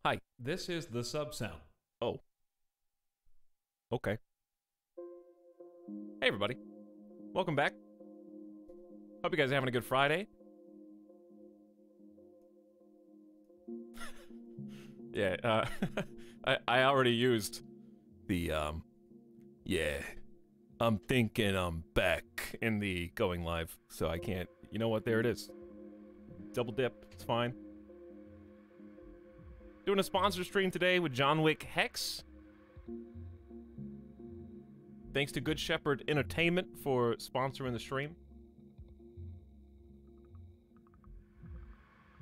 Hi, this is the sub sound. Oh. Okay. Hey everybody. Welcome back. Hope you guys are having a good Friday. Yeah, I already used the, yeah. I'm thinking I'm back in the going live, so I can't, you know what, there it is. Double dip, it's fine. Doing a sponsor stream today with Wick Hex. Thanks to Good Shepherd Entertainment for sponsoring the stream.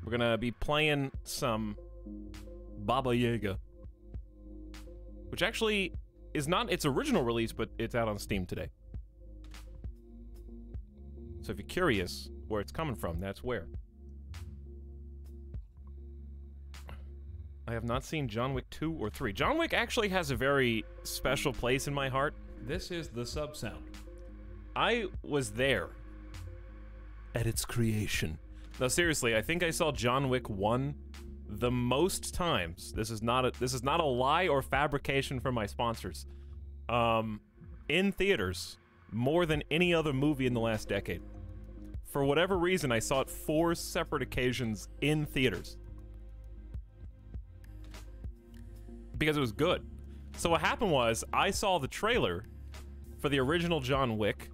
We're gonna be playing some Baba Yaga, which actually is not its original release, but it's out on Steam today. So if you're curious where it's coming from, that's where. I have not seen John Wick 2 or 3. John Wick actually has a very special place in my heart. This is the sub sound. I was there at its creation. No, seriously, I think I saw John Wick 1 the most times. This is not a lie or fabrication from my sponsors. In theaters more than any other movie in the last decade. For whatever reason, I saw it 4 separate occasions in theaters. Because it was good. So what happened was, I saw the trailer for the original John Wick,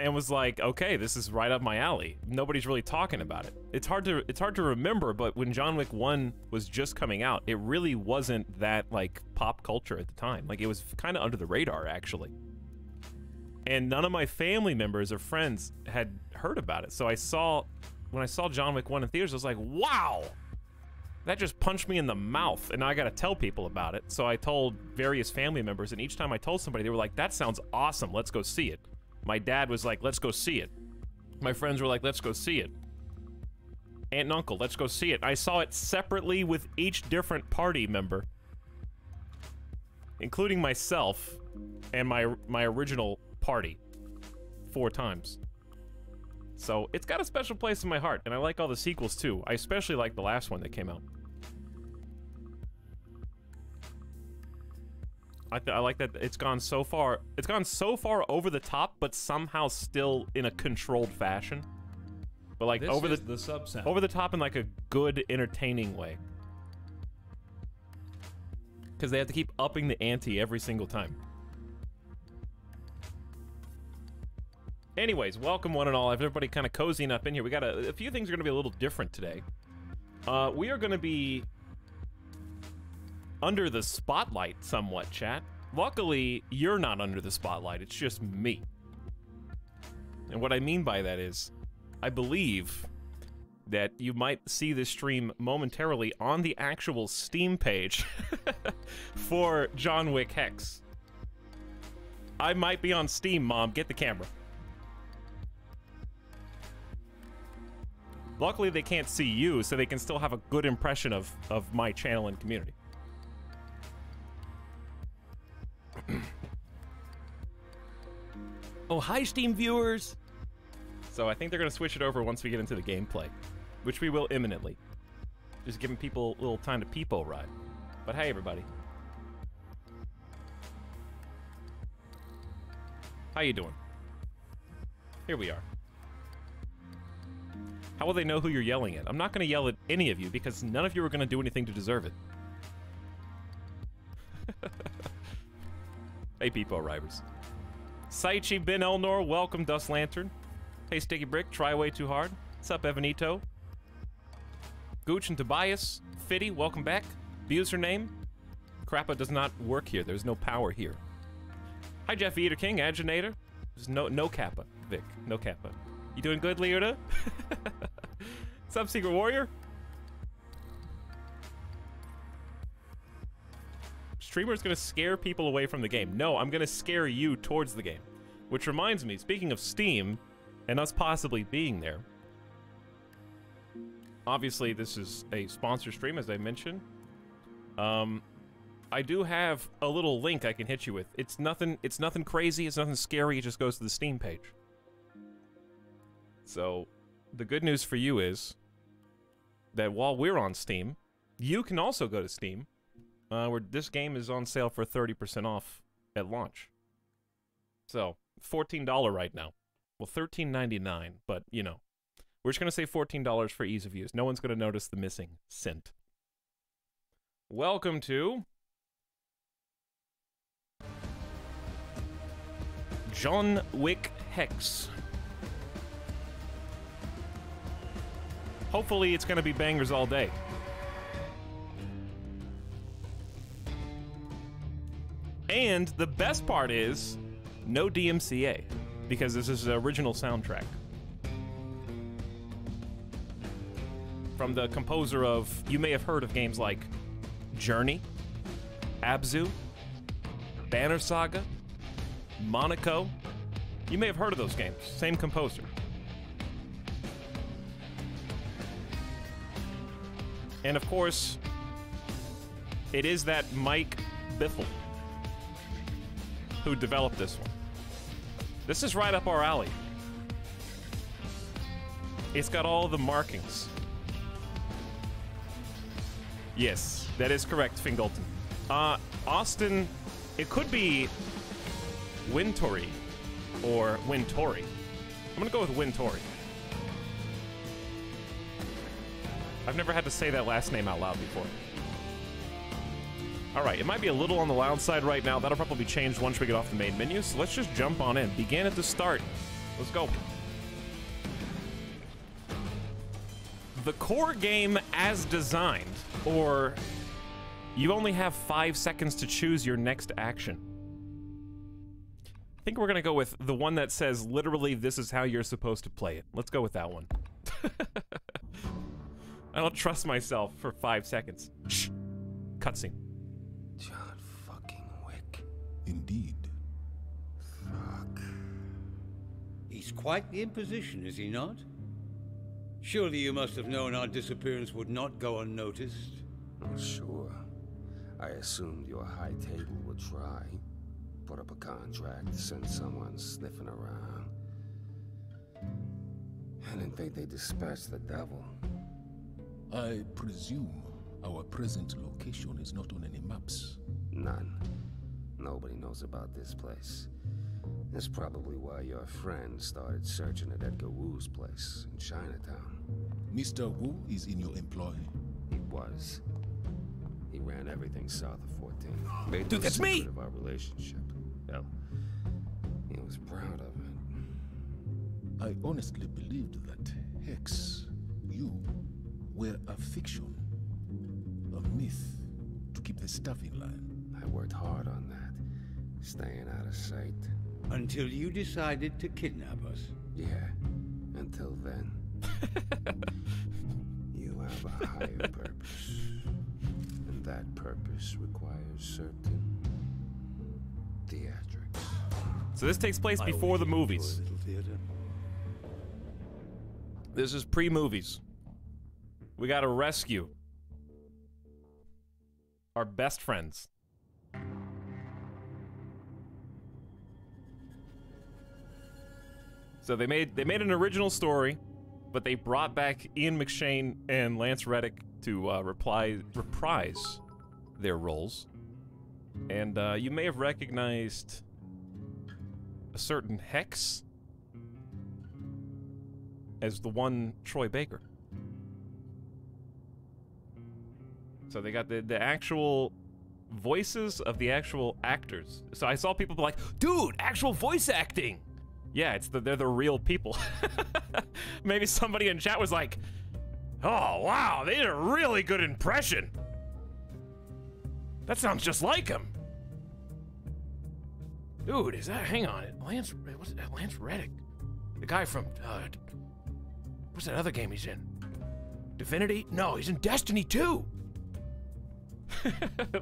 and was like, okay, this is right up my alley. Nobody's really talking about it. It's hard to remember, but when John Wick 1 was just coming out, it really wasn't that, like, pop culture at the time. Like, it was kind of under the radar, actually. And none of my family members or friends had heard about it. So when I saw John Wick 1 in theaters, I was like, wow! That just punched me in the mouth, and now I gotta tell people about it. So I told various family members, and each time I told somebody, they were like, that sounds awesome, let's go see it. My dad was like, let's go see it. My friends were like, let's go see it. Aunt and uncle, let's go see it. I saw it separately with each different party member, including myself and my original party 4 times. So it's got a special place in my heart, and I like all the sequels too. I especially like the last one that came out. I like that it's gone so far over the top, but somehow still in a controlled fashion. But like This over is the sub-sound. over the top in like a good, entertaining way. Because they have to keep upping the ante every single time. Anyways, welcome one and all. Everybody kind of cozying up in here. We got a few things are going to be a little different today. We are going to be under the spotlight somewhat, chat. Luckily, you're not under the spotlight. It's just me. And what I mean by that is, I believe that you might see this stream momentarily on the actual Steam page for John Wick Hex. I might be on Steam, Mom. Get the camera. Luckily, they can't see you, so they can still have a good impression of my channel and community. Oh, hi, Steam viewers! So I think they're going to switch it over once we get into the gameplay, which we will imminently. Just giving people a little time to peepo ride. But hey, everybody. How you doing? Here we are. How will they know who you're yelling at? I'm not going to yell at any of you because none of you are going to do anything to deserve it. Hey, peepo riders. Saichi Ben Elnor, welcome, Dust Lantern. Hey, Sticky Brick, try way too hard. What's up, Evanito? Gooch and Tobias. Fitty, welcome back. Username. Crappa does not work here. There's no power here. Hi, Jeff Eater King, Aginator. There's no Kappa, Vic. No Kappa. You doing good, Leota? What's up, Secret Warrior? Streamer's gonna scare people away from the game. No, I'm gonna scare you towards the game. Which reminds me, speaking of Steam, and us possibly being there, obviously this is a sponsor stream, as I mentioned. I do have a little link I can hit you with. It's nothing crazy, it's nothing scary, it just goes to the Steam page. So, the good news for you is that while we're on Steam, you can also go to Steam, where this game is on sale for 30% off at launch. So, $14 right now. Well, $13.99, but, you know, we're just going to say $14 for ease of use. No one's going to notice the missing cent. Welcome to John Wick Hex. Hopefully it's going to be bangers all day. And the best part is, no DMCA, because this is the original soundtrack. From the composer of, you may have heard of games like Journey, Abzu, Banner Saga, Monaco. You may have heard of those games, same composer. And of course, it is that Mike Biffle who developed this one. This is right up our alley. It's got all the markings. Yes, that is correct, Fingleton. Austin, it could be Wintory or Wintory. I'm gonna go with Wintory. I've never had to say that last name out loud before. Alright, it might be a little on the loud side right now. That'll probably be changed once we get off the main menu, so let's just jump on in. Begin at the start. Let's go. The core game as designed, or you only have 5 seconds to choose your next action. I think we're gonna go with the one that says literally this is how you're supposed to play it. Let's go with that one. I don't trust myself for 5 seconds. Shh. Cutscene. John fucking Wick. Indeed. Fuck. He's quite the imposition, is he not? Surely you must have known our disappearance would not go unnoticed. Oh, sure. I assumed your high table would try. Put up a contract, send someone sniffing around. I didn't think they'd dispatch the devil. I presume our present location is not on any maps. None. Nobody knows about this place. That's probably why your friend started searching at Edgar Wu's place in Chinatown. Mr. Wu is in your employ? He was. He ran everything south of 14. Made Dude, no that's me! secret of our relationship. Hell, he was proud of it. I honestly believed that Hex, you, were a fiction, a myth to keep the stuff in line. I worked hard on that, staying out of sight. Until you decided to kidnap us. Yeah, until then. You have a higher purpose. And that purpose requires certain theatrics. So this takes place before the movies. This is pre-movies. We gotta rescue our best friends. So they made an original story, but they brought back Ian McShane and Lance Reddick to reprise their roles. And you may have recognized a certain Hex as the one Troy Baker. So they got the actual voices of the actual actors. So I saw people be like, dude, actual voice acting! Yeah, they're the real people. Maybe somebody in chat was like, oh, wow, they did a really good impression. That sounds just like him. Dude, is that, hang on, Lance Reddick? The guy from, what's that other game he's in? Divinity? No, he's in Destiny 2.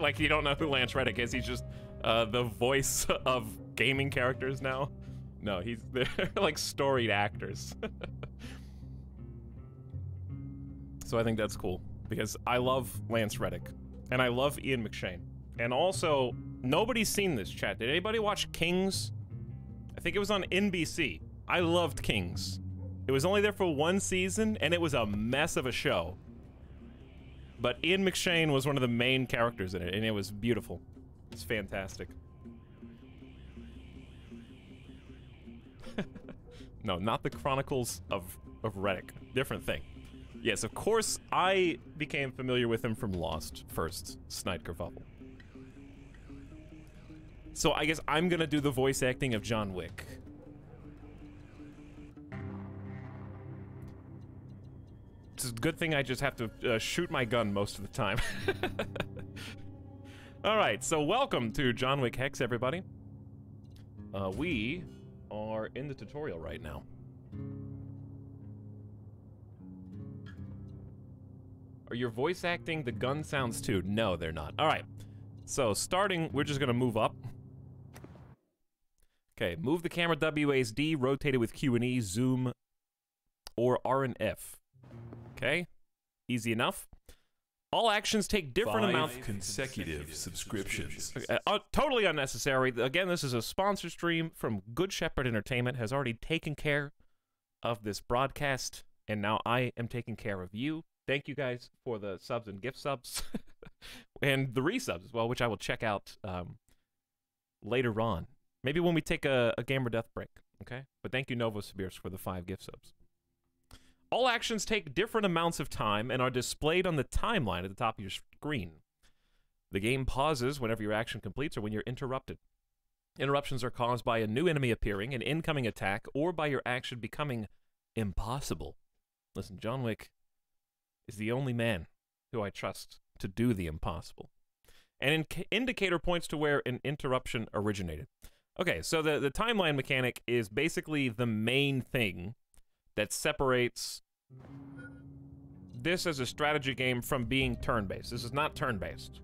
Like, you don't know who Lance Reddick is, he's just the voice of gaming characters now. No, they're like storied actors. So I think that's cool, because I love Lance Reddick, and I love Ian McShane. And also, nobody's seen this, chat. Did anybody watch Kings? I think it was on NBC. I loved Kings. It was only there for 1 season, and it was a mess of a show. But Ian McShane was one of the main characters in it, and it was beautiful. It's fantastic. No, not the Chronicles of Reddick. Different thing. Yes, of course, I became familiar with him from Lost first, Snidekerfuffle. So I guess I'm gonna do the voice acting of John Wick. It's a good thing I just have to shoot my gun most of the time. Alright, so welcome to John Wick Hex, everybody. We are in the tutorial right now. Are your voice acting the gun sounds too? No, they're not. Alright, so starting, we're just gonna move up. Okay, move the camera WASD, rotate it with Q and E, zoom, or R and F. Okay, easy enough. All actions take different amounts. Consecutive subscriptions. Okay, totally unnecessary. Again, this is a sponsor stream from Good Shepherd Entertainment. Has already taken care of this broadcast, and now I am taking care of you. Thank you guys for the subs and gift subs, and the resubs as well, which I will check out later on. Maybe when we take a game or death break, okay? But thank you, Novosibirsk, for the 5 gift subs. All actions take different amounts of time and are displayed on the timeline at the top of your screen. The game pauses whenever your action completes or when you're interrupted. Interruptions are caused by a new enemy appearing, an incoming attack, or by your action becoming impossible. Listen, John Wick is the only man who I trust to do the impossible. An indicator points to where an interruption originated. Okay, so the timeline mechanic is basically the main thing that separates this as a strategy game from being turn-based. This is not turn-based.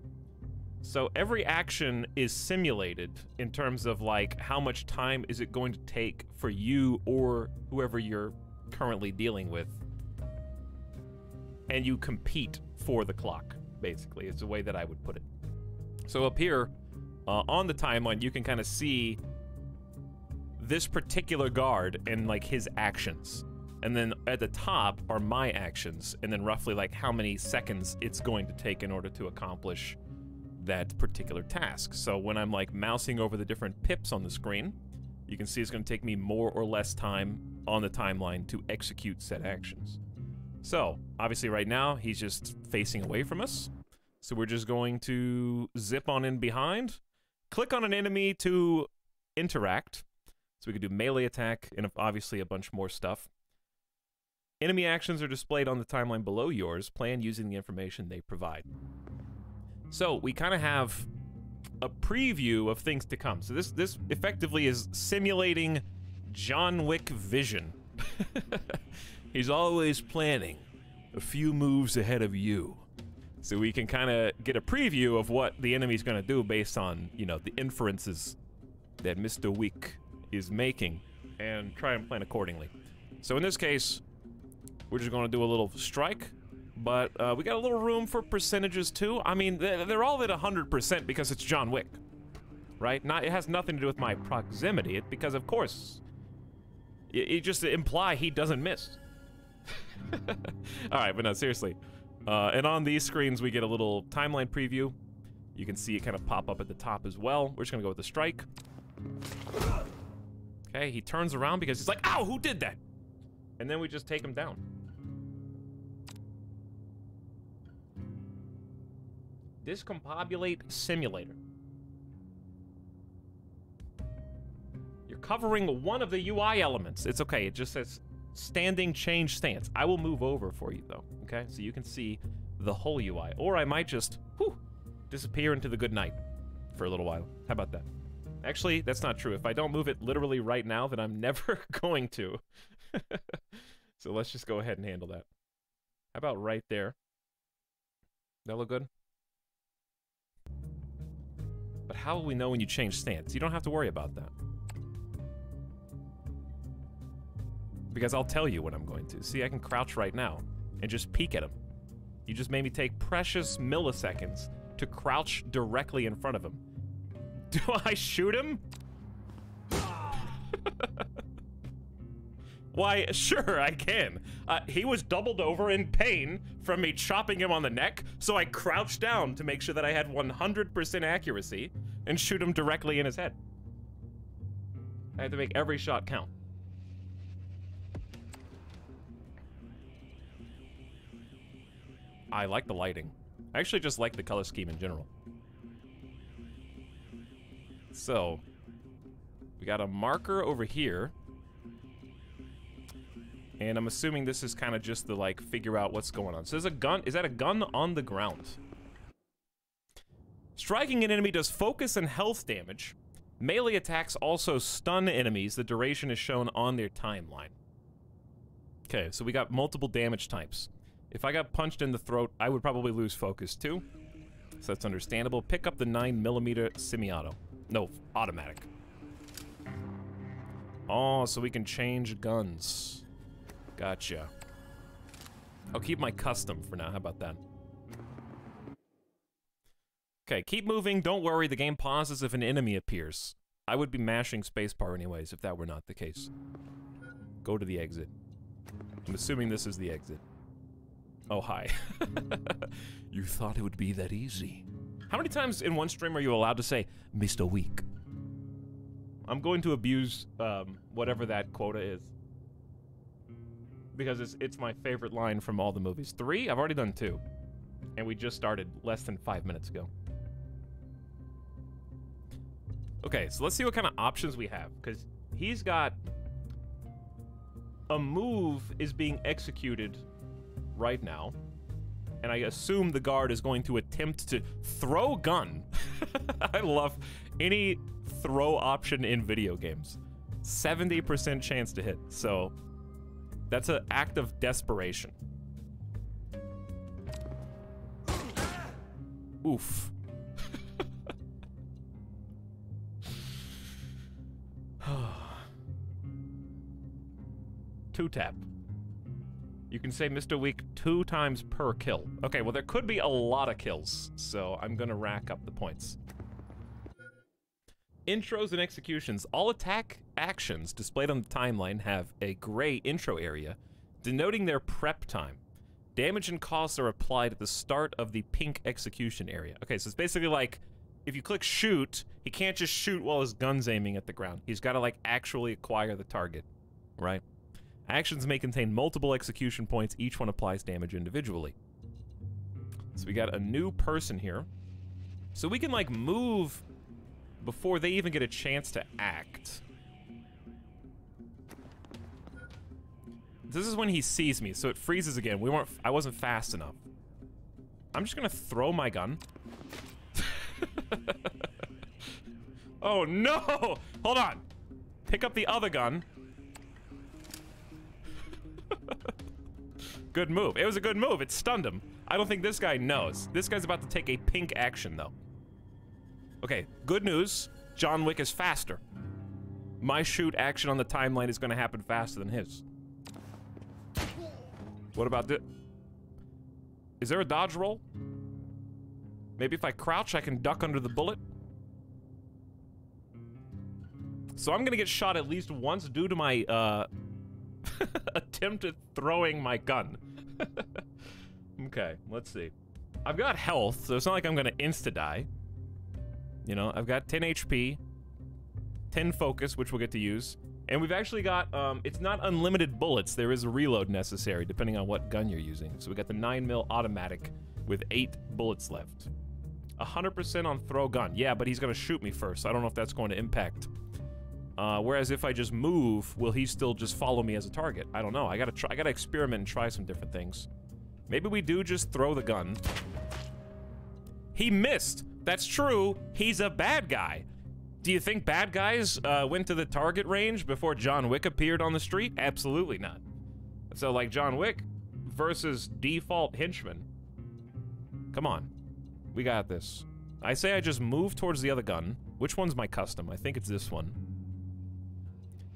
So every action is simulated in terms of, like, how much time is it going to take for you or whoever you're currently dealing with. And you compete for the clock, basically, is the way that I would put it. So up here, on the timeline, you can kind of see this particular guard and, like, his actions. And then at the top are my actions, and then roughly, like, how many seconds it's going to take in order to accomplish that particular task. So when I'm, like, mousing over the different pips on the screen, you can see it's going to take me more or less time on the timeline to execute said actions. So, obviously right now, he's just facing away from us. So we're just going to zip on in behind, click on an enemy to interact. So we can do melee attack and obviously a bunch more stuff. Enemy actions are displayed on the timeline below yours. Plan using the information they provide. So we kind of have a preview of things to come. So this effectively is simulating John Wick vision. He's always planning a few moves ahead of you. So we can kind of get a preview of what the enemy's going to do based on, you know, the inferences that Mr. Wick is making and try and plan accordingly. So in this case, we're just going to do a little strike, but we got a little room for percentages too. I mean, they're all at 100% because it's John Wick, right? It has nothing to do with my proximity, because of course, you just imply he doesn't miss. Alright, but no, seriously. And on these screens, we get a little timeline preview. You can see it kind of pop up at the top as well. We're just gonna go with the strike. Okay, he turns around because he's like, ow, who did that? And then we just take him down. Discombobulate simulator. You're covering one of the UI elements. It's okay, it just says standing change stance. I will move over for you though, okay? So you can see the whole UI. Or I might just, disappear into the good night for a little while. How about that? Actually, that's not true. If I don't move it literally right now, then I'm never going to. So let's just go ahead and handle that. How about right there? That look good? But how will we know when you change stance? You don't have to worry about that. Because I'll tell you when I'm going to. See, I can crouch right now and just peek at him. You just made me take precious milliseconds to crouch directly in front of him. Do I shoot him? Why, sure, I can. He was doubled over in pain from me chopping him on the neck, so I crouched down to make sure that I had 100% accuracy and shoot him directly in his head. I had to make every shot count. I like the lighting. I actually just like the color scheme in general. So, we got a marker over here. And I'm assuming this is kind of just to, like, figure out what's going on. So there's a gun. Is that a gun on the ground? Striking an enemy does focus and health damage. Melee attacks also stun enemies. The duration is shown on their timeline. Okay, so we got multiple damage types. If I got punched in the throat, I would probably lose focus too. So that's understandable. Pick up the 9mm semi-auto. No, automatic. Oh, so we can change guns. Gotcha. I'll keep my custom for now. How about that? Okay, keep moving. Don't worry, the game pauses if an enemy appears. I would be mashing spacebar anyways if that were not the case. Go to the exit. I'm assuming this is the exit. Oh, hi. You thought it would be that easy. How many times in one stream are you allowed to say, Mr. Weak? I'm going to abuse whatever that quota is. Because it's my favorite line from all the movies. 3? I've already done 2. And we just started less than 5 minutes ago. Okay, so let's see what kind of options we have. Because he's got... a move is being executed right now. And I assume the guard is going to attempt to throw gun. I love any throw option in video games. 70% chance to hit. So that's an act of desperation. Oof. 2-tap. You can say Mr. Weak 2 times per kill. Okay, well there could be a lot of kills, so I'm gonna rack up the points. Intros and executions. All attack actions displayed on the timeline have a gray intro area, denoting their prep time. Damage and costs are applied at the start of the pink execution area. Okay, so it's basically like, if you click shoot, he can't just shoot while his gun's aiming at the ground. He's gotta, like, actually acquire the target, right? Actions may contain multiple execution points. Each one applies damage individually. So we got a new person here. So we can, like, move before they even get a chance to act. This is when he sees me, so it freezes again. I wasn't fast enough. I'm just gonna throw my gun. Oh no! Hold on! Pick up the other gun. Good move. It was a good move. It stunned him. I don't think this guy knows. This guy's about to take a pink action, though. Okay, good news. John Wick is faster. My shoot action on the timeline is going to happen faster than his. What about this? Is there a dodge roll? Maybe if I crouch, I can duck under the bullet? So I'm going to get shot at least once due to my, attempted throwing my gun. Okay, let's see. I've got health, so it's not like I'm gonna insta-die. You know, I've got 10 HP, 10 focus, which we'll get to use. And we've actually got, it's not unlimited bullets. There is a reload necessary, depending on what gun you're using. So we got the 9mm automatic with 8 bullets left. 100% on throw gun. Yeah, but he's gonna shoot me first, so I don't know if that's going to impact. Whereas if I just move, will he still just follow me as a target? I don't know. I gotta experiment and try some different things. Maybe we do just throw the gun. He missed. That's true. He's a bad guy. Do you think bad guys went to the target range before John Wick appeared on the street? Absolutely not. So like John Wick versus default henchman. Come on. We got this. I say I just move towards the other gun. Which one's my custom? I think it's this one.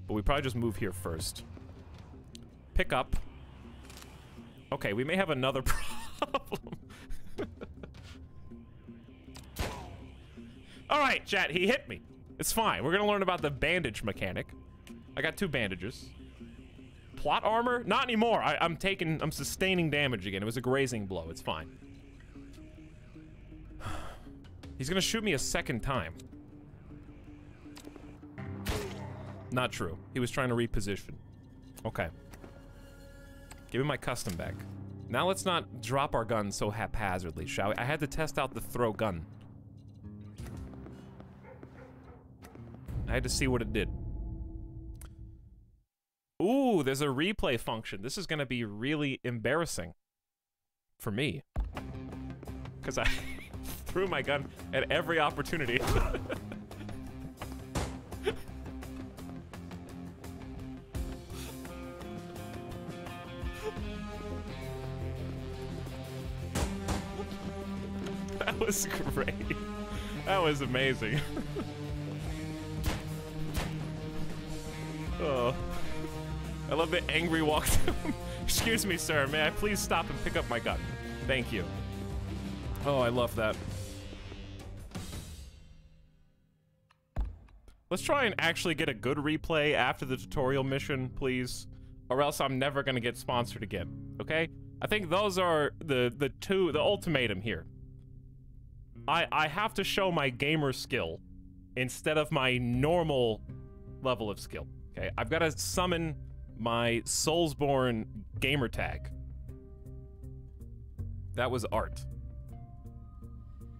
But we probably just move here first. Pick up. Okay, we may have another problem. Alright, chat, he hit me. It's fine. We're gonna learn about the bandage mechanic. I got 2 bandages. Plot armor? Not anymore. I'm sustaining damage again. It was a grazing blow. It's fine. He's gonna shoot me a second time. Not true. He was trying to reposition. Okay. Give me my custom back. Now let's not drop our gun so haphazardly, shall we? I had to test out the throw gun. I had to see what it did. Ooh, there's a replay function. This is gonna be really embarrassing. For me. Because I threw my gun at every opportunity. That was great. That was amazing. Oh. I love the angry walk to him. Excuse me, sir. May I please stop and pick up my gun? Thank you. Oh, I love that. Let's try and actually get a good replay after the tutorial mission, please. Or else I'm never gonna get sponsored again, okay? I think those are the ultimatum here. I have to show my gamer skill instead of my normal level of skill. Okay, I've got to summon my Soulsborne gamer tag. That was art.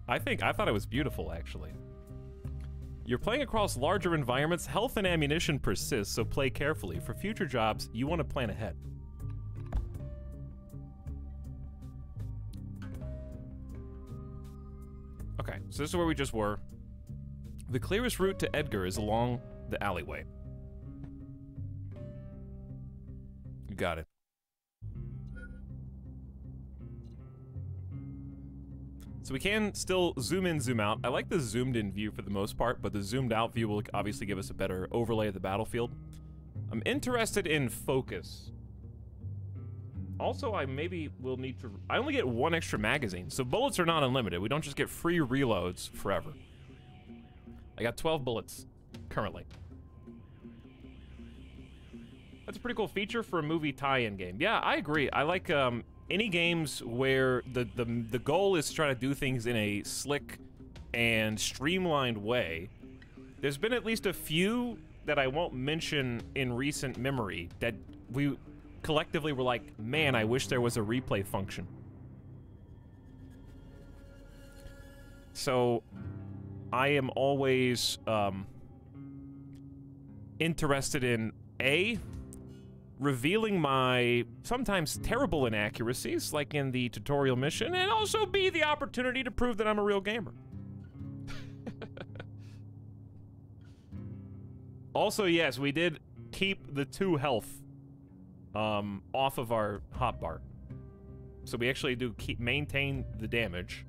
I thought it was beautiful, actually. You're playing across larger environments. Health and ammunition persist, so play carefully. For future jobs, you want to plan ahead. Okay, so this is where we just were. The clearest route to Edgar is along the alleyway. You got it. So we can still zoom in, zoom out. I like the zoomed in view for the most part, but the zoomed out view will obviously give us a better overlay of the battlefield. I'm interested in focus. Also, I maybe will need to... I only get one extra magazine, so bullets are not unlimited. We don't just get free reloads forever. I got 12 bullets, currently. That's a pretty cool feature for a movie tie-in game. Yeah, I agree. I like any games where the goal is to try to do things in a slick and streamlined way. There's been at least a few that I won't mention in recent memory that we collectively were like, man, I wish there was a replay function. So I am always interested in A, revealing my sometimes terrible inaccuracies, like in the tutorial mission, and also B, the opportunity to prove that I'm a real gamer. Also, yes, we did keep the 2 health off of our hotbar. So we actually do maintain the damage.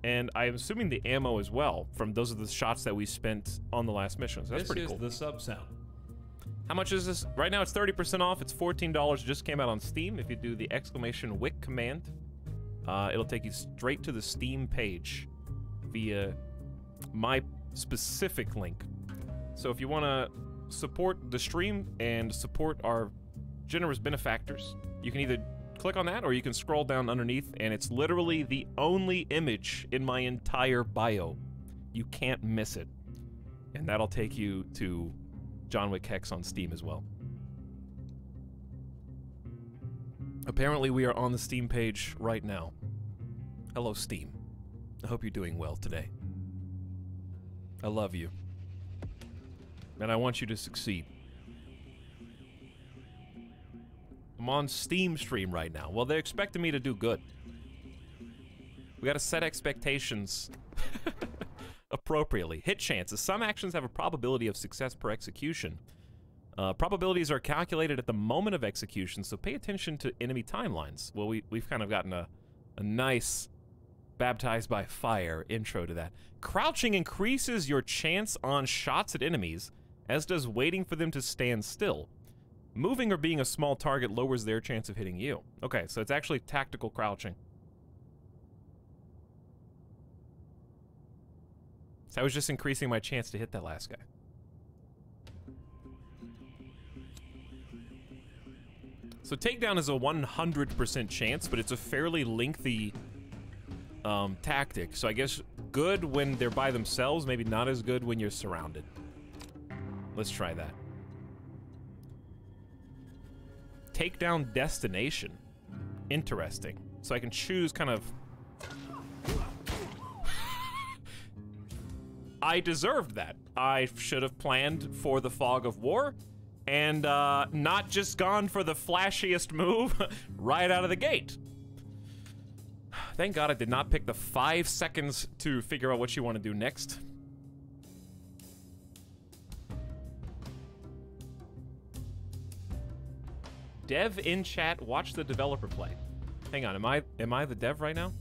And I'm assuming the ammo as well, from those are the shots that we spent on the last mission. So that's pretty cool. This is the sub sound. How much is this? Right now it's 30% off. It's $14. Just came out on Steam. If you do the exclamation Wick command, it'll take you straight to the Steam page via my specific link. So if you want to support the stream and support our generous benefactors, you can either click on that or you can scroll down underneath, and it's literally the only image in my entire bio. You can't miss it. And that'll take you to John Wick Hex on Steam as well. Apparently we are on the Steam page right now. Hello, Steam. I hope you're doing well today. I love you. And I want you to succeed. I'm on Steam stream right now. Well, they're expecting me to do good. We gotta set expectations appropriately. Hit chances. Some actions have a probability of success per execution. Probabilities are calculated at the moment of execution, so pay attention to enemy timelines. Well, we've kind of gotten a nice baptized by fire intro to that. Crouching increases your chance on shots at enemies, as does waiting for them to stand still. Moving or being a small target lowers their chance of hitting you. Okay, so it's actually tactical crouching. So I was just increasing my chance to hit that last guy. So takedown is a 100% chance, but it's a fairly lengthy tactic. So I guess good when they're by themselves, maybe not as good when you're surrounded. Let's try that. Takedown destination. Interesting. So I can choose kind of... I deserved that. I should have planned for the fog of war and not just gone for the flashiest move right out of the gate. Thank God I did not pick the 5 seconds to figure out what you want to do next. Dev in chat, watch the developer play. Hang on, am I the dev right now?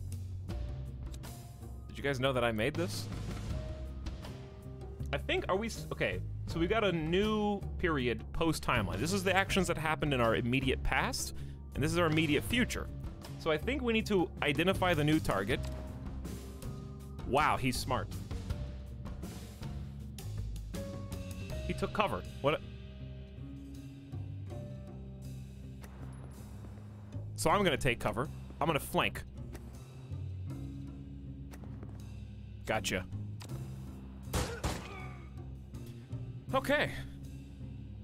Did you guys know that I made this? I think, are we, okay, so we've got a new period post-timeline. This is the actions that happened in our immediate past, and this is our immediate future. So I think we need to identify the new target. Wow, he's smart. He took cover. What? So I'm gonna take cover. I'm gonna flank. Gotcha. Okay,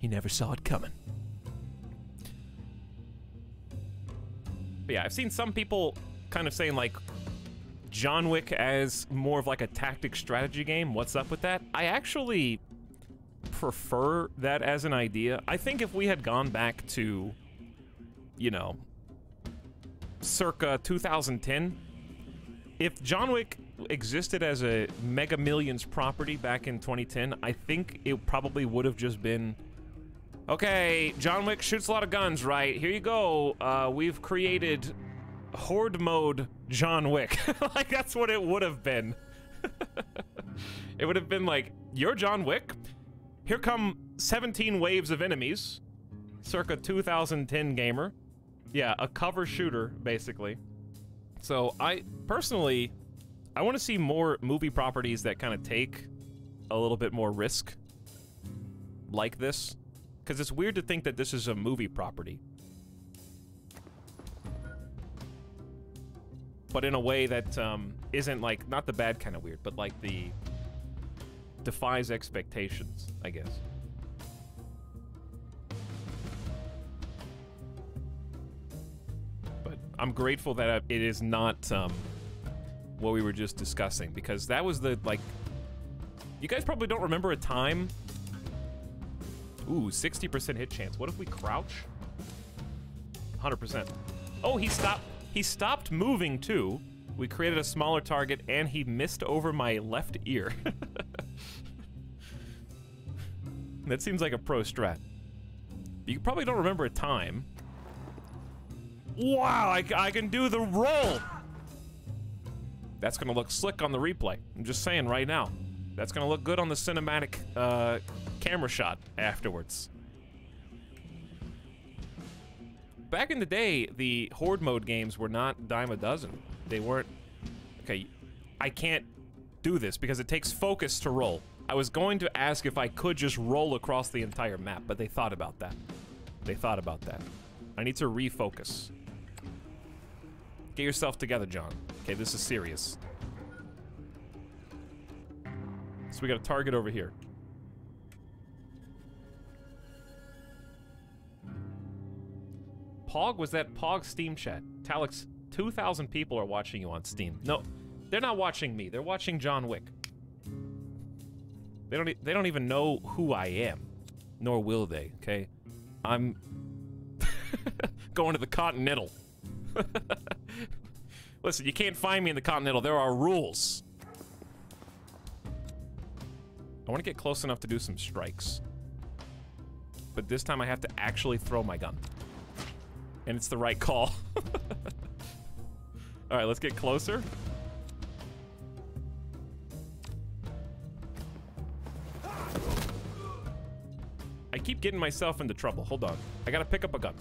He never saw it coming. But yeah, I've seen some people kind of saying, like, John Wick as more of like a tactic strategy game. What's up with that? I actually prefer that as an idea. I think if we had gone back to, you know, circa 2010, if John Wick existed as a Mega Millions property back in 2010, I think it probably would have just been, okay, John Wick shoots a lot of guns, right? Here you go. We've created Horde mode John Wick. Like, that's what it would have been. It would have been like, you're John Wick. Here come 17 waves of enemies. Circa 2010 gamer. Yeah, a cover shooter, basically. So, I personally, I want to see more movie properties that kind of take a little bit more risk like this. Because it's weird to think that this is a movie property. But in a way that isn't like, not the bad kind of weird, but like the defies expectations, I guess. But I'm grateful that it is not what we were just discussing, because that was the, like, you guys probably don't remember a time. Ooh, 60% hit chance. What if we crouch? 100%. Oh, he stopped moving too. We created a smaller target and he missed over my left ear. That seems like a pro strat. You probably don't remember a time. Wow, I can do the roll. That's gonna look slick on the replay. I'm just saying right now. That's gonna look good on the cinematic camera shot afterwards. Back in the day, the Horde mode games were not dime a dozen. They weren't... Okay, I can't do this because it takes focus to roll. I was going to ask if I could just roll across the entire map, but they thought about that. They thought about that. I need to refocus. Get yourself together, John. Okay, this is serious. So we got a target over here. Pog, was that Pog Steam chat? Etalyx, 2,000 people are watching you on Steam. No, they're not watching me. They're watching John Wick. They don't even know who I am, nor will they. Okay, I'm going to the Continental. Listen, you can't find me in the Continental. There are rules. I want to get close enough to do some strikes, but this time I have to actually throw my gun. And it's the right call. Alright, let's get closer. I keep getting myself into trouble. Hold on. I gotta pick up a gun.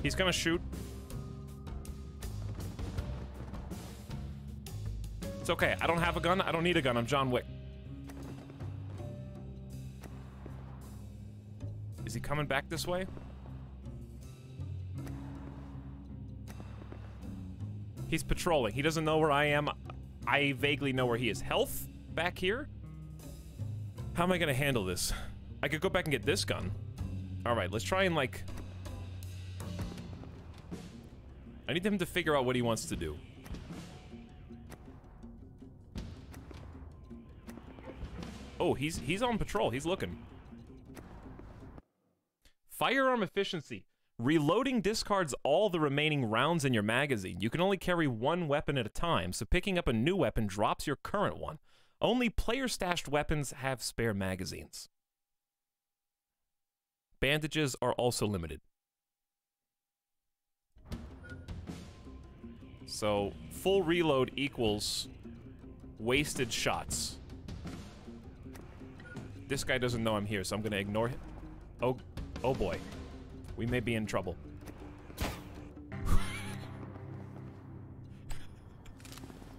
He's gonna shoot. It's okay. I don't have a gun. I don't need a gun. I'm John Wick. Is he coming back this way? He's patrolling. He doesn't know where I am. I vaguely know where he is. Health back here? How am I gonna handle this? I could go back and get this gun. Alright, let's try and, like... I need him to figure out what he wants to do. Oh, he's on patrol. He's looking. Firearm efficiency. Reloading discards all the remaining rounds in your magazine. You can only carry one weapon at a time, so picking up a new weapon drops your current one. Only player-stashed weapons have spare magazines. Bandages are also limited. So, full reload equals wasted shots. This guy doesn't know I'm here, so I'm gonna ignore him. Oh boy. We may be in trouble.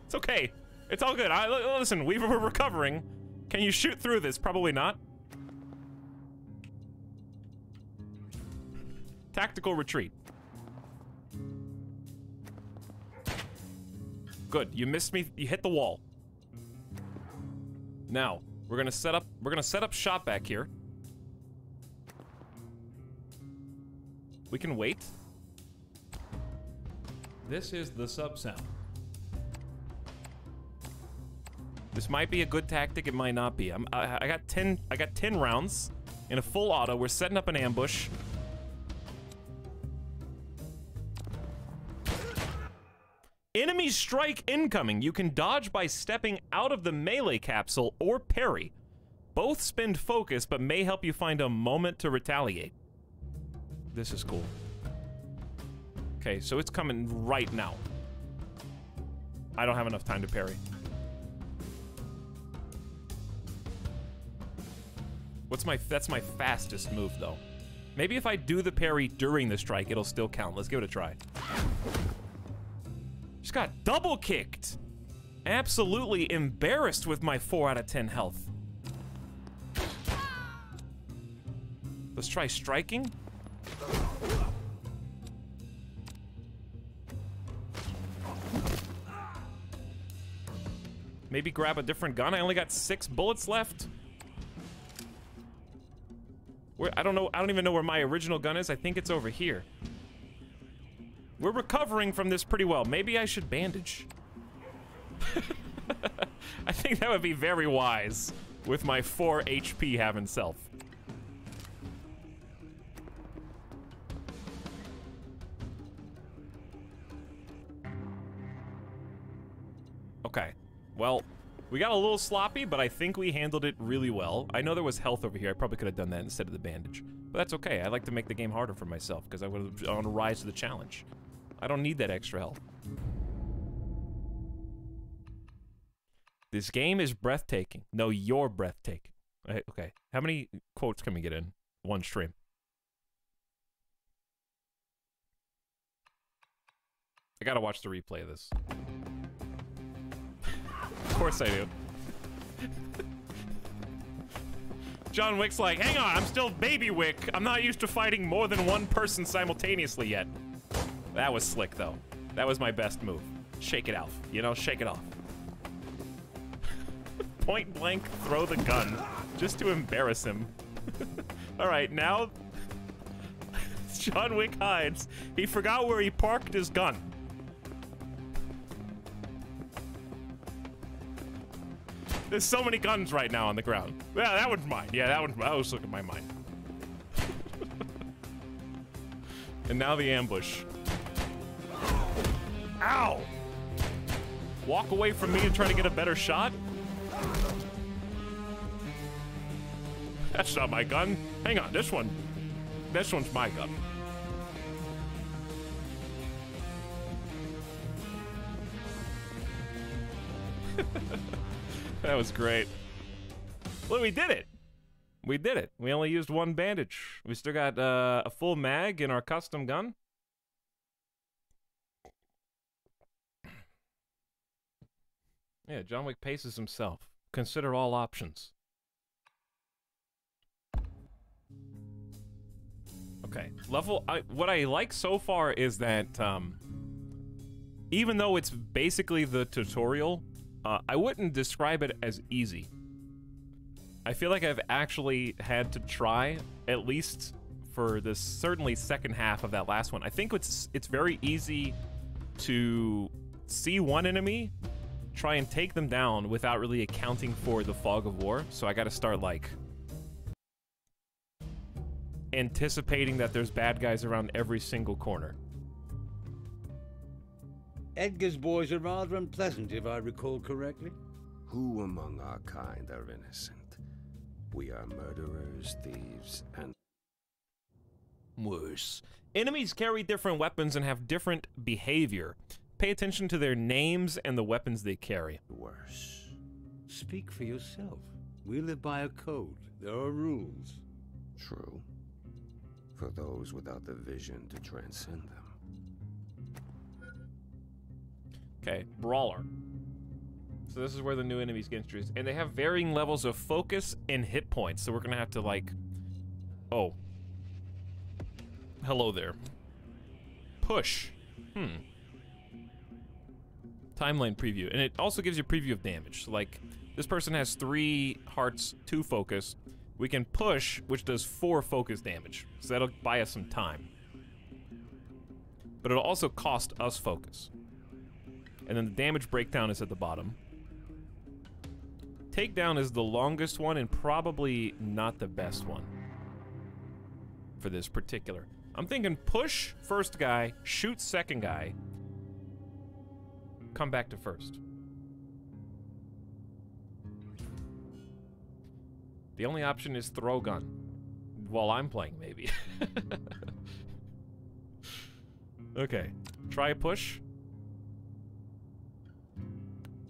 It's okay. It's all good. Listen, we're recovering. Can you shoot through this? Probably not. Tactical retreat. Good. You missed me. You hit the wall. Now, we're gonna set up shop back here. We can wait. This is the sub sound. This might be a good tactic, it might not be. I got 10 rounds in a full auto. We're setting up an ambush. Enemy strike incoming. You can dodge by stepping out of the melee capsule or parry. Both spend focus, but may help you find a moment to retaliate. This is cool. Okay, so it's coming right now. I don't have enough time to parry. That's my fastest move, though. Maybe if I do the parry during the strike, it'll still count. Let's give it a try. Just got double kicked. Absolutely embarrassed with my 4 out of 10 health. Let's try striking. Maybe grab a different gun. I only got 6 bullets left. I don't even know where my original gun is. I think it's over here. We're recovering from this pretty well. Maybe I should bandage. I think that would be very wise with my 4 HP having self. Okay. Well, we got a little sloppy, but I think we handled it really well. I know there was health over here. I probably could have done that instead of the bandage. But that's okay. I like to make the game harder for myself because I want to rise to the challenge. I don't need that extra health. This game is breathtaking. No, you're breathtaking. Okay. How many quotes can we get in one stream? I gotta watch the replay of this. Of course I do. John Wick's like, hang on, I'm still baby Wick. I'm not used to fighting more than one person simultaneously yet. That was slick, though. That was my best move. Shake it off. You know, shake it off. Point blank, throw the gun. Just to embarrass him. Alright, now... John Wick hides. He forgot where he parked his gun. There's so many guns right now on the ground. Yeah, that one's mine. Yeah, that was looking at my mind. And now the ambush. Ow! Walk away from me and try to get a better shot? That's not my gun. Hang on, this one's my gun. That was great. Well, we did it. We did it. We only used 1 bandage. We still got a full mag in our custom gun. Yeah, John Wick paces himself. Consider all options. Okay, what I like so far is that, even though it's basically the tutorial, I wouldn't describe it as easy. I feel like I've actually had to try, at least for this certainly second half of that last one. I think it's very easy to see one enemy, try and take them down without really accounting for the fog of war. So I gotta start, like, anticipating that there's bad guys around every single corner. Edgar's boys are rather unpleasant, if I recall correctly. Who among our kind are innocent? We are murderers, thieves, and... Worse. Enemies carry different weapons and have different behavior. Pay attention to their names and the weapons they carry. worse. Speak for yourself. We live by a code. There are rules. True. For those without the vision to transcend them. Okay, Brawler. So this is where the new enemies get introduced. And they have varying levels of focus and hit points. So we're gonna have to, like... Oh. Hello there. Push. Timeline preview. And it also gives you a preview of damage. So, like, this person has 3 hearts, 2 focus. We can push, which does 4 focus damage. So that'll buy us some time. but it'll also cost us focus. And then the damage breakdown is at the bottom. Takedown is the longest one and probably not the best one for this particular. I'm thinking push first guy, shoot second guy, come back to first. The only option is throw gun. While I'm playing, maybe. Okay, try push.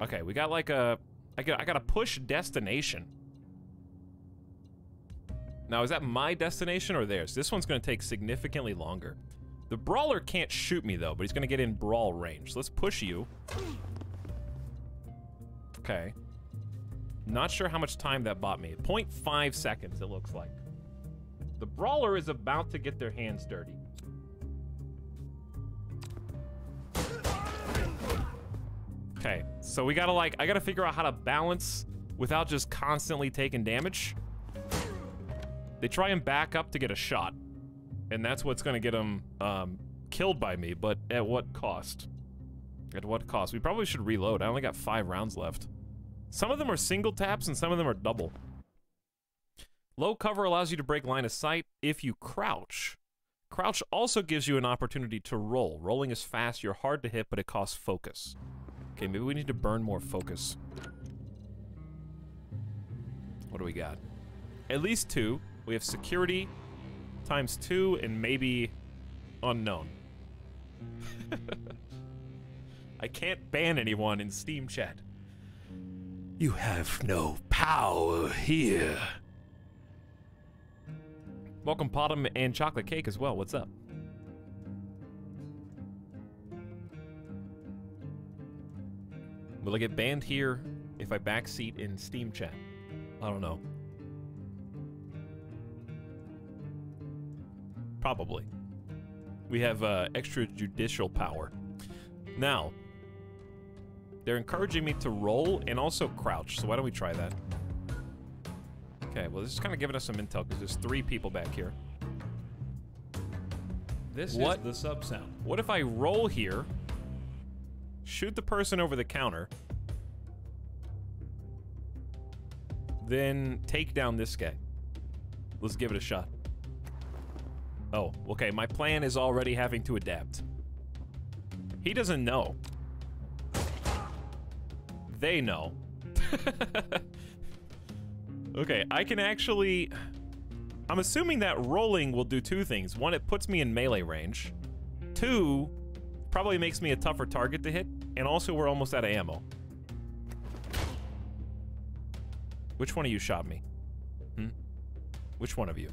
Okay, we got like a... I got a push destination. Now, is that my destination or theirs? This one's gonna take significantly longer. The brawler can't shoot me though, but he's gonna get in brawl range. Let's push you. Okay. Not sure how much time that bought me. 0.5 seconds, it looks like. The brawler is about to get their hands dirty. Okay, so we gotta like, I gotta figure out how to balance without just constantly taking damage. They try and back up to get a shot, and that's what's gonna get them killed by me, but at what cost? At what cost? We probably should reload. I only got 5 rounds left. Some of them are single taps and some of them are double. Low cover allows you to break line of sight if you crouch. Crouch also gives you an opportunity to roll. Rolling is fast, you're hard to hit, but it costs focus. Okay, maybe we need to burn more focus. What do we got? At least 2. We have security times 2 and maybe unknown. I can't ban anyone in Steam chat. You have no power here. Welcome, Potom and Chocolate Cake as well. What's up? Will I get banned here if I backseat in Steam chat? I don't know. Probably. We have extrajudicial power. Now, they're encouraging me to roll and also crouch, so why don't we try that? Okay, well, this is kind of giving us some intel because there's 3 people back here. This is the sub sound. What if I roll here, shoot the person over the counter, then take down this guy? Let's give it a shot. Oh, okay, my plan is already having to adapt. He doesn't know. They know. Okay, I can actually... I'm assuming that rolling will do 2 things. 1, it puts me in melee range. 2, probably makes me a tougher target to hit. And also, we're almost out of ammo. Which one of you shot me? Which one of you?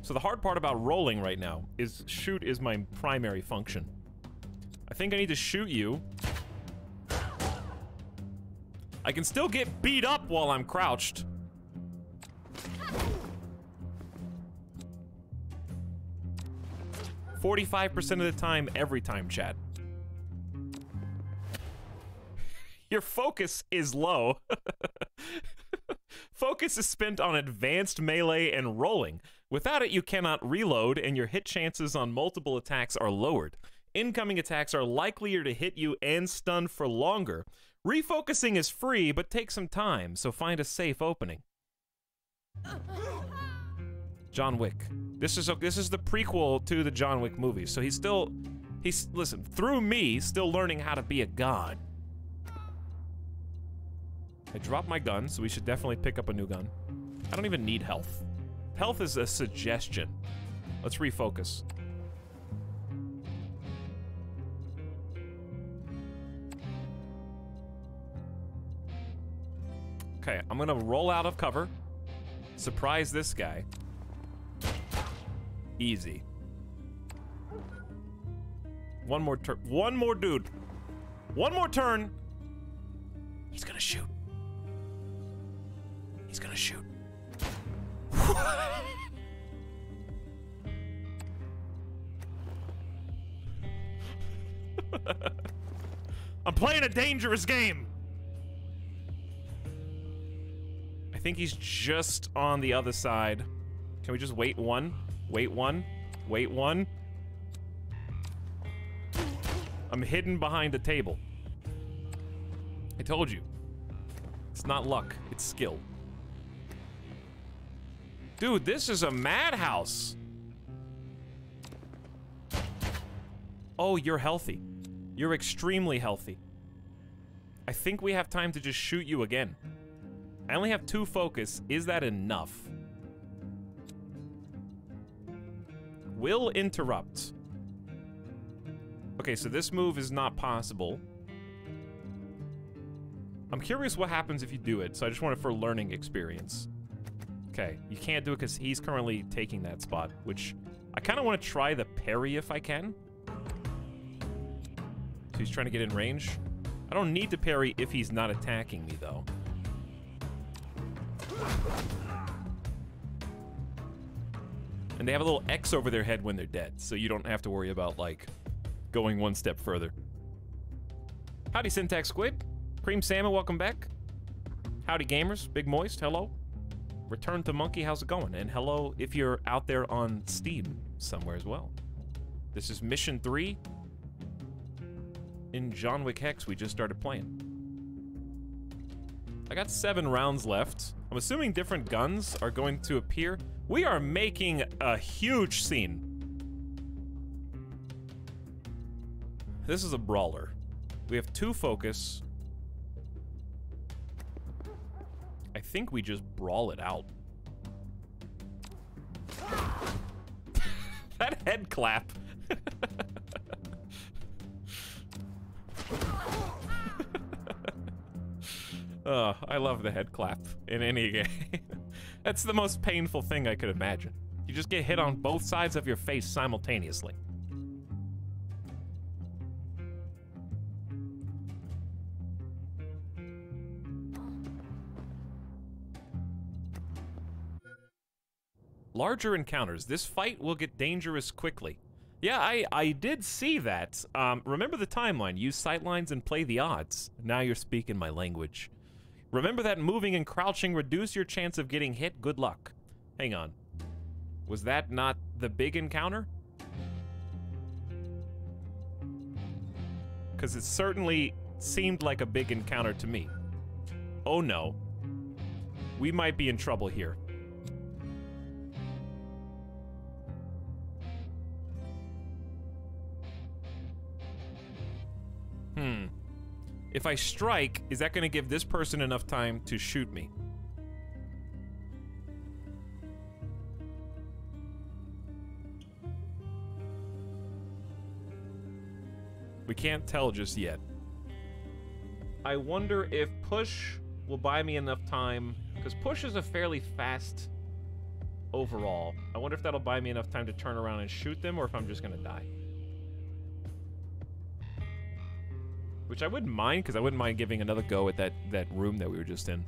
So the hard part about rolling right now is shoot is my primary function. I think I need to shoot you. I can still get beat up while I'm crouched. "45% of the time, every time, chat. Your focus is low. Focus is spent on advanced melee and rolling. Without it, you cannot reload, and your hit chances on multiple attacks are lowered. Incoming attacks are likelier to hit you and stun for longer. Refocusing is free, but takes some time, so find a safe opening." John Wick. This is the prequel to the John Wick movies, so he's listen, through me, still learning how to be a god. I dropped my gun, so we should definitely pick up a new gun. I don't even need health. Health is a suggestion. Let's refocus. Okay, I'm gonna roll out of cover. Surprise this guy. Easy. One more turn. One more dude. One more turn. He's gonna shoot. He's gonna shoot. I'm playing a dangerous game. I think he's just on the other side. Can we just wait one? Wait one? Wait one? I'm hidden behind a table. I told you. It's not luck, it's skill. Dude, this is a madhouse. Oh, you're healthy. You're extremely healthy. I think we have time to just shoot you again. I only have 2 focus. Is that enough? Will interrupt. Okay, so this move is not possible. I'm curious what happens if you do it, so I just want it for learning experience. Okay, you can't do it because he's currently taking that spot, which I kind of want to try the parry if I can. So he's trying to get in range. I don't need to parry if he's not attacking me, though. And they have a little X over their head when they're dead, so you don't have to worry about, like, going one step further. Howdy, Syntax Squid. Cream Salmon, welcome back. Howdy, gamers. Big Moist, hello. Return to Monkey, how's it going? And hello if you're out there on Steam somewhere as well. This is Mission 3 in John Wick Hex. We just started playing. I got 7 rounds left. I'm assuming different guns are going to appear. We are making a huge scene. This is a brawler. We have 2 focus. I think we just brawl it out. That head clap. Oh, I love the head clap in any game. That's the most painful thing I could imagine. You just get hit on both sides of your face simultaneously. Larger encounters. This fight will get dangerous quickly. Yeah, I did see that. Remember the timeline. Use sightlines and play the odds. Now you're speaking my language. Remember that moving and crouching reduce your chance of getting hit. Good luck. Hang on. Was that not the big encounter? Because it certainly seemed like a big encounter to me. Oh no. We might be in trouble here. If I strike, is that going to give this person enough time to shoot me? We can't tell just yet. I wonder if push will buy me enough time, because push is a fairly fast overall. I wonder if that'll buy me enough time to turn around and shoot them, or if I'm just going to die. Which I wouldn't mind, because I wouldn't mind giving another go at that room that we were just in.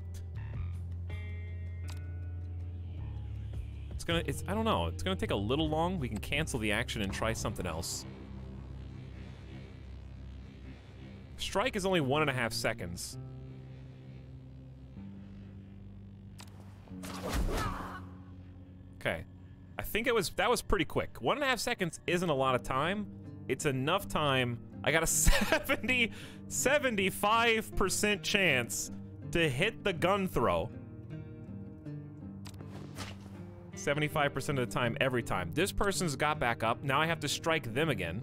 I don't know, it's gonna take a little long. We can cancel the action and try something else. Strike is only 1.5 seconds. Okay. I think that was pretty quick. 1.5 seconds isn't a lot of time. It's enough time. I got a 75% chance to hit the gun throw. 75% of the time, every time. This person's got back up. Now I have to strike them again.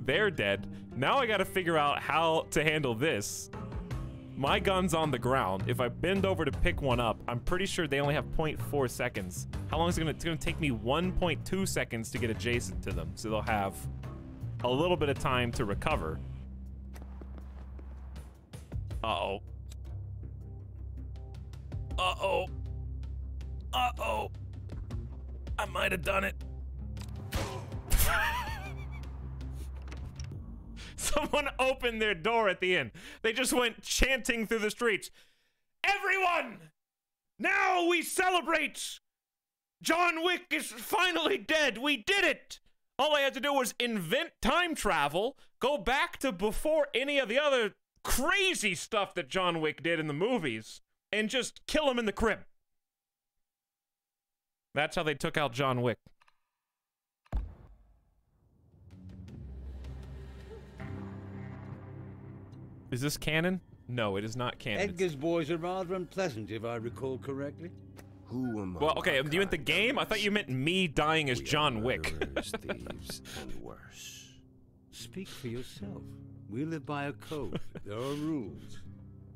They're dead. Now I gotta figure out how to handle this. My gun's on the ground. If I bend over to pick one up, I'm pretty sure they only have 0.4 seconds. How long is it gonna? It's gonna take me 1.2 seconds to get adjacent to them, so they'll have a little bit of time to recover. Uh-oh. Uh-oh. Uh-oh. I might have done it. Someone opened their door at the end. They just went chanting through the streets. Everyone! Now we celebrate! John Wick is finally dead. We did it! All I had to do was invent time travel, go back to before any of the other crazy stuff that John Wick did in the movies, and just kill him in the crib. That's how they took out John Wick. Is this canon? No, it is not canon. Edgar's boys are rather unpleasant, if I recall correctly. Who among Well, okay, our do you meant the game? I thought you meant me dying as We are John Wick. murderers, thieves, and worse. Speak for yourself. We live by a code. There are rules.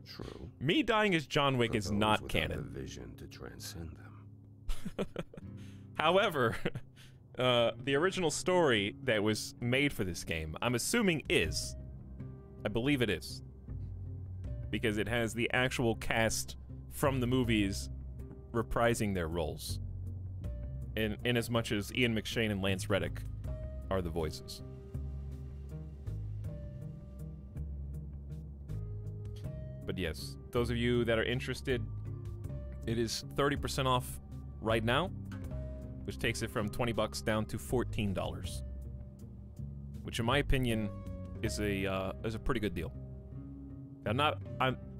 True. Me dying as John Wick For is those not without canon. a vision to transcend them. However, the original story that was made for this game, I'm assuming is. I believe it is. Because it has the actual cast from the movies reprising their roles. In as much as Ian McShane and Lance Reddick are the voices. But yes, those of you that are interested, it is 30% off right now, which takes it from $20 down to $14, which in my opinion is a pretty good deal. I'm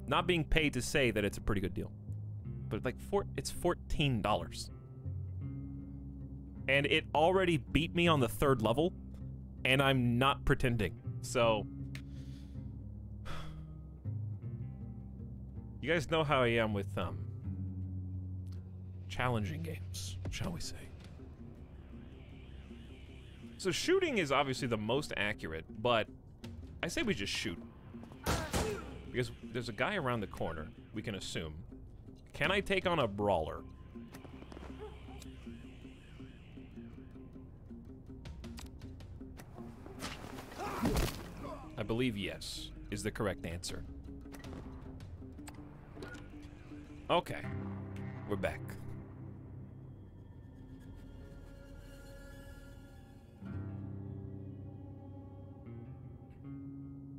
not being paid to say that it's a pretty good deal, but it's $14, and it already beat me on the 3rd level, and I'm not pretending. So you guys know how I am with challenging games, shall we say. So shooting is obviously the most accurate, but I say we just shoot. Because there's a guy around the corner, we can assume. Can I take on a brawler? I believe yes, is the correct answer. Okay, we're back.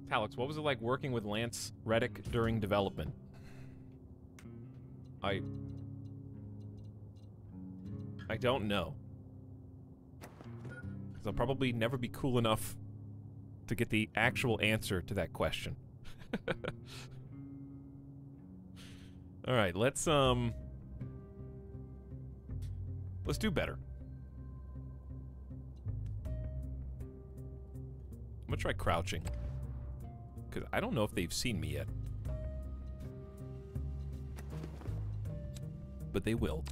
Etalyx, what was it like working with Lance Reddick during development? I don't know. Because I'll probably never be cool enough to get the actual answer to that question. Alright, let's do better. I'm gonna try crouching. Because I don't know if they've seen me yet. But they will.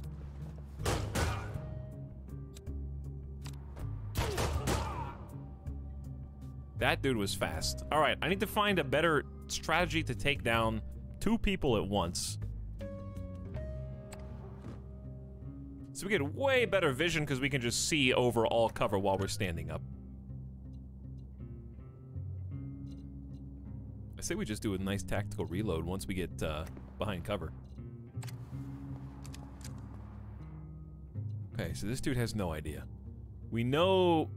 That dude was fast. Alright, I need to find a better strategy to take down 2 people at once. So we get way better vision because we can just see over all cover while we're standing up. I say we just do a nice tactical reload once we get behind cover. Okay, so this dude has no idea. We know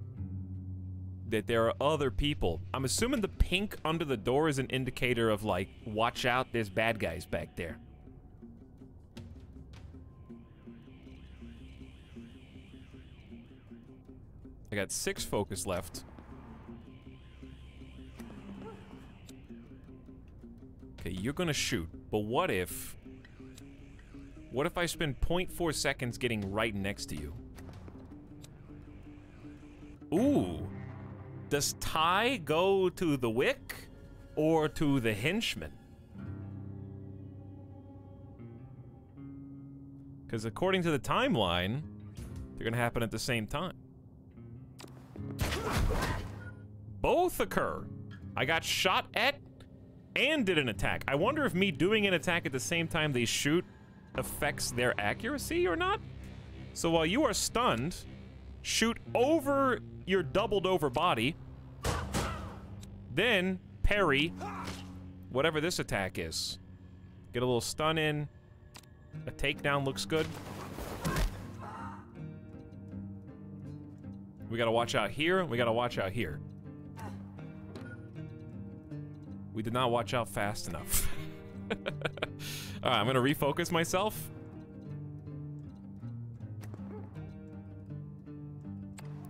that there are other people. I'm assuming the pink under the door is an indicator of, like, watch out, there's bad guys back there. I got 6 focus left. Okay, you're gonna shoot, but what if I spend 0.4 seconds getting right next to you? Ooh. Does Ty go to the Wick or to the henchman? Because according to the timeline, they're gonna happen at the same time. Both occur. I got shot at and did an attack. I wonder if me doing an attack at the same time they shoot affects their accuracy or not? So while you are stunned, shoot over your doubled over body, then parry whatever this attack is. Get a little stun in. A takedown looks good. We gotta watch out here, we gotta watch out here. We did not watch out fast enough. Alright, I'm gonna refocus myself.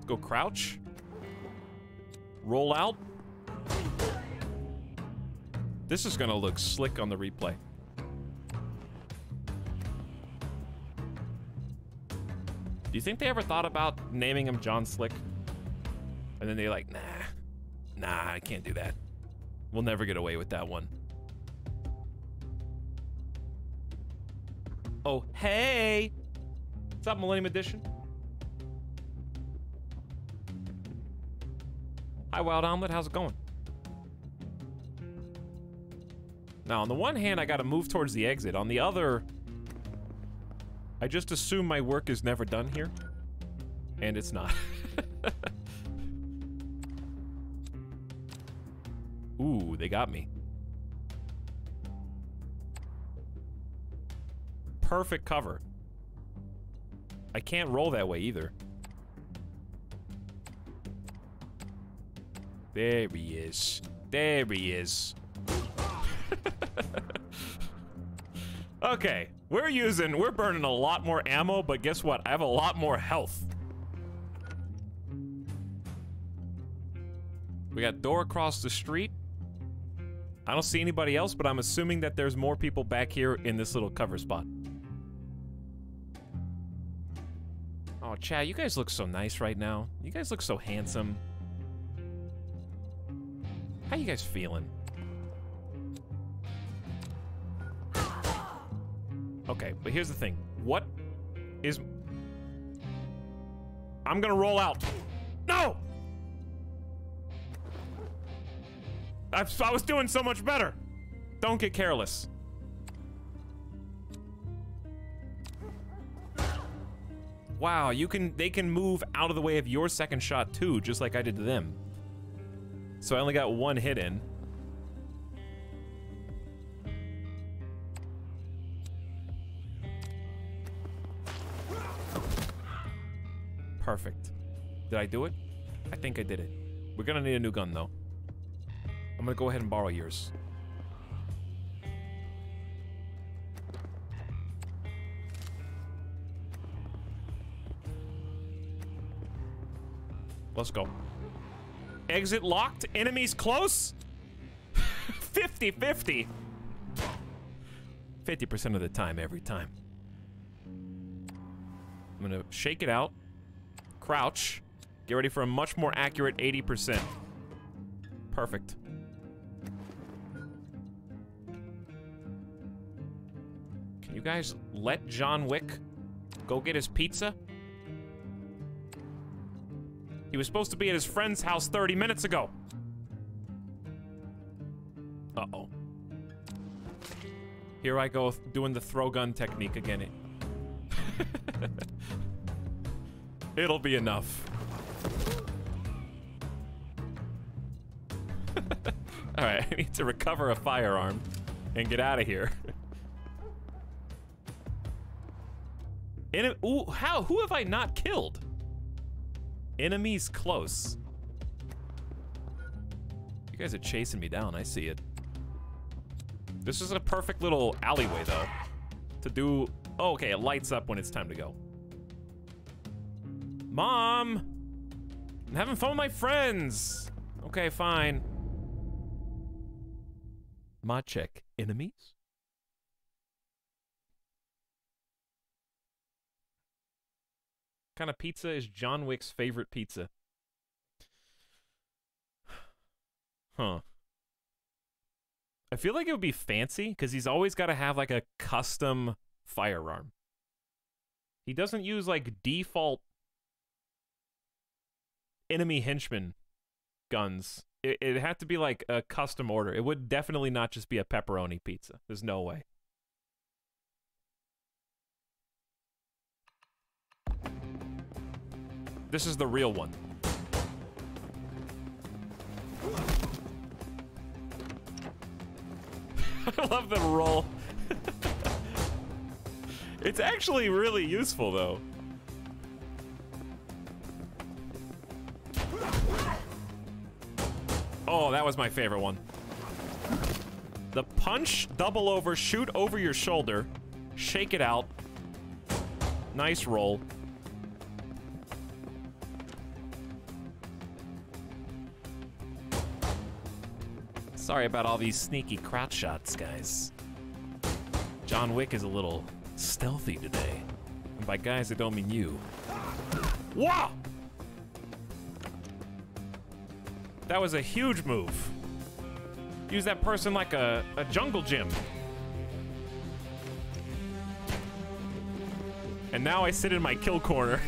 Go crouch. Roll out. This is gonna look slick on the replay. Do you think they ever thought about naming him John Slick? And then they're like, nah, I can't do that. We'll never get away with that one. Oh, hey! What's up, Millennium Edition? Hi, Wild Omelet. How's it going? Now, on the one hand, I gotta move towards the exit. On the other, I just assume my work is never done here. And it's not. Ooh, they got me. Perfect cover. I can't roll that way either. There he is. There he is. Okay, we're burning a lot more ammo, but guess what? I have a lot more health. We got door across the street. I don't see anybody else, but I'm assuming that there's more people back here in this little cover spot. Oh, Chad, you guys look so nice right now. You guys look so handsome. How you guys feeling? Okay, but here's the thing. What is... I'm gonna roll out. No! I was doing so much better. Don't get careless. Wow, they can move out of the way of your second shot too, just like I did to them. So I only got one hit in. Perfect. Did I do it? I think I did it. We're gonna need a new gun though. I'm gonna go ahead and borrow yours. Let's go. Exit locked. Enemies close. 50-50. 50% of the time, every time. I'm gonna shake it out. Crouch. Get ready for a much more accurate 80%. Perfect. Can you guys let John Wick go get his pizza? He was supposed to be at his friend's house 30 minutes ago. Uh-oh. Here I go doing the throw gun technique again. It'll be enough. Alright, I need to recover a firearm and get out of here. Ooh, how? Who have I not killed? Enemies close. You guys are chasing me down, I see it. This is a perfect little alleyway, though. To do... Oh, okay, it lights up when it's time to go. Mom! I'm having fun with my friends! Okay, fine. Mod check. Enemies? What kind of pizza is John Wick's favorite pizza? Huh. I feel like it would be fancy, because he's always got to have, like, a custom firearm. He doesn't use, like, default enemy henchman guns. It had to be, like, a custom order. It would definitely not just be a pepperoni pizza. There's no way. This is the real one. I love the roll. It's actually really useful, though. Oh, that was my favorite one. The punch, double over, shoot over your shoulder, shake it out. Nice roll. Sorry about all these sneaky crouch shots, guys. John Wick is a little stealthy today. And by guys, I don't mean you. Wow! That was a huge move. Use that person like a jungle gym. And now I sit in my kill corner.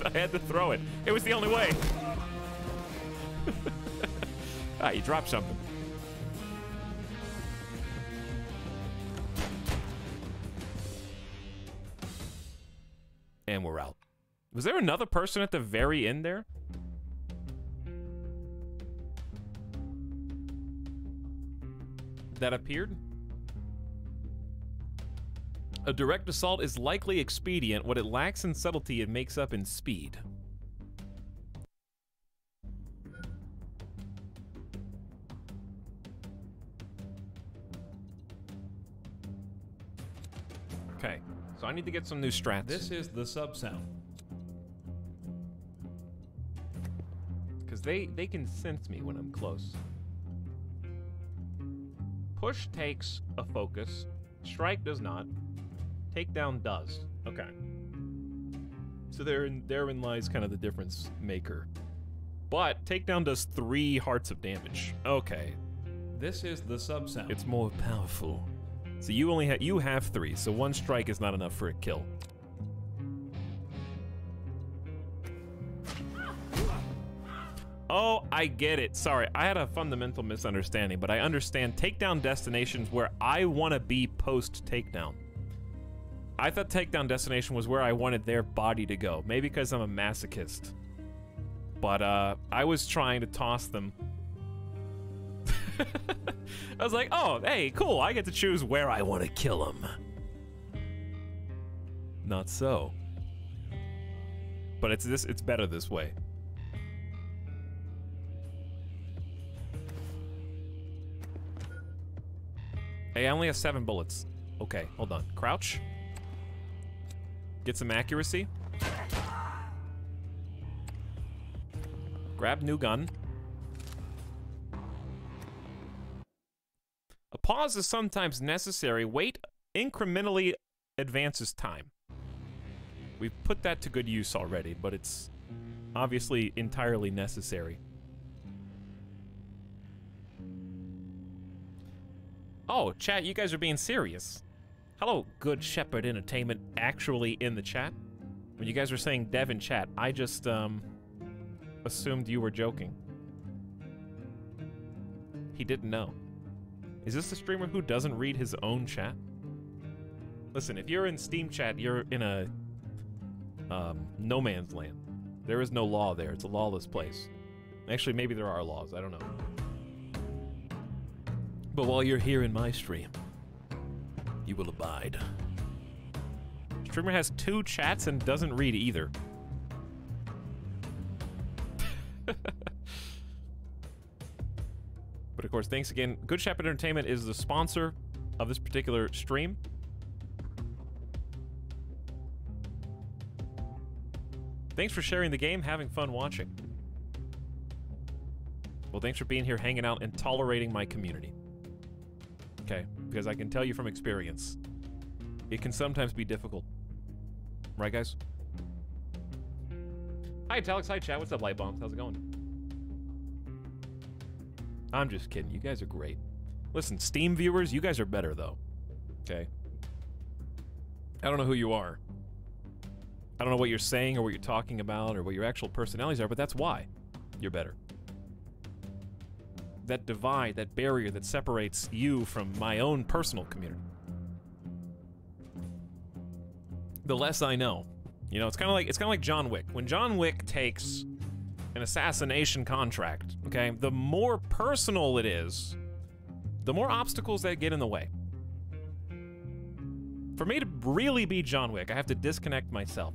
I had to throw it. It was the only way. Ah, you dropped something. And we're out. Was there another person at the very end there? That appeared? A direct assault is likely expedient. What it lacks in subtlety, it makes up in speed. Okay, so I need to get some new strats. This is the sub sound. Because they can sense me when I'm close. Push takes a focus. Strike does not. Takedown does. Okay. So therein lies kind of the difference maker. But takedown does 3 hearts of damage. Okay. This is the sub sound. It's more powerful. So you have 3, so 1 strike is not enough for a kill. Oh, I get it. Sorry, I had a fundamental misunderstanding, but I understand takedown destinations where I want to be post-takedown. I thought takedown destination was where I wanted their body to go. Maybe because I'm a masochist. But, I was trying to toss them. I was like, oh, hey, cool, I get to choose where I want to kill them. Not so. But it's better this way. Hey, I only have 7 bullets. Okay, hold on. Crouch. Get some accuracy. Grab new gun. A pause is sometimes necessary. Wait incrementally advances time. We've put that to good use already, but it's obviously entirely necessary. Oh, chat, you guys are being serious. Hello, Good Shepherd Entertainment, actually in the chat. When you guys were saying dev in chat, I just, assumed you were joking. He didn't know. Is this the streamer who doesn't read his own chat? Listen, if you're in Steam chat, you're in a, no man's land. There is no law there. It's a lawless place. Actually, maybe there are laws. I don't know. But while you're here in my stream, you will abide. Streamer has 2 chats and doesn't read either. But of course, thanks again. Good Shepherd Entertainment is the sponsor of this particular stream. Thanks for sharing the game, having fun watching. Well, thanks for being here, hanging out, and tolerating my community. Okay, because I can tell you from experience, it can sometimes be difficult. Right, guys? Hi, Etalyx. Hi, chat. What's up, Light Bombs? How's it going? I'm just kidding. You guys are great. Listen, Steam viewers, you guys are better, though. Okay? I don't know who you are. I don't know what you're saying or what you're talking about or what your actual personalities are, but that's why you're better. That divide, that barrier that separates you from my own personal community. The less I know. You know, it's kind of like John Wick. When John Wick takes an assassination contract, okay, the more personal it is, the more obstacles that get in the way. For me to really be John Wick, I have to disconnect myself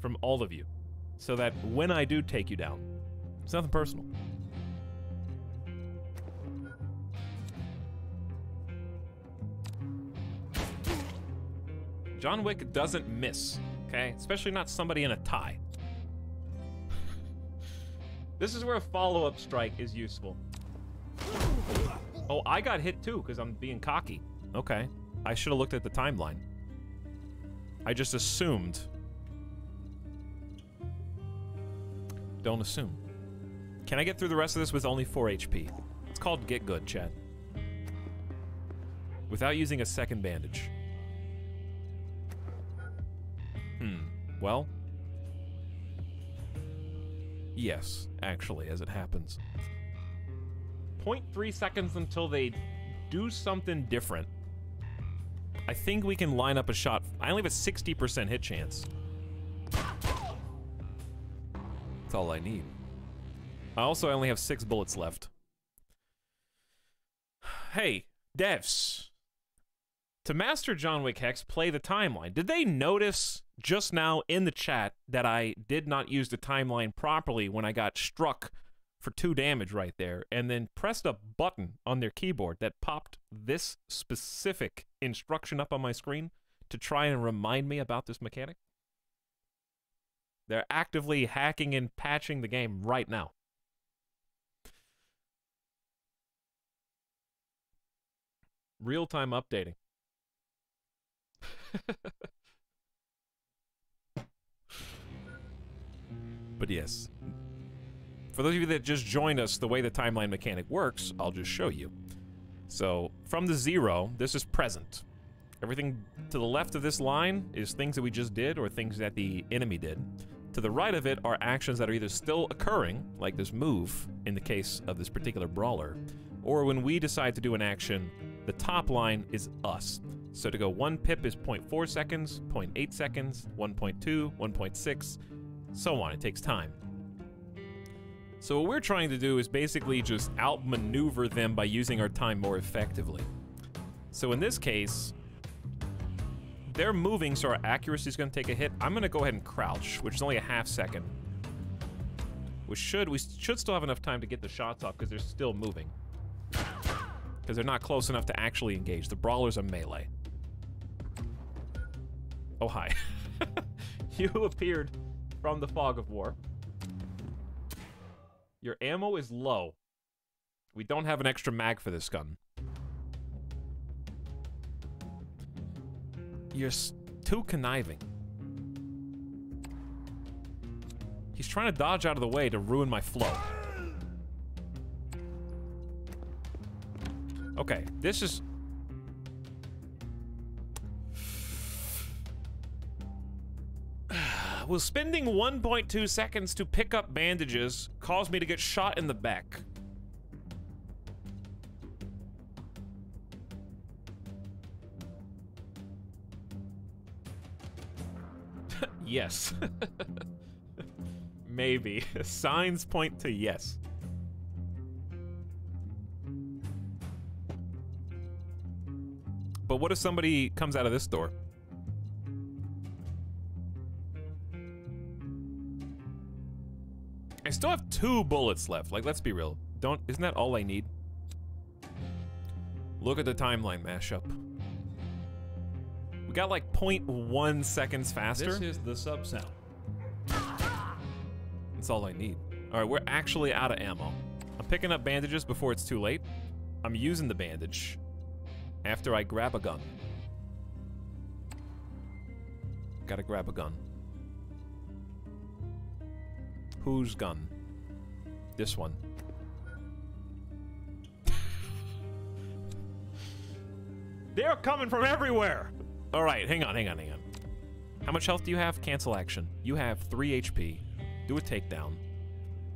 from all of you, so that when I do take you down, it's nothing personal. John Wick doesn't miss, okay? Especially not somebody in a tie. This is where a follow-up strike is useful. Oh, I got hit too, because I'm being cocky. Okay. I should have looked at the timeline. I just assumed. Don't assume. Can I get through the rest of this with only 4 HP? It's called get good, chat. Without using a second bandage. Well. Yes, actually, as it happens. 0.3 seconds until they do something different. I think we can line up a shot. I only have a 60% hit chance. That's all I need. I only have 6 bullets left. Hey, devs. To master John Wick Hex, play the timeline. Did they notice just now in the chat that I did not use the timeline properly when I got struck for 2 damage right there, and then pressed a button on their keyboard that popped this specific instruction up on my screen to try and remind me about this mechanic? They're actively hacking and patching the game right now. Real-time updating. But yes. For those of you that just joined us, the way the timeline mechanic works, I'll just show you. So, from the 0, this is present. Everything to the left of this line is things that we just did or things that the enemy did. To the right of it are actions that are either still occurring, like this move, in the case of this particular brawler, or when we decide to do an action, the top line is us. So to go 1 pip is 0.4 seconds, 0.8 seconds, 1.2, 1.6, so on. It takes time. So what we're trying to do is basically just outmaneuver them by using our time more effectively. So in this case, they're moving, so our accuracy is going to take a hit. I'm going to go ahead and crouch, which is only a half second. We should still have enough time to get the shots off because they're still moving. Because they're not close enough to actually engage. The brawlers are melee. Oh, hi. You appeared from the fog of war. Your ammo is low. We don't have an extra mag for this gun. You're too conniving. He's trying to dodge out of the way to ruin my flow. Okay, this is... Will spending 1.2 seconds to pick up bandages cause me to get shot in the back? Yes. Maybe. Signs point to yes. But what if somebody comes out of this door? I still have 2 bullets left. Like, let's be real. Isn't that all I need? Look at the timeline mashup. We got like 0.1 seconds faster. This is the sub sound. That's all I need. All right, we're actually out of ammo. I'm picking up bandages before it's too late. I'm using the bandage after I grab a gun. Gotta grab a gun. Whose gun? This one. They're coming from everywhere! Alright, hang on. How much health do you have? Cancel action. You have 3 HP. Do a takedown.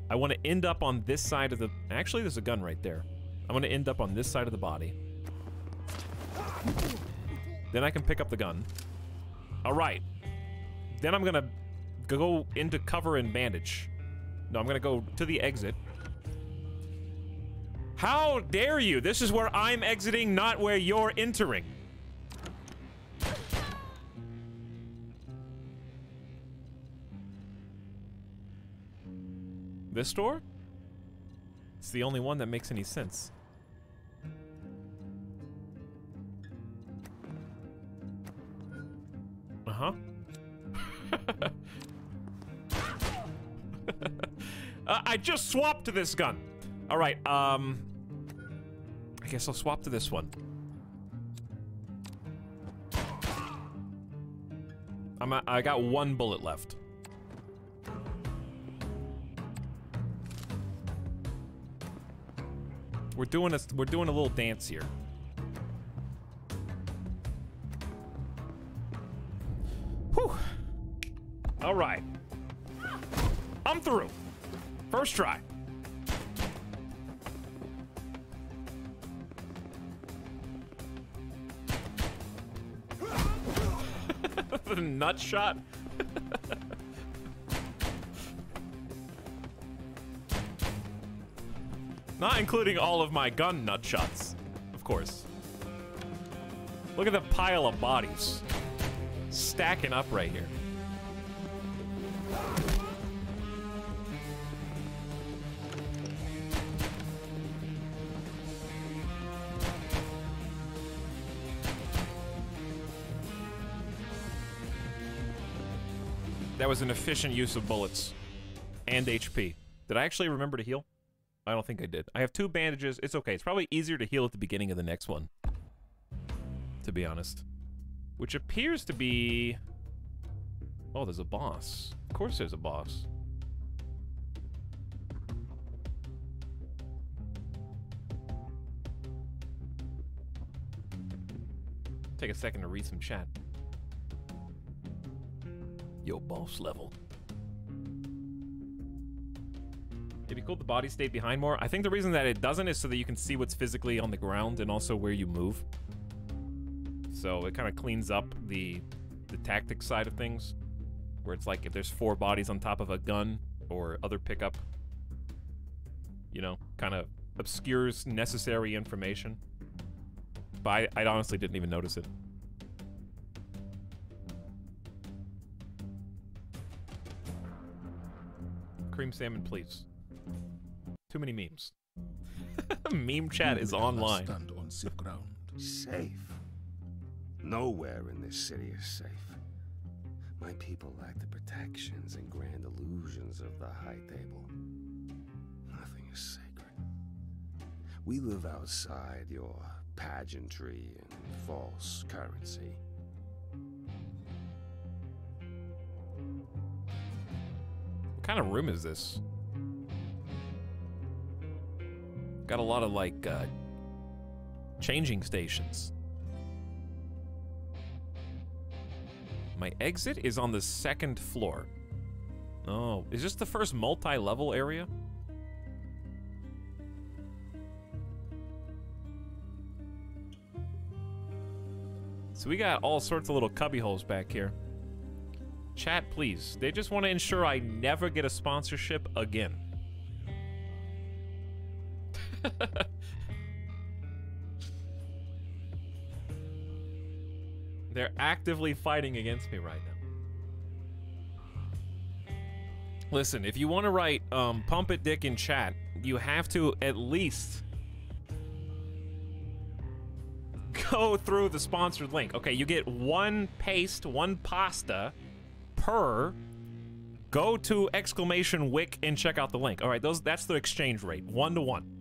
I want to end up on this side of the... Actually, there's a gun right there. I want to end up on this side of the body. Then I can pick up the gun. Alright. Then I'm gonna go into cover and bandage. No, I'm gonna go to the exit. How dare you? This is where I'm exiting, not where you're entering. This door? It's the only one that makes any sense. Uh-huh. I just swapped to this gun. All right, I guess I'll swap to this one. I got 1 bullet left. We're doing a little dance here. Whew. All right. I'm through. First try. The nut shot. Not including all of my gun nut shots, of course. Look at the pile of bodies stacking up right here. That was an efficient use of bullets and HP. Did I actually remember to heal? I don't think I did. I have 2 bandages. It's okay. It's probably easier to heal at the beginning of the next one, to be honest. Which appears to be... Oh, there's a boss. Of course there's a boss. Take a second to read some chat. Yo, boss level. It'd be cool if the body stayed behind more. I think the reason that it doesn't is so that you can see what's physically on the ground and also where you move. So it kind of cleans up the tactics side of things, where it's like if there's 4 bodies on top of a gun or other pickup, you know, kind of obscures necessary information. But I honestly didn't even notice it. Cream salmon, please. Too many memes. Meme chat is online. Stand on safe ground. Safe? Nowhere in this city is safe. My people lack the protections and grand illusions of the High Table. Nothing is sacred. We live outside your pageantry and false currency. What kind of room is this? Got a lot of, like, changing stations. My exit is on the 2nd floor. Oh, is this the first multi-level area? So we got all sorts of little cubby holes back here. Chat, please. They just want to ensure I never get a sponsorship again. They're actively fighting against me right now. Listen, if you want to write pump it dick in chat, you have to at least go through the sponsored link. Okay, you get 1 paste, 1 pasta per. Go to !Wick and check out the link. All right, that's the exchange rate, 1 to 1.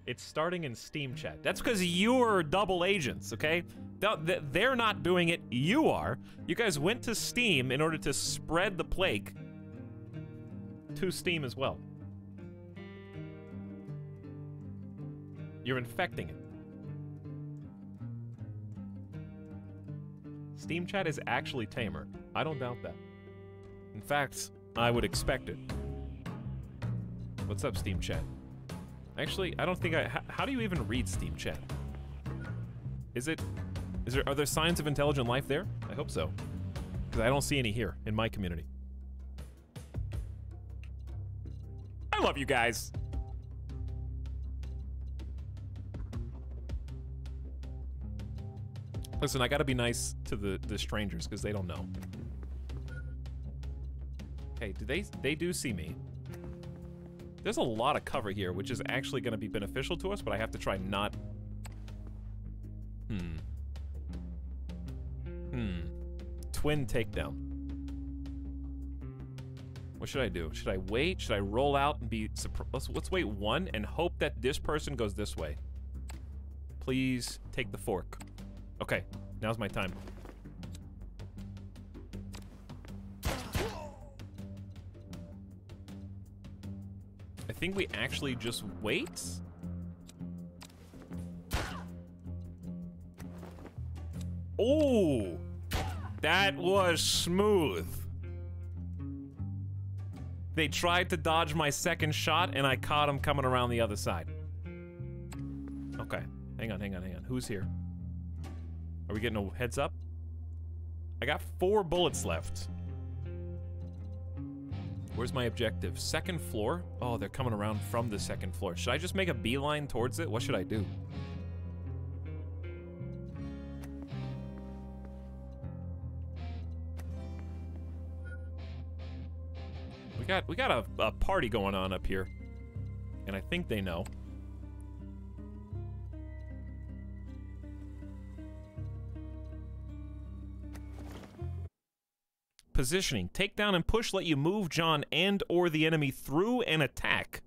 It's starting in Steam chat. That's because you're double agents, okay? They're not doing it, you are. You guys went to Steam in order to spread the plague to Steam as well. You're infecting it. Steam chat is actually tamer. I don't doubt that. In fact, I would expect it. What's up, Steam chat? Actually, I don't think how do you even read Steam chat? Are there signs of intelligent life there? I hope so. Because I don't see any here in my community. I love you guys. Listen, I gotta be nice to the strangers because they don't know. Okay, they do see me. There's a lot of cover here, which is actually going to be beneficial to us, but I have to try not... Twin takedown. What should I do? Should I wait? Should I roll out and be... Let's wait 1 and hope that this person goes this way. Please take the fork. Okay, now's my time. I think we actually just wait? Oh, that was smooth. They tried to dodge my second shot, and I caught them coming around the other side. Okay, hang on. Who's here? Are we getting a heads up? I got 4 bullets left. Where's my objective? Second floor? Oh, they're coming around from the second floor. Should I just make a beeline towards it? What should I do? We got a party going on up here. And I think they know. Positioning. Take down and push let you move John and or the enemy through an attack.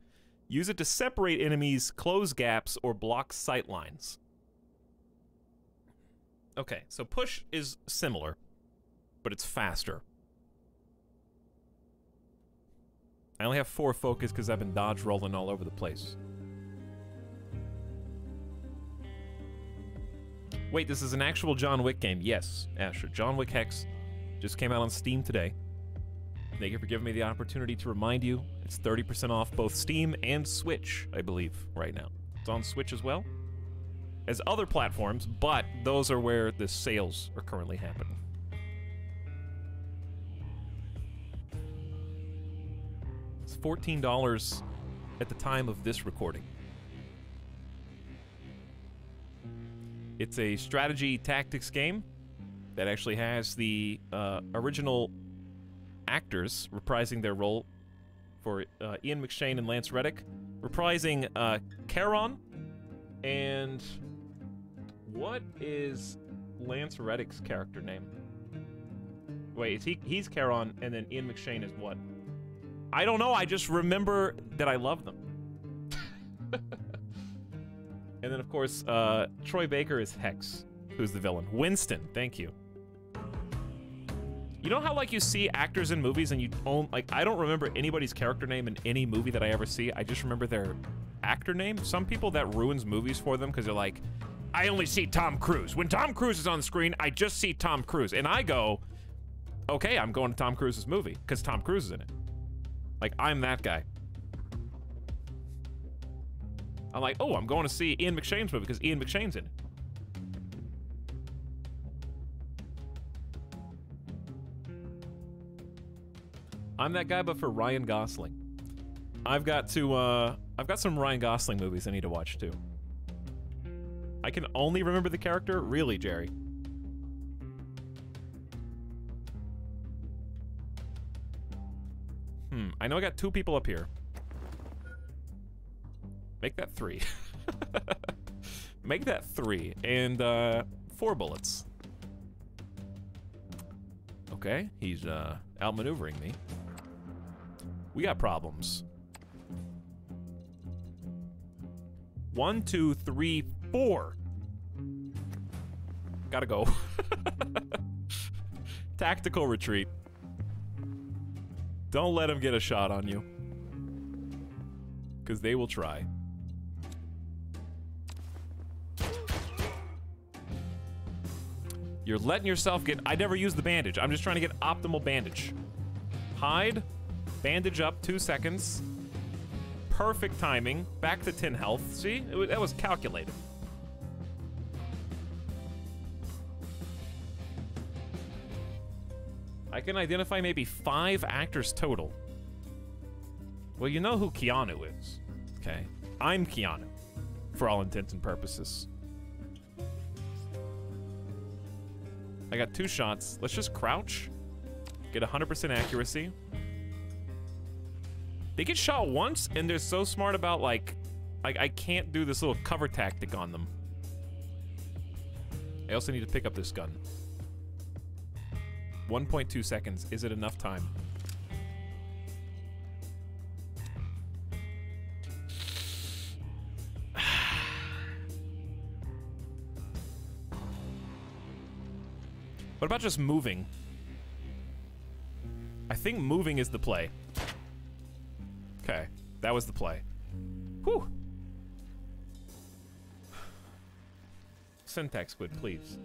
Use it to separate enemies, close gaps, or block sight lines. Okay, so push is similar, but it's faster. I only have 4 focus because I've been dodge rolling all over the place. Wait, this is an actual John Wick game. Yes, Asher. John Wick Hex just came out on Steam today. Thank you for giving me the opportunity to remind you. It's 30% off both Steam and Switch, I believe, right now. It's on Switch as well as other platforms, but those are where the sales are currently happening. It's $14 at the time of this recording. It's a strategy tactics game that actually has the original actors reprising their role for Ian McShane and Lance Reddick, reprising Charon, and what is Lance Reddick's character name? Wait, he's Charon, and then Ian McShane is what? I don't know, I just remember that I love them. And then, of course, Troy Baker is Hex, who's the villain. Winston, thank you. You know how, like, you see actors in movies and you don't, like, I don't remember anybody's character name in any movie that I ever see. I just remember their actor name. Some people, that ruins movies for them because they're like, I only see Tom Cruise. When Tom Cruise is on the screen, I just see Tom Cruise. And I go, okay, I'm going to Tom Cruise's movie because Tom Cruise is in it. Like, I'm that guy. I'm like, oh, I'm going to see Ian McShane's movie because Ian McShane's in it. I'm that guy, but for Ryan Gosling. I've got some Ryan Gosling movies I need to watch too. I can only remember the character? Really, Jerry? I know I got 2 people up here. Make that 3. Make that 3. And, 4 bullets. Okay, he's, outmaneuvering me. We got problems. 1, 2, 3, 4. Gotta go. Tactical retreat. Don't let them get a shot on you. Because they will try. You're letting yourself get... I never use the bandage. I'm just trying to get optimal bandage. Hide. Bandage up, 2 seconds. Perfect timing. Back to 10 health. See? That was calculated. I can identify maybe 5 actors total. Well, you know who Keanu is. Okay. I'm Keanu. For all intents and purposes. I got 2 shots. Let's just crouch. Get 100% accuracy. They get shot once, and they're so smart about, like, I can't do this little cover tactic on them. I also need to pick up this gun. 1.2 seconds. Is it enough time? What about just moving? I think moving is the play. Okay. That was the play. Whew. Syntax squid, please.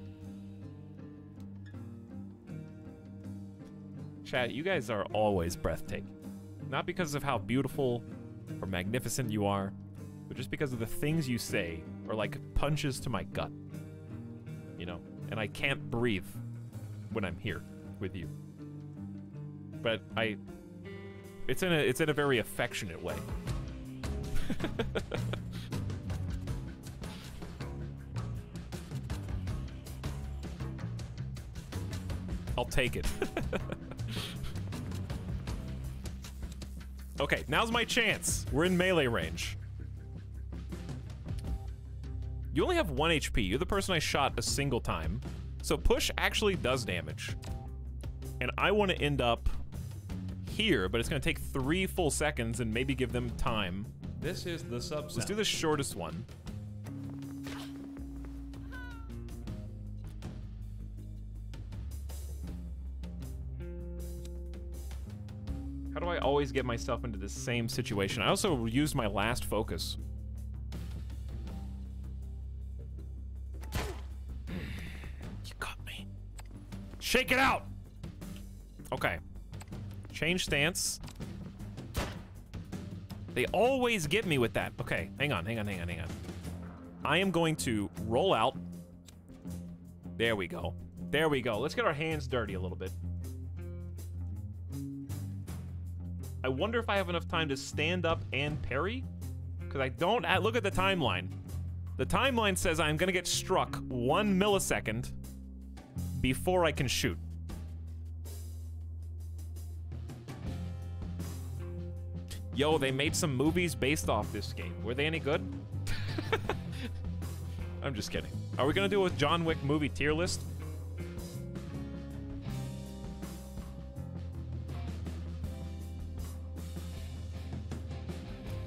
Chat, you guys are always breathtaking. Not because of how beautiful or magnificent you are, but just because of the things you say are like punches to my gut. You know? And I can't breathe when I'm here with you. But it's in a very affectionate way. I'll take it. Okay, now's my chance. We're in melee range. You only have 1 HP. You're the person I shot a single time. So push actually does damage. And I want to end up here, but it's going to take 3 full seconds and maybe give them time. This is the sub-sound. Let's do the shortest one. How do I always get myself into the same situation? I also used my last focus. You got me. Shake it out! Okay. Change stance. They always get me with that. Okay, hang on. I am going to roll out. There we go. There we go. Let's get our hands dirty a little bit. I wonder if I have enough time to stand up and parry? Because I don't... Look at the timeline. The timeline says I'm going to get struck 1 millisecond before I can shoot. Yo, they made some movies based off this game. Were they any good? I'm just kidding. Are we going to do a John Wick movie tier list?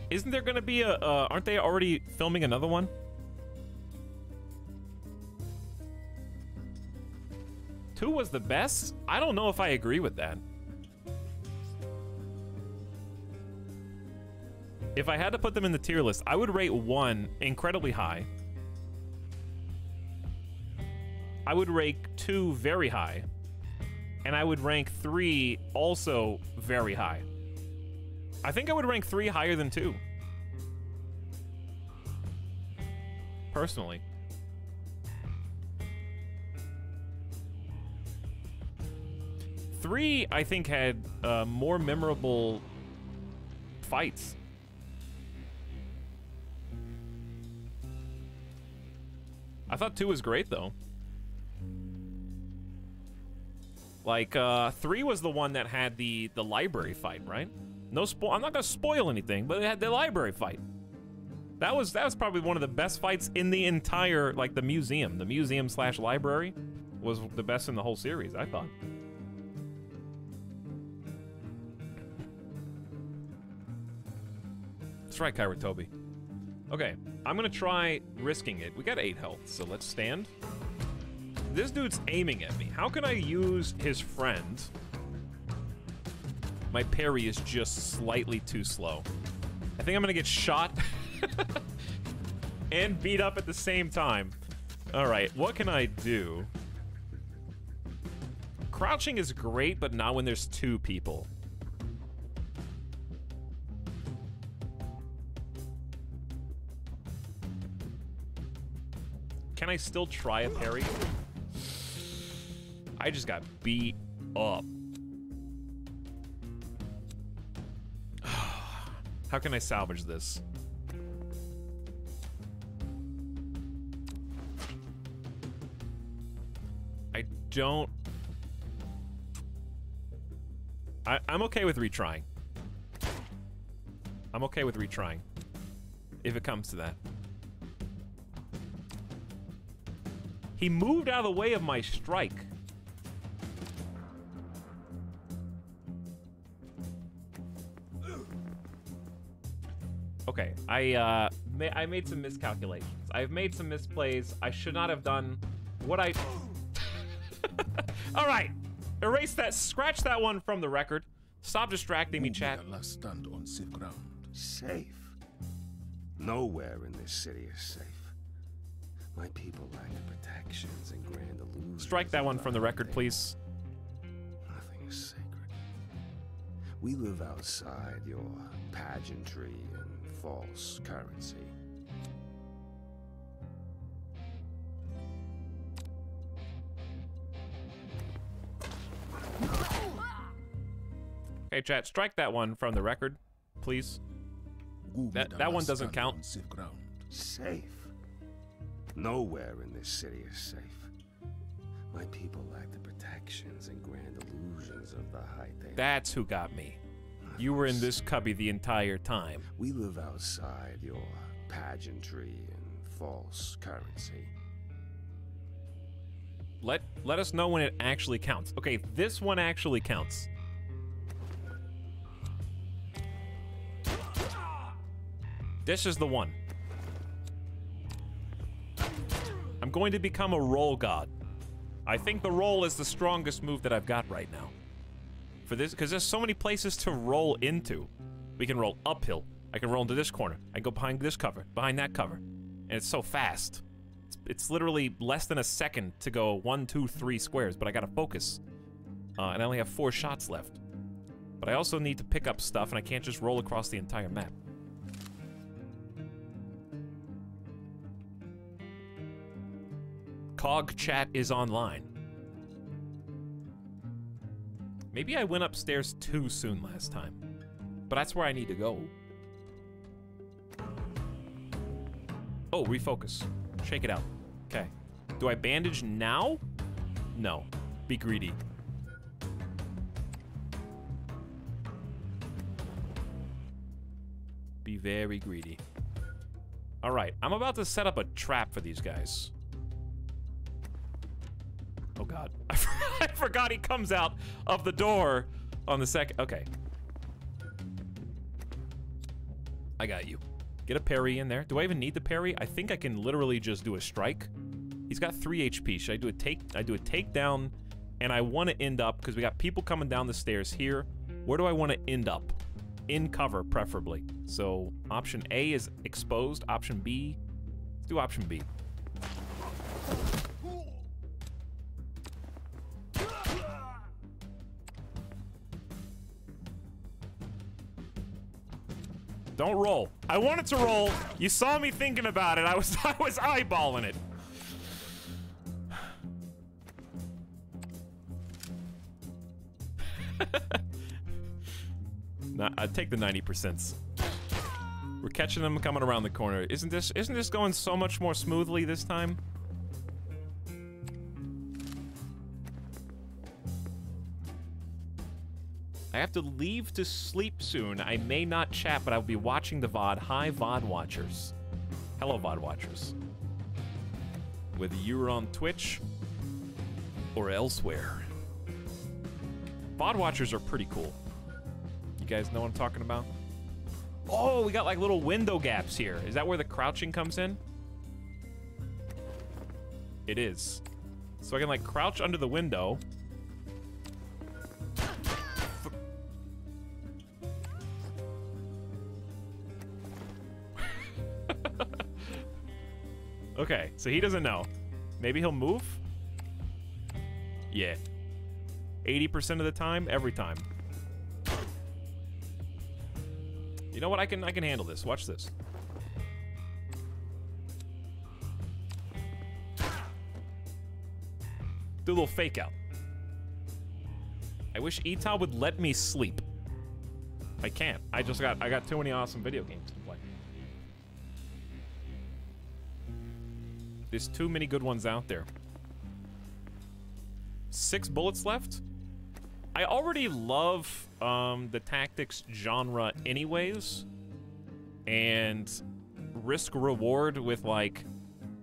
Isn't there going to be a... aren't they already filming another one? Two was the best? I don't know if I agree with that. If I had to put them in the tier list, I would rate 1 incredibly high. I would rank 2 very high. And I would rank 3 also very high. I think I would rank 3 higher than 2. Personally. Three, I think, had more memorable fights. I thought 2 was great, though. Like, 3 was the one that had the library fight, right? No I'm not gonna spoil anything, but it had the library fight. That was probably one of the best fights in the entire, like, the museum. The museum/library was the best in the whole series, I thought. That's right, Kairatobi. Okay, I'm gonna try risking it. We got 8 health, so let's stand. This dude's aiming at me. How can I use his friend? My parry is just slightly too slow. I think I'm gonna get shot and beat up at the same time. All right, what can I do? Crouching is great, but not when there's 2 people. Can I still try a parry? I just got beat up. How can I salvage this? I don't... I'm okay with retrying. I'm okay with retrying. If it comes to that. He moved out of the way of my strike. Okay, I made some miscalculations. I've made some misplays. I should not have done what I... All right, erase that, scratch that one from the record. Stop distracting me, chat. Last stand on safe ground. Safe? Nowhere in this city is safe. My people lack the protections and grand illusions. Strike that one from the record, please. Nothing is sacred. We live outside your pageantry and false currency. Okay, chat, strike that one from the record, please. That one doesn't count. Safe ground. Safe? Nowhere in this city is safe. My people lack the protections and grand illusions of the high table. That's who got me. You were in this cubby the entire time. We live outside your pageantry and false currency. Let us know when it actually counts. Okay, this one actually counts. This is the one. I'm going to become a roll god. I think the roll is the strongest move that I've got right now. For this, because there's so many places to roll into. We can roll uphill. I can roll into this corner. I can go behind this cover, behind that cover. And it's so fast. It's literally less than a second to go 1, 2, 3 squares, but I gotta focus. And I only have 4 shots left. But I also need to pick up stuff, and I can't just roll across the entire map. Cog chat is online. Maybe I went upstairs too soon last time. But that's where I need to go. Oh, refocus. Shake it out. Okay. Do I bandage now? No. Be greedy. Be very greedy. Alright, I'm about to set up a trap for these guys. Oh god. I forgot he comes out of the door on the second. Okay. I got you. Get a parry in there. Do I even need the parry? I think I can literally just do a strike. He's got 3 HP. Should I do a takedown? And I want to end up, because we got people coming down the stairs here. Where do I want to end up? In cover, preferably. So, option A is exposed. Option B. Let's do option B. Don't roll. I wanted to roll. You saw me thinking about it. I was eyeballing it. Nah, I'd take the 90%. We're catching them coming around the corner. Isn't this going so much more smoothly this time? I have to leave to sleep soon. I may not chat, but I'll be watching the VOD. Hi, VOD watchers. Hello, VOD watchers. Whether you're on Twitch or elsewhere. VOD watchers are pretty cool. You guys know what I'm talking about? Oh, we got like little window gaps here. Is that where the crouching comes in? It is. So I can like crouch under the window. Okay, so he doesn't know. Maybe he'll move? Yeah. 80% of the time, every time. You know what? I can handle this. Watch this. Do a little fake out. I wish Etalyx would let me sleep. I can't. I got too many awesome video games to play. There's too many good ones out there. 6 bullets left? I already love the tactics genre anyways. And risk reward with like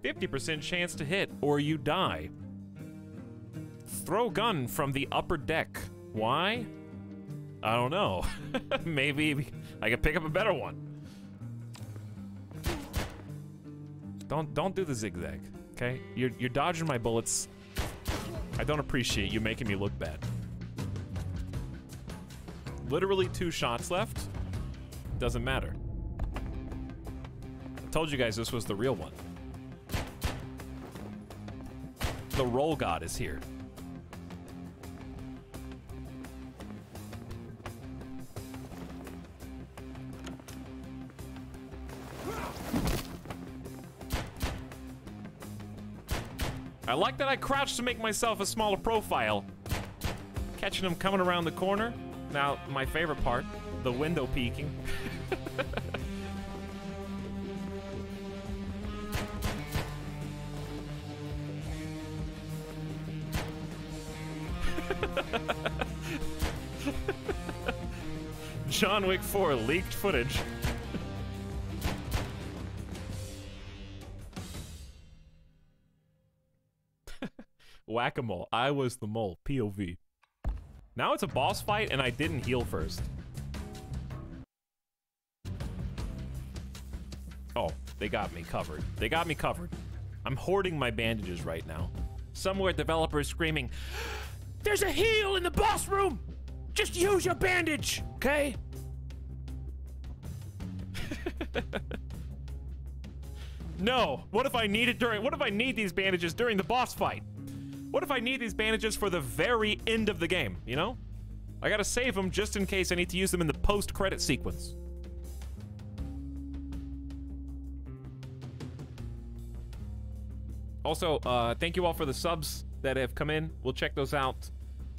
50% chance to hit or you die. Throw gun from the upper deck. Why? I don't know. Maybe I can pick up a better one. Don't do the zigzag, okay? You're dodging my bullets. I don't appreciate you making me look bad. Literally 2 shots left. Doesn't matter. Told you guys this was the real one. The roll god is here. I like that I crouched to make myself a smaller profile. Catching him coming around the corner. Now, my favorite part, the window peeking. John Wick 4 leaked footage. Whack-a-mole. I was the mole. POV. Now it's a boss fight and I didn't heal first. Oh, they got me covered. They got me covered. I'm hoarding my bandages right now. Somewhere developers screaming, "There's a heal in the boss room! Just use your bandage, okay?" No. What if I need these bandages during the boss fight? What if I need these bandages for the very end of the game, you know? I gotta save them just in case I need to use them in the post-credit sequence. Also, thank you all for the subs that have come in. We'll check those out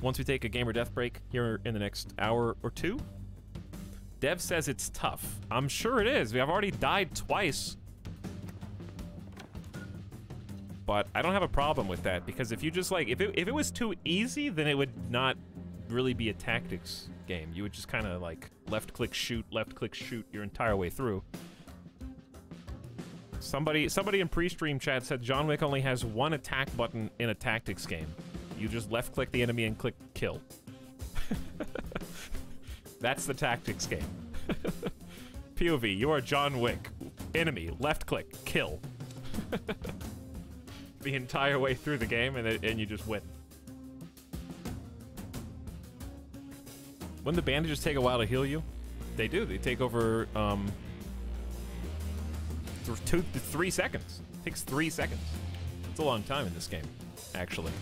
once we take a gamer death break here in the next hour or two. Dev says it's tough. I'm sure it is. I've already died twice. But I don't have a problem with that, because if you just like, if it was too easy, then it would not really be a tactics game. You would just kind of like left click shoot your entire way through. Somebody in pre-stream chat said John Wick only has one attack button in a tactics game. You just left click the enemy and click kill. That's the tactics game. POV, you are John Wick. Enemy, left click, kill. The entire way through the game, and you just win. Wouldn't the bandages take a while to heal you? They do. They take over 2 to 3 seconds. It takes 3 seconds. It's a long time in this game, actually.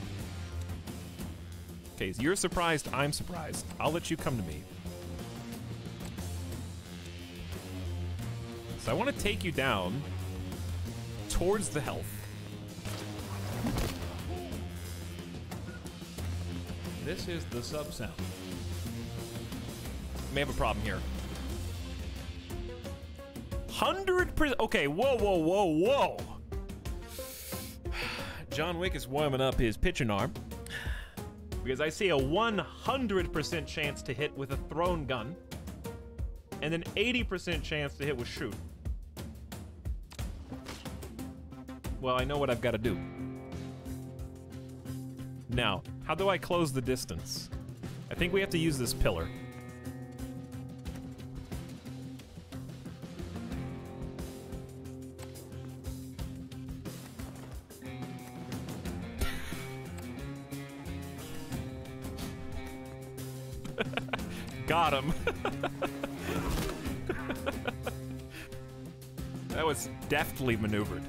Okay, so you're surprised, I'm surprised. I'll let you come to me. So I want to take you down towards the health. This is the sub sound. May have a problem here. 100%. Okay, whoa. John Wick is warming up his pitching arm because I see a 100% chance to hit with a thrown gun and an 80% chance to hit with shoot. Well, I know what I've got to do. Now, how do I close the distance? I think we have to use this pillar. Got him. That was deftly maneuvered.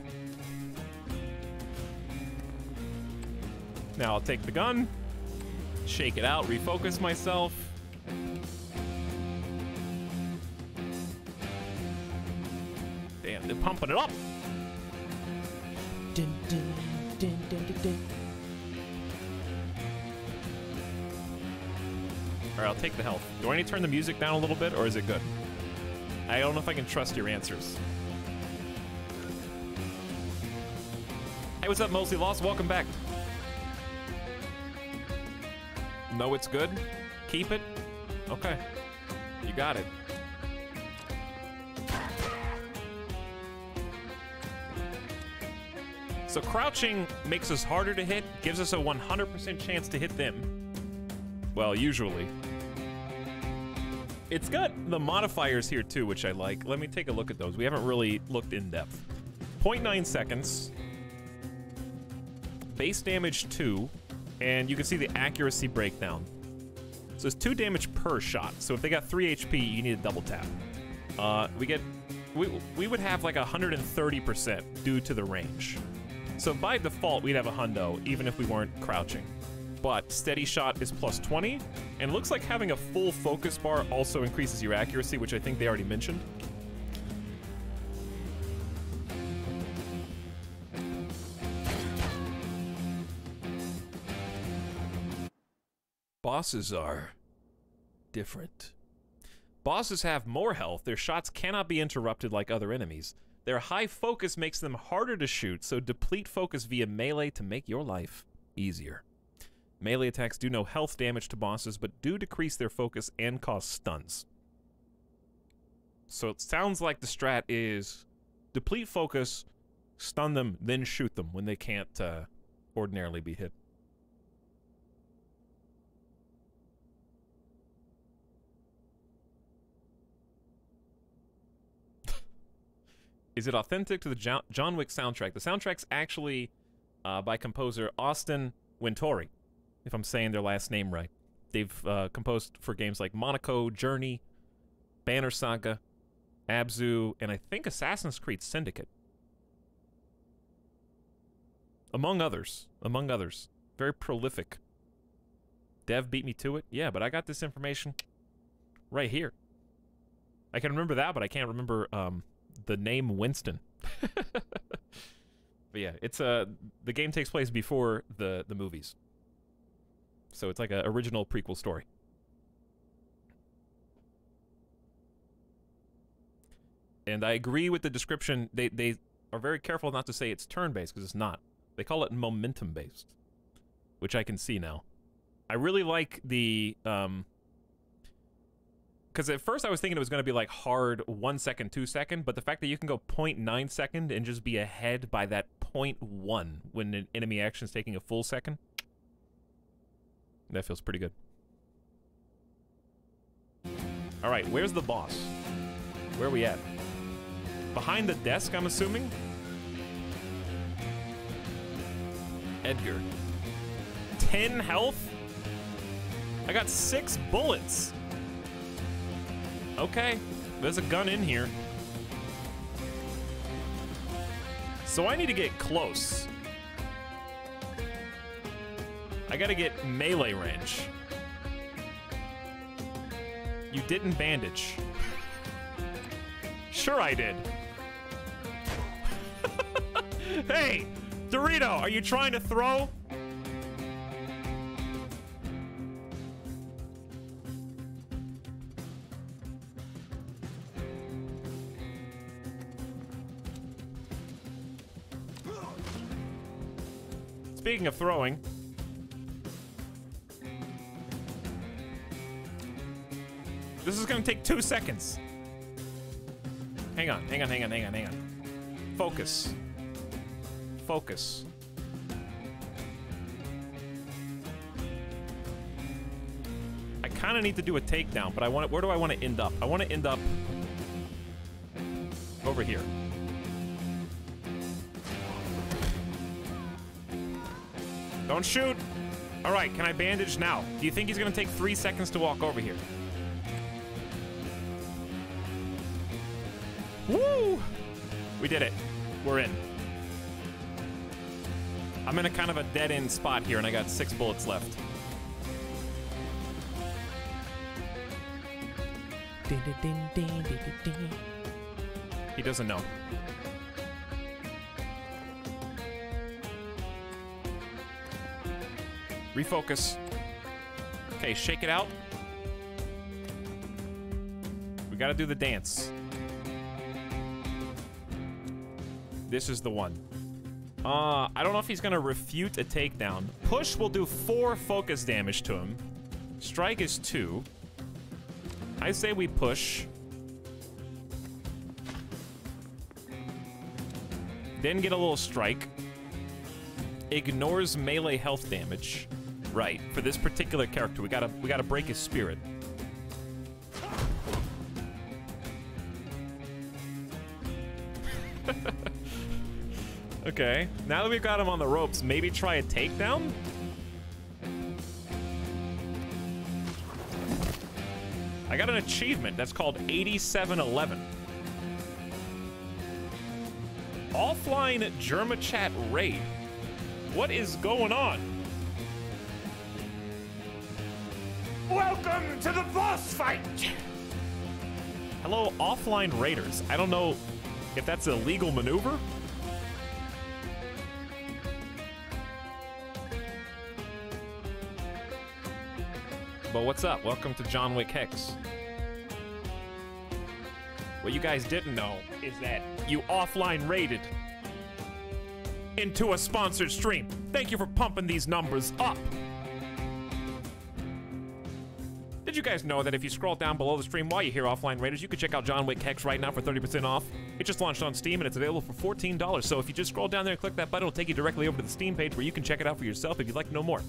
Now I'll take the gun, shake it out, refocus myself. Damn, they're pumping it up. Dun, dun, dun, dun, dun, dun. All right, I'll take the health. Do I need to turn the music down a little bit, or is it good? I don't know if I can trust your answers. Hey, what's up, Mostly Lost? Welcome back. No, it's good? Keep it? Okay. You got it. So crouching makes us harder to hit, gives us a 100% chance to hit them. Well, usually. It's got the modifiers here too, which I like. Let me take a look at those. We haven't really looked in depth. 0.9 seconds. Base damage 2. And you can see the accuracy breakdown. So it's 2 damage per shot. So if they got 3 HP, you need a double tap. We we would have like 130% due to the range. So by default, we'd have a hundo, even if we weren't crouching. But steady shot is plus 20, and looks like having a full focus bar also increases your accuracy, which I think they already mentioned. Bosses are different. Bosses have more health, their shots cannot be interrupted like other enemies. Their high focus makes them harder to shoot, so deplete focus via melee to make your life easier. Melee attacks do no health damage to bosses, but do decrease their focus and cause stuns. So it sounds like the strat is deplete focus, stun them, then shoot them when they can't ordinarily be hit. Is it authentic to the John Wick soundtrack? The soundtrack's actually by composer Austin Wintory, if I'm saying their last name right. They've composed for games like Monaco, Journey, Banner Saga, Abzu, and I think Assassin's Creed Syndicate. Among others. Among others. Very prolific. Dev beat me to it? Yeah, but I got this information right here. I can remember that, but I can't remember the name Winston. But yeah, it's the game takes place before the movies. So it's like an original prequel story. And I agree with the description. They are very careful not to say it's turn-based, because it's not. They call it momentum-based, which I can see now. I really like the... because at first I was thinking it was going to be like hard 1 second, 2 second, but the fact that you can go 0.9 second and just be ahead by that 0.1 when an enemy action is taking a full second, that feels pretty good. All right, where's the boss? Where are we at? Behind the desk, I'm assuming? Edgar. 10 health? I got 6 bullets. Okay, there's a gun in here. So I need to get close. I gotta get melee range. You didn't bandage. Sure I did. Hey, Dorito, are you trying to throw? Speaking of throwing, this is gonna take 2 seconds. Hang on. Focus. Focus. I kind of need to do a takedown, but where do I want to end up? I want to end up over here. Don't shoot. All right, can I bandage now? Do you think he's gonna take 3 seconds to walk over here? Woo! We did it. We're in. I'm in a kind of a dead-end spot here, and I got 6 bullets left. He doesn't know. Refocus. Okay, shake it out. We gotta do the dance. This is the one. I don't know if he's gonna refute a takedown. Push will do 4 focus damage to him. Strike is 2. I say we push. Then get a little strike. Ignores melee health damage. Right, for this particular character, we gotta break his spirit. Okay, now that we've got him on the ropes, maybe try a takedown? I got an achievement that's called 8711. Offline Germachat raid. What is going on? Welcome to the boss fight! Hello, offline raiders. I don't know if that's a legal maneuver. But what's up? Welcome to John Wick Hex. What you guys didn't know is that you offline raided into a sponsored stream. Thank you for pumping these numbers up. Did you guys know that if you scroll down below the stream while you hear Offline Raiders, you can check out John Wick Hex right now for 30% off? It just launched on Steam and it's available for $14. So if you just scroll down there and click that button, it'll take you directly over to the Steam page where you can check it out for yourself if you'd like to know more.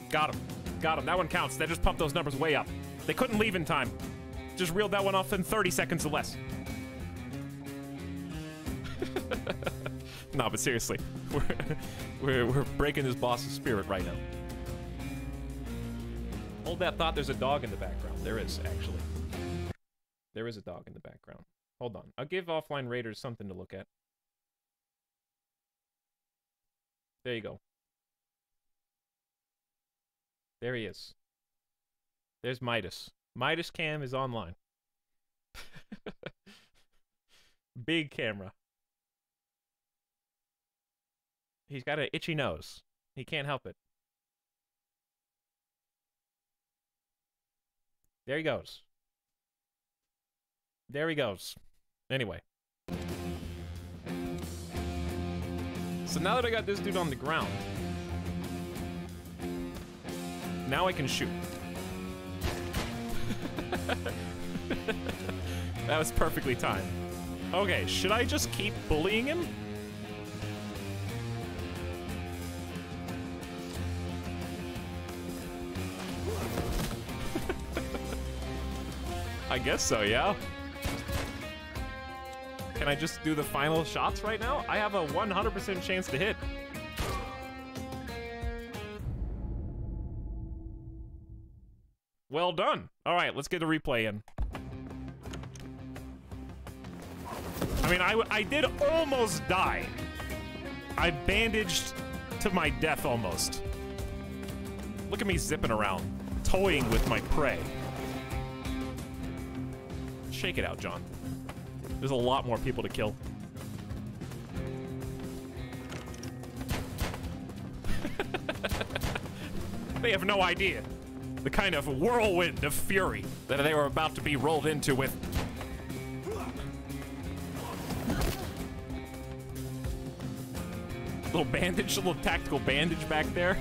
Got him. Got him. That one counts. That just pumped those numbers way up. They couldn't leave in time. Just reeled that one off in 30 seconds or less. No, but seriously, we're breaking this boss's spirit right now. Hold that thought. There's a dog in the background. There is, actually. There is a dog in the background. Hold on. I'll give Offline Raiders something to look at. There you go. There he is. There's Midas. Midas Cam is online. Big camera. He's got an itchy nose. He can't help it. There he goes. There he goes. Anyway. So now that I got this dude on the ground, now I can shoot. That was perfectly timed. Okay, should I just keep bullying him? I guess so, yeah. Can I just do the final shots right now? I have a 100% chance to hit. Well done. All right, let's get a replay in. I mean, I did almost die. I bandaged to my death almost. Look at me zipping around, toying with my prey. Shake it out, John. There's a lot more people to kill. They have no idea the kind of whirlwind of fury that they were about to be rolled into with. Little bandage, a little tactical bandage back there.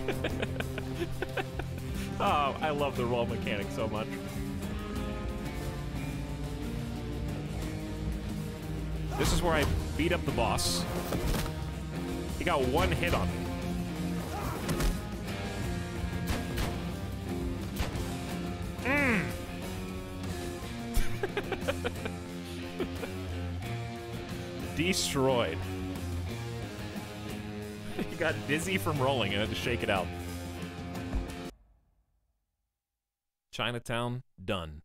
Oh, I love the roll mechanic so much. This is where I beat up the boss. He got one hit on me. Destroyed. He got dizzy from rolling and had to shake it out. Chinatown, done.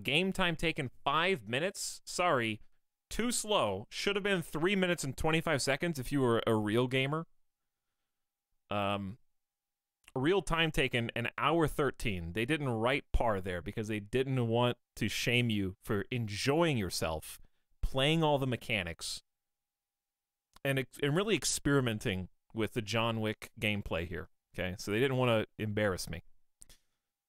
Game time taken 5 minutes. Sorry, too slow. Should have been 3 minutes and 25 seconds if you were a real gamer. Real time taken an hour 13. They didn't write par there because they didn't want to shame you for enjoying yourself, playing all the mechanics, and really experimenting with the John Wick gameplay here. Okay, so they didn't want to embarrass me.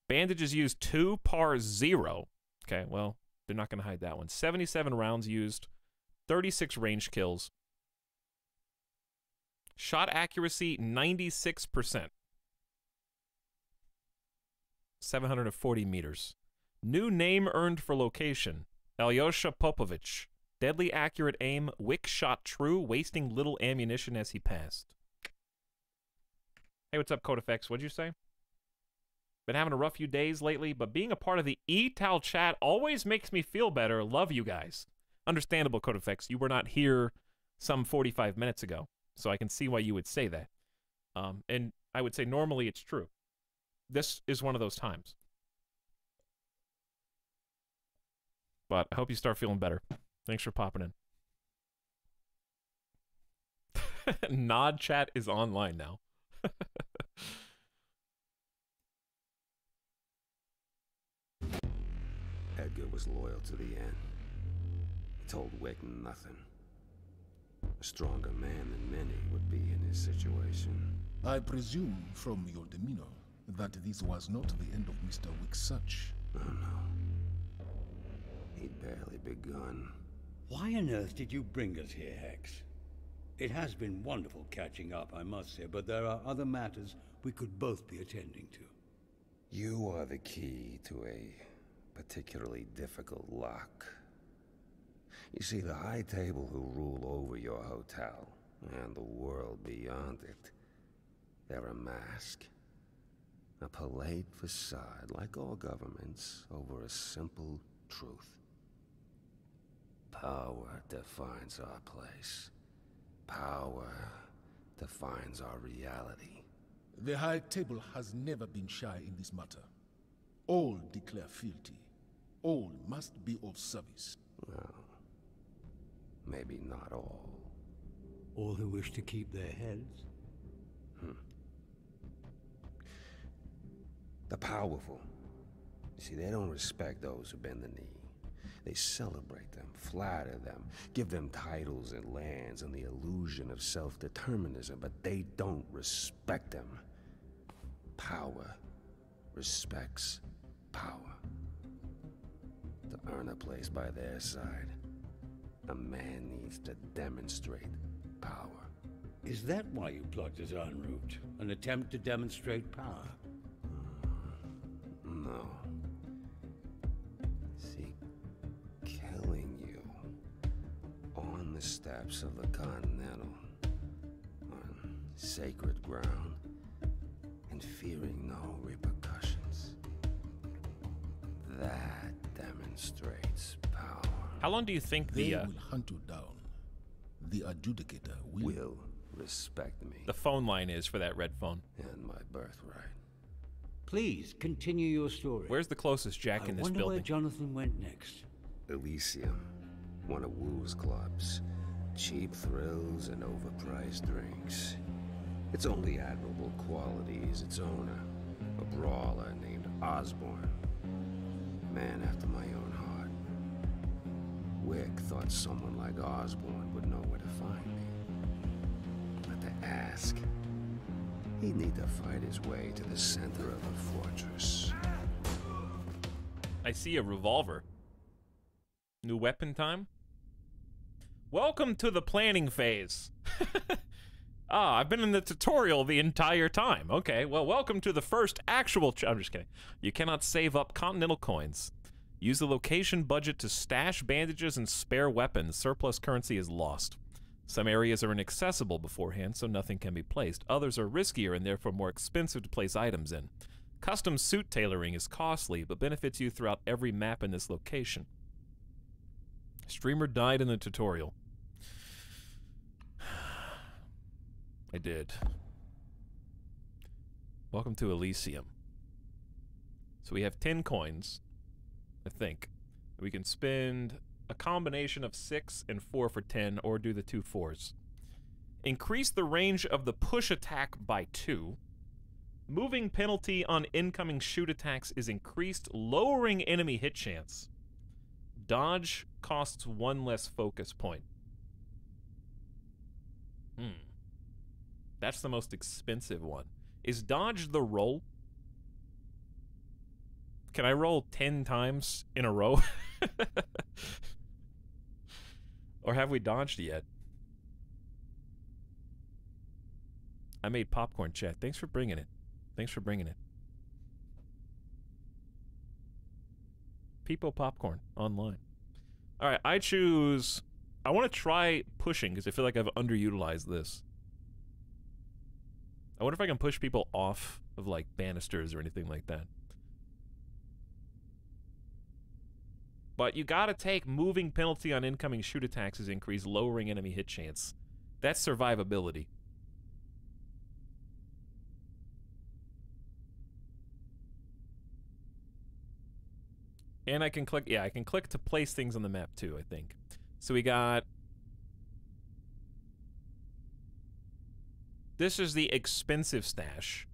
Bandages used 2 par 0. Okay, well, they're not going to hide that one. 77 rounds used, 36 range kills. Shot accuracy, 96%. 740 meters. New name earned for location, Alyosha Popovich. Deadly accurate aim, Wick shot true, wasting little ammunition as he passed. Hey, what's up, CodeFX? What'd you say? Been having a rough few days lately, but being a part of the Etal chat always makes me feel better. Love you guys. Understandable, CodeFX. You were not here some 45 minutes ago, so I can see why you would say that. And I would say normally it's true. This is one of those times. But I hope you start feeling better. Thanks for popping in. Nod chat is online now. Edgar was loyal to the end. He told Wick nothing. A stronger man than many would be in his situation. I presume from your demeanor that this was not the end of Mr. Wick's search. Oh no. He'd barely begun. Why on earth did you bring us here, Hex? It has been wonderful catching up, I must say, but there are other matters we could both be attending to. You are the key to a particularly difficult lock. You see, the High Table who rule over your hotel and the world beyond it, they're a mask. A polite facade, like all governments, over a simple truth. Power defines our place. Power defines our reality. The High Table has never been shy in this matter. All declare fealty. All must be of service. Well, maybe not all. All who wish to keep their heads? The powerful. You see, they don't respect those who bend the knee. They celebrate them, flatter them, give them titles and lands and the illusion of self-determinism, but they don't respect them. Power respects power. To earn a place by their side, a man needs to demonstrate power. Is that why you plucked us en route? An attempt to demonstrate power? No. See, killing you on the steps of the Continental, on sacred ground, and fearing no repercussions, that demonstrates power. How long do you think They will hunt you down. The adjudicator Will respect me the phone line is for that red phone? and my birthright. Please, continue your story. Where's the closest Jack in this I wonder building? where Jonathan went next. Elysium, one of Wu's clubs. Cheap thrills and overpriced drinks. Its only admirable quality is its owner, a brawler named Osborne. Man after my own heart. Wick thought someone like Osborne would know where to find me. But to ask, he'd need to fight his way to the center of the fortress. I see a revolver. New weapon time? Welcome to the planning phase. I've been in the tutorial the entire time. Okay, well, welcome to the first actual... I'm just kidding. You cannot save up Continental coins. Use the location budget to stash bandages and spare weapons. Surplus currency is lost. Some areas are inaccessible beforehand, so nothing can be placed. Others are riskier and therefore more expensive to place items in. Custom suit tailoring is costly, but benefits you throughout every map in this location. Streamer died in the tutorial. I did. Welcome to Elysium. So we have 10 coins, I think. We can spend a combination of 6 and 4 for 10, or do the 2 4s. Increase the range of the push attack by 2. Moving penalty on incoming shoot attacks is increased, lowering enemy hit chance. Dodge costs 1 less focus point. That's the most expensive one. Is dodge the roll? Can I roll 10 times in a row? Or have we dodged yet? I made popcorn, chat. Thanks for bringing it. Thanks for bringing it. Peepo Popcorn online. All right, I choose... I want to try pushing because I feel like I've underutilized this. I wonder if I can push people off of, like, banisters or anything like that. But you gotta take moving penalty on incoming shoot attacks is increased, lowering enemy hit chance. That's survivability. And I can click, yeah, I can click to place things on the map too, I think. So we got... This is the expensive stash.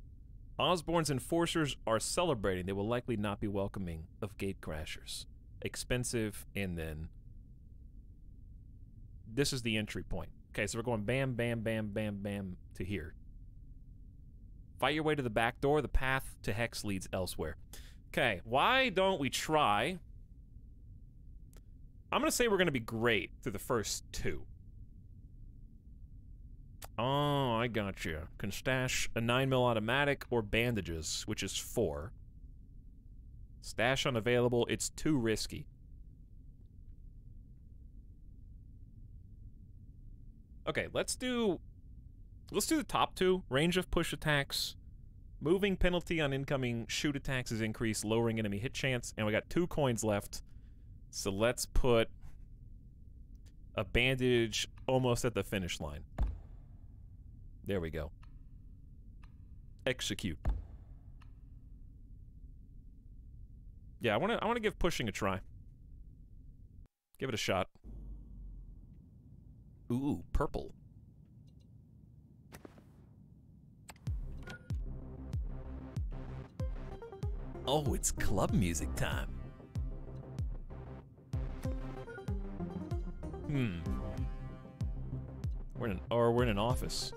Osborne's enforcers are celebrating. They will likely not be welcoming of gatecrashers. Expensive, and then... This is the entry point. Okay, so we're going bam, bam, bam, bam, bam to here. Fight your way to the back door. The path to Hex leads elsewhere. Okay, why don't we try... I'm going to say we're going to be great through the first 2. Oh, I got you. Can stash a 9mm automatic or bandages, which is 4. Stash unavailable. It's too risky. Okay, let's do the top 2. Range of push attacks. Moving penalty on incoming shoot attacks is increased, lowering enemy hit chance, and we got 2 coins left. So let's put a bandage almost at the finish line. There we go. Execute. Yeah, I want to give pushing a try. Give it a shot. Ooh, purple. Oh, it's club music time. We're in an office.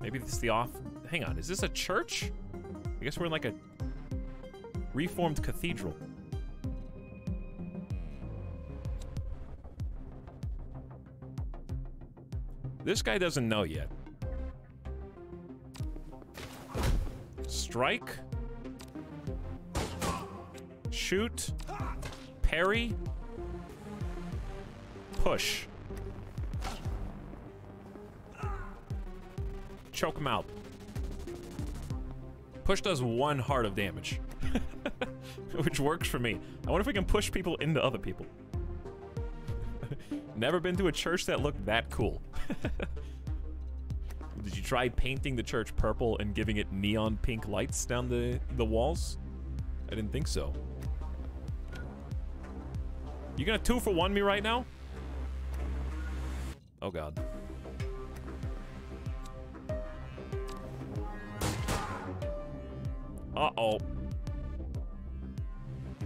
Maybe this is the off... Hang on, is this a church? I guess we're in like a reformed cathedral. This guy doesn't know yet. Strike. Shoot. Parry. Push. Choke him out. Push does 1 heart of damage. Which works for me. I wonder if we can push people into other people. Never been to a church that looked that cool. Did you try painting the church purple and giving it neon pink lights down the walls? I didn't think so. You gonna 2-for-1 me right now? Oh god. Uh-oh.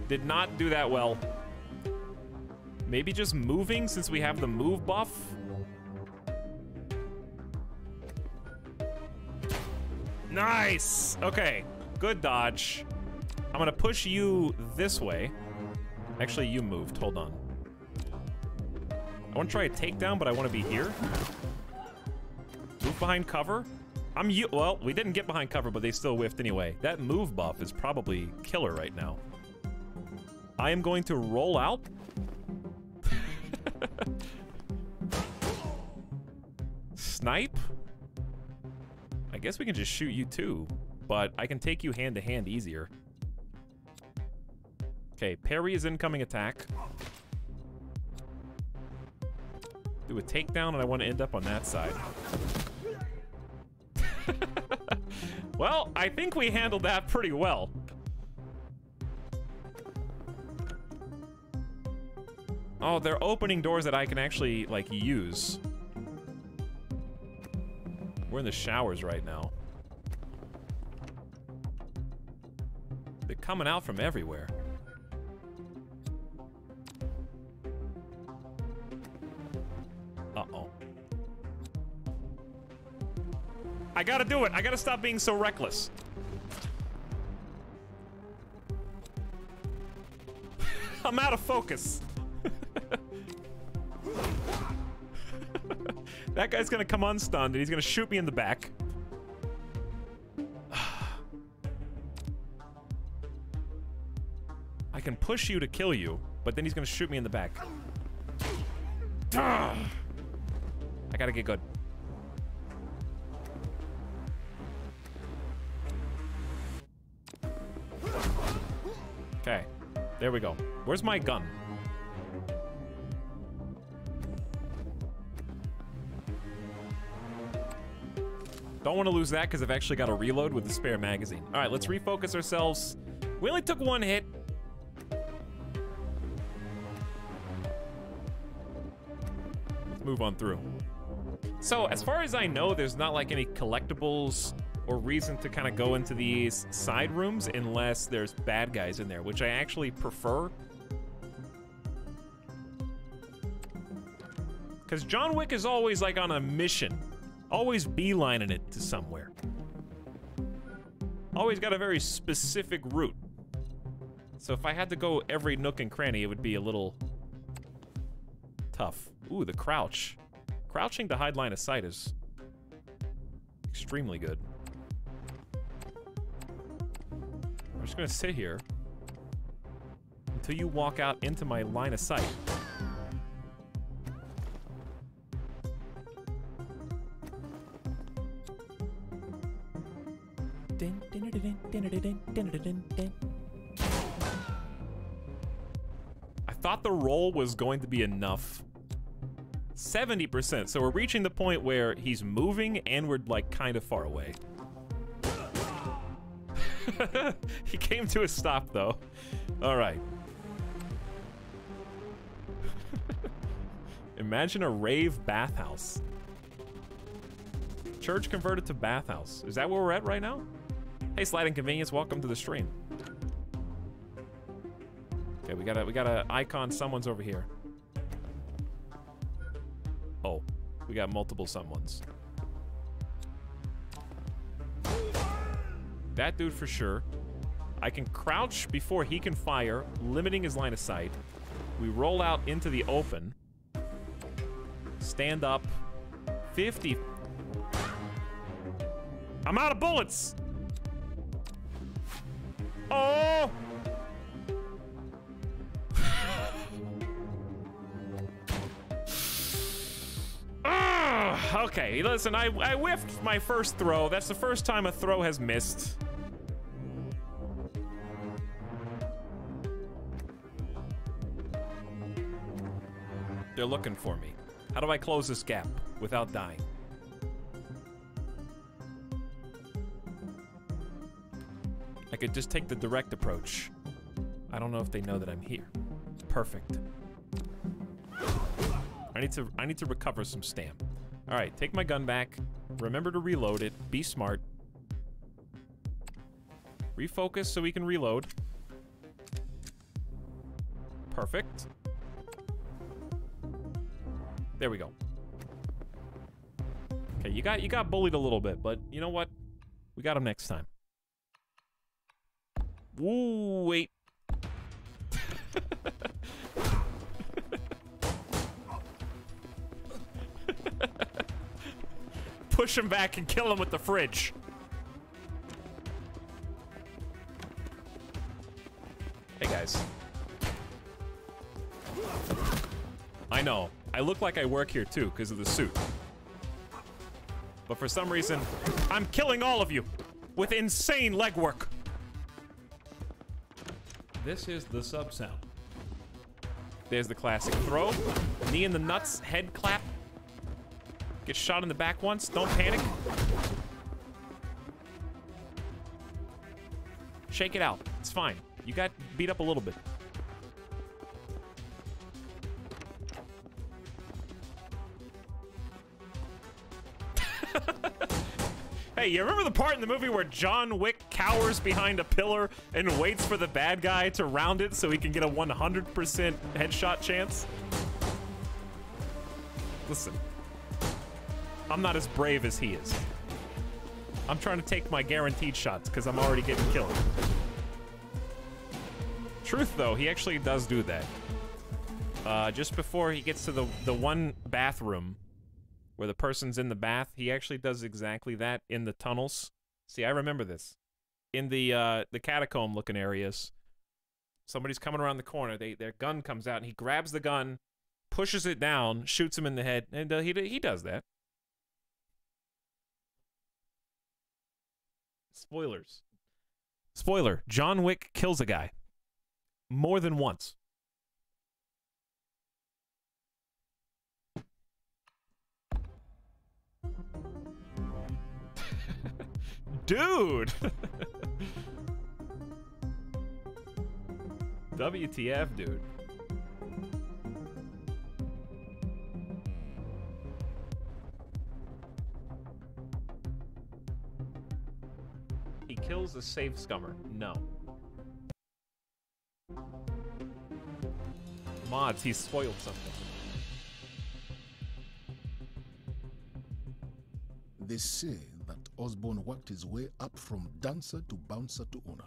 Did not do that well. Maybe just moving since we have the move buff? Nice! Okay, good dodge. I'm gonna push you this way. Actually, you moved. Hold on. I want to try a takedown, but I want to be here. Move behind cover. Well, we didn't get behind cover, but they still whiffed anyway. That move buff is probably killer right now. I am going to roll out. Snipe? I guess we can just shoot you too, but I can take you hand to hand easier. Okay, parry is incoming attack. Do a takedown, and I want to end up on that side. Well, I think we handled that pretty well. Oh, they're opening doors that I can actually, like, use. We're in the showers right now. They're coming out from everywhere. Uh-oh. I gotta do it. I gotta stop being so reckless. I'm out of focus. That guy's gonna come unstunned and he's gonna shoot me in the back. I can push you to kill you, but then he's gonna shoot me in the back. I gotta get good. Okay, there we go. Where's my gun? Don't want to lose that because I've actually got a reload with the spare magazine. All right, let's refocus ourselves. We only took 1 hit. move on through. So, as far as I know, there's not like any collectibles or reason to kind of go into these side rooms unless there's bad guys in there, which I actually prefer. Because John Wick is always like on a mission. Always beelining it to somewhere. Always got a very specific route. So if I had to go every nook and cranny, it would be a little tough. Ooh, the crouch. Crouching to hide line of sight is extremely good. I'm just gonna sit here until you walk out into my line of sight. I thought the roll was going to be enough. 70%, so we're reaching the point where he's moving and we're like kind of far away. He came to a stop though. All right. Imagine a rave bathhouse. Church converted to bathhouse. Is that where we're at right now? Hey, Slight Inconvenience, welcome to the stream. Okay, we got a icon. Someone's over here. Oh, we got multiple someones. That dude for sure. I can crouch before he can fire, limiting his line of sight. We roll out into the open. Stand up. 50. I'm out of bullets! Oh! Okay, listen, I whiffed my first throw. That's the first time a throw has missed. They're looking for me. How do I close this gap without dying? I could just take the direct approach. I don't know if they know that I'm here. Perfect. I need to recover some stamp. All right, take my gun back. Remember to reload it. Be smart. Refocus so we can reload. Perfect. There we go. Okay, you got bullied a little bit, but you know what? We got him next time. Ooh, wait. Push him back and kill him with the fridge. Hey, guys. I know. I look like I work here, too, because of the suit. But for some reason, I'm killing all of you with insane legwork. This is the sub sound. There's the classic throw. Knee in the nuts, head clap. Get shot in the back once, don't panic. Shake it out, it's fine. You got beat up a little bit. Hey, you remember the part in the movie where John Wick cowers behind a pillar and waits for the bad guy to round it so he can get a 100% headshot chance? Listen, I'm not as brave as he is. I'm trying to take my guaranteed shots because I'm already getting killed. Truth, though, he actually does do that. Just before he gets to the one bathroom where the person's in the bath, he actually does exactly that in the tunnels. See, I remember this. In the catacomb-looking areas, somebody's coming around the corner. Their gun comes out, and he grabs the gun, pushes it down, shoots him in the head, and he does that. Spoilers. Spoiler, John Wick kills a guy. More than once. Dude! WTF, dude. He kills a safe scummer. No. Mods, he spoiled something. They say that Osborne worked his way up from dancer to bouncer to owner.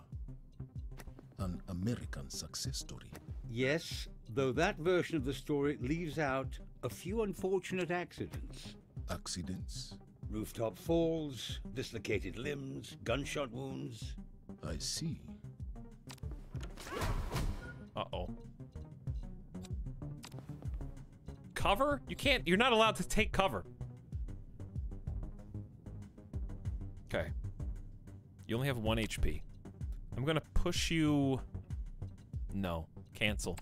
An American success story. Yes, though that version of the story leaves out a few unfortunate accidents. Accidents? Rooftop falls, dislocated limbs, gunshot wounds. I see. Uh-oh. Cover? You're not allowed to take cover. Okay. You only have 1 HP. I'm gonna push you... No. Cancel.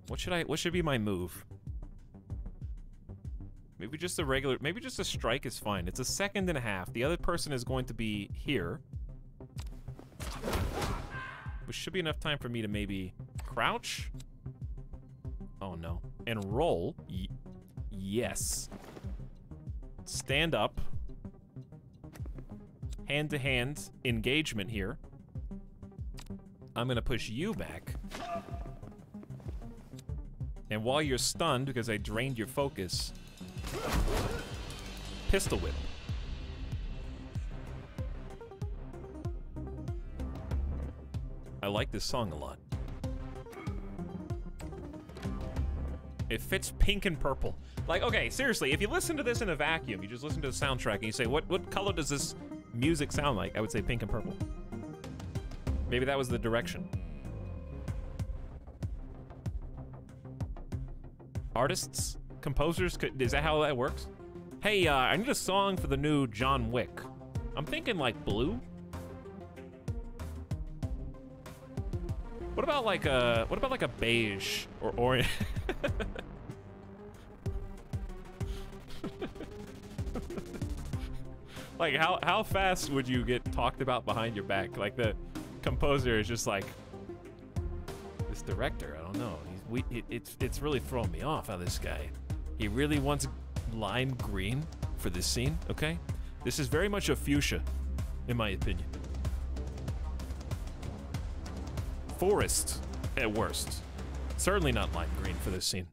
What should be my move? Maybe just a regular... Maybe just a strike is fine. It's a 1.5 seconds. The other person is going to be here. Which should be enough time for me to maybe crouch. Oh, no. And roll. Yes. Stand up. Hand-to-hand engagement here. I'm gonna push you back. And while you're stunned, because I drained your focus, pistol whip. I like this song a lot. It fits pink and purple. Like, okay, seriously, if you listen to this in a vacuum, you just listen to the soundtrack and you say, what color does this music sound like? I would say pink and purple. Maybe that was the direction. Artists? Composers? Is that how that works? Hey, I need a song for the new John Wick. I'm thinking like blue. What about like a beige or orange? Like how fast would you get talked about behind your back? Like the composer is just like, this director, I don't know. It's really throwing me off how this guy, he really wants lime green for this scene, okay? This is very much a fuchsia, in my opinion. Forest, at worst. Certainly not lime green for this scene.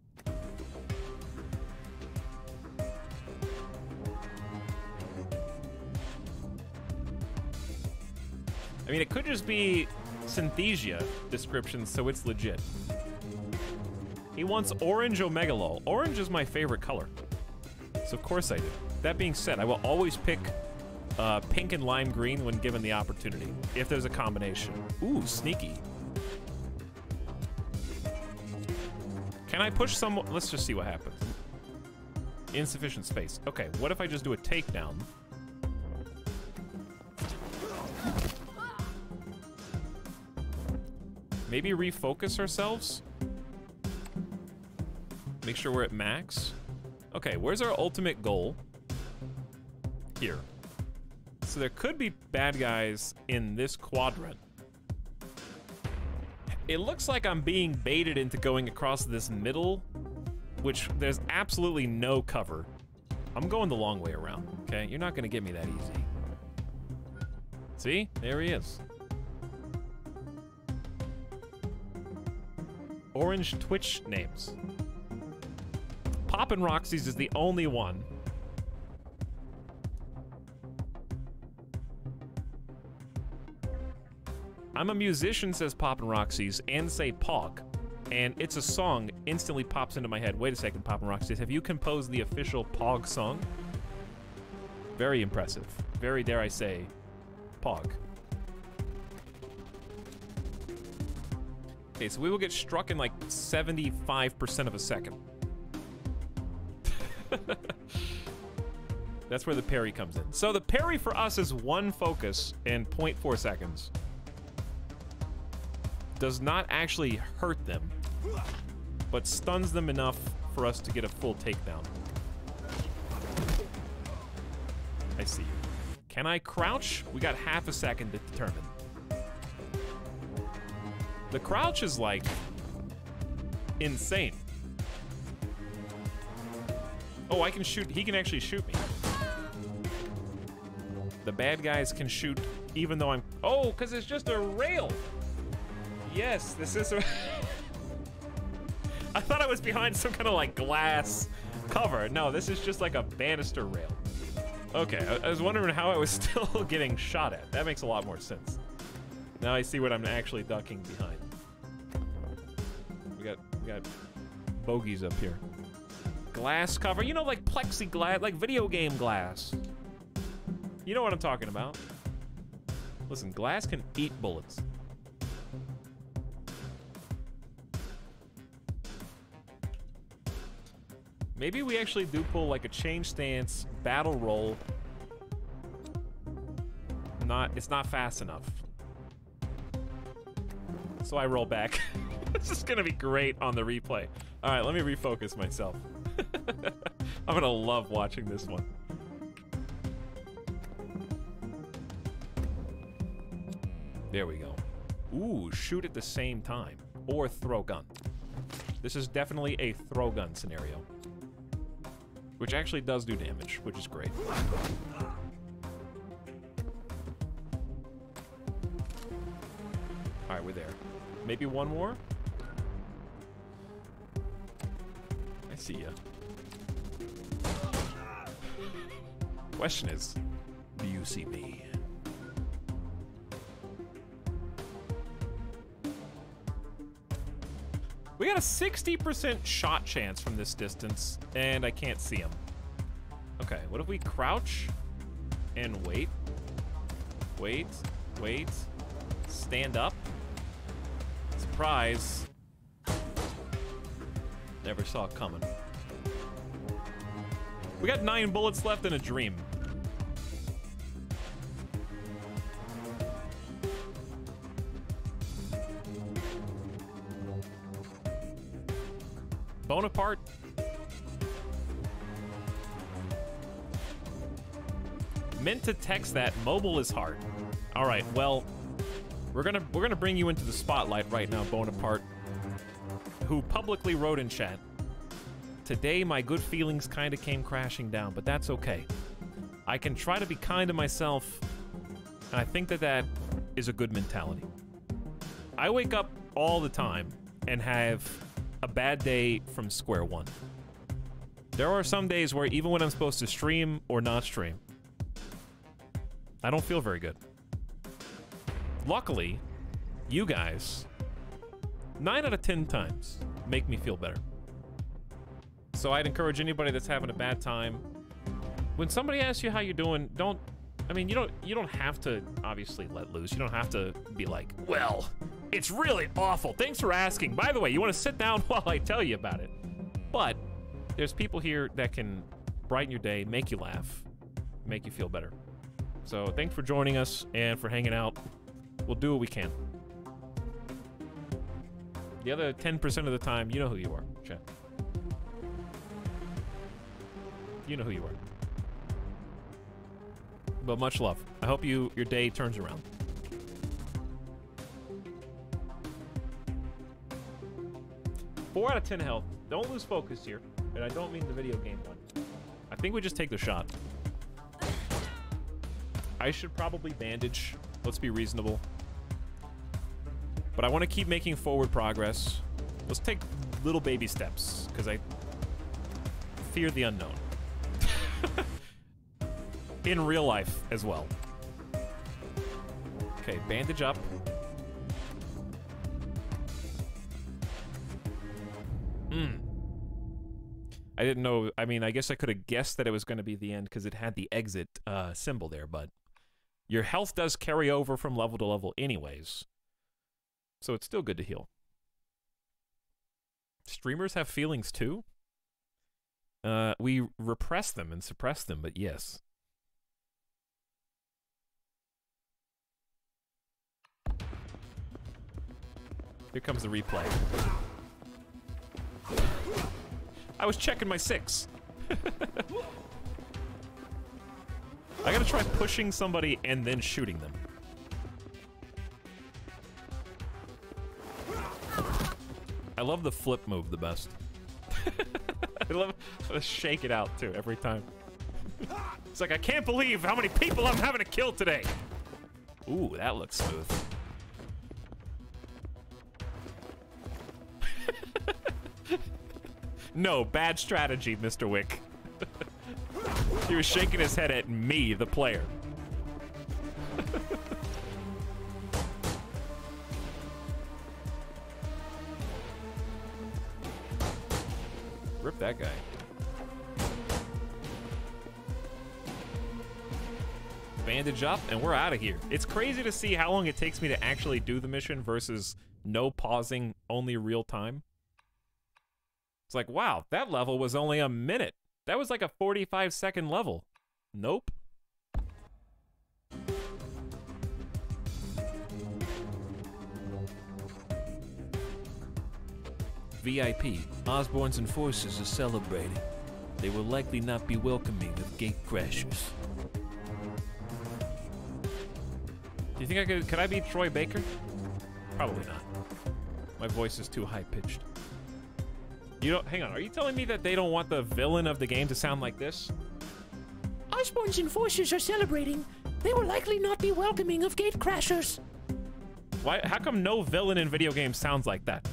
I mean, it could just be Synthesia description, so it's legit. He wants orange Omegalol. Orange is my favorite color, so of course I do. That being said, I will always pick pink and lime green when given the opportunity, if there's a combination. Ooh, sneaky. Can I push someone? Let's just see what happens. Insufficient space. Okay, what if I just do a takedown? Maybe refocus ourselves? Make sure we're at max. Okay, where's our ultimate goal? Here. So there could be bad guys in this quadrant. It looks like I'm being baited into going across this middle, which there's absolutely no cover. I'm going the long way around, okay? You're not gonna get me that easy. See? There he is. Orange Twitch names. Poppin' Roxy's is the only one. I'm a musician, says Poppin' Roxy's, and say Pog. And it's a song instantly pops into my head. Wait a second, Poppin' Roxy's. Have you composed the official Pog song? Very impressive. Very, dare I say, Pog. Okay, so we will get struck in like 75% of a second. That's where the parry comes in. So the parry for us is 1 focus and 0.4 seconds. Does not actually hurt them, but stuns them enough for us to get a full takedown. I see you. Can I crouch? We got half a second to determine. The crouch is like insane. Oh, I can shoot. He can actually shoot me. The bad guys can shoot even though I'm... Oh, because it's just a rail. Yes, this is a... I thought I was behind some kind of like glass cover. No, this is just like a banister rail. Okay, I was wondering how I was still getting shot at. That makes a lot more sense. Now I see what I'm actually ducking behind. We got bogeys up here. Glass cover, you know, like plexiglass, like video game glass. You know what I'm talking about. Listen, glass can eat bullets. Maybe we actually do pull like a change stance, battle roll. It's not fast enough. So I roll back. This is gonna be great on the replay. All right, let me refocus myself. I'm gonna love watching this one. There we go. Ooh, shoot at the same time. Or throw gun. This is definitely a throw gun scenario. Which actually does do damage, which is great. Alright, we're there. Maybe one more? I see ya. Question is, do you see me? We got a 60% shot chance from this distance, and I can't see him. Okay, what if we crouch and wait? Wait, wait, stand up. Surprise. Never saw it coming. We got 9 bullets left in a dream. Bonaparte. Meant to text that. Mobile is hard. All right. Well, we're gonna bring you into the spotlight right now, Bonaparte, who publicly wrote in chat, "Today my good feelings kind of came crashing down, but that's okay. I can try to be kind to myself, and I think that is a good mentality. I wake up all the time and have a bad day from square one. There are some days where even when I'm supposed to stream or not stream, I don't feel very good. Luckily, you guys, 9 out of 10 times, make me feel better. So I'd encourage anybody that's having a bad time, when somebody asks you how you're doing, you don't have to obviously let loose. You don't have to be like, well, it's really awful. Thanks for asking. By the way, you want to sit down while I tell you about it. But there's people here that can brighten your day, make you laugh, make you feel better. So thanks for joining us and for hanging out. We'll do what we can. The other 10% of the time, you know who you are, chat. You know who you are. But much love. I hope your day turns around. Four out of 10 health. Don't lose focus here. And I don't mean the video game one. I think we just take the shot. I should probably bandage. Let's be reasonable. But I want to keep making forward progress. Let's take little baby steps, because I fear the unknown. In real life as well. Okay, bandage up. I didn't know. I mean, I guess I could have guessed that it was going to be the end because it had the exit symbol there, but your health does carry over from level to level anyways. So it's still good to heal. Streamers have feelings too? We repress them and suppress them, but yes. Here comes the replay. I was checking my 6. I gotta try pushing somebody and then shooting them. I love the flip move the best. I love to shake it out too every time. It's like, I can't believe how many people I'm having to kill today. Ooh, that looks smooth. No, bad strategy, Mr. Wick. He was shaking his head at me, the player. Rip that guy. Bandage up, and we're out of here. It's crazy to see how long it takes me to actually do the mission versus no pausing, only real time. It's like, wow, that level was only a minute. That was like a 45-second level. Nope. VIP, Osborn's enforcers are celebrating. They will likely not be welcoming of gate crashers. Do you think could I be Troy Baker? Probably not. My voice is too high-pitched. You don't, hang on, are you telling me that they don't want the villain of the game to sound like this? Osborn's enforcers are celebrating. They will likely not be welcoming of gate crashers. Why, how come no villain in video games sounds like that?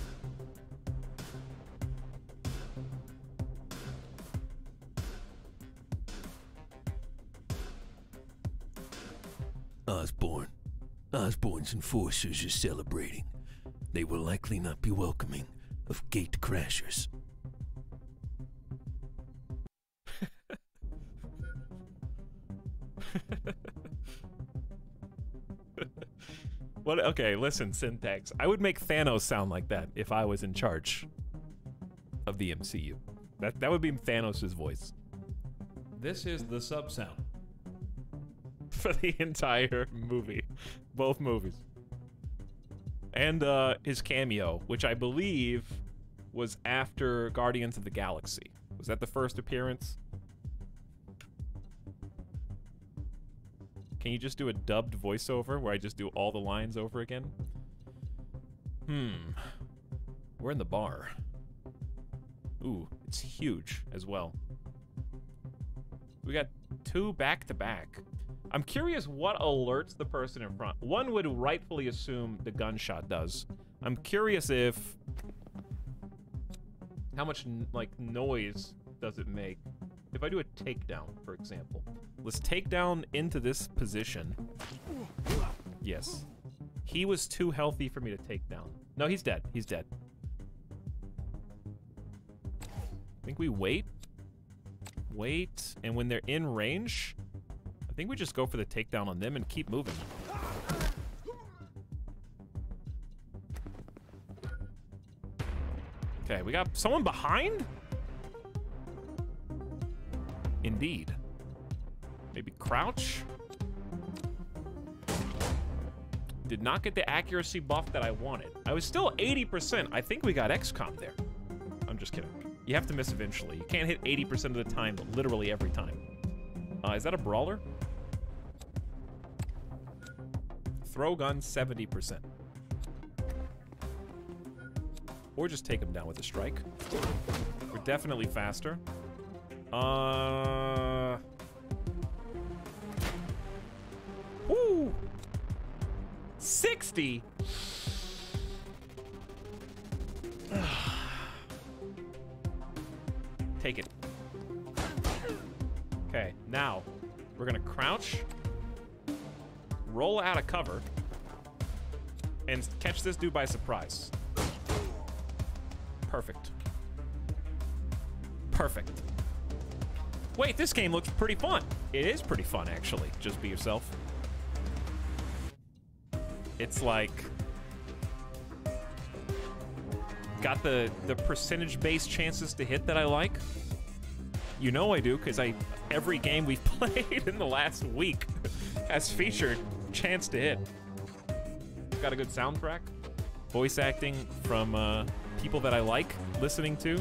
Osborn's enforcers are celebrating. They will likely not be welcoming of gate crashers. What? Okay, listen, Syntax. I would make Thanos sound like that if I was in charge of the MCU. That would be Thanos' voice. This is the sub sound for the entire movie, both movies, and his cameo, which I believe was after Guardians of the Galaxy. Was that the first appearance? Can you just do a dubbed voiceover where I just do all the lines over again? We're in the bar. Ooh, it's huge as well. We got 2 back-to-back. I'm curious what alerts the person in front. One would rightfully assume the gunshot does. I'm curious if... how much, like, noise does it make? If I do a takedown, for example. Let's take down into this position. Yes. He was too healthy for me to take down. No, he's dead. He's dead. I think we wait. Wait, and when they're in range, I think we just go for the takedown on them and keep moving. Okay, we got someone behind? Indeed. Maybe crouch? Did not get the accuracy buff that I wanted. I was still 80%. I think we got XCOM there. I'm just kidding. You have to miss eventually. You can't hit 80% of the time, literally every time. Is that a brawler? Throw gun, 70%. Or just take him down with a strike. We're definitely faster. Woo! 60? Take it. Okay, now we're gonna crouch, roll out of cover, and catch this dude by surprise. Perfect. Perfect. Wait, this game looks pretty fun. It is pretty fun, actually. Just be yourself. It's like... got the percentage-based chances to hit that I like. You know I do, because every game we've played in the last week has featured chance to hit. Got a good soundtrack. Voice acting from people that I like listening to.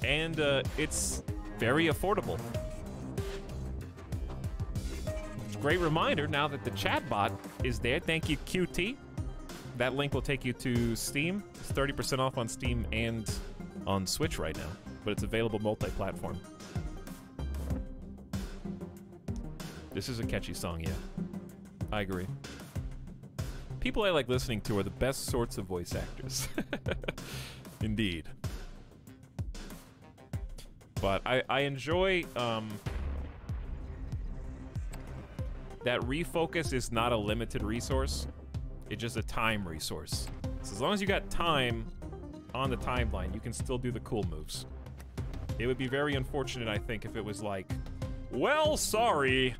And it's very affordable. Great reminder now that the chatbot is there. Thank you, QT. That link will take you to Steam. It's 30% off on Steam and on Switch right now, but it's available multi-platform. This is a catchy song, yeah. I agree. People I like listening to are the best sorts of voice actors. Indeed. But I enjoy, that refocus is not a limited resource. It's just a time resource. So as long as you got time on the timeline, you can still do the cool moves. It would be very unfortunate, I think, if it was like, well, sorry,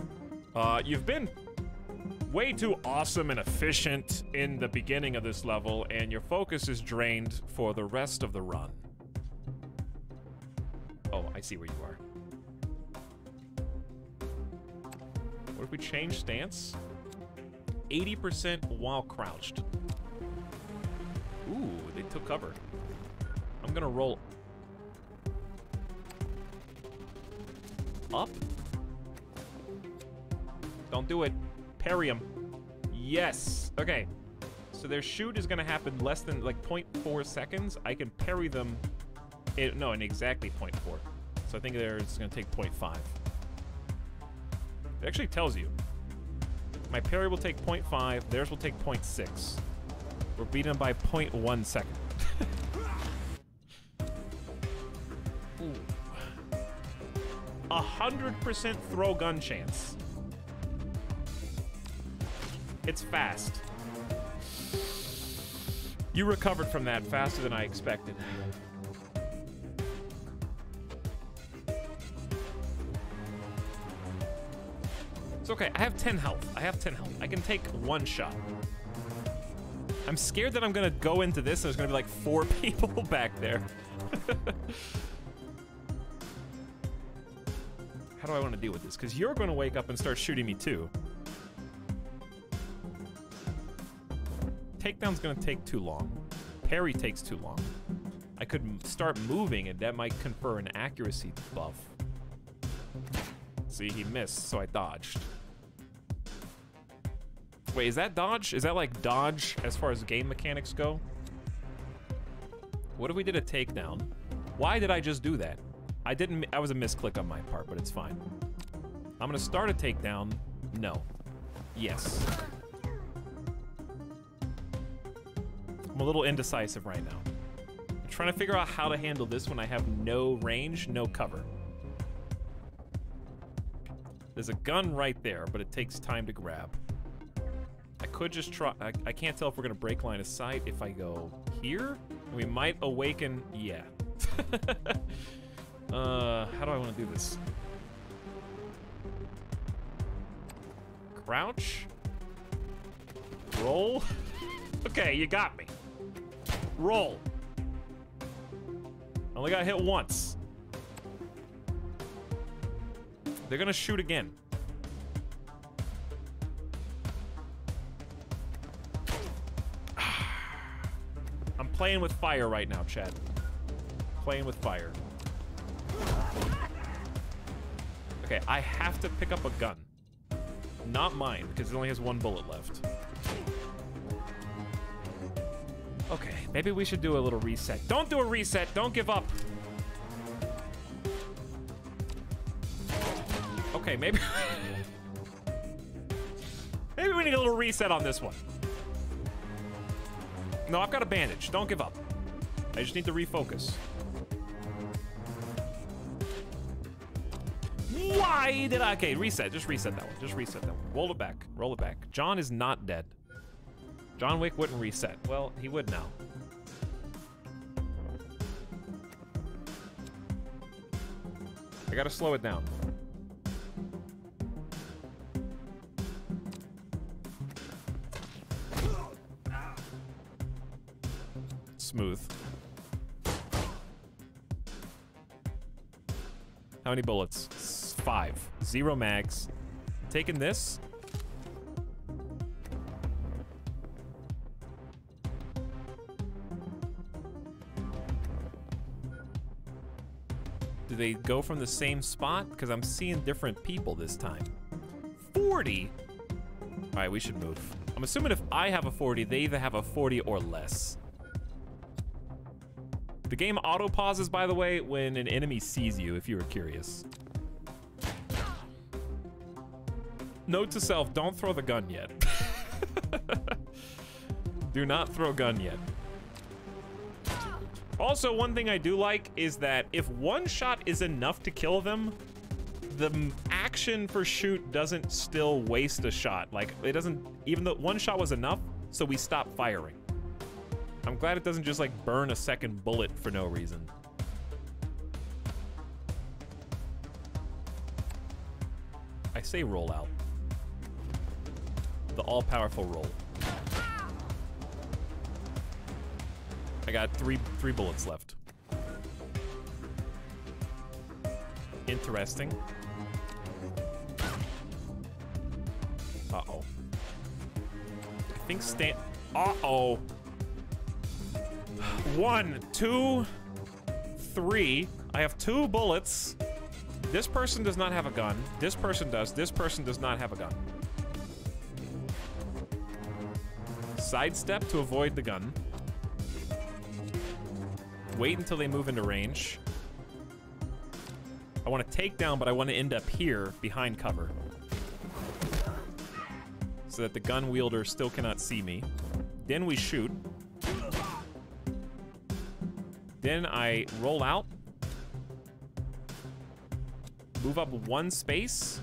you've been way too awesome and efficient in the beginning of this level, and your focus is drained for the rest of the run. Oh, I see where you are. What if we change stance? 80% while crouched. Ooh, they took cover. I'm gonna roll up. Don't do it. Parry him. Yes. Okay. So their shoot is gonna happen less than like 0.4 seconds. I can parry them. No, in exactly 0.4. So I think it's gonna take 0.5. It actually tells you. My parry will take 0.5. Theirs will take 0.6. We're beating them by 0.1 second. Ooh. 100% throw gun chance. It's fast. You recovered from that faster than I expected. It's okay. I have 10 health. I can take one shot. I'm scared that I'm gonna go into this and there's gonna be like 4 people back there. How do I want to deal with this? Because you're gonna wake up and start shooting me too. Takedown's gonna take too long. Parry takes too long. I could start moving and that might confer an accuracy buff. See, he missed, so I dodged. Wait, is that dodge? Is that like dodge as far as game mechanics go? What if we did a takedown? Why did I just do that? I was a misclick on my part, but it's fine. I'm gonna start a takedown. No. Yes. I'm a little indecisive right now. I'm trying to figure out how to handle this when I have no range, no cover. There's a gun right there, but it takes time to grab. I could just try. I can't tell if we're gonna break line of sight if I go here. We might awaken. Yeah. How do I want to do this? Crouch. Roll. Okay, you got me. Roll. Only got hit once. They're gonna shoot again. I'm playing with fire right now, Chad. Playing with fire. Okay, I have to pick up a gun. Not mine, because it only has 1 bullet left. Okay, maybe we should do a little reset. Don't do a reset! Don't give up! Okay, maybe... maybe we need a little reset on this one. No, I've got a bandage. Don't give up. I just need to refocus. Why did I... Okay, reset. Just reset that one. Just reset that one. Roll it back. Roll it back. John is not dead. John Wick wouldn't reset. Well, he would now. I gotta slow it down. Smooth. How many bullets? 5. 0 mags. Taking this. Do they go from the same spot? Because I'm seeing different people this time. 40? All right, we should move. I'm assuming if I have a 40, they either have a 40 or less. The game auto pauses, by the way, when an enemy sees you, if you were curious. Note to self, don't throw the gun yet. Do not throw gun yet. Also, one thing I do like is that if one shot is enough to kill them, the action for shoot doesn't still waste a shot. Like, it doesn't, even though one shot was enough, so we stop firing. I'm glad it doesn't just, like, burn a second bullet for no reason. I say roll out. The all-powerful roll. I got three bullets left. Interesting. Uh-oh. I think uh-oh. 1, 2, 3. I have 2 bullets. This person does not have a gun. This person does. This person does not have a gun. Sidestep to avoid the gun. Wait until they move into range. I want to take down, but I want to end up here behind cover. So that the gun wielder still cannot see me. Then we shoot. Then I roll out. Move up 1 space.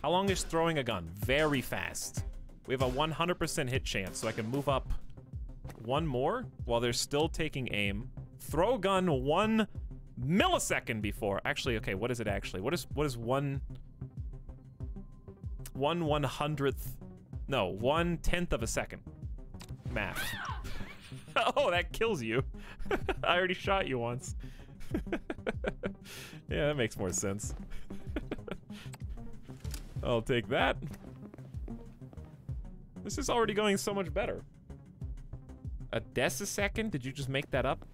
How long is throwing a gun? Very fast. We have a 100% hit chance, so I can move up 1 more while they're still taking aim. Throw gun 1 millisecond before. Actually, okay, what is it actually? What is 1/100th? No, 1/10 of a second. Math. Oh, that kills you. I already shot you once. Yeah, that makes more sense. I'll take that. This is already going so much better. A decisecond? Did you just make that up?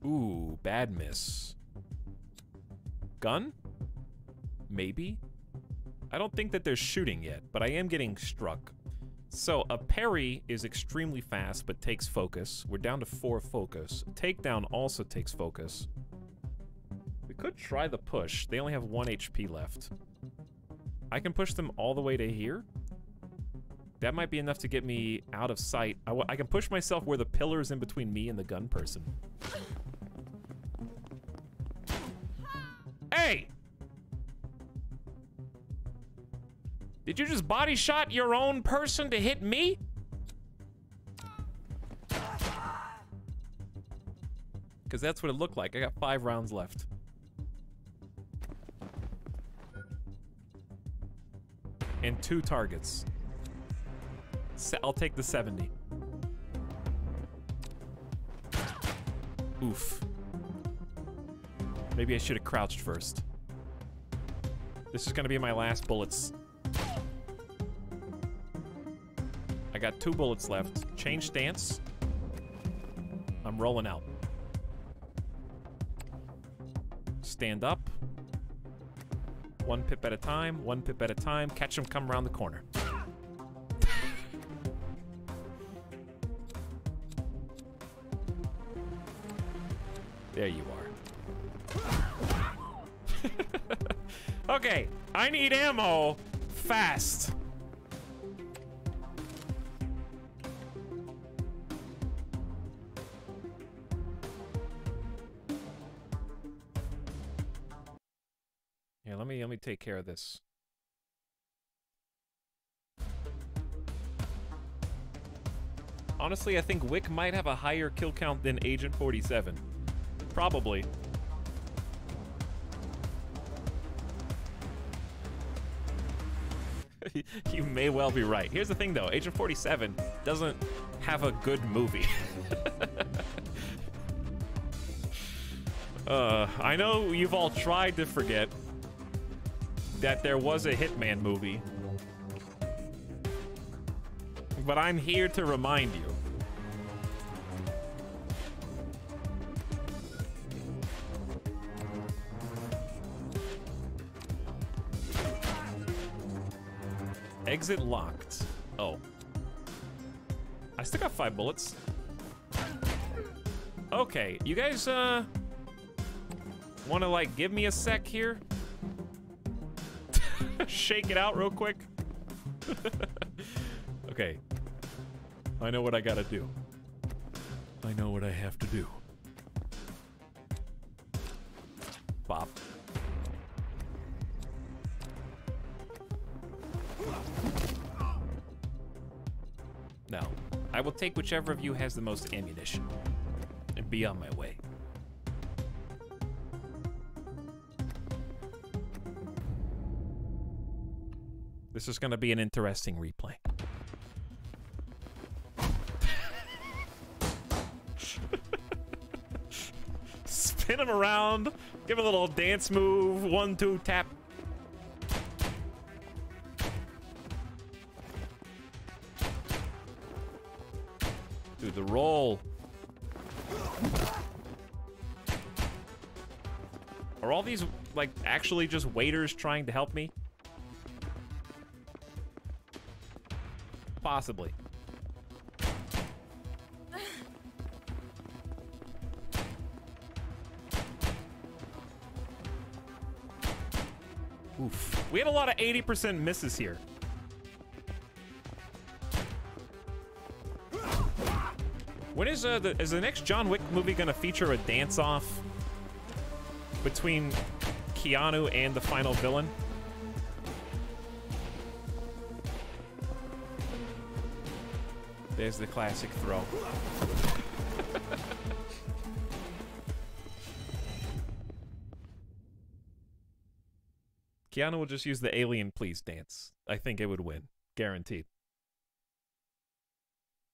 Ooh, bad miss. Gun? Maybe? I don't think that they're shooting yet, but I am getting struck. So a parry is extremely fast, but takes focus. We're down to 4 focus. Takedown also takes focus. We could try the push. They only have 1 HP left. I can push them all the way to here. That might be enough to get me out of sight. I can push myself where the pillar is in between me and the gun person. Hey! Did you just body shot your own person to hit me? Because that's what it looked like. I got 5 rounds left. And 2 targets. I'll take the 70. Oof. Maybe I should have crouched first. This is gonna be my last bullets. I got 2 bullets left. Change stance. I'm rolling out. Stand up. 1 pip at a time, 1 pip at a time. Catch him come around the corner. There you are. Okay, I need ammo fast. Yeah, let me take care of this. Honestly, I think Wick might have a higher kill count than Agent 47. Probably. You may well be right. Here's the thing, though. Agent 47 doesn't have a good movie. I know you've all tried to forget that there was a Hitman movie. But I'm here to remind you. Exit locked. Oh. I still got 5 bullets. Okay, you guys, wanna, like, give me a sec here? Shake it out real quick? Okay. I know what I gotta do. I know what I have to do. Bop. Now, I will take whichever of you has the most ammunition and be on my way. This is gonna be an interesting replay. Spin him around, give a little dance move, 1, 2, tap. Dude, the roll. Are all these, like, actually just waiters trying to help me? Possibly. Oof. We had a lot of 80% misses here. When is the next John Wick movie gonna feature a dance-off between Keanu and the final villain? There's the classic throw. Keanu will just use the alien please dance. I think it would win. Guaranteed.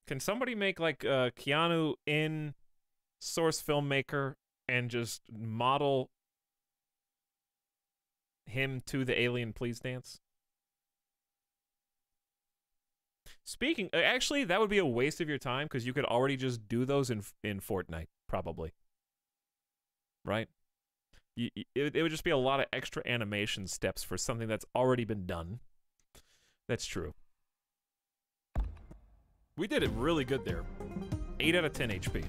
Can somebody make, like, Keanu in Source Filmmaker and just model him to the alien please dance? Speaking, actually, that would be a waste of your time because you could already just do those in Fortnite, probably. Right? It would just be a lot of extra animation steps for something that's already been done. That's true. We did it really good there. 8 out of 10 HP.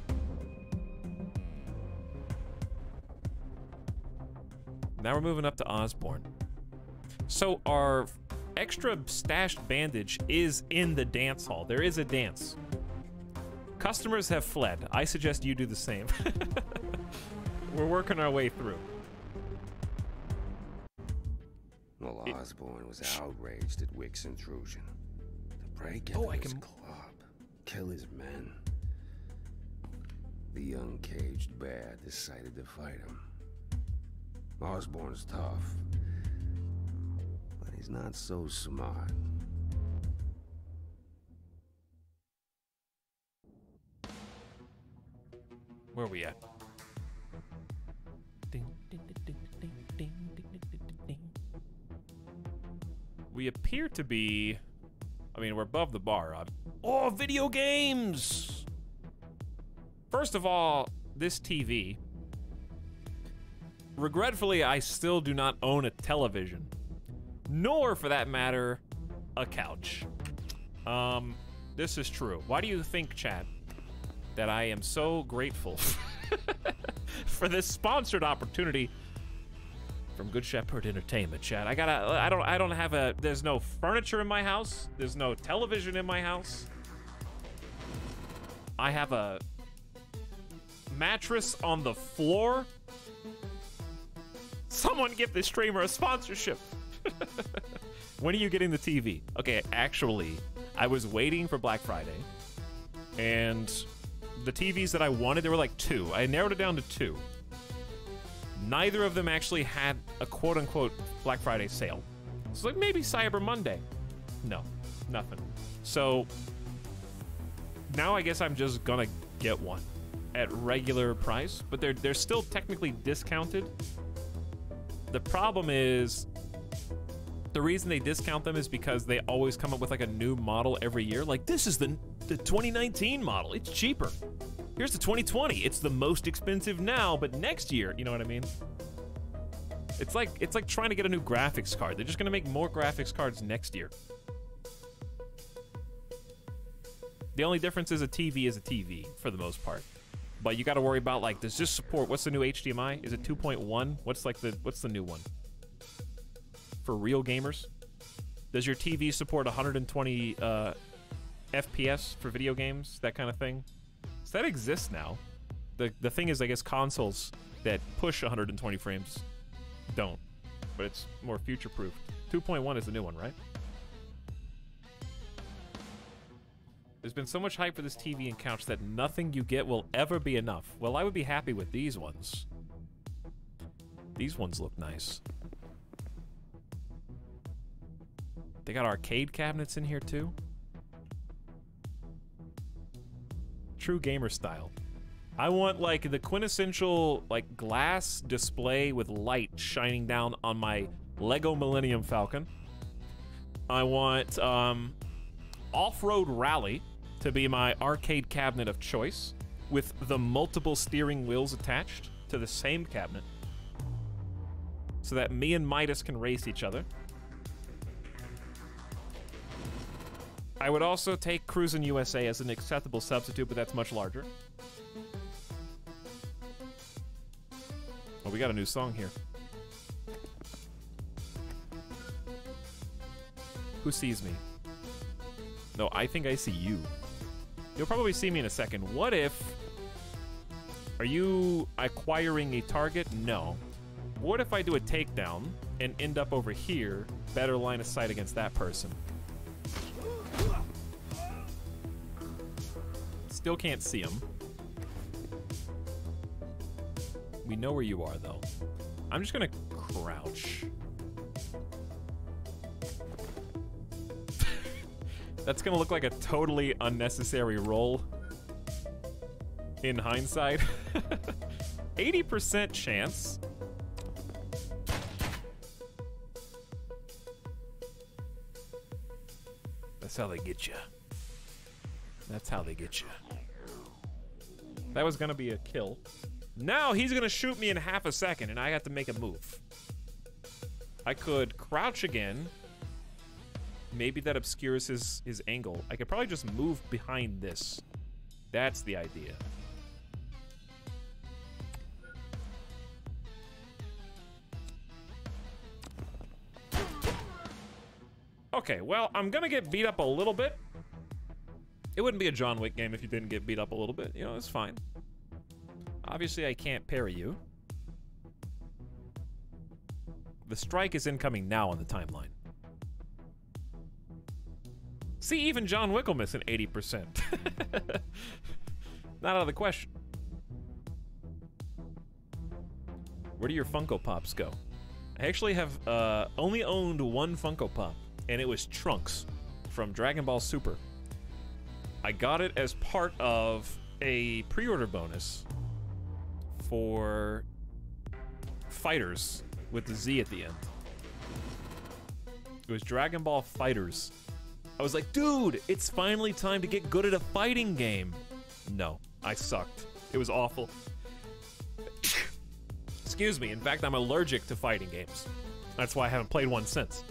Now we're moving up to Osborne. So our extra stashed bandage is in the dance hall. There is a dance. Customers have fled. I suggest you do the same. We're working our way through. Well, Osborne was outraged at Wick's intrusion. To break into his club, kill his men. The young caged bear decided to fight him. Osborne's tough, but he's not so smart. Where are we at? We appear to be... I mean, we're above the bar. Oh, video games! First of all, this TV... Regretfully, I still do not own a television. Nor, for that matter, a couch. This is true. Why do you think, chat, that I am so grateful for this sponsored opportunity from Good Shepherd Entertainment, chat? I don't have a... There's no furniture in my house. There's no television in my house. I have a mattress on the floor. Someone give this streamer a sponsorship. When are you getting the TV? Okay, actually, I was waiting for Black Friday, and the TVs that I wanted, there were like 2. I narrowed it down to 2. Neither of them actually had a quote-unquote Black Friday sale. It's like maybe Cyber Monday. No, nothing. So now I guess I'm just gonna get one at regular price, but they're still technically discounted. The problem is, the reason they discount them is because they always come up with like a new model every year. Like, this is the 2019 model. It's cheaper. Here's the 2020. It's the most expensive now, but next year, you know what I mean? It's like trying to get a new graphics card. They're just gonna make more graphics cards next year. The only difference is a TV is a TV for the most part. But you got to worry about, like, does this support, what's the new HDMI? Is it 2.1? What's the new one? For real gamers? Does your TV support 120 FPS for video games? That kind of thing? So that exists now. The thing is, I guess consoles that push 120 frames don't. But it's more future-proof. 2.1 is the new one, right? There's been so much hype for this TV and couch that nothing you get will ever be enough. Well, I would be happy with these ones. These ones look nice. They got arcade cabinets in here, too. True gamer style. I want, like, the quintessential, like, glass display with light shining down on my Lego Millennium Falcon. I want, Off-Road Rally to be my arcade cabinet of choice, with the multiple steering wheels attached to the same cabinet, so that me and Midas can race each other. I would also take Cruisin' USA as an acceptable substitute, but that's much larger. Oh, we got a new song here. Who sees me? No, I think I see you. You'll probably see me in a second. What if... Are you acquiring a target? No. What if I do a takedown and end up over here, better line of sight against that person? Still can't see him. We know where you are, though. I'm just gonna crouch. That's gonna look like a totally unnecessary roll. In hindsight. 80% chance. That's how they get you. That's how they get you. That was gonna be a kill. Now he's gonna shoot me in half a second and I have to make a move. I could crouch again. Maybe that obscures his angle. I could probably just move behind this. That's the idea. Okay, well, I'm gonna get beat up a little bit. It wouldn't be a John Wick game if you didn't get beat up a little bit. You know, it's fine. Obviously, I can't parry you. The strike is incoming now on the timeline. See, even John Wick will miss an 80%. Not out of the question. Where do your Funko Pops go? I actually have only owned one Funko Pop, and it was Trunks from Dragon Ball Super. I got it as part of a pre-order bonus for Fighters with the Z at the end. It was Dragon Ball Fighters. I was like, dude, it's finally time to get good at a fighting game. No, I sucked. It was awful. Excuse me, in fact, I'm allergic to fighting games. That's why I haven't played one since.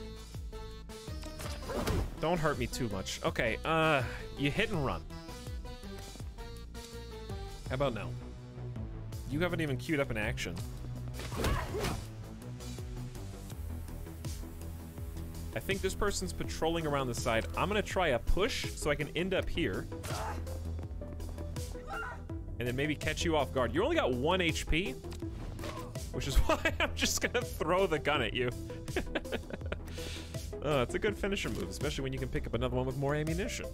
Don't hurt me too much. Okay, you hit and run. How about now? You haven't even queued up an action. I think this person's patrolling around the side. I'm gonna try a push so I can end up here. And then maybe catch you off guard. You only got 1 HP, which is why I'm just gonna throw the gun at you. It's a good finisher move, especially when you can pick up another one with more ammunition.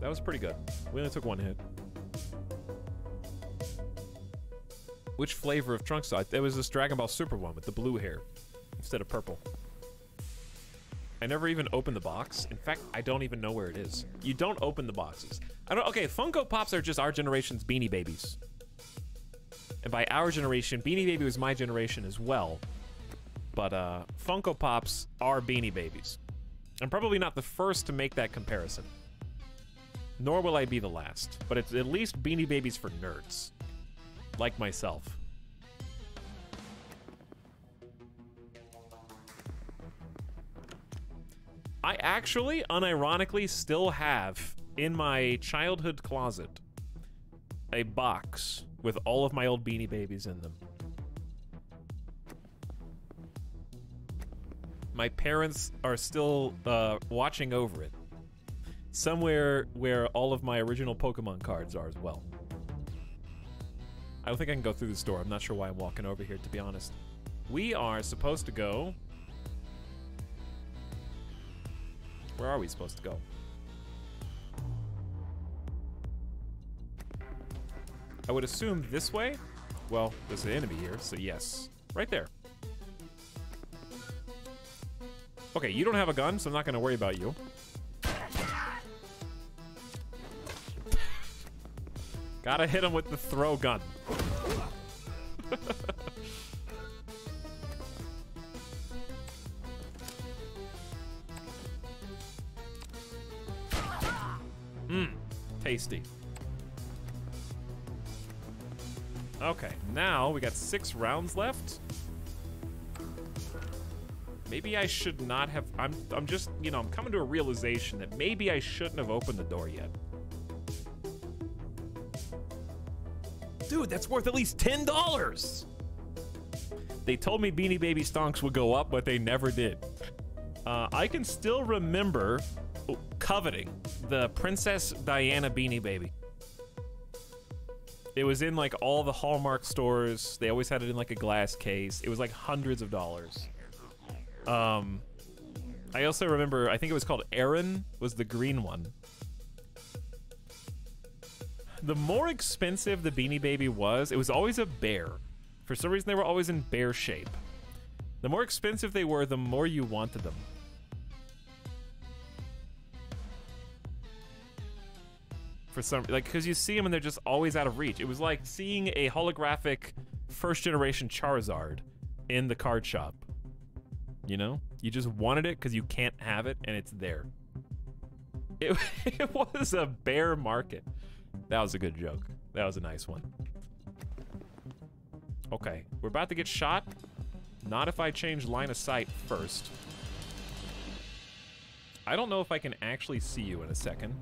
That was pretty good. We only took 1 hit. Which flavor of Trunks? It was this Dragon Ball Super one with the blue hair instead of purple. I never even opened the box. In fact, I don't even know where it is. You don't open the boxes. Okay, Funko Pops are just our generation's Beanie Babies. And by our generation, Beanie Baby was my generation as well. But Funko Pops are Beanie Babies. I'm probably not the first to make that comparison. Nor will I be the last. But it's at least Beanie Babies for nerds. Like myself. I actually, unironically, still have in my childhood closet a box with all of my old Beanie Babies in them. My parents are still watching over it. Somewhere where all of my original Pokemon cards are as well. I don't think I can go through the store. I'm not sure why I'm walking over here, to be honest. We are supposed to go... Where are we supposed to go? I would assume this way. Well, there's an enemy here, so yes. Right there. Okay, you don't have a gun, so I'm not going to worry about you. Gotta hit him with the throw gun. Tasty. Okay, now we got 6 rounds left. Maybe I should not have... I'm just, you know, I'm coming to a realization that maybe I shouldn't have opened the door yet. Dude, that's worth at least $10! They told me Beanie Baby stonks would go up, but they never did. I can still remember coveting the Princess Diana Beanie Baby. It was in like all the Hallmark stores. They always had it in like a glass case. It was like hundreds of dollars. I also remember, I think it was called Aaron, was the green one. The more expensive the Beanie Baby was, it was always a bear. For some reason, they were always in bear shape. The more expensive they were, the more you wanted them. For some, like, because you see them and they're just always out of reach. It was like seeing a holographic first-generation Charizard in the card shop. You know? You just wanted it because you can't have it, and it's there. It was a bear market. That was a good joke. That was a nice one. Okay, we're about to get shot. Not if I change line of sight first. I don't know if I can actually see you in a second.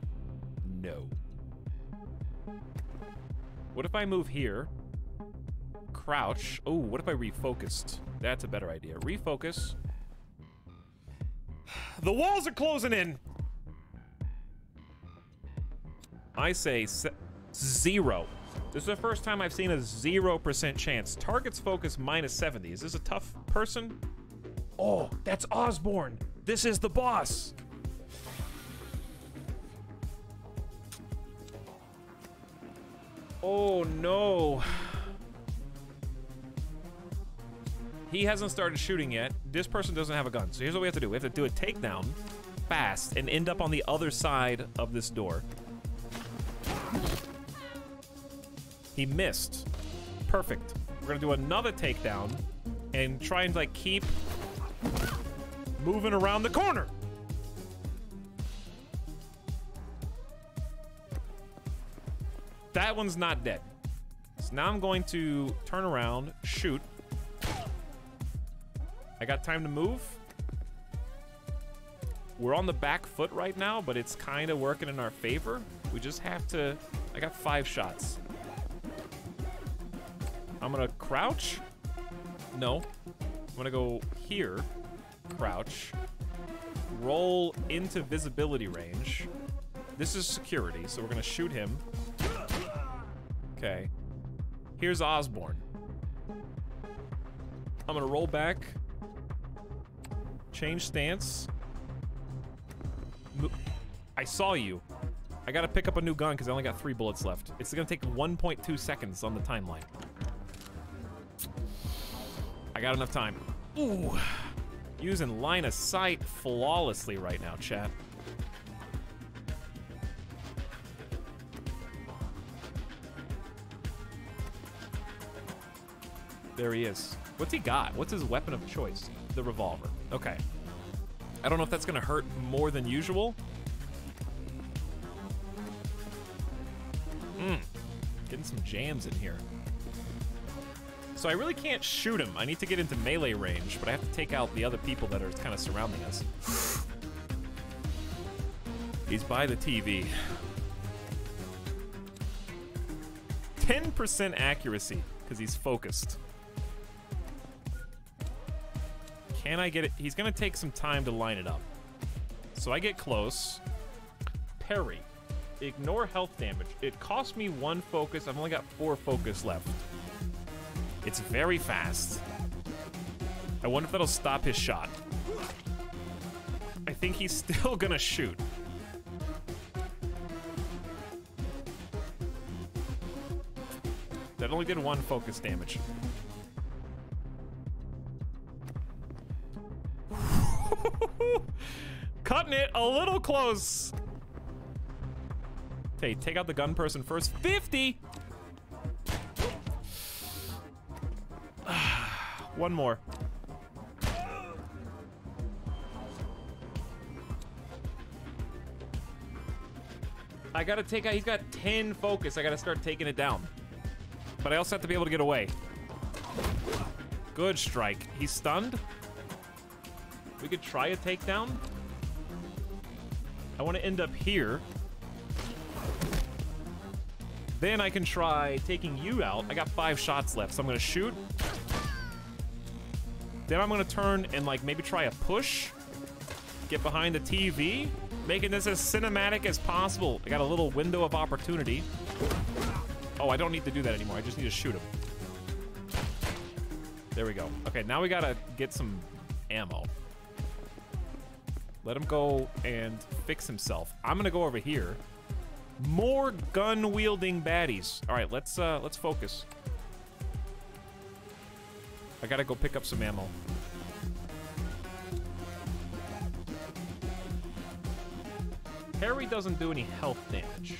No. What if I move here? Crouch. Oh, what if I refocused? That's a better idea. Refocus. The walls are closing in! I say 0. This is the first time I've seen a 0% chance. Target's focus -70. Is this a tough person? Oh, that's Osborne. This is the boss. Oh, no. He hasn't started shooting yet. This person doesn't have a gun. So here's what we have to do. We have to do a takedown fast and end up on the other side of this door. He missed. Perfect. We're gonna do another takedown and try and like keep moving around the corner. That one's not dead. So now I'm going to turn around, shoot. I got time to move. We're on the back foot right now, but it's kind of working in our favor. We just have to... I got 5 shots. I'm gonna crouch. No. I'm gonna go here. Crouch. Roll into visibility range. This is security, so we're gonna shoot him. Okay. Here's Osborne. I'm gonna roll back. Change stance. I saw you. I gotta pick up a new gun because I only got 3 bullets left. It's gonna take 1.2 seconds on the timeline. I got enough time. Ooh. Using line of sight flawlessly right now, chat. There he is. What's he got? What's his weapon of choice? The revolver. Okay. I don't know if that's gonna hurt more than usual. Getting some jams in here. So I really can't shoot him. I need to get into melee range, but I have to take out the other people that are kind of surrounding us. He's by the TV. 10% accuracy, because he's focused. Can I get it? He's gonna take some time to line it up. So I get close. Parry. Ignore health damage. It cost me 1 focus. I've only got 4 focus left. It's very fast. I wonder if that'll stop his shot. I think he's still gonna shoot. That only did 1 focus damage. Cutting it a little close. Okay, take out the gun person first. 50! One more. I gotta take out, he's got 10 focus. I gotta start taking it down. But I also have to be able to get away. Good strike. He's stunned. We could try a takedown. I want to end up here. Then I can try taking you out. I got 5 shots left, so I'm gonna shoot. Then I'm gonna turn and like maybe try a push. Get behind the TV. Making this as cinematic as possible. I got a little window of opportunity. Oh, I don't need to do that anymore. I just need to shoot him. There we go. Okay, now we gotta get some ammo. Let him go and fix himself. I'm gonna go over here. More gun-wielding baddies. All right, let's focus. I gotta go pick up some ammo. Parry doesn't do any health damage.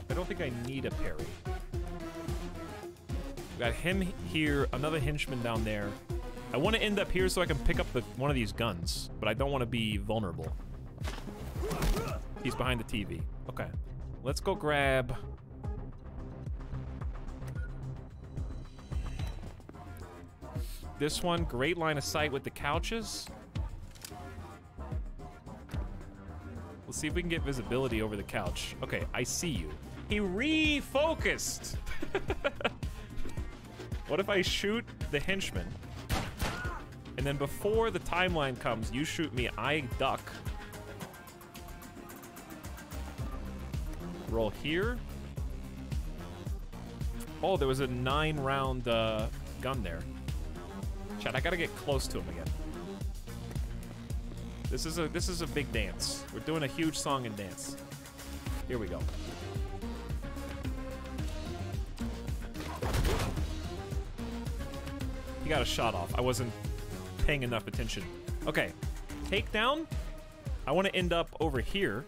I don't think I need a parry. We got him here, another henchman down there. I want to end up here so I can pick up one of these guns, but I don't want to be vulnerable. He's behind the TV. Okay. Let's go grab... this one. Great line of sight with the couches. Let's see if we can get visibility over the couch. Okay, I see you. He refocused! What if I shoot the henchman? And then before the timeline comes, you shoot me, I duck. Roll here. Oh, there was a 9-round gun there. Chat, I gotta get close to him again. This is a big dance. We're doing a huge song and dance. Here we go. He got a shot off. I wasn't paying enough attention. Okay, takedown. I want to end up over here.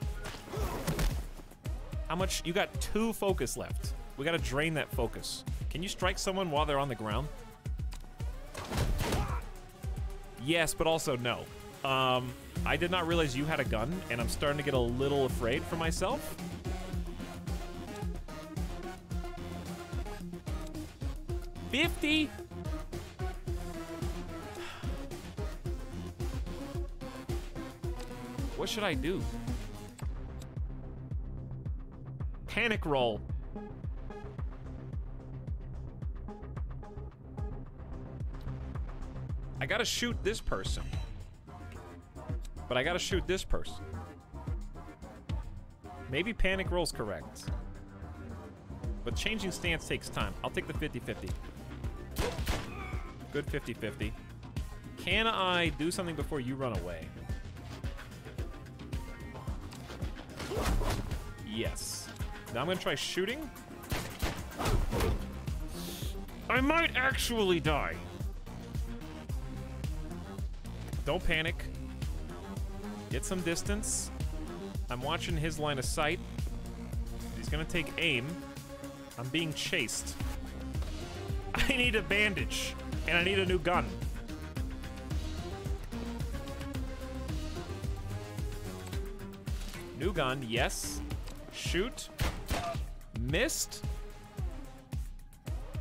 How much? You got 2 focus left. We got to drain that focus. Can you strike someone while they're on the ground? Yes, but also no. I did not realize you had a gun, and I'm starting to get a little afraid for myself. $50? What should I do? Panic roll. I gotta shoot this person. But I gotta shoot this person. Maybe panic roll's correct. But changing stance takes time. I'll take the 50-50. Good 50-50. Can I do something before you run away? Yes. Now I'm gonna try shooting. I might actually die. Don't panic. Get some distance. I'm watching his line of sight. He's gonna take aim. I'm being chased. I need a bandage, and I need a new gun. New gun, yes. Shoot. Missed.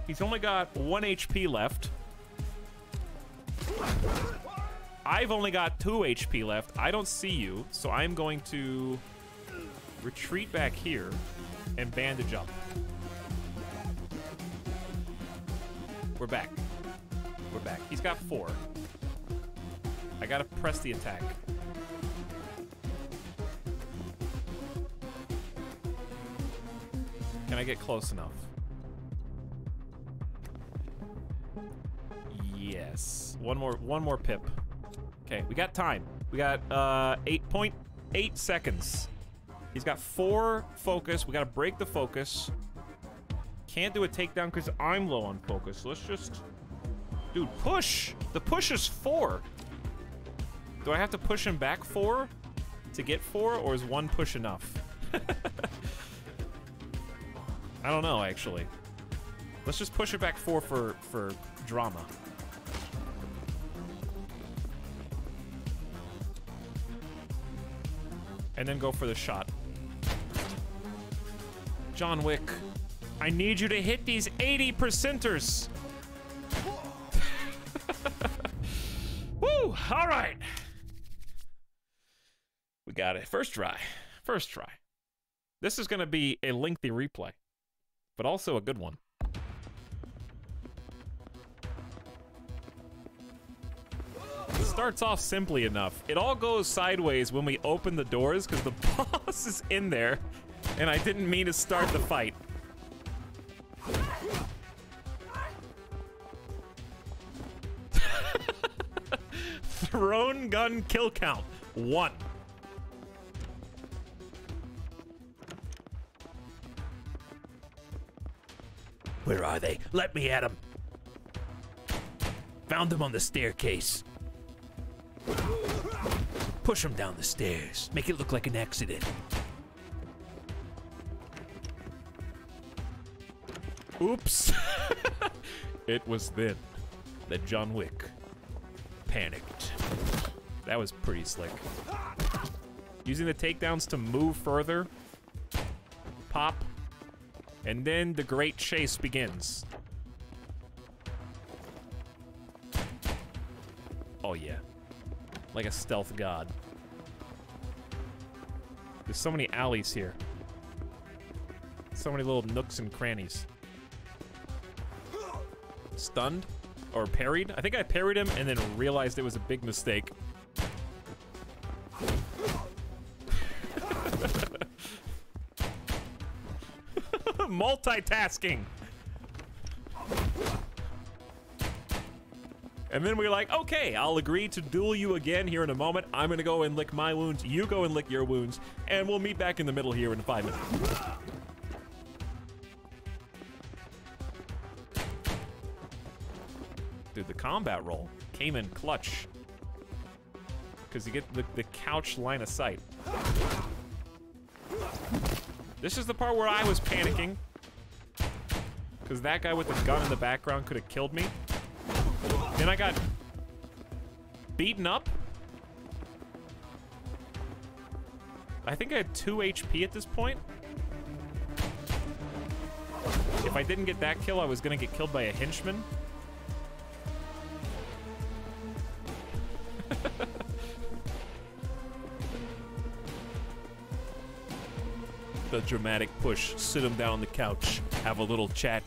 He's only got 1 HP left. I've only got 2 HP left. I don't see you, so I'm going to retreat back here and bandage up. We're back. We're back. He's got 4. I gotta press the attack. Can I get close enough? Yes. One more pip. Okay, we got time. We got 8.8 seconds. He's got 4 focus. We gotta break the focus. Can't do a takedown because I'm low on focus. Let's just... Dude, push! The push is 4. Do I have to push him back 4 to get 4, or is 1 push enough? I don't know, actually. Let's just push it back 4 for drama. And then go for the shot. John Wick, I need you to hit these 80%ers. Woo! All right. We got it. First try. First try. This is going to be a lengthy replay, but also a good one. It starts off simply enough. It all goes sideways when we open the doors because the boss is in there, and I didn't mean to start the fight. Thrown gun kill count 1. Where are they? Let me at them. Found them on the staircase. Push them down the stairs. Make it look like an accident. Oops. It was then that John Wick panicked. That was pretty slick. Using the takedowns to move further. Pop. And then the great chase begins. Oh yeah. Like a stealth god. There's so many alleys here. So many little nooks and crannies. Stunned? Or parried? I think I parried him and then realized it was a big mistake. Multitasking! And then we're like, okay, I'll agree to duel you again here in a moment. I'm gonna go and lick my wounds, you go and lick your wounds, and we'll meet back in the middle here in 5 minutes. Dude, the combat roll came in clutch. Because you get the couch line of sight. This is the part where I was panicking. Because that guy with the gun in the background could have killed me. Then I got beaten up. I think I had 2 HP at this point. If I didn't get that kill, I was going to get killed by a henchman. The dramatic push. Sit him down on the couch. Have a little chat.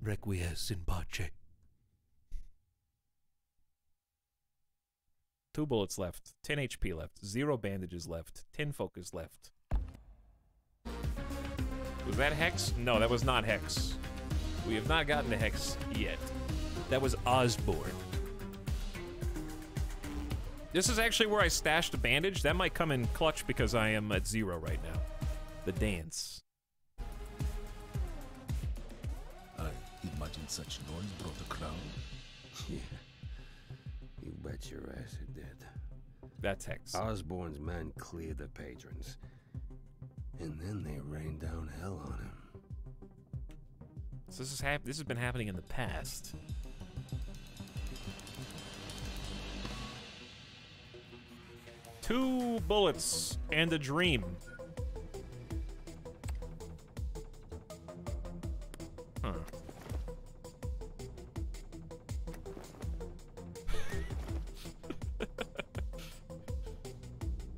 Requies in pace. 2 bullets left. 10 HP left. 0 bandages left. 10 focus left. Was that Hex? No, that was not Hex. We have not gotten to Hex yet. That was Osborne. This is actually where I stashed a bandage. That might come in clutch because I am at 0 right now. The dance. I imagine such noise brought a crowd. Yeah. You bet your ass it did. That's Hex. Osborne's men cleared the patrons. And then they rained down hell on him. So this has been happening in the past. Two bullets and a dream. Huh.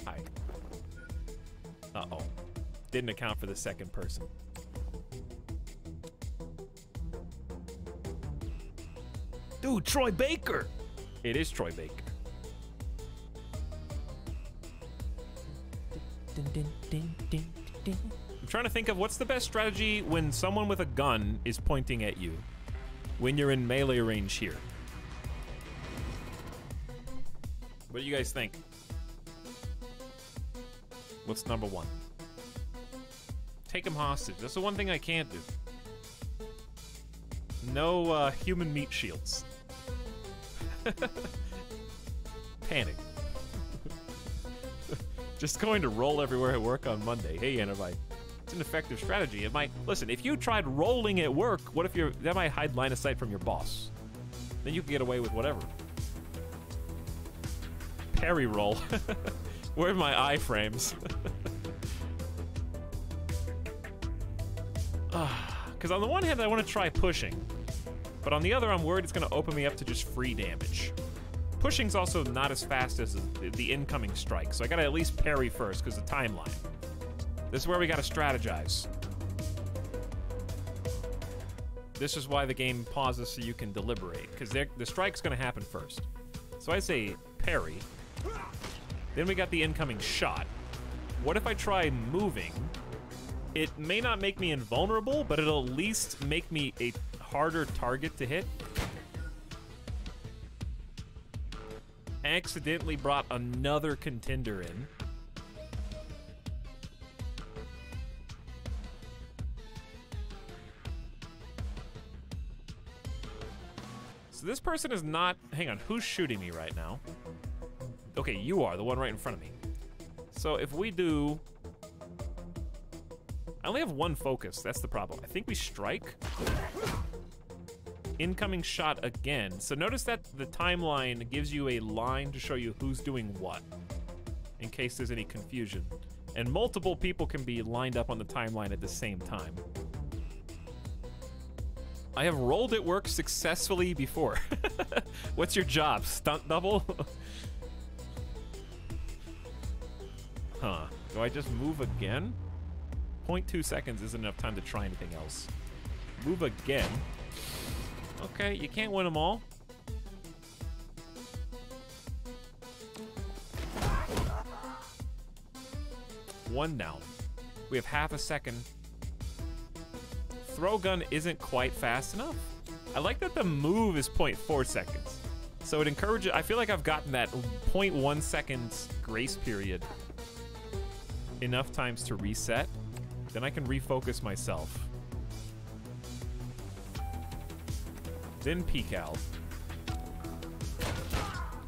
Hi. Uh-oh. Didn't account for the second person. Dude, Troy Baker! It is Troy Baker. I'm trying to think of what's the best strategy when someone with a gun is pointing at you when you're in melee range here. What do you guys think? What's number one? Take him hostage. That's the one thing I can't do. No human meat shields. Panic. Just going to roll everywhere at work on Monday. Hey, Anivite. It's an effective strategy. It might... Listen, if you tried rolling at work, what if you're... That might hide line of sight from your boss. Then you can get away with whatever. Parry roll. Where are my iframes? Because on the one hand, I want to try pushing. But on the other, I'm worried it's going to open me up to just free damage. Pushing's also not as fast as the incoming strike, so I gotta at least parry first because of the timeline. This is where we gotta strategize. This is why the game pauses so you can deliberate, because the strike's gonna happen first. So I say parry. Then we got the incoming shot. What if I try moving? It may not make me invulnerable, but it'll at least make me a harder target to hit. Accidentally brought another contender in. So this person is not... Hang on, who's shooting me right now? Okay, you are, the one right in front of me. So if we do... I only have one focus, that's the problem. I think we strike. Incoming shot again. So notice that the timeline gives you a line to show you who's doing what, in case there's any confusion. And multiple people can be lined up on the timeline at the same time. I have rolled at work successfully before. What's your job? Stunt double? Huh. Do I just move again? 0.2 seconds isn't enough time to try anything else. Move again. Okay, you can't win them all. One down. We have half a second. Throw gun isn't quite fast enough. I like that the move is 0.4 seconds. So it encourages... I feel like I've gotten that 0.1 seconds grace period enough times to reset. Then I can refocus myself. Then peek out.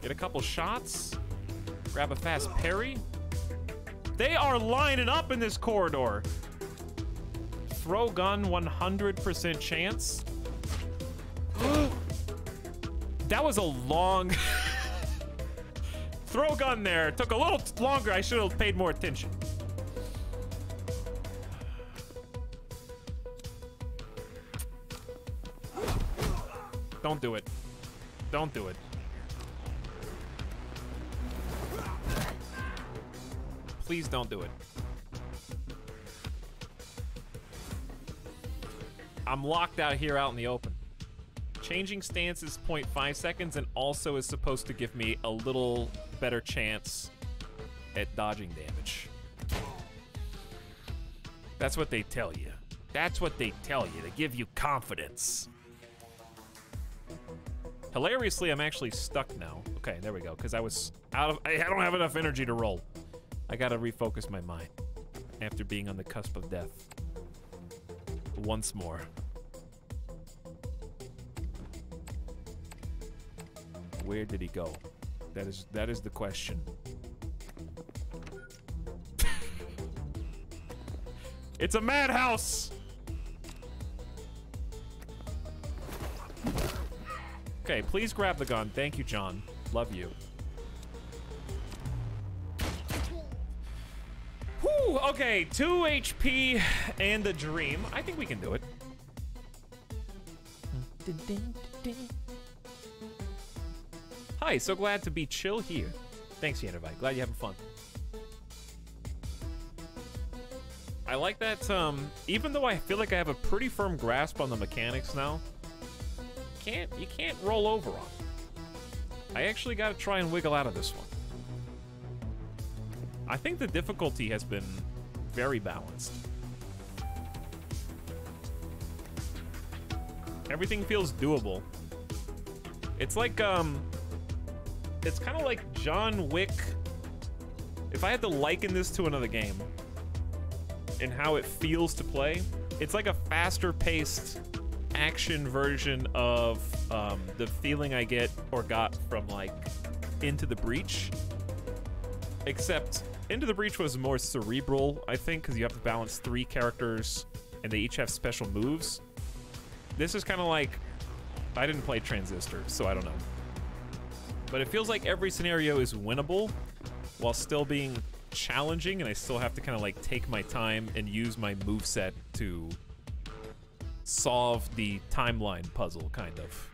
Get a couple shots. Grab a fast parry. They are lining up in this corridor. Throw gun 100% chance. That was a long... Throw gun there. Took a little longer. I should have paid more attention. Don't do it. Don't do it. Please don't do it. I'm locked out here out in the open. Changing stance is 0.5 seconds and also is supposed to give me a little better chance at dodging damage. That's what they tell you. That's what they tell you. They give you confidence. Hilariously, I'm actually stuck now. Okay, there we go, because I was out of... I don't have enough energy to roll. I gotta refocus my mind after being on the cusp of death. Once more. Where did he go? That is the question. It's a madhouse! Okay, please grab the gun. Thank you, John. Love you. Whew, okay, 2 HP and a dream. I think we can do it. Hi, so glad to be chill here. Thanks, Yanavite. Glad you're having fun. I like that, even though I feel like I have a pretty firm grasp on the mechanics now, you can't roll over on. I actually got to try and wiggle out of this one. I think the difficulty has been very balanced. Everything feels doable. It's like, it's kind of like John Wick. If I had to liken this to another game and how it feels to play, it's like a faster paced action version of the feeling I get or got from like Into the Breach. Except Into the Breach was more cerebral, I think, because you have to balance 3 characters and they each have special moves. This is kind of like, I didn't play Transistor, so I don't know. But it feels like every scenario is winnable while still being challenging, and I still have to kind of like take my time and use my moveset to solve the timeline puzzle, kind of.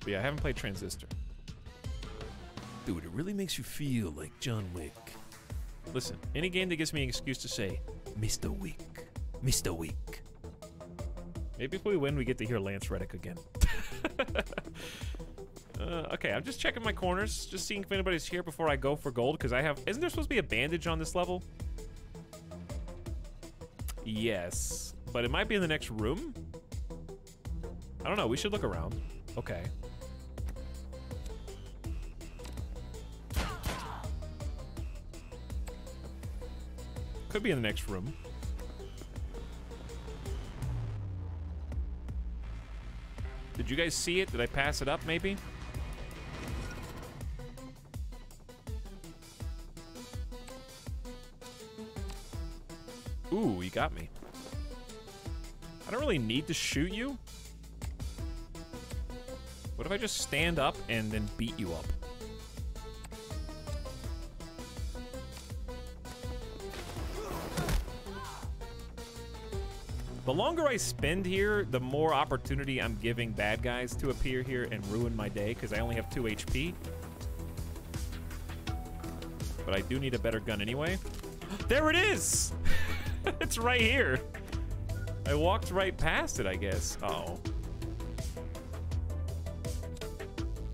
But yeah, I haven't played Transistor. Dude, it really makes you feel like John Wick. Listen, any game that gives me an excuse to say, Mr. Wick. Mr. Wick. maybe if we win, we get to hear Lance Reddick again. Okay, I'm just checking my corners, just seeing if anybody's here before I go for gold, because I have... Isn't there supposed to be a bandage on this level? Yes, but it might be in the next room? I don't know, we should look around. Okay. Could be in the next room. Did you guys see it? Did I pass it up, maybe? Ooh, you got me. I don't really need to shoot you. What if I just stand up and then beat you up? The longer I spend here, the more opportunity I'm giving bad guys to appear here and ruin my day, because I only have 2 HP. But I do need a better gun anyway. There it is! It's right here. I walked right past it, I guess. Uh-oh.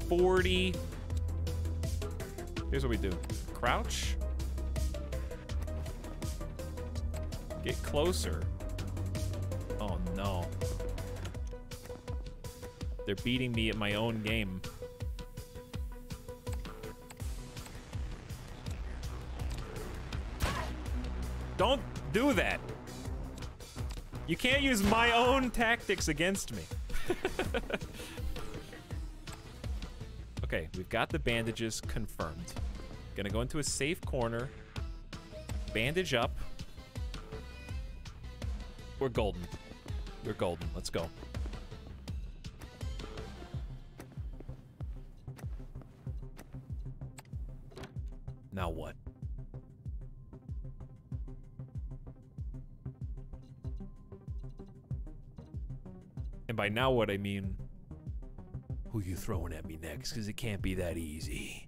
40. Here's what we do. Crouch. Get closer. Oh, no. They're beating me at my own game. Don't do that. You can't use my own tactics against me. Okay, we've got the bandages confirmed. Gonna go into a safe corner. Bandage up. We're golden. We're golden. Let's go. Now what? And by now what I mean, Who you throwing at me next? Because it can't be that easy.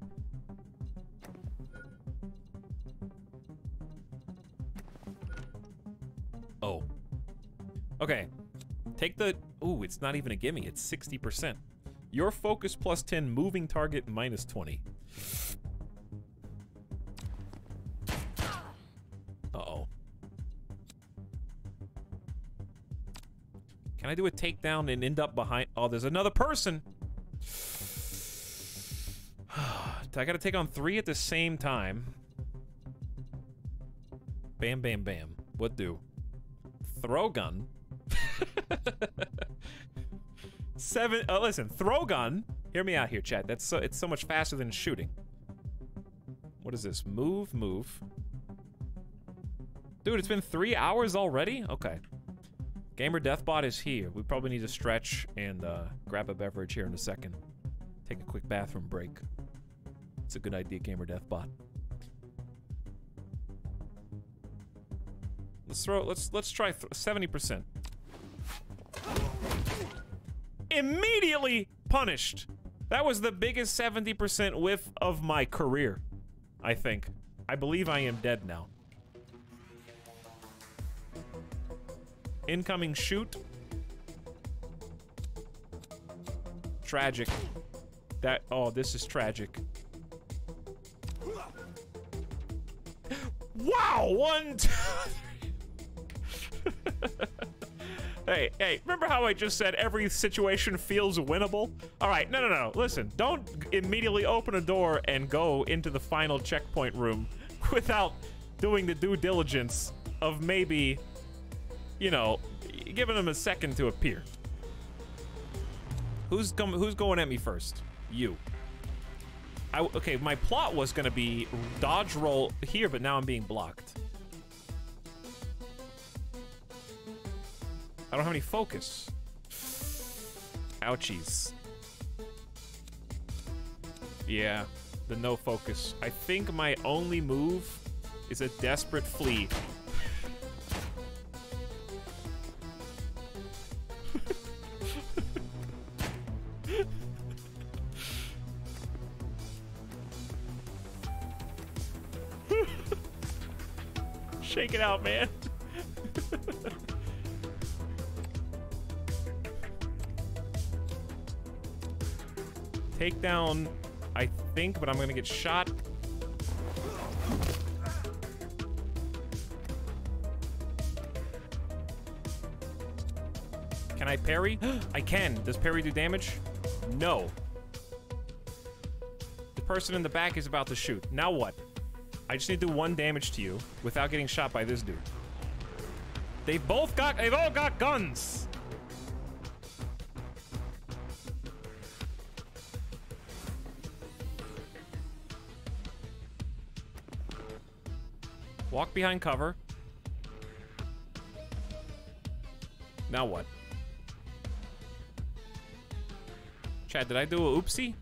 oh. Okay. Take the... Ooh, it's not even a gimme. It's 60%. Your focus plus 10, moving target minus 20. Uh-oh. Can I do a takedown and end up behind... Oh, there's another person! I gotta take on 3 at the same time. Bam, bam, bam. What do? Throw gun. 7. Listen, throw gun. Hear me out here, chat. That's so, it's so much faster than shooting. What is this? Move, move. Dude, it's been 3 hours already? Okay. Gamer Deathbot is here. We probably need to stretch and grab a beverage here in a second. Take a quick bathroom break. It's a good idea, Gamer Deathbot. Let's try 70%. Immediately punished. That was the biggest 70% whiff of my career, I think. I believe I am dead now. Incoming shoot. Tragic. That, oh, this is tragic. Wow! 1, 2, 3. Hey, remember how I just said every situation feels winnable? All right, no. Listen, don't immediately open a door and go into the final checkpoint room without doing the due diligence of maybe, you know, giving them a second to appear. Who's going at me first? You. Okay, my plot was gonna be dodge roll here, but now I'm being blocked. I don't have any focus. Ouchies. Yeah, the no focus. I think my only move is a desperate flee. Shake it out, man. Takedown, I think, but I'm gonna get shot. Can I parry? I can. Does parry do damage? No. The person in the back is about to shoot. Now what? I just need to do 1 damage to you without getting shot by this dude. They've all got guns. Walk behind cover. Now what? Chad, did I do a oopsie?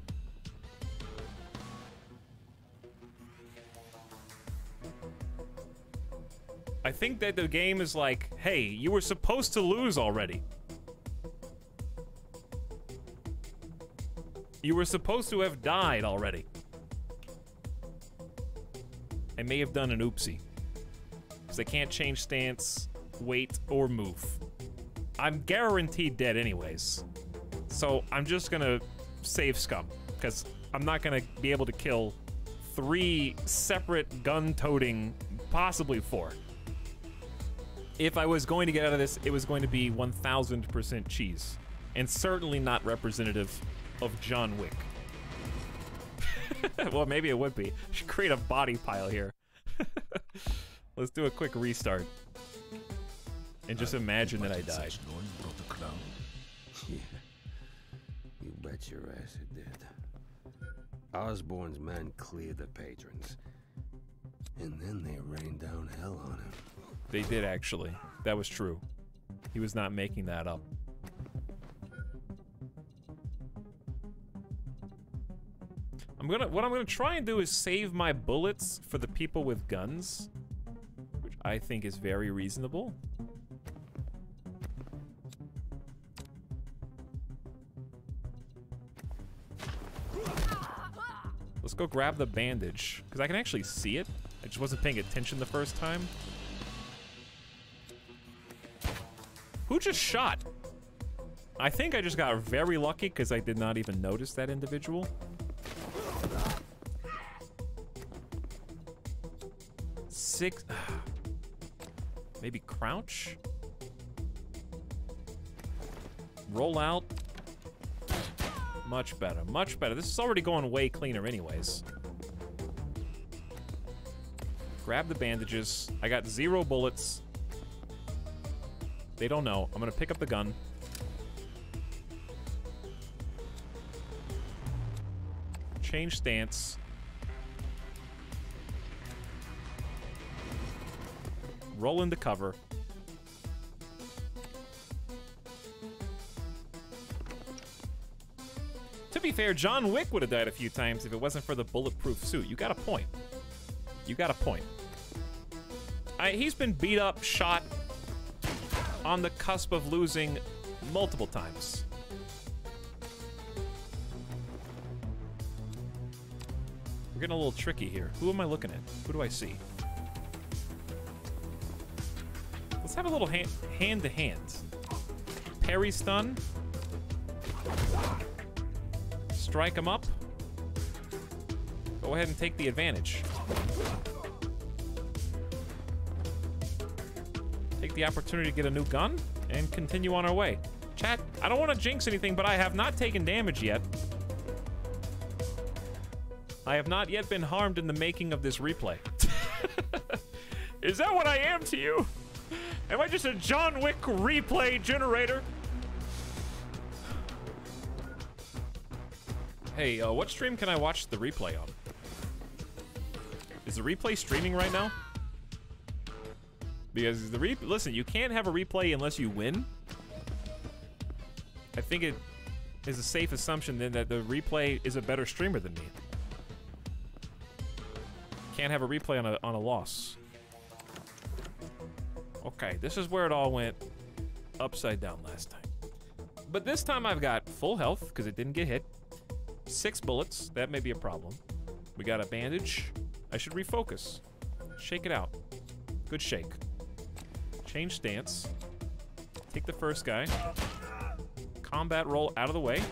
I think that the game is like, hey, you were supposed to lose already. You were supposed to have died already. I may have done an oopsie. Because I can't change stance, wait, or move. I'm guaranteed dead anyways. So I'm just gonna save scum. Because I'm not gonna be able to kill 3 separate gun-toting, possibly 4. If I was going to get out of this, it was going to be 1000% cheese. And certainly not representative of John Wick. Well, maybe it would be. Should create a body pile here. Let's do a quick restart. And just imagine that I died. Yeah, you bet your ass it did. Osborne's men cleared the patrons. And then they rained down hell on him. They did, actually. That was true. He was not making that up. What I'm gonna try and do is save my bullets for the people with guns, which I think is very reasonable. Let's go grab the bandage, because I can actually see it. I just wasn't paying attention the first time. Who just shot? I think I just got very lucky because I did not even notice that individual. Maybe crouch? Roll out. Much better, much better. This is already going way cleaner anyways. Grab the bandages. I got 0 bullets. They don't know. I'm gonna pick up the gun. Change stance. Roll into cover. To be fair, John Wick would have died a few times if it wasn't for the bulletproof suit. You got a point. You got a point. He's been beat up, shot, on the cusp of losing multiple times. We're getting a little tricky here. Who am I looking at? Who do I see? Let's have a little hand-to-hand. Parry stun. Strike him up. Go ahead and take the advantage. Take the opportunity to get a new gun and continue on our way. Chat, I don't want to jinx anything, but I have not taken damage yet. I have not yet been harmed in the making of this replay. Is that what I am to you? Am I just a John Wick replay generator? Hey, what stream can I watch the replay on? Is the replay streaming right now? Because listen, you can't have a replay unless you win. I think it is a safe assumption then that the replay is a better streamer than me. Can't have a replay on a loss. Okay, this is where it all went upside down last time. But this time I've got full health because it didn't get hit. 6 bullets, that may be a problem. We got a bandage. I should refocus. Shake it out. Good shake. Change stance. Take the first guy. Combat roll out of the way.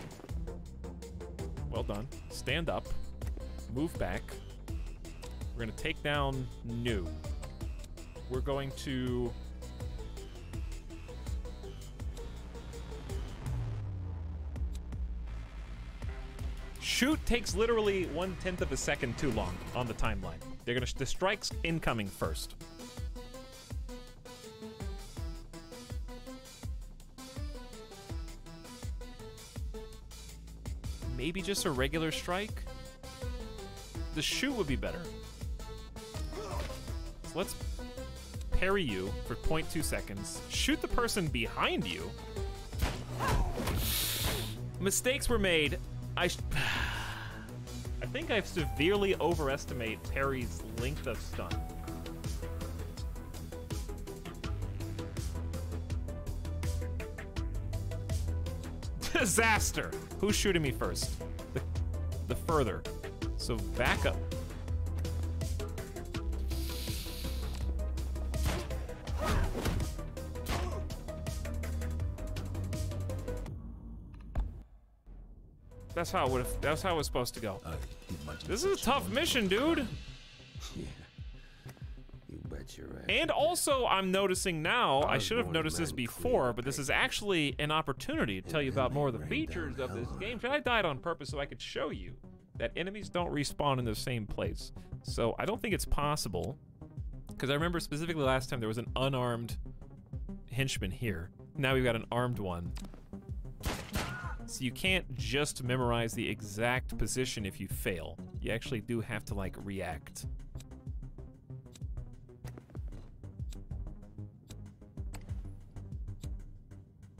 Well done. Stand up. Move back. We're gonna take down New. We're going to... Shoot takes literally 1/10 of a second too long on the timeline. They're gonna... The strike's incoming first. Maybe just a regular strike? The shoot would be better. So let's parry you for 0.2 seconds. Shoot the person behind you. Mistakes were made. I think I severely overestimate parry's length of stun. Disaster! Who's shooting me first? The further. So back up. That's how it was supposed to go. This is a tough mission, dude. Yeah. You bet your ass. And also, I'm noticing now, I should have noticed this before, but this is actually an opportunity to tell you about more of the features of this game. I died on purpose so I could show you that enemies don't respawn in the same place. So I don't think it's possible, because I remember specifically last time there was an unarmed henchman here. Now we've got an armed one. So you can't just memorize the exact position if you fail. You actually do have to, like, react.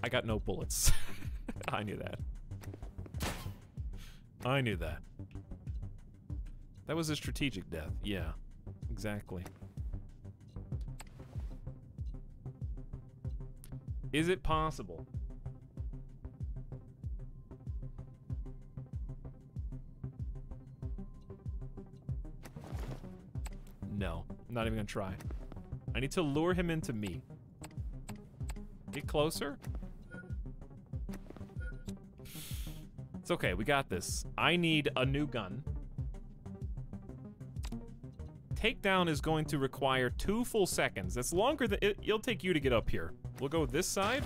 I got no bullets. I knew that. I knew that. That was a strategic death. Yeah, exactly. Is it possible? No, I'm not even gonna try. I need to lure him into me. Get closer. It's okay, we got this. I need a new gun. Takedown is going to require 2 full seconds. That's longer than it'll take you to get up here. We'll go this side.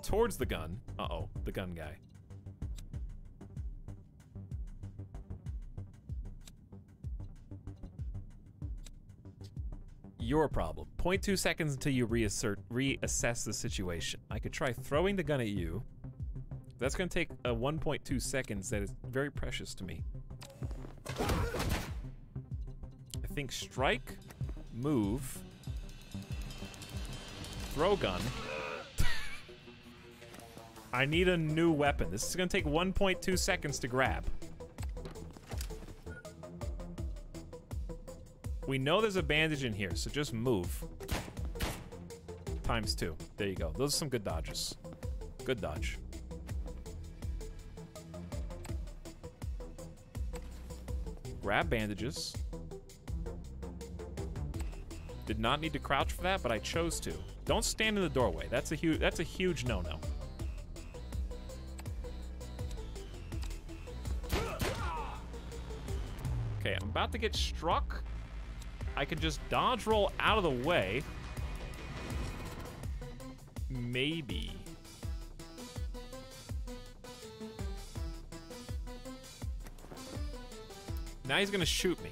Towards the gun. Uh-oh, the gun guy. Your problem. 0.2 seconds until you reassess the situation. I could try throwing the gun at you. That's gonna take a 1.2 seconds that is very precious to me. I think strike, move, throw gun. I need a new weapon. This is gonna take 1.2 seconds to grab. We know there's a bandage in here, so just move. ×2. There you go. Those are some good dodges. Good dodge. Grab bandages. Did not need to crouch for that, but I chose to. Don't stand in the doorway. That's a huge no-no. Okay, I'm about to get struck. I can just dodge roll out of the way. Maybe. Now he's gonna shoot me.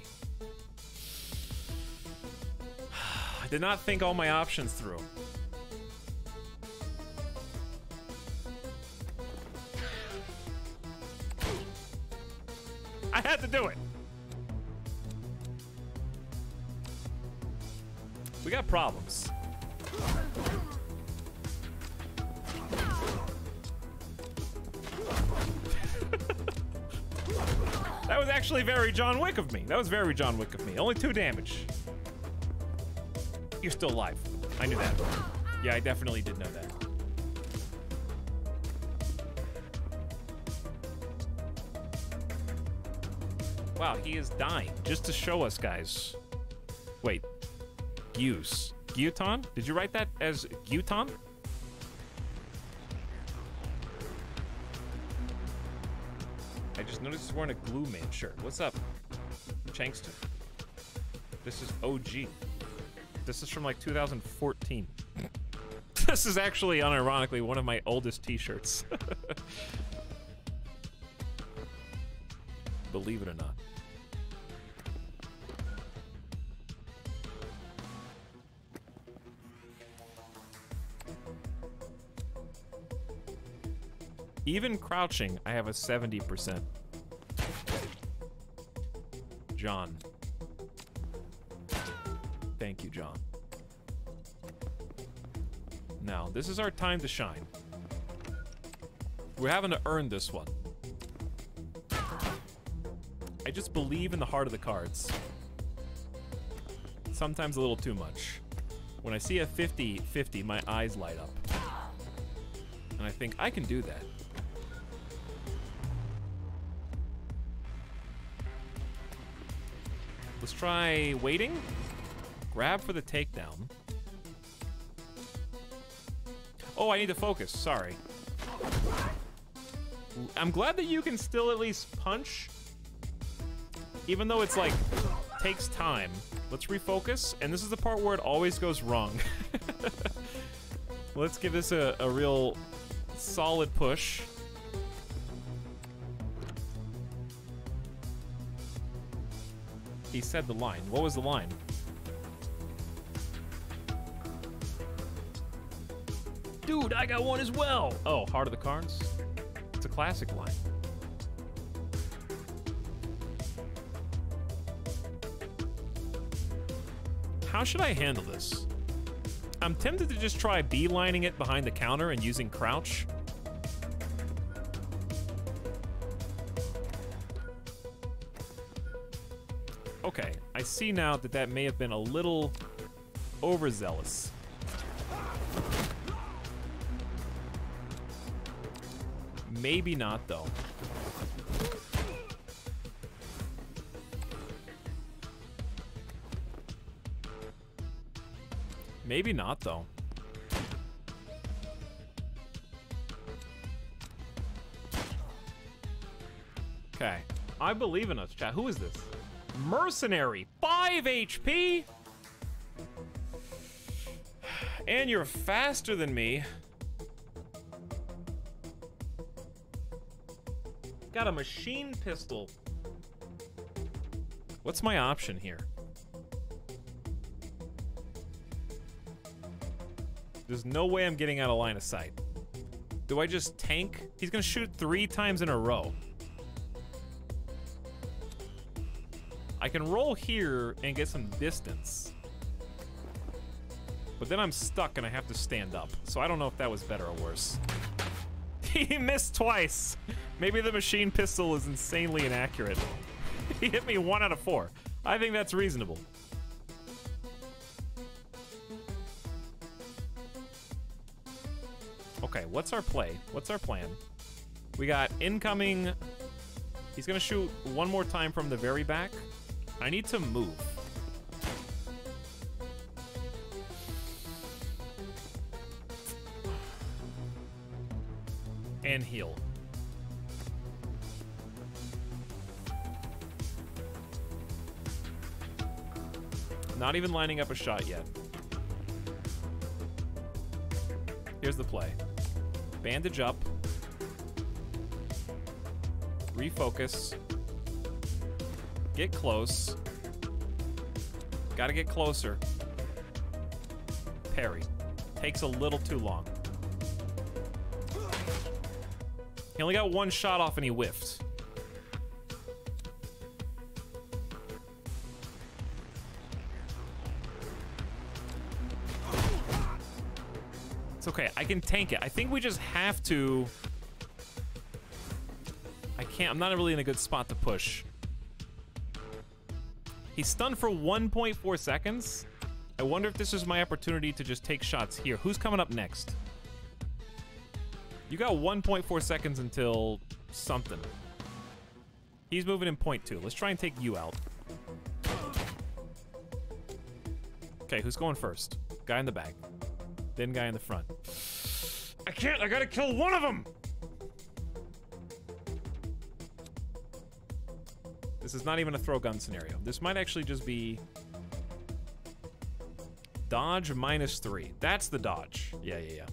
I did not think all my options through. I had to do it. We got problems. That was actually very John Wick of me. That was very John Wick of me. Only 2 damage. You're still alive. I knew that. Yeah, I definitely did know that. Wow, he is dying. Just to show us, guys. Wait. Guse. Guton? Did you write that as Guton? I just noticed he's wearing a Glue Man shirt. What's up, Changston? This is OG. This is from like 2014. This is actually, unironically, one of my oldest t-shirts. Believe it or not. Even crouching, I have a 70%. John. Thank you, John. Now, this is our time to shine. We're having to earn this one. I just believe in the heart of the cards. Sometimes a little too much. When I see a 50-50, my eyes light up. And I think, I can do that. Let's try waiting. Grab for the takedown. Oh, I need to focus. Sorry. I'm glad that you can still at least punch. Even though it's like, takes time. Let's refocus. And this is the part where it always goes wrong. Let's give this a real solid push. He said the line. What was the line? Dude, I got one as well. Oh, Heart of the Cards? It's a classic line. How should I handle this? I'm tempted to just try beelining it behind the counter and using crouch. Okay, I see now that that may have been a little overzealous. Maybe not, though. Maybe not, though. Okay. I believe in us, chat. Who is this? Mercenary. 5 HP? And you're faster than me. Got a machine pistol. What's my option here? There's no way I'm getting out of line of sight. Do I just tank? He's gonna shoot 3 times in a row. I can roll here and get some distance. But then I'm stuck and I have to stand up. So I don't know if that was better or worse. He missed twice. Maybe the machine pistol is insanely inaccurate. He hit me 1 out of 4. I think that's reasonable. Okay, what's our play? What's our plan? We got incoming. He's gonna shoot 1 more time from the very back. I need to move. and heal. Not even lining up a shot yet. Here's the play. Bandage up. Refocus. Get close. Gotta get closer. Parry. Takes a little too long. He only got one shot off and he whiffed. It's okay, I can tank it. I think we just have to... I'm not really in a good spot to push. He's stunned for 1.4 seconds. I wonder if this is my opportunity to just take shots here. Who's coming up next? You got 1.4 seconds until something. He's moving in 0.2. Let's try and take you out. Okay, who's going first? Guy in the back. Then guy in the front. I can't! I gotta kill one of them! This is not even a throw gun scenario. This might actually just be... Dodge -3. That's the dodge. Yeah.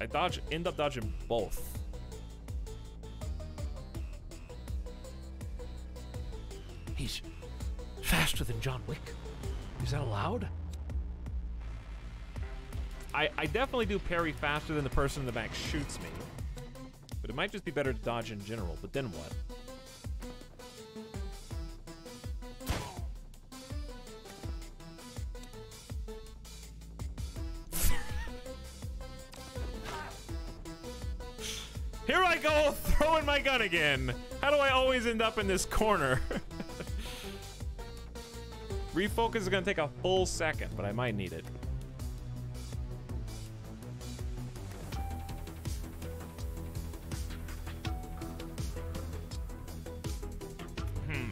I end up dodging both. He's faster than John Wick. Is that allowed? I definitely do parry faster than the person in the back shoots me. But it might just be better to dodge in general. But then what? Here I go, throwing my gun again. How do I always end up in this corner? Refocus is gonna take a full second, but I might need it.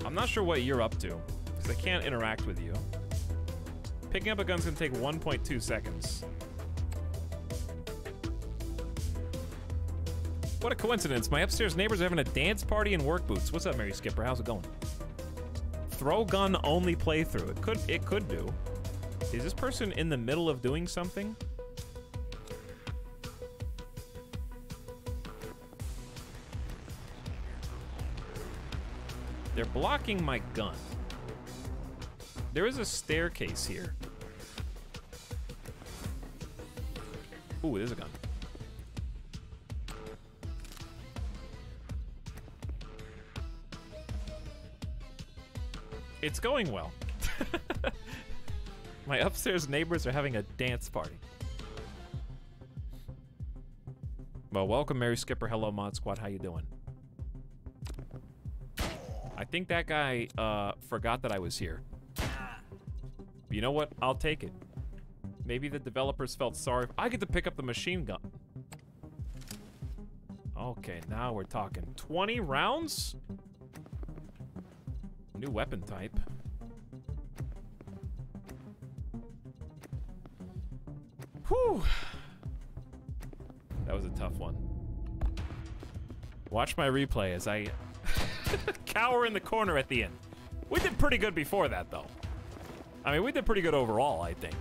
I'm not sure what you're up to, because I can't interact with you. Picking up a gun's gonna take 1.2 seconds. What a coincidence. My upstairs neighbors are having a dance party in work boots. What's up, Mary Skipper? How's it going? Throw gun only playthrough. It could do. Is this person in the middle of doing something? They're blocking my gun. There is a staircase here. Ooh, there's a gun. It's going well. My upstairs neighbors are having a dance party. Well, welcome, Mary Skipper. Hello, Mod Squad. How you doing? I think that guy forgot that I was here. You know what? I'll take it. Maybe the developers felt sorry. I get to pick up the machine gun. Okay, now we're talking. 20 rounds? New weapon type. Whew. That was a tough one. Watch my replay as I cower in the corner at the end. We did pretty good before that, though. I mean, we did pretty good overall, I think.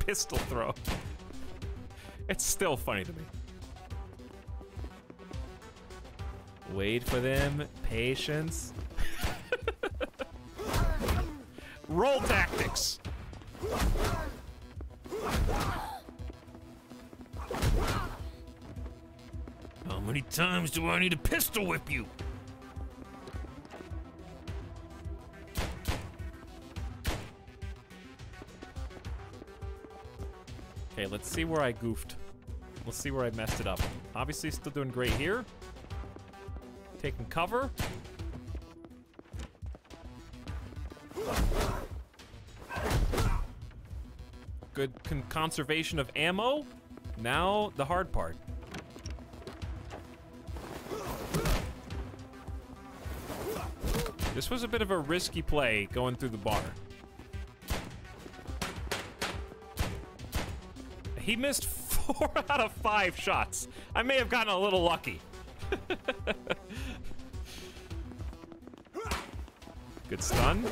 Pistol throw. It's still funny to me. Wait for them. Patience. Roll tactics. How many times do I need to pistol whip you? Okay, let's see where I goofed. Let's see where I messed it up. Obviously, still doing great here. Taking cover. Good conservation of ammo. Now, the hard part. This was a bit of a risky play going through the bar. He missed 4 out of 5 shots. I may have gotten a little lucky. Good stun.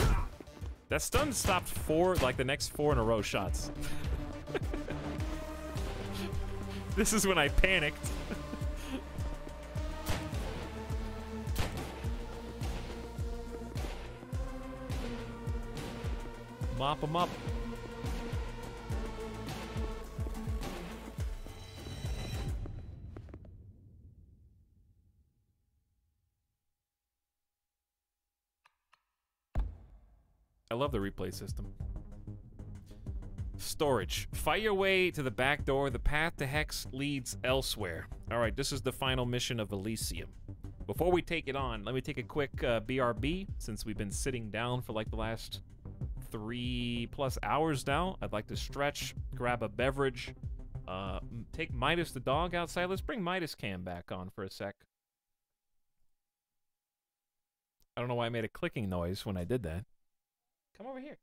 That stun stopped 4, like the next 4 in a row shots. This is when I panicked. Mop him up. I love the replay system. Storage. Fight your way to the back door. The path to Hex leads elsewhere. Alright, this is the final mission of Elysium. Before we take it on, let me take a quick BRB, since we've been sitting down for like the last 3+ hours now. I'd like to stretch, grab a beverage, take Midas the dog outside. Let's bring Midas Cam back on for a sec. I don't know why I made a clicking noise when I did that. Come over here.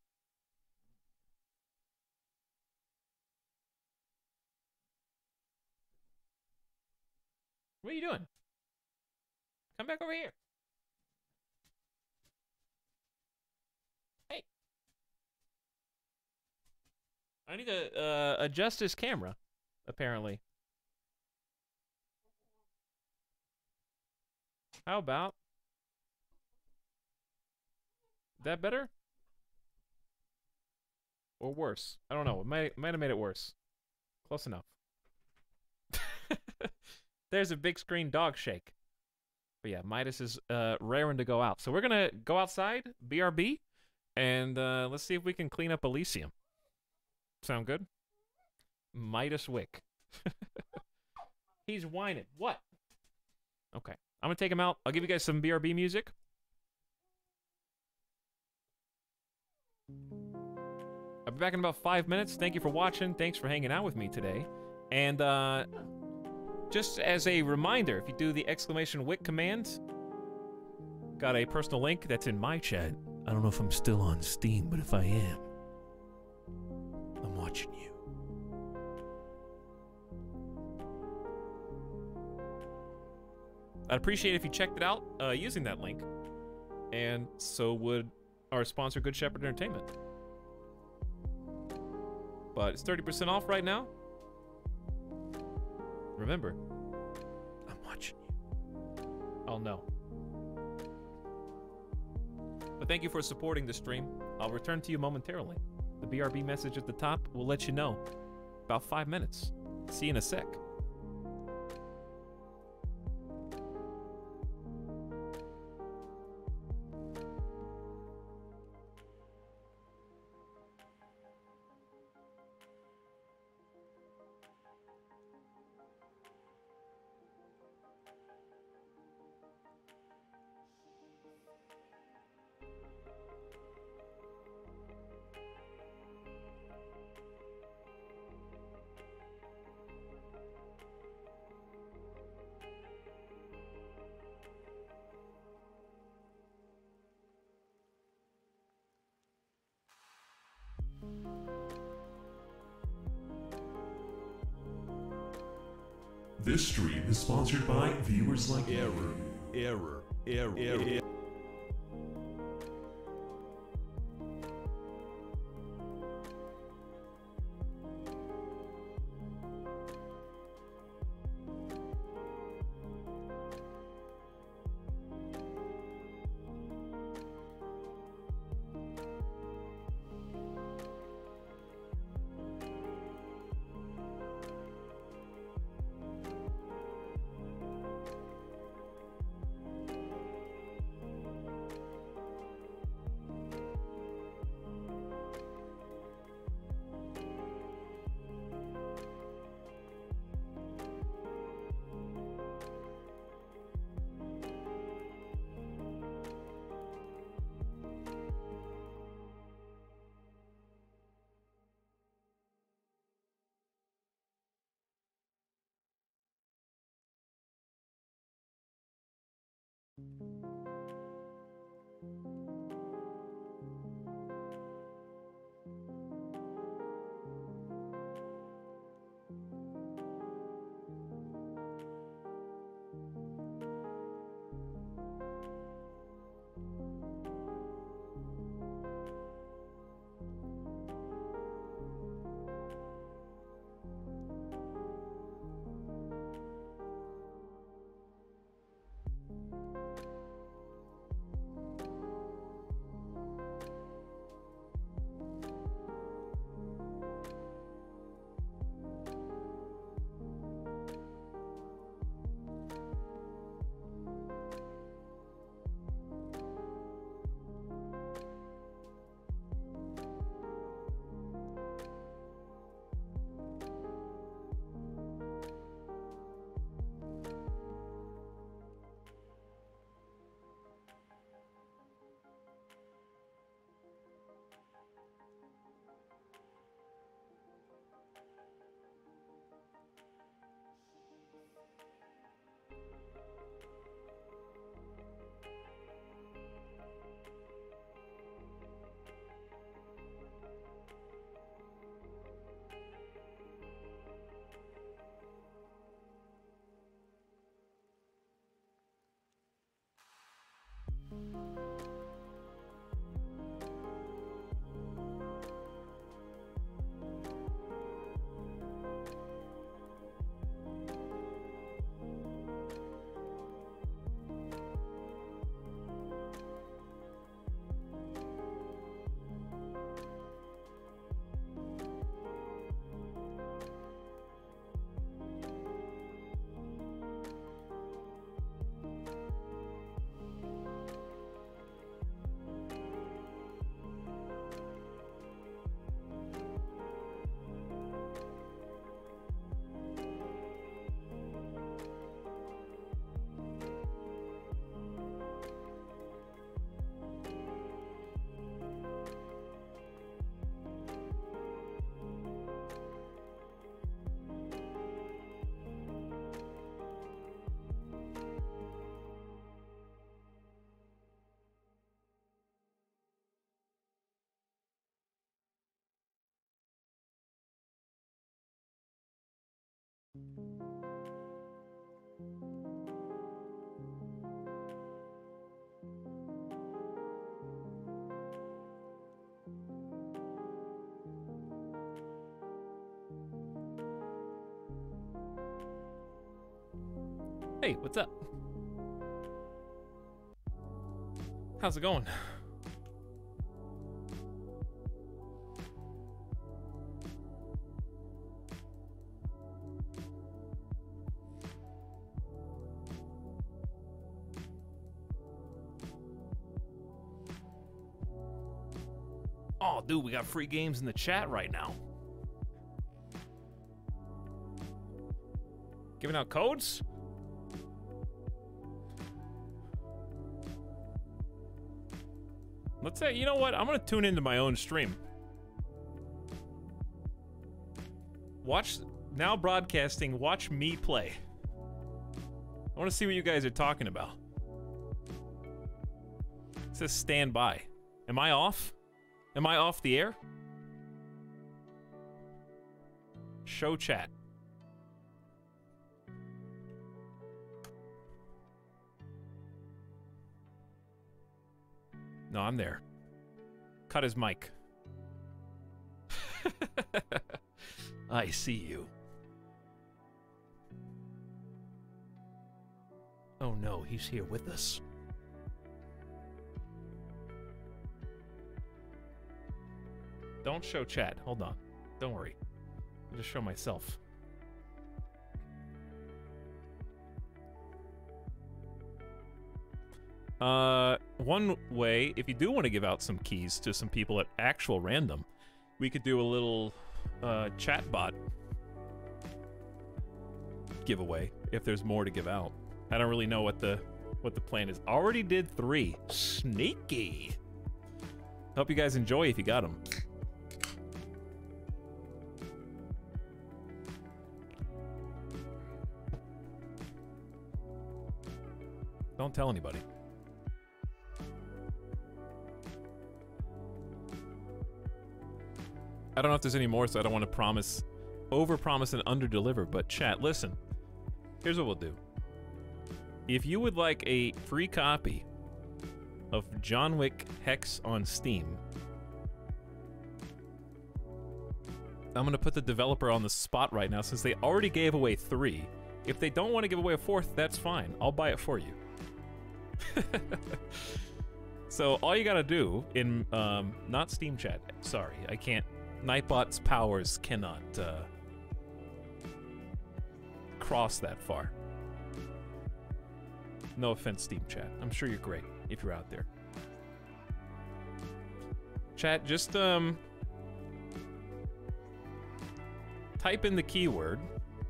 What are you doing? Come back over here. Hey. I need to adjust his camera, apparently. How about... that better? Or worse? I don't know. It might have made it worse. Close enough. There's a big screen dog shake. But yeah, Midas is raring to go out. So we're going to go outside, BRB, and let's see if we can clean up Elysium. Sound good? Midas Wick. He's whining. What? Okay. I'm going to take him out. I'll give you guys some BRB music. I'll be back in about 5 minutes. Thank you for watching. Thanks for hanging out with me today. And just as a reminder, if you do the !Wick command, got a personal link that's in my chat. I don't know if I'm still on Steam, but if I am, I'm watching you. I'd appreciate it if you checked it out using that link. And so would our sponsor, Good Shepherd Entertainment. But it's 30% off right now. Remember, I'm watching you. I'll know. But thank you for supporting the stream. I'll return to you momentarily. The BRB message at the top will let you know. About 5 minutes. See you in a sec. This stream is sponsored by viewers like Error. Hey, what's up? How's it going? Oh, dude, we got free games in the chat right now. Giving out codes? Let's say, you know what? I'm gonna tune into my own stream. Watch, now broadcasting, watch me play. I wanna see what you guys are talking about. It says stand by. Am I off? Am I off the air? Show chat. No, I'm there. Cut his mic. I see you. Oh no, he's here with us. Don't show chat. Hold on. Don't worry. I'll just show myself. One way, if you do want to give out some keys to some people at actual random, we could do a little chat bot giveaway if there's more to give out. I don't really know what the plan is. Already did 3. Sneaky. Hope you guys enjoy if you got them. Don't tell anybody. I don't know if there's any more, so I don't want to promise, overpromise and underdeliver, but chat, listen. Here's what we'll do. If you would like a free copy of John Wick Hex on Steam, I'm going to put the developer on the spot right now since they already gave away 3. If they don't want to give away a 4th, that's fine. I'll buy it for you. So all you gotta do in, not Steam chat, sorry, I can't, Nightbot's powers cannot cross that far. No offense, Steam chat. I'm sure you're great if you're out there. Chat, just type in the keyword.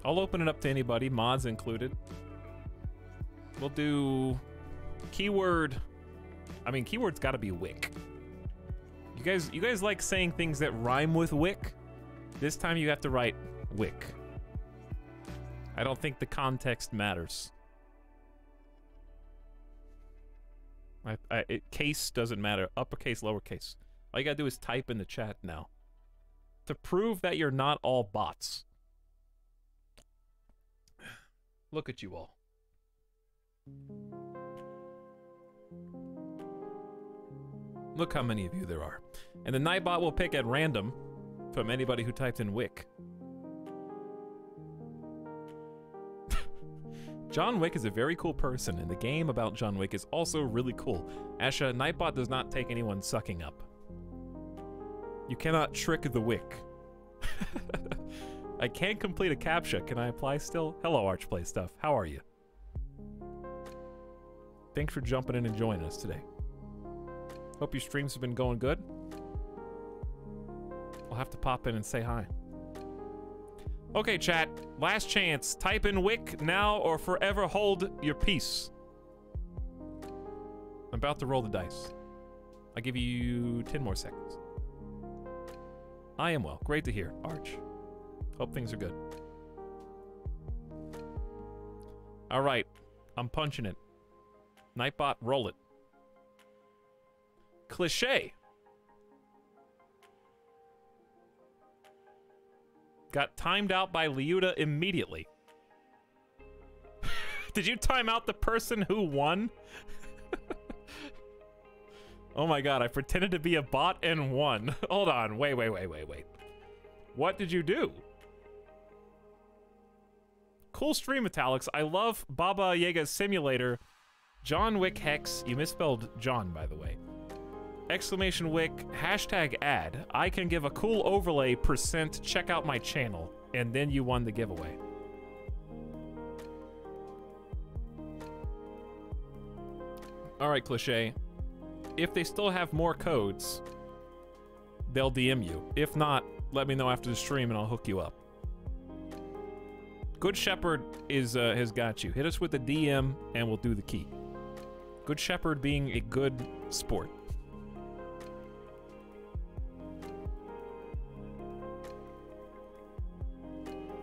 I'll open it up to anybody, mods included. We'll do keyword. I mean, keyword's got to be Wick. You guys like saying things that rhyme with Wick? This time you have to write Wick. I don't think the context matters. Case doesn't matter. Uppercase, lowercase. All you gotta do is type in the chat now to prove that you're not all bots. Look at you all. Look how many of you there are. And the Nightbot will pick at random from anybody who typed in Wick. John Wick is a very cool person, and the game about John Wick is also really cool. Asha, Nightbot does not take anyone sucking up. You cannot trick the Wick. I can't complete a CAPTCHA. Can I apply still? Hello, Archplay Stuff. How are you? Thanks for jumping in and joining us today. Hope your streams have been going good. I'll have to pop in and say hi. Okay, chat. Last chance. Type in Wick now or forever hold your peace. I'm about to roll the dice. I'll give you 10 more seconds. I am well. Great to hear, Arch. Hope things are good. All right. I'm punching it. Nightbot, roll it. Cliché. Got timed out by Liuda immediately. Did you time out the person who won? Oh my god, I pretended to be a bot and won. Hold on, wait. What did you do? Cool stream, Etalyx. I love Baba Yaga Simulator. John Wick Hex. You misspelled John, by the way. Exclamation Wick, hashtag ad. I can give a cool overlay %. Check out my channel. And then you won the giveaway. Alright, Cliche. If they still have more codes, they'll DM you. If not, let me know after the stream and I'll hook you up. Good Shepherd has got you. Hit us with the DM and we'll do the key. Good Shepherd being a good sport.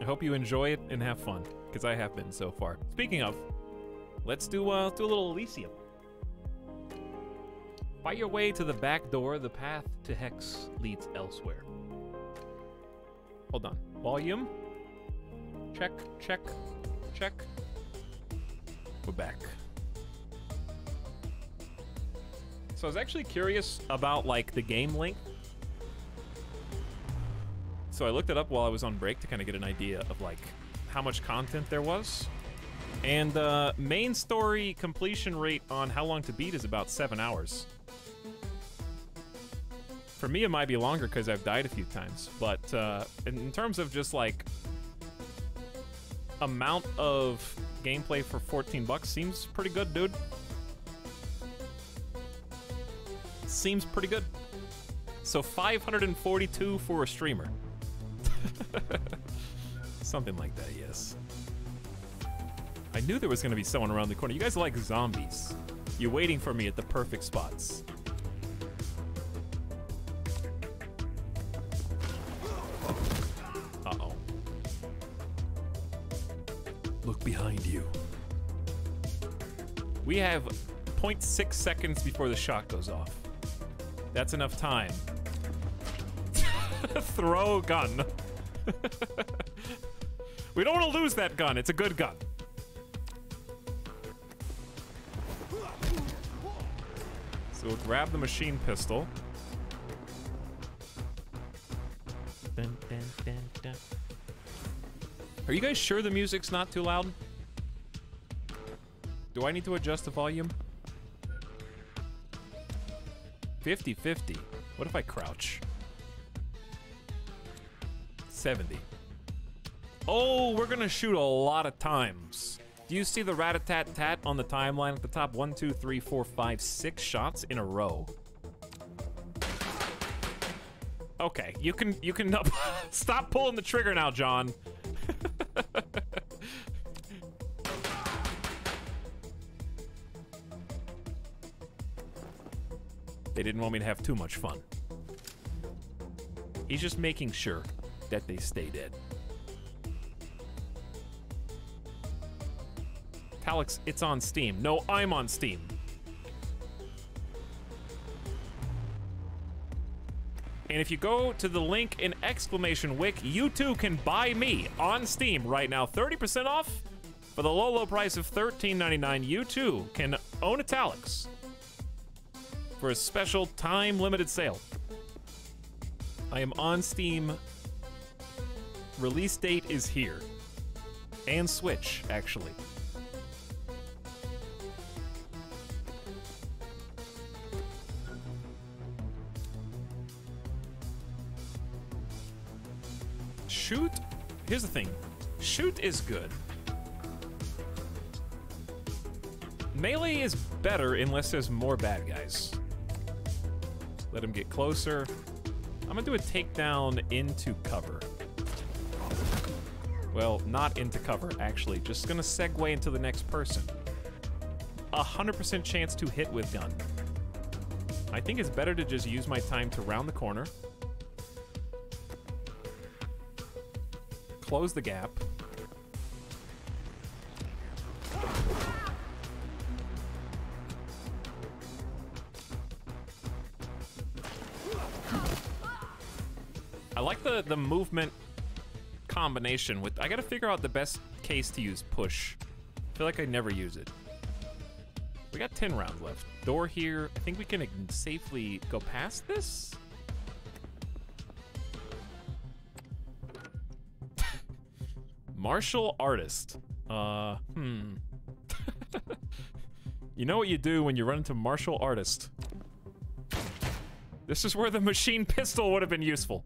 I hope you enjoy it and have fun, because I have been so far. Speaking of, let's do a little Elysium. Fight your way to the back door. The path to Hex leads elsewhere. Hold on. Volume. Check. We're back. So I was actually curious about, like, the game length. So I looked it up while I was on break to kind of get an idea of, like, how much content there was. And the main story completion rate on how long to beat is about 7 hours. For me, it might be longer because I've died a few times. But in terms of just, like, amount of gameplay for 14 bucks, seems pretty good, dude. Seems pretty good. So 542 for a streamer. Something like that, yes. I knew there was going to be someone around the corner. You guys are like zombies. You're waiting for me at the perfect spots. Uh-oh. Look behind you. We have 0.6 seconds before the shot goes off. That's enough time. Throw gun. We don't want to lose that gun. It's a good gun. So we'll grab the machine pistol. Dun, dun, dun, dun. Are you guys sure the music's not too loud? Do I need to adjust the volume? 50-50. What if I crouch? 70. Oh, we're gonna shoot a lot of times. Do you see the rat-a-tat-tat on the timeline at the top? 1, 2, 3, 4, 5, 6 shots in a row. Okay, you can stop pulling the trigger now, John. They didn't want me to have too much fun. He's just making sure that they stay dead. Etalyx, it's on Steam. No, I'm on Steam. And if you go to the link in exclamation Wick, you too can buy me on Steam right now. 30% off for the low, low price of $13.99. You too can own Etalyx for a special time-limited sale. I am on Steam. Release date is here. And Switch, actually. Shoot, here's the thing. Shoot is good. Melee is better unless there's more bad guys. Let him get closer. I'm gonna do a takedown into cover. Well, not into cover, actually. Just gonna segue into the next person. 100% chance to hit with gun. I think it's better to just use my time to round the corner. Close the gap. I like the movement combination with... I gotta figure out the best case to use push. I feel like I never use it. We got 10 rounds left. Door here. I think we can safely go past this. Martial artist. You know what you do when you run into martial artist. This is where the machine pistol would have been useful.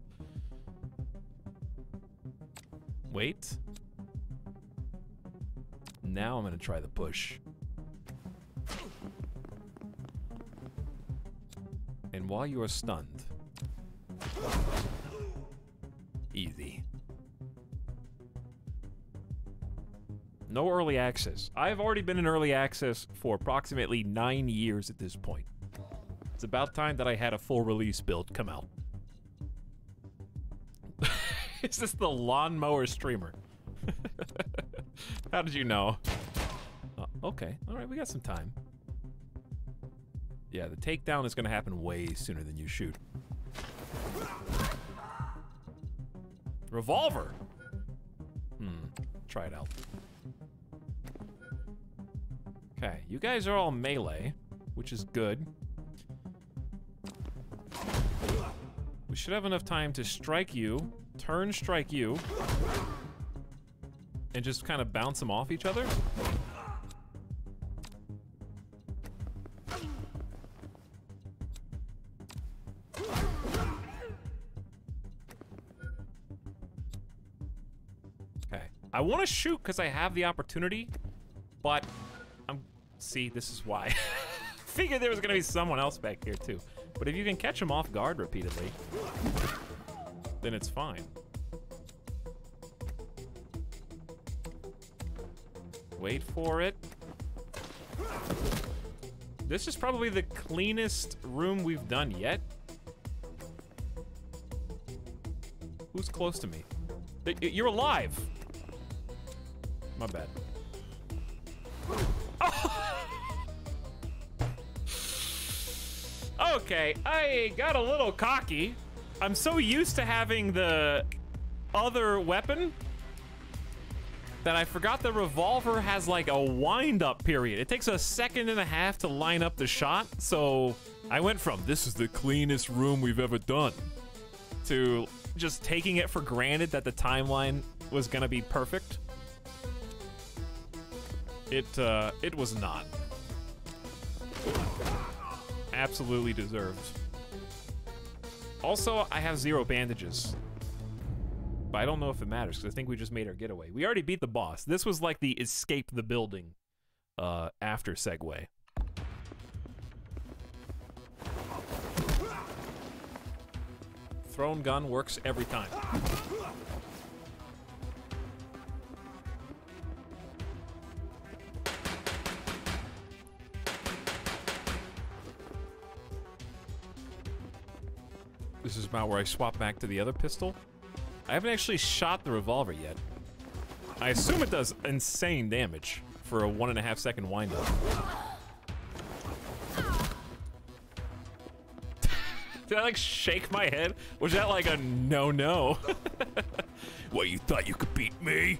Wait. Now I'm gonna try the push. And while you are stunned. Easy. No early access. I've already been in early access for approximately 9 years at this point. It's about time that I had a full release build come out. Is this the lawnmower streamer? How did you know? Okay, alright, we got some time. Yeah, the takedown is gonna happen way sooner than you shoot. Revolver! Try it out. Okay, you guys are all melee, which is good. We should have enough time to strike you, turn strike you, and just kind of bounce them off each other. Okay, I want to shoot because I have the opportunity, but see, this is why. Figured there was gonna be someone else back here too. But if you can catch them off guard repeatedly, then it's fine. Wait for it. This is probably the cleanest room we've done yet. Who's close to me? You're alive. My bad. Okay, I got a little cocky. I'm so used to having the other weapon that I forgot the revolver has like a wind-up period. It takes a second and a half to line up the shot, so I went from this is the cleanest room we've ever done to just taking it for granted that the timeline was gonna be perfect. It was not. Absolutely deserved. Also, I have 0 bandages. But I don't know if it matters, because I think we just made our getaway. We already beat the boss. This was like the escape the building after segue. Thrown gun works every time. This is about where I swap back to the other pistol. I haven't actually shot the revolver yet. I assume it does insane damage for a 1.5 second windup. Did I like shake my head? Was that like a no? What, you thought you could beat me?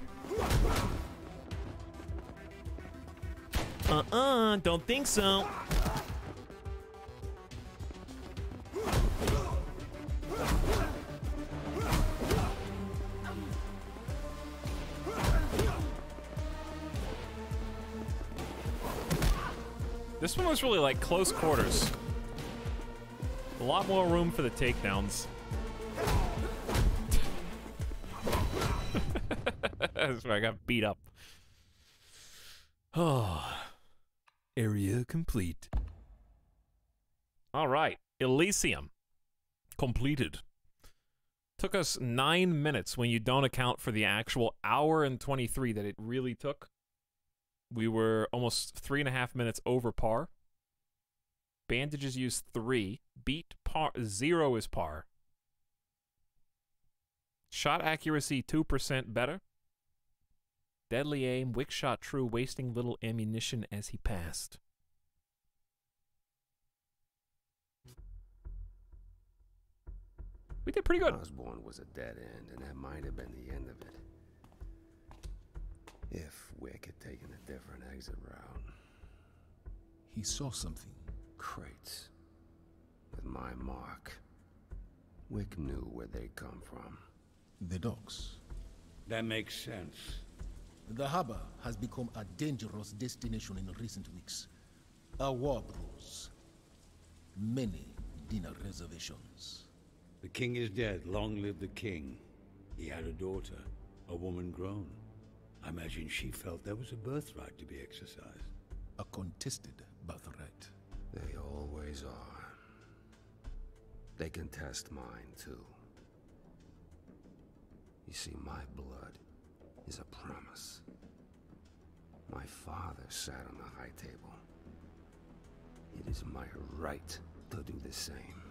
Don't think so. This one was really like close quarters. A lot more room for the takedowns. That's where I got beat up. Oh. Area complete. All right, Elysium. Completed. Took us 9 minutes when you don't account for the actual hour and 23 that it really took. We were almost 3.5 minutes over par. Bandages used 3. Beat par. 0 is par. Shot accuracy 2% better. Deadly aim. Wick shot true, wasting little ammunition as he passed. We did pretty good. Osborne was a dead end, and that might have been the end of it. If Wick had taken a different exit route. He saw something. Crates. With my mark. Wick knew where they'd come from. The docks. That makes sense. The harbor has become a dangerous destination in recent weeks. A war brews. Many dinner reservations. The king is dead. Long live the king. He had a daughter, a woman grown. I imagine she felt there was a birthright to be exercised. A contested birthright. They always are. They can test mine, too. You see, my blood is a promise. My father sat on the high table. It is my right to do the same.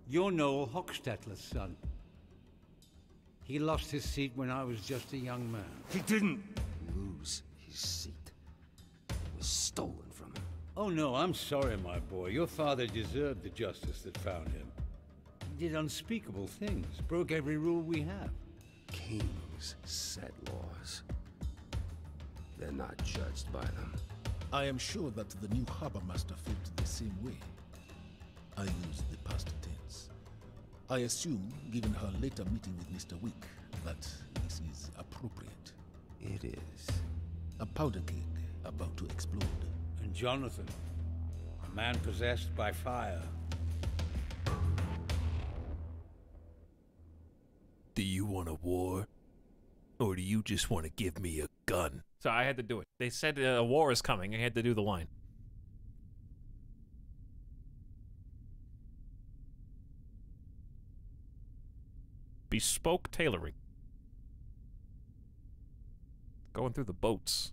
You're Noel Hochstetler's son. He lost his seat when I was just a young man. He didn't lose his seat. It was stolen from him. Oh no, I'm sorry, my boy. Your father deserved the justice that found him. He did unspeakable things, broke every rule we have. Kings set laws. They're not judged by them. I am sure that the new harbor master felt the same way. I use the past tense. I assume, given her later meeting with Mr. Wick, that this is appropriate. It is. A powder keg about to explode. And Jonathan, a man possessed by fire. Do you want a war? Or do you just want to give me a gun? So I had to do it. They said a war is coming. I had to do the line. Bespoke tailoring. Going through the boats.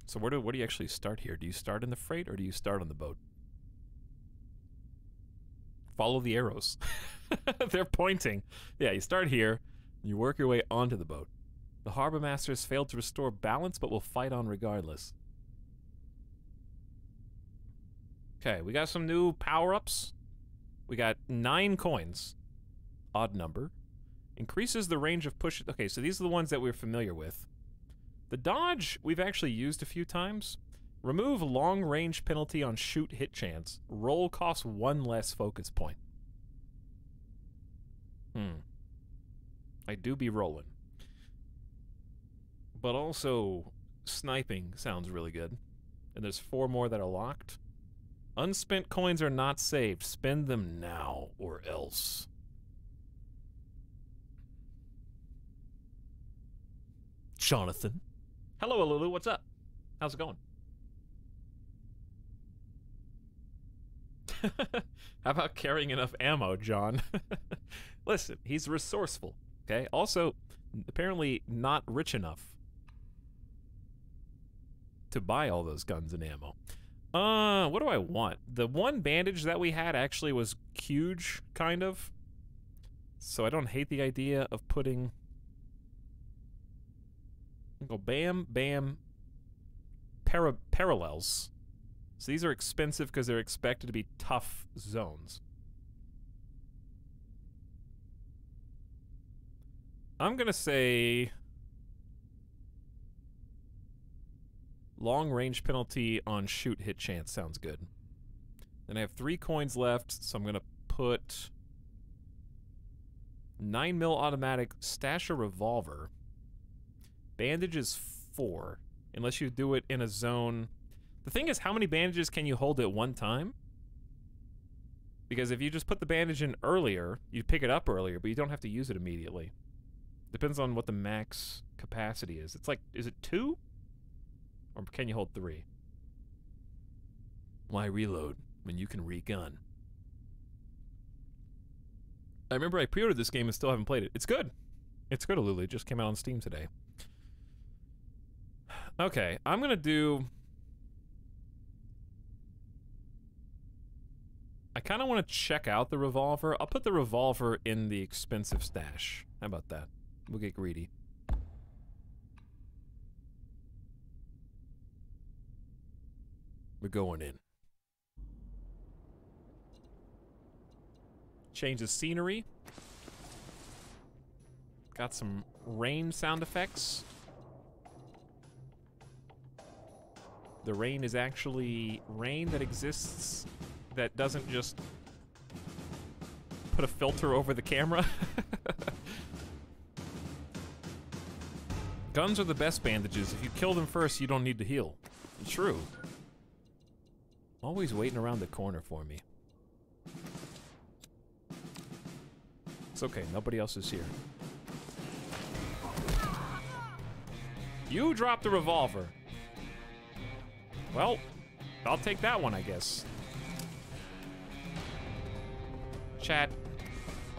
So where do you actually start here? Do you start in the freight or do you start on the boat? Follow the arrows. They're pointing. Yeah, you start here, and you work your way onto the boat. The harbor masters failed to restore balance, but will fight on regardless. Okay, we got some new power-ups. We got 9 coins. Odd number. Increases the range of push... Okay, so these are the ones that we're familiar with. The dodge, we've actually used a few times. Remove long-range penalty on shoot hit chance. Roll costs 1 less focus point. I do be rolling. But also, sniping sounds really good. And there's 4 more that are locked. Unspent coins are not saved. Spend them now, or else. Jonathan. Hello, Lulu. What's up? How's it going? How about carrying enough ammo, John? Listen, he's resourceful, okay? Also, apparently not rich enough to buy all those guns and ammo. What do I want? The one bandage that we had actually was huge, kind of. So I don't hate the idea of putting... Go bam, bam, parallels. So these are expensive because they're expected to be tough zones. I'm going to say long range penalty on shoot hit chance sounds good. Then I have 3 coins left, so I'm going to put 9mm automatic, stash a revolver. Bandage is 4, unless you do it in a zone. The thing is, how many bandages can you hold at one time? Because if you just put the bandage in earlier, you pick it up earlier, but you don't have to use it immediately. Depends on what the max capacity is. It's like, is it 2? Or can you hold 3? Why reload when you can re-gun? I remember I pre-ordered this game and still haven't played it. It's good. It's good, Alulu. It just came out on Steam today. Okay, I'm gonna do... I kind of want to check out the revolver. I'll put the revolver in the expensive stash. How about that? We'll get greedy. We're going in. Change the scenery. Got some rain sound effects. The rain is actually rain that exists that doesn't just put a filter over the camera. Guns are the best bandages. If you kill them first, you don't need to heal. True. Always waiting around the corner for me. It's okay, nobody else is here. You dropped the revolver. Well, I'll take that one, I guess. Chat,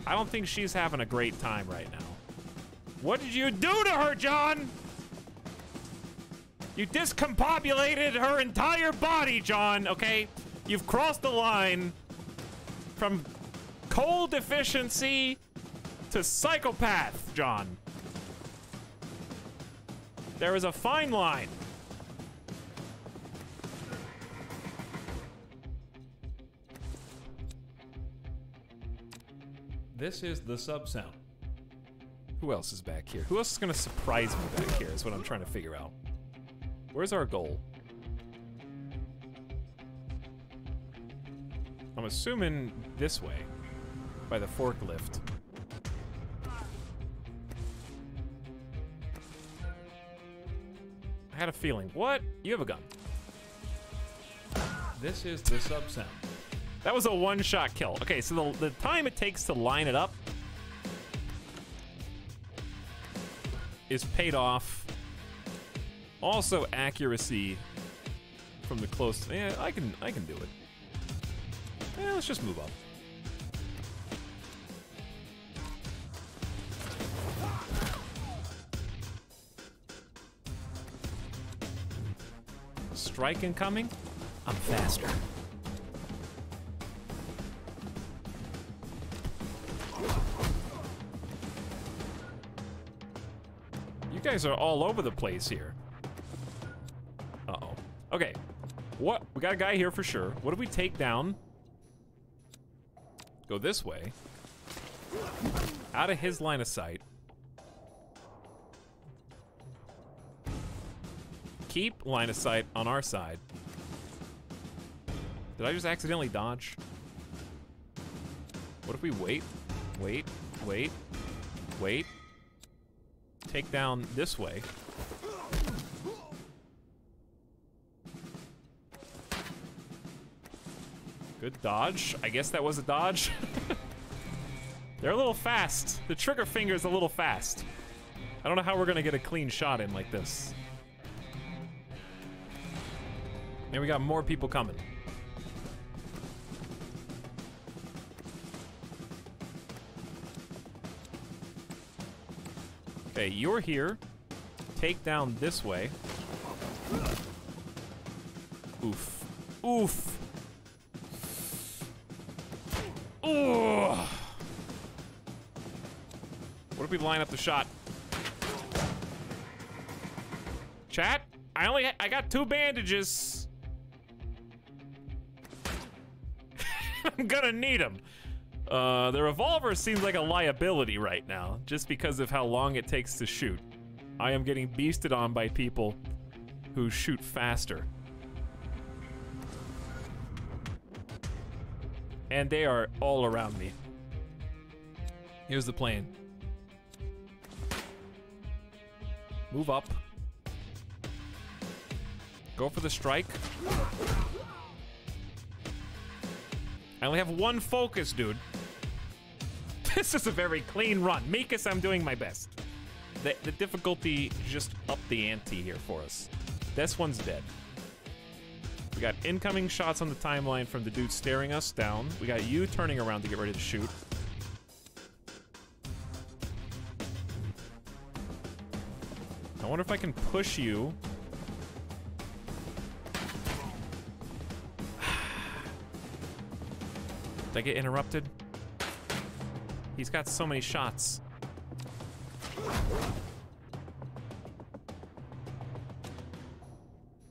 I don't think she's having a great time right now. What did you do to her, John? You discombobulated her entire body, John, okay? You've crossed the line from cold deficiency to psychopath, John. There is a fine line. This is the sub sound. Who else is back here? Who else is gonna surprise me back here is what I'm trying to figure out. Where's our goal? I'm assuming this way, by the forklift. I had a feeling. What? You have a gun. This is the sub sound. That was a one-shot kill. Okay, so the time it takes to line it up is paid off. Also accuracy from the close. Yeah, I can do it. Yeah, let's just move up. Strike incoming? I'm faster. You guys are all over the place here. Uh-oh. Okay. What? We got a guy here for sure. What do we take down? Go this way. Out of his line of sight. Keep line of sight on our side. Did I just accidentally dodge? What if we wait? Wait, wait, wait. Take down this way. Good dodge. I guess that was a dodge. They're a little fast. The trigger finger is a little fast. I don't know how we're gonna get a clean shot in like this. And we got more people coming. Okay, you're here. Take down this way. Oof. Oof. Ooh. What if we line up the shot? Chat, I got 2 bandages. I'm gonna need them. The revolver seems like a liability right now, just because of how long it takes to shoot. I am getting beasted on by people who shoot faster. And they are all around me. Here's the plan. Move up. Go for the strike. I only have 1 focus, dude. This is a very clean run. Mikas, I'm doing my best. The difficulty just upped the ante here for us. This one's dead. We got incoming shots on the timeline from the dude staring us down. We got you turning around to get ready to shoot. I wonder if I can push you. Did I get interrupted? He's got so many shots.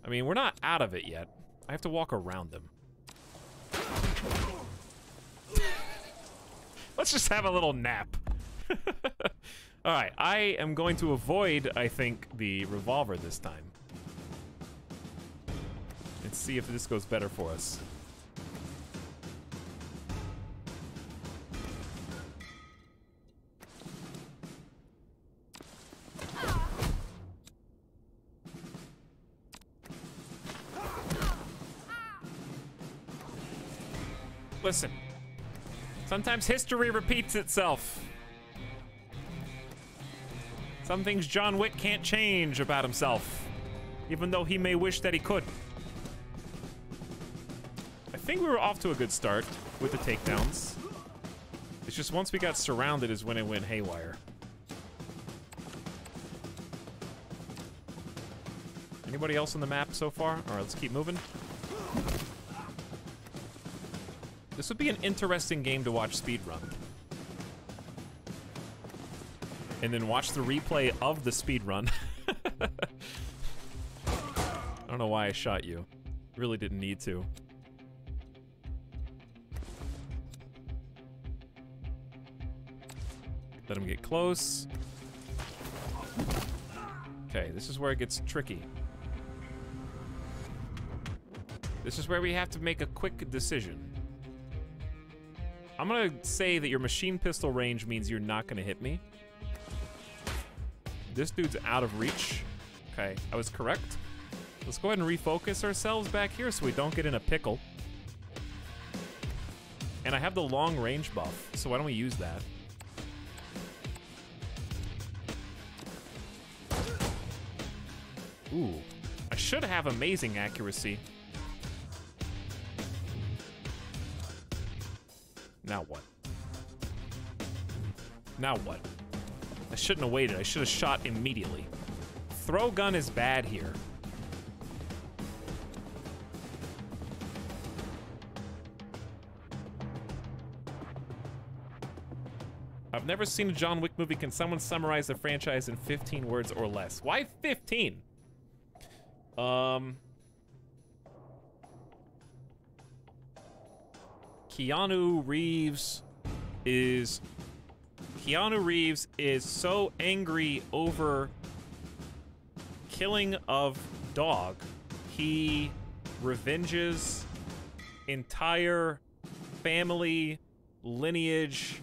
I mean, we're not out of it yet. I have to walk around them. Let's just have a little nap. Alright, I am going to avoid, I think, the revolver this time. Let's see if this goes better for us. Listen, sometimes history repeats itself. Some things John Wick can't change about himself, even though he may wish that he could. I think we were off to a good start with the takedowns. It's just once we got surrounded is when it went haywire. Anybody else on the map so far? All right, let's keep moving. This would be an interesting game to watch speedrun. And then watch the replay of the speedrun. I don't know why I shot you. Really didn't need to. Let him get close. Okay, this is where it gets tricky. This is where we have to make a quick decision. I'm gonna say that your machine pistol range means you're not gonna hit me. This dude's out of reach. Okay, I was correct. Let's go ahead and refocus ourselves back here so we don't get in a pickle. And I have the long range buff, so why don't we use that? Ooh, I should have amazing accuracy. Now what? Now what? I shouldn't have waited. I should have shot immediately. Throw gun is bad here. I've never seen a John Wick movie. Can someone summarize the franchise in 15 words or less? Why 15? Keanu Reeves is so angry over killing of dog. He revenges entire family lineage.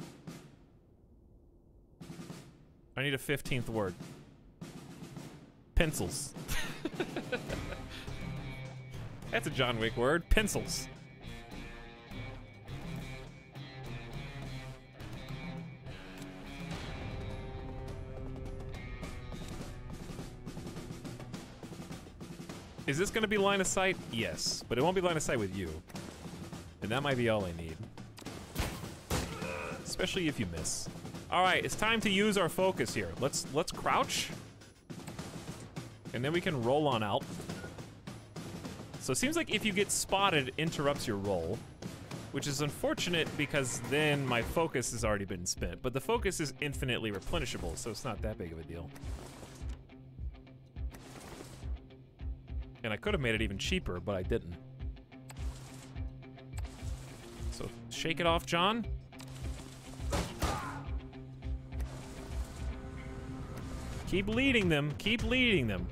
I need a 15th word. Pencils. That's a John Wick word. Pencils. Is this going to be line of sight? Yes, but it won't be line of sight with you. And that might be all I need. Especially if you miss. All right, it's time to use our focus here. Let's crouch. And then we can roll on out. So it seems like if you get spotted, it interrupts your roll. Which is unfortunate because then my focus has already been spent. But the focus is infinitely replenishable, so it's not that big of a deal. And I could have made it even cheaper, but I didn't. So shake it off, John. Keep leading them. Keep leading them.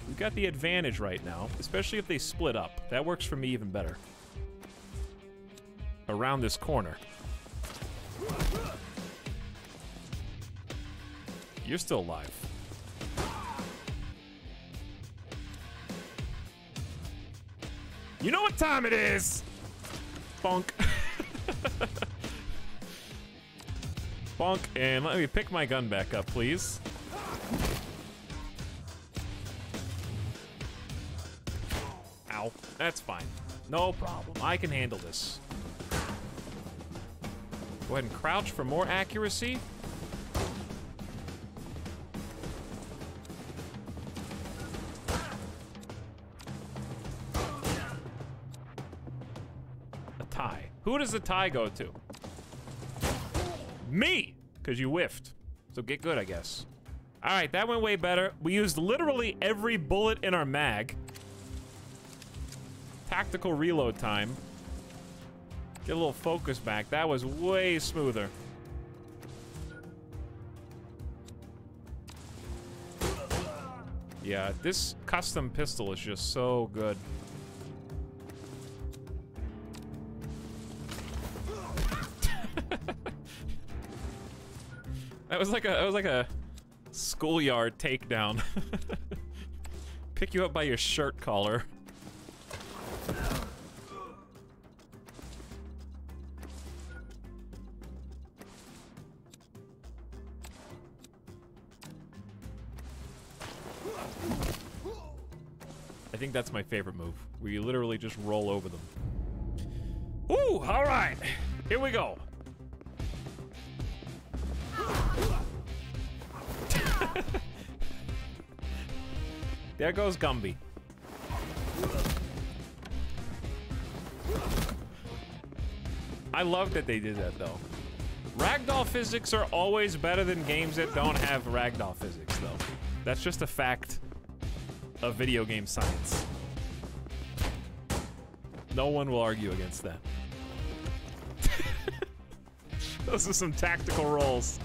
We've got the advantage right now, especially if they split up. That works for me even better. Around this corner. You're still alive. You know what time it is! Bonk. Bonk, and let me pick my gun back up, please. Ow. That's fine. No problem. I can handle this. Go ahead and crouch for more accuracy. Who does the tie go to? Me! Because you whiffed. So get good, I guess. All right, that went way better. We used literally every bullet in our mag. Tactical reload time. Get a little focus back. That was way smoother. Yeah, this custom pistol is just so good. That was like a schoolyard takedown. Pick you up by your shirt collar. I think that's my favorite move, where you literally just roll over them. Ooh, all right, here we go. There goes Gumby. I love that they did that, though. Ragdoll physics are always better than games that don't have ragdoll physics, though. That's just a fact of video game science. No one will argue against that. Those are some tactical rolls.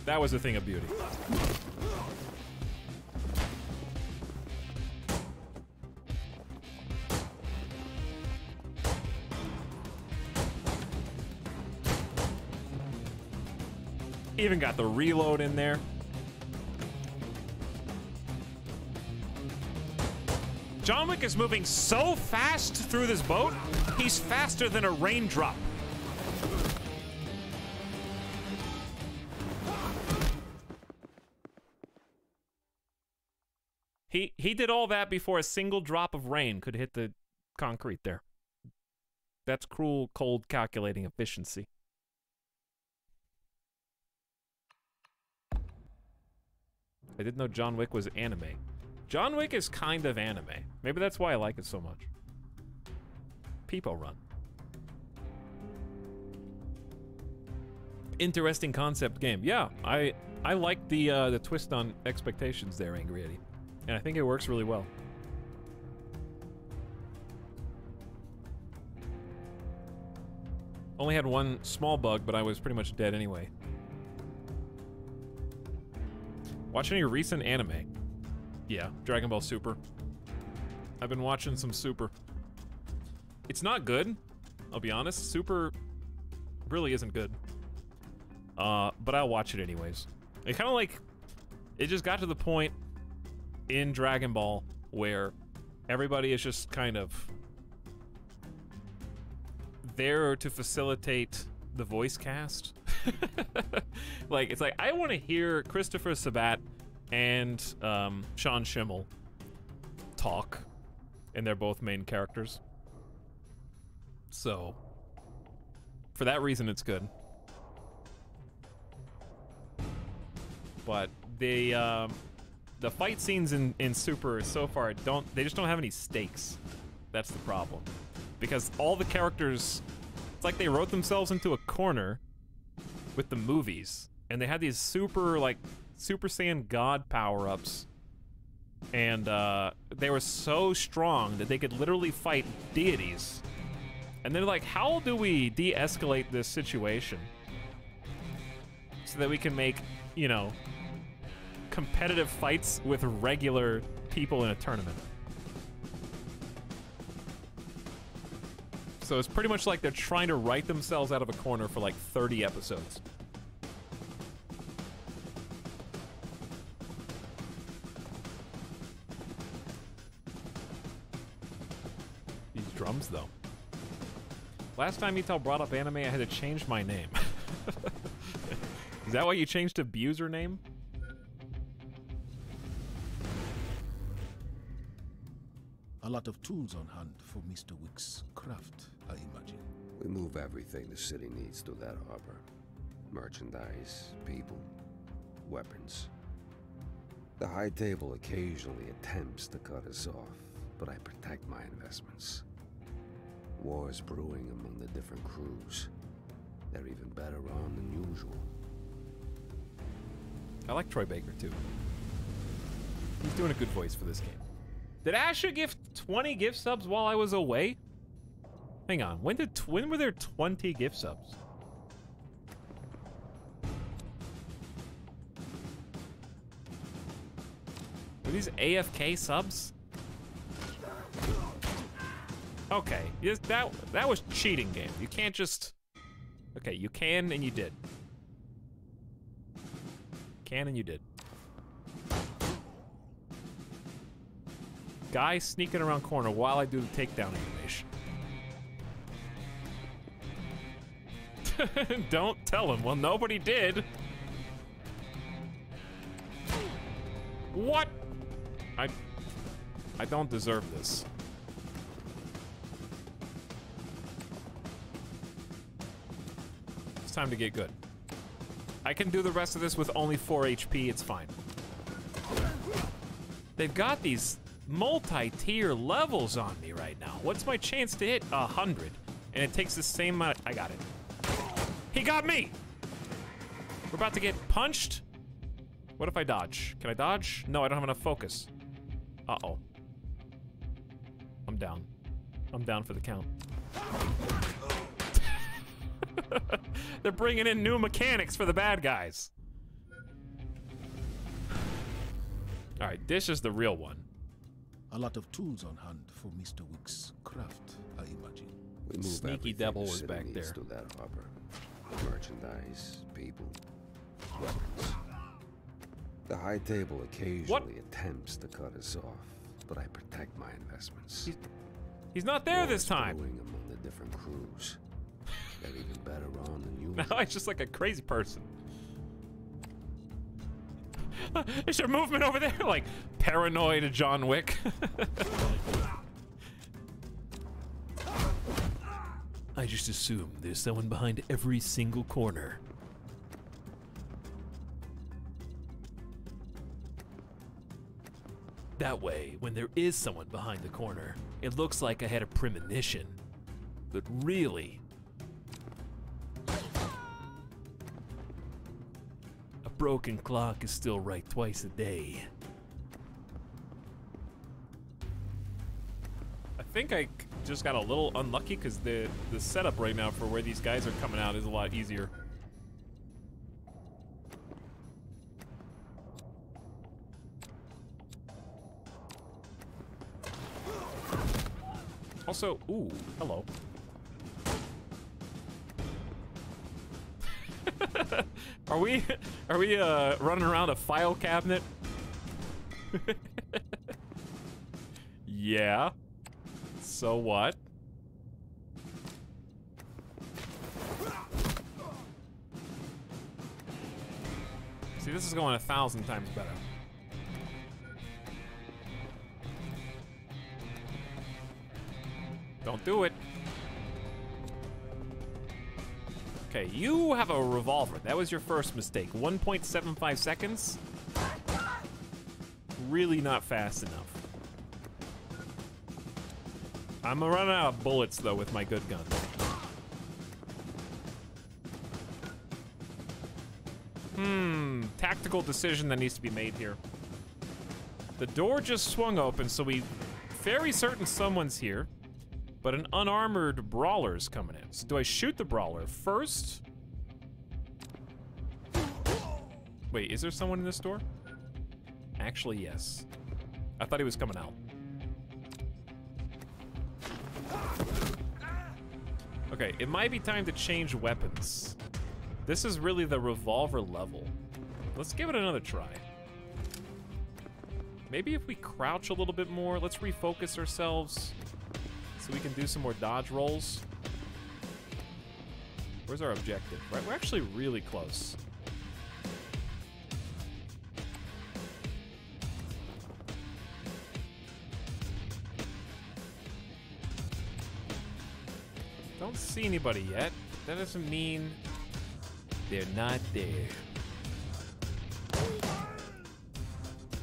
That was a thing of beauty. Even got the reload in there. John Wick is moving so fast through this boat, he's faster than a raindrop. He did all that before a single drop of rain could hit the concrete there. That's cruel, cold, calculating efficiency. I didn't know John Wick was anime. John Wick is kind of anime. Maybe that's why I like it so much. Peepo Run. Interesting concept game. Yeah, I like the twist on expectations there, Angry Eddie. And I think it works really well. Only had one small bug, but I was pretty much dead anyway. Watch any recent anime? Yeah, Dragon Ball Super. I've been watching some Super. It's not good, I'll be honest. Super really isn't good. But I'll watch it anyways. It kind of like, it just got to the point in Dragon Ball where everybody is just kind of there to facilitate the voice cast. Like, it's like, I want to hear Christopher Sabat and Sean Schimmel talk, and they're both main characters. So, for that reason, it's good. But the fight scenes in Super so far they just don't have any stakes. That's the problem. Because all the characters, it's like they wrote themselves into a corner with the movies, and they had these super Saiyan God power-ups, and they were so strong that they could literally fight deities. And they're like, how do we de-escalate this situation so that we can make, you know, competitive fights with regular people in a tournament? So it's pretty much like they're trying to write themselves out of a corner for like 30 episodes. These drums, though. Last time Etel brought up anime, I had to change my name. Is that why you changed to Buser name? A lot of tools on hand for Mr. Wick's craft, I imagine. We move everything the city needs to that harbor. Merchandise, people, weapons. The High Table occasionally attempts to cut us off, but I protect my investments. Wars brewing among the different crews. They're even better armed than usual. I like Troy Baker, too. He's doing a good voice for this game. Did Asher give 20 gift subs while I was away? Hang on, when were there 20 gift subs? Were these AFK subs? Okay, yes, that was cheating game. You can't just... Okay, you can and you did. Can and you did. Guy sneaking around corner while I do the takedown animation. Don't tell him. Well, nobody did. What? I don't deserve this. It's time to get good. I can do the rest of this with only 4 HP. It's fine. They've got these multi-tier levels on me right now. What's my chance to hit 100? And it takes the same amount. I got it. He got me! We're about to get punched. What if I dodge? Can I dodge? No, I don't have enough focus. Uh-oh. I'm down. I'm down for the count. They're bringing in new mechanics for the bad guys. All right, this is the real one. A lot of tools on hand for Mr. Wick's craft, I imagine. We move Sneaky everything devil the was city back needs there. through that hopper. Merchandise, people, weapons. The high table occasionally attempts to cut us off, but I protect my investments. He's not there this time. Going among the different crews. They're even better on than you. Now he's just like a crazy person. Is there movement over there? Like paranoid John Wick. I just assume there's someone behind every single corner. That way, when there is someone behind the corner, it looks like I had a premonition. But really, a broken clock is still right twice a day. I think I just got a little unlucky because the setup right now for where these guys are coming out is a lot easier. Also, ooh, hello. Are we running around a file cabinet? Yeah. So what? See, this is going 1,000 times better. Don't do it. Okay, you have a revolver. That was your first mistake. 1.75 seconds? Really not fast enough. I'm running out of bullets, though, with my good gun. Tactical decision that needs to be made here. The door just swung open, so we very certain someone's here. But an unarmored brawler's coming in. So do I shoot the brawler first? Wait, is there someone in this door? Actually, yes. I thought he was coming out. Okay, it might be time to change weapons. This is really the revolver level. Let's give it another try. Maybe if we crouch a little bit more, let's refocus ourselves. So we can do some more dodge rolls. Where's our objective? Right, we're actually really close. Don't see anybody yet. That doesn't mean they're not there.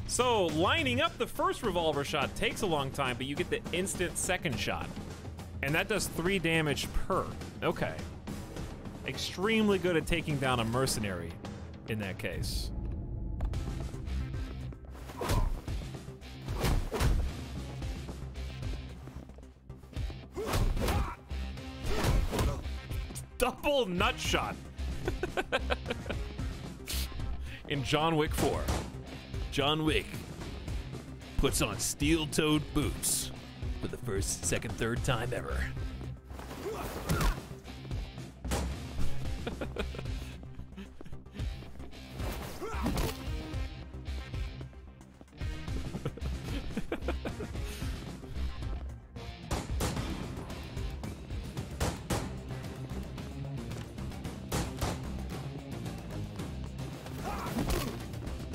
So, lining up the first revolver shot takes a long time, but you get the instant second shot. And that does 3 damage per. Okay. Extremely good at taking down a mercenary in that case. Double nut shot. In John Wick 4. John Wick puts on steel-toed boots for the first, second, third time ever.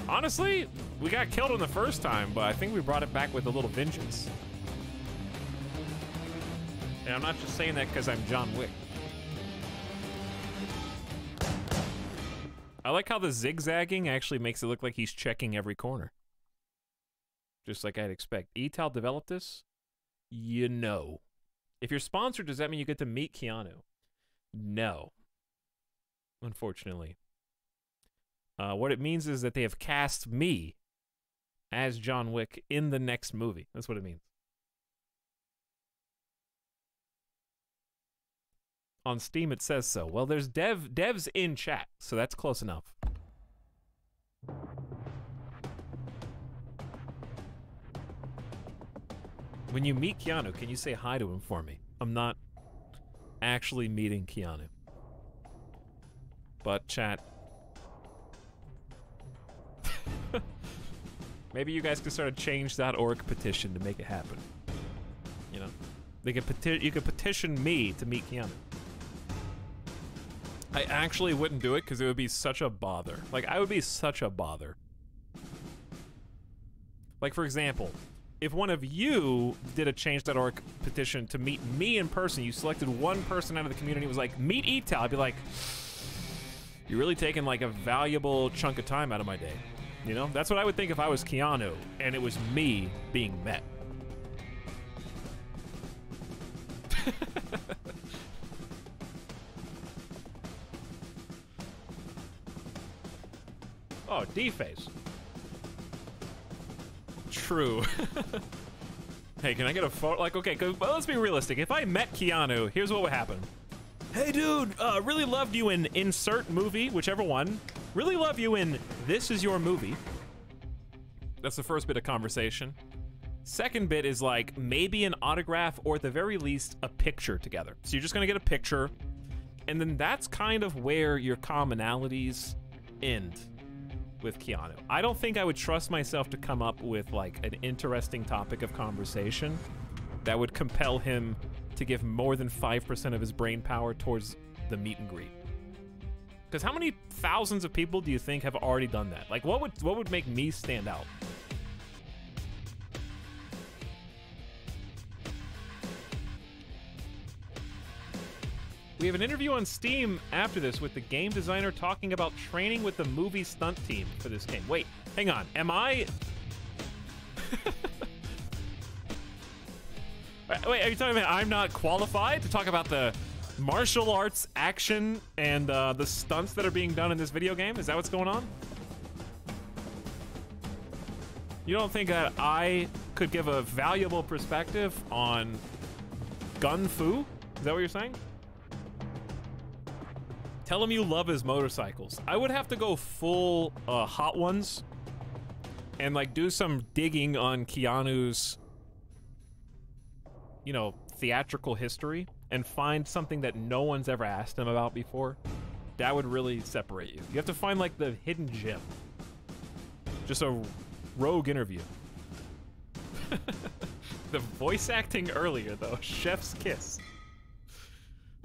Honestly, we got killed on the first time, but I think we brought it back with a little vengeance. And I'm not just saying that because I'm John Wick. I like how the zigzagging actually makes it look like he's checking every corner. Just like I'd expect. Etal developed this? You know. If you're sponsored, does that mean you get to meet Keanu? No. Unfortunately. What it means is that they have cast me as John Wick in the next movie. That's what it means. On Steam, it says so. Well, there's devs in chat, so that's close enough. When you meet Keanu, can you say hi to him for me? I'm not actually meeting Keanu. But chat... Maybe you guys could start a change.org petition to make it happen. You know? You could petition me to meet Keanu. I actually wouldn't do it because it would be such a bother. Like, I would be such a bother. Like, for example, if one of you did a change.org petition to meet me in person, you selected one person out of the community and was like, meet Etal, I'd be like, you're really taking like a valuable chunk of time out of my day. You know? That's what I would think if I was Keanu and it was me being met. Oh, D-face. True. Hey, can I get a photo? Like, okay, well, let's be realistic. If I met Keanu, here's what would happen. Hey, dude, really loved you in insert movie, whichever one. Really love you in This Is Your Movie. That's the first bit of conversation. Second bit is like maybe an autograph or at the very least a picture together. So you're just gonna get a picture, and then that's kind of where your commonalities end with Keanu. I don't think I would trust myself to come up with like an interesting topic of conversation that would compel him to give more than 5% of his brain power towards the meet and greet. Because how many thousands of people do you think have already done that? Like, what would make me stand out? We have an interview on Steam after this with the game designer talking about training with the movie stunt team for this game. Wait, hang on. Am I... Wait, are you telling me I'm not qualified to talk about the martial arts action and the stunts that are being done in this video game? Is that what's going on? You don't think that I could give a valuable perspective on gun fu? Is that what you're saying? Tell him you love his motorcycles. I would have to go full Hot Ones and like do some digging on Keanu's, you know, theatrical history and find something that no one's ever asked him about before. That would really separate you. You have to find like the hidden gem. Just a rogue interview. The voice acting earlier though, chef's kiss.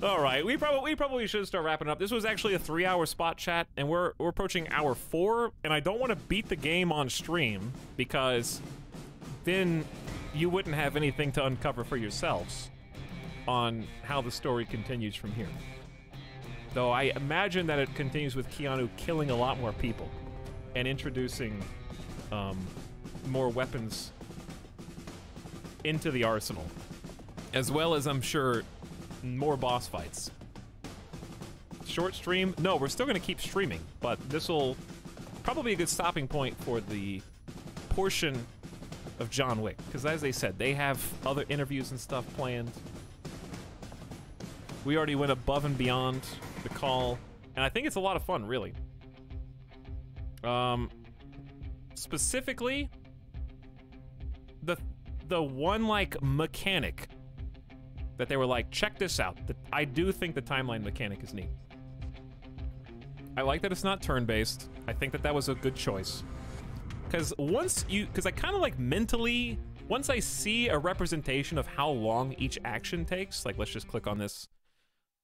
All right, we probably should start wrapping up. This was actually a 3-hour spot chat, and we're approaching hour 4, and I don't want to beat the game on stream because then you wouldn't have anything to uncover for yourselves on how the story continues from here. Though I imagine that it continues with Keanu killing a lot more people and introducing more weapons into the arsenal, as well as, I'm sure, more boss fights. Short stream? No, we're still going to keep streaming, but this will probably be a good stopping point for the portion of John Wick, because as they said, they have other interviews and stuff planned. We already went above and beyond the call, and I think it's a lot of fun, really. Specifically, the one, like, mechanic that they were like, check this out. I do think the timeline mechanic is neat. I like that it's not turn-based. I think that was a good choice. Because I kind of like mentally, once I see a representation of how long each action takes, like let's just click on this.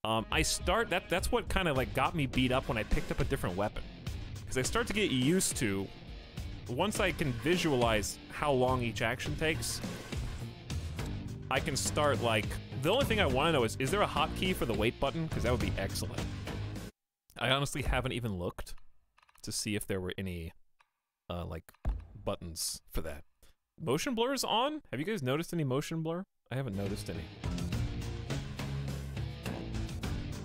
That's what kind of like got me beat up when I picked up a different weapon. Because I start to get used to, once I can visualize how long each action takes, I can start like, the only thing I want to know is there a hotkey for the wait button? Because that would be excellent. I honestly haven't even looked to see if there were any, like, buttons for that. Motion blur is on? Have you guys noticed any motion blur? I haven't noticed any.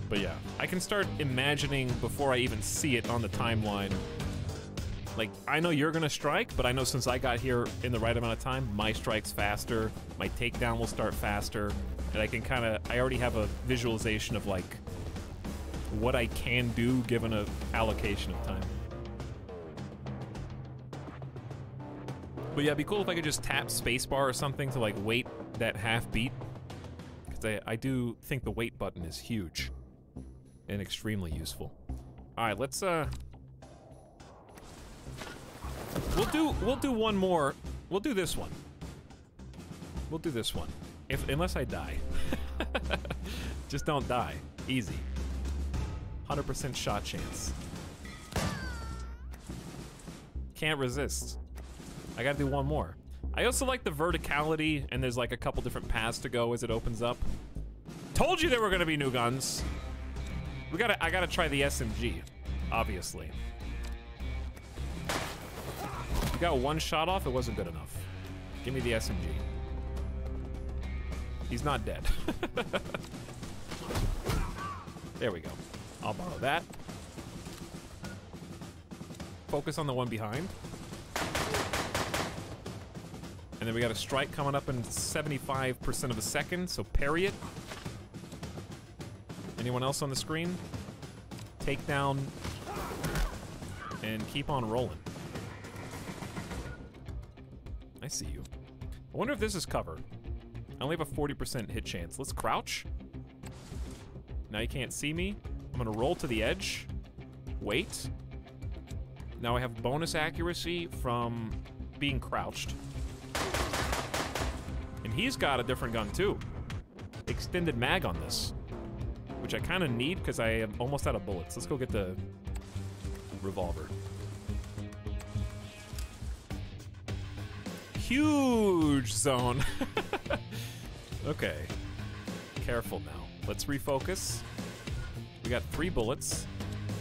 But yeah, I can start imagining before I even see it on the timeline. Like, I know you're gonna strike, but I know since I got here in the right amount of time, my strike's faster, my takedown will start faster, and I can I already have a visualization of, like, what I can do given an allocation of time. But yeah, it'd be cool if I could just tap spacebar or something to, like, wait that half beat. Because I do think the wait button is huge and extremely useful. Alright, let's, We'll do one more. We'll do this one. We'll do this one. Unless I die. Just don't die. Easy. 100% shot chance. Can't resist. I gotta do one more. I also like the verticality, and there's like a couple different paths to go as it opens up. Told you there were gonna be new guns. I gotta try the SMG, obviously. You got one shot off, it wasn't good enough. Give me the SMG. He's not dead. There we go. I'll borrow that. Focus on the one behind. And then we got a strike coming up in 75% of a second, so parry it. Anyone else on the screen? Take down and keep on rolling. I see you. I wonder if this is cover. I only have a 40% hit chance. Let's crouch. Now you can't see me. I'm gonna roll to the edge. Wait. Now I have bonus accuracy from being crouched. And he's got a different gun too. Extended mag on this. Which I kind of need because I am almost out of bullets. Let's go get the revolver. Huge zone. Okay. Careful now. Let's refocus. We got 3 bullets.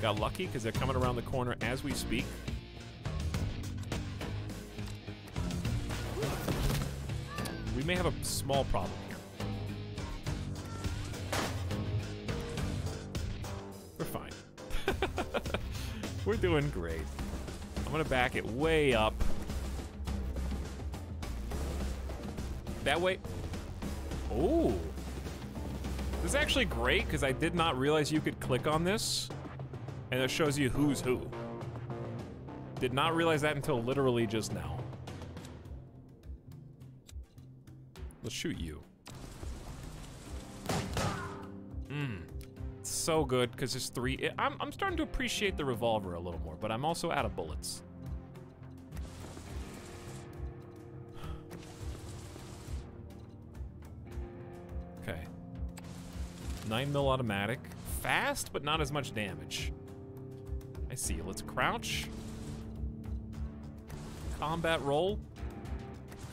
Got lucky because they're coming around the corner as we speak. We may have a small problem here. We're fine. We're doing great. I'm gonna back it way up. That way. Oh. This is actually great because I did not realize you could click on this and it shows you who's who. Did not realize that until literally just now. Let's shoot you. It's so good because there's 3. I'm starting to appreciate the revolver a little more, but I'm also out of bullets. Okay. 9mm automatic. Fast, but not as much damage. I see you. Let's crouch. Combat roll.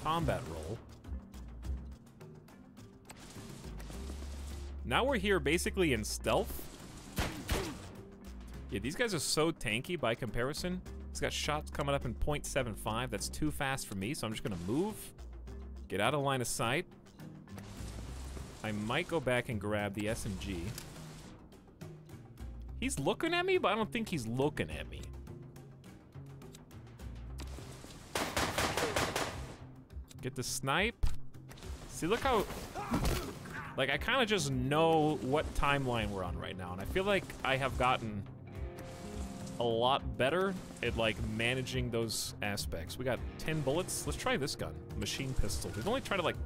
Combat roll. Now we're here basically in stealth. Yeah, these guys are so tanky by comparison. He's got shots coming up in 0.75. That's too fast for me, so I'm just gonna move. Get out of line of sight. I might go back and grab the SMG. He's looking at me, but I don't think he's looking at me. Get the snipe. See, look how... Like, I kind of just know what timeline we're on right now, and I feel like I have gotten a lot better at like managing those aspects. We got 10 bullets. Let's try this gun, machine pistol. We've only tried to like.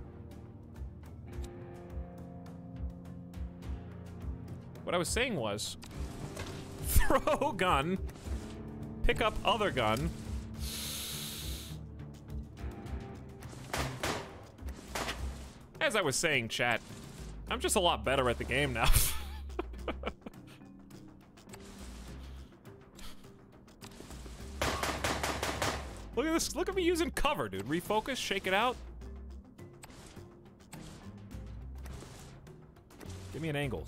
What I was saying was, throw gun, pick up other gun. As I was saying, chat, I'm just a lot better at the game now. Look at this, look at me using cover, dude. Refocus, shake it out. Give me an angle.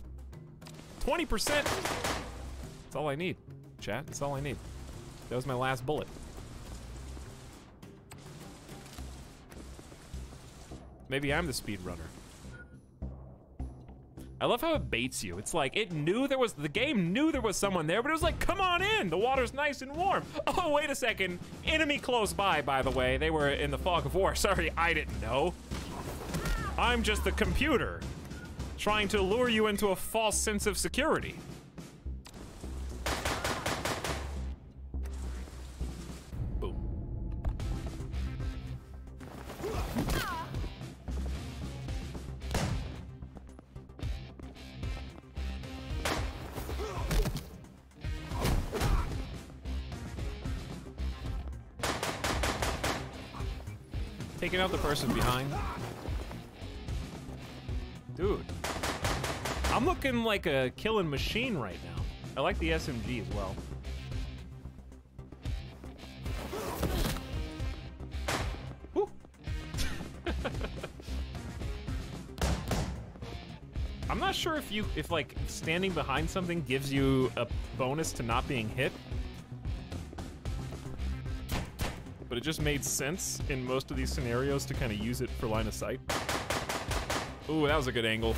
20%! That's all I need, chat. That's all I need. That was my last bullet. Maybe I'm the speedrunner. I love how it baits you. It's like, it knew there was, the game knew there was someone there, but it was like, come on in, the water's nice and warm. Oh, wait a second. Enemy close by the way. They were in the fog of war. Sorry, I didn't know. I'm just the computer, trying to lure you into a false sense of security. Boom. Taking out the person behind. Dude. I'm looking like a killing machine right now. I like the SMG as well. Woo. I'm not sure if like standing behind something gives you a bonus to not being hit. But it just made sense in most of these scenarios to kind of use it for line of sight. Ooh, that was a good angle.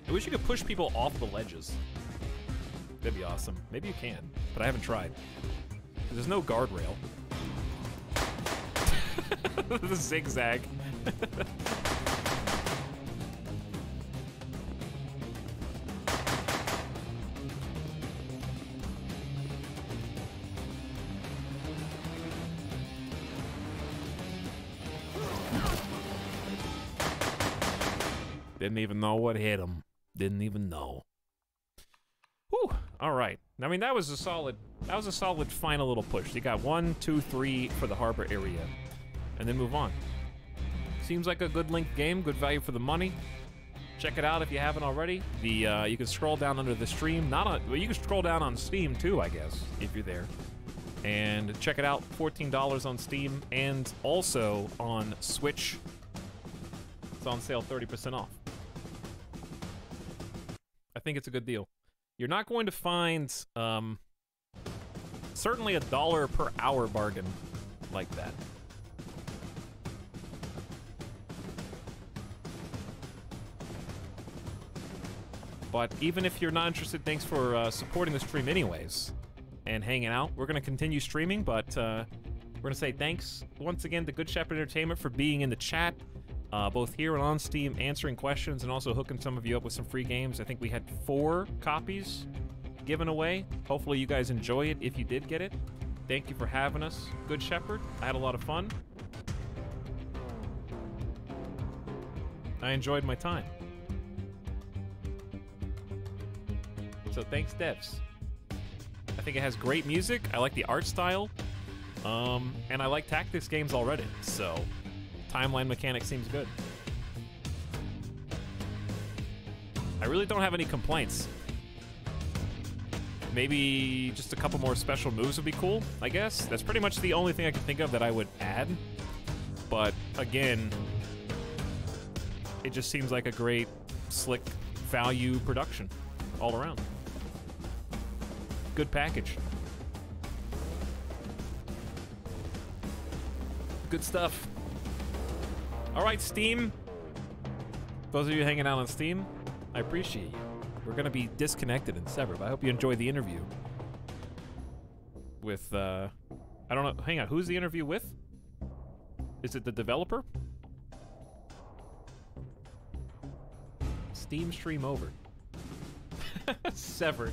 I wish you could push people off the ledges. That'd be awesome. Maybe you can, but I haven't tried. There's no guardrail. The zigzag. Didn't even know what hit him. Didn't even know. Whew. All right. I mean, that was a solid final little push. You got 1, 2, 3 for the harbor area, and then move on. Seems like a good linked game, good value for the money. Check it out if you haven't already. You can scroll down under the stream. Well, you can scroll down on Steam too, I guess, if you're there. And check it out. $14 on Steam, and also on Switch. It's on sale, 30% off. I think it's a good deal. You're not going to find certainly $1 per hour bargain like that. But even if you're not interested, thanks for supporting the stream anyways and hanging out. We're going to continue streaming, but we're going to say thanks once again to Good Shepherd Entertainment for being in the chat. Both here and on Steam, answering questions and also hooking some of you up with some free games. I think we had 4 copies given away. Hopefully you guys enjoy it if you did get it. Thank you for having us, Good Shepherd. I had a lot of fun. I enjoyed my time. So thanks, devs. I think it has great music. I like the art style. And I like tactics games already, so timeline mechanic seems good. I really don't have any complaints. Maybe just a couple more special moves would be cool, I guess. That's pretty much the only thing I can think of that I would add. But again, it just seems like a great, slick value production all around. Good package. Good stuff. All right, Steam. Those of you hanging out on Steam, I appreciate you. We're going to be disconnected and severed, but I hope you enjoyed the interview with, I don't know, hang on, who's the interview with? Is it the developer? Steam stream over. Severed.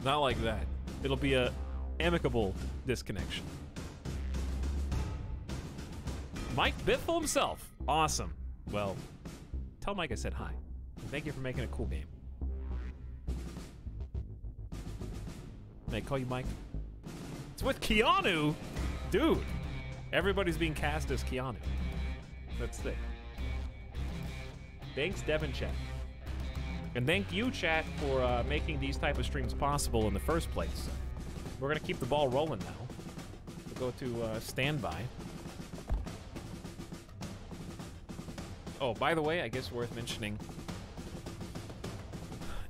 Not like that. It'll be a amicable disconnection. Mike Biffle himself. Awesome. Well, tell Mike I said hi. Thank you for making a cool game. May I call you Mike? It's with Keanu? Dude, everybody's being cast as Keanu. Let's see. Thanks, Devin Chat. And thank you, chat, for making these type of streams possible in the first place. We're going to keep the ball rolling now. We'll go to standby. Oh, by the way, I guess worth mentioning,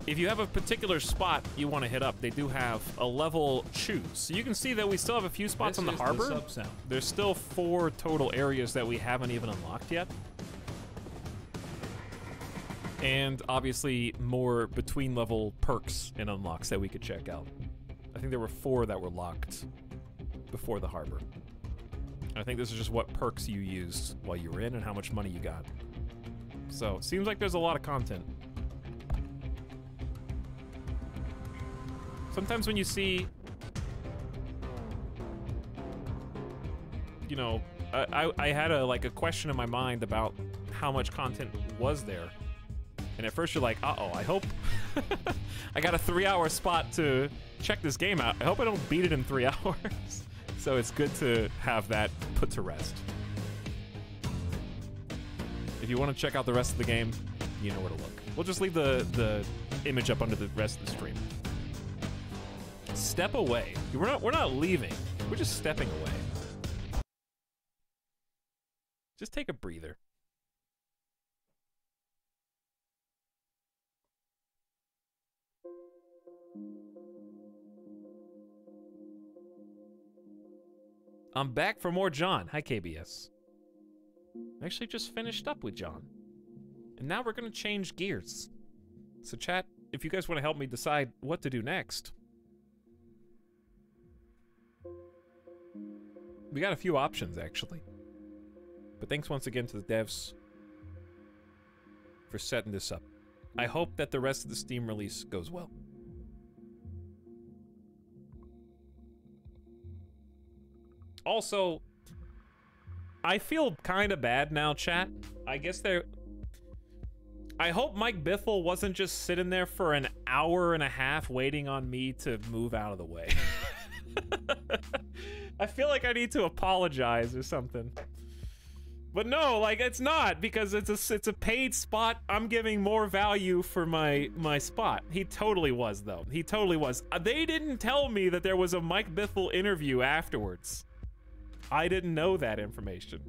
if you have a particular spot you want to hit up, they do have a level choose. So you can see that we still have a few spots on the harbor. There's still 4 total areas that we haven't even unlocked yet. And obviously more between level perks and unlocks that we could check out. I think there were 4 that were locked before the harbor. I think this is just what perks you used while you were in and how much money you got. So it seems like there's a lot of content. Sometimes when you see, you know, I had a question in my mind about how much content was there. And at first you're like, uh-oh, I hope I got a 3-hour spot to check this game out. I hope I don't beat it in 3 hours. So it's good to have that put to rest. If you want to check out the rest of the game, you know where to look. We'll just leave the image up under the rest of the stream. Step away. We're not leaving. We're just stepping away. Just take a breather. I'm back for more John. Hi, KBS. I actually just finished up with John. And now we're going to change gears. So chat, if you guys want to help me decide what to do next. We got a few options, actually. But thanks once again to the devs for setting this up. I hope that the rest of the Steam release goes well. Also, I feel kind of bad now, chat. I guess I hope Mike Biffle wasn't just sitting there for an hour and a half waiting on me to move out of the way. I feel like I need to apologize or something. But no, like, it's not, because it's a paid spot. I'm giving more value for my spot. He totally was, though. He totally was. They didn't tell me that there was a Mike Biffle interview afterwards. I didn't know that information.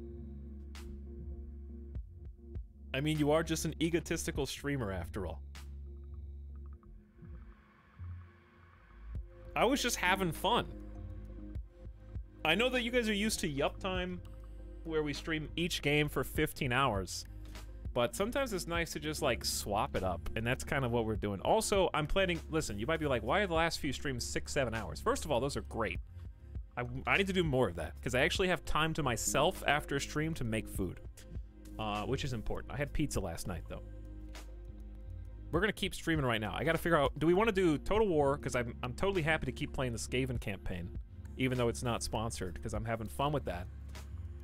I mean, you are just an egotistical streamer after all. I was just having fun. I know that you guys are used to Yup Time, where we stream each game for 15 hours. But sometimes it's nice to just, like, swap it up. And that's kind of what we're doing. Also, I'm planning... Listen, you might be like, why are the last few streams 6-7 hours? First of all, those are great. I need to do more of that, because I actually have time to myself after a stream to make food, which is important. I had pizza last night, though. We're going to keep streaming right now. I got to figure out, do we want to do Total War? Because I'm totally happy to keep playing the Skaven campaign, even though it's not sponsored, because I'm having fun with that.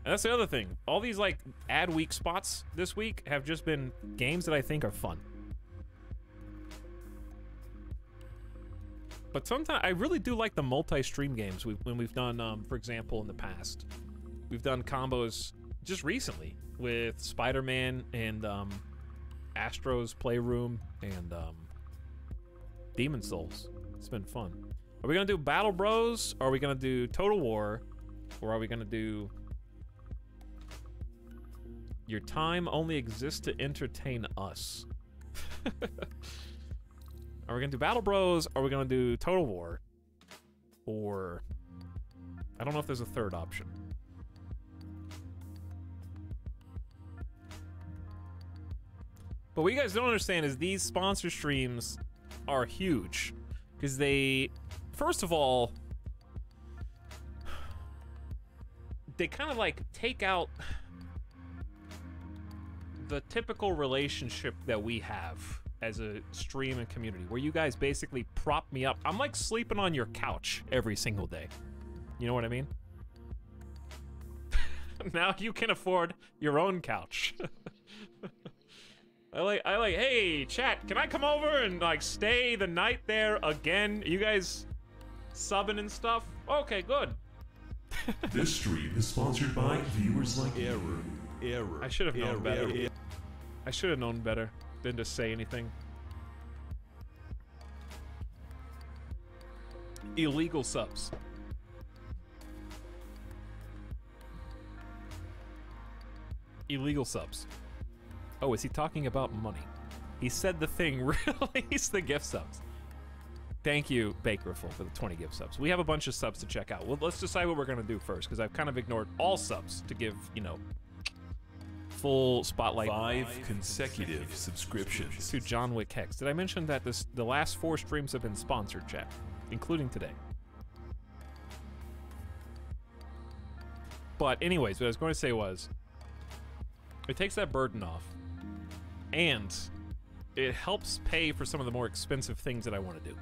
And that's the other thing. All these, like, ad week spots this week have just been games that I think are fun. But sometimes I really do like the multi-stream games when we've done, for example, in the past. We've done combos just recently with Spider-Man and Astro's Playroom and Demon Souls. It's been fun. Are we gonna do Battle Bros? Or are we gonna do Total War? Or are we gonna do Your Time Only Exists to Entertain Us? Are we gonna do Battle Bros? Or are we gonna do Total War? Or I don't know if there's a third option. But what you guys don't understand is these sponsor streams are huge. Because they, first of all, they kind of like take out the typical relationship that we have as a stream and community, where you guys basically prop me up. I'm like sleeping on your couch every single day. You know what I mean? Now you can afford your own couch. I like, hey, chat, can I come over and like stay the night there again? You guys subbing and stuff? Okay, good. This stream is sponsored by viewers like Error. I should have known better. I should have known better than to say anything. Illegal subs. Illegal subs. Oh, is he talking about money? He said the thing, release the gift subs. Thank you, Bakerful, for the 20 gift subs. We have a bunch of subs to check out. Well, let's decide what we're going to do first, because I've kind of ignored all subs to give, you know, full spotlight. 5 consecutive subscriptions To John Wick Hex. Did I mention that the last 4 streams have been sponsored, chat? Including today. But anyways, what I was going to say was, it takes that burden off, and it helps pay for some of the more expensive things that I want to do.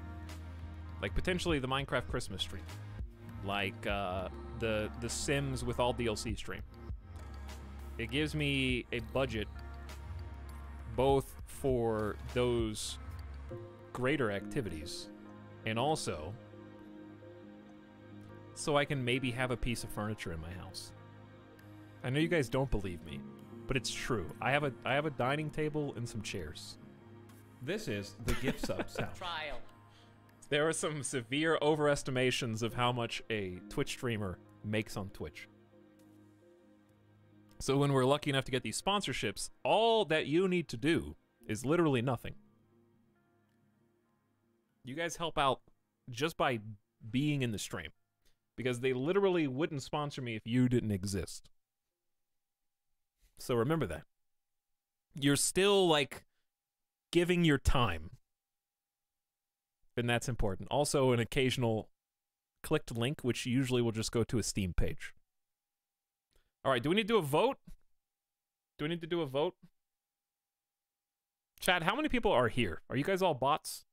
Like potentially the Minecraft Christmas stream. Like the Sims with all DLC stream. It gives me a budget both for those greater activities and also so I can maybe have a piece of furniture in my house. I know you guys don't believe me, but it's true. I have a dining table and some chairs. This is the gift sub sound. Trial. There are some severe overestimations of how much a Twitch streamer makes on Twitch. So when we're lucky enough to get these sponsorships, all that you need to do is literally nothing. You guys help out just by being in the stream, because they literally wouldn't sponsor me if you didn't exist. So remember that. You're still, like, giving your time. And that's important. Also, an occasional clicked link, which usually will just go to a Steam page. All right, do we need to do a vote? Do we need to do a vote? Chat, how many people are here? Are you guys all bots?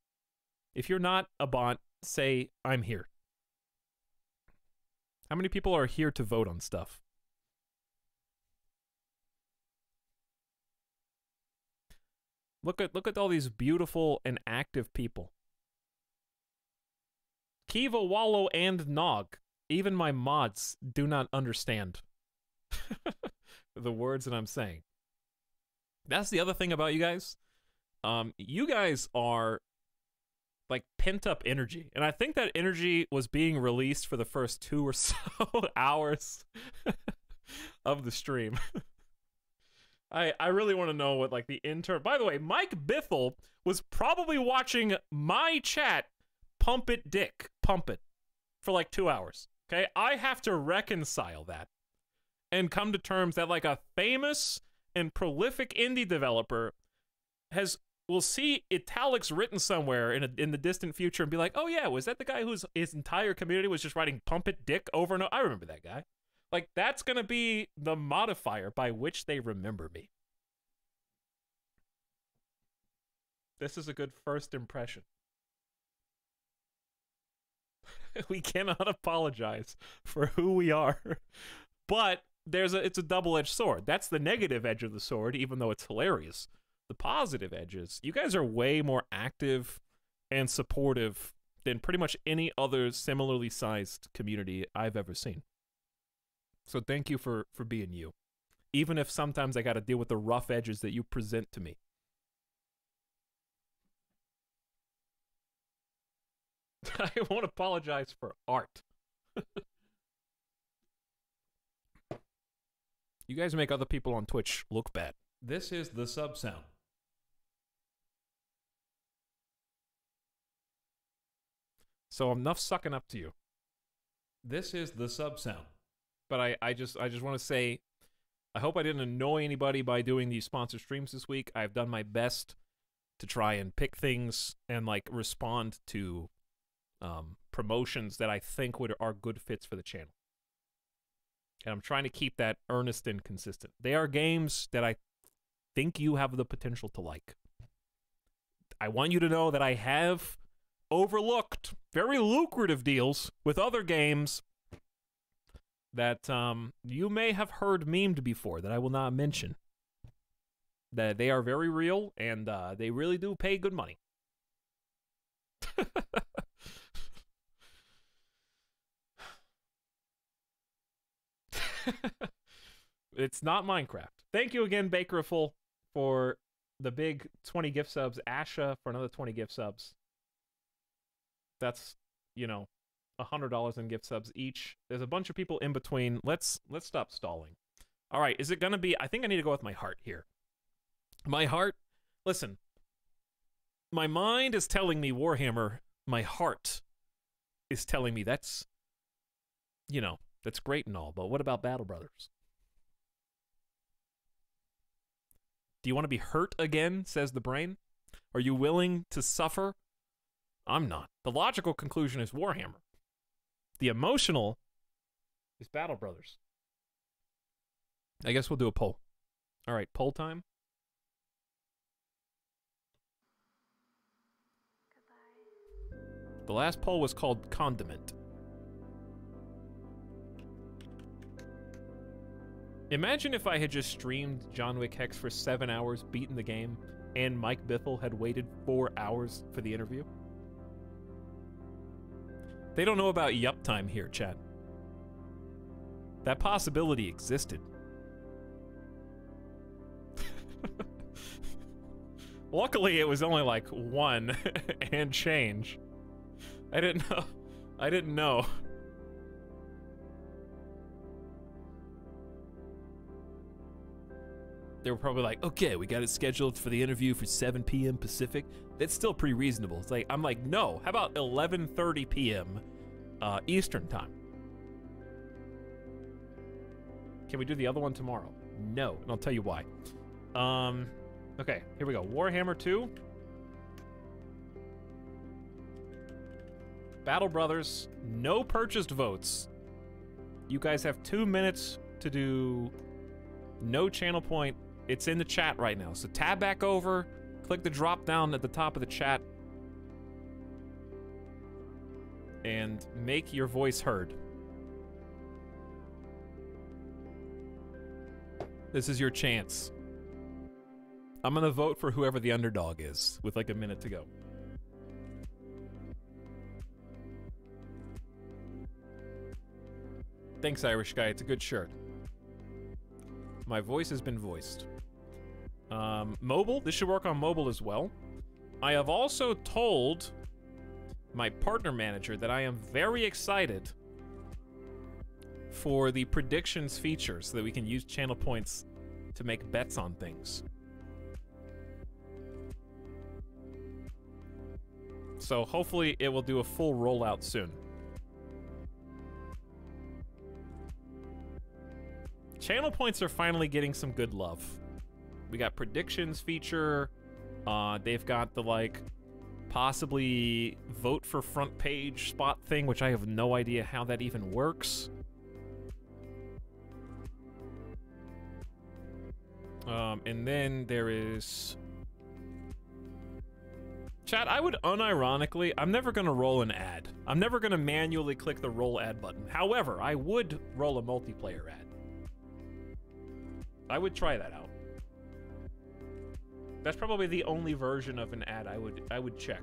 If you're not a bot, say, I'm here. How many people are here to vote on stuff? Look at all these beautiful and active people. Kiva, Wallow, and Nog. Even my mods do not understand the words that I'm saying. That's the other thing about you guys. You guys are like pent-up energy. And I think that energy was being released for the first 2 or so hours of the stream. I really want to know what, like, the intern... By the way, Mike Biffle was probably watching my chat pump it dick, pump it, for like 2 hours, okay? I have to reconcile that and come to terms that, like, a famous and prolific indie developer will see Etalyx written somewhere in the distant future and be like, oh yeah, was that the guy whose his entire community was just writing pump it dick over and over? I remember that guy. Like, that's gonna be the modifier by which they remember me. This is a good first impression. We cannot apologize for who we are. But it's a double-edged sword. That's the negative edge of the sword, even though it's hilarious. The positive edges, you guys are way more active and supportive than pretty much any other similarly sized community I've ever seen. So thank you for being you. Even if sometimes I got to deal with the rough edges that you present to me. I won't apologize for art. You guys make other people on Twitch look bad. This is the sub sound. So enough sucking up to you. This is the sub sound. But I just want to say, I hope I didn't annoy anybody by doing these sponsored streams this week. I've done my best to try and pick things and, like, respond to promotions that I think are good fits for the channel. And I'm trying to keep that earnest and consistent. They are games that I think you have the potential to like. I want you to know that I have overlooked very lucrative deals with other games that you may have heard memed before that I will not mention. That they are very real, and they really do pay good money. It's not Minecraft. Thank you again, Bakerful, for the big 20 gift subs. Asha for another 20 gift subs. That's, you know, $100 in gift subs each. There's a bunch of people in between. Let's stop stalling. All right, is it gonna be? I think I need to go with my heart here. My heart. Listen. My mind is telling me Warhammer. My heart is telling me that's, you know, that's great and all. But what about Battle Brothers? Do you want to be hurt again, says the brain? Are you willing to suffer? I'm not. The logical conclusion is Warhammer. The emotional is Battle Brothers. I guess we'll do a poll. All right, poll time. The last poll was called Condiment. Imagine if I had just streamed John Wick Hex for 7 hours, beaten the game, and Mike Biffle had waited 4 hours for the interview. They don't know about yup time here, chat. That possibility existed. Luckily, it was only like 1 and change. I didn't know. I didn't know. They were probably like, okay, we got it scheduled for the interview for 7 p.m. Pacific. That's still pretty reasonable. It's like, I'm like, no, how about 11:30 p.m. Eastern time? Can we do the other one tomorrow? No, and I'll tell you why. Okay, here we go. Warhammer 2. Battle Brothers, no purchased votes. You guys have 2 minutes to do no channel point. It's in the chat right now. So tab back over, click the drop down at the top of the chat, and make your voice heard. This is your chance. I'm gonna vote for whoever the underdog is with like a minute to go. Thanks, Irish guy. It's a good shirt. My voice has been voiced. Mobile. This should work on mobile as well. I have also told my partner manager that I am very excited for the predictions feature so that we can use channel points to make bets on things. So hopefully it will do a full rollout soon. Channel points are finally getting some good love. We got predictions feature. They've got the, like, possibly vote for front page spot thing, which I have no idea how that even works. And then there is... Chat, I would unironically... I'm never going to roll an ad. I'm never going to manually click the roll ad button. However, I would roll a multiplayer ad. I would try that out. That's probably the only version of an ad I would check.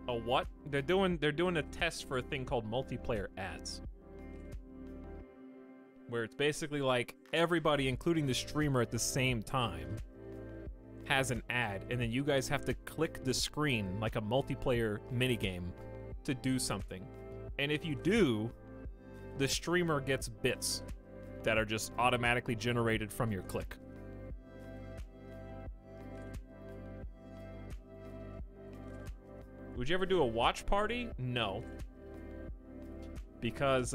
A what? They're doing a test for a thing called multiplayer ads. Where it's basically like everybody, including the streamer at the same time, has an ad, and then you guys have to click the screen like a multiplayer minigame to do something. And if you do, the streamer gets bits that are just automatically generated from your click. Would you ever do a watch party? No. Because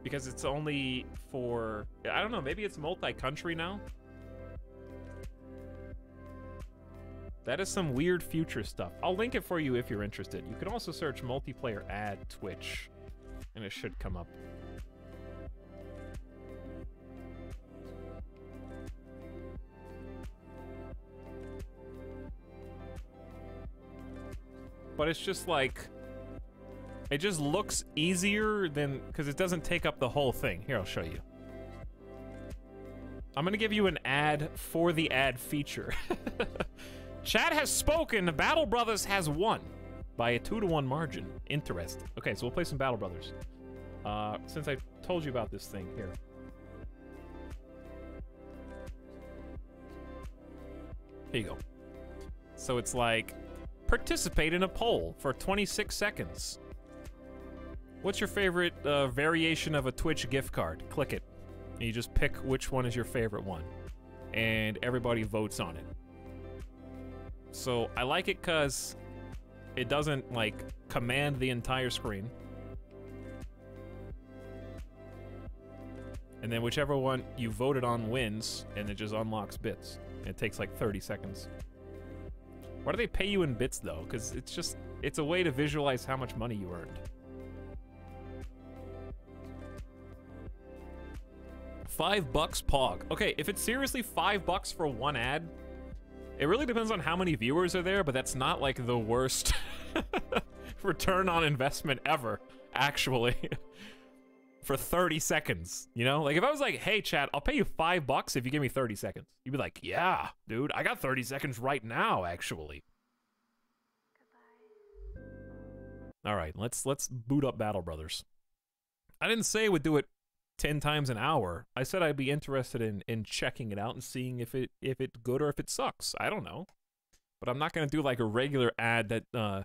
it's only for, I don't know, maybe it's multi-country now? That is some weird future stuff. I'll link it for you if you're interested. You can also search multiplayer ad Twitch, and it should come up. but it's just like, it just looks easier than, because it doesn't take up the whole thing. Here, I'll show you. I'm gonna give you an ad for the ad feature. Chat has spoken. Battle Brothers has won by a 2-to-1 margin. Interesting. Okay, so we'll play some Battle Brothers. Since I told you about this thing, here. Here you go. So it's like, participate in a poll for 26 seconds. What's your favorite variation of a Twitch gift card? Click it. And you just pick which one is your favorite one. And everybody votes on it. So I like it because it doesn't, like, command the entire screen. And then whichever one you voted on wins, and it just unlocks bits. And it takes like 30 seconds. Why do they pay you in bits, though? Because it's just, it's a way to visualize how much money you earned. $5 Pog. Okay, if it's seriously $5 for one ad, it really depends on how many viewers are there, but that's not like the worst return on investment ever, actually. For 30 seconds, you know? Like, if I was like, hey, chat, I'll pay you $5 if you give me 30 seconds. You'd be like, yeah, dude, I got 30 seconds right now, actually. All right, let's boot up Battle Brothers. I didn't say it would do it 10 times an hour. I said I'd be interested in checking it out and seeing if it's good or if it sucks. I don't know. But I'm not going to do like a regular ad that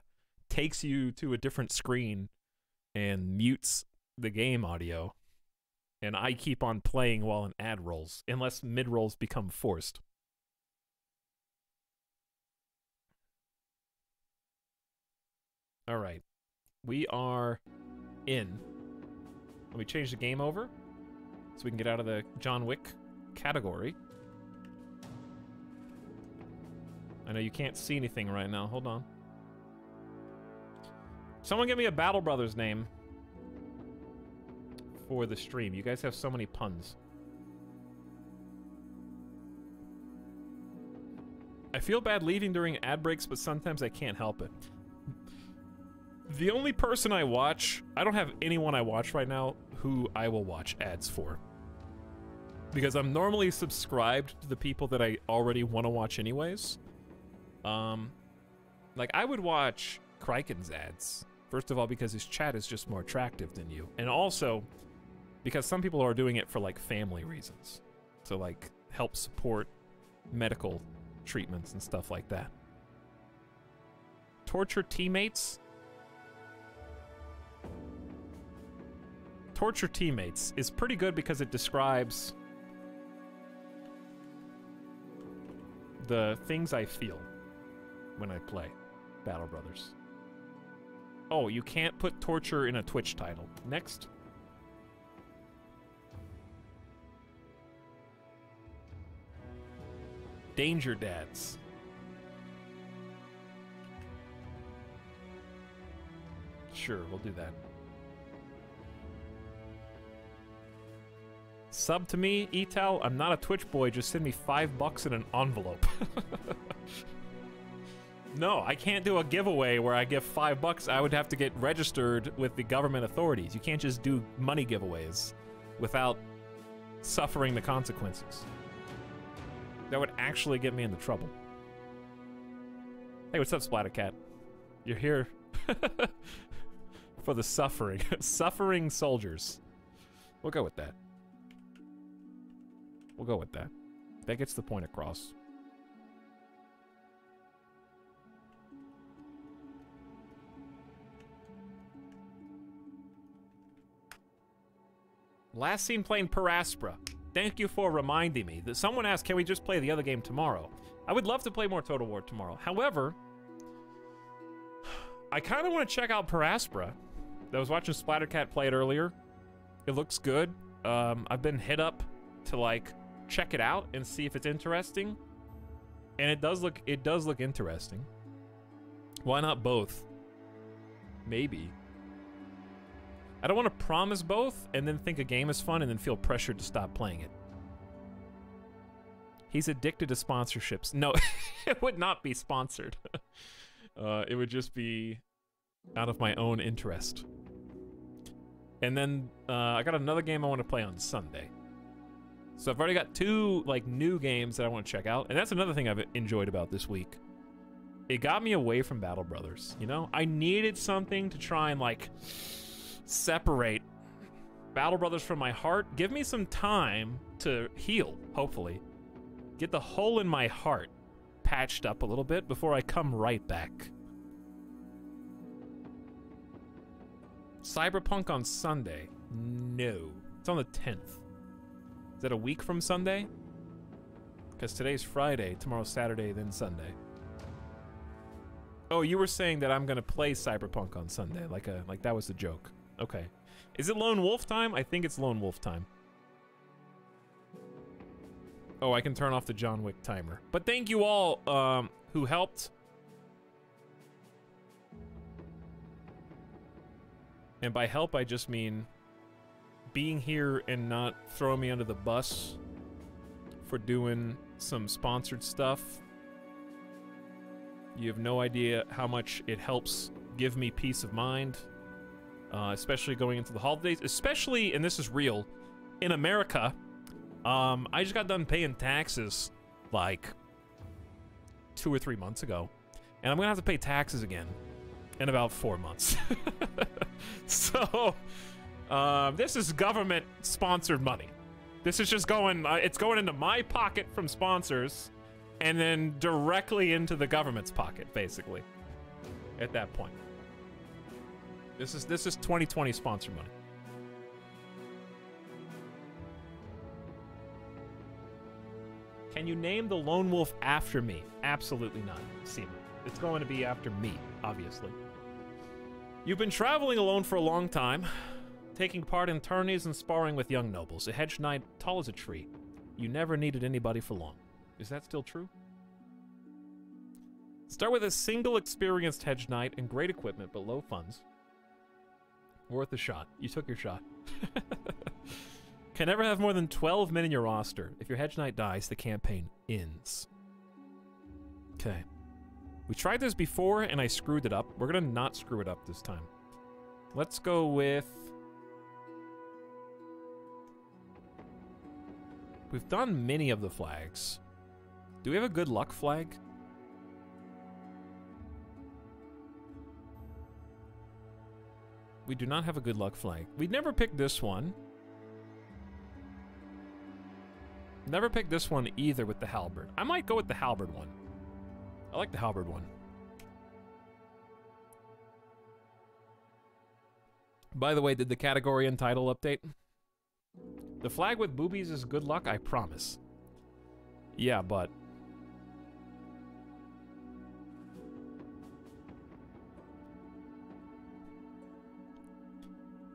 takes you to a different screen and mutes the game audio, and I keep on playing while an ad rolls, unless mid-rolls become forced. All right, we are in. Let me change the game over so we can get out of the John Wick category. I know you can't see anything right now. Hold on. Someone give me a Battle Brothers name for the stream. You guys have so many puns. I feel bad leaving during ad breaks, but sometimes I can't help it. The only person I watch, I don't have anyone I watch right now who I will watch ads for. Because I'm normally subscribed to the people that I already want to watch anyways. Like, I would watch Kraken's ads. First of all, because his chat is just more attractive than you. And also, because some people are doing it for, like, family reasons. So, like, help support medical treatments and stuff like that. Torture teammates? Torture teammates is pretty good because it describes the things I feel when I play Battle Brothers. Oh, you can't put torture in a Twitch title. Next. Danger Dads. Sure, we'll do that. Sub to me, Etal. I'm not a Twitch boy. Just send me $5 in an envelope. No, I can't do a giveaway where I give $5. I would have to get registered with the government authorities. You can't just do money giveaways without suffering the consequences. That would actually get me into trouble. Hey, what's up, Splattercat? You're here for the suffering. Suffering soldiers. We'll go with that. We'll go with that. That gets the point across. Last seen playing Paraspora. Thank you for reminding me. That someone asked, can we just play the other game tomorrow? I would love to play more Total War tomorrow. However, I kind of want to check out Paraspora. I was watching Splattercat play it earlier. It looks good. I've been hit up to, like, check it out and see if it's interesting. And it does look interesting. Why not both? Maybe. I don't want to promise both and then think a game is fun and then feel pressured to stop playing it. He's addicted to sponsorships. No, it would not be sponsored. It would just be out of my own interest. And then I got another game I want to play on Sunday. So I've already got 2 like new games that I want to check out, and that's another thing I've enjoyed about this week. It got me away from Battle Brothers, you know? I needed something to try and like separate Battle Brothers from my heart. Give me some time to heal, hopefully. Get the hole in my heart patched up a little bit before I come right back. Cyberpunk on Sunday? No. It's on the 10th. Is that a week from Sunday? Because today's Friday, tomorrow's Saturday, then Sunday. Oh, you were saying that I'm gonna play Cyberpunk on Sunday, like that was the joke. Okay. Is it Lone Wolf time? I think it's Lone Wolf time. Oh, I can turn off the John Wick timer. But thank you all who helped. And by help, I just mean being here and not throwing me under the bus for doing some sponsored stuff. You have no idea how much it helps give me peace of mind, especially going into the holidays, especially, and this is real, in America. I just got done paying taxes like 2 or 3 months ago, and I'm gonna have to pay taxes again in about 4 months. So, this is government-sponsored money. This is just going, it's going into my pocket from sponsors, and then directly into the government's pocket, basically, at that point. This is 2020 sponsor money. Can you name the Lone Wolf after me? Absolutely not, Seaman. It's going to be after me, obviously. You've been traveling alone for a long time, taking part in tourneys and sparring with young nobles, a hedge knight tall as a tree. You never needed anybody for long. Is that still true? Start with a single experienced hedge knight and great equipment, but low funds. Worth a shot. You took your shot. Can never have more than 12 men in your roster. If your hedge knight dies, the campaign ends. Okay. We tried this before, and I screwed it up. We're gonna not screw it up this time. Let's go with... We've done many of the flags. Do we have a good luck flag? We do not have a good luck flag. We'd never picked this one. Never picked this one either with the halberd. I might go with the halberd one. I like the halberd one. By the way, did the category and title update? The flag with boobies is good luck, I promise. Yeah, but...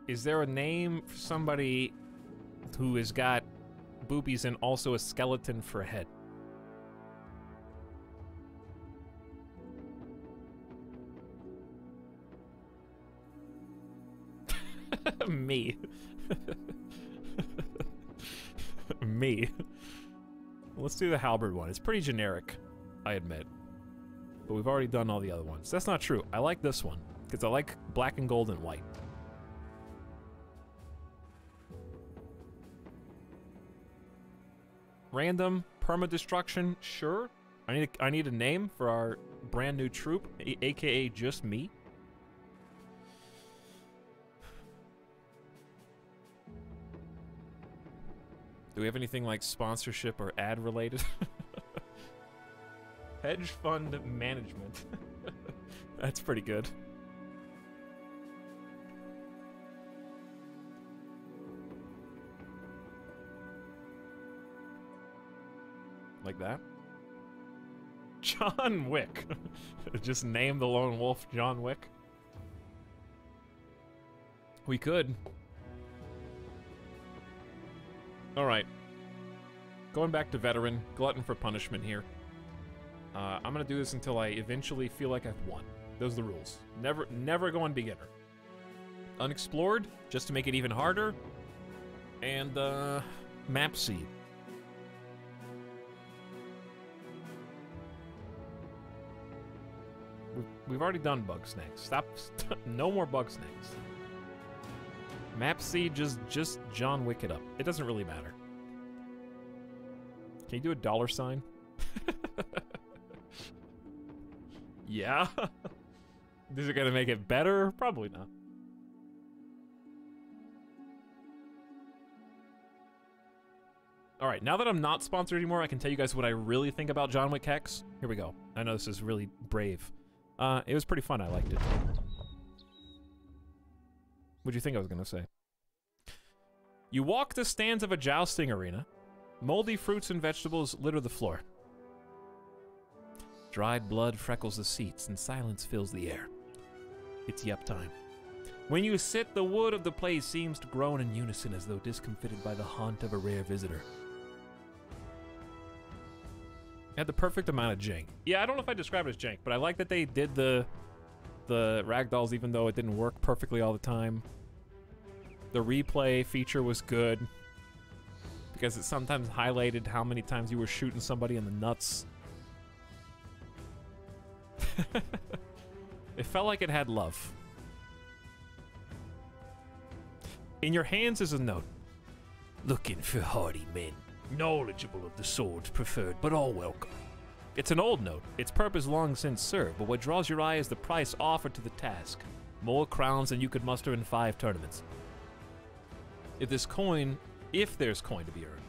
Is there a name for somebody who has got boobies and also a skeleton for a head? Me. Me. Let's do the halberd one. It's pretty generic, I admit. But we've already done all the other ones. That's not true. I like this one, because I like black and gold and white. Random perma-destruction, sure. I need a name for our brand new troop, aka just me. Do we have anything like sponsorship or ad related? Hedge fund management. That's pretty good. Like that? John Wick. Just name the lone wolf John Wick. We could. Alright. Going back to veteran, glutton for punishment here. I'm gonna do this until I eventually feel like I've won. Those are the rules. Never go on beginner. Unexplored, just to make it even harder. And, map seed. We've already done bug snakes. Stop. No more bug snakes. Map C, just John Wick it up. It doesn't really matter. Can you do a dollar sign? Yeah? Is it gonna make it better? Probably not. Alright, now that I'm not sponsored anymore, I can tell you guys what I really think about John Wick Hex. Here we go. I know this is really brave. It was pretty fun. I liked it. What'd you think I was gonna say? You walk the stands of a jousting arena. Moldy fruits and vegetables litter the floor. Dried blood freckles the seats, and silence fills the air. It's yep time. When you sit, the wood of the place seems to groan in unison as though discomfited by the haunt of a rare visitor. Had the perfect amount of jank. Yeah, I don't know if I describe it as jank, but I like that they did the ragdolls even though it didn't work perfectly all the time. The replay feature was good because it sometimes highlighted how many times you were shooting somebody in the nuts. It felt like it had love. In your hands is a note. Looking for hardy men, knowledgeable of the swords preferred, but all welcome. It's an old note. Its purpose long since served, but what draws your eye is the price offered to the task. More crowns than you could muster in 5 tournaments. If there's coin to be earned,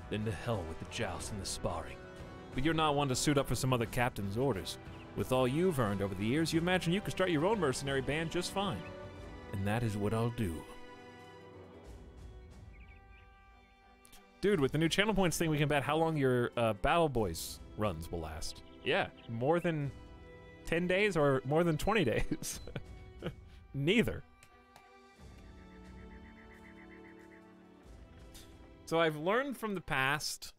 Then to hell with the joust and the sparring. but you're not one to suit up for some other captain's orders. With all you've earned over the years, you imagine you could start your own mercenary band just fine. And that is what I'll do. Dude, with the new channel points thing, we can bet how long your Battle Boys runs will last. Yeah, more than 10 days or more than 20 days. Neither. So I've learned from the past,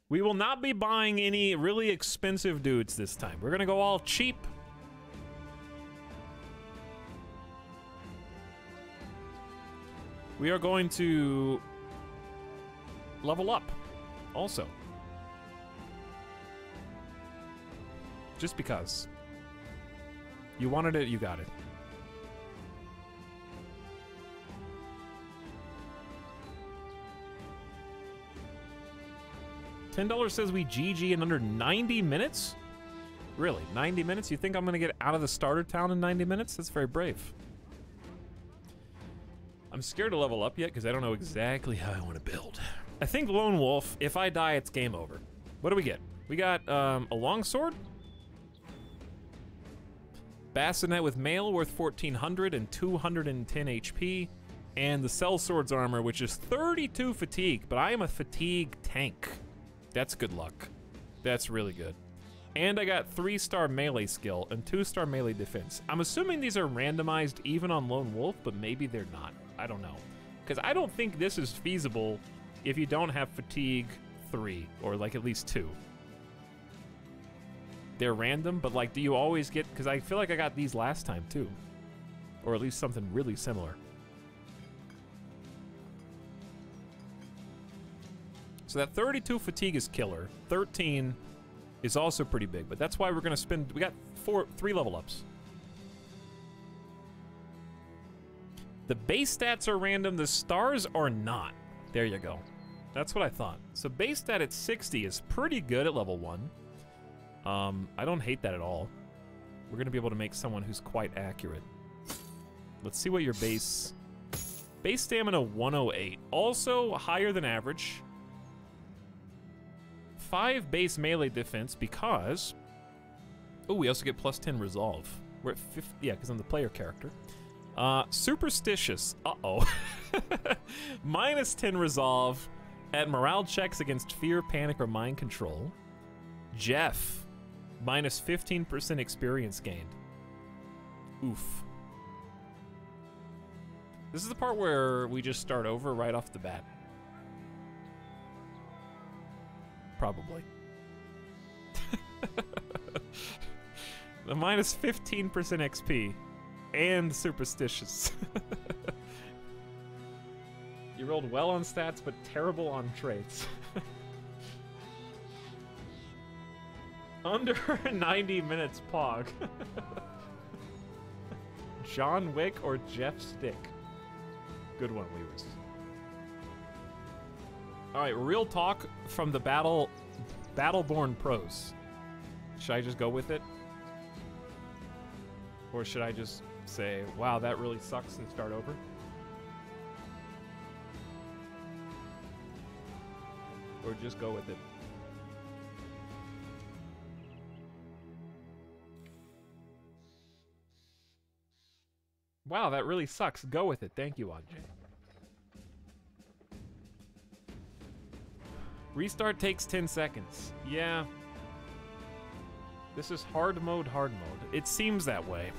we will not be buying any really expensive dudes this time. We're gonna go all cheap. We are going to level up also. Just because. You wanted it, you got it. $10 says we GG in under 90 minutes? Really, 90 minutes? You think I'm gonna get out of the starter town in 90 minutes? That's very brave. I'm scared to level up yet because I don't know exactly how I want to build. I think Lone Wolf, if I die, it's game over. What do we get? We got a longsword? Bassinet with mail worth 1400 and 210 HP. And the sellsword's armor, which is 32 fatigue, but I am a fatigue tank. That's good luck. That's really good. And I got 3-star melee skill and 2-star melee defense. I'm assuming these are randomized even on Lone Wolf, but maybe they're not. I don't know. Because I don't think this is feasible if you don't have fatigue 3, or like at least 2. They're random, but like, do you always get, because I feel like I got these last time too. Or at least something really similar. So that 32 fatigue is killer. 13 is also pretty big, but that's why we're gonna spend, we got 3 level ups. The base stats are random, the stars are not. There you go. That's what I thought. So base stat at 60 is pretty good at level 1. I don't hate that at all. We're gonna be able to make someone who's quite accurate. Let's see what your base stamina 108. Also higher than average. 5 base melee defense because, oh, we also get plus 10 resolve. We're at 50, yeah, because I'm the player character. Superstitious, uh-oh. Minus 10 resolve at morale checks against fear, panic, or mind control. Jeff, minus 15% experience gained. Oof. This is the part where we just start over right off the bat. Probably. The minus 15% XP and superstitious. You rolled well on stats, but terrible on traits. Under 90 minutes, Pog. John Wick or Jeff Stick? Good one, Weavers. Alright, real talk from the Battleborn pros. Should I just go with it? Or should I just say, wow, that really sucks and start over? Or just go with it? Wow, that really sucks. Go with it. Thank you, Aj. Restart takes 10 seconds. Yeah. This is hard mode, hard mode. It seems that way.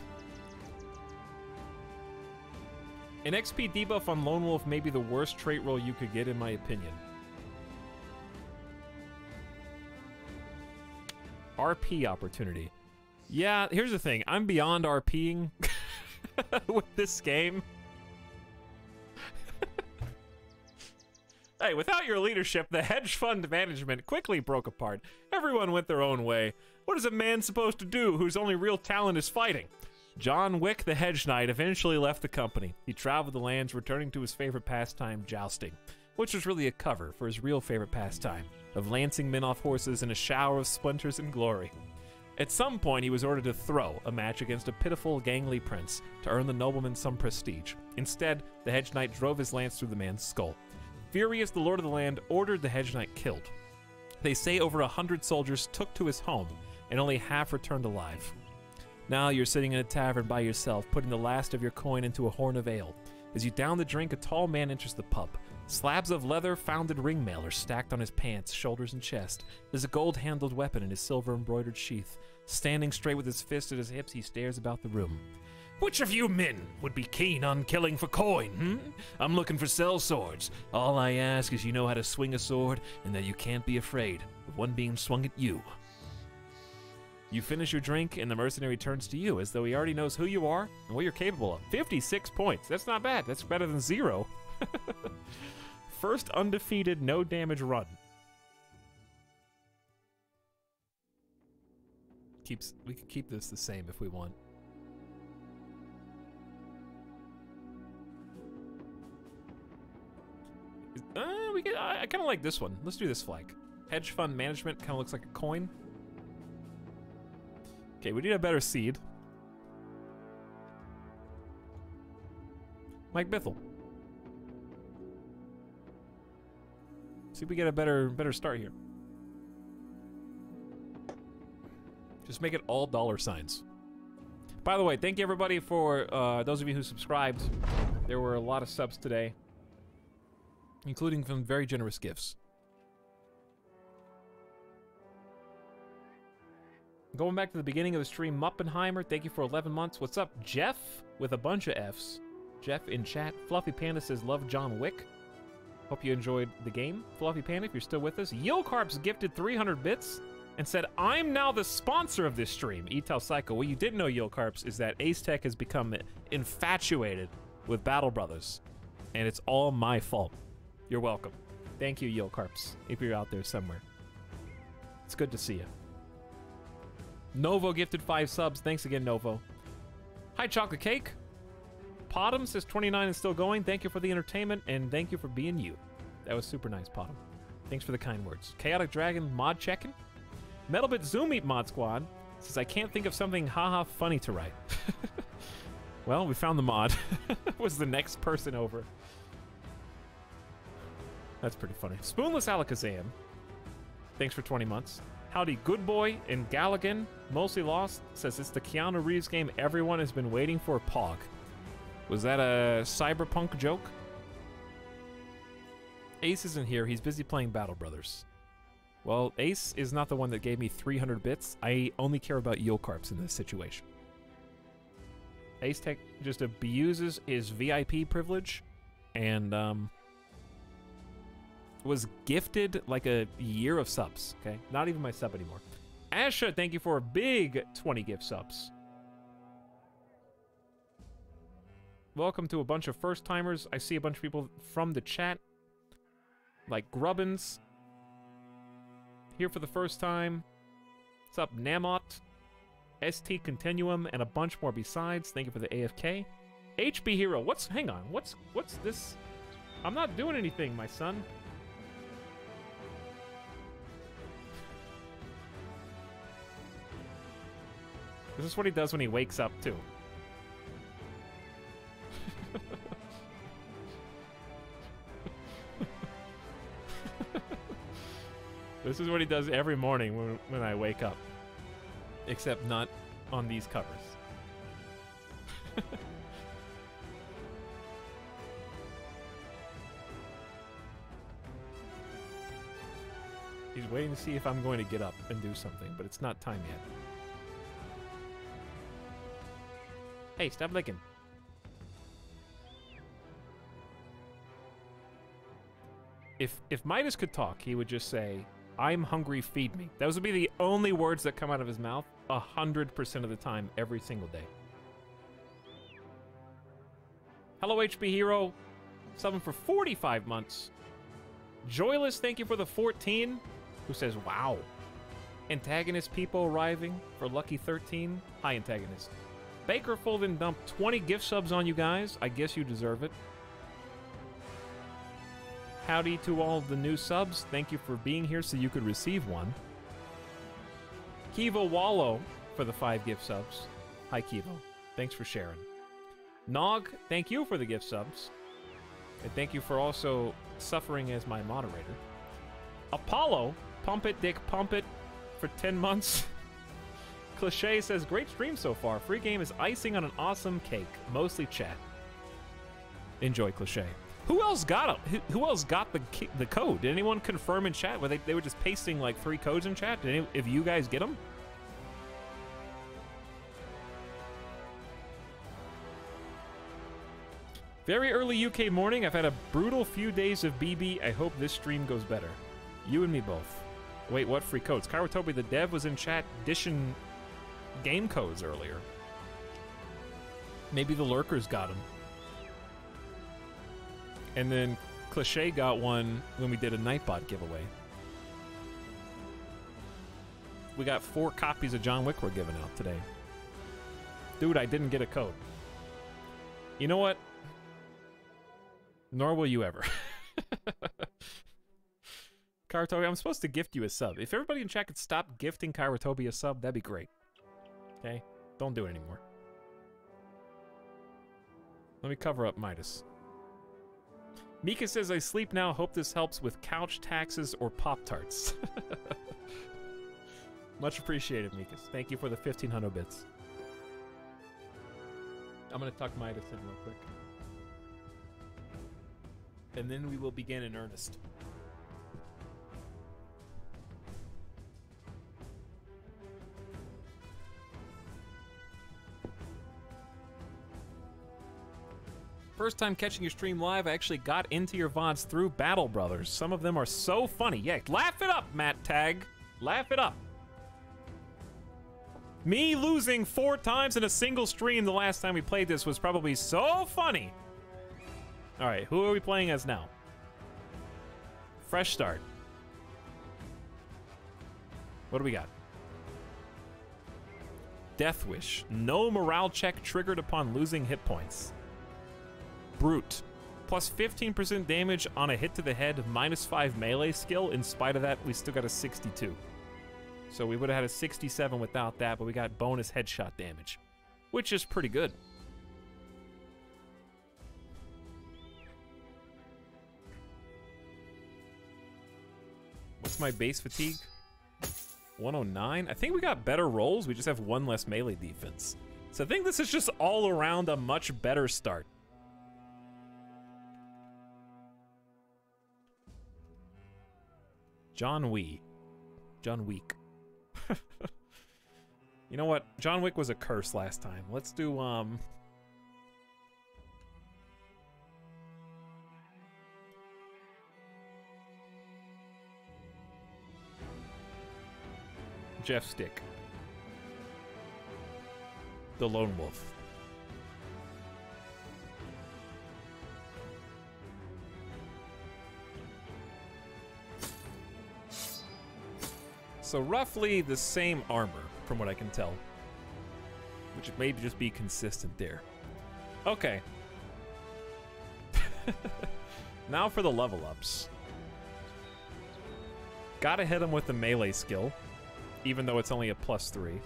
An XP debuff on Lone Wolf may be the worst trait roll you could get, in my opinion. RP opportunity. Yeah, here's the thing. I'm beyond RPing with this game. Hey, without your leadership, the hedge fund management quickly broke apart. Everyone went their own way. What is a man supposed to do whose only real talent is fighting? John Wick, the hedge knight, eventually left the company. He traveled the lands, returning to his favorite pastime, jousting, which was really a cover for his real favorite pastime, of lancing men off horses in a shower of splinters and glory. At some point, he was ordered to throw a match against a pitiful, gangly prince to earn the nobleman some prestige. Instead, the hedge knight drove his lance through the man's skull. Furious, the lord of the land ordered the hedge knight killed. They say over 100 soldiers took to his home, and only half returned alive. Now you're sitting in a tavern by yourself, putting the last of your coin into a horn of ale. As you down the drink, a tall man enters the pub. Slabs of leather founded ring mailers stacked on his pants, shoulders, and chest. There's a gold-handled weapon in his silver-embroidered sheath. Standing straight with his fist at his hips, he stares about the room. Which of you men would be keen on killing for coin, I'm looking for sellswords. All I ask is you know how to swing a sword, and that you can't be afraid of one being swung at you. You finish your drink, and the mercenary turns to you, as though he already knows who you are and what you're capable of. 56 points. That's not bad. That's better than 0. First undefeated, no damage run. We can keep this the same if we want. I kind of like this one. Let's do this flag. Hedge fund management kind of looks like a coin. Okay, we need a better seed. Mike Bithell. See if we get a better start here. Just make it all $signs. By the way, thank you everybody for those of you who subscribed. There were a lot of subs today, including some very generous gifts. Going back to the beginning of the stream, Muppenheimer, thank you for 11 months. What's up, Jeff? With a bunch of Fs. Jeff in chat. Fluffy Panda says, love John Wick. Hope you enjoyed the game. Fluffy Panda, if you're still with us. Yokarps gifted 300 bits and said, I'm now the sponsor of this stream. Etel Psycho. What you didn't know, Yokarps, is that Ace Tech has become infatuated with Battle Brothers. And it's all my fault. You're welcome. Thank you, Yokarps, if you're out there somewhere. It's good to see you. Novo gifted 5 subs. Thanks again, Novo. Hi, Chocolate Cake. Potom says 29 is still going. Thank you for the entertainment, and thank you for being you. That was super nice, Potom. Thanks for the kind words. Chaotic Dragon mod checking. Metalbit Zoom Eat Mod Squad says, I can't think of something haha funny to write. Well, we found the mod. Was the next person over. That's pretty funny. Spoonless Alakazam. Thanks for 20 months. Howdy Good Boy in Galligan, mostly lost, says it's the Keanu Reeves game everyone has been waiting for, Pog. Was that a cyberpunk joke? Ace isn't here, he's busy playing Battle Brothers. Well, Ace is not the one that gave me 300 bits. I only care about Yokarps in this situation. Ace Tech just abuses his VIP privilege and was gifted like a year of subs, okay? Not even my sub anymore. Asha, thank you for a big 20 gift subs. Welcome to a bunch of first-timers. I see a bunch of people from the chat, like Grubbins, here for the first time. What's up, Namot? ST Continuum, and a bunch more besides. Thank you for the AFK. HB Hero, hang on, what's this? I'm not doing anything, my son. This is what he does when he wakes up, too. This is what he does every morning when I wake up. Except not on these covers. He's waiting to see if I'm going to get up and do something, but it's not time yet. Hey, stop licking. If Midas could talk, he would just say, "I'm hungry, feed me." Those would be the only words that come out of his mouth 100% of the time, every single day. Hello, HB Hero. Subbing for 45 months. Joyless, thank you for the 14. Who says, wow. Antagonist people arriving for Lucky 13. Hi, Antagonist. Baker Fulden dumped 20 gift subs on you guys. I guess you deserve it. Howdy to all the new subs. Thank you for being here so you could receive one. Kivo Wallow for the 5 gift subs. Hi, Kivo. Thanks for sharing. Nog, thank you for the gift subs. And thank you for also suffering as my moderator. Apollo, pump it, dick, pump it for 10 months. Cliche says, great stream so far. Free game is icing on an awesome cake. Mostly chat. Enjoy, Cliche. Who else got it? Who else got the code? Did anyone confirm in chat? They were just pasting like 3 codes in chat? If you guys get them? Very early UK morning. I've had a brutal few days of BB. I hope this stream goes better. You and me both. Wait, what free codes? Kairotobi the dev was in chat dishing game codes earlier. Maybe the lurkers got them. And then Cliche got one when we did a Nightbot giveaway. We got 4 copies of John Wick we're giving out today. Dude, I didn't get a code. You know what? Nor will you ever. Kairotobi, I'm supposed to gift you a sub. If everybody in chat could stop gifting Kairotobi a sub, that'd be great. Okay? Don't do it anymore. Let me cover up Midas. Mika says, I sleep now. Hope this helps with couch taxes or Pop-Tarts. Much appreciated, Mikas. Thank you for the 1,500 bits. I'm going to tuck Midas in real quick. And then we will begin in earnest. First time catching your stream live, I actually got into your VODs through Battle Brothers. Some of them are so funny. Yeah, laugh it up, Matt Tag. Laugh it up. Me losing 4 times in a single stream the last time we played this was probably so funny. All right, who are we playing as now? Fresh start. What do we got? Death Wish. No morale check triggered upon losing hit points. Brute. Plus 15% damage on a hit to the head, -5 melee skill. In spite of that, we still got a 62. So we would have had a 67 without that, but we got bonus headshot damage, which is pretty good. What's my base fatigue? 109? I think we got better rolls, we just have 1 less melee defense. So I think this is just all around a much better start. John Wick. You know what? John Wick was a curse last time. Let's do, Jeff Stick. The Lone Wolf. So roughly the same armor, from what I can tell. Which may just be consistent there. Okay. Now for the level ups. Gotta hit him with the melee skill, even though it's only a +3.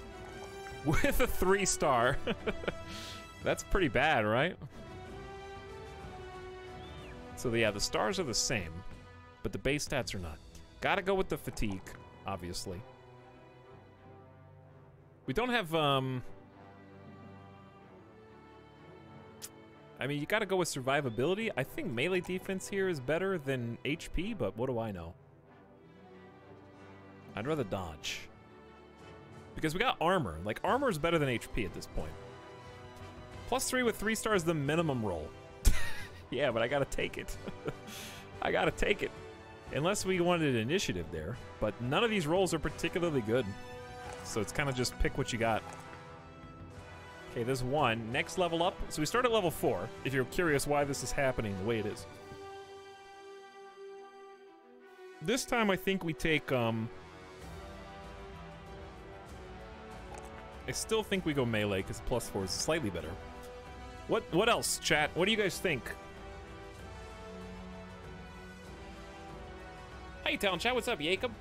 With a 3-star. That's pretty bad, right? So yeah, the stars are the same, but the base stats are not. Gotta go with the fatigue, obviously. We don't have, I mean, you gotta go with survivability. I think melee defense here is better than HP, but what do I know? I'd rather dodge. Because we got armor. Like, armor is better than HP at this point. +3 with 3 stars, the minimum roll. Yeah, but I gotta take it. I gotta take it. Unless we wanted an initiative there. But none of these rolls are particularly good. So it's kind of just pick what you got. Okay, there's one. Next level up. So we start at level 4, if you're curious why this is happening the way it is. This time I think we take, I still think we go melee, because +4 is slightly better. What else, chat? What do you guys think? How you telling, chat? What's up, Jacob?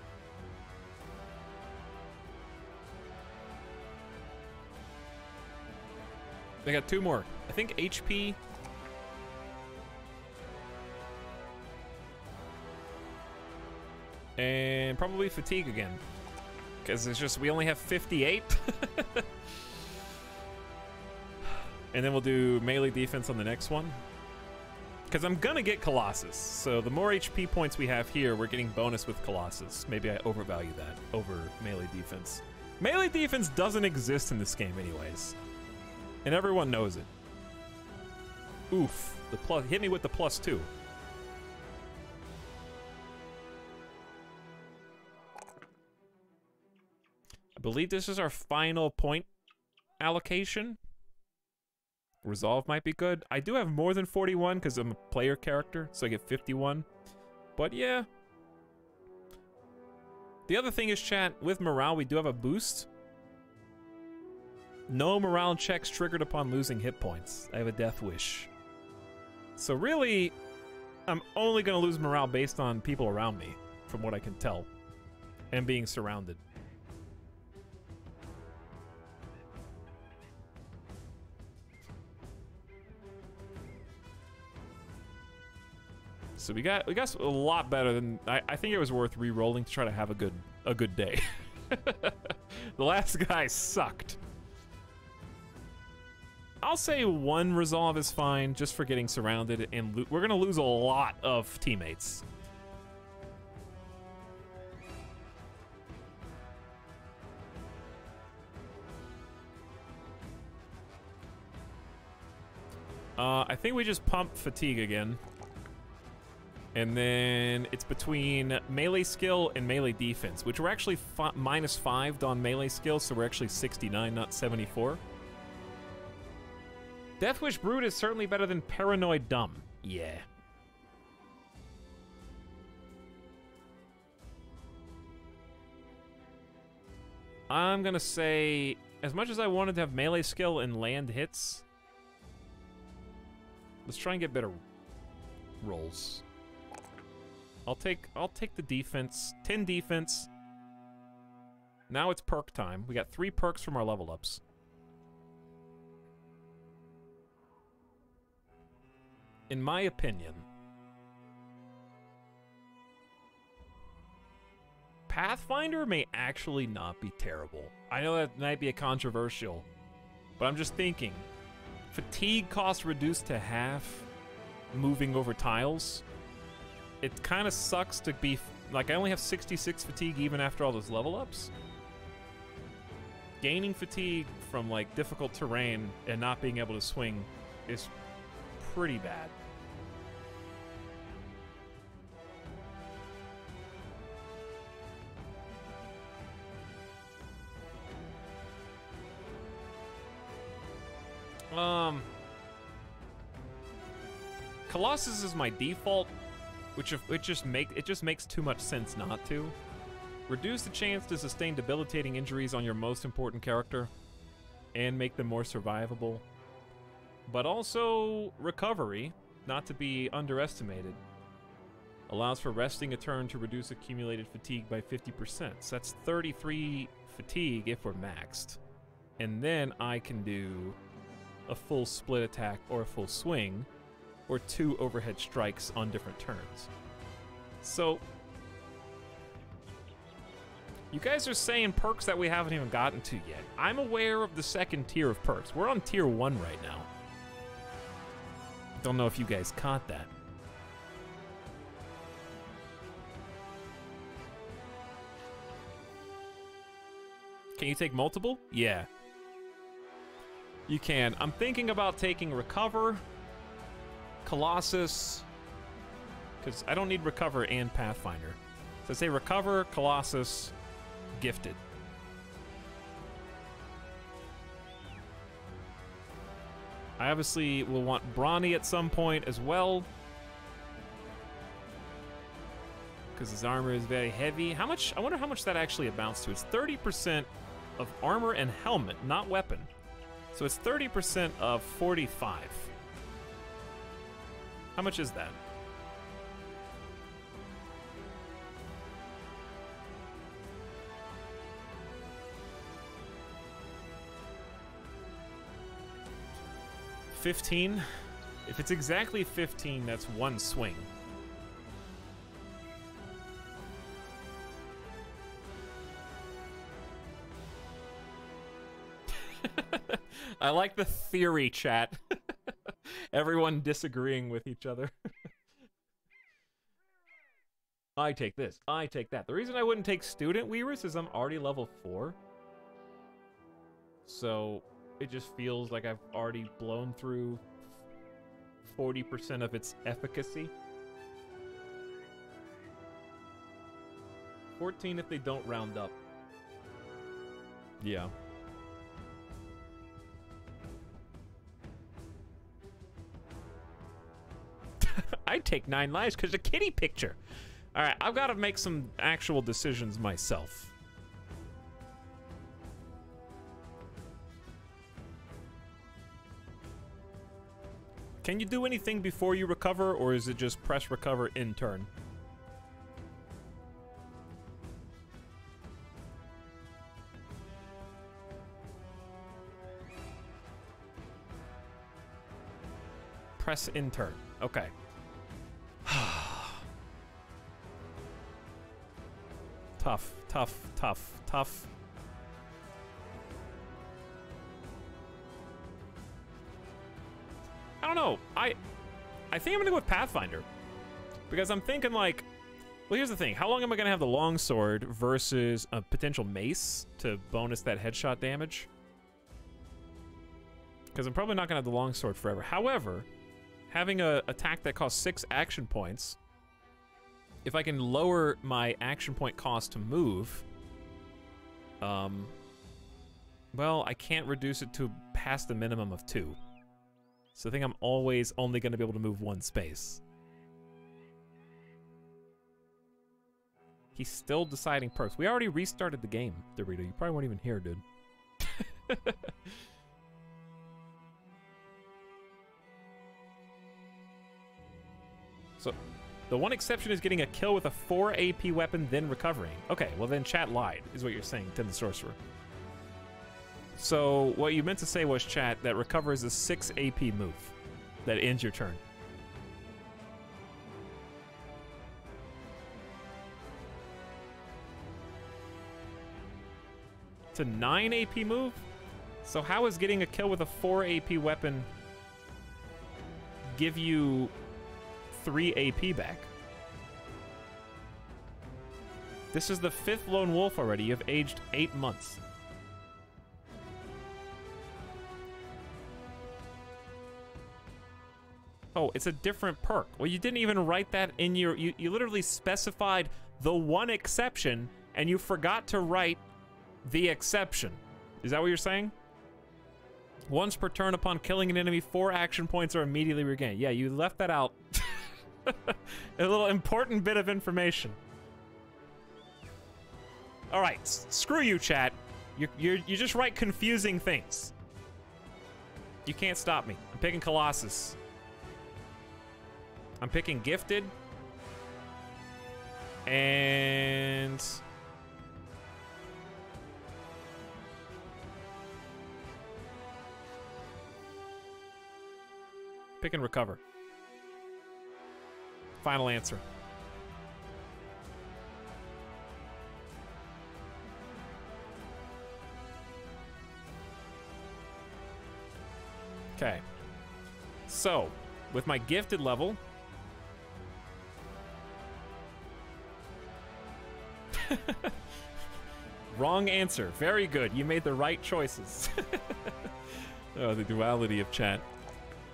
I got 2 more. I think HP. And probably fatigue again. Because it's just, we only have 58. And then we'll do melee defense on the next one. Because I'm gonna get Colossus. So the more HP points we have here, we're getting bonus with Colossus. Maybe I overvalue that over melee defense. Melee defense doesn't exist in this game anyways. And everyone knows it. Oof. The plus, hit me with the +2. I believe this is our final point allocation. Resolve might be good. I do have more than 41 because I'm a player character, so I get 51. But yeah. The other thing is, chat, with morale, we do have a boost. No morale checks triggered upon losing hit points. I have a death wish. So really, I'm only going to lose morale based on people around me, from what I can tell. And being surrounded. So we got a lot better than I think it was worth re-rolling to try to have a good day. The last guy sucked. I'll say 1 resolve is fine, just for getting surrounded, and we're gonna lose a lot of teammates. I think we just pump fatigue again. And then it's between melee skill and melee defense, which we're actually -5 on melee skill, so we're actually 69, not 74. Deathwish Brood is certainly better than Paranoid Dumb. Yeah. I'm gonna say, as much as I wanted to have melee skill and land hits, let's try and get better rolls. I'll take the defense. 10 defense. Now it's perk time. We got 3 perks from our level ups. In my opinion, Pathfinder may actually not be terrible. I know that might be a controversial, but I'm just thinking. Fatigue cost reduced to half moving over tiles. It kind of sucks to be, like, I only have 66 fatigue even after all those level ups. Gaining fatigue from, like, difficult terrain and not being able to swing is pretty bad. Colossus is my default, which it just makes too much sense not to. Reduce the chance to sustain debilitating injuries on your most important character and make them more survivable. But also recovery, not to be underestimated. Allows for resting a turn to reduce accumulated fatigue by 50%. So that's 33 fatigue if we're maxed. And then I can do a full split attack or a full swing, or 2 overhead strikes on different turns. So, you guys are saying perks that we haven't even gotten to yet. I'm aware of the second tier of perks. We're on tier 1 right now. Don't know if you guys caught that. Can you take multiple? Yeah. You can. I'm thinking about taking Recover, Colossus, because I don't need Recover and Pathfinder. So I say Recover, Colossus, Gifted. I obviously will want Brawny at some point as well, because his armor is very heavy. How much? I wonder how much that actually amounts to. It's 30% of armor and helmet, not weapon. So it's 30% of 45. How much is that? $15? If it's exactly 15, that's 1 swing. I like the theory, chat. Everyone disagreeing with each other. I take this. I take that. The reason I wouldn't take Student Weavers is I'm already level 4. So it just feels like I've already blown through 40% of its efficacy. 14 if they don't round up. Yeah. I'd take 9 lives because a kitty picture. All right, I've got to make some actual decisions myself. Can you do anything before you recover, or is it just press recover in turn? Press in turn. Okay. Tough, tough, tough, tough. I don't know. I think I'm gonna go with Pathfinder. Because I'm thinking like, well, here's the thing. How long am I gonna have the longsword versus a potential mace to bonus that headshot damage? Because I'm probably not gonna have the longsword forever. However, having a attack that costs 6 action points, if I can lower my action point cost to move, well, I can't reduce it to past the minimum of 2. So I think I'm always only going to be able to move 1 space. He's still deciding perks. We already restarted the game, Dorito. You probably weren't even here, dude. So, the one exception is getting a kill with a 4 AP weapon, then recovering. Okay, well then chat lied, is what you're saying, Tim the Sorcerer. So, what you meant to say was, chat, that recover is a 6 AP move that ends your turn. It's a 9 AP move? So how is getting a kill with a 4 AP weapon give you 3 AP back? This is the 5th Lone Wolf already. You've aged 8 months. Oh, it's a different perk. Well, you didn't even write that in your... You literally specified the one exception, and you forgot to write the exception. Is that what you're saying? Once per turn upon killing an enemy, 4 action points are immediately regained. Yeah, you left that out. A little important bit of information. All right, screw you, chat. You just write confusing things. You can't stop me. I'm picking Colossus. I'm picking Gifted. And... pick and Recover. Final answer. Okay. So, with my Gifted level... Wrong answer. Very good. You made the right choices. Oh, the duality of chat.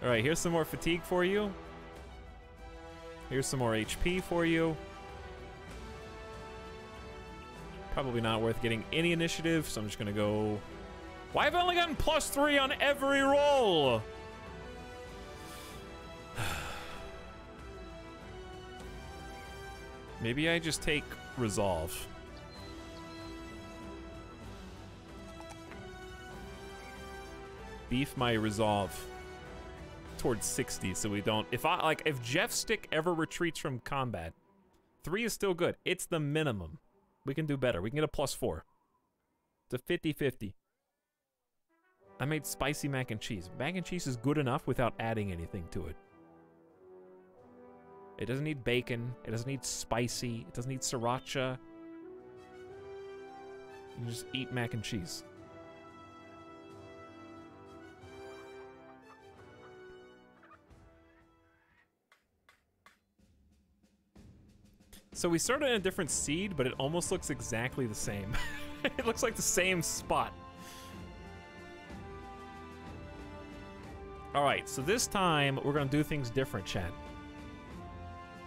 All right, here's some more fatigue for you. Here's some more HP for you. Probably not worth getting any initiative, so I'm just gonna go... Why have I only gotten +3 on every roll? Maybe I just take Resolve. Beef my Resolve towards 60 so we don't... If Jeff Stick ever retreats from combat, 3 is still good. It's the minimum. We can do better. We can get a +4. It's a 50-50. I made spicy mac and cheese. Mac and cheese is good enough without adding anything to it. It doesn't need bacon. It doesn't need spicy. It doesn't need sriracha. You can just eat mac and cheese. So we started in a different seed, but it almost looks exactly the same. It looks like the same spot. All right, so this time we're gonna do things different, chat.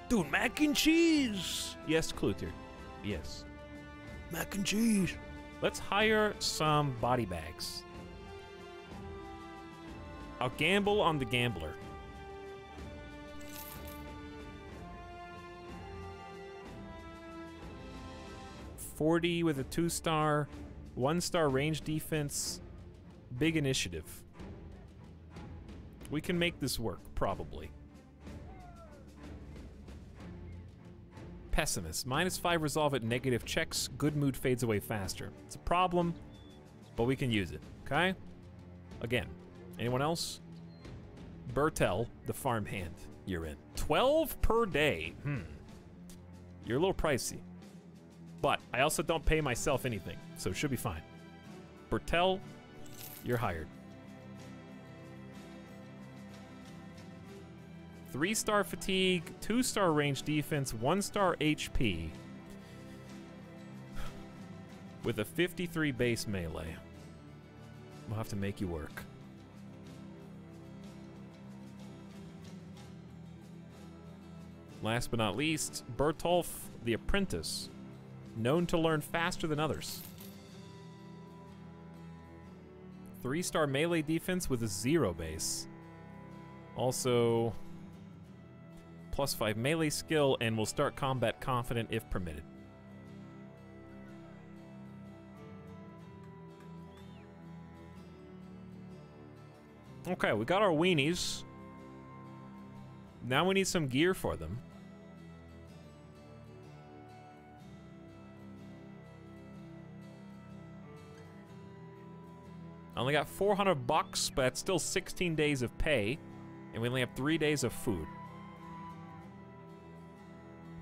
Dude, mac and cheese! Yes, Clutier. Yes. Mac and cheese. Let's hire some body bags. I'll gamble on the gambler. $40 with a 2-star, 1-star range defense, big initiative. We can make this work, probably. Pessimist. -5 resolve at negative checks. Good mood fades away faster. It's a problem, but we can use it, okay? Again, anyone else? Bertel, the farmhand. You're in. 12 per day. You're a little pricey. But I also don't pay myself anything, so it should be fine. Bertel, you're hired. 3-star fatigue, 2-star range defense, 1-star HP. With a 53 base melee. We'll have to make you work. Last but not least, Bertolf the Apprentice. Known to learn faster than others. 3-star melee defense with a 0 base. Also, +5 melee skill, and will start combat confident if permitted. Okay, we got our weenies. Now we need some gear for them. I only got $400, but that's still 16 days of pay, and we only have 3 days of food.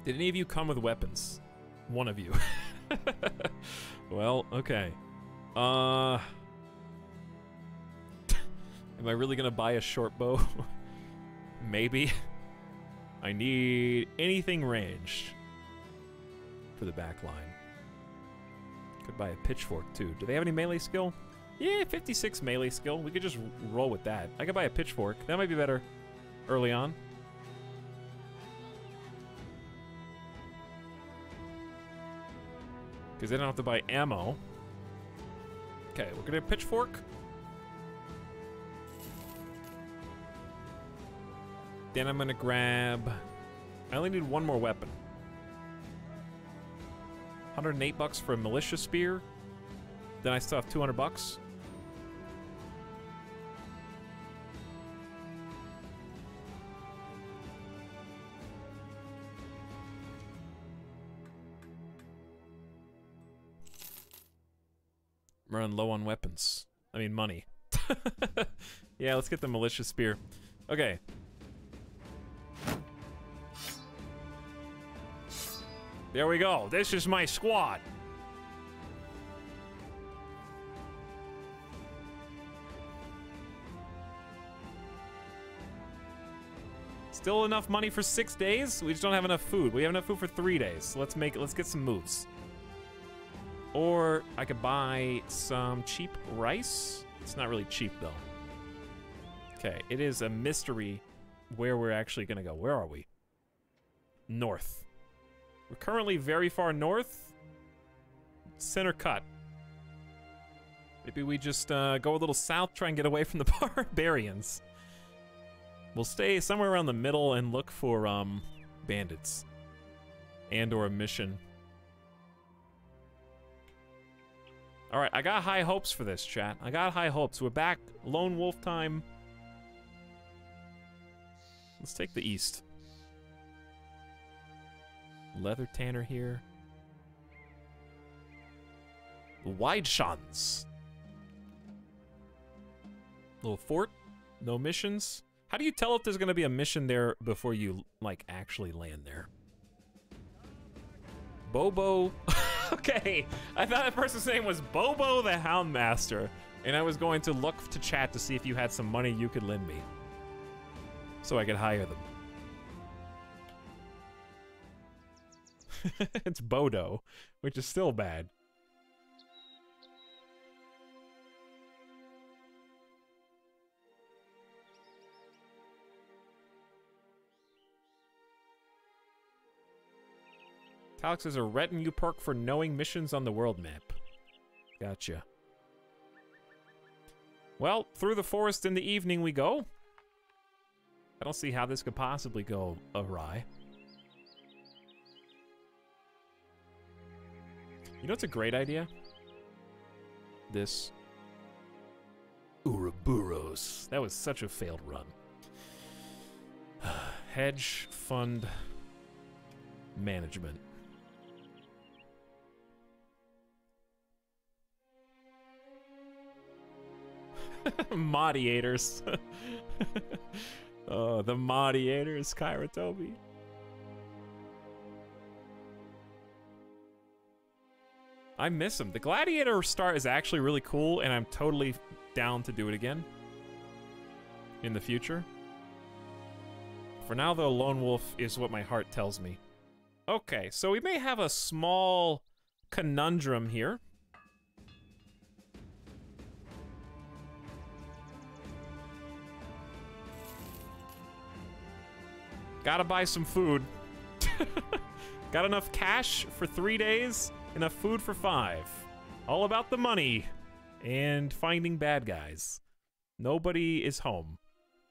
Did any of you come with weapons? One of you. Well, okay. Am I really gonna buy a short bow? Maybe. I need anything ranged for the back line. Could buy a pitchfork too. Do they have any melee skill? Yeah, 56 melee skill. We could just roll with that. I could buy a pitchfork. That might be better early on. Because they don't have to buy ammo. Okay, we're gonna pitchfork. Then I'm gonna grab... I only need one more weapon. $108 for a militia spear. Then I still have $200. I'm running low on weapons. I mean, money. Yeah, let's get the militia spear. Okay. There we go. This is my squad. Still enough money for 6 days? We just don't have enough food. We have enough food for 3 days. So let's get some moves. Or I could buy some cheap rice. It's not really cheap though. Okay, it is a mystery where we're actually gonna go. Where are we? North. We're currently very far north. Center cut. Maybe we just go a little south, try and get away from the barbarians. We'll stay somewhere around the middle and look for bandits. And or a mission. Alright, I got high hopes for this, chat. I got high hopes. We're back. Lone wolf time. Let's take the east. Leather tanner here. Wide Shans. Little fort. No missions. How do you tell if there's gonna be a mission there before you, like, actually land there? Bobo. Okay, I thought that person's name was Bobo the Houndmaster, and I was going to look to chat to see if you had some money you could lend me, so I could hire them. It's Bodo, which is still bad. Etalyx is a retinue perk for knowing missions on the world map. Gotcha. Well, through the forest in the evening we go. I don't see how this could possibly go awry. You know what's a great idea? This. Ouroboros. That was such a failed run. Hedge fund management. Modiators. Oh, the Modiators, Kairatobi. I miss him. The Gladiator start is actually really cool, and I'm totally down to do it again in the future. For now, though, Lone Wolf is what my heart tells me. Okay, so we may have a small conundrum here. Gotta buy some food. Got enough cash for 3 days, enough food for 5. All about the money and finding bad guys. Nobody is home,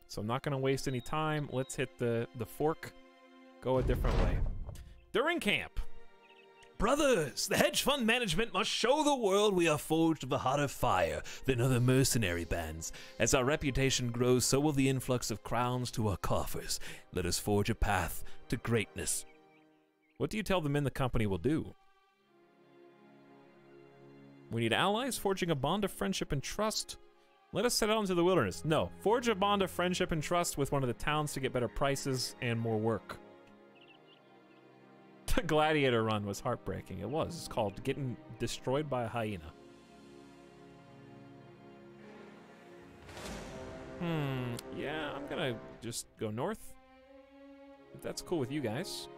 so I'm not gonna waste any time. Let's hit the fork, go a different way. During camp. Brothers, the hedge fund management must show the world we are forged of a hotter fire than other mercenary bands. As our reputation grows, so will the influx of crowns to our coffers. Let us forge a path to greatness. What do you tell the men the company will do? We need allies, forging a bond of friendship and trust. Let us set out into the wilderness. No, forge a bond of friendship and trust with one of the towns to get better prices and more work. The Gladiator run was heartbreaking. It was. It's called Getting Destroyed by a Hyena. Yeah, I'm gonna just go north. If that's cool with you guys.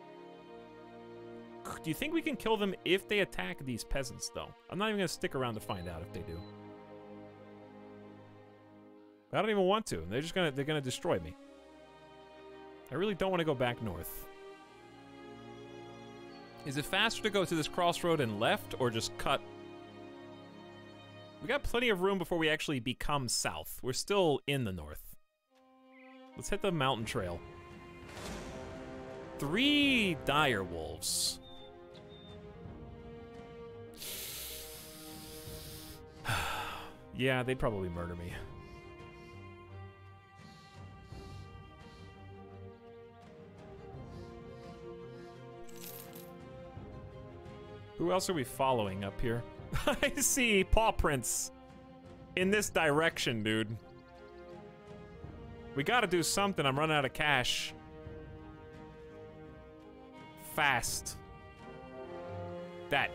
Do you think we can kill them if they attack these peasants, though? I'm not even gonna stick around to find out if they do. I don't even want to. They're gonna destroy me. I really don't want to go back north. Is it faster to go to this crossroad and left, or just cut? We got plenty of room before we actually become south. We're still in the north. Let's hit the mountain trail. 3 dire wolves. Yeah, they'd probably murder me. Who else are we following up here? I see paw prints in this direction, dude. We gotta do something. I'm running out of cash. Fast. That.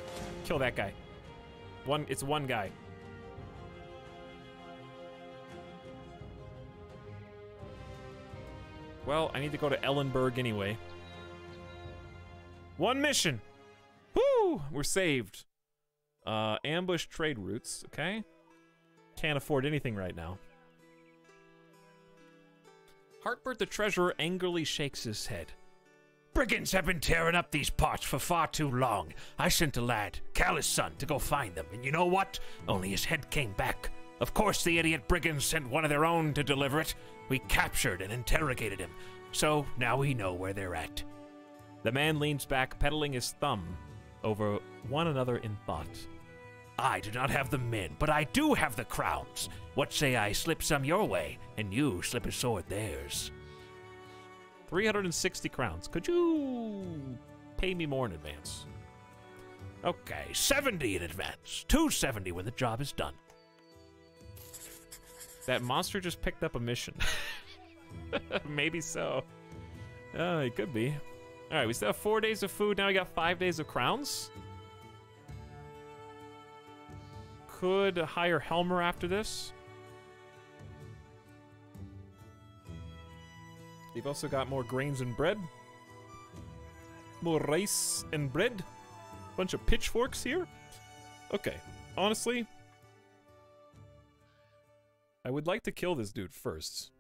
Kill that guy. It's one guy. Well, I need to go to Ellenberg anyway. One mission. Woo! We're saved. Ambush trade routes, okay? Can't afford anything right now. Hartbert the Treasurer angrily shakes his head. Brigands have been tearing up these parts for far too long. I sent a lad, Callus' son, to go find them, and you know what? Only his head came back. Of course the idiot brigands sent one of their own to deliver it. We captured and interrogated him, so now we know where they're at. The man leans back, peddling his thumb over one another in thought. I do not have the men, but I do have the crowns. What say I slip some your way, and you slip a sword theirs? 360 crowns. Could you pay me more in advance? Okay, 70 in advance. 270 when the job is done. That monster just picked up a mission. Maybe so. It could be. All right, we still have 4 days of food. Now we got 5 days of crowns. Could hire Helmer after this. They've also got more grains and bread. More rice and bread. Bunch of pitchforks here. Okay, honestly, I would like to kill this dude first.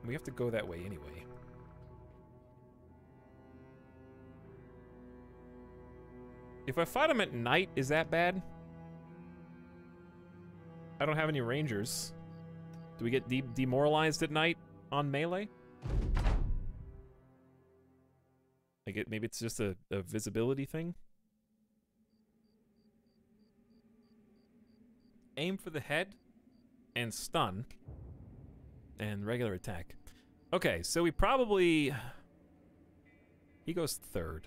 We have to go that way anyway. If I fight him at night, is that bad? I don't have any rangers. Do we get demoralized at night on melee? Maybe it's just a visibility thing. Aim for the head and stun and regular attack. Okay, so we probably... He goes third.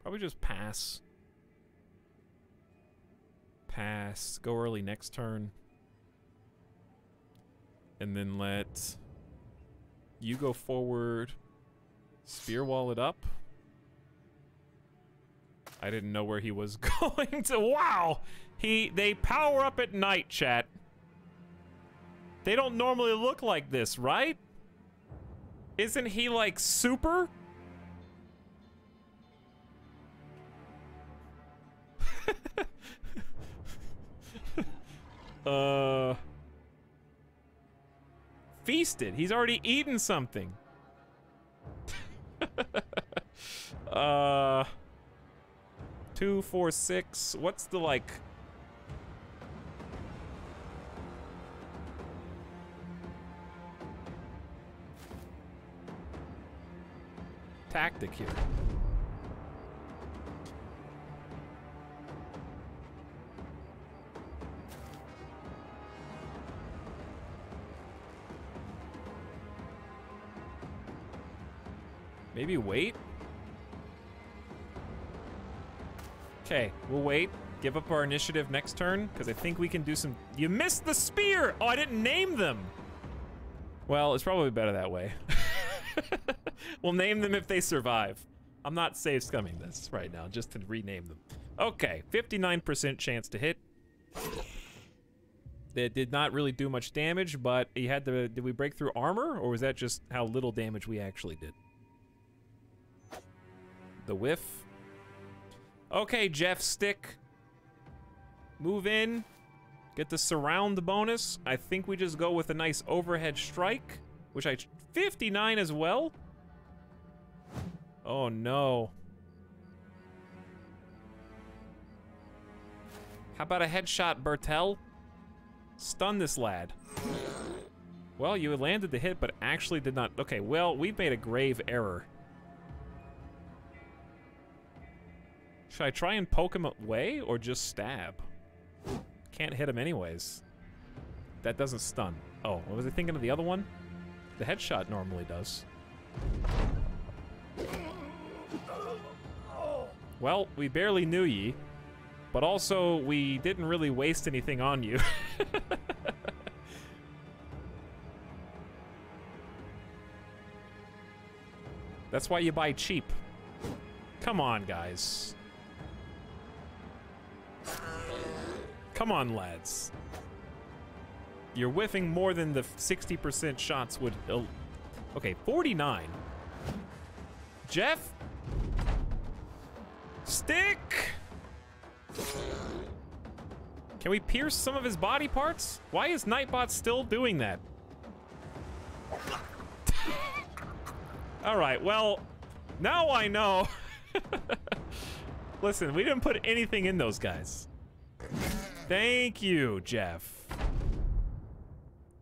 Probably just pass. Pass. Go early next turn. And then let you go forward. Spear wall it up. I didn't know where he was going to. Wow! They power up at night, chat. They don't normally look like this, right? Isn't he like super? Feasted. He's already eaten something. 2, 4, 6. What's the like? Tactic here. Maybe wait? Okay, we'll wait. Give up our initiative next turn, because I think we can do some... You missed the spear! Oh, I didn't name them! Well, it's probably better that way. We'll name them if they survive. I'm not safe scumming this right now, just to rename them. Okay, 59% chance to hit. It did not really do much damage, but he had to... Did we break through armor, or was that just how little damage we actually did? The whiff. Okay, Jeff Stick. Move in. Get the surround bonus. I think we just go with a nice overhead strike, which 59 as well. Oh no. How about a headshot, Bertel? Stun this lad. Well, you landed the hit, but actually did not. Okay, well, we've made a grave error. Should I try and poke him away or just stab? Can't hit him anyways. That doesn't stun. Oh, was I thinking of the other one? The headshot normally does. Well, we barely knew ye, but also we didn't really waste anything on you. That's why you buy cheap. Come on, guys. Come on, lads. You're whiffing more than the 60% shots would... Okay, 49. Jeff? Stick! Can we pierce some of his body parts? Why is Nightbot still doing that? Alright, well, now I know. Listen, we didn't put anything in those guys. Thank you, Jeff.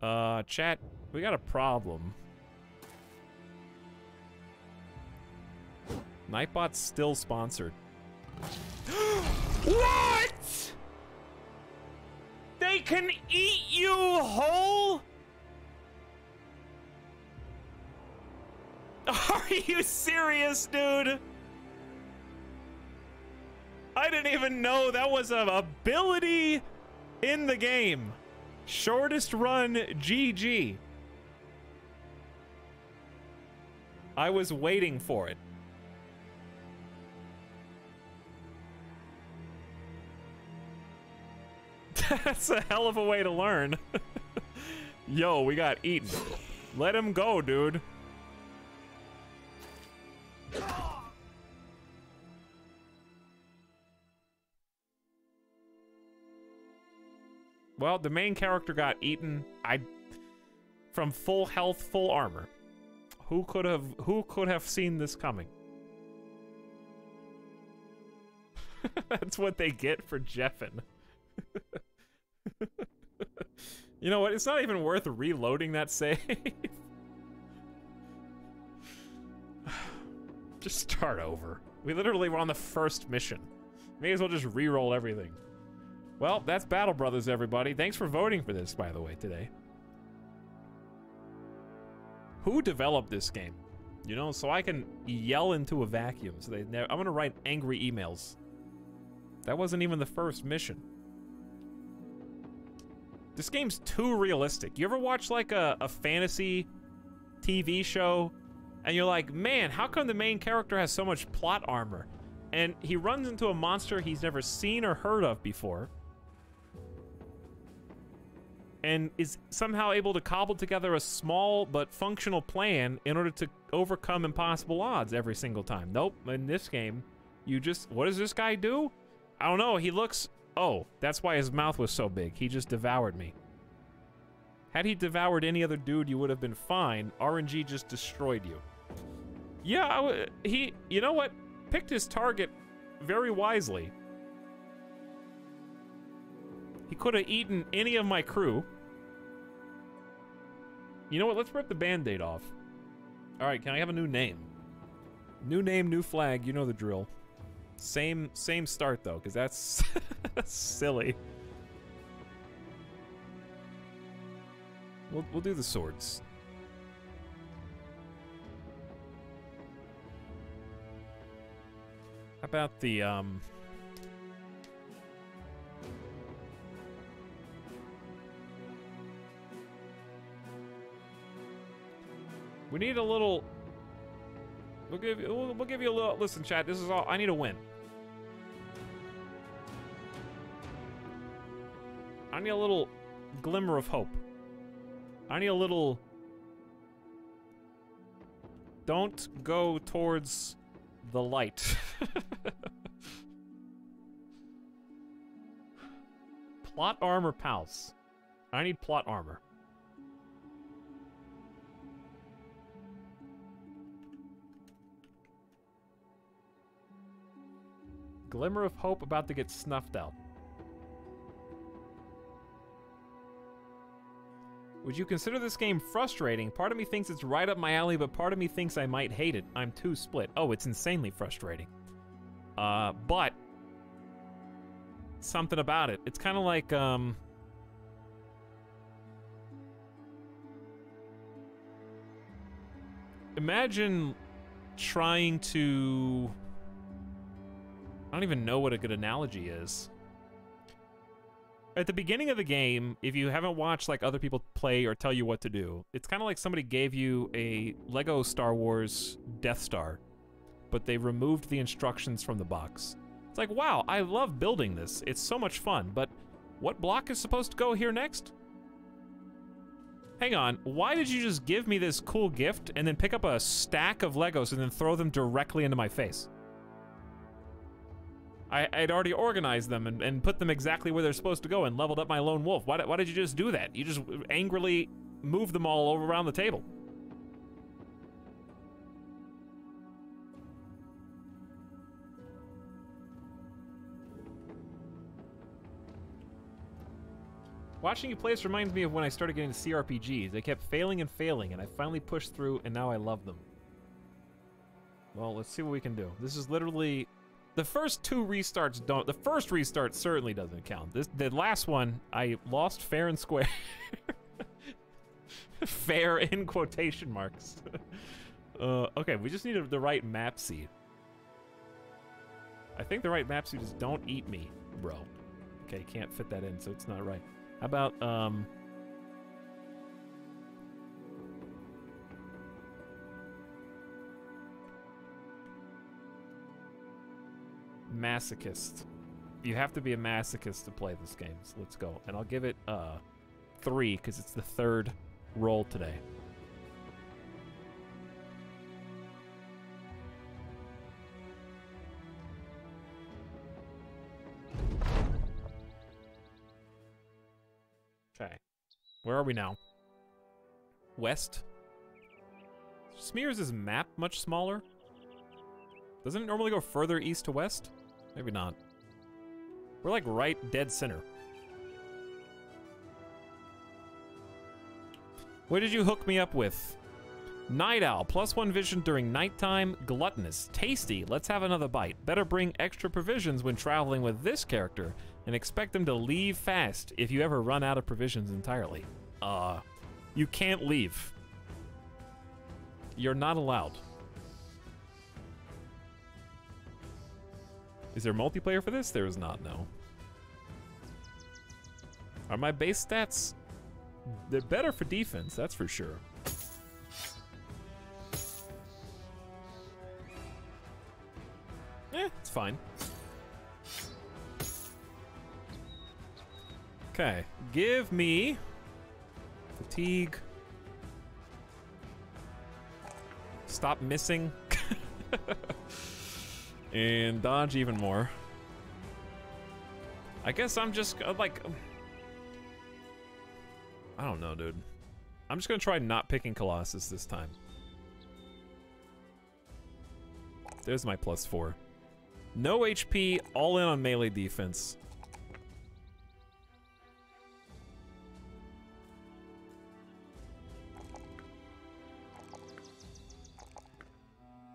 Chat, we got a problem. Nightbot's still sponsored. What? They can eat you whole? Are you serious, dude? I didn't even know that was an ability in the game. Shortest run GG. I was waiting for it. That's a hell of a way to learn. Yo, we got eaten. Let him go, dude. Well, the main character got eaten. From full health, full armor. Who could have seen this coming? That's what they get for Jeffin. You know what? It's not even worth reloading that save. Just start over. We literally were on the first mission. May as well just re-roll everything. Well, that's Battle Brothers, everybody. Thanks for voting for this, by the way, today. Who developed this game? You know, so I can yell into a vacuum. So I'm gonna write angry emails. That wasn't even the first mission. This game's too realistic. You ever watch like a fantasy TV show and you're like, man, how come the main character has so much plot armor? And he runs into a monster he's never seen or heard of before and is somehow able to cobble together a small but functional plan in order to overcome impossible odds every single time. Nope, in this game, you just... What does this guy do? I don't know, he looks... Oh, that's why his mouth was so big. He just devoured me. Had he devoured any other dude, you would have been fine. RNG just destroyed you. Yeah, he... You know what? Picked his target very wisely. He could have eaten any of my crew. You know what? Let's rip the Band-Aid off. Alright, can I have a new name? New name, new flag. You know the drill. Same start, though, because that's, that's silly. We'll do the swords. How about the, we need a little... We'll give you a little... Listen, chat, this is all... I need a win. I need a little glimmer of hope. I need a little... Don't go towards the light. Plot armor pals. I need plot armor. Glimmer of hope about to get snuffed out. Would you consider this game frustrating? Part of me thinks it's right up my alley, but part of me thinks I might hate it. I'm too split. Oh, it's insanely frustrating. But something about it. It's kind of like, imagine trying to... I don't even know what a good analogy is. At the beginning of the game, if you haven't watched like other people play or tell you what to do, it's kind of like somebody gave you a Lego Star Wars Death Star, but they removed the instructions from the box. It's like, wow, I love building this. It's so much fun, but what block is supposed to go here next? Hang on, why did you just give me this cool gift and then pick up a stack of Legos and then throw them directly into my face? I'd already organized them and put them exactly where they're supposed to go and leveled up my lone wolf. Why did you just do that? You just angrily moved them all over around the table. Watching you play this reminds me of when I started getting into CRPGs. They kept failing and failing, and I finally pushed through, and now I love them. Well, let's see what we can do. This is literally... The first two restarts don't... The first restart certainly doesn't count. The last one, I lost fair and square. Fair in quotation marks. Okay, we just need the right map seed. I think the right map seed is don't eat me, bro. Okay, can't fit that in, so it's not right. How about, masochist. You have to be a masochist to play this game, so let's go. And I'll give it 3 because it's the third roll today. Okay, where are we now? West. Smears his map much smaller. Doesn't it normally go further east to west? Maybe not. We're like right dead center. What did you hook me up with? Night Owl, +1 vision during nighttime, gluttonous, tasty, let's have another bite. Better bring extra provisions when traveling with this character and expect them to leave fast if you ever run out of provisions entirely. You can't leave. You're not allowed. Is there multiplayer for this? There is not, no. Are my base stats... They're better for defense, that's for sure. It's fine. Okay, give me... fatigue. Stop missing. And dodge even more. I guess I'm just like... I don't know, dude. I'm just gonna try not picking Colossus this time. There's my +4. No HP, all in on melee defense.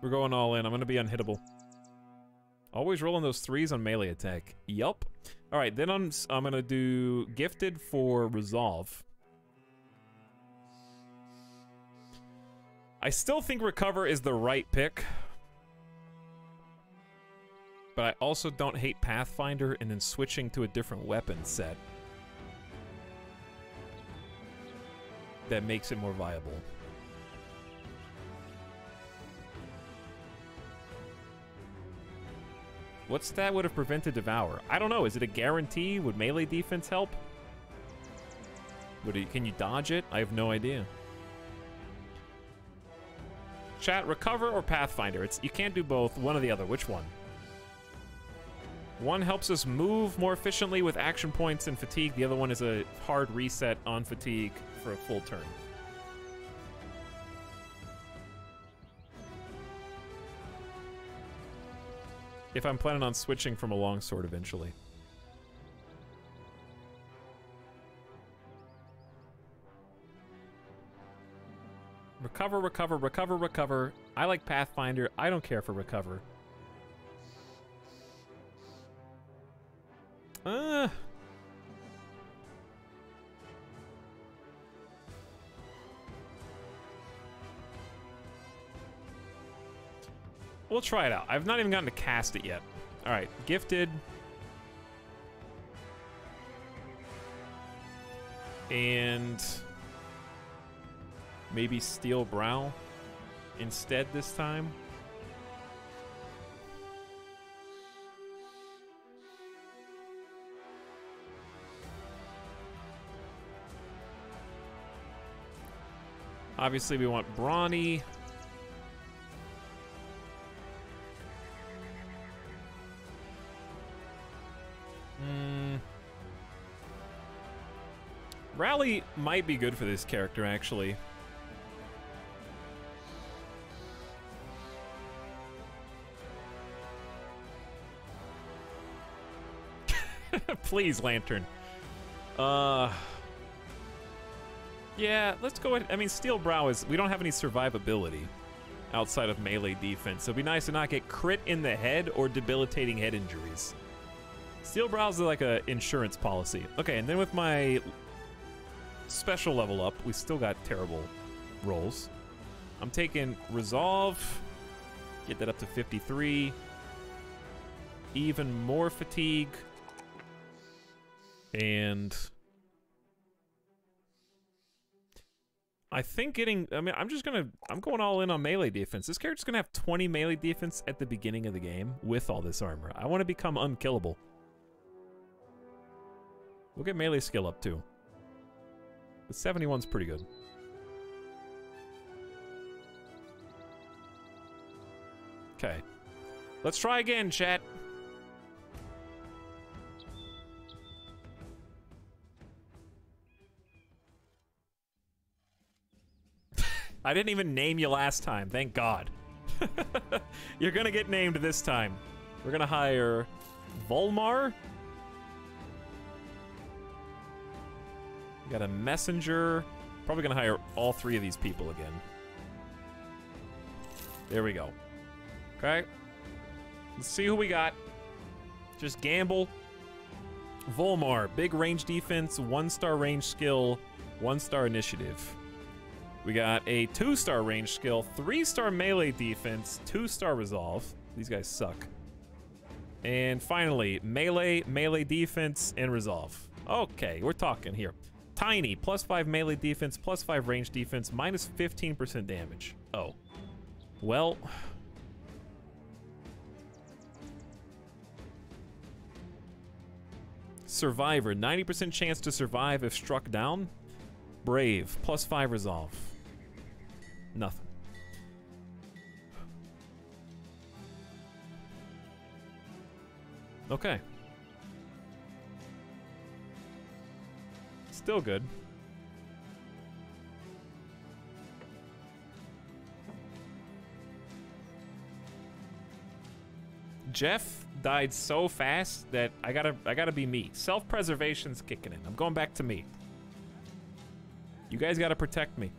We're going all in. I'm gonna be unhittable. Always rolling those 3s on melee attack. Yup. Alright, then I'm gonna do Gifted for Resolve. I still think Recover is the right pick. But I also don't hate Pathfinder and then switching to a different weapon set. That makes it more viable. What stat would have prevented Devour? I don't know. Is it a guarantee? Would melee defense help? Can you dodge it? I have no idea. Chat, Recover or Pathfinder? You can't do both. One or the other. Which one? One helps us move more efficiently with action points and fatigue. The other one is a hard reset on fatigue for a full turn. If I'm planning on switching from a longsword eventually. Recover, Recover, Recover, Recover. I like Pathfinder. I don't care for Recover. We'll try it out. I've not even gotten to cast it yet. All right, gifted. And maybe Steel Brow instead this time. Obviously, we want Brawny. Rally might be good for this character, actually. Please, Lantern. Yeah, let's go ahead. I mean, Steel Brow is... We don't have any survivability outside of melee defense, so it'd be nice to not get crit in the head or debilitating head injuries. Steel Brow is like a insurance policy. Okay, and then with my special level up, we still got terrible rolls. I'm taking Resolve, get that up to 53. Even more fatigue. And I think getting, I mean, I'm going all in on melee defense. This character's gonna have 20 melee defense at the beginning of the game with all this armor. I want to become unkillable. We'll get melee skill up too. The 71's pretty good. Okay. Let's try again, chat. I didn't even name you last time, thank God. You're gonna get named this time. We're gonna hire Volmar. We got a messenger. Probably gonna hire all three of these people again. There we go. Okay. Let's see who we got. Just gamble. Volmar, big range defense, 1-star range skill, 1-star initiative. We got a 2-star range skill, 3-star melee defense, 2-star resolve. These guys suck. And finally, melee defense, and resolve. Okay, we're talking here. Tiny, +5 melee defense, +5 range defense, minus 15% damage. Oh. Well. Survivor, 90% chance to survive if struck down. Brave, +5 resolve. Nothing. Okay. Still good. Jeff died so fast that I gotta be me. Self-preservation's kicking in. I'm going back to me. You guys gotta protect me.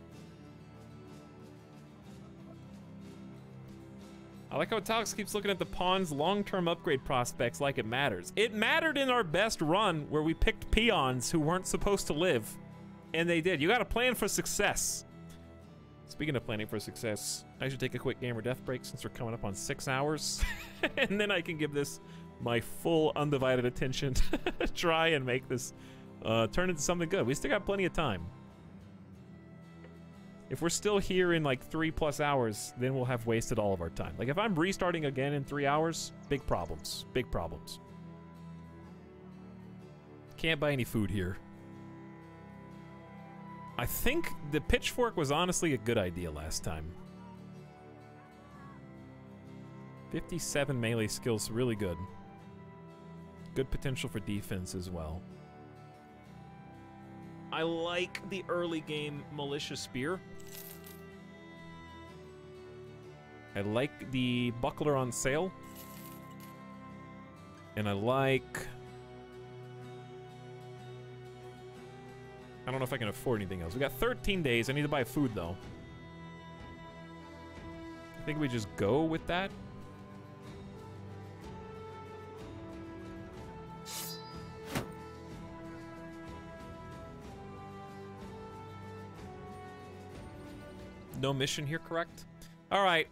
I like how Etalyx keeps looking at the pawn's long-term upgrade prospects like it matters. It mattered in our best run where we picked peons who weren't supposed to live. And they did. You gotta plan for success. Speaking of planning for success, I should take a quick gamer death break since we're coming up on 6 hours. And then I can give this my full undivided attention. Try and make this turn into something good. We still got plenty of time. If we're still here in like 3+ hours, then we'll have wasted all of our time. Like if I'm restarting again in 3 hours, big problems. Big problems. Can't buy any food here. I think the pitchfork was honestly a good idea last time. 57 melee skills, really good. Good potential for defense as well. I like the early game militia spear. I like the buckler on sale. And I like... I don't know if I can afford anything else. We got 13 days. I need to buy food, though. I think we just go with that. No mission here, correct? All right.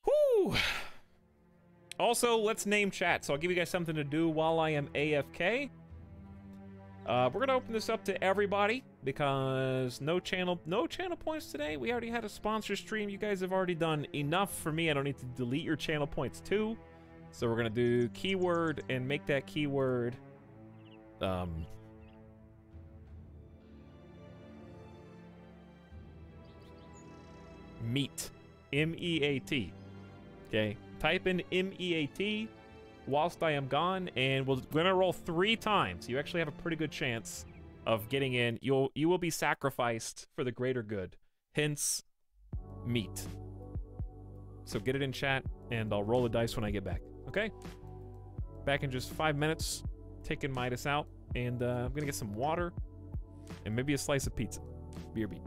Whoo! Also, let's name chat. So I'll give you guys something to do while I am AFK. We're gonna open this up to everybody because no channel points today. We already had a sponsor stream. You guys have already done enough for me. I don't need to delete your channel points too. So we're gonna do keyword and make that keyword meat. M-E-A-T. Okay. Type in M-E-A-T whilst I am gone, and we're gonna roll 3 times. You actually have a pretty good chance of getting in. You will be sacrificed for the greater good. Hence, meat. So get it in chat, and I'll roll the dice when I get back. Okay? Back in just 5 minutes, taking Midas out, and I'm gonna get some water and maybe a slice of pizza. BRB.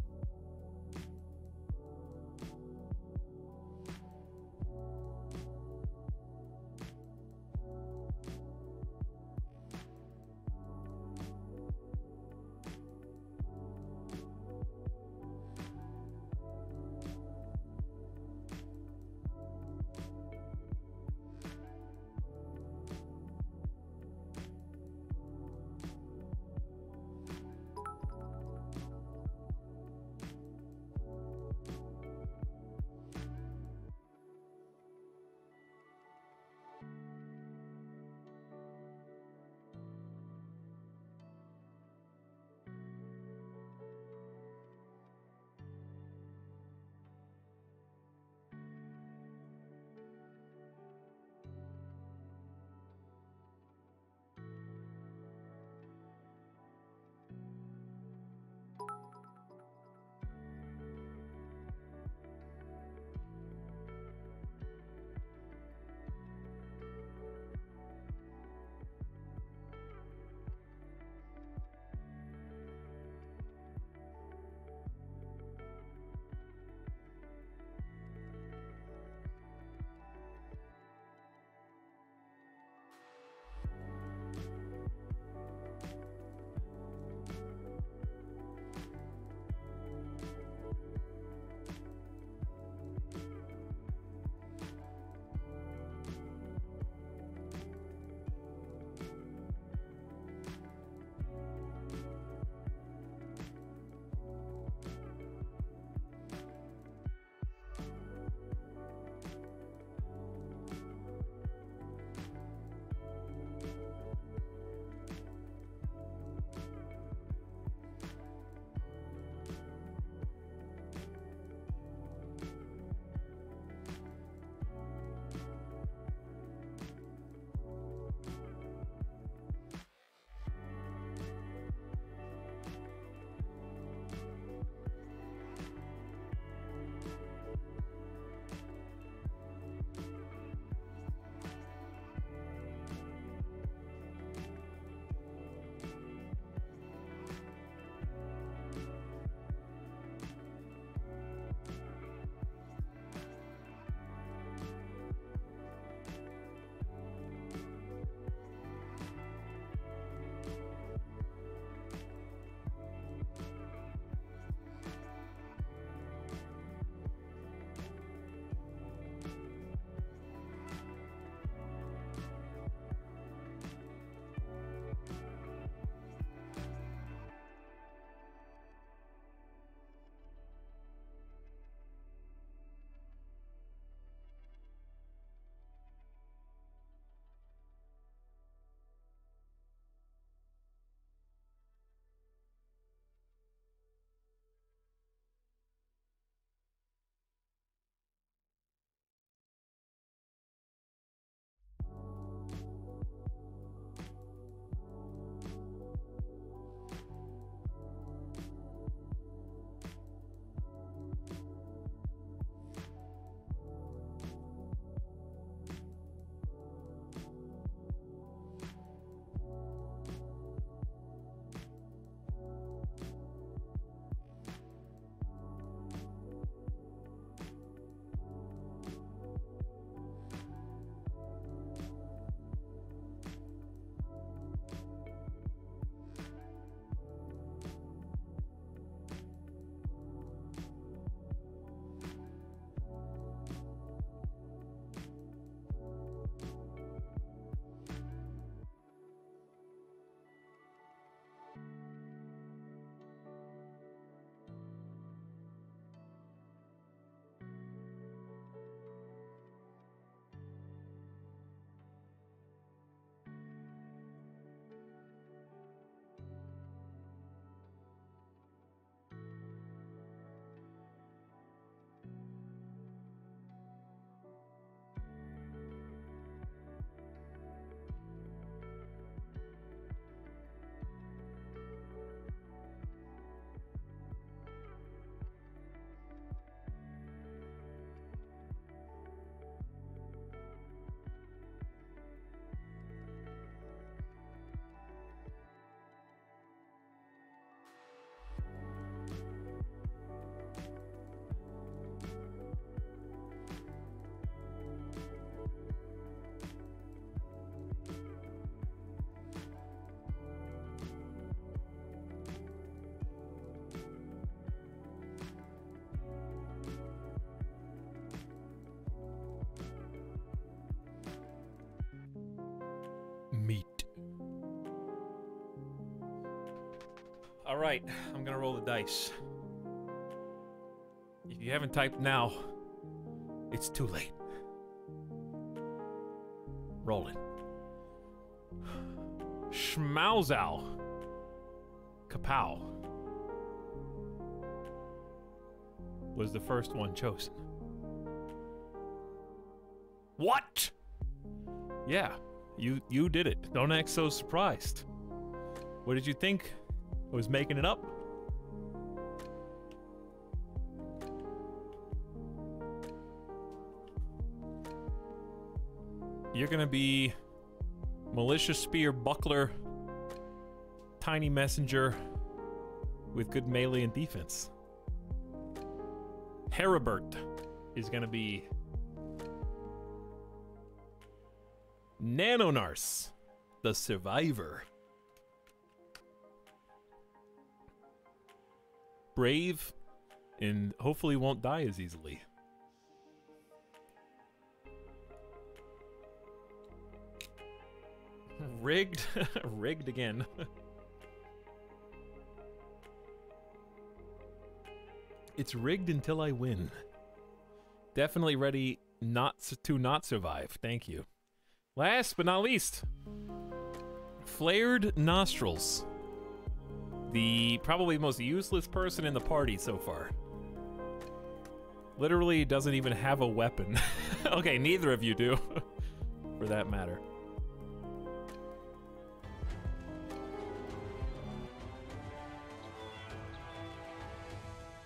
Alright, I'm gonna roll the dice. If you haven't typed now, it's too late. Roll it. Schmauzau. Kapow. Was the first one chosen. What? Yeah, you did it. Don't act so surprised. What did you think? I was making it up? You're gonna be Militia Spear Buckler, Tiny Messenger with good melee and defense. Heribert is gonna be Nanonars, the Survivor. Brave, and hopefully won't die as easily. Rigged? Rigged again. It's rigged until I win. Definitely ready to not survive. Thank you. Last but not least, Flared Nostrils. The probably most useless person in the party so far. Literally doesn't even have a weapon. Okay, neither of you do, for that matter.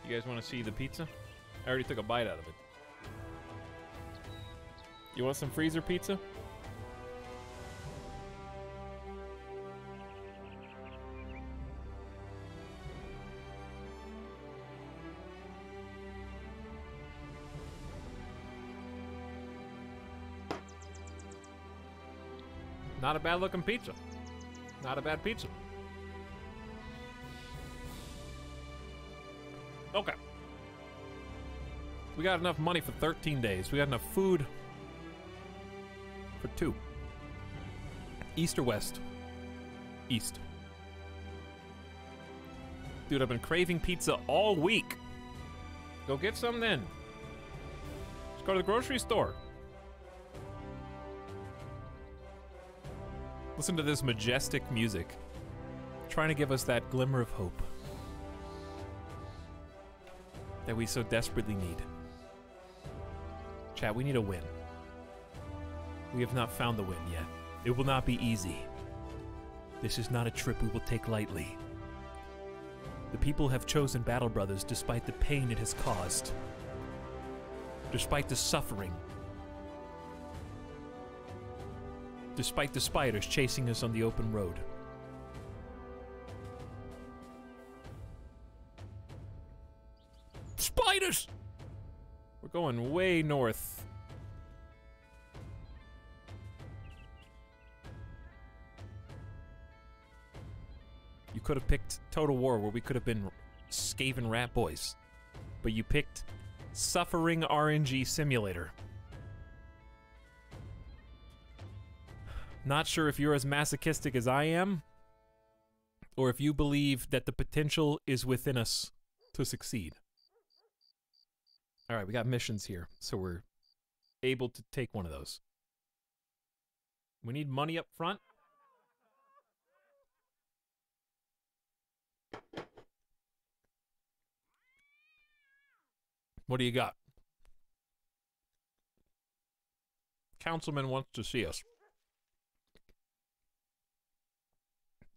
You guys want to see the pizza? I already took a bite out of it. You want some freezer pizza? Not a bad looking pizza. Not a bad pizza. Okay. We got enough money for 13 days. We got enough food for 2. East or west? East. Dude, I've been craving pizza all week. Go get some then. Just go to the grocery store. Listen to this majestic music. Trying to give us that glimmer of hope that we so desperately need. Chat, we need a win. We have not found the win yet. It will not be easy. This is not a trip we will take lightly. The people have chosen Battle Brothers despite the pain it has caused. Despite the suffering. Despite the spiders chasing us on the open road. Spiders! We're going way north. You could have picked Total War, where we could have been Skaven Rat Boys. But you picked Suffering RNG Simulator. Not sure if you're as masochistic as I am, or if you believe that the potential is within us to succeed. Alright, we got missions here, so we're able to take one of those. We need money up front. What do you got? Councilman wants to see us.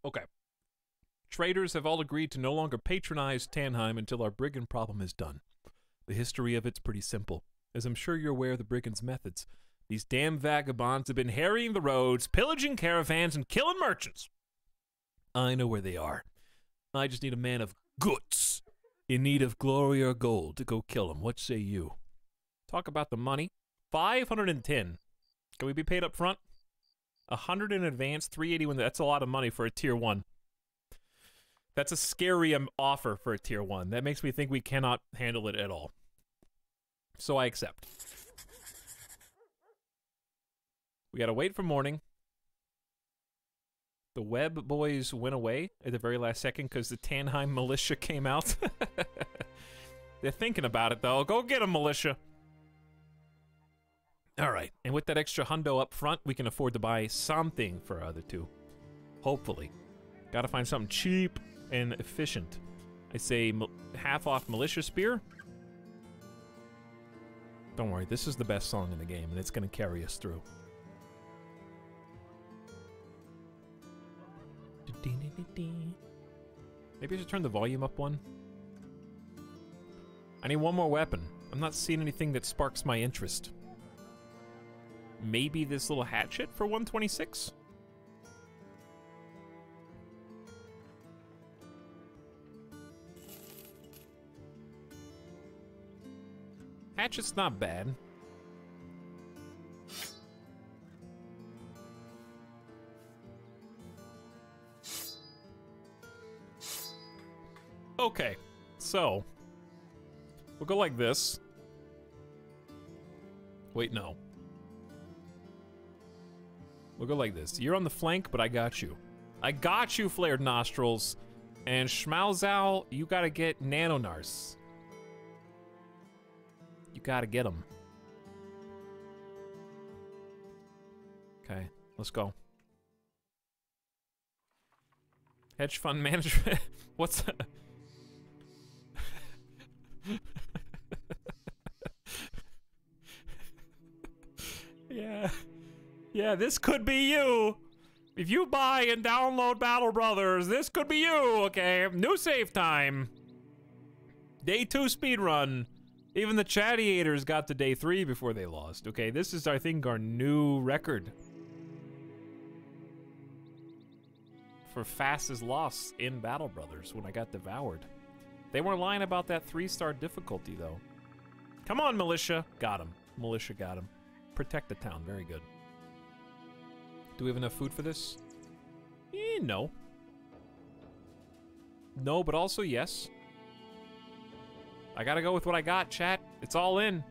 Okay. Traders have all agreed to no longer patronize Tannheim until our brigand problem is done. The history of it's pretty simple. As I'm sure you're aware of the brigands' methods, these damn vagabonds have been harrying the roads, pillaging caravans, and killing merchants. I know where they are. I just need a man of guts in need of glory or gold to go kill them. What say you? Talk about the money. 510. Can we be paid up front? 100 in advance, 381. That's a lot of money for a tier 1. That's a scary offer for a tier 1. That makes me think we cannot handle it at all. So I accept. We gotta wait for morning. The Web Boys went away at the very last second because the Tannheim militia came out. They're thinking about it, though. Go get them, militia. All right, and with that extra hundo up front, we can afford to buy something for our other two. Hopefully. Gotta find something cheap and efficient. I say half off militia spear. Don't worry, this is the best song in the game, and it's gonna carry us through. Maybe I should turn the volume up one. I need one more weapon. I'm not seeing anything that sparks my interest. Maybe this little hatchet for 126? Hatchet's not bad. Okay, so we'll go like this. Wait, no. We'll go like this. You're on the flank, but I got you. I got you, Flared Nostrils. And Schmauzau, you gotta get Nanonars. You gotta get them. Okay, let's go. Hedge fund management. What's that? Yeah. Yeah, this could be you. If you buy and download Battle Brothers, this could be you, okay? New save time. Day 2 speedrun. Even the Chattiators got to day 3 before they lost. Okay, this is, I think, our new record for fastest loss in Battle Brothers when I got devoured. They weren't lying about that 3-star difficulty, though. Come on, militia. Got him. Militia got him. Protect the town. Very good. Do we have enough food for this? No. No, but also yes. I gotta go with what I got, chat. It's all in.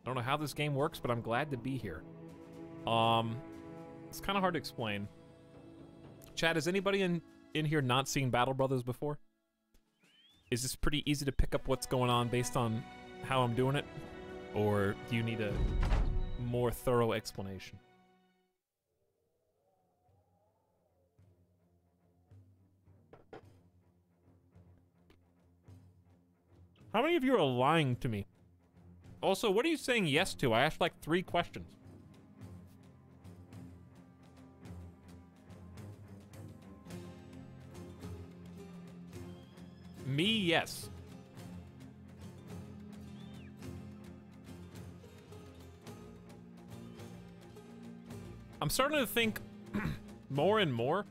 I don't know how this game works, but I'm glad to be here. It's kind of hard to explain. Chat, has anybody in here not seen Battle Brothers before? Is this pretty easy to pick up what's going on based on how I'm doing it? Or do you need a more thorough explanation? How many of you are lying to me? Also, what are you saying yes to? I asked like 3 questions. Me, yes. I'm starting to think more and more.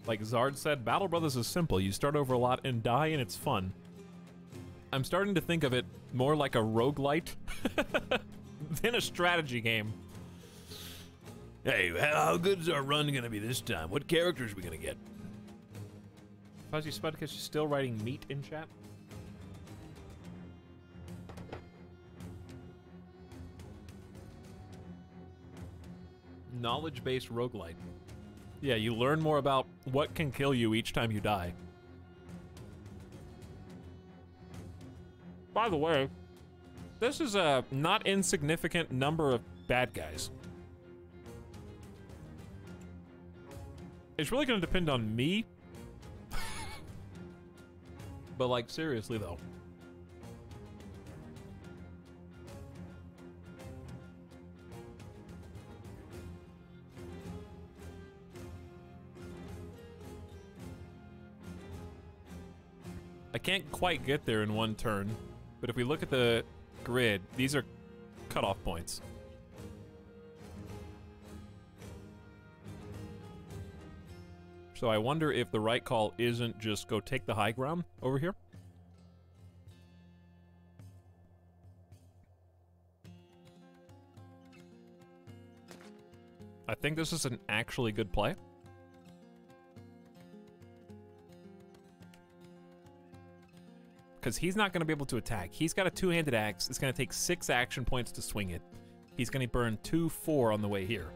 Like Zard said, Battle Brothers is simple. You start over a lot and die, and it's fun. I'm starting to think of it more like a roguelite than a strategy game. Hey, how good's our run gonna be this time? What characters are we gonna get? Fuzzy Spudicus, you still writing meat in chat? Knowledge-based roguelite. Yeah, you learn more about what can kill you each time you die. By the way, this is a not insignificant number of bad guys. It's really going to depend on me. But, like, seriously, though. I can't quite get there in one turn, but if we look at the grid, these are cutoff points. So I wonder if the right call isn't just go take the high ground over here. I think this is an actually good play. Because he's not going to be able to attack. He's got a 2-handed axe. It's going to take 6 action points to swing it. he's going to burn 2-4 on the way here.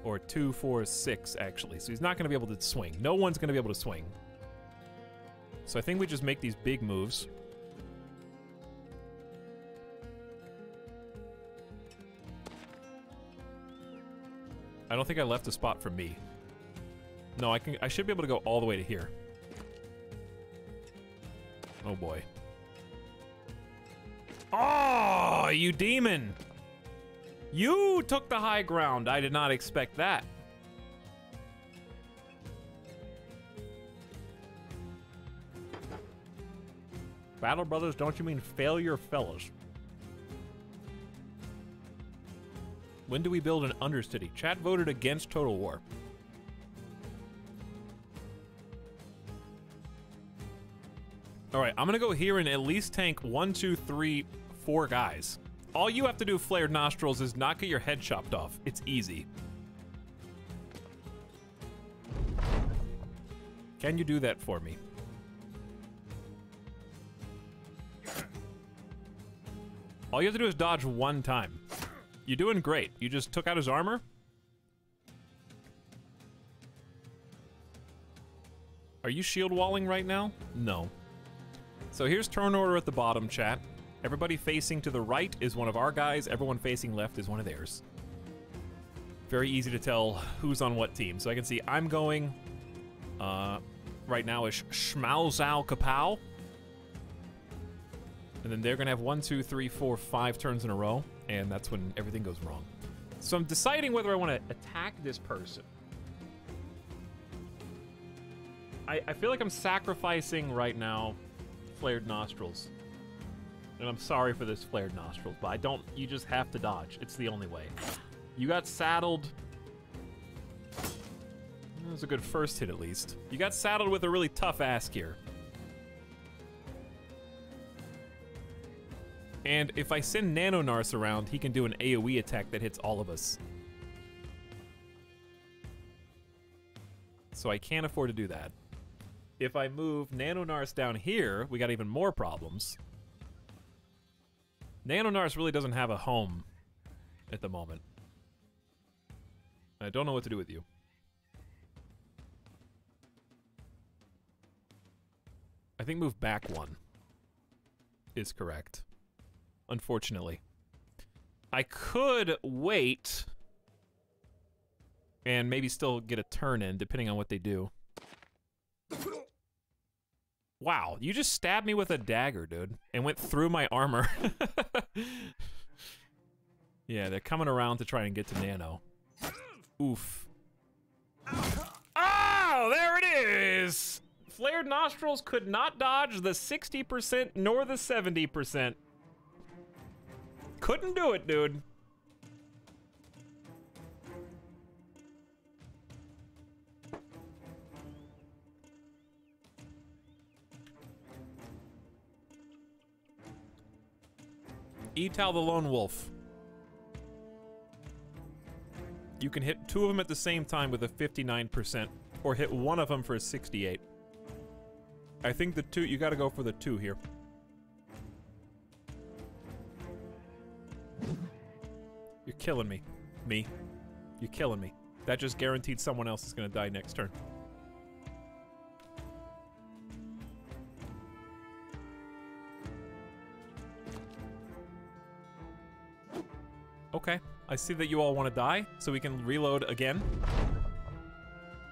Or 2-4-6, actually. So he's not going to be able to swing. No one's going to be able to swing. So I think we just make these big moves. I don't think I left a spot for me. No, I should be able to go all the way to here. Oh boy. Oh, you demon! You took the high ground. I did not expect that. Battle Brothers, don't you mean failure fellas? When do we build an Undercity? Chat voted against Total War. Alright, I'm gonna go here and at least tank 1, 2, 3, 4 guys. All you have to do, Flared Nostrils, is not get your head chopped off. It's easy. Can you do that for me? All you have to do is dodge 1 time. You're doing great. You just took out his armor? Are you shield walling right now? No. So here's turn order at the bottom, chat. Everybody facing to the right is one of our guys. Everyone facing left is one of theirs. Very easy to tell who's on what team. So I can see I'm going... right now is Schmalzau Kapow. And then they're going to have 1, 2, 3, 4, 5 turns in a row. And that's when everything goes wrong. So I'm deciding whether I want to attack this person. I feel like I'm sacrificing right now Flared Nostrils. And I'm sorry for this Flared Nostrils, but I don't... You just have to dodge. It's the only way. You got saddled... That was a good first hit, at least. You got saddled with a really tough ask here. And if I send Nanonars around, he can do an AoE attack that hits all of us. So I can't afford to do that. If I move Nanonars down here, we got even more problems. Nanonars really doesn't have a home at the moment. I don't know what to do with you. I think move back 1 is correct. Unfortunately. I could wait and maybe still get a turn in, depending on what they do. Wow, you just stabbed me with a dagger, dude, and went through my armor. Yeah, they're coming around to try and get to Nano. Oof. Oh, there it is! Flared Nostrils could not dodge the 60% nor the 70%. Couldn't do it, dude. Etal the Lone Wolf. You can hit 2 of them at the same time with a 59%, or hit 1 of them for a 68. I think the 2, you gotta go for the 2 here. You're killing me. Me. You're killing me. That just guaranteed someone else is gonna die next turn. Okay, I see that you all want to die, so we can reload again.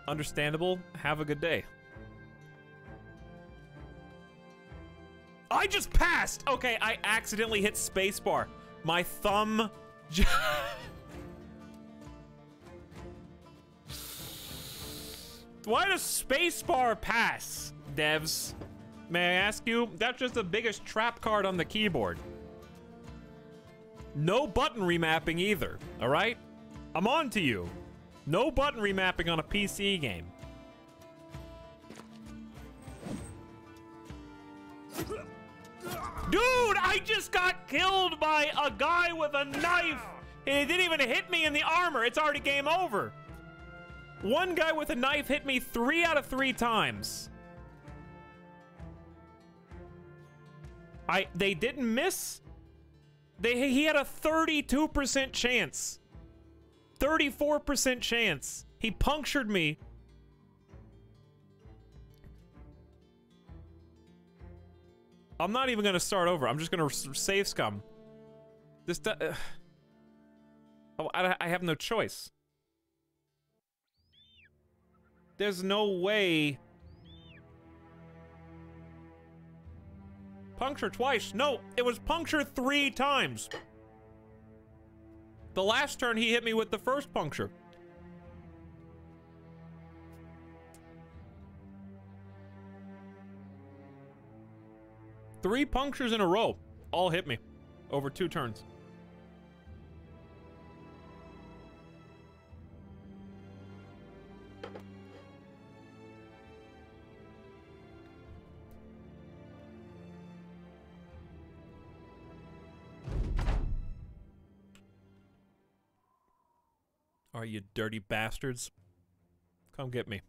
Understandable. Have a good day. I just passed! Okay, I accidentally hit spacebar. My thumb... Why does spacebar pass, devs? May I ask you? That's just the biggest trap card on the keyboard. No button remapping either, all right? I'm on to you. No button remapping on a PC game. Dude, I just got killed by a guy with a knife. And it didn't even hit me in the armor. It's already game over. One guy with a knife hit me 3 out of 3 times. They didn't miss. He had a 32% chance. 34% chance. He punctured me. I'm not even gonna start over. I'm just gonna save scum. This I have no choice. There's no way. Puncture twice. No, it was puncture 3 times. The last turn he hit me with the first puncture. Three punctures in a row all hit me over 2 turns. Are you dirty bastards? Come get me.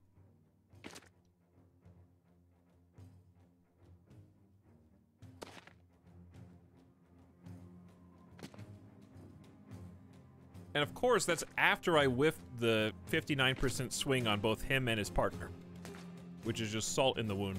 And of course, that's after I whiffed the 59% swing on both him and his partner, which is just salt in the wound.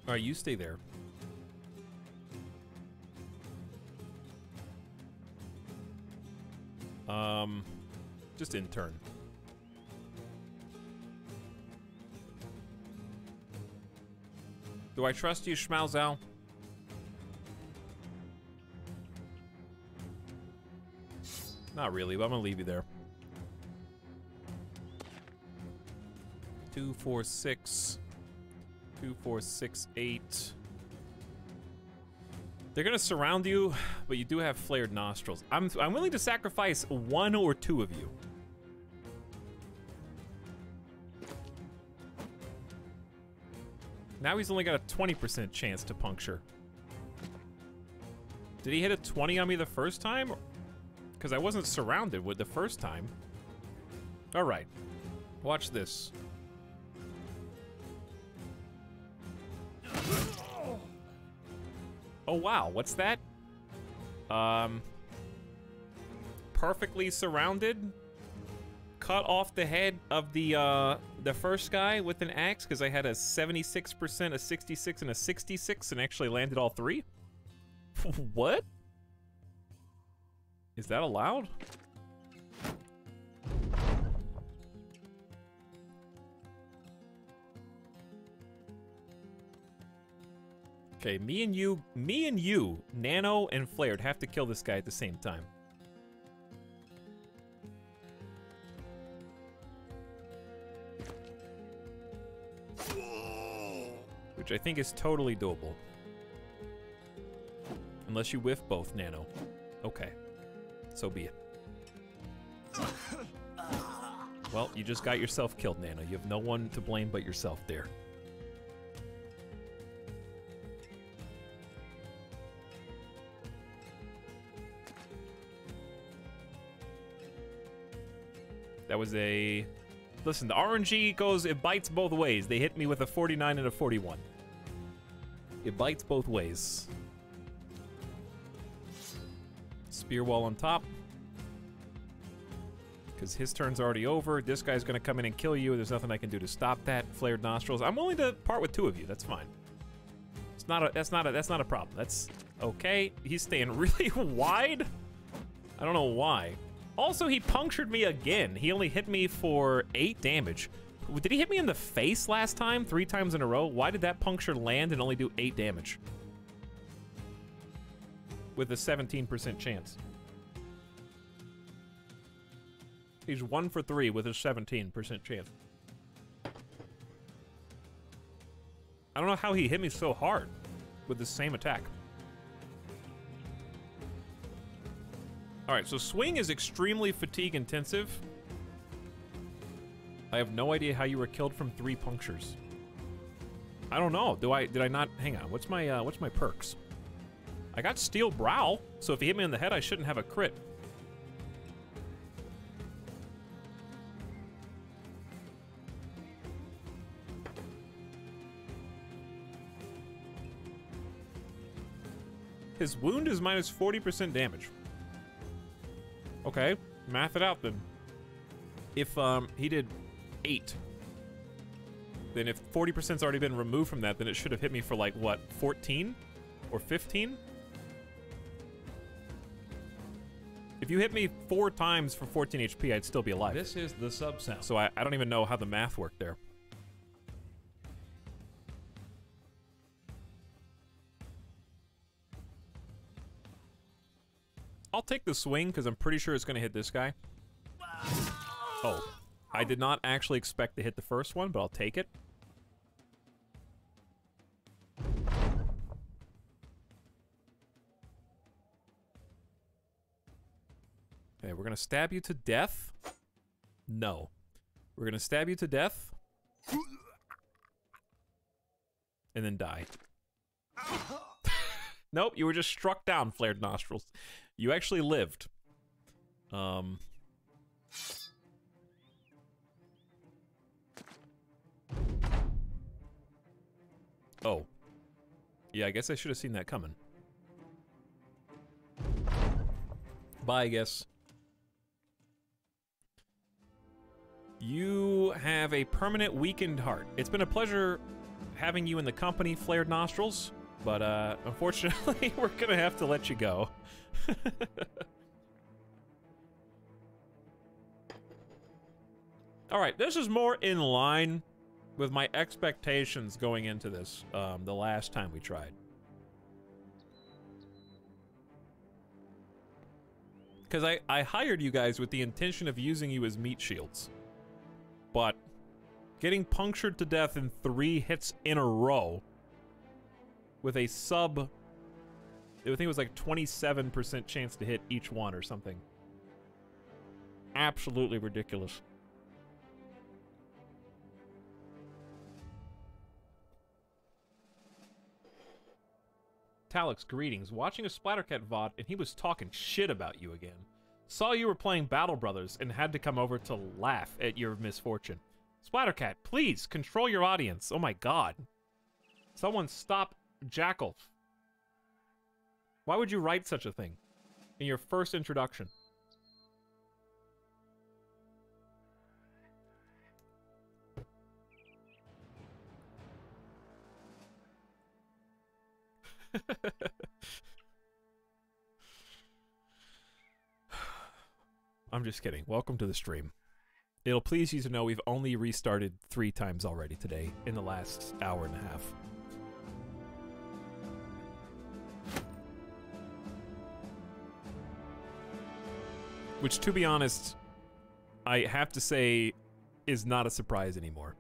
All right, you stay there. Just in turn. Do I trust you, Schmalzal? Not really, but I'm gonna leave you there. 2, 4, 6. 2, 4, 6, 8. They're gonna surround you, but you do have flared nostrils. I'm willing to sacrifice 1 or 2 of you. Now he's only got a 20% chance to puncture. Did he hit a 20 on me the first time? Because I wasn't surrounded with the first time. All right, watch this. Oh wow, what's that? Perfectly surrounded. Cut off the head of the first guy with an axe because I had a 76%, a 66, and a 66, and actually landed all 3. What? Is that allowed? Okay, me and you, Nano and Flared have to kill this guy at the same time. Which I think is totally doable. Unless you whiff both, Nano. Okay. So be it. Well, you just got yourself killed, Nano. You have no one to blame but yourself there. That was a... Listen, the RNG goes, it bites both ways. They hit me with a 49 and a 41. It bites both ways. Spear wall on top. Because his turn's already over. This guy's gonna come in and kill you. There's nothing I can do to stop that. Flared nostrils. I'm willing to part with 2 of you. That's fine. It's not a, that's not a problem. That's okay. He's staying really wide. I don't know why. Also, he punctured me again. He only hit me for 8 damage. Did he hit me in the face last time? 3 times in a row? Why did that puncture land and only do 8 damage? With a 17% chance. He's 1 for 3 with a 17% chance. I don't know how he hit me so hard with the same attack. Alright, so swing is extremely fatigue intensive. I have no idea how you were killed from 3 punctures. I don't know. Did I not? Hang on. What's my perks? I got steel brow, so if he hit me in the head, I shouldn't have a crit. His wound is minus 40% damage. Okay, math it out then. If he did 8, then if 40%'s already been removed from that, then it should have hit me for like, what, 14? Or 15? If you hit me 4 times for 14 HP, I'd still be alive. This is the sub sound. So I don't even know how the math worked there. I'll take the swing, because I'm pretty sure it's going to hit this guy. Oh. I did not actually expect to hit the first one, but I'll take it. Okay, we're going to stab you to death. No. We're going to stab you to death. And then die. Nope, you were just struck down, Flared Nostrils. You actually lived. Oh. Yeah, I guess I should have seen that coming. Bye, I guess. You have a permanent weakened heart. It's been a pleasure having you in the company, Flared Nostrils, but unfortunately, we're gonna have to let you go. Alright, this is more in line with my expectations going into this, the last time we tried. Because I hired you guys with the intention of using you as meat shields. But getting punctured to death in 3 hits in a row with a sub... I think it was like 27% chance to hit each one or something. Absolutely ridiculous. Etalyx, greetings. Watching a Splattercat VOD, and he was talking shit about you again. Saw you were playing Battle Brothers, and had to come over to laugh at your misfortune. Splattercat, please, control your audience. Oh my god. Someone stop Jackal. Why would you write such a thing in your first introduction? I'm just kidding. Welcome to the stream. It'll please you to know we've only restarted 3 times already today in the last hour and a half. Which, to be honest, I have to say is not a surprise anymore.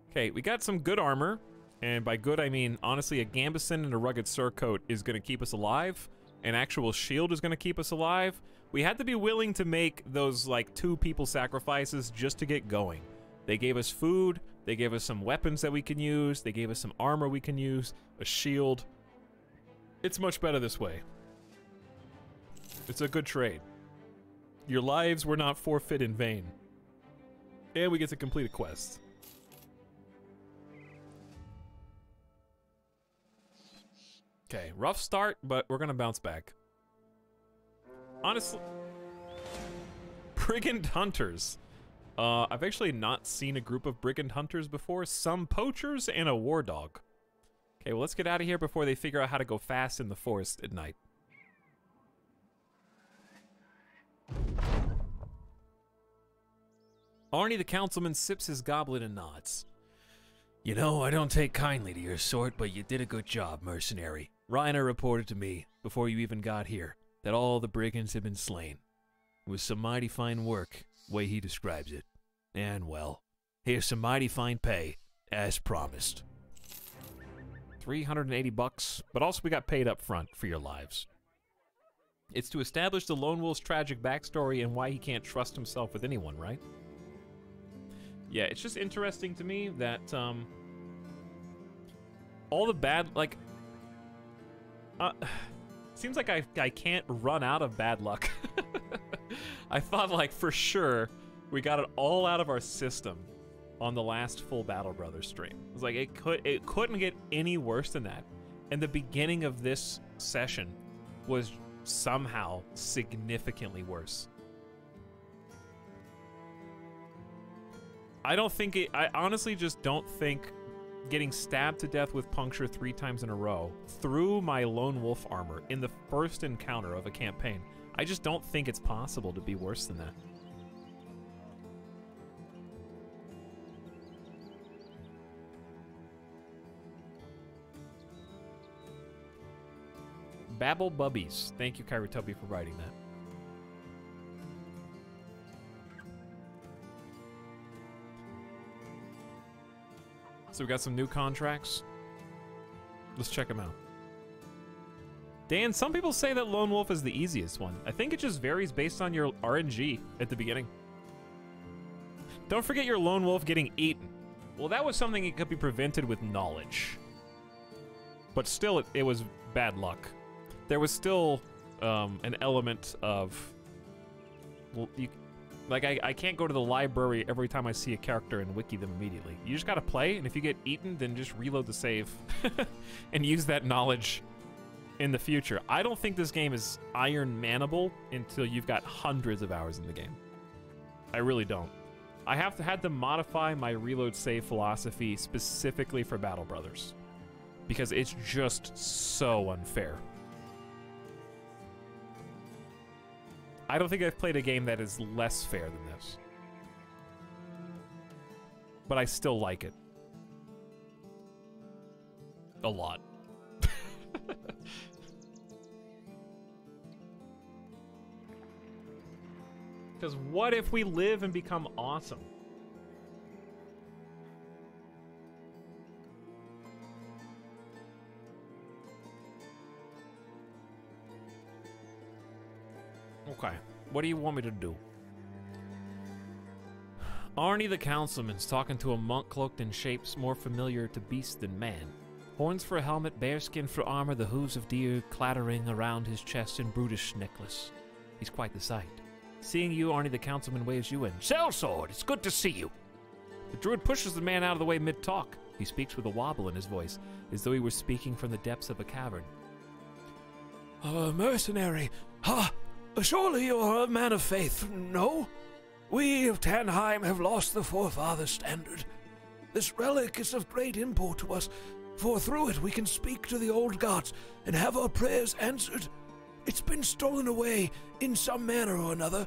Okay, we got some good armor. And by good, I mean, honestly, a Gambeson and a rugged surcoat is going to keep us alive. An actual shield is going to keep us alive. We had to be willing to make those, like, 2 people sacrifices just to get going. They gave us food. They gave us some weapons that we can use. They gave us some armor we can use. A shield. It's much better this way. It's a good trade. Your lives were not forfeit in vain. And we get to complete a quest. Okay, rough start, but we're gonna bounce back. Honestly, Brigand Hunters. I've actually not seen a group of Brigand Hunters before. Some poachers and a war dog. Okay, well, let's get out of here before they figure out how to go fast in the forest at night. Arnie the councilman sips his goblet and nods. You know, I don't take kindly to your sort, but you did a good job, mercenary. Reiner reported to me, before you even got here, that all the brigands had been slain. It was some mighty fine work, way he describes it. And, well, here's some mighty fine pay, as promised. 380 bucks, but also we got paid up front for your lives. It's to establish the Lone Wolf's tragic backstory and why he can't trust himself with anyone, right? Yeah, it's just interesting to me that, all the bad, like... seems like I can't run out of bad luck. I thought, like, for sure, we got it all out of our system. on the last full Battle Brothers stream. It was like it couldn't get any worse than that. And the beginning of this session was somehow significantly worse. I honestly just don't think getting stabbed to death with puncture 3 times in a row through my lone wolf armor in the first encounter of a campaign, I just don't think it's possible to be worse than that. Babble Bubbies. Thank you, Kairotobi, for writing that. So we got some new contracts. Let's check them out. Dan, some people say that Lone Wolf is the easiest one. I think it just varies based on your RNG at the beginning. Don't forget your Lone Wolf getting eaten. Well, that was something that could be prevented with knowledge. But still, it was bad luck. There was still an element of... Well, I can't go to the library every time I see a character and wiki them immediately. You just gotta play, and if you get eaten, then just reload the save and use that knowledge in the future. I don't think this game is Iron Manable until you've got hundreds of hours in the game. I really don't. I had to modify my reload save philosophy specifically for Battle Brothers because it's just so unfair. I don't think I've played a game that is less fair than this. But I still like it. A lot. Because what if we live and become awesome? Okay, what do you want me to do? Arnie the councilman's talking to a monk cloaked in shapes more familiar to beast than man. Horns for a helmet, bearskin for armor, the hooves of deer clattering around his chest and brutish necklace. He's quite the sight. Seeing you, Arnie the councilman waves you in. Sellsword, it's good to see you. The druid pushes the man out of the way mid-talk. He speaks with a wobble in his voice, as though he were speaking from the depths of a cavern. Mercenary. Ha! Surely you're a man of faith, no? We of Tanheim have lost the forefather's standard. This relic is of great import to us, for through it we can speak to the old gods and have our prayers answered. It's been stolen away, in some manner or another,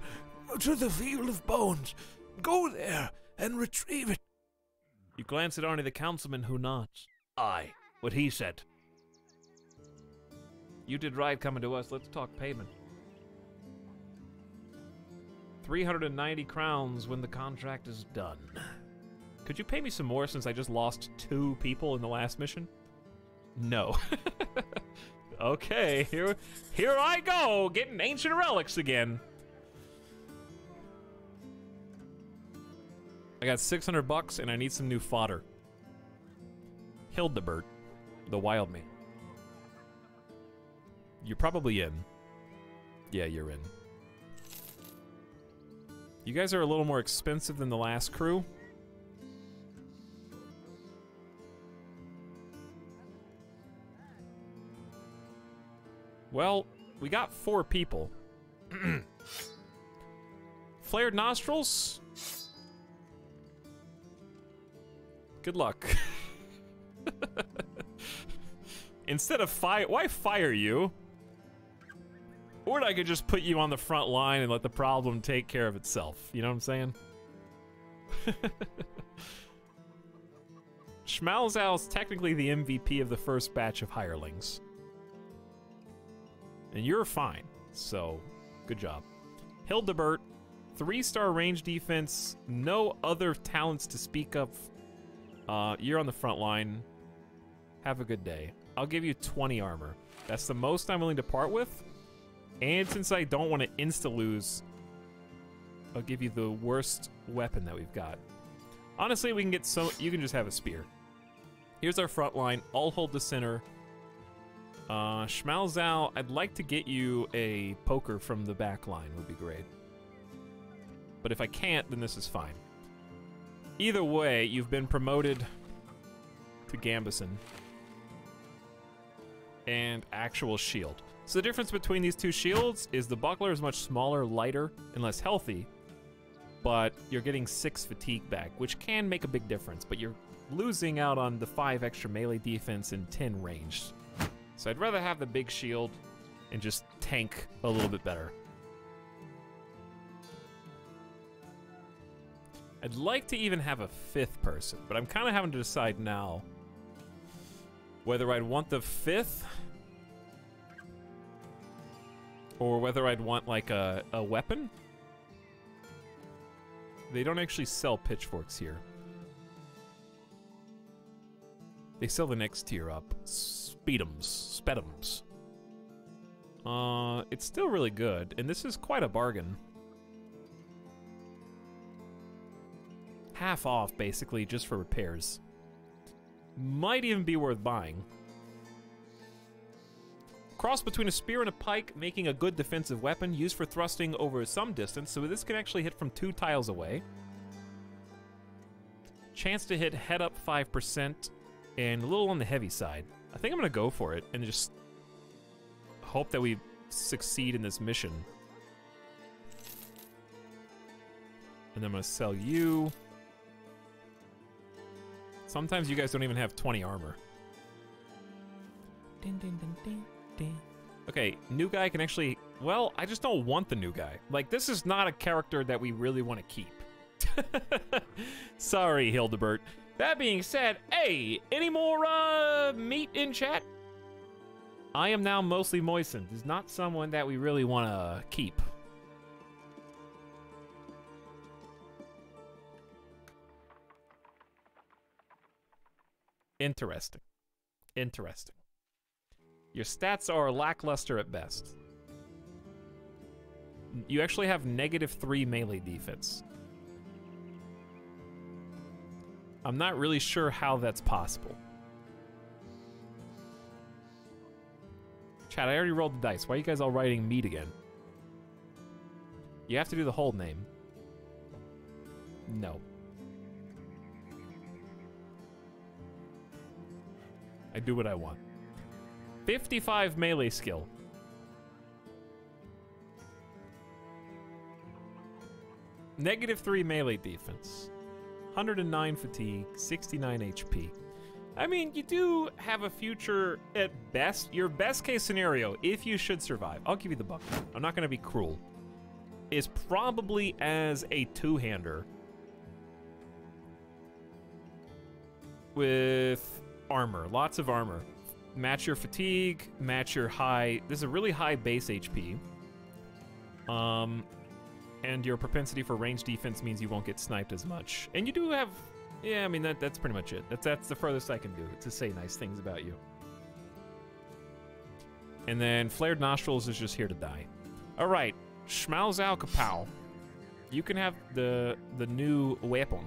to the Field of Bones. Go there and retrieve it. You glance at Arnie the councilman, who nods. Aye, what he said. You did right coming to us. Let's talk payment. 390 crowns when the contract is done. Could you pay me some more since I just lost 2 people in the last mission? No. Okay, here I go, getting ancient relics again. I got 600 bucks and I need some new fodder. Hildebert, the wild man. You're probably in. Yeah, you're in. You guys are a little more expensive than the last crew. Well, we got 4 people. Flared nostrils? Good luck. Instead of fire, why fire you? Or I could just put you on the front line and let the problem take care of itself. You know what I'm saying? Schmalzau's technically the MVP of the first batch of hirelings. And you're fine, so good job. Hildebert, 3-star range defense, no other talents to speak of. You're on the front line. Have a good day. I'll give you 20 armor. That's the most I'm willing to part with. And since I don't want to insta-lose, I'll give you the worst weapon that we've got. Honestly, we can get so... You can just have a spear. Here's our front line. I'll hold the center. Schmalzau, I'd like to get you a poker from the back line. Would be great. But if I can't, then this is fine. Either way, you've been promoted to Gambison. And actual shield. So the difference between these two shields is the buckler is much smaller, lighter, and less healthy, but you're getting 6 fatigue back, which can make a big difference, but you're losing out on the 5 extra melee defense and 10 ranged. So I'd rather have the big shield and just tank a little bit better. I'd like to even have a 5th person, but I'm kind of having to decide now whether I'd want the 5th or whether I'd want like a weapon. They don't actually sell pitchforks here. They sell the next tier up. Spedums. It's still really good, and this is quite a bargain. Half off, basically, just for repairs. Might even be worth buying. Cross between a spear and a pike, making a good defensive weapon, used for thrusting over some distance, so this can actually hit from 2 tiles away. Chance to hit head up 5%, and a little on the heavy side. I think I'm gonna go for it, and just hope that we succeed in this mission. And then I'm gonna sell you. Sometimes you guys don't even have 20 armor. Ding, ding, ding, ding, ding. Okay, new guy can actually... Well, I just don't want the new guy. Like, this is not a character that we really want to keep. Sorry, Hildebert. That being said, hey, any more meat in chat? I am now mostly moistened. Is not someone that we really want to keep. Interesting. Interesting. Your stats are lackluster at best. You actually have -3 melee defense. I'm not really sure how that's possible. Chat, I already rolled the dice. Why are you guys all writing meat again? You have to do the whole name. No. I do what I want. 55 melee skill. -3 melee defense. 109 fatigue, 69 HP. I mean, you do have a future at best. Your best case scenario, if you should survive, I'll give you the buck. I'm not going to be cruel, is probably as a two-hander with armor, lots of armor. Match your fatigue, match your high. This is a really high base HP. And your propensity for range defense means you won't get sniped as much. And you do have, yeah, I mean, that's pretty much it. That's the furthest I can do to say nice things about you. And then Flared Nostrils is just here to die. All right, Schmauzau Kapow. You can have the new weapon.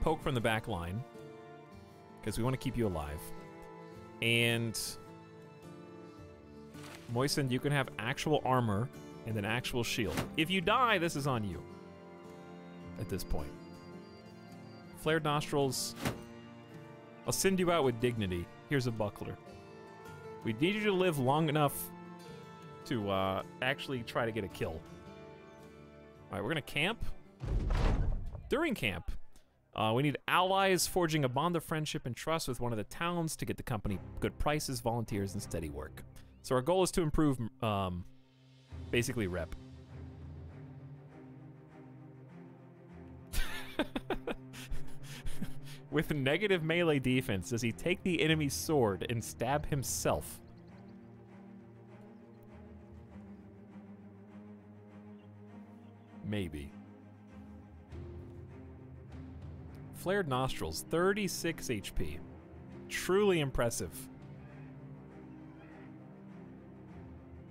Poke from the back line, because we want to keep you alive. And Moistened, you can have actual armor and an actual shield. If you die, this is on you at this point. Flared Nostrils, I'll send you out with dignity. Here's a buckler. We need you to live long enough to actually try to get a kill. All right, we're gonna camp. During camp, we need allies forging a bond of friendship and trust with one of the towns to get the company good prices, volunteers, and steady work. So our goal is to improve, basically rep. With negative melee defense, does he take the enemy's sword and stab himself? Maybe. Flared Nostrils, 36 HP. Truly impressive.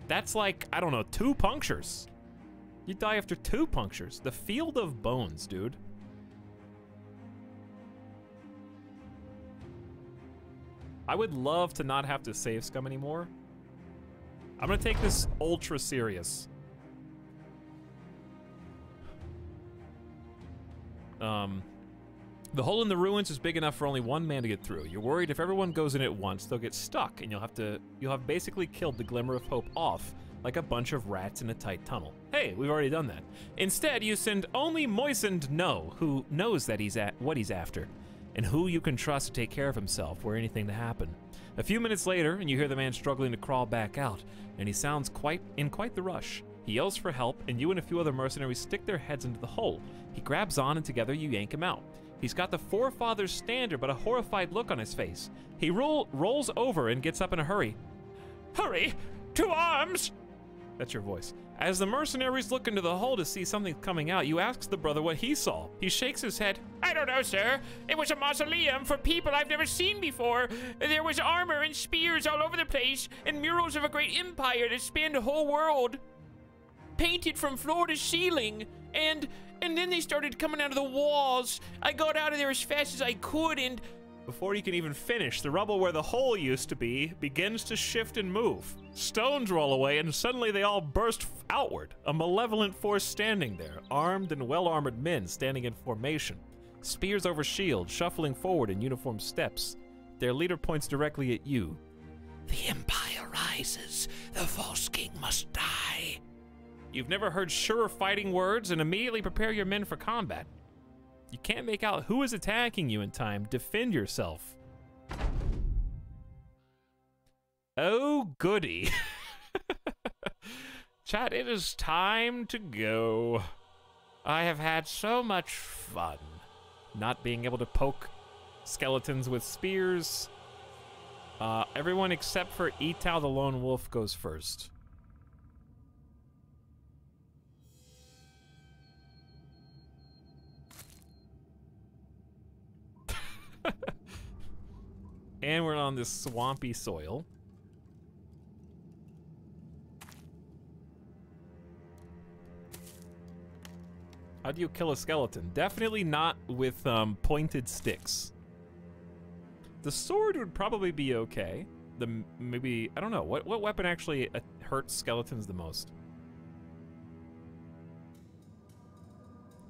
That's like, I don't know, 2 punctures. You die after 2 punctures. The Field of Bones, dude. I would love to not have to save scum anymore. I'm gonna take this ultra serious. The hole in the ruins is big enough for only one man to get through. You're worried if everyone goes in at once, they'll get stuck, and you'll have basically killed the glimmer of hope off, like a bunch of rats in a tight tunnel. Hey, we've already done that. Instead, you send only Moistened No, who knows that what he's after, and who you can trust to take care of himself were anything to happen. A few minutes later, and you hear the man struggling to crawl back out, and he sounds in quite the rush. He yells for help, and you and a few other mercenaries stick their heads into the hole. He grabs on, and together you yank him out. He's got the Forefather's standard, but a horrified look on his face. He rolls over and gets up in a hurry. Hurry! To arms! That's your voice. As the mercenaries look into the hole to see something coming out, you ask the brother what he saw. He shakes his head. I don't know, sir. It was a mausoleum for people I've never seen before. There was armor and spears all over the place, and murals of a great empire that spanned the whole world. Painted from floor to ceiling, and then they started coming out of the walls. I got out of there as fast as I could, and... Before you can even finish, the rubble where the hole used to be begins to shift and move. Stones roll away, and suddenly they all burst outward. A malevolent force standing there, armed and well-armored men standing in formation. Spears over shields, shuffling forward in uniform steps. Their leader points directly at you. The Empire rises. The false king must die. You've never heard surer fighting words, and immediately prepare your men for combat. You can't make out who is attacking you in time. Defend yourself. Oh, goody. Chat, it is time to go. I have had so much fun. Not being able to poke skeletons with spears. Everyone except for Etal the Lone Wolf goes first. And we're on this swampy soil. How do you kill a skeleton? Definitely not with pointed sticks. The sword would probably be okay. Maybe, I don't know, what weapon actually hurts skeletons the most?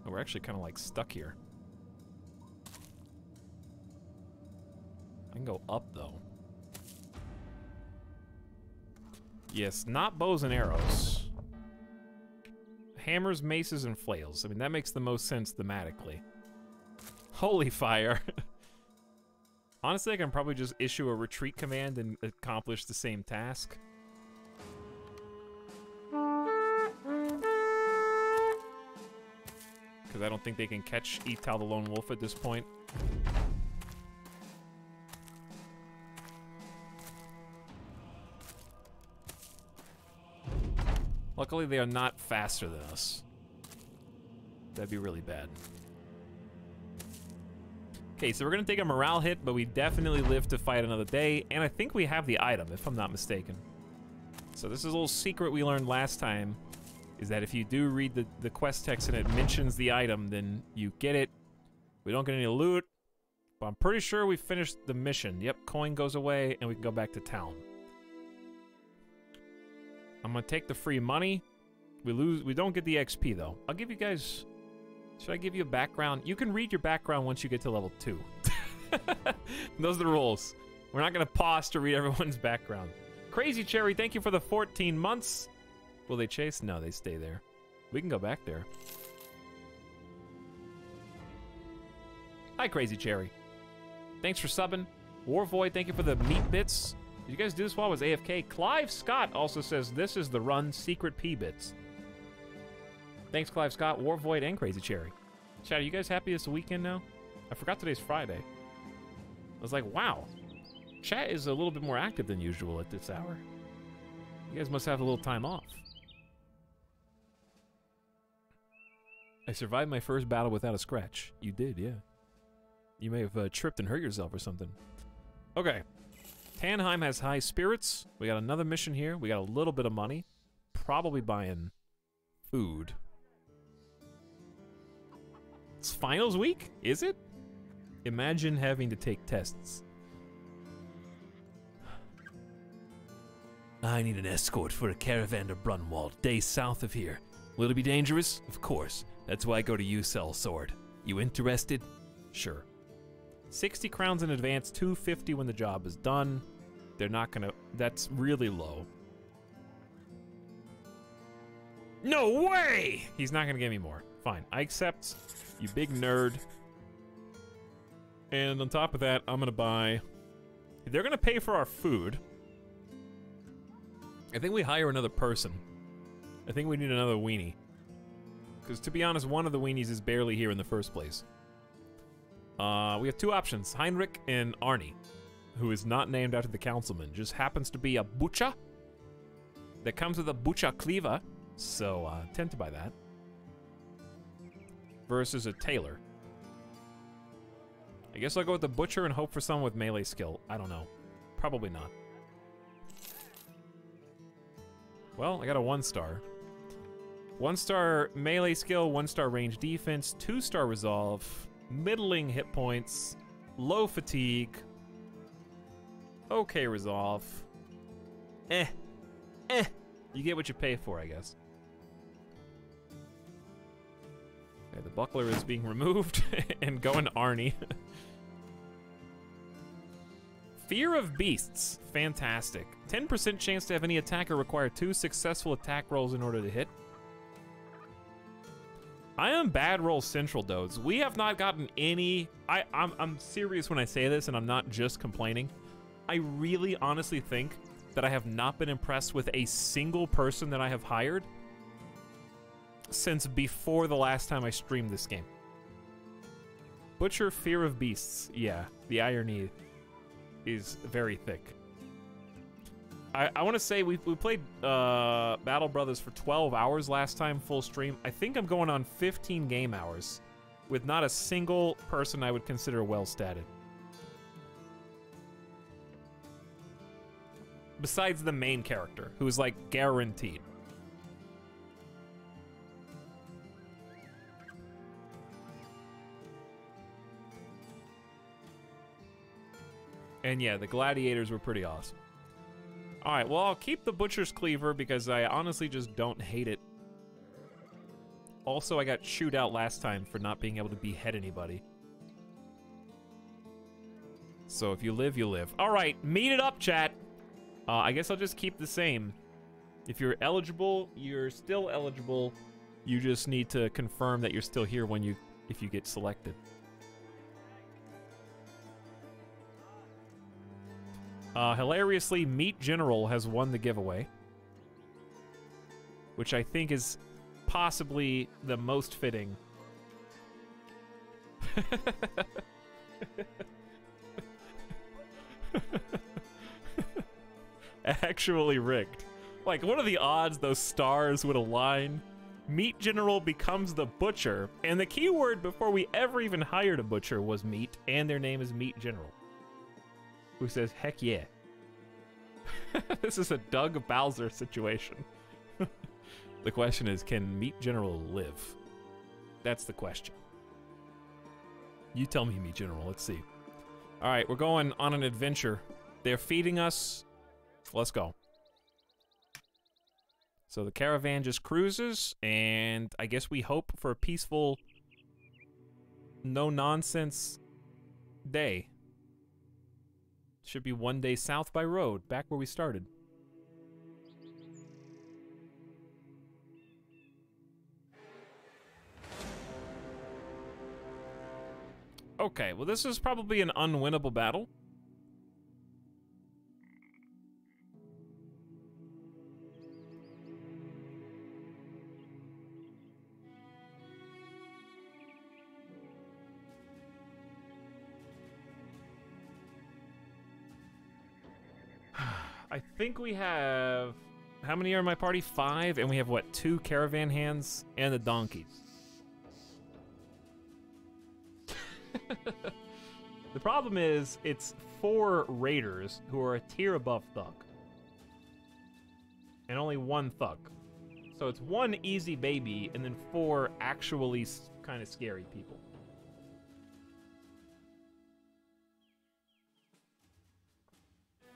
Oh, we're actually kind of like stuck here. I can go up, though. Yes, not bows and arrows. Hammers, maces, and flails. I mean, that makes the most sense thematically. Holy fire. Honestly, I can probably just issue a retreat command and accomplish the same task. Because I don't think they can catch Etal the Lone Wolf at this point. Luckily, they are not faster than us. That'd be really bad. Okay, so we're gonna take a morale hit, but we definitely live to fight another day, and I think we have the item, if I'm not mistaken. So this is a little secret we learned last time, is that if you do read the quest text and it mentions the item, then you get it. We don't get any loot, but I'm pretty sure we finished the mission. Yep, coin goes away, and we can go back to town. I'm gonna take the free money. We don't get the XP though. I'll give you guys, should I give you a background? You can read your background once you get to level 2. Those are the rules. We're not gonna pause to read everyone's background. Crazy Cherry, thank you for the 14 months. Will they chase? No, they stay there. We can go back there. Hi, Crazy Cherry. Thanks for subbing. War Void, thank you for the meat bits. Did you guys do this while I was AFK? Clive Scott also says, this is the run, secret P-bits. Thanks, Clive Scott, War Void, and Crazy Cherry. Chat, are you guys happy it's a weekend now? I forgot today's Friday. I was like, wow. Chat is a little bit more active than usual at this hour. You guys must have a little time off. I survived my first battle without a scratch. You did, yeah. You may have tripped and hurt yourself or something. Okay. Tannheim has high spirits. We got another mission here. We got a little bit of money. Probably buying food. It's finals week? Is it? Imagine having to take tests. I need an escort for a caravan to Brunwald, days south of here. Will it be dangerous? Of course. That's why I go to you, Sellsword. You interested? Sure. 60 crowns in advance, 250 when the job is done. They're not gonna... That's really low. No way! He's not gonna give me more. Fine, I accept, you big nerd. And on top of that, I'm gonna buy... They're gonna pay for our food. I think we hire another person. I think we need another weenie. Because to be honest, one of the weenies is barely here in the first place. We have two options, Heinrich and Arnie, who is not named after the councilman, just happens to be a butcher that comes with a butcher cleaver, so tend to buy that. Versus a tailor. I guess I'll go with the butcher and hope for someone with melee skill. I don't know. Probably not. Well, I got a 1-star. 1-star melee skill, 1-star range defense, 2-star resolve, middling hit points, low fatigue, okay resolve. You get what you pay for, I guess. Okay, the buckler is being removed and going to Arnie. Fear of Beasts. Fantastic. 10% chance to have any attacker require 2 successful attack rolls in order to hit. I am bad roll central, Dodes. We have not gotten any... I'm serious when I say this, and I'm not just complaining. I really honestly think that I have not been impressed with a single person that I have hired since before the last time I streamed this game. Butcher, Fear of Beasts. Yeah, the irony is very thick. I want to say we played Battle Brothers for 12 hours last time, full stream. I think I'm going on 15 game hours with not a single person I would consider well-statted. Besides the main character, who's like guaranteed. And yeah, the gladiators were pretty awesome. Alright, well, I'll keep the Butcher's Cleaver because I honestly just don't hate it. Also, I got chewed out last time for not being able to behead anybody. So if you live, you live. Alright, meet it up, chat. I guess I'll just keep the same. If you're eligible, you're still eligible. You just need to confirm that you're still here when if you get selected. Hilariously, Meat General has won the giveaway, which I think is possibly the most fitting. Actually rigged. Like, what are the odds those stars would align? Meat General becomes the butcher, and the keyword before we ever even hired a butcher was meat, and their name is Meat General. Who says, heck yeah. This is a Doug Bowser situation. The question is, can Meat General live? That's the question. You tell me, Meat General. Let's see. All right, we're going on an adventure. They're feeding us. Let's go. So the caravan just cruises, and I guess we hope for a peaceful, no-nonsense day. Should be one day south by road, back where we started. Okay, well this is probably an unwinnable battle. I think we have... How many are in my party? 5, and we have, what, 2 caravan hands and the donkeys. The problem is, it's 4 raiders who are a tier above Thug. And only 1 Thug. So it's 1 easy baby, and then 4 actually kind of scary people.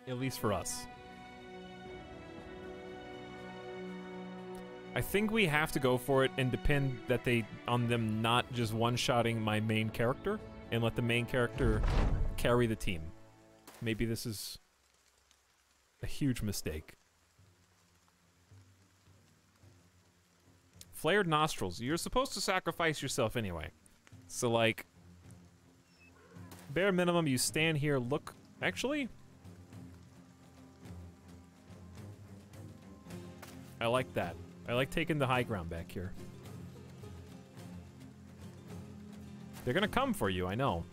At least for us. I think we have to go for it and depend that on them not just one-shotting my main character. and let the main character carry the team. Maybe this is a huge mistake. Flared nostrils. You're supposed to sacrifice yourself anyway. So, like, bare minimum, you stand here, look... Actually... I like that. I like taking the high ground back here. They're gonna come for you, I know.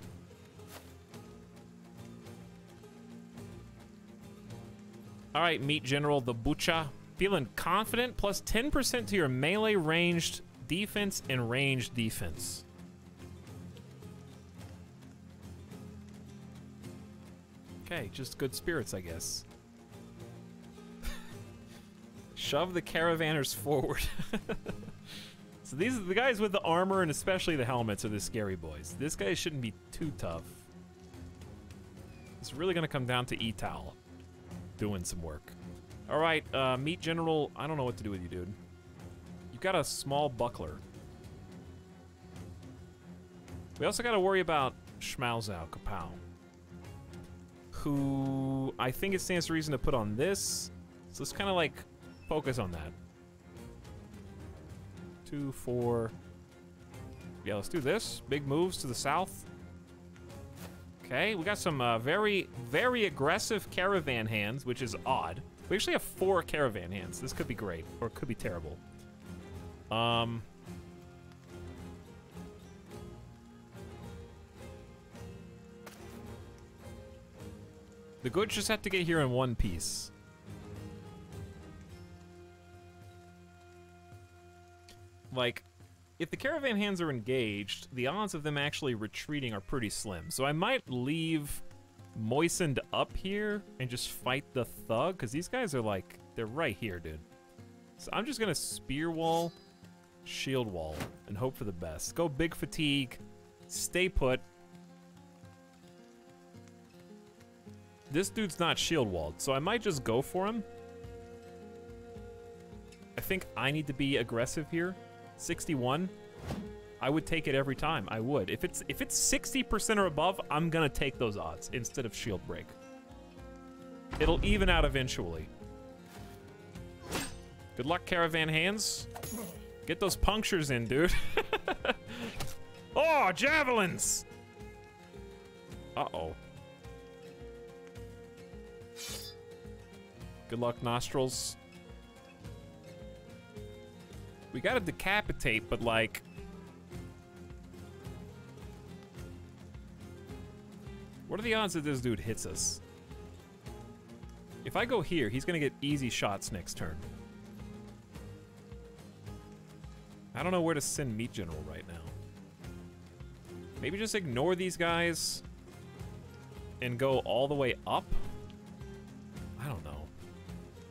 Alright, Meat General the Bucha. Feeling confident, plus 10% to your melee ranged defense and ranged defense. Okay, just good spirits, I guess. Shove the caravanners forward. So these are the guys with the armor and especially the helmets are the scary boys. This guy shouldn't be too tough. It's really gonna come down to Etalyx doing some work. All right, Meat General, I don't know what to do with you, dude. You've got a small buckler. We also gotta worry about Schmauzau Kapow, who I think it stands to reason to put on this. So let's kind of like focus on that. 2, 4. Yeah, let's do this. Big moves to the south. Okay, we got some very, very aggressive caravan hands, which is odd. We actually have 4 caravan hands. This could be great, or it could be terrible. The goods just have to get here in one piece. Like, if the caravan hands are engaged, the odds of them actually retreating are pretty slim. So I might leave Moistened up here and just fight the thug, because these guys are like, they're right here, dude. So I'm just gonna spear wall, shield wall, and hope for the best. Go big fatigue, stay put. This dude's not shield walled, so I might just go for him. I think I need to be aggressive here. 61. I would take it every time. I would. If it's 60% or above, I'm gonna take those odds instead of shield break. It'll even out eventually. Good luck, caravan hands. Get those punctures in, dude. Oh, javelins! Uh-oh. Good luck, nostrils. We gotta decapitate, but like... What are the odds that this dude hits us? If I go here, he's gonna get easy shots next turn. I don't know where to send Meat General right now. Maybe just ignore these guys and go all the way up? I don't know.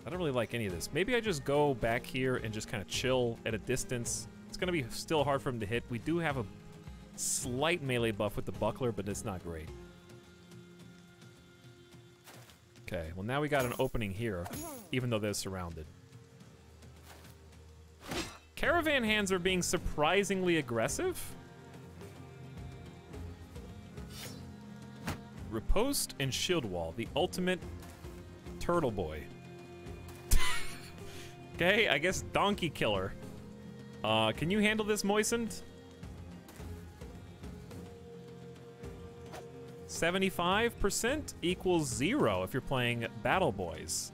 I don't really like any of this. Maybe I just go back here and just kind of chill at a distance. It's gonna be still hard for him to hit. We do have a slight melee buff with the buckler, but it's not great. Okay, well now we got an opening here, even though they're surrounded. Caravan hands are being surprisingly aggressive. Riposte and shield wall, the ultimate turtle boy. Okay, I guess donkey killer. Can you handle this, Moistened? 75% equals 0 if you're playing Battle Boys.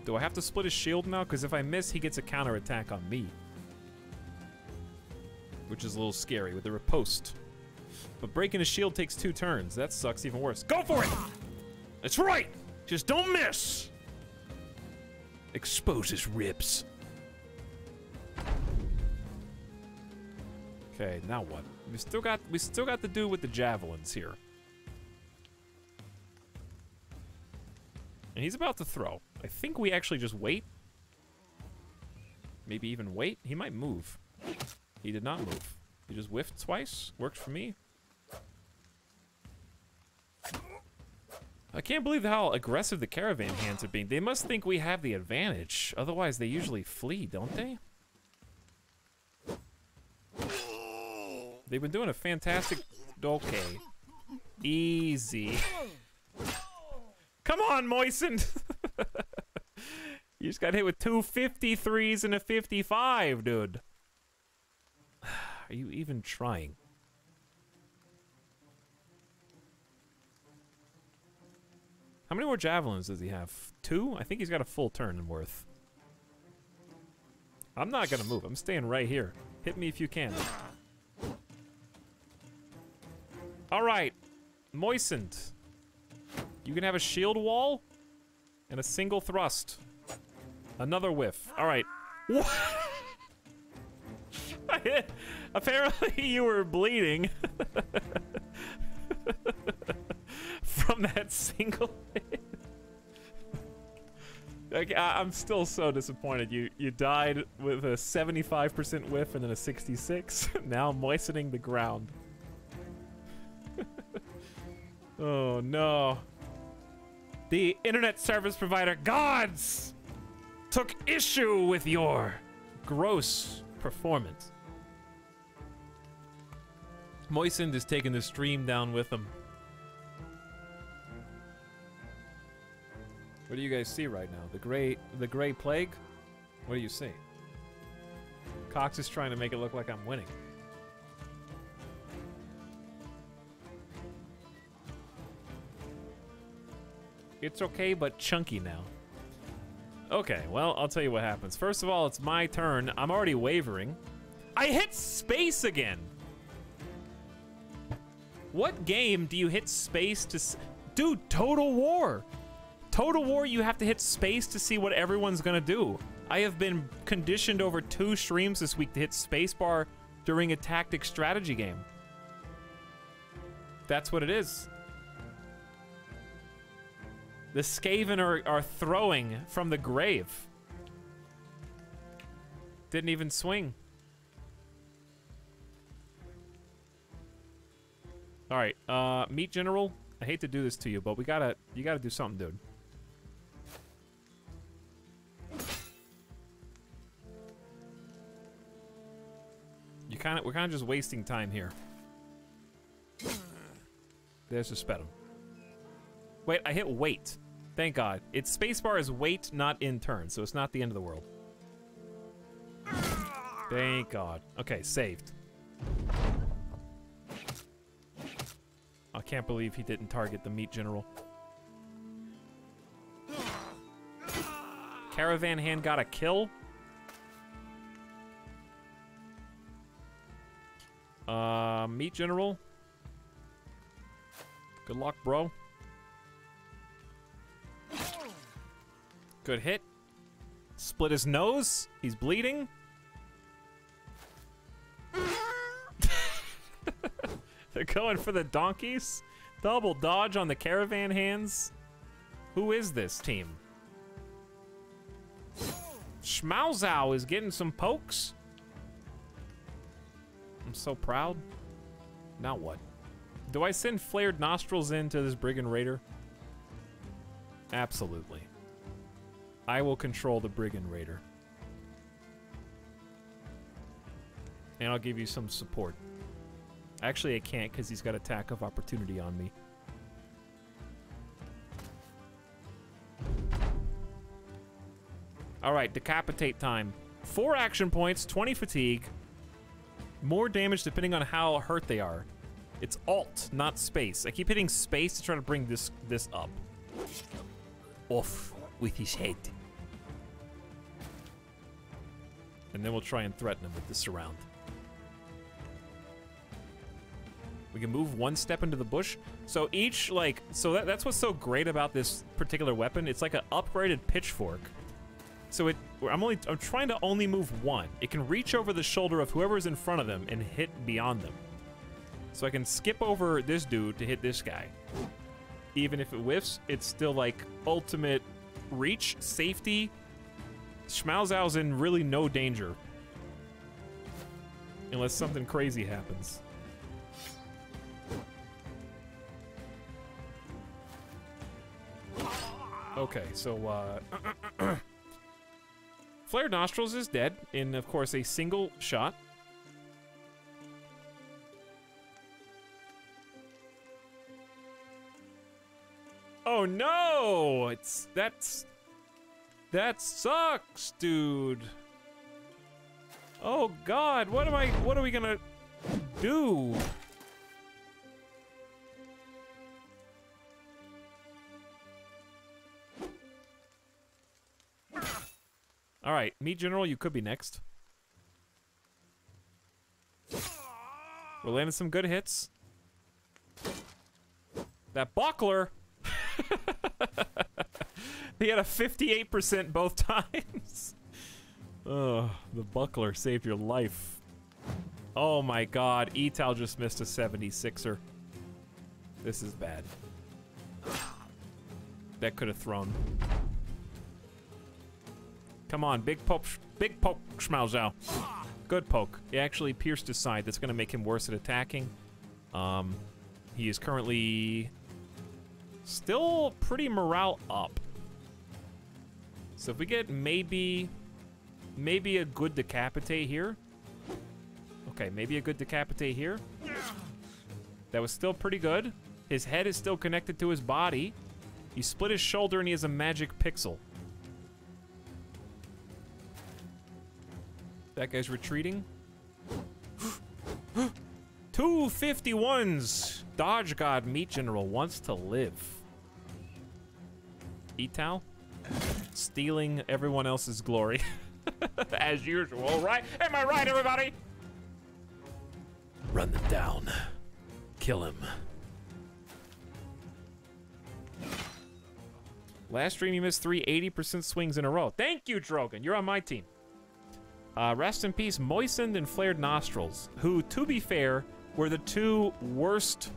Do I have to split his shield now? Because if I miss, he gets a counterattack on me. Which is a little scary with the riposte. But breaking his shield takes 2 turns. That sucks even worse. Go for it! That's right! Just don't miss! Expose his ribs. Okay, now what? We still got the dude with the javelins here. And he's about to throw. I think we actually just wait. Maybe even wait. He might move. He did not move. He just whiffed twice. Worked for me. I can't believe how aggressive the caravan hands are being. They must think we have the advantage. Otherwise, they usually flee, don't they? They've been doing a fantastic... Okay. Easy. Come on, Moistened! You just got hit with 2 53s and a 55, dude. Are you even trying? How many more javelins does he have? 2? I think he's got a full turn worth. I'm not gonna move. I'm staying right here. Hit me if you can. Alright. Moistened. You can have a shield wall and a single thrust. Another whiff. Alright. Apparently you were bleeding. From that single hit. Like, I'm still so disappointed. You died with a 75% whiff and then a 66. Now moistening the ground. Oh no. The internet service provider gods took issue with your gross performance. Moistened is taking the stream down with him. What do you guys see right now? The gray plague? What do you see? Cox is trying to make it look like I'm winning. It's okay, but chunky now. Okay, well, I'll tell you what happens. First of all, it's my turn. I'm already wavering. I hit space again! What game do you hit space to... Dude, Total War! Total War, you have to hit space to see what everyone's gonna do. I have been conditioned over 2 streams this week to hit spacebar during a tactic strategy game. That's what it is. The Skaven are throwing from the grave. Didn't even swing. Alright, Meat General, I hate to do this to you, but you gotta do something, dude. We're kinda just wasting time here. There's the Spetum. Wait, I hit wait. Thank God. Its spacebar is wait, not in turn, so it's not the end of the world. Thank God. Okay, saved. I can't believe he didn't target the Meat General. Caravan Hand got a kill. Meat General. Good luck, bro. Good hit. Split his nose. He's bleeding. They're going for the donkeys. Double dodge on the Caravan Hands. Who is this team? Schmauzow is getting some pokes. I'm so proud. Now what? Do I send Flared Nostrils into this Brigand Raider? Absolutely. I will control the Brigand Raider. And I'll give you some support. Actually, I can't because he's got attack of opportunity on me. Alright, decapitate time. 4 action points, 20 fatigue. More damage depending on how hurt they are. It's alt, not space. I keep hitting space to try to bring this up. Off with his head. And then we'll try and threaten him with the surround. We can move 1 step into the bush. So each, like, that's what's so great about this particular weapon. It's like an upgraded pitchfork. So I'm trying to only move 1. It can reach over the shoulder of whoever's in front of them and hit beyond them. So I can skip over this dude to hit this guy. Even if it whiffs, it's still like ultimate reach, safety. Schmauzau's in really no danger. Unless something crazy happens. Okay, so Flared Nostrils is dead in, of course, a single shot. Oh no! That sucks, dude. Oh god, what are we gonna do? All right, Meat General, you could be next. We're landing some good hits. That buckler. He had a 58% both times. Oh, the buckler saved your life. Oh my god, Etal just missed a 76er. This is bad. That could have thrown. Come on, big poke, Schmalzau. Good poke. He actually pierced his side. That's gonna make him worse at attacking. He is currently still pretty morale up. So if we get maybe a good decapitate here. Okay, maybe a good decapitate here. That was still pretty good. His head is still connected to his body. He split his shoulder and he has a magic pixel. That guy's retreating. 251s. Dodge God Meat General wants to live. Etal? Stealing everyone else's glory. As usual, right? Am I right, everybody? Run them down. Kill him. Last stream you missed 3 80% swings in a row. Thank you, Drogon. You're on my team. Rest in peace, Moistened and Flared Nostrils, who, to be fair, were the two worst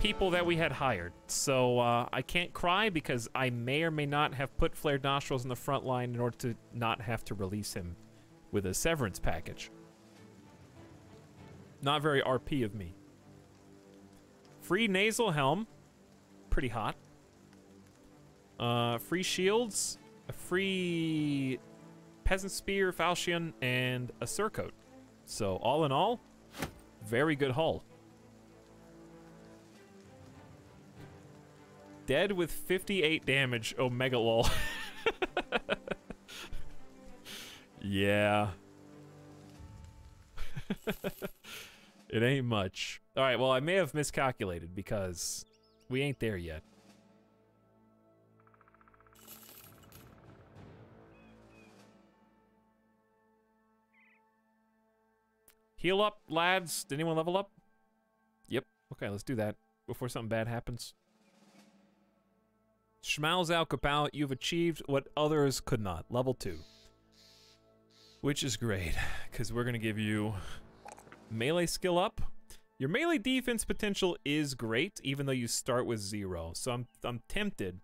people that we had hired. So I can't cry because I may or may not have put Flared Nostrils in the front line in order to not have to release him with a severance package. Not very RP of me. Free Nasal Helm. Pretty hot. Free Shields. A free Peasant Spear, Falchion, and a Surcoat. So all in all, very good haul. Dead with 58 damage, Omega lol. Yeah. It ain't much. All right, well, I may have miscalculated because we ain't there yet. Heal up, lads. Did anyone level up? Yep. Okay, let's do that before something bad happens. Schmalzau Kapow, you've achieved what others could not. Level 2. Which is great, because we're going to give you melee skill up. Your melee defense potential is great, even though you start with 0. So I'm tempted.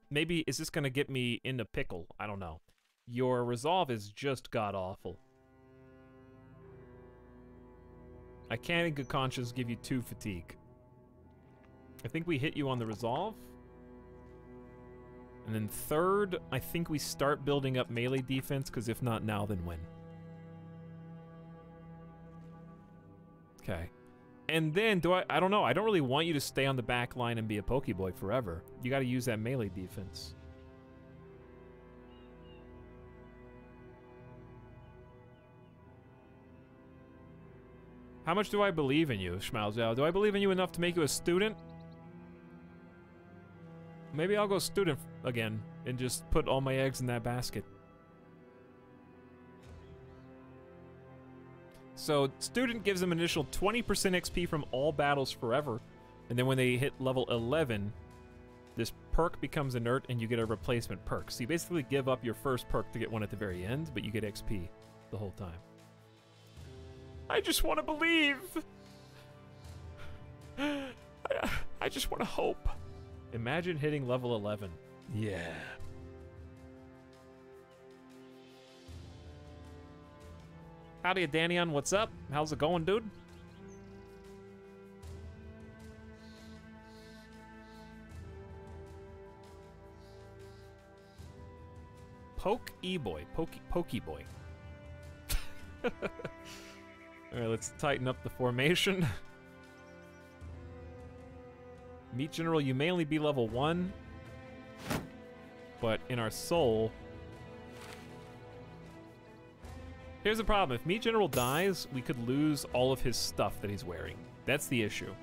Maybe, is this going to get me into pickle? I don't know. Your resolve is just god-awful. I can't in good conscience give you 2 fatigue. I think we hit you on the resolve. And then 3rd, I think we start building up melee defense, because if not now, then when? Okay. And then, I don't know, I don't really want you to stay on the back line and be a Pokeboy forever. You gotta use that melee defense. How much do I believe in you, Schmalzau? Do I believe in you enough to make you a student? Maybe I'll go student again and just put all my eggs in that basket. So, student gives them an initial 20% XP from all battles forever. And then when they hit level 11, this perk becomes inert and you get a replacement perk. So you basically give up your first perk to get one at the very end, but you get XP the whole time. I just want to believe. I just want to hope. Imagine hitting level 11. Yeah. Howdy, Danion. What's up? How's it going, dude? Poke E-boy. Pokey boy. Alright, let's tighten up the formation. Meat General, you may only be level 1, but in our soul... Here's the problem. If Meat General dies, we could lose all of his stuff that he's wearing. That's the issue.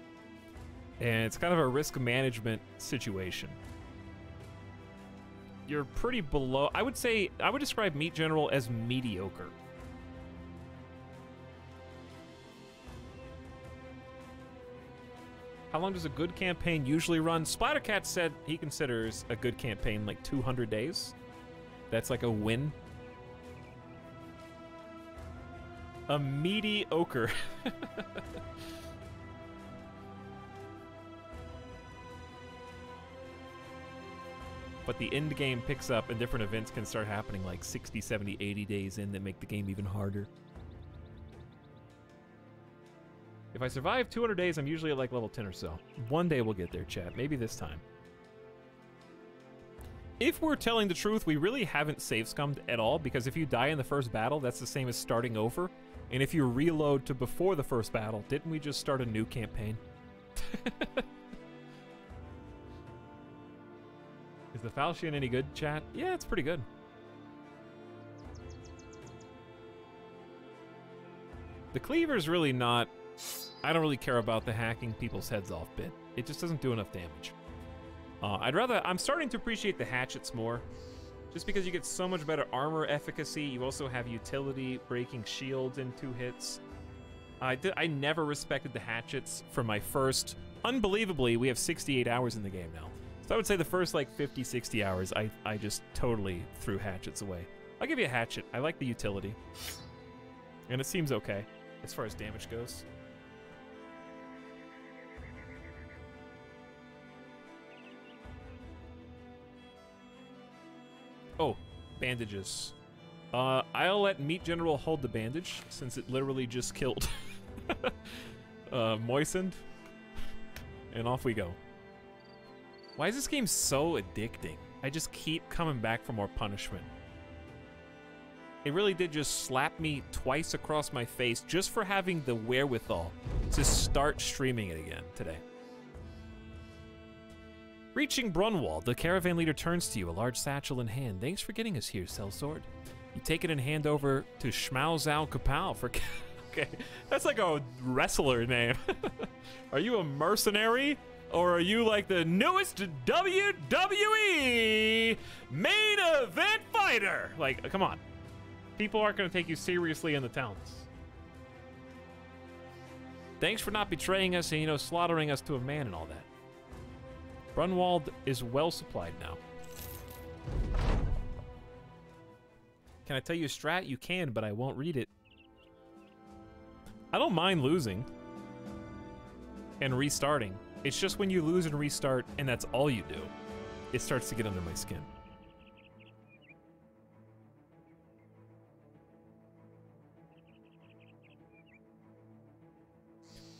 And it's kind of a risk management situation. You're pretty below... I would say... I would describe Meat General as mediocre. How long does a good campaign usually run? Splattercat said he considers a good campaign like 200 days. That's like a win. A mediocre. But the end game picks up and different events can start happening like 60, 70, 80 days in that make the game even harder. If I survive 200 days, I'm usually at like level 10 or so. One day we'll get there, chat. Maybe this time. If we're telling the truth, we really haven't save scummed at all, because if you die in the first battle, that's the same as starting over. And if you reload to before the first battle, didn't we just start a new campaign? Is the Falchion any good, chat? Yeah, it's pretty good. The Cleaver's really not... I don't really care about the hacking people's heads off bit. It just doesn't do enough damage. I'm starting to appreciate the hatchets more. Just because you get so much better armor efficacy, you also have utility, breaking shields in 2 hits. I never respected the hatchets for my first... Unbelievably, we have 68 hours in the game now. So I would say the first like 50, 60 hours, I just totally threw hatchets away. I'll give you a hatchet. I like the utility. And it seems okay as far as damage goes. Oh, bandages. I'll let Meat General hold the bandage, since it literally just killed. Moistened. And off we go. Why is this game so addicting? I just keep coming back for more punishment. It really did just slap me twice across my face just for having the wherewithal to start streaming it again today. Reaching Brunwald, the caravan leader turns to you, a large satchel in hand. Thanks for getting us here, Sellsword. You take it and hand over to Schmauzal Kapow for... Okay, that's like a wrestler name. Are you a mercenary? Or are you like the newest WWE main event fighter? Like, come on. People aren't going to take you seriously in the towns. Thanks for not betraying us and, you know, slaughtering us to a man and all that. Brunwald is well supplied now. Can I tell you a strat? You can, but I won't read it. I don't mind losing and restarting. It's just when you lose and restart and that's all you do, it starts to get under my skin.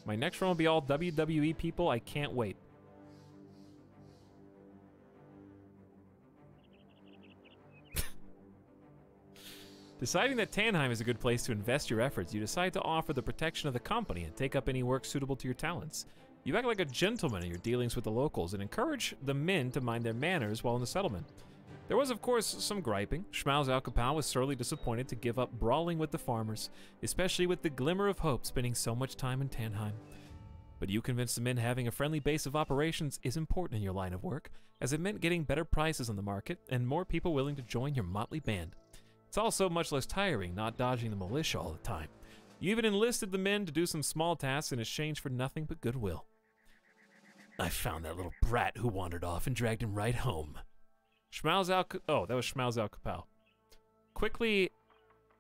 My next run will be all WWE people. I can't wait. Deciding that Tannheim is a good place to invest your efforts, you decide to offer the protection of the company and take up any work suitable to your talents. You act like a gentleman in your dealings with the locals and encourage the men to mind their manners while in the settlement. There was, of course, some griping. Schmauzal Kapow was sorely disappointed to give up brawling with the farmers, especially with the glimmer of hope spending so much time in Tannheim. But you convinced the men having a friendly base of operations is important in your line of work, as it meant getting better prices on the market and more people willing to join your motley band. It's also much less tiring not dodging the militia all the time. You even enlisted the men to do some small tasks in exchange for nothing but goodwill. I found that little brat who wandered off and dragged him right home. Oh, that was Schmauzal Kapow. Quickly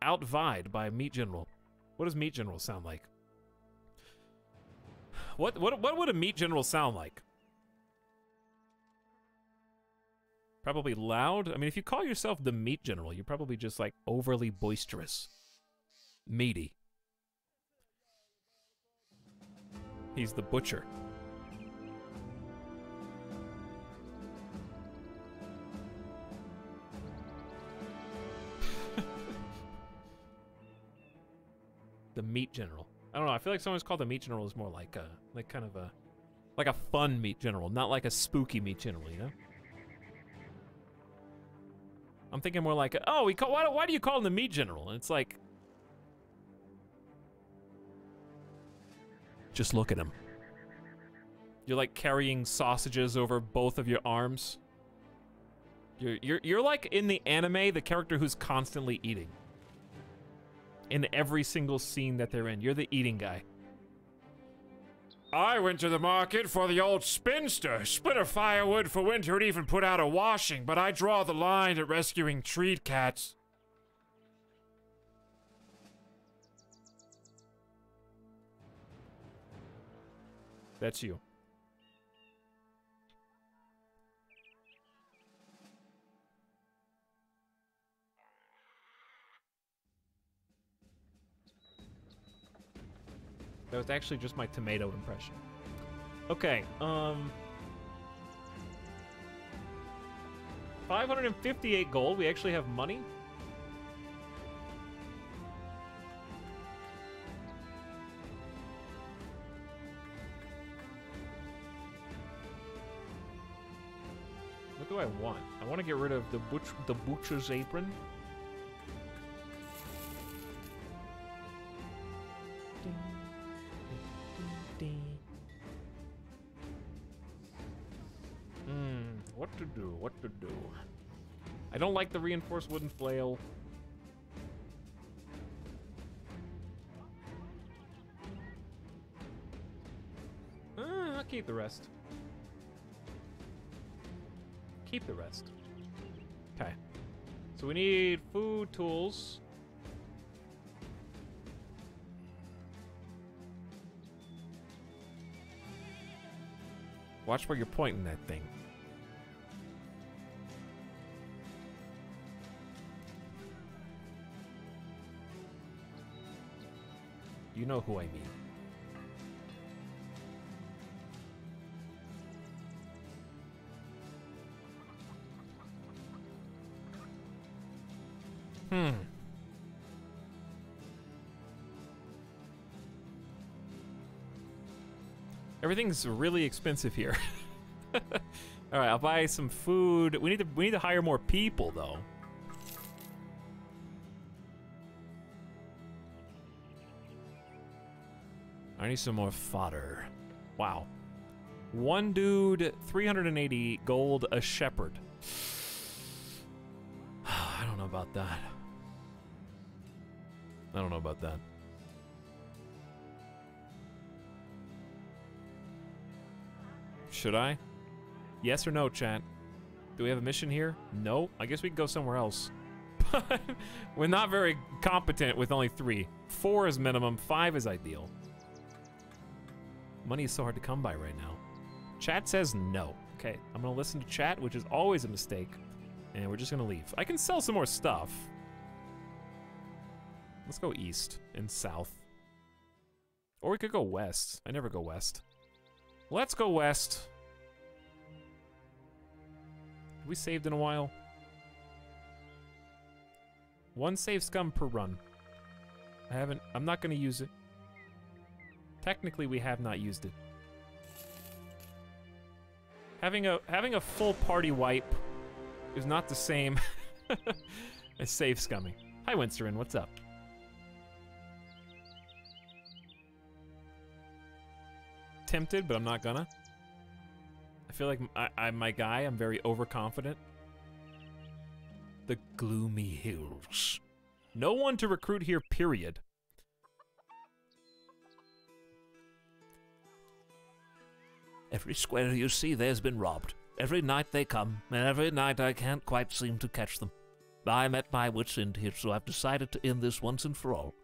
outvied by Meat General. What does Meat General sound like? What would a Meat General sound like? Probably loud? I mean, if you call yourself the Meat General, you're probably just like overly boisterous. Meaty. He's the butcher. The Meat General. I don't know. I feel like someone's called the Meat General is more like kind of a Like a fun meat general, not like a spooky meat general, you know? I'm thinking more like, oh, why do you call him the meat general? And it's like, just look at him. You're like carrying sausages over both of your arms. You're like in the anime, the character who's constantly eating. In every single scene that they're in, you're the eating guy. I went to the market for the old spinster, split a firewood for winter and even put out a washing, but I draw the line at rescuing treat cats. That's you. That was actually just my tomato impression. Okay, 558 gold. We actually have money. What do I want? I want to get rid of the butcher's apron. What to do? I don't like the reinforced wooden flail. I'll keep the rest. Keep the rest. Okay. So we need food, tools. Watch where you're pointing that thing. You know who I mean. Everything's really expensive here. All right, I'll buy some food. We need to hire more people though. I need some more fodder. Wow. One dude, 380 gold, a shepherd. I don't know about that. I don't know about that. Should I? Yes or no, chat? Do we have a mission here? No. I guess we can go somewhere else. But we're not very competent with only 3. 4 is minimum, 5 is ideal. Money is so hard to come by right now. Chat says no. Okay, I'm gonna listen to chat, which is always a mistake. And we're just gonna leave. I can sell some more stuff. Let's go east and south. Or we could go west. I never go west. Let's go west. Have we saved in a while? 1 save scum per run. I'm not gonna use it. Technically, we have not used it. Having a full party wipe is not the same as save scumming. Hi, Winsterin, what's up? Tempted, but I'm not gonna. I feel like I'm my guy. I'm very overconfident. The Gloomy Hills. No one to recruit here, period. Every square you see there's been robbed. Every night they come, and every night I can't quite seem to catch them. I'm at my wit's end here, so I've decided to end this once and for all.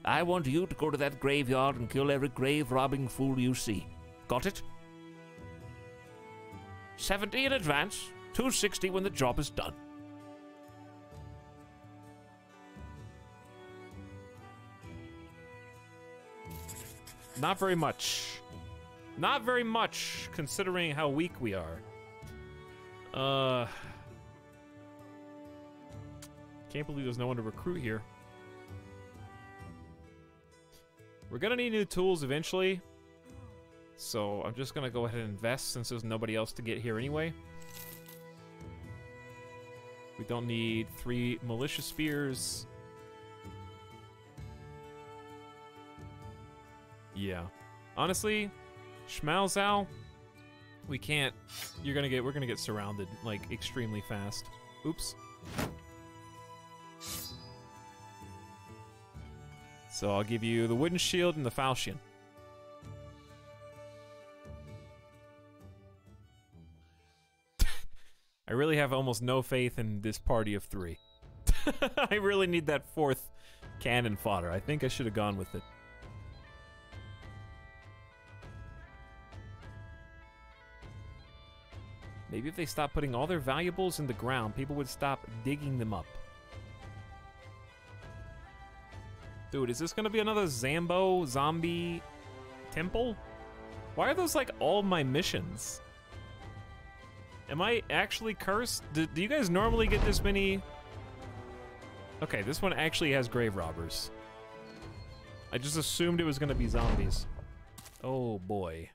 I want you to go to that graveyard and kill every grave-robbing fool you see. Got it? 70 in advance, 260 when the job is done. Not very much. Not very much, considering how weak we are. Can't believe there's no one to recruit here. We're gonna need new tools eventually. So I'm just gonna go ahead and invest since there's nobody else to get here anyway. We don't need 3 militia spears. Yeah. Honestly, Schmalzau, we can't. We're gonna get surrounded like extremely fast. Oops. So I'll give you the wooden shield and the falchion. I really have almost no faith in this party of 3. I really need that 4th cannon fodder. I think I should have gone with it. Maybe if they stopped putting all their valuables in the ground, people would stop digging them up. Dude, is this gonna be another zombie temple? Why are those like all my missions? Am I actually cursed? Do you guys normally get this many? Okay, this one actually has grave robbers. I just assumed it was gonna be zombies. Oh boy.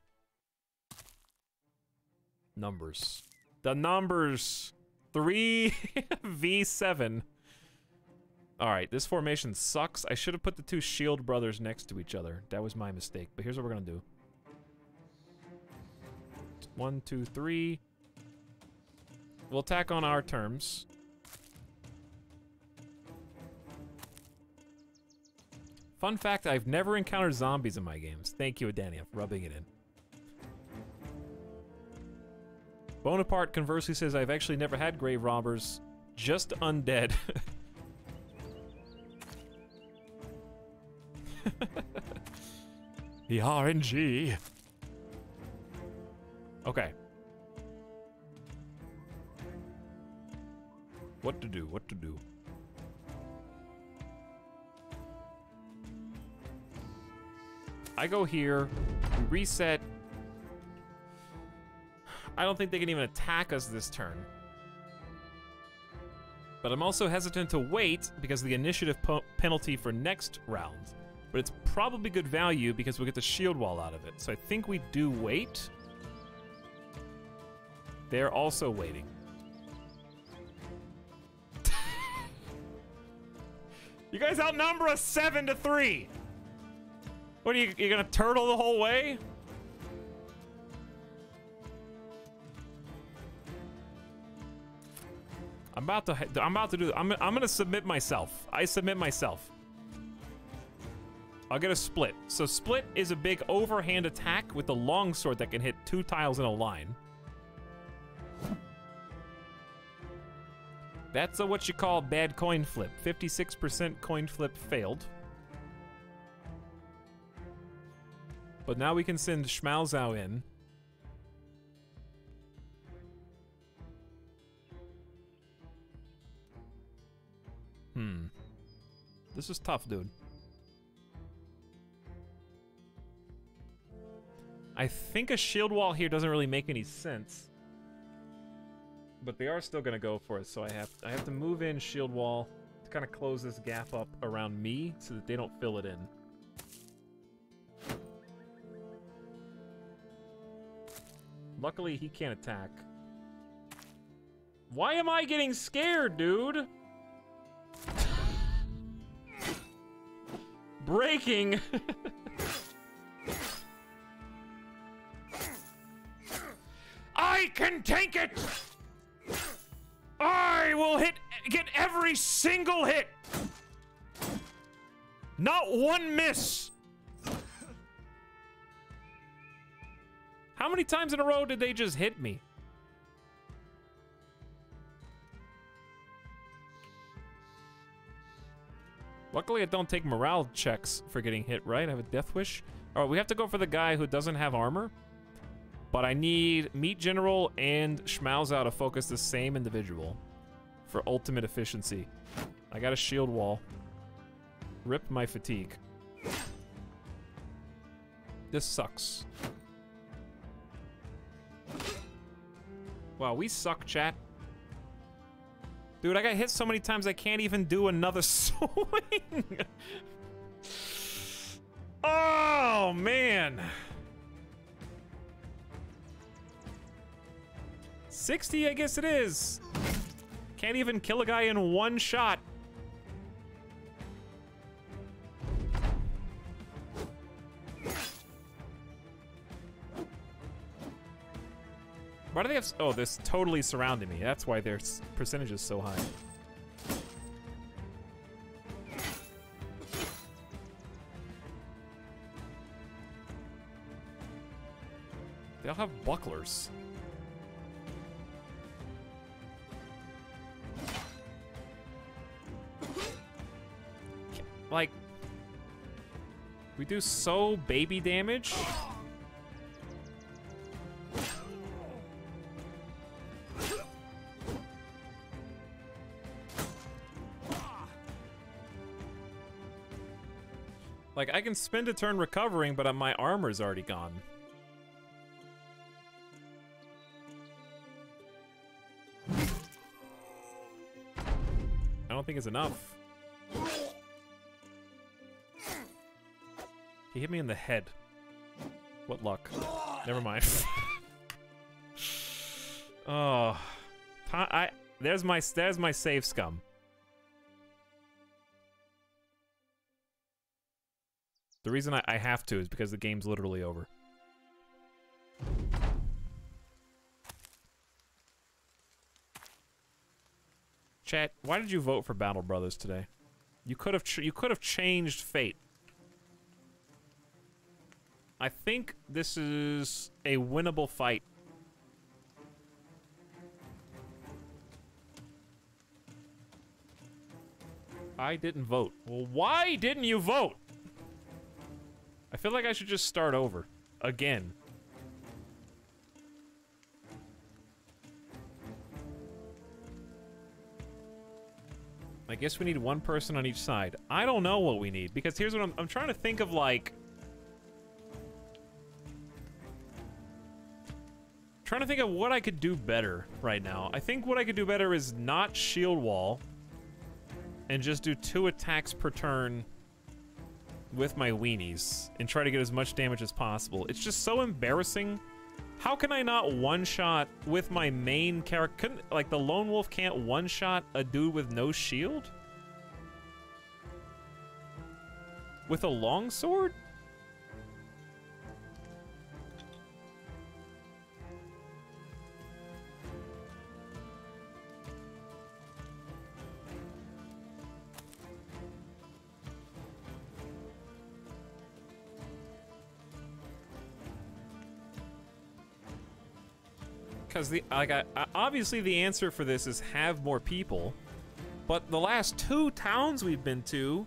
Numbers. The numbers! 3v7. Alright, this formation sucks. I should have put the 2 shield brothers next to each other. That was my mistake, but here's what we're gonna do. 1, 2, 3. We'll attack on our terms. Fun fact, I've never encountered zombies in my games. Thank you, Adania, for rubbing it in. Bonaparte conversely says, I've actually never had grave robbers, just undead. The RNG. Okay. What to do, what to do. I go here, we reset. I don't think they can even attack us this turn. But I'm also hesitant to wait because of the initiative penalty for next round. But it's probably good value because we'll get the shield wall out of it. So I think we do wait. They're also waiting. You guys outnumber us 7-3. What are you gonna turtle the whole way? I'm about to I'm gonna submit myself. I submit myself. I'll get a split. So split is a big overhand attack with the longsword that can hit 2 tiles in a line. That's a what you call bad coin flip. 56% coin flip failed. But now we can send Schmalzau in. This is tough, dude. I think a shield wall here doesn't really make any sense. But they are still gonna go for it, so I have to move in shield wall to kind of close this gap up around me so that they don't fill it in. Luckily, he can't attack. Why am I getting scared, dude? Breaking. I can take it! I will get every single hit! Not one miss! How many times in a row did they just hit me? Luckily, I don't take morale checks for getting hit, right? I have a death wish. All right, we have to go for the guy who doesn't have armor. But I need Meat General and Schmalzau to focus the same individual for ultimate efficiency. I got a shield wall. Rip my fatigue. This sucks. Wow, we suck, chat. Dude, I got hit so many times I can't even do another swing. Oh, man. 60, I guess it is. Can't even kill a guy in one shot. Why do they have... Oh, this totally surrounding me. That's why their percentage is so high. They all have bucklers. Like... We do so baby damage. Like, I can spend a turn recovering, but my armor's already gone. I don't think it's enough. He hit me in the head. What luck. Never mind. Oh. There's my save scum. The reason I have to is because the game's literally over. Chat, why did you vote for Battle Brothers today? You could have changed fate. I think this is a winnable fight. I didn't vote. Well, why didn't you vote? I feel like I should just start over. Again. I guess we need one person on each side. I don't know what we need, because here's what I'm trying to think of, like... Trying to think of what I could do better right now. I think what I could do better is not shield wall, and just do 2 attacks per turn with my weenies and try to get as much damage as possible. It's just so embarrassing. How can I not one-shot with my main character? Like, the lone wolf can't one-shot a dude with no shield? With a longsword? Because obviously the answer for this is have more people, but the last 2 towns we've been to,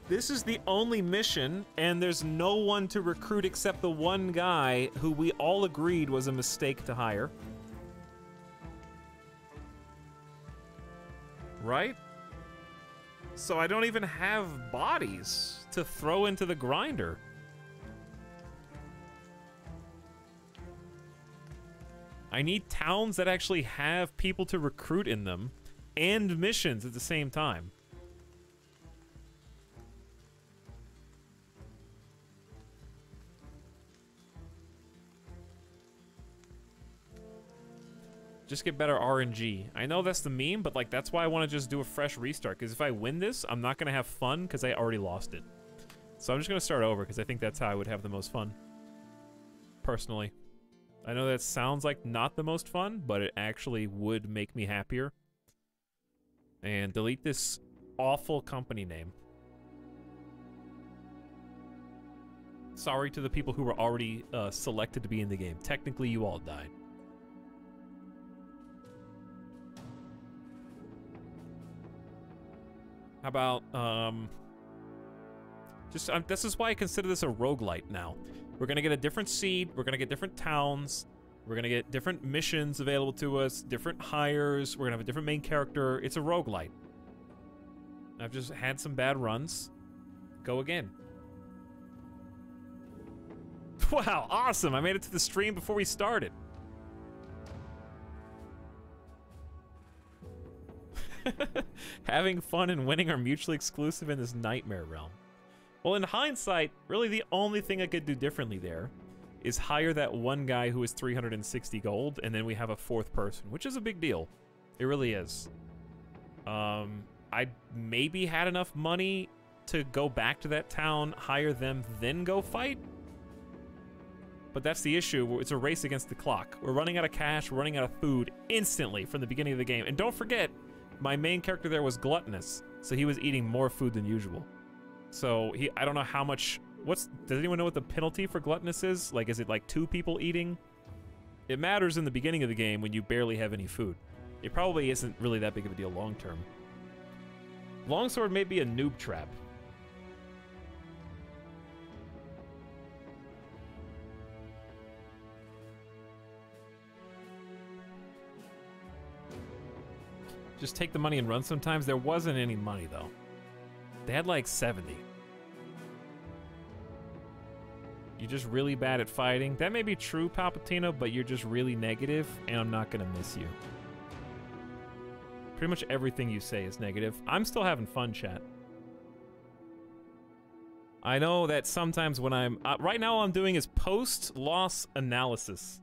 this is the only mission, and there's no one to recruit except the one guy who we all agreed was a mistake to hire. Right? So I don't even have bodies to throw into the grinder. I need towns that actually have people to recruit in them, and missions at the same time. Just get better RNG. I know that's the meme, but like that's why I want to just do a fresh restart, because if I win this, I'm not going to have fun because I already lost it. So I'm just going to start over because I think that's how I would have the most fun. Personally. I know that sounds like not the most fun, but it actually would make me happier. And delete this awful company name. Sorry to the people who were already selected to be in the game. Technically, you all died. How about, this is why I consider this a roguelite now. We're gonna get a different seed, we're gonna get different towns, we're gonna get different missions available to us, different hires, we're gonna have a different main character. It's a roguelite. I've just had some bad runs. Go again. Wow, awesome! I made it to the stream before we started. Having fun and winning are mutually exclusive in this nightmare realm. Well, in hindsight, really the only thing I could do differently there is hire that one guy who is 360 gold, and then we have a fourth person, which is a big deal. It really is. I maybe had enough money to go back to that town, hire them, then go fight. But that's the issue. It's a race against the clock. We're running out of cash, we're running out of food instantly from the beginning of the game. And don't forget, my main character there was gluttonous, so he was eating more food than usual. So I don't know how much, does anyone know what the penalty for gluttonous is? Like, is it like 2 people eating? It matters in the beginning of the game when you barely have any food. It probably isn't really that big of a deal long term. Longsword may be a noob trap. Just take the money and run sometimes. There wasn't any money, though. They had like 70. You're just really bad at fighting. That may be true, Palpatino, but you're just really negative, and I'm not gonna miss you. Pretty much everything you say is negative. I'm still having fun, chat. I know that sometimes when I'm... right now all I'm doing is post-loss analysis.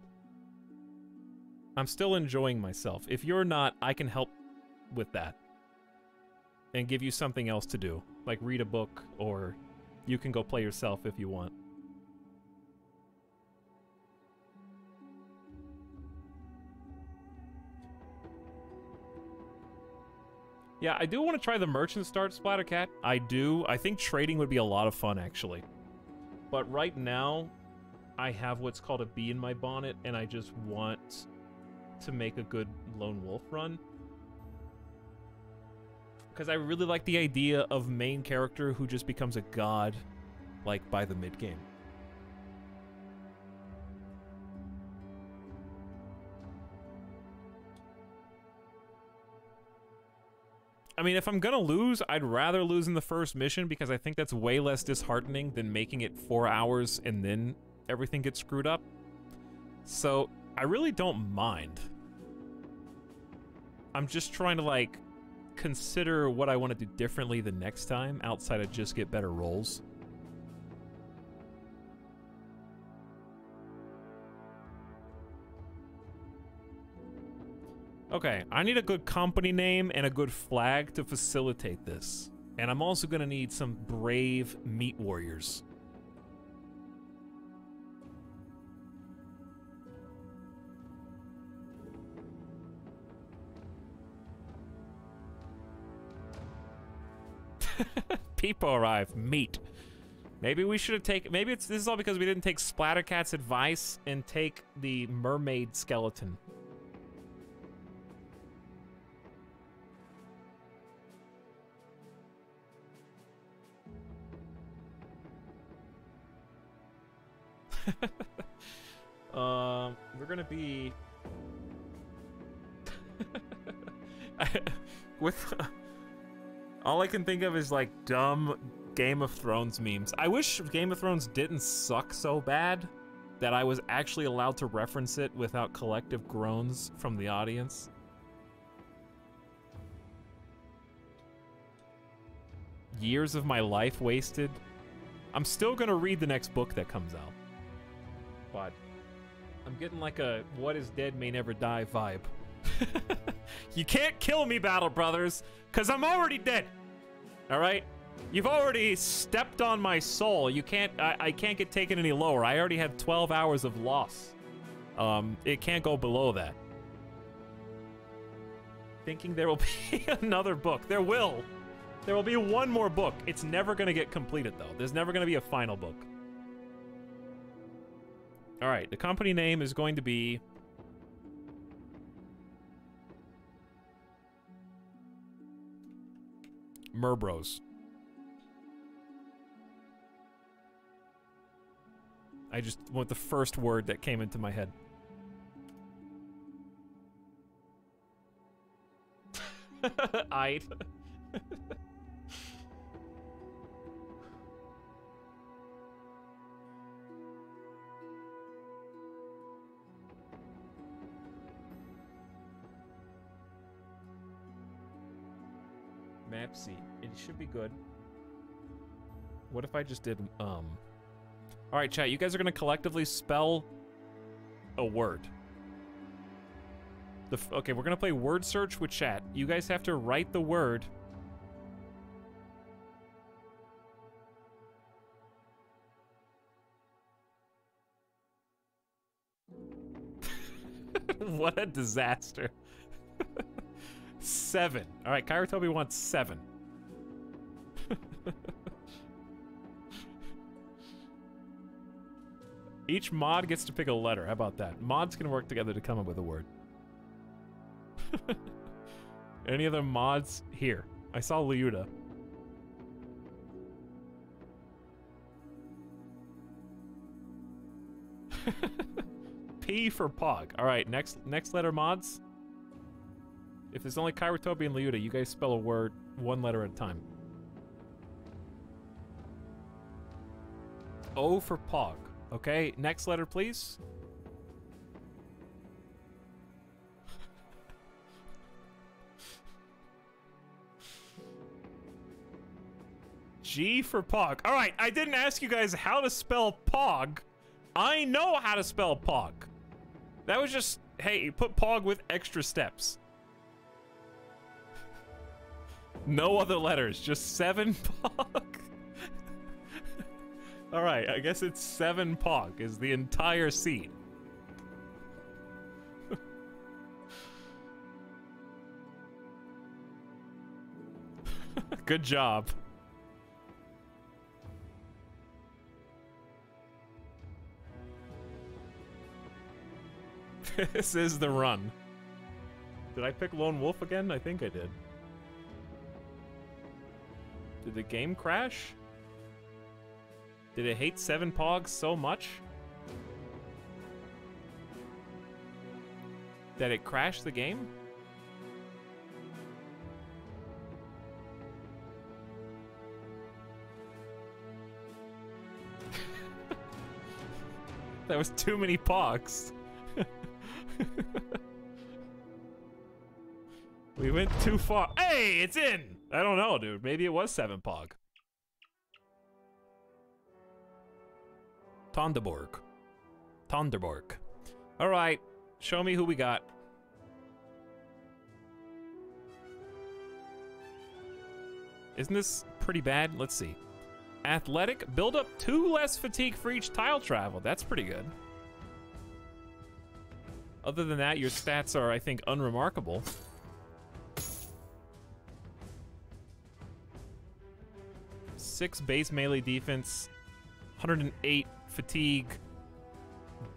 I'm still enjoying myself. If you're not, I can help with that and give you something else to do, like read a book, or you can go play yourself if you want. Yeah, I do want to try the merchant start, Splattercat. I do. I think trading would be a lot of fun, actually. But right now, I have what's called a bee in my bonnet, and I just want to make a good lone wolf run. Because I really like the idea of main character who just becomes a god, like, by the mid-game. I mean, if I'm gonna lose, I'd rather lose in the first mission because I think that's way less disheartening than making it 4 hours and then everything gets screwed up. So, I really don't mind. I'm just trying to, like, consider what I want to do differently the next time outside of just get better rolls. Okay, I need a good company name and a good flag to facilitate this. And I'm also gonna need some brave meat warriors. People arrive. Meat. Maybe we should have taken... Maybe this is all because we didn't take Splattercat's advice and take the mermaid skeleton. We're gonna be... with... all I can think of is, like, dumb Game of Thrones memes. I wish Game of Thrones didn't suck so bad that I was actually allowed to reference it without collective groans from the audience. Years of my life wasted. I'm still gonna read the next book that comes out. But I'm getting like a what is dead may never die vibe. You can't kill me, Battle Brothers, because I'm already dead. Alright? You've already stepped on my soul. You can't, I can't get taken any lower. I already have 12 hours of loss. It can't go below that. Thinking there will be another book. There will. There will be one more book. It's never going to get completed, though. There's never going to be a final book. Alright, the company name is going to be... Murbros. I just want the first word that came into my head. I'd. Map C. It should be good. What if I just did, All right, chat, you guys are gonna collectively spell a word. Okay, we're gonna play word search with chat. You guys have to write the word. What a disaster. 7. All right, Kairatobi wants 7. Each mod gets to pick a letter. How about that? Mods can work together to come up with a word. Any other mods here? I saw Liuda. P for Pog. All right, next letter mods. If there's only Kairatobi and Liuda, you guys spell a word one letter at a time. O for Pog. Okay, next letter, please. G for Pog. All right, I didn't ask you guys how to spell Pog. I know how to spell Pog. That was just, hey, put Pog with extra steps. No other letters, just 7 Pog. All right, I guess it's 7 Pog is the entire seed. Good job. This is the run. Did I pick Lone Wolf again? I think I did. Did the game crash? Did it hate 7 Pogs so much that it crashed the game? That was too many Pogs. We went too far. Hey, it's in! I don't know, dude. Maybe it was 7 Pog. Tonderborg. All right, show me who we got. Isn't this pretty bad? Let's see. Athletic, build up 2 less fatigue for each tile travel. That's pretty good. Other than that, your stats are, I think, unremarkable. Six base melee defense, 108 fatigue,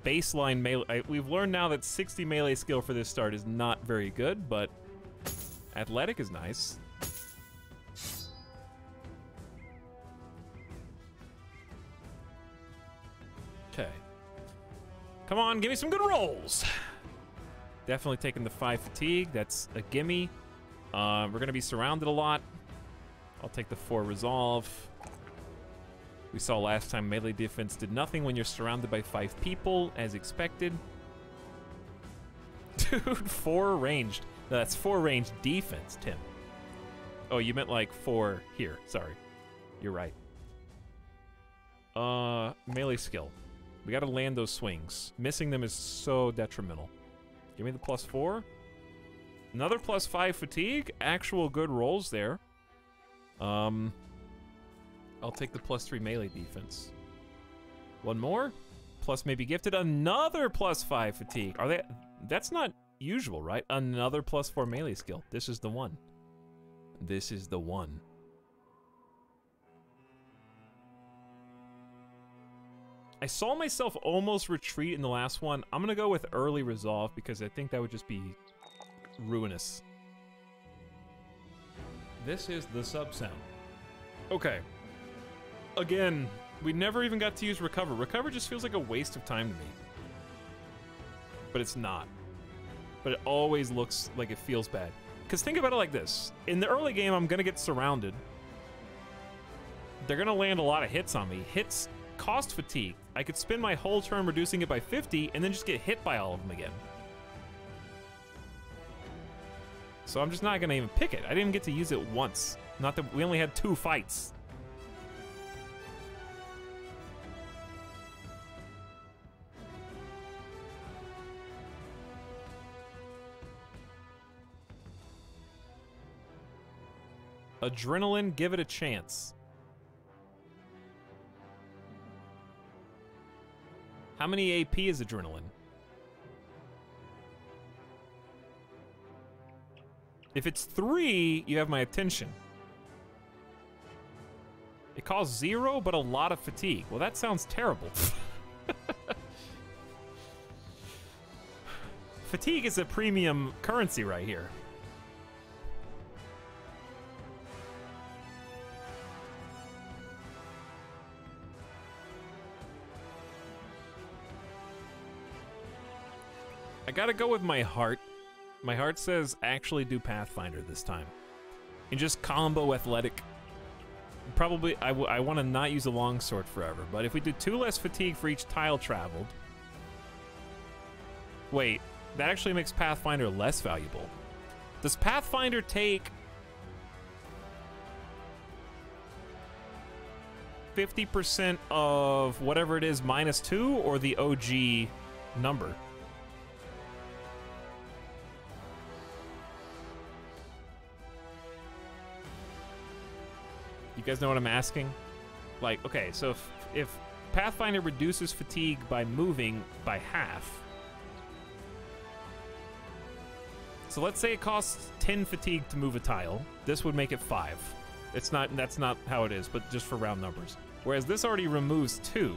baseline melee. We've learned now that 60 melee skill for this start is not very good, but athletic is nice. Okay. Come on, give me some good rolls. Definitely taking the 5 fatigue. That's a gimme. We're going to be surrounded a lot. I'll take the 4 resolve. We saw last time melee defense did nothing when you're surrounded by 5 people, as expected. Dude, 4 ranged. No, that's 4 ranged defense, Tim. Oh, you meant like 4 here. Sorry. You're right. Melee skill. We gotta land those swings. Missing them is so detrimental. Give me the +4. Another +5 fatigue. Actual good rolls there. I'll take the +3 melee defense. One more. Plus maybe gifted. Another +5 fatigue. Are they? That's not usual, right? Another +4 melee skill. This is the one. This is the one. I saw myself almost retreat in the last one. I'm gonna go with early resolve because I think that would just be ruinous. This is the sub sound. Okay. Again, we never even got to use recover. Recover just feels like a waste of time to me. But it's not. But it always looks like it feels bad. Because think about it like this. In the early game, I'm gonna get surrounded. They're gonna land a lot of hits on me. Hits cost fatigue. I could spend my whole turn reducing it by 50 and then just get hit by all of them again. So I'm just not gonna even pick it. I didn't even get to use it once. Not that we only had 2 fights. Adrenaline, give it a chance. How many AP is adrenaline? If it's 3, you have my attention. It costs 0, but a lot of fatigue. Well, that sounds terrible. Fatigue is a premium currency right here. I gotta go with my heart. My heart says actually do Pathfinder this time. And just combo athletic. Probably, I want to not use a longsword forever, but if we do 2 less fatigue for each tile traveled... Wait, that actually makes Pathfinder less valuable. Does Pathfinder take 50% of whatever it is minus 2 or the OG number? You guys know what I'm asking? Like, okay, so if Pathfinder reduces fatigue by moving by half, so let's say it costs 10 fatigue to move a tile, this would make it 5. That's not how it is, but just for round numbers. Whereas this already removes 2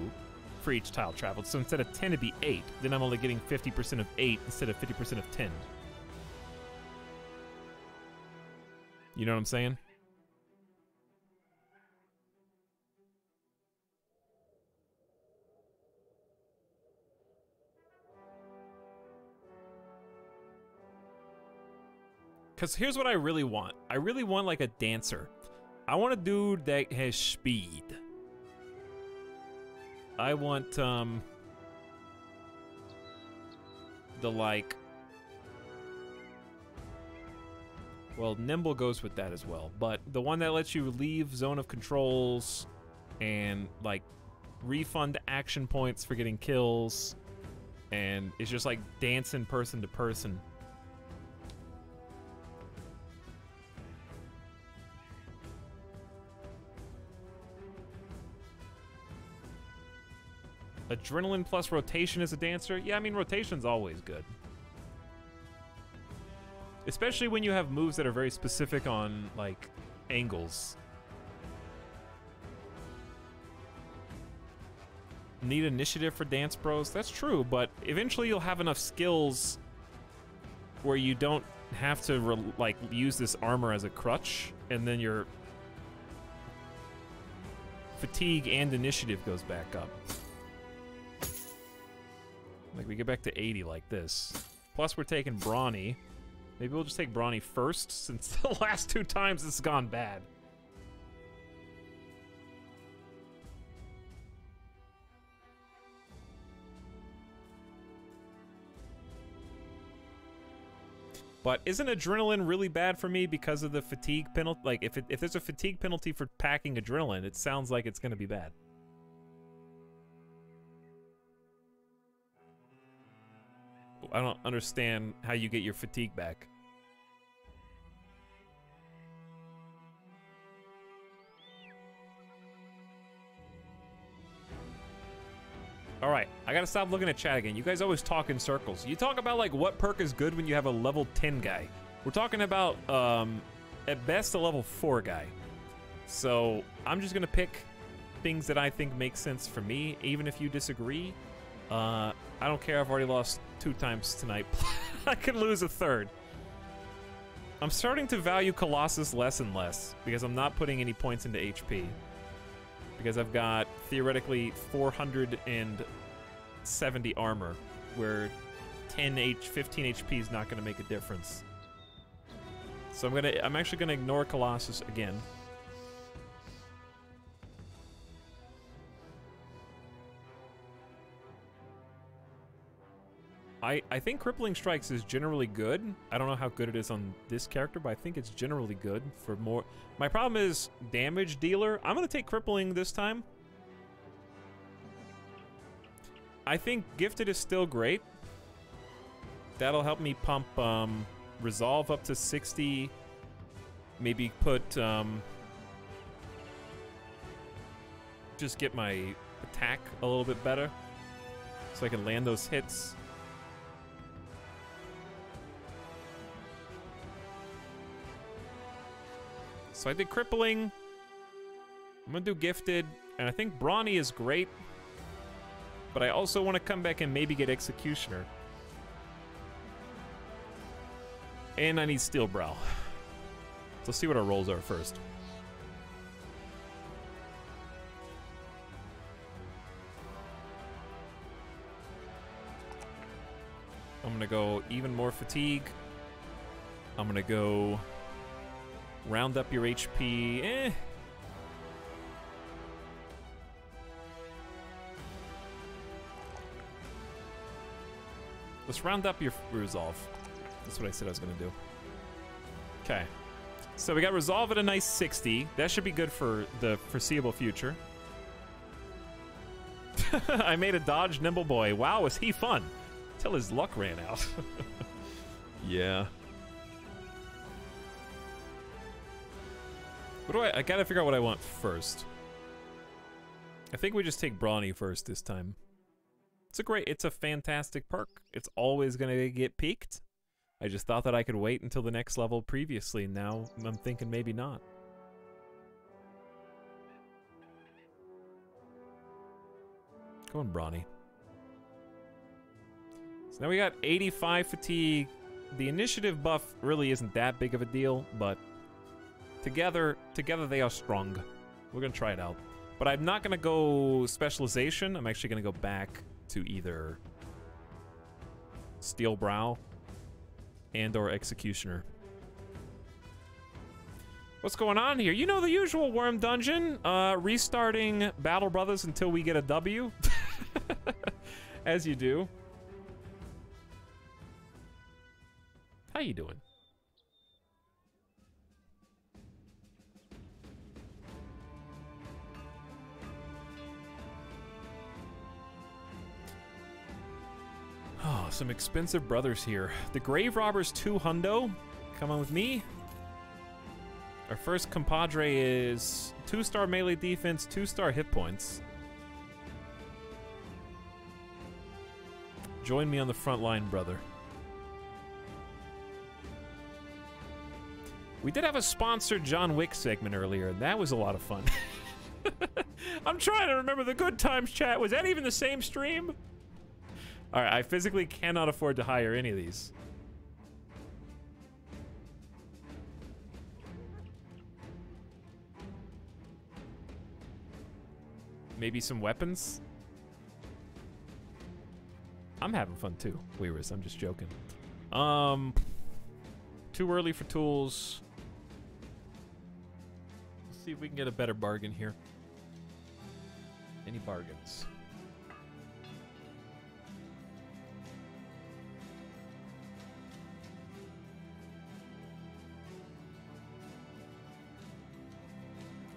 for each tile traveled, so instead of 10 it'd be 8. Then I'm only getting 50% of 8 instead of 50% of 10. You know what I'm saying? Because here's what I really want. I really want, like, a dancer. I want a dude that has speed. I want, the, like... Well, nimble goes with that as well. But the one that lets you leave zone of controls and, like, refund action points for getting kills. And it's just, like, dancing person to person. Adrenaline plus rotation as a dancer? Yeah, I mean, rotation's always good. Especially when you have moves that are very specific on, like, angles. Need initiative for Dance Bros? That's true, but eventually you'll have enough skills where you don't have to, like, use this armor as a crutch, and then your fatigue and initiative goes back up. Like, we get back to 80 like this. Plus, we're taking Brawny. Maybe we'll just take Brawny first, since the last 2 times it's gone bad. But isn't adrenaline really bad for me because of the fatigue penalty? Like, if there's a fatigue penalty for packing adrenaline, it sounds like it's going to be bad. I don't understand how you get your fatigue back. All right, I gotta stop looking at chat again. You guys always talk in circles. You talk about, like, what perk is good when you have a level 10 guy. We're talking about, at best, a level 4 guy. So I'm just gonna pick things that I think make sense for me, even if you disagree. I don't care, I've already lost 2 times tonight. I could lose a 3rd. I'm starting to value Colossus less and less, because I'm not putting any points into HP. Because I've got, theoretically, 470 armor, where 15 HP is not gonna make a difference. So I'm actually gonna ignore Colossus again. I think Crippling Strikes is generally good. I don't know how good it is on this character, but I think it's generally good for more. My problem is Damage Dealer. I'm going to take Crippling this time. I think Gifted is still great. That'll help me pump Resolve up to 60. maybe put, just get my attack a little bit better so I can land those hits. So I did crippling. I'm gonna do gifted, and I think brawny is great, but I also want to come back and maybe get executioner. And I need steel brow. So let's see what our rolls are first. I'm gonna go even more fatigue. I'm gonna go round up your HP. Let's round up your resolve. That's what I said I was gonna do. Okay. So we got resolve at a nice 60. That should be good for the foreseeable future. I made a dodge nimble boy. Wow, was he fun? Till his luck ran out. Yeah. What do I gotta figure out what I want first. I think we just take Brawny first this time. It's a fantastic perk. It's always gonna get peaked. I just thought that I could wait until the next level previously. Now I'm thinking maybe not. Go on, Brawny. So now we got 85 fatigue. The initiative buff really isn't that big of a deal, but together they are strong. We're gonna try it out. But I'm not gonna go specialization. I'm actually gonna go back to either Steel Brow and or Executioner. What's going on here? You know the usual worm dungeon. Restarting Battle Brothers until we get a W. As you do. How you doing? Oh, some expensive brothers here. The Grave Robbers 2 hundo. Come on with me. Our first compadre is 2-star melee defense, 2-star hit points. Join me on the front line, brother. We did have a sponsored John Wick segment earlier, and that was a lot of fun. I'm trying to remember the good times, chat. Was that even the same stream? All right, I physically cannot afford to hire any of these. Maybe some weapons? I'm having fun too, Weavers. I'm just joking. Too early for tools. Let's see if we can get a better bargain here. Any bargains?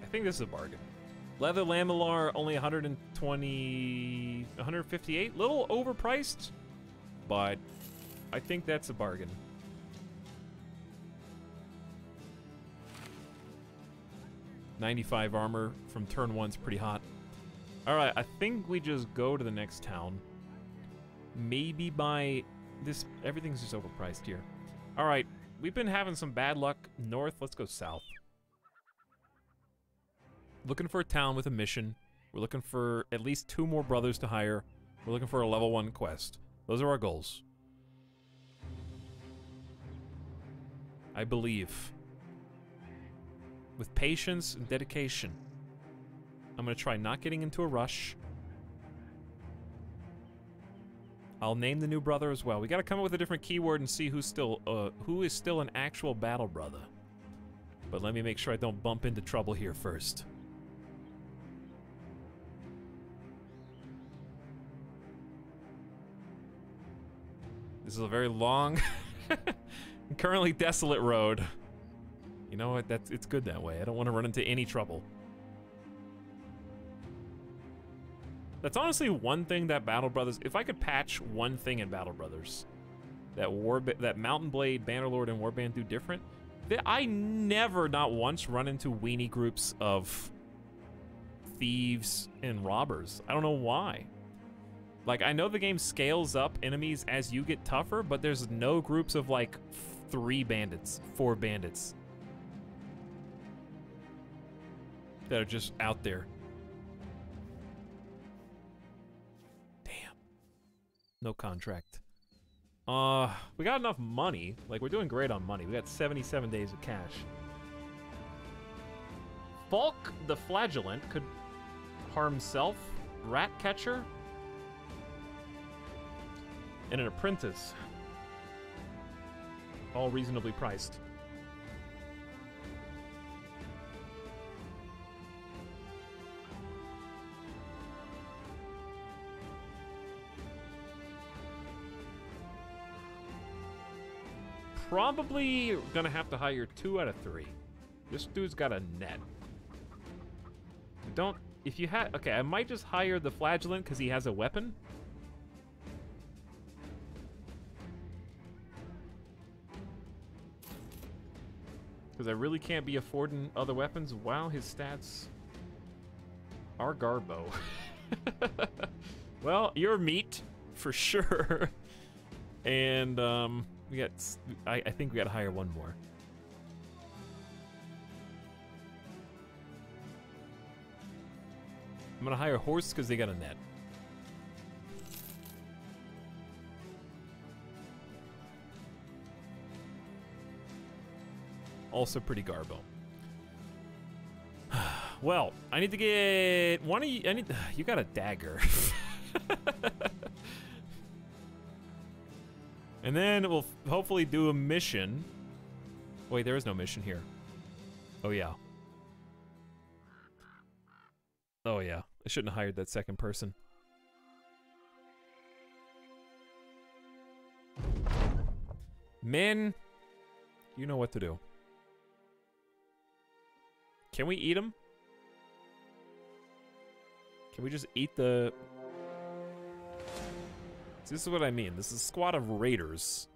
I think this is a bargain. Leather Lamellar, only 120, 158. Little overpriced, but I think that's a bargain. $95 armor from turn 1's pretty hot. All right, I think we just go to the next town. Maybe buy this. Everything's just overpriced here. All right, we've been having some bad luck north. Let's go south. Looking for a town with a mission. We're looking for at least 2 more brothers to hire. We're looking for a level 1 quest. Those are our goals. I believe. With patience and dedication. I'm going to try not getting into a rush. I'll name the new brother as well. We got to come up with a different keyword and see who is still an actual battle brother. But let me make sure I don't bump into trouble here first. This is a very long, currently desolate road. You know what? It's good that way. I don't want to run into any trouble. That's honestly one thing that Battle Brothers. If I could patch one thing in Battle Brothers, that Mountain Blade, Bannerlord, and Warband do different, I never, not once, run into weenie groups of thieves and robbers. I don't know why. Like, I know the game scales up enemies as you get tougher, but there's no groups of, like, 3 bandits, 4 bandits that are just out there. Damn. No contract. We got enough money. Like, we're doing great on money. We got 77 days of cash. Falk the Flagellant could harm himself. Rat Catcher. And an apprentice. All reasonably priced. Probably gonna have to hire 2 out of 3. This dude's got a net. Don't, if you had, okay, I might just hire the Flagellant because he has a weapon. Because I really can't be affording other weapons while his stats are Garbo. Well, you're meat, for sure. And, we got, I think we gotta hire 1 more. I'm gonna hire Horse because they got a net. Also pretty Garbo. Well, I need to get one of you. You got a dagger. And then we'll hopefully do a mission. Wait, there is no mission here. Oh, yeah. Oh, yeah. I shouldn't have hired that second person. Men, you know what to do. Can we eat them? Can we just eat the... This is what I mean. This is a squad of raiders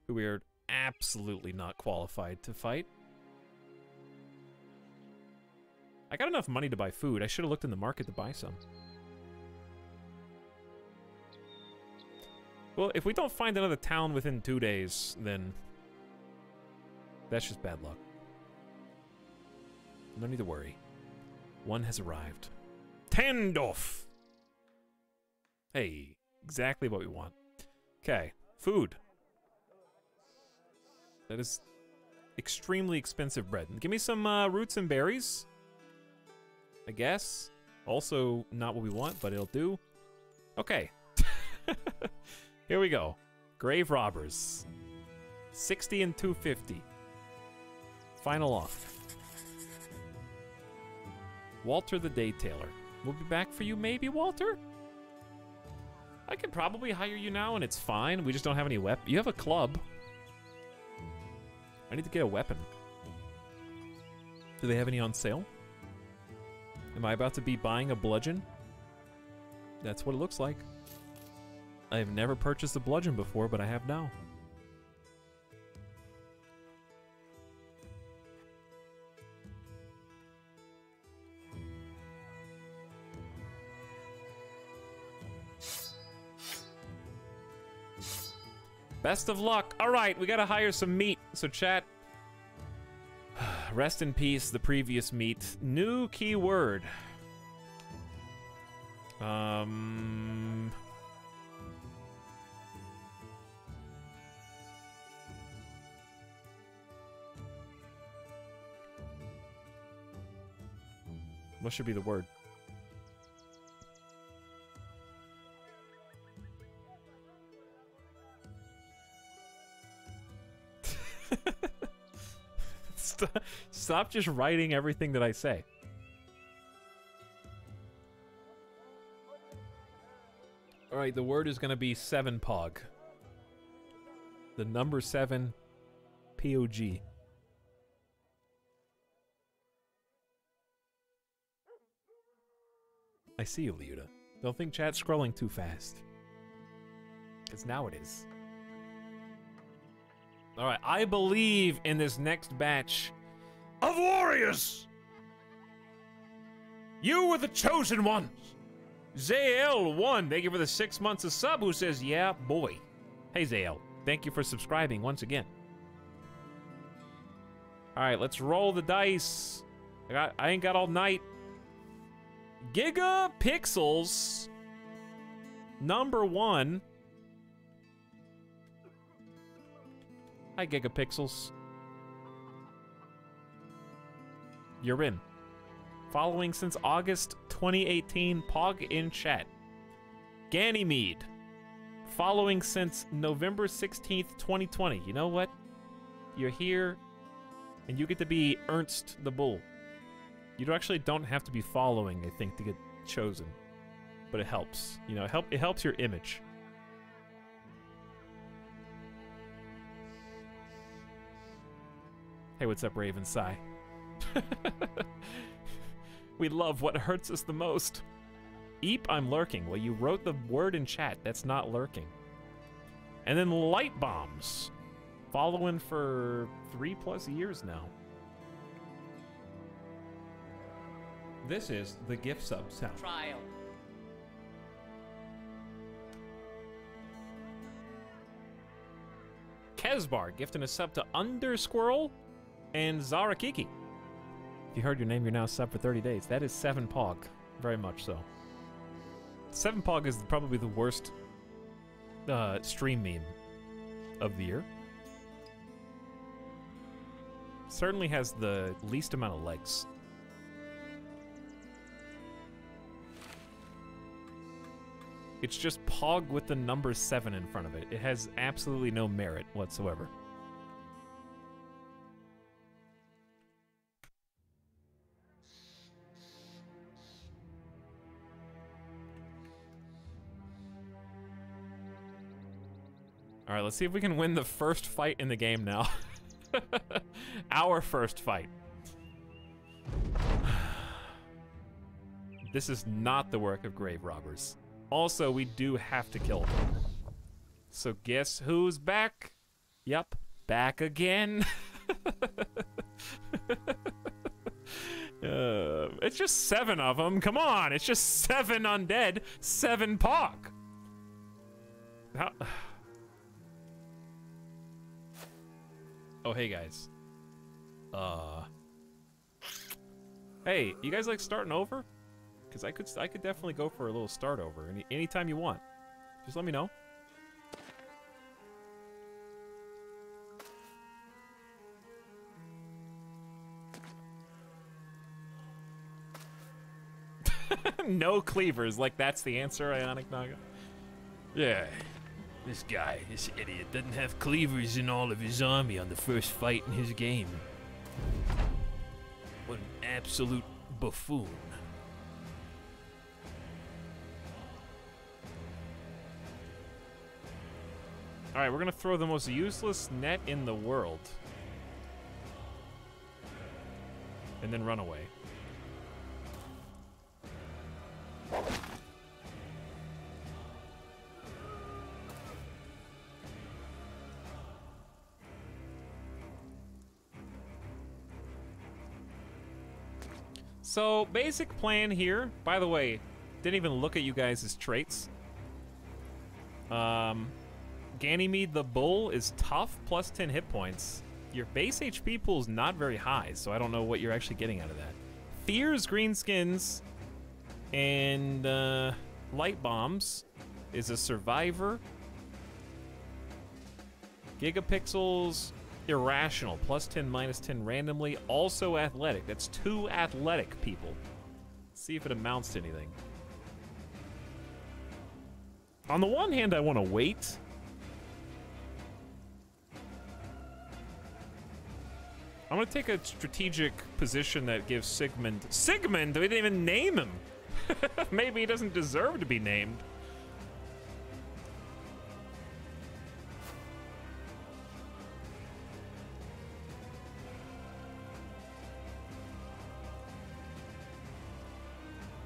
who we are absolutely not qualified to fight. I got enough money to buy food. I should have looked in the market to buy some. Well, if we don't find another town within 2 days, then that's just bad luck. No need to worry. One has arrived. Tandorf! Hey. Exactly what we want. Okay, food. That is extremely expensive bread. Give me some roots and berries, I guess. Also not what we want, but it'll do. Okay. Here we go. Grave robbers. 60 and 250. Final offer. Walter the Day Tailor. We'll be back for you maybe, Walter? I could probably hire you now and it's fine. We just don't have any weapon. You have a club. I need to get a weapon. Do they have any on sale? Am I about to be buying a bludgeon? That's what it looks like. I have never purchased a bludgeon before, but I have now. Best of luck. All right, we gotta hire some meat. So chat, rest in peace, the previous meat. New keyword. What should be the word? Stop just writing everything that I say. All right, the word is going to be 7pog. The number 7, POG. I see you, Liuda. Don't think chat's scrolling too fast. Because now it is. All right, I believe in this next batch of warriors. You were the chosen ones. Zael1, thank you for the 6 months of sub, who says, yeah, boy. Hey, Zael, thank you for subscribing once again. All right, let's roll the dice. I ain't got all night. Gigapixels, number 1. Hi, Gigapixels. You're in. Following since August 2018, Pog in chat. Ganymede. Following since November 16th, 2020. You know what? You're here, and you get to be Ernst the Bull. You actually don't have to be following, I think, to get chosen. But it helps. You know, it helps your image. Hey, what's up, Raven Sai? We love what hurts us the most. Eep, I'm lurking. Well, you wrote the word in chat. That's not lurking. And then light bombs. Following for 3+ years now. This is the gift sub sound. Trial. Kezbar gifting a sub to Undersquirrel and Zarakiki. If you heard your name, you're now sub for 30 days. That is 7pog. Very much so. 7pog is probably the worst stream meme of the year. Certainly has the least amount of legs. It's just Pog with the number 7 in front of it. It has absolutely no merit whatsoever. All right, let's see if we can win the first fight in the game now. Our first fight. This is not the work of grave robbers. Also, we do have to kill them. So guess who's back? Yep, back again. It's just 7 of them. Come on, it's just 7 undead, 7 Pog. How? Oh, hey guys. Hey, you guys like starting over? Because I could definitely go for a little start over anytime you want. Just let me know. No cleavers, like that's the answer, Ionic Naga. Yeah. This guy, this idiot, doesn't have cleavers in all of his army on the first fight in his game. What an absolute buffoon. Alright, we're gonna throw the most useless net in the world. And then run away. So, basic plan here. By the way, didn't even look at you guys' traits. Ganymede the Bull is tough, plus 10 hit points. Your base HP pool is not very high, so I don't know what you're actually getting out of that. Fears Greenskins and Light Bombs is a survivor. Gigapixels, Irrational, plus 10, minus 10 randomly. Also athletic. That's 2 athletic people. Let's see if it amounts to anything. On the one hand, I want to wait. I'm going to take a strategic position that gives Sigmund... Sigmund? We didn't even name him. Maybe he doesn't deserve to be named.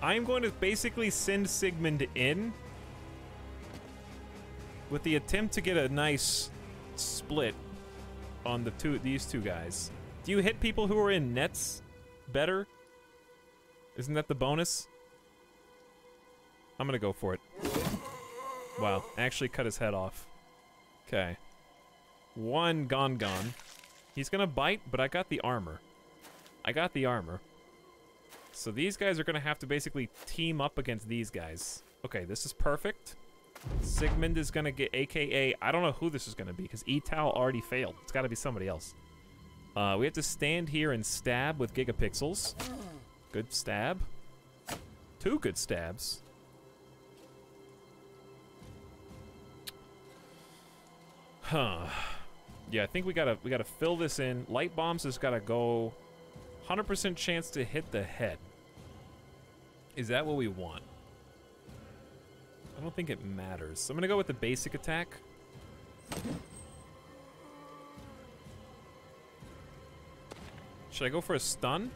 I'm going to basically send Sigmund in with the attempt to get a nice split on these two guys. Do you hit people who are in nets better? Isn't that the bonus? I'm gonna go for it. Wow, actually cut his head off. Okay. One gone. He's gonna bite, but I got the armor. So these guys are gonna have to basically team up against these guys. Okay, this is perfect. Sigmund is gonna get AKA, I don't know who this is gonna be, because Etal already failed. It's gotta be somebody else. We have to stand here and stab with gigapixels. Good stab. 2 good stabs. Huh. Yeah, I think we gotta fill this in. Light bombs has gotta go 100% chance to hit the head. Is that what we want? I don't think it matters. So I'm gonna go with the basic attack. Should I go for a stun?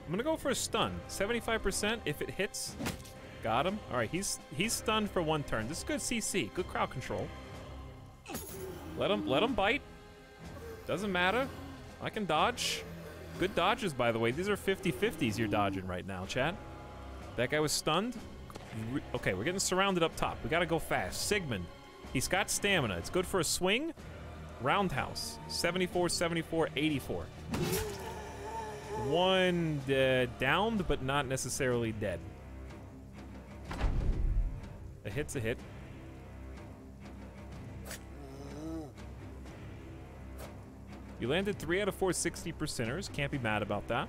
I'm gonna go for a stun. 75% if it hits. Got him. All right, he's stunned for 1 turn. This is good CC, good crowd control. Let him bite. Doesn't matter. I can dodge. Good dodges, by the way. These are 50-50s you're dodging right now, chat. That guy was stunned. Okay, we're getting surrounded up top. We gotta go fast. Sigmund, he's got stamina. It's good for a swing. Roundhouse. 74, 74, 84. 1 downed, but not necessarily dead. A hit's a hit. You landed 3 out of 4 60%ers. Can't be mad about that.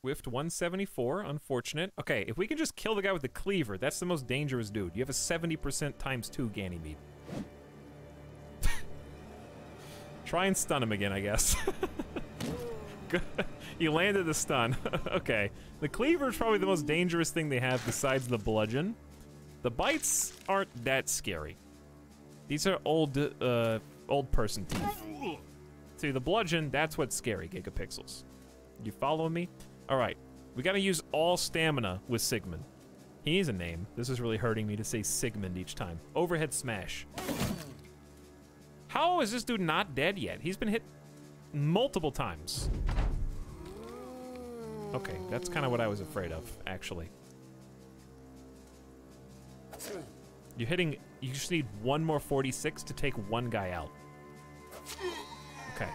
Whiffed 174, unfortunate. Okay, if we can just kill the guy with the cleaver, that's the most dangerous dude. You have a 70% times 2 Ganymede. Try and stun him again, I guess. You landed the stun. Okay. The cleaver is probably the most dangerous thing they have besides the bludgeon. The bites aren't that scary. These are old person teeth. See, the bludgeon, that's what's scary, gigapixels. You following me? All right, we gotta use all stamina with Sigmund. He needs a name. This is really hurting me to say Sigmund each time. Overhead smash. How is this dude not dead yet? He's been hit multiple times. Okay, that's kind of what I was afraid of, actually. You're hitting, you just need 1 more 46 to take 1 guy out. Okay.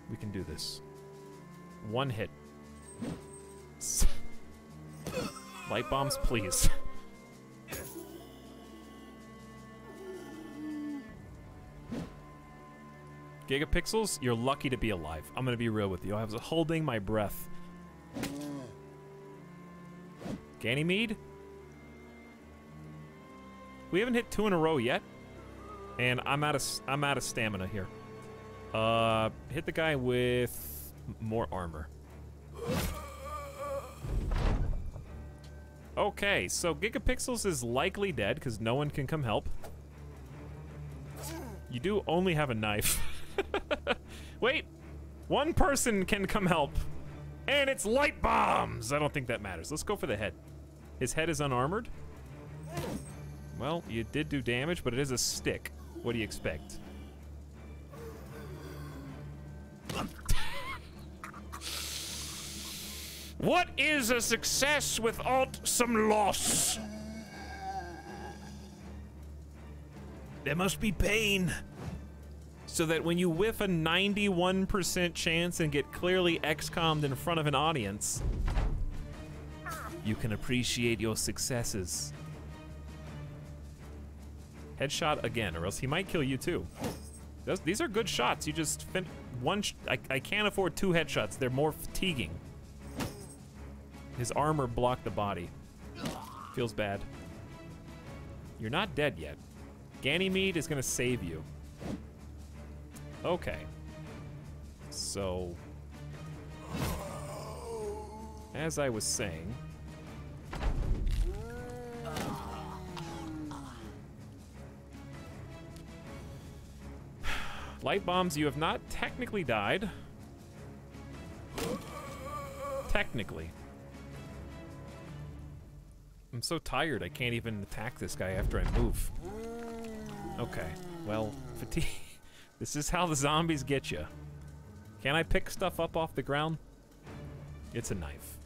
We can do this. 1 hit. Light bombs, please. Gigapixels, you're lucky to be alive. I'm gonna be real with you. I was holding my breath. Ganymede? We haven't hit 2 in a row yet, and I'm out of stamina here. Hit the guy with more armor. Okay, so Gigapixels is likely dead because no one can come help. You do only have a knife. Wait, 1 person can come help, and it's light bombs. I don't think that matters. Let's go for the head. His head is unarmored. Well, you did do damage, but it is a stick. What do you expect? What is a success without some loss? There must be pain. So that when you whiff a 91% chance and get clearly XCOM'd in front of an audience, you can appreciate your successes. Headshot again, or else he might kill you too. These are good shots. You just I can't afford 2 headshots. They're more fatiguing. His armor blocked the body. Feels bad. You're not dead yet. Ganymede is gonna save you. Okay. So, as I was saying, light bombs, you have not technically died. Technically. I'm so tired I can't even attack this guy after I move. Okay, well, fatigue. This is how the zombies get you. Can I pick stuff up off the ground? It's a knife.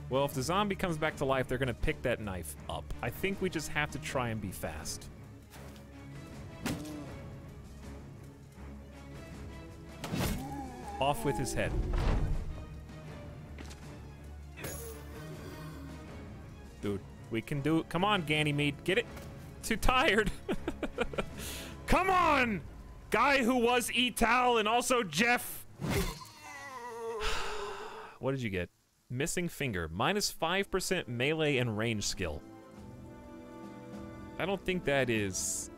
Well, if the zombie comes back to life, they're gonna pick that knife up. I think we just have to try and be fast. Off with his head. Dude, we can do it. Come on, Ganymede, get it. Too tired. Come on! Guy who was Etal and also Jeff. What did you get? Missing finger. Minus 5% melee and range skill. I don't think that is...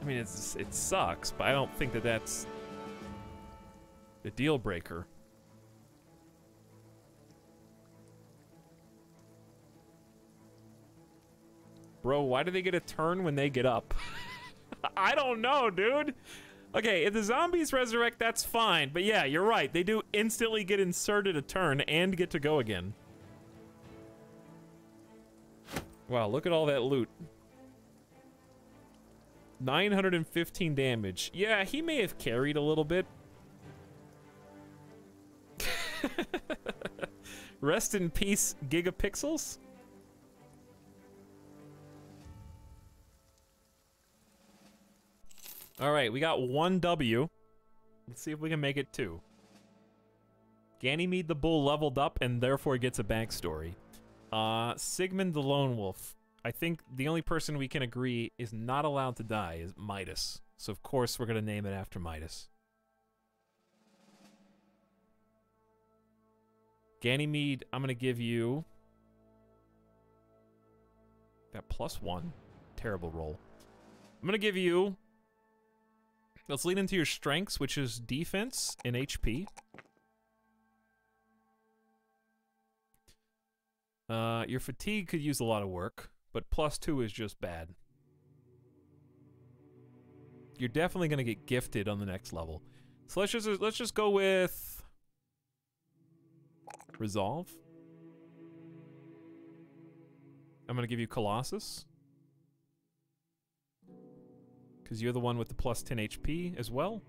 I mean, it sucks, but I don't think that that's the deal breaker. Bro, why do they get a turn when they get up? I don't know, dude. Okay, if the zombies resurrect, that's fine. But yeah, you're right. They do instantly get inserted a turn and get to go again. Wow, look at all that loot. 915 damage. Yeah, he may have carried a little bit. Rest in peace, gigapixels. All right, we got 1 W. Let's see if we can make it 2. Ganymede the Bull leveled up and therefore gets a backstory. Sigmund the Lone Wolf. I think the only person we can agree is not allowed to die is Midas. So of course we're gonna name it after Midas. Ganymede, I'm gonna give you that +1. Terrible roll. I'm gonna give you... Let's lean into your strengths, which is defense and HP. Your fatigue could use a lot of work, but +2 is just bad. You're definitely gonna get gifted on the next level. So let's just go with Resolve. I'm gonna give you Colossus, because you're the one with the +10 HP as well.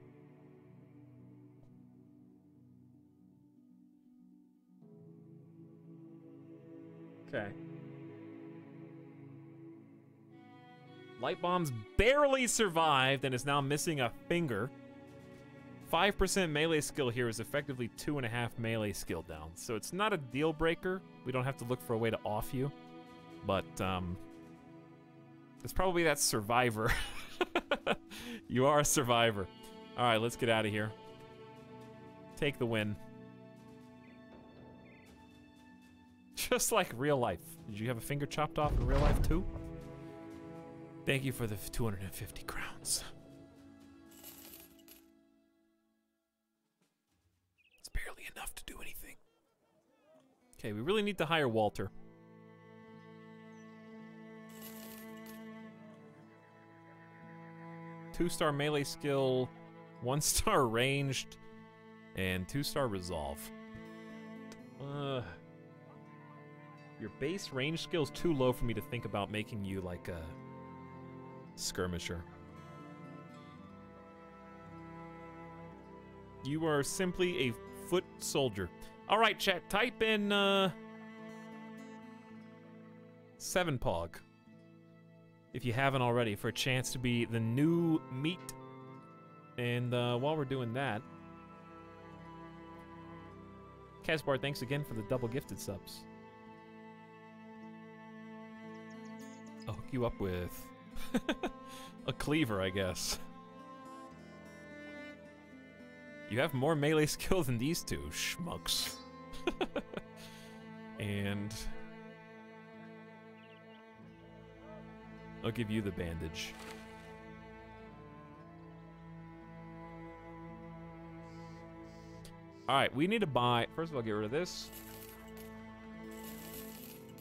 Okay. Light Bomb's barely survived and is now missing a finger. 5% melee skill here is effectively 2.5 melee skill down. So it's not a deal breaker. We don't have to look for a way to off you. But, it's probably that survivor. You are a survivor. Alright, let's get out of here. Take the win. Just like real life. Did you have a finger chopped off in real life too? Thank you for the 250 crowns. It's barely enough to do anything. Okay, we really need to hire Walter. Two-star melee skill, 1-star ranged, and 2-star resolve. Your base range skill is too low for me to think about making you like a skirmisher. You are simply a foot soldier. All right, chat, type in 7pog if you haven't already for a chance to be the new meat. And while we're doing that, Casbar, thanks again for the double gifted subs. I'll hook you up with a cleaver, I guess. You have more melee skill than these two schmucks. And I'll give you the bandage. Alright, we need to buy... First of all, get rid of this.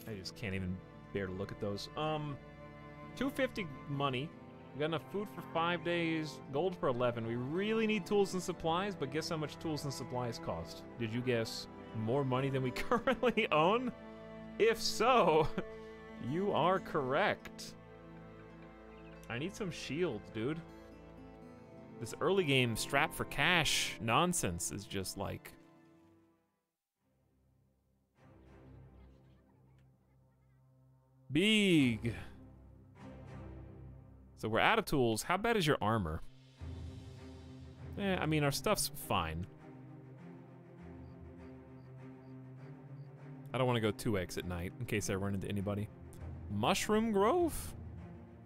I just can't even bear to look at those. 250 money. We got enough food for 5 days, gold for 11. We really need tools and supplies, but guess how much tools and supplies cost? Did you guess more money than we currently own? If so, You are correct. I need some shields, dude. This early game strap for cash nonsense is just like... big. So we're out of tools. How bad is your armor? I mean, our stuff's fine. I don't want to go 2x at night in case I run into anybody. Mushroom Grove?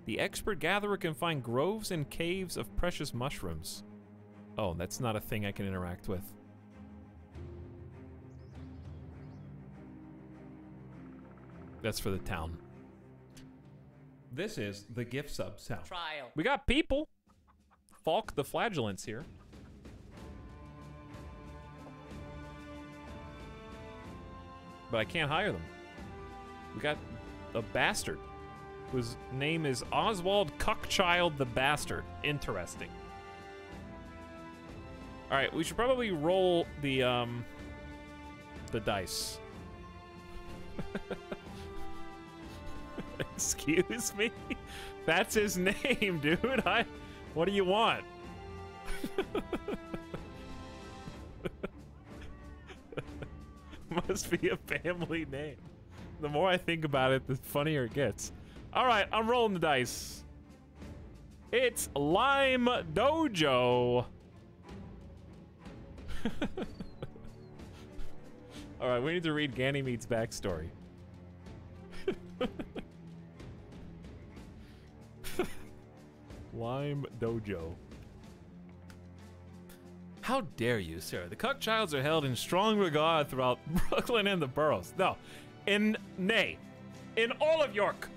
The expert gatherer can find groves and caves of precious mushrooms. Oh, that's not a thing I can interact with. That's for the town. This is the gift sub sound. Trial. We got people. Falk the Flagellant's here. But I can't hire them. We got a bastard whose name is Oswald Cuckchild the Bastard. Interesting. All right, we should probably roll the dice. Excuse me? That's his name, dude. What do you want? Must be a family name. The more I think about it, the funnier it gets. All right, I'm rolling the dice. It's Lime Dojo. All right, we need to read Ganymede's backstory. Lime Dojo. How dare you, sir? The Cuckchilds are held in strong regard throughout Brooklyn and the boroughs. No, in all of York.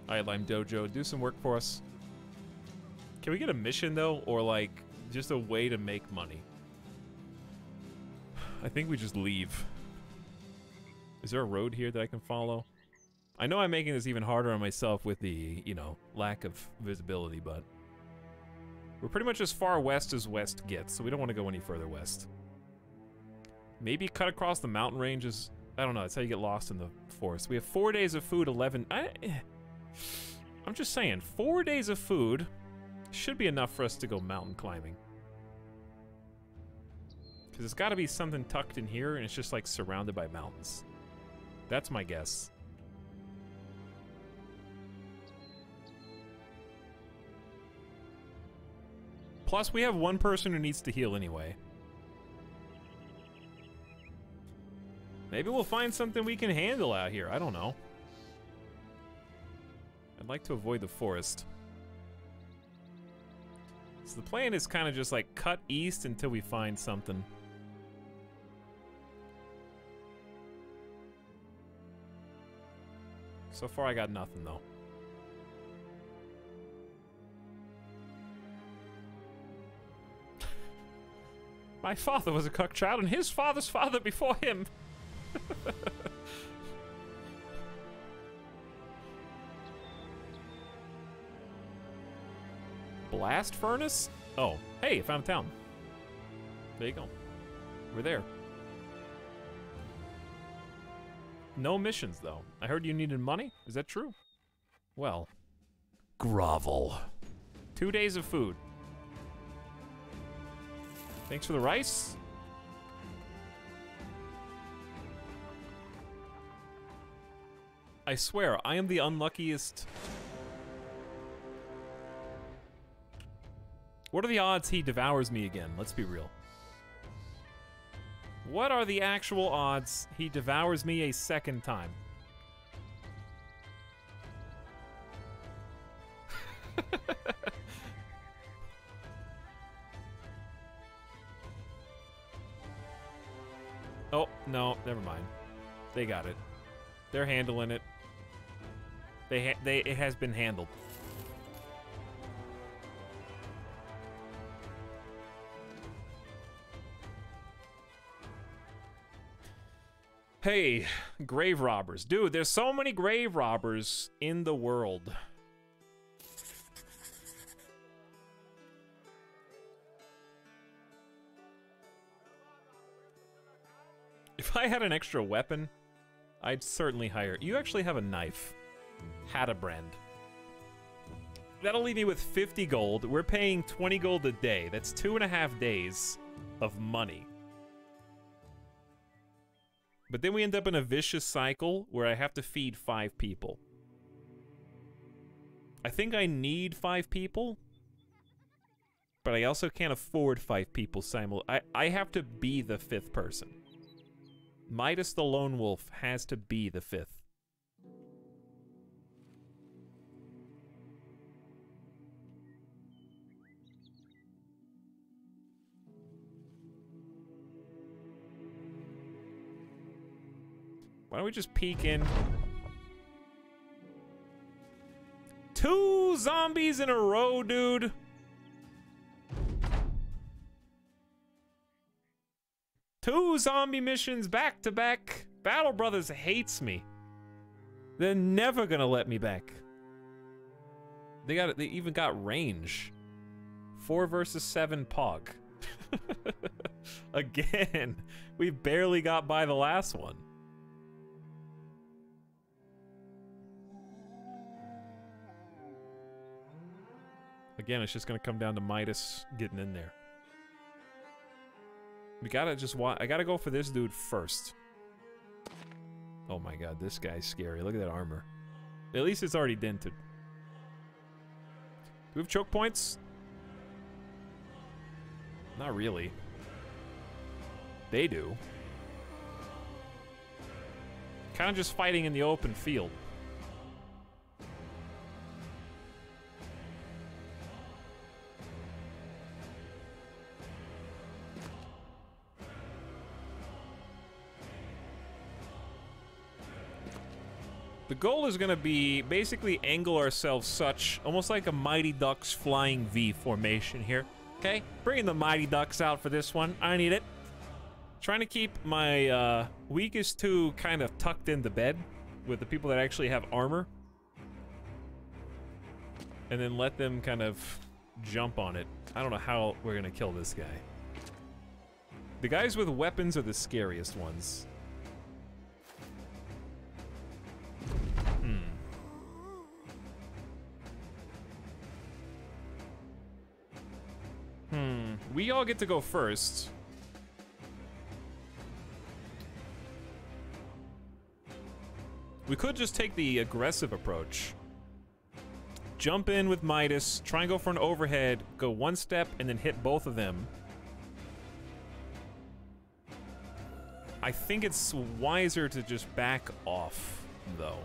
All right, Lime Dojo, do some work for us. Can we get a mission, though, or, like, just a way to make money? I think we just leave. Is there a road here that I can follow? I know I'm making this even harder on myself with the, you know, lack of visibility, but... we're pretty much as far west as west gets, so we don't want to go any further west. Maybe cut across the mountain ranges. I don't know, that's how you get lost in the forest. We have 4 days of food, 11... I'm just saying, 4 days of food... should be enough for us to go mountain climbing. Because there's got to be something tucked in here, and it's just like surrounded by mountains. That's my guess. Plus, we have one person who needs to heal anyway. Maybe we'll find something we can handle out here. I don't know. I'd like to avoid the forest. So the plan is kind of just like cut east until we find something. So far I got nothing though. My father was a Cuckchild and his father's father before him. Blast furnace? Oh, hey, I found a town. There you go. We're there. No missions, though. I heard you needed money. Is that true? Well, grovel. 2 days of food. Thanks for the rice. I swear, I am the unluckiest. What are the odds he devours me again? Let's be real. What are the actual odds he devours me a second time? Oh, no, never mind. They got it. They're handling it. It has been handled. Hey, grave robbers. Dude, there's so many grave robbers in the world. If I had an extra weapon, I'd certainly hire. You actually have a knife. Hadabrand. That'll leave me with 50 gold. We're paying 20 gold a day. That's 2.5 days of money. But then we end up in a vicious cycle where I have to feed 5 people. I think I need 5 people, but I also can't afford 5 people I have to be the 5th person. Midas the Lone Wolf has to be the 5th. Why don't we just peek in? 2 zombies in a row, dude. Two zombie missions back to back. Battle Brothers hates me. They're never gonna let me back. They even got range. 4 versus 7 Pog. Again, we barely got by the last one. Again, it's just gonna come down to Midas getting in there. We gotta just I gotta go for this dude first. Oh my god, this guy's scary. Look at that armor. At least it's already dented. Do we have choke points? Not really. They do. Kind of just fighting in the open field. The goal is going to be basically angle ourselves such, almost like a Mighty Ducks flying V formation here. Okay, bringing the Mighty Ducks out for this one. I need it. Trying to keep my weakest 2 kind of tucked into bed with the people that actually have armor. And then let them kind of jump on it. I don't know how we're going to kill this guy. The guys with weapons are the scariest ones. We all get to go first. We could just take the aggressive approach. Jump in with Midas, try and go for an overhead, go 1 step, and then hit both of them. I think it's wiser to just back off, though.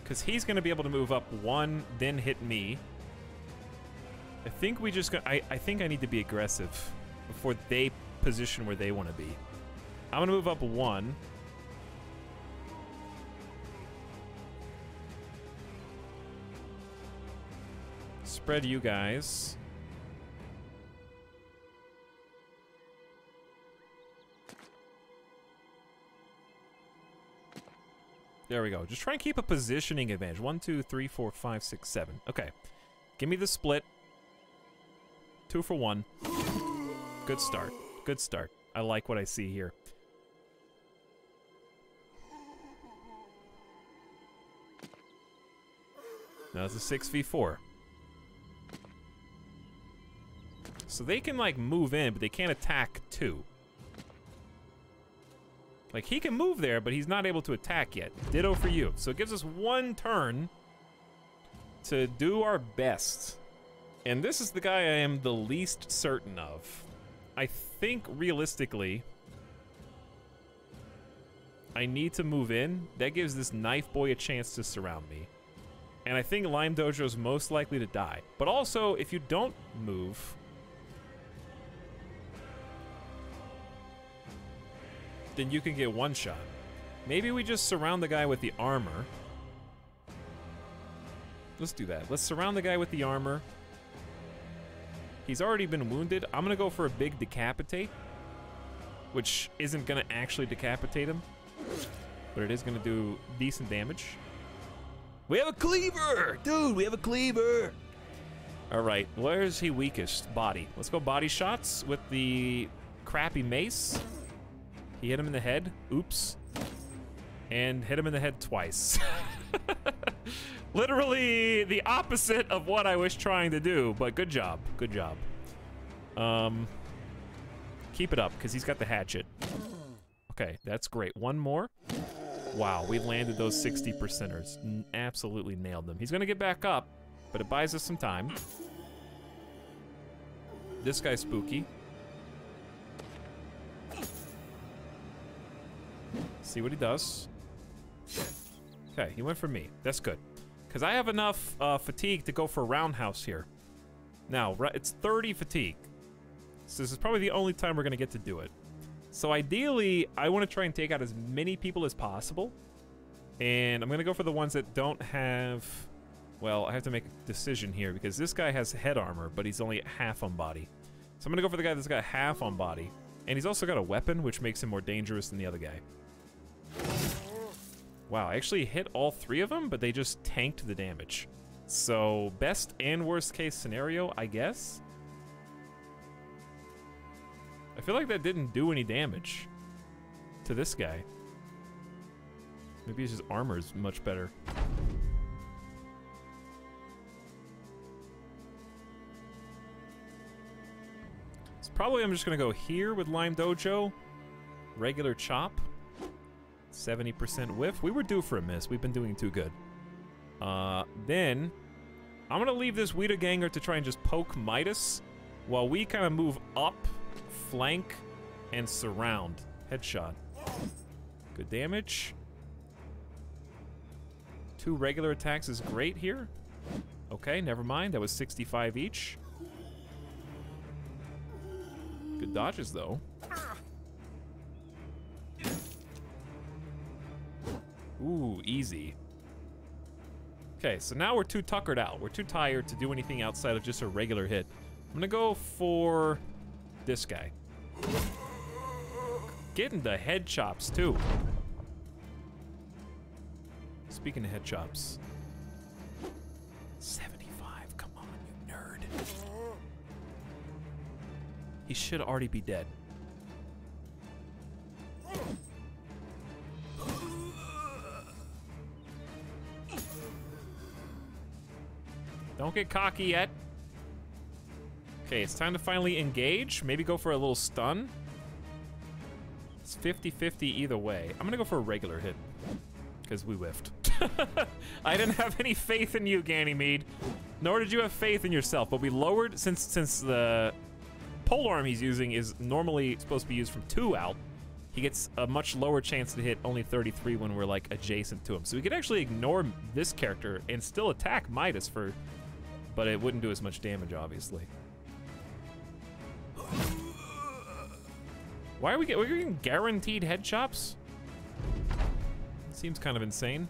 Because he's going to be able to move up 1, then hit me. I think we just I think I need to be aggressive before they position where they want to be. I'm going to move up 1. Spread you guys. There we go. Just try and keep a positioning advantage. 1, 2, 3, 4, 5, 6, 7. Okay. Give me the split. 2 for 1. Good start. Good start. I like what I see here. Now it's a 6v4. So they can, like, move in, but they can't attack 2. Like, he can move there, but he's not able to attack yet. Ditto for you. So it gives us 1 turn to do our best. And this is the guy I am the least certain of. I think, realistically, I need to move in. That gives this knife boy a chance to surround me. And I think Lime Dojo is most likely to die. But also, if you don't move... then you can get 1 shot. Maybe we just surround the guy with the armor. Let's do that. Let's surround the guy with the armor. He's already been wounded. I'm gonna go for a big decapitate, which isn't gonna actually decapitate him, but it is gonna do decent damage. We have a cleaver! Dude, we have a cleaver! All right, where is he weakest? Body. Let's go body shots with the crappy mace. He hit him in the head. Oops. And hit him in the head twice. Literally the opposite of what I was trying to do, but good job. Good job. Keep it up, because he's got the hatchet. Okay, that's great. One more. Wow, we landed those 60%ers. Absolutely nailed them. He's gonna get back up, but it buys us some time. This guy's spooky. See what he does. Okay, he went for me. That's good. Because I have enough fatigue to go for a roundhouse here. Now, it's 30 fatigue. So this is probably the only time we're going to get to do it. So ideally, I want to try and take out as many people as possible. And I'm going to go for the ones that don't have... Well, I have to make a decision here because this guy has head armor, but he's only half on body. So I'm going to go for the guy that's got half on body. And he's also got a weapon, which makes him more dangerous than the other guy. Wow, I actually hit all three of them, but they just tanked the damage. So, best and worst case scenario, I guess? I feel like that didn't do any damage to this guy. Maybe his armor's much better. So probably I'm just gonna go here with Lime Dojo. Regular chop. 70% whiff. We were due for a miss. We've been doing too good. Then, I'm gonna leave this Wiedeganger to try and just poke Midas while we kind of move up, flank, and surround. Headshot. Good damage. 2 regular attacks is great here. Okay, never mind. That was 65 each. Good dodges, though. Ooh, easy. Okay, so now we're too tuckered out. We're too tired to do anything outside of just a regular hit. I'm gonna go for this guy. Getting the head chops, too. Speaking of head chops. 75, come on, you nerd. He should already be dead. Don't get cocky yet. Okay, it's time to finally engage. Maybe go for a little stun. It's 50-50 either way. I'm gonna go for a regular hit. Because we whiffed. I didn't have any faith in you, Ganymede. Nor did you have faith in yourself. But we lowered, since the polearm he's using is normally supposed to be used from 2 out, he gets a much lower chance to hit only 33 when we're, like, adjacent to him. So we could actually ignore this character and still attack Midas for... But it wouldn't do as much damage, obviously. Why are we getting guaranteed head chops? Seems kind of insane.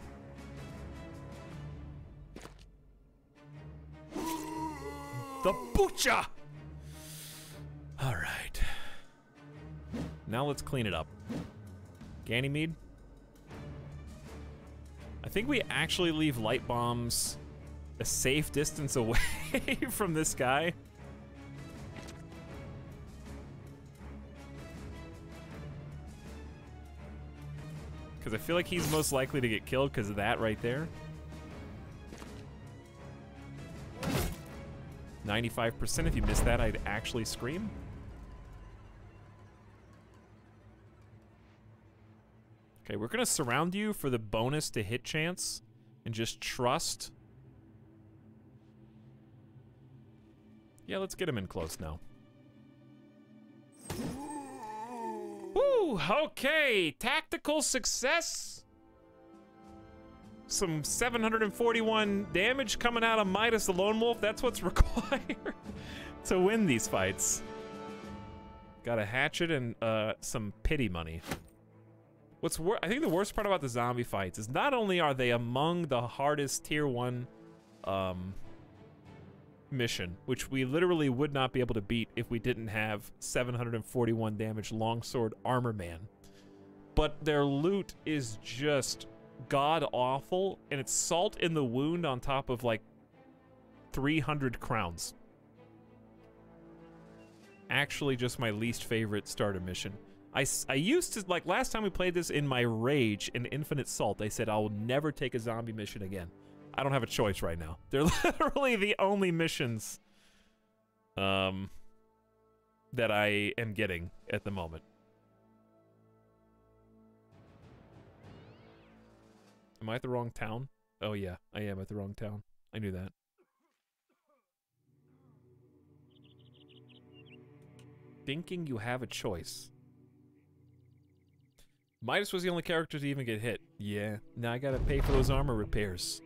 The butcher! Alright. Now let's clean it up. Ganymede? I think we actually leave light bombs a safe distance away from this guy. Because I feel like he's most likely to get killed because of that right there. 95%. If you missed that, I'd actually scream. Okay, we're going to surround you for the bonus to hit chance and just trust. Yeah, let's get him in close now. Woo, okay, tactical success. Some 741 damage coming out of Midas the Lone Wolf. That's what's required to win these fights. Got a hatchet and some pity money. I think the worst part about the zombie fights is not only are they among the hardest tier 1 mission, which we literally would not be able to beat if we didn't have 741 damage longsword armor man, but their loot is just god awful, and it's salt in the wound on top of like 300 crowns. Actually, just my least favorite starter mission. I used to, like, last time we played this in my rage in Infinite Salt, I said I will never take a zombie mission again. I don't have a choice right now. They're literally the only missions that I am getting at the moment. Am I at the wrong town? Oh yeah, I am at the wrong town. I knew that. Thinking you have a choice. Midas was the only character to even get hit. Yeah, now I gotta pay for those armor repairs.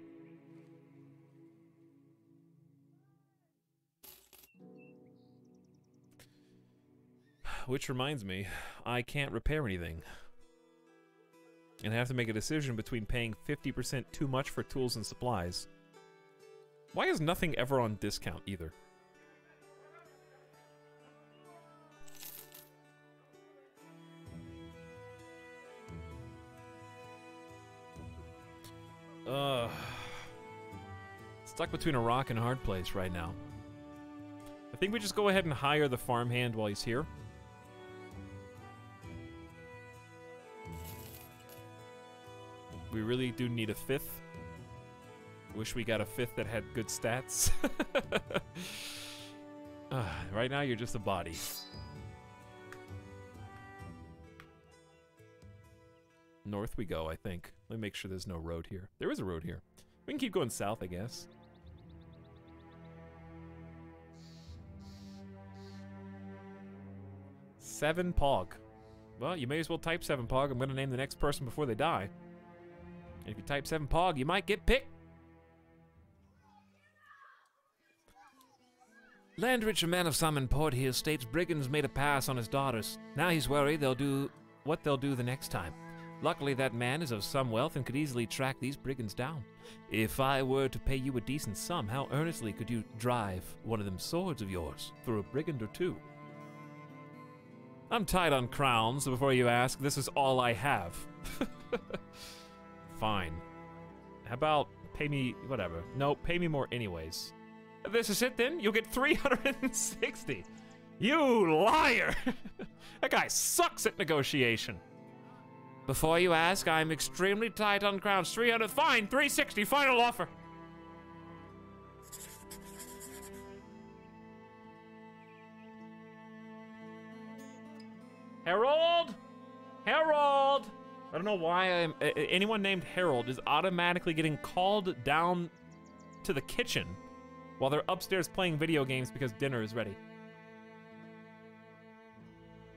Which reminds me, I can't repair anything. And I have to make a decision between paying 50% too much for tools and supplies. Why is nothing ever on discount either? Stuck between a rock and a hard place right now. I think we just go ahead and hire the farmhand while he's here. We really do need a fifth. Wish we got a fifth that had good stats. Right now, you're just a body. North we go, I think. Let me make sure there's no road here. There is a road here. We can keep going south, I guess. Seven Pog. Well, you may as well type 7 Pog. I'm going to name the next person before they die. And if you type 7 Pog, you might get picked. Landrich, a man of some import here, states brigands made a pass on his daughters. Now he's worried they'll do what they'll do the next time. Luckily, that man is of some wealth and could easily track these brigands down. If I were to pay you a decent sum, how earnestly could you drive one of them swords of yours through a brigand or two? I'm tight on crowns, so before you ask, this is all I have. Fine. How about pay me whatever? No, pay me more anyways. This is it then? You'll get 360. You liar! That guy sucks at negotiation. Before you ask, I'm extremely tight on crowns. 300, fine, 360, final offer. Harold? Harold! I don't know why anyone named Harold is automatically getting called down to the kitchen while they're upstairs playing video games because dinner is ready.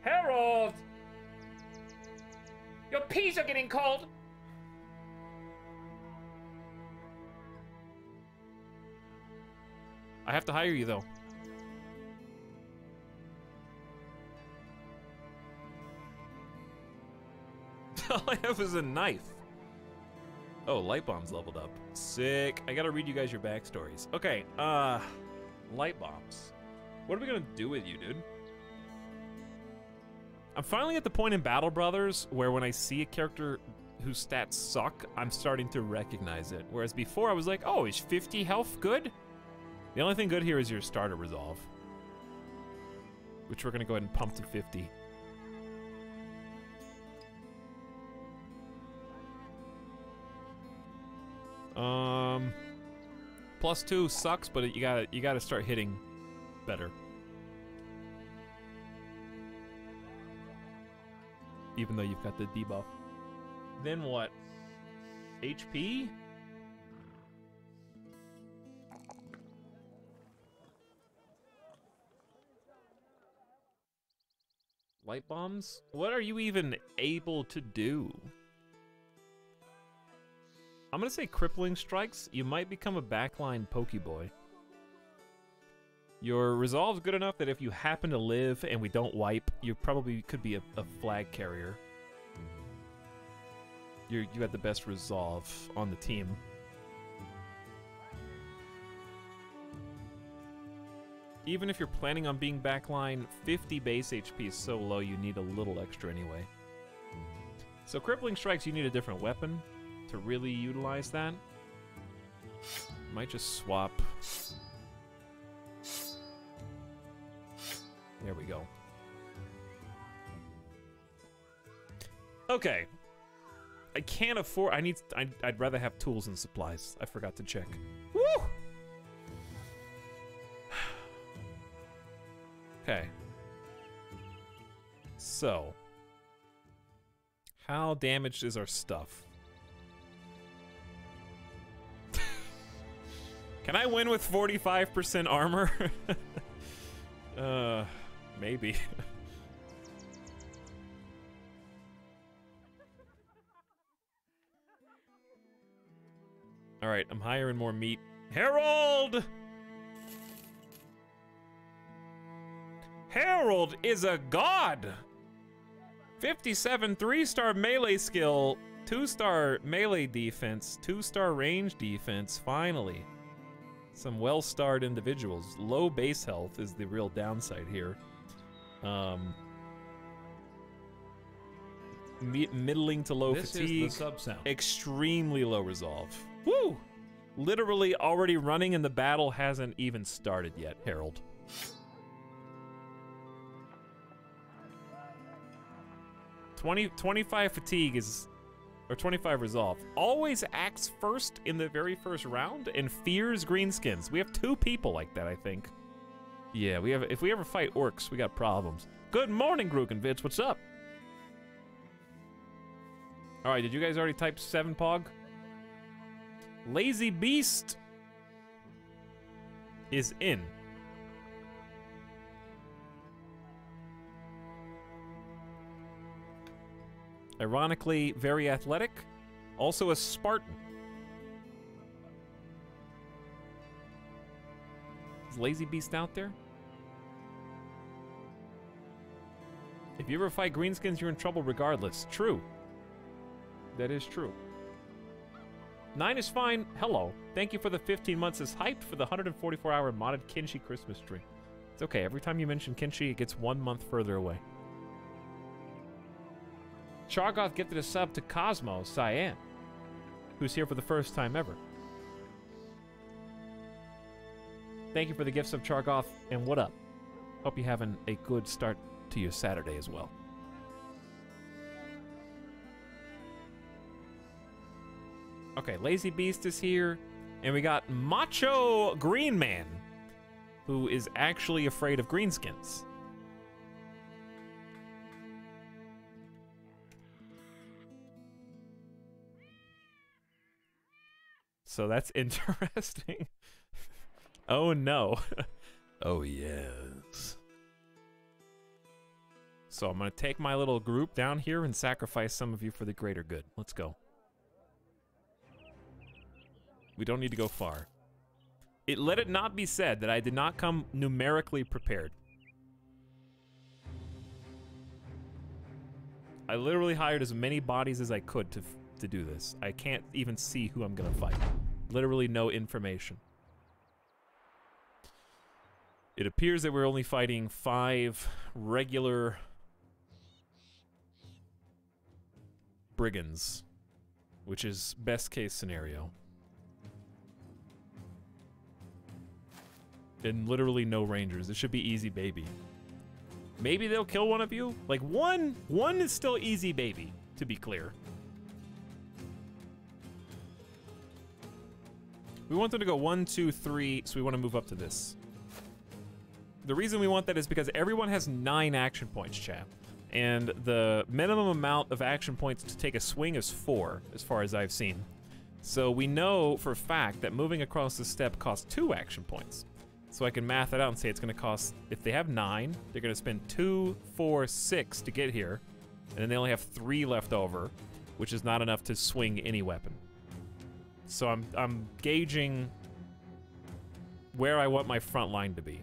Harold! Your peas are getting cold. I have to hire you, though. All I have is a knife. Oh, light bombs leveled up. Sick. I gotta read you guys your backstories. Okay, light bombs. What are we gonna do with you, dude? I'm finally at the point in Battle Brothers where when I see a character whose stats suck, I'm starting to recognize it. Whereas before I was like, oh, is 50 health good? The only thing good here is your starter resolve, which we're gonna go ahead and pump to 50. +2 sucks, but you gotta start hitting better. Even though you've got the debuff. Then what? HP? Light bombs? What are you even able to do? I'm gonna say crippling strikes. You might become a backline pokeboy. Your resolve's good enough that if you happen to live and we don't wipe, you probably could be a flag carrier. You got the best resolve on the team. Even if you're planning on being backline, 50 base HP is so low you need a little extra anyway. So crippling strikes, you need a different weapon to really utilize that. Might just swap There we go. Okay. I can't afford... I'd rather have tools and supplies. I forgot to check. Woo! Okay. So. How damaged is our stuff? Can I win with 45% armor? Maybe. All right, I'm hiring more meat. Harold! Harold is a god! 57 3-star melee skill, 2-star melee defense, 2-star range defense, finally. Some well-starred individuals. Low base health is the real downside here. Middling to low fatigue. This is the sub-sound. Extremely low resolve. Woo! Literally already running and the battle hasn't even started yet, Harold. – 25 fatigue is... or 25 resolve. Always acts first in the very first round and fears greenskins. We have 2 people like that, I think. Yeah, we have. If we ever fight orcs, we got problems. Good morning, Grukenvitz. What's up? All right, did you guys already type 7 Pog? Lazy Beast is in. Ironically, very athletic. Also a Spartan. Is Lazy Beast out there? If you ever fight greenskins, you're in trouble regardless. True. That is true. 9 is fine. Hello. Thank you for the 15 months as hyped for the 144-hour modded Kinshi Christmas tree. It's okay. Every time you mention Kinshi, it gets 1 month further away. Chargoth gifted a sub to Cosmo Cyan, who's here for the first time ever. Thank you for the gifts of Chargoth, and what up? Hope you're having a good start to your Saturday as well. Okay, Lazy Beast is here, and we got Macho Green Man, who is actually afraid of greenskins. So that's interesting. Oh no. Oh yes. So I'm gonna take my little group down here and sacrifice some of you for the greater good. Let's go. We don't need to go far. Let it not be said that I did not come numerically prepared. I literally hired as many bodies as I could to do this. I can't even see who I'm gonna fight. Literally no information. It appears that we're only fighting 5 regular brigands, which is best case scenario. And literally no rangers. It should be easy baby. Maybe they'll kill one of you? Like one is still easy baby, to be clear. We want them to go 1, 2, 3, so we want to move up to this. The reason we want that is because everyone has 9 action points, chat. And the minimum amount of action points to take a swing is 4, as far as I've seen. So we know for a fact that moving across the step costs 2 action points. So I can math it out and say it's going to cost, if they have 9, they're going to spend 2, 4, 6 to get here. And then they only have 3 left over, which is not enough to swing any weapon. So I'm gauging where I want my front line to be.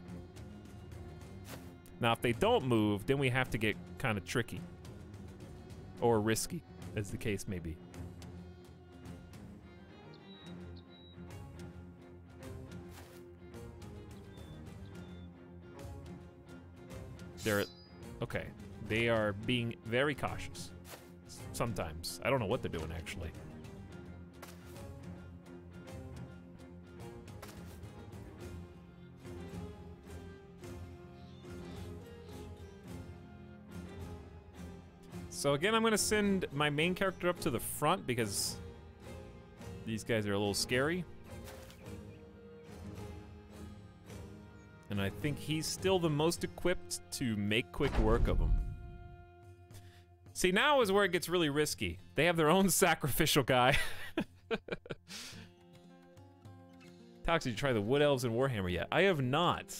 Now, if they don't move, then we have to get kind of tricky. Or risky, as the case may be. Okay. They are being very cautious. Sometimes. I don't know what they're doing, actually. So again, I'm gonna send my main character up to the front because these guys are a little scary. And I think he's still the most equipped to make quick work of them. See, now is where it gets really risky. They have their own sacrificial guy. Etalyx, did you try the Wood Elves and Warhammer yet? I have not.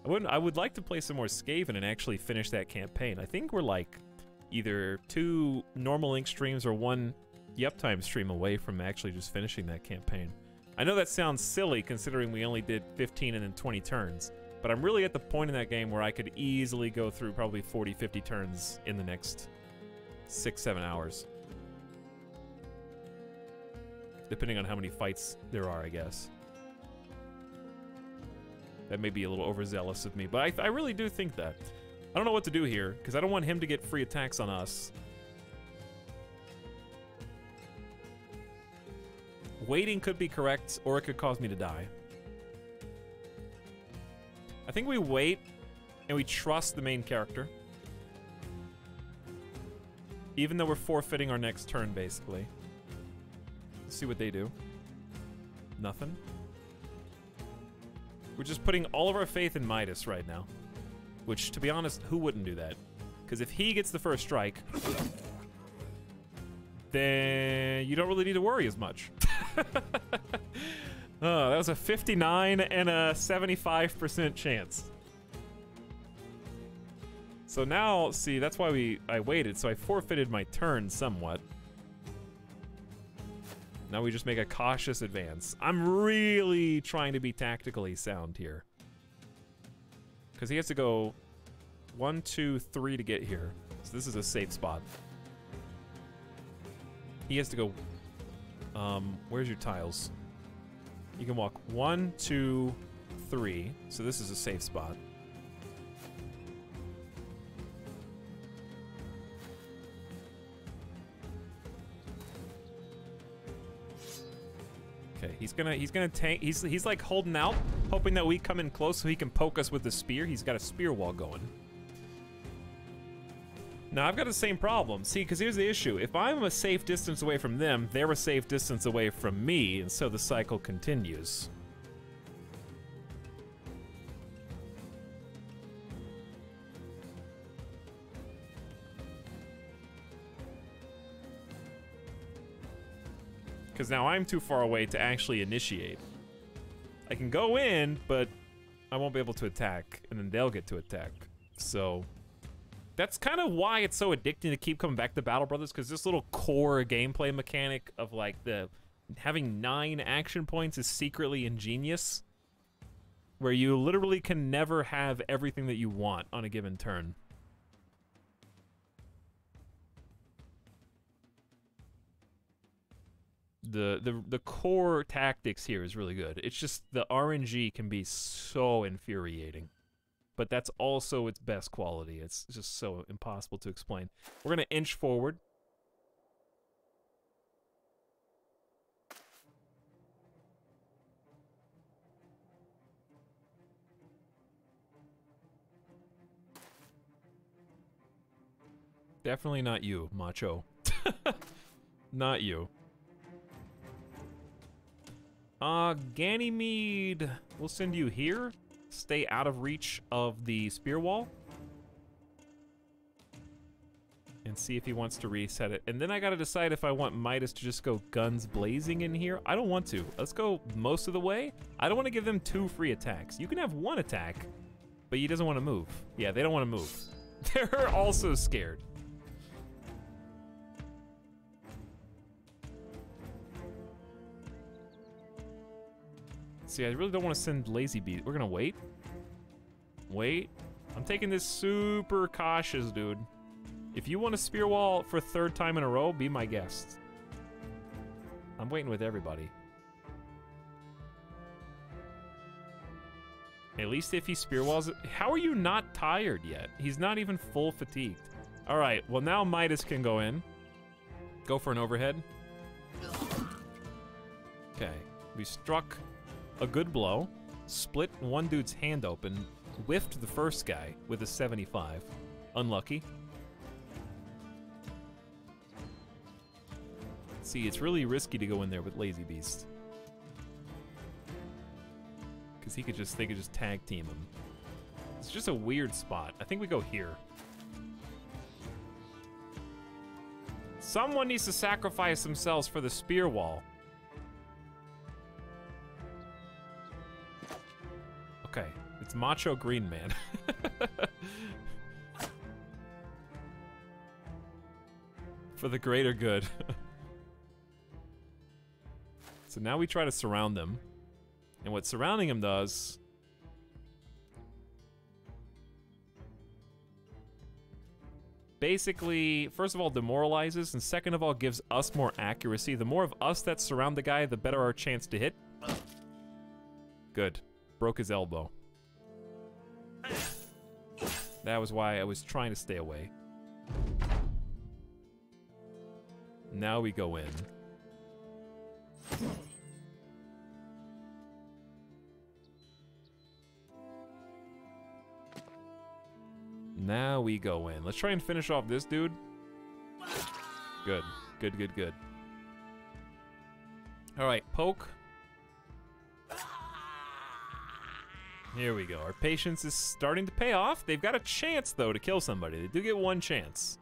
I would like to play some more Skaven and actually finish that campaign. I think we're like either 2 normal ink streams or 1 Yep-Time stream away from actually just finishing that campaign. I know that sounds silly considering we only did 15 and then 20 turns, but I'm really at the point in that game where I could easily go through probably 40, 50 turns in the next 6, 7 hours. Depending on how many fights there are, I guess. That may be a little overzealous of me, but I really do think that. I don't know what to do here, because I don't want him to get free attacks on us. Waiting could be correct, or it could cause me to die. I think we wait, and we trust the main character. Even though we're forfeiting our next turn, basically. Let's see what they do. Nothing. We're just putting all of our faith in Midas right now. Which, to be honest, who wouldn't do that? Because if he gets the first strike, then you don't really need to worry as much. Oh, that was a 59 and a 75% chance. So now, see, that's why I waited, so I forfeited my turn somewhat. Now we just make a cautious advance. I'm really trying to be tactically sound here. Because he has to go 1, 2, 3 to get here. So this is a safe spot. He has to go... where's your tiles? You can walk 1, 2, 3. So this is a safe spot. Okay, he's gonna tank. He's like holding out, hoping that we come in close so he can poke us with the spear. He's got a spear wall going. Now I've got the same problem. See, because here's the issue: if I'm a safe distance away from them, they're a safe distance away from me, and so the cycle continues. Because now I'm too far away to actually initiate. I can go in, but I won't be able to attack, and then they'll get to attack. So that's kind of why it's so addicting to keep coming back to Battle Brothers, because this little core gameplay mechanic of like the having 9 action points is secretly ingenious, where you literally can never have everything that you want on a given turn. The core tactics here is really good. It's just the RNG can be so infuriating. But that's also its best quality. It's just so impossible to explain. We're gonna inch forward. Definitely not you, macho. Not you. Ganymede, we'll send you here. Stay out of reach of the spear wall. And see if he wants to reset it. And then I gotta decide if I want Midas to just go guns blazing in here. I don't want to. Let's go most of the way. I don't want to give them 2 free attacks. You can have 1 attack, but he doesn't want to move. Yeah, they don't want to move. They're also scared. See, I really don't want to send Lazy Beat. We're gonna wait. Wait. I'm taking this super cautious, dude. If you want a spear wall for 3rd time in a row, be my guest. I'm waiting with everybody. At least if he spear walls it. How are you not tired yet? He's not even full fatigued. All right, well now Midas can go in. Go for an overhead. Okay, we struck a good blow, split one dude's hand open, whiffed the first guy with a 75. Unlucky. See, it's really risky to go in there with Lazy Beast. Because they could just tag team him. It's just a weird spot. I think we go here. Someone needs to sacrifice themselves for the spear wall. Okay, it's Macho Green Man. For the greater good. So now we try to surround them. And what surrounding him does... basically, first of all, demoralizes, and second of all, gives us more accuracy. The more of us that surround the guy, the better our chance to hit. Good. Broke his elbow. That was why I was trying to stay away. Now we go in. Now we go in. Let's try and finish off this dude. Good. Good, good, good. Alright, poke. Here we go. Our patience is starting to pay off. They've got a chance, though, to kill somebody. They do get one chance.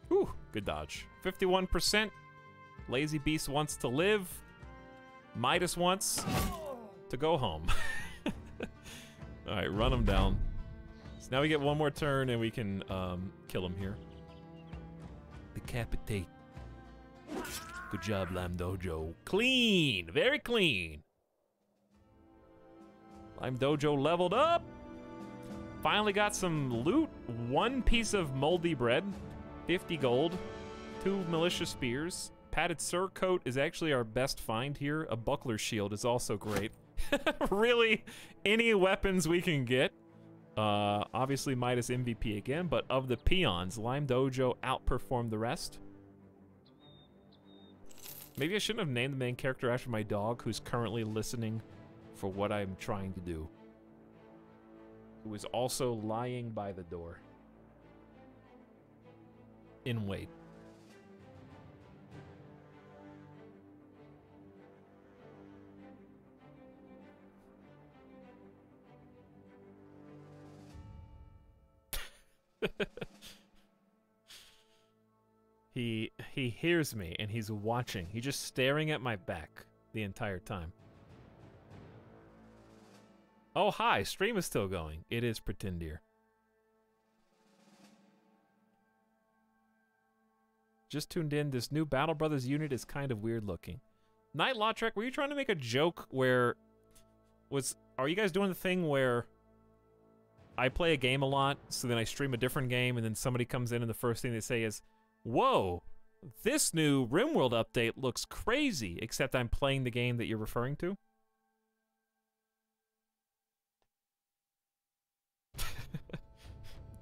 Whew, good dodge. 51%. Lazy Beast wants to live. Midas wants to go home. Alright, run him down. So now we get one more turn and we can kill him here. Decapitate. Good job, Lime Dojo. Clean! Very clean! Lime Dojo leveled up! Finally got some loot. 1 piece of moldy bread. 50 gold. 2 militia spears. Padded surcoat is actually our best find here. A buckler shield is also great. Really, any weapons we can get. Obviously Midas MVP again, but of the peons, Lime Dojo outperformed the rest. Maybe I shouldn't have named the main character after my dog, who's currently listening for what I'm trying to do. Who is also lying by the door. In wait. He hears me and he's watching. He's just staring at my back the entire time. Oh, hi. Stream is still going. It is Pretendier. Just tuned in. This new Battle Brothers unit is kind of weird looking. Night Lautrec, were you trying to make a joke where... Are you guys doing the thing where... I play a game a lot, so then I stream a different game, and then somebody comes in and the first thing they say is, whoa, this new RimWorld update looks crazy, except I'm playing the game that you're referring to?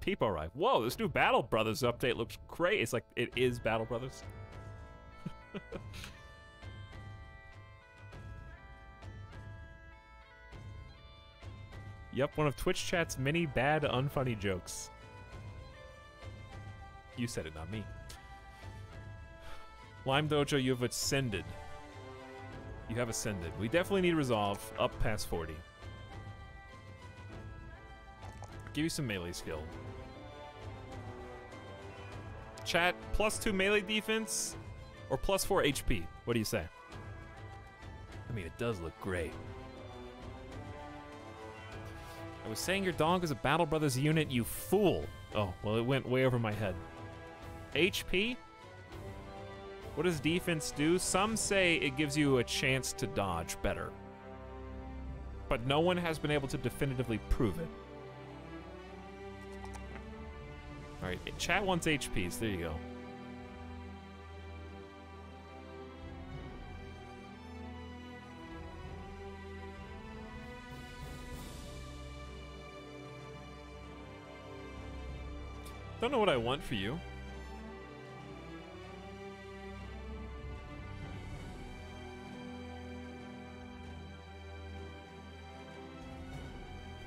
People arrive. Whoa, this new Battle Brothers update looks great. It's like, it is Battle Brothers. Yep, one of Twitch chat's many bad, unfunny jokes. You said it, not me. Lime Dojo, you have ascended. You have ascended. We definitely need resolve up past 40. Give you some melee skill. Chat, +2 melee defense or +4 HP? What do you say? I mean, it does look great. I was saying your dog is a Battle Brothers unit, you fool. Oh, well, it went way over my head. HP? What does defense do? Some say it gives you a chance to dodge better. But no one has been able to definitively prove it. Alright, chat wants HPs. There you go. Don't know what I want for you.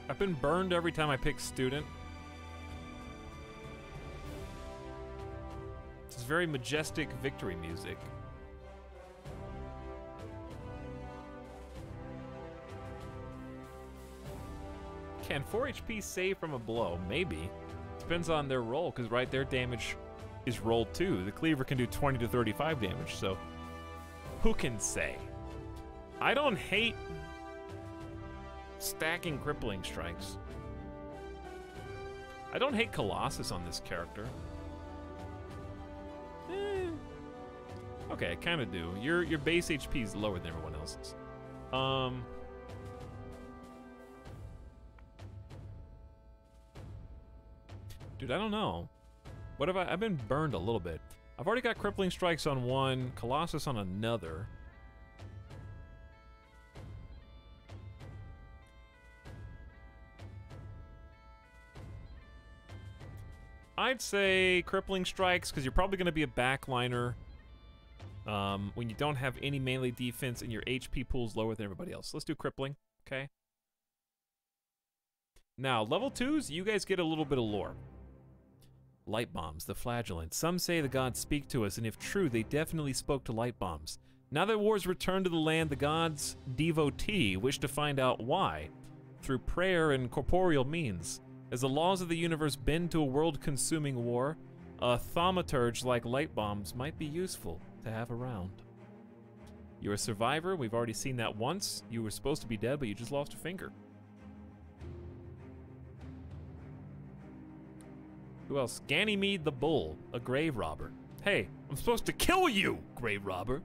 I've been burned every time I pick student. It's very majestic victory music. Can 4 HP save from a blow? Maybe. Depends on their roll, because right, their damage is rolled too. The cleaver can do 20 to 35 damage, so who can say? I don't hate stacking crippling strikes. I don't hate Colossus on this character. Okay, I kind of do. Your base HP is lower than everyone else's. Dude, I don't know. What have I've been burned a little bit. I've already got crippling strikes on one, Colossus on another. I'd say crippling strikes, because you're probably going to be a backliner when you don't have any melee defense and your HP pool's lower than everybody else. Let's do crippling, okay? Now, level 2s, you guys get a little bit of lore. Light bombs, the flagellant. Some say the gods speak to us, and if true, they definitely spoke to light bombs. Now that war's returned to the land, the gods' devotee wish to find out why, through prayer and corporeal means. As the laws of the universe bend to a world-consuming war, a thaumaturge like light bombs might be useful to have around. You're a survivor. We've already seen that once. You were supposed to be dead, but you just lost a finger. Who else? Ganymede the Bull, a grave robber. Hey, I'm supposed to kill you, grave robber.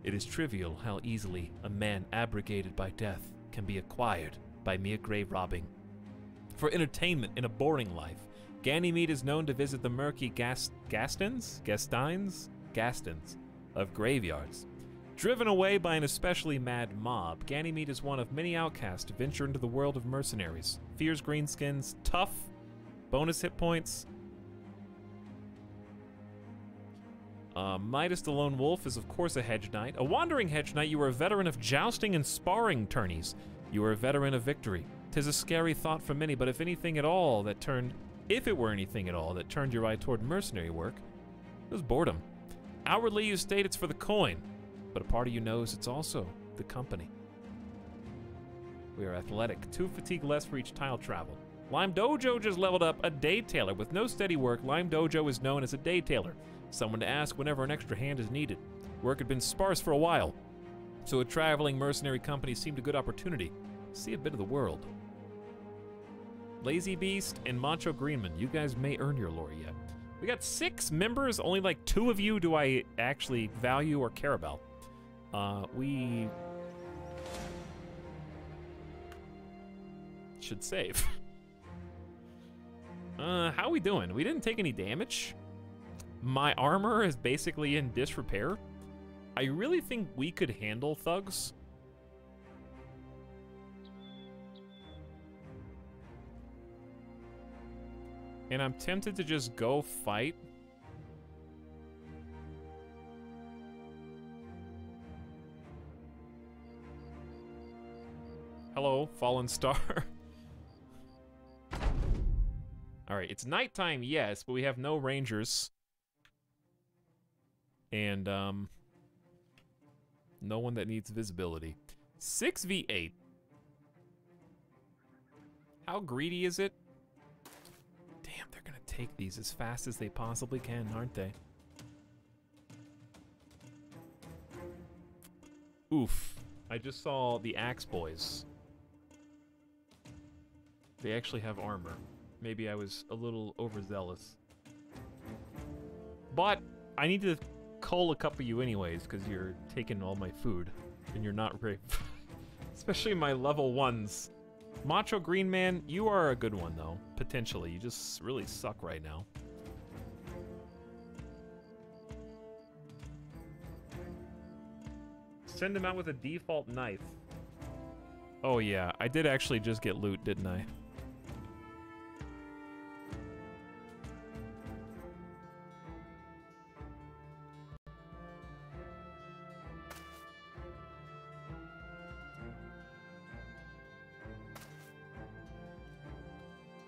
It is trivial how easily a man abrogated by death can be acquired by mere grave robbing. For entertainment in a boring life, Ganymede is known to visit the murky Gastins of graveyards. Driven away by an especially mad mob, Ganymede is one of many outcasts to venture into the world of mercenaries. Fears greenskins, tough, bonus hit points. Midas the Lone Wolf is of course a hedge knight. A wandering hedge knight, you are a veteran of jousting and sparring tourneys. You are a veteran of victory. 'Tis a scary thought for many, but if it were anything at all that turned your eye toward mercenary work, it was boredom. Outwardly you state it's for the coin, but a part of you knows it's also the company. We are athletic, 2 fatigue less for each tile travel. Lime Dojo just leveled up a day tailor. With no steady work, Lime Dojo is known as a day tailor, someone to ask whenever an extra hand is needed. Work had been sparse for a while, so a traveling mercenary company seemed a good opportunity to see a bit of the world. Lazy Beast and Macho Greenman, you guys may earn your lore yet. We got 6 members, only like 2 of you do I actually value or care about. We should save. How we doing? We didn't take any damage. My armor is basically in disrepair. I really think we could handle thugs. And I'm tempted to just go fight. Hello, fallen star. All right, it's nighttime, yes, but we have no rangers. And, no one that needs visibility. 6v8. How greedy is it? Damn, they're gonna take these as fast as they possibly can, aren't they? Oof. I just saw the Axe Boys. They actually have armor. Maybe I was a little overzealous. But I need to cull a couple of you anyways, because you're taking all my food. And you're not very... Especially my level 1s. Macho Green Man, you are a good one, though. Potentially. You just really suck right now. Send him out with a default knife. Oh, yeah. I did actually just get loot, didn't I?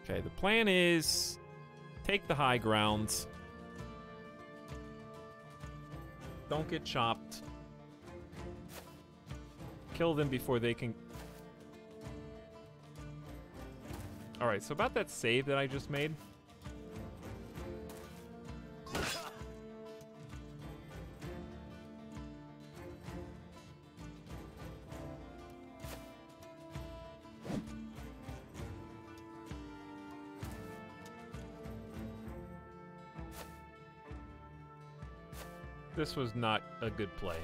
Okay, the plan is take the high ground. Don't get chopped. Kill them before they can... Alright, so about that save that I just made. This was not a good play.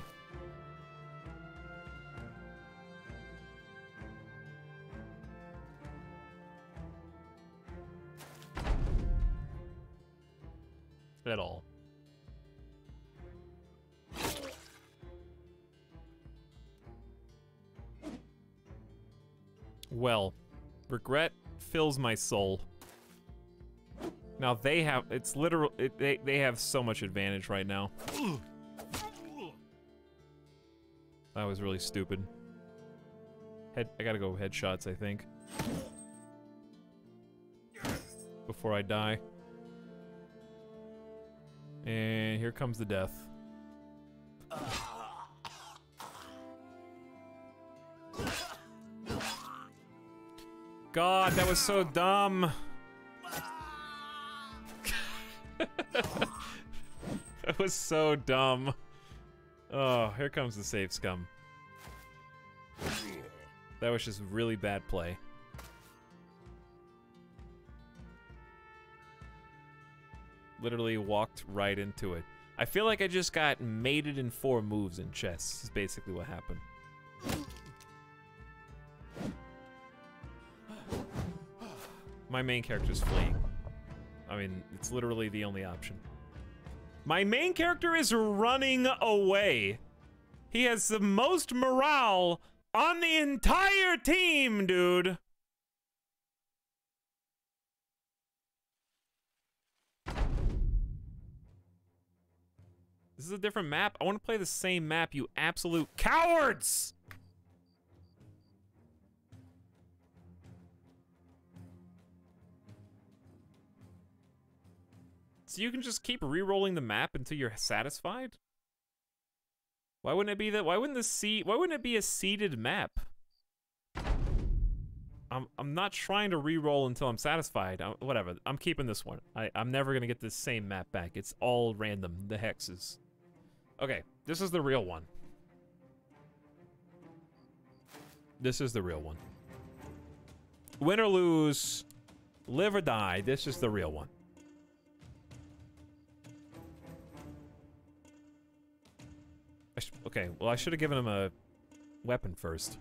At all. Well, regret fills my soul. Now they have, it's literal, they have so much advantage right now. That was really stupid. I gotta go headshots, I think. Before I die. And here comes the death. God, that was so dumb. That was so dumb. Oh, here comes the save scum. That was just really bad play. Literally walked right into it. I feel like I just got mated in 4 moves in chess, is basically what happened. My main character's fleeing. I mean, it's literally the only option. My main character is running away. He has the most morale on the entire team, dude. This is a different map. I want to play the same map, you absolute cowards! So you can just keep re-rolling the map until you're satisfied? Why wouldn't it be that? Why wouldn't it be a seeded map? I'm not trying to re-roll until I'm satisfied. Whatever. I'm keeping this one. I'm never gonna get this same map back. It's all random. The hexes. Okay, this is the real one. This is the real one. Win or lose, live or die. This is the real one. Okay, well, I should have given him a weapon first.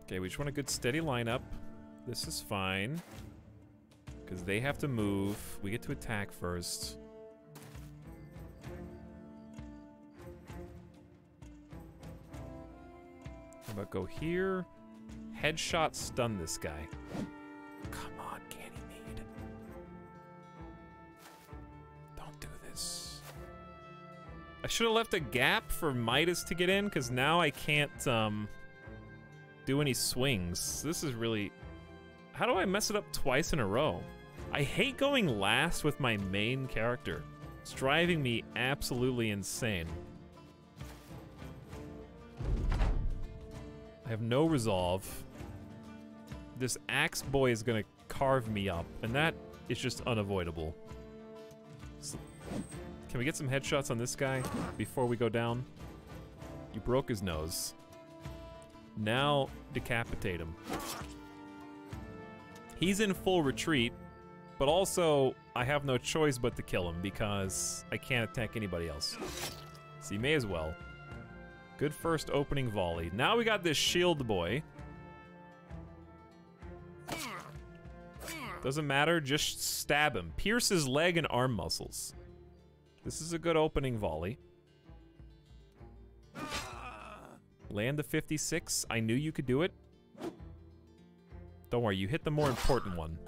Okay, we just want a good steady lineup. This is fine. Because they have to move. We get to attack first. How about go here? Headshot stun this guy. Come on, Ganymede. Don't do this. I should have left a gap for Midas to get in, because now I can't do any swings. This is really... How do I mess it up twice in a row? I hate going last with my main character. It's driving me absolutely insane. I have no resolve. This axe boy is gonna carve me up, and that is just unavoidable. So, can we get some headshots on this guy before we go down? You broke his nose. Now, decapitate him. He's in full retreat, but also, I have no choice but to kill him because I can't attack anybody else. So you may as well. Good first opening volley. Now we got this shield boy. Doesn't matter, just stab him. Pierce his leg and arm muscles. This is a good opening volley. Land the 56. I knew you could do it. Don't worry, you hit the more important one.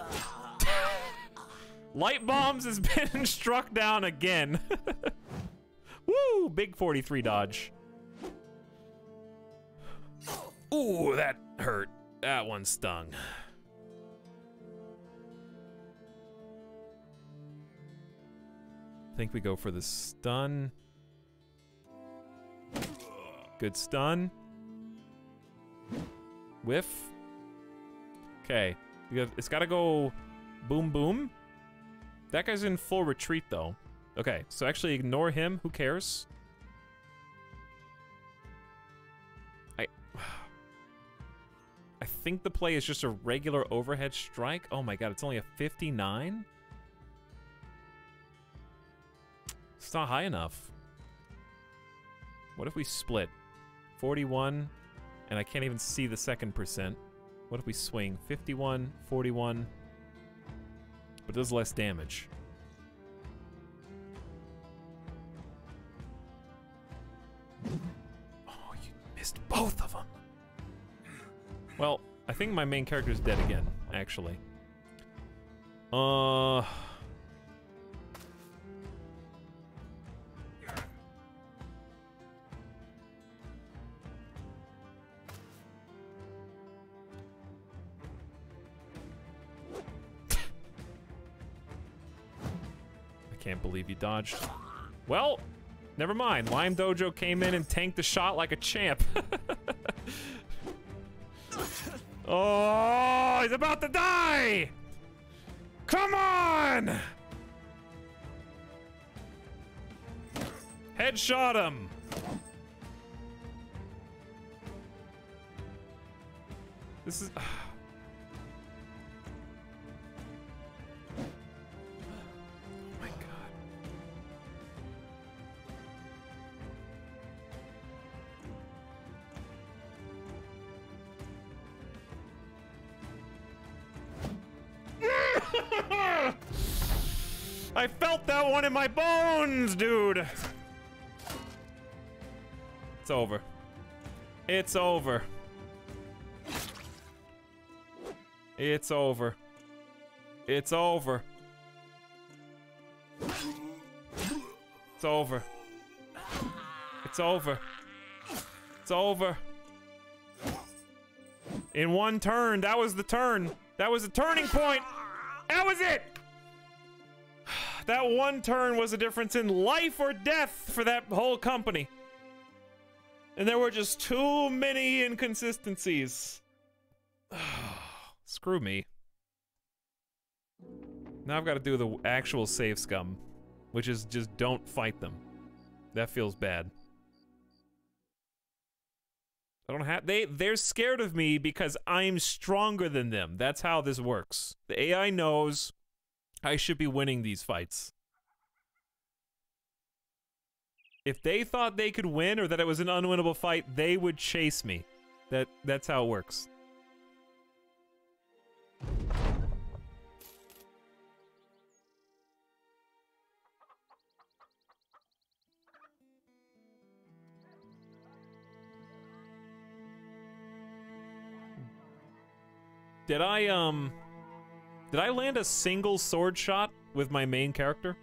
Light bombs has been struck down again. Woo! Big 43 dodge. Ooh, that hurt. That one stung. I think we go for the stun. Good stun. Whiff. Okay. It's gotta go boom boom. That guy's in full retreat though. Okay, so actually ignore him. Who cares? I think the play is just a regular overhead strike. Oh my god, it's only a 59? It's not high enough. What if we split? 41, and I can't even see the second percent. What if we swing? 51, 41, but does less damage. Oh, you missed both of them. Well, I think my main character is dead again, actually. I can't believe you dodged. Well, never mind. Lime Dojo came in and tanked the shot like a champ. Oh, he's about to die! Come on! Headshot him! This is... Oh my god. I felt that one in my bones, dude! It's over. It's over. It's over. It's over. It's over. It's over. It's over. In one turn, that was the turn. That was the turning point. That was it. That one turn was a difference in life or death for that whole company. And there were just too many inconsistencies. Screw me. Now I've got to do the actual save scum, which is just don't fight them. That feels bad. I don't have... They're scared of me because I'm stronger than them. That's how this works. The AI knows I should be winning these fights. If they thought they could win or that it was an unwinnable fight, they would chase me. That's how it works. Did I land a single sword shot with my main character?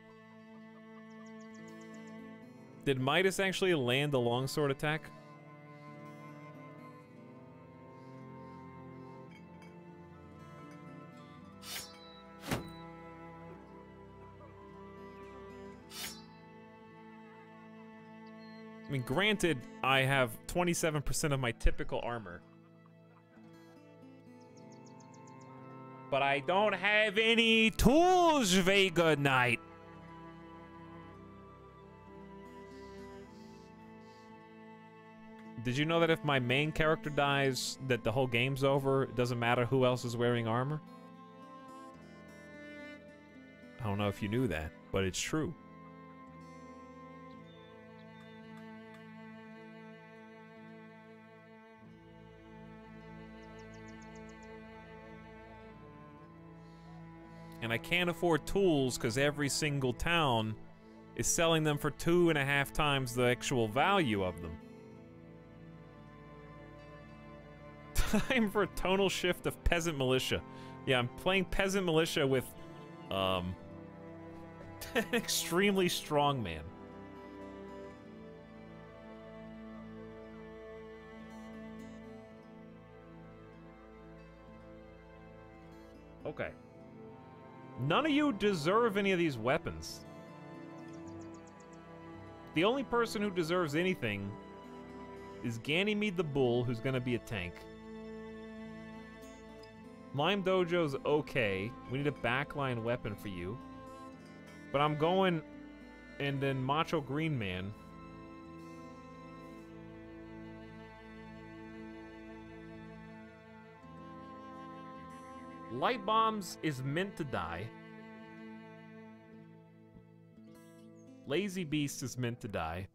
Did Midas actually land the longsword attack? I mean, granted, I have 27% of my typical armor. But I don't have any tools, Vega Knight. Did you know that if my main character dies, that the whole game's over? It doesn't matter who else is wearing armor? I don't know if you knew that, but it's true. And I can't afford tools because every single town is selling them for 2.5 times the actual value of them. Time for a tonal shift of Peasant Militia. Yeah, I'm playing Peasant Militia with An extremely strong man. Okay. None of you deserve any of these weapons. The only person who deserves anything is Ganymede the Bull, who's gonna be a tank. Lime Dojo's okay. We need a backline weapon for you. But I'm going... And then Macho Green Man. Light Bombs is meant to die. Lazy Beast is meant to die.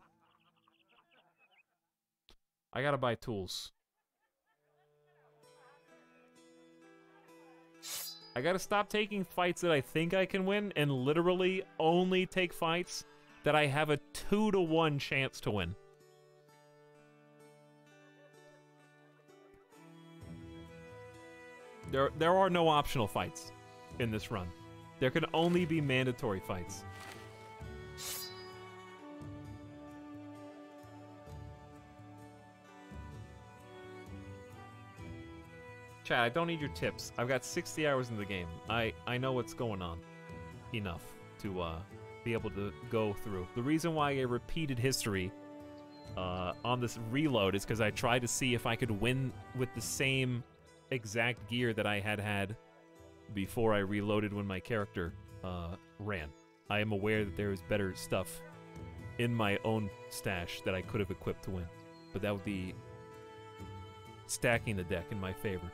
I gotta buy tools. I gotta stop taking fights that I think I can win and literally only take fights that I have a 2-to-1 chance to win. There are no optional fights in this run. There can only be mandatory fights. Chad, I don't need your tips. I've got 60 hours in the game. I know what's going on enough to be able to go through. The reason why I repeated history on this reload is because I tried to see if I could win with the same exact gear that I had before I reloaded when my character ran. I am aware that there is better stuff in my own stash that I could have equipped to win, but that would be stacking the deck in my favor.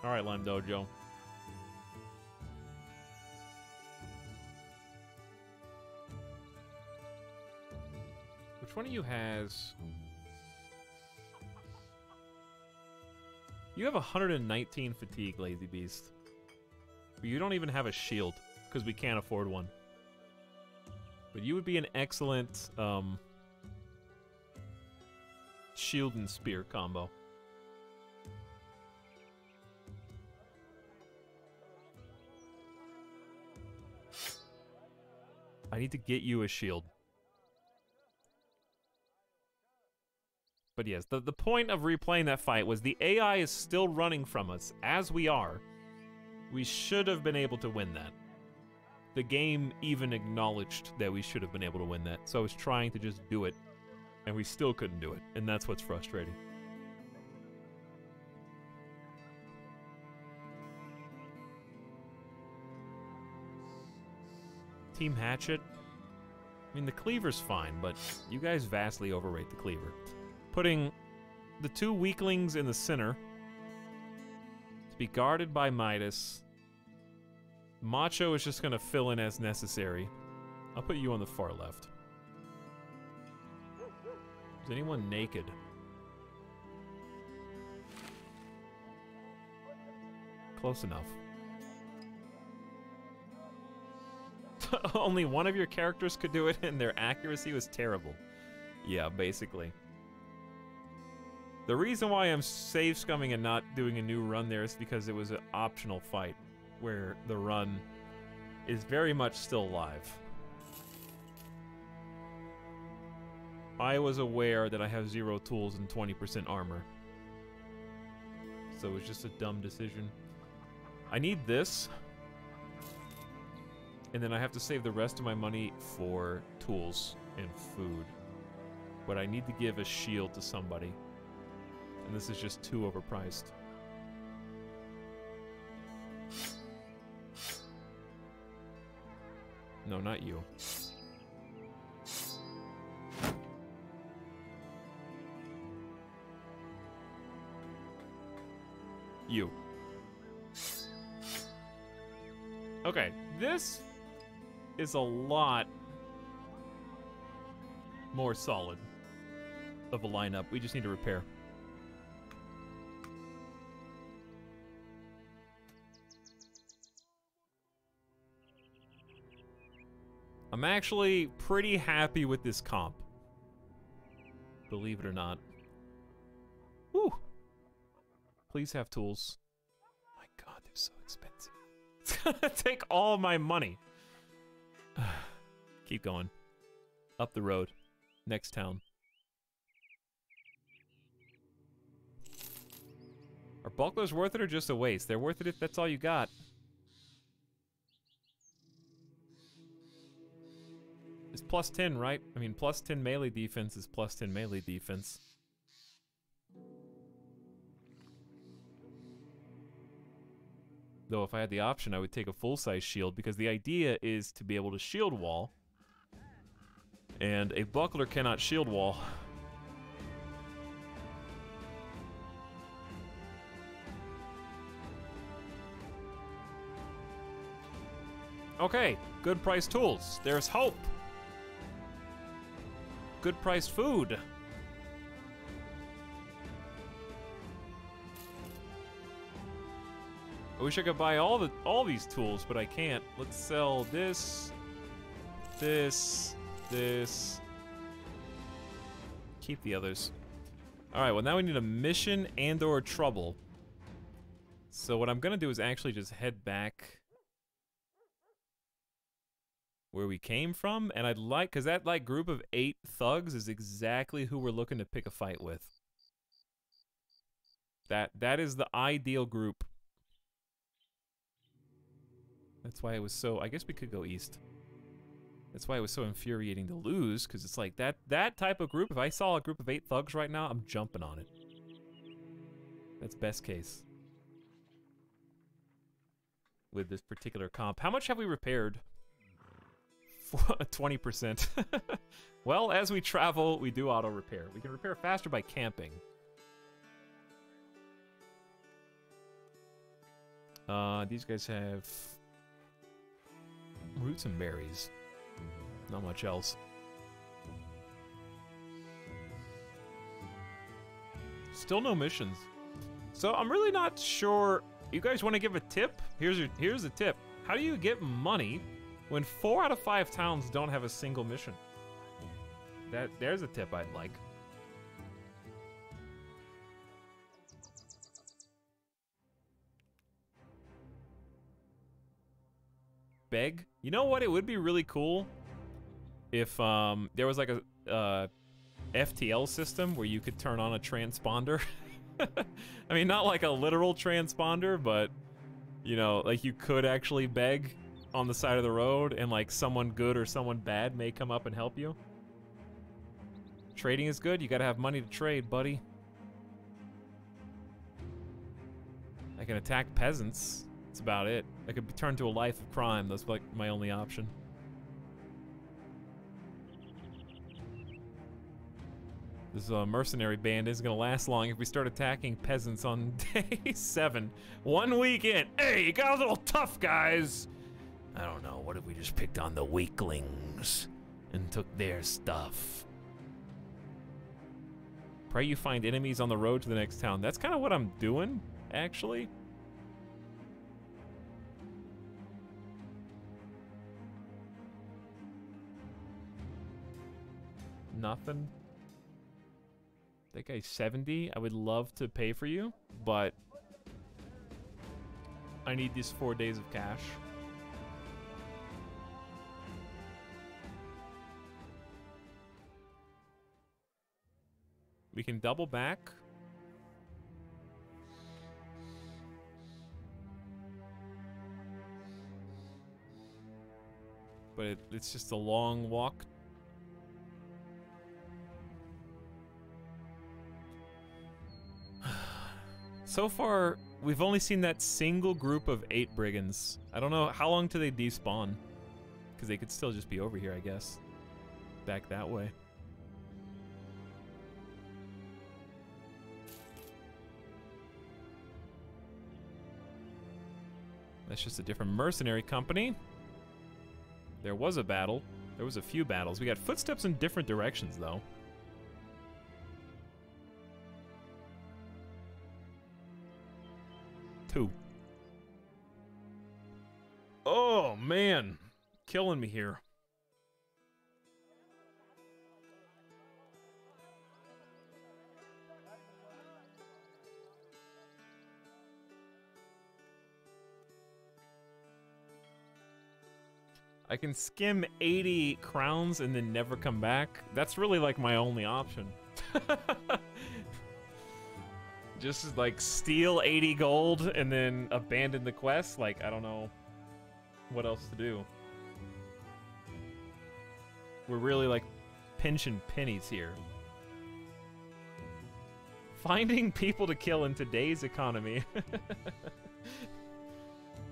All right, Lime Dojo. Which one of you has... You have 119 fatigue, Lazy Beast. But you don't even have a shield, because we can't afford one. But you would be an excellent shield and spear combo. I need to get you a shield. But yes, the point of replaying that fight was the AI is still running from us, as we are. We should have been able to win that. The game even acknowledged that we should have been able to win that, so I was trying to just do it, and we still couldn't do it, and that's what's frustrating. Team Hatchet? I mean, the Cleaver's fine, but you guys vastly overrate the Cleaver. Putting the two weaklings in the center to be guarded by Midas. Macho is just going to fill in as necessary. I'll put you on the far left. Is anyone naked? Close enough. Only one of your characters could do it, and their accuracy was terrible. Yeah, basically. The reason why I'm save scumming and not doing a new run there is because it was an optional fight, where the run is very much still live. I was aware that I have 0 tools and 20% armor. So it was just a dumb decision. I need this. And then I have to save the rest of my money for tools and food. But I need to give a shield to somebody. And this is just too overpriced. No, not you. You. Okay, this is a lot more solid of a lineup. We just need to repair. I'm actually pretty happy with this comp. Believe it or not. Woo! Please have tools. My god, they're so expensive. It's gonna take all my money. Keep going. Up the road. Next town. Are bucklers worth it or just a waste? They're worth it if that's all you got. It's plus 10, right? I mean, plus 10 melee defense is plus 10 melee defense. Though if I had the option, I would take a full-size shield, because the idea is to be able to shield wall. And a buckler cannot shield wall. Okay, good priced tools. There's hope. Good priced food. I wish I could buy all these tools, but I can't. Let's sell this, this. Keep the others. All right, well now we need a mission and/or trouble. So what I'm gonna do is actually just head back where we came from, and I'd like, cause that like group of 8 thugs is exactly who we're looking to pick a fight with. That is the ideal group. That's why it was so, I guess we could go east. That's why it was so infuriating to lose, because it's like that type of group, if I saw a group of 8 thugs right now, I'm jumping on it. That's best case. With this particular comp. How much have we repaired? 20%. Well, as we travel, we do auto repair. We can repair faster by camping. These guys have roots and berries. Not much else. Still no missions. So I'm really not sure. You guys want to give a tip? Here's a tip. How do you get money when 4 out of 5 towns don't have a single mission? There's a tip I'd like. Beg? You know what? It would be really cool if there was like a FTL system where you could turn on a transponder. I mean, not like a literal transponder, but you know, like you could actually beg on the side of the road, and like someone good or someone bad may come up and help you. Trading is good. You gotta have money to trade, buddy. I can attack peasants. That's about it. I could be turned to a life of crime. That's like my only option. This mercenary band isn't gonna last long if we start attacking peasants on day 7. 1 week in. Hey, you got a little tough, guys. I don't know. What if we just picked on the weaklings and took their stuff? Pray you find enemies on the road to the next town. That's kind of what I'm doing, actually. Nothing. That guy's 70. I would love to pay for you, but I need these 4 days of cash. We can double back. But it's just a long walk. So far, we've only seen that single group of 8 brigands. I don't know, how long do they despawn? Because they could still just be over here, I guess. Back that way. That's just a different mercenary company. There was a battle. There was a few battles. We got footsteps in different directions, though. Two. Oh, man. Killing me here. I can skim 80 crowns and then never come back. That's really like my only option. Just like steal 80 gold and then abandon the quest. Like, I don't know what else to do. We're really like pinching pennies here. Finding people to kill in today's economy.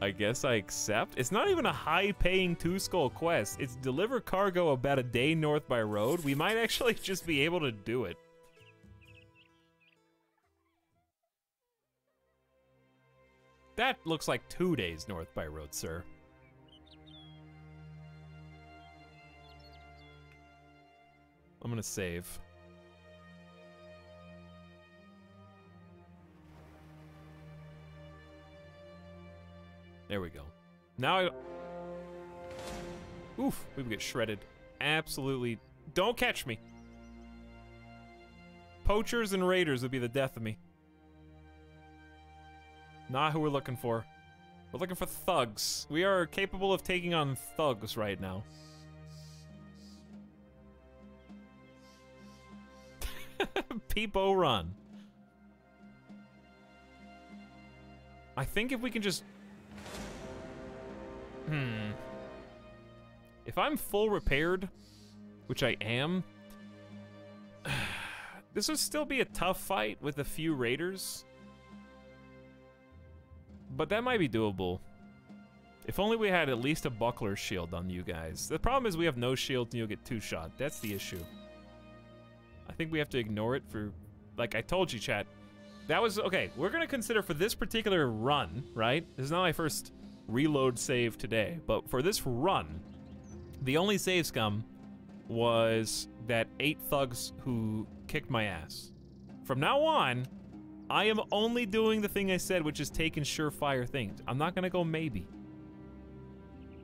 I guess I accept. It's not even a high-paying two-skull quest. It's deliver cargo about a day north by road. We might actually just be able to do it. That looks like 2 days north by road, sir. I'm gonna save. There we go. Now oof, we would get shredded. Absolutely. Don't catch me. Poachers and raiders would be the death of me. Not who we're looking for. We're looking for thugs. We are capable of taking on thugs right now. Peepo run. I think if we can just... If I'm full repaired, which I am, this would still be a tough fight with a few raiders. But that might be doable. If only we had at least a buckler shield on you guys. The problem is we have no shields and you'll get 2-shot. That's the issue. I think we have to ignore it for... Like I told you, chat. That was... Okay, we're going to consider for this particular run, right? This is not my first reload save today. But for this run, the only save scum was that 8 thugs who kicked my ass. From now on, I am only doing the thing I said, which is taking surefire things. I'm not gonna go maybe.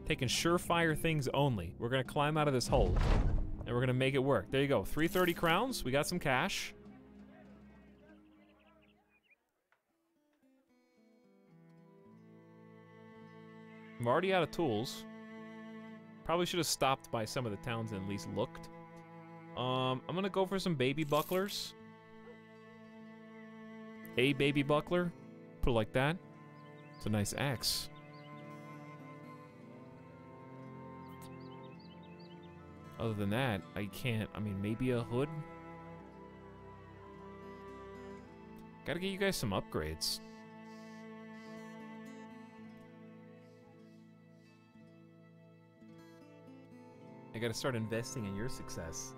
Taking surefire things only. We're gonna climb out of this hole, and we're gonna make it work. There you go, 330 crowns, we got some cash. I'm already out of tools. Probably should have stopped by some of the towns and at least looked. I'm gonna go for some baby bucklers. A baby buckler, put it like that. It's a nice axe. Other than that, I can't, I mean, maybe a hood? Gotta get you guys some upgrades. I gotta start investing in your success.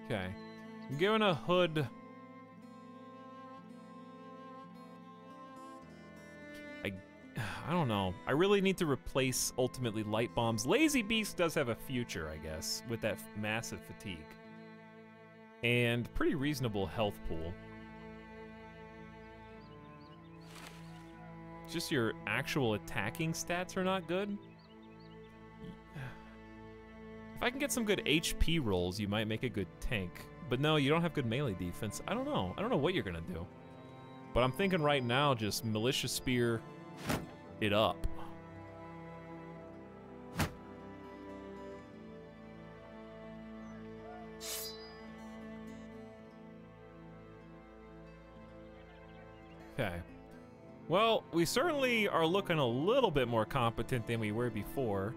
Okay. I'm giving a hood. I don't know. I really need to replace ultimately light bombs. Lazy Beast does have a future, I guess, with that massive fatigue. And pretty reasonable health pool. Just your actual attacking stats are not good. If I can get some good HP rolls, you might make a good tank. But no, you don't have good melee defense. I don't know. I don't know what you're gonna do. But I'm thinking right now, just Militia Spear it up. Okay. Well, we certainly are looking a little bit more competent than we were before.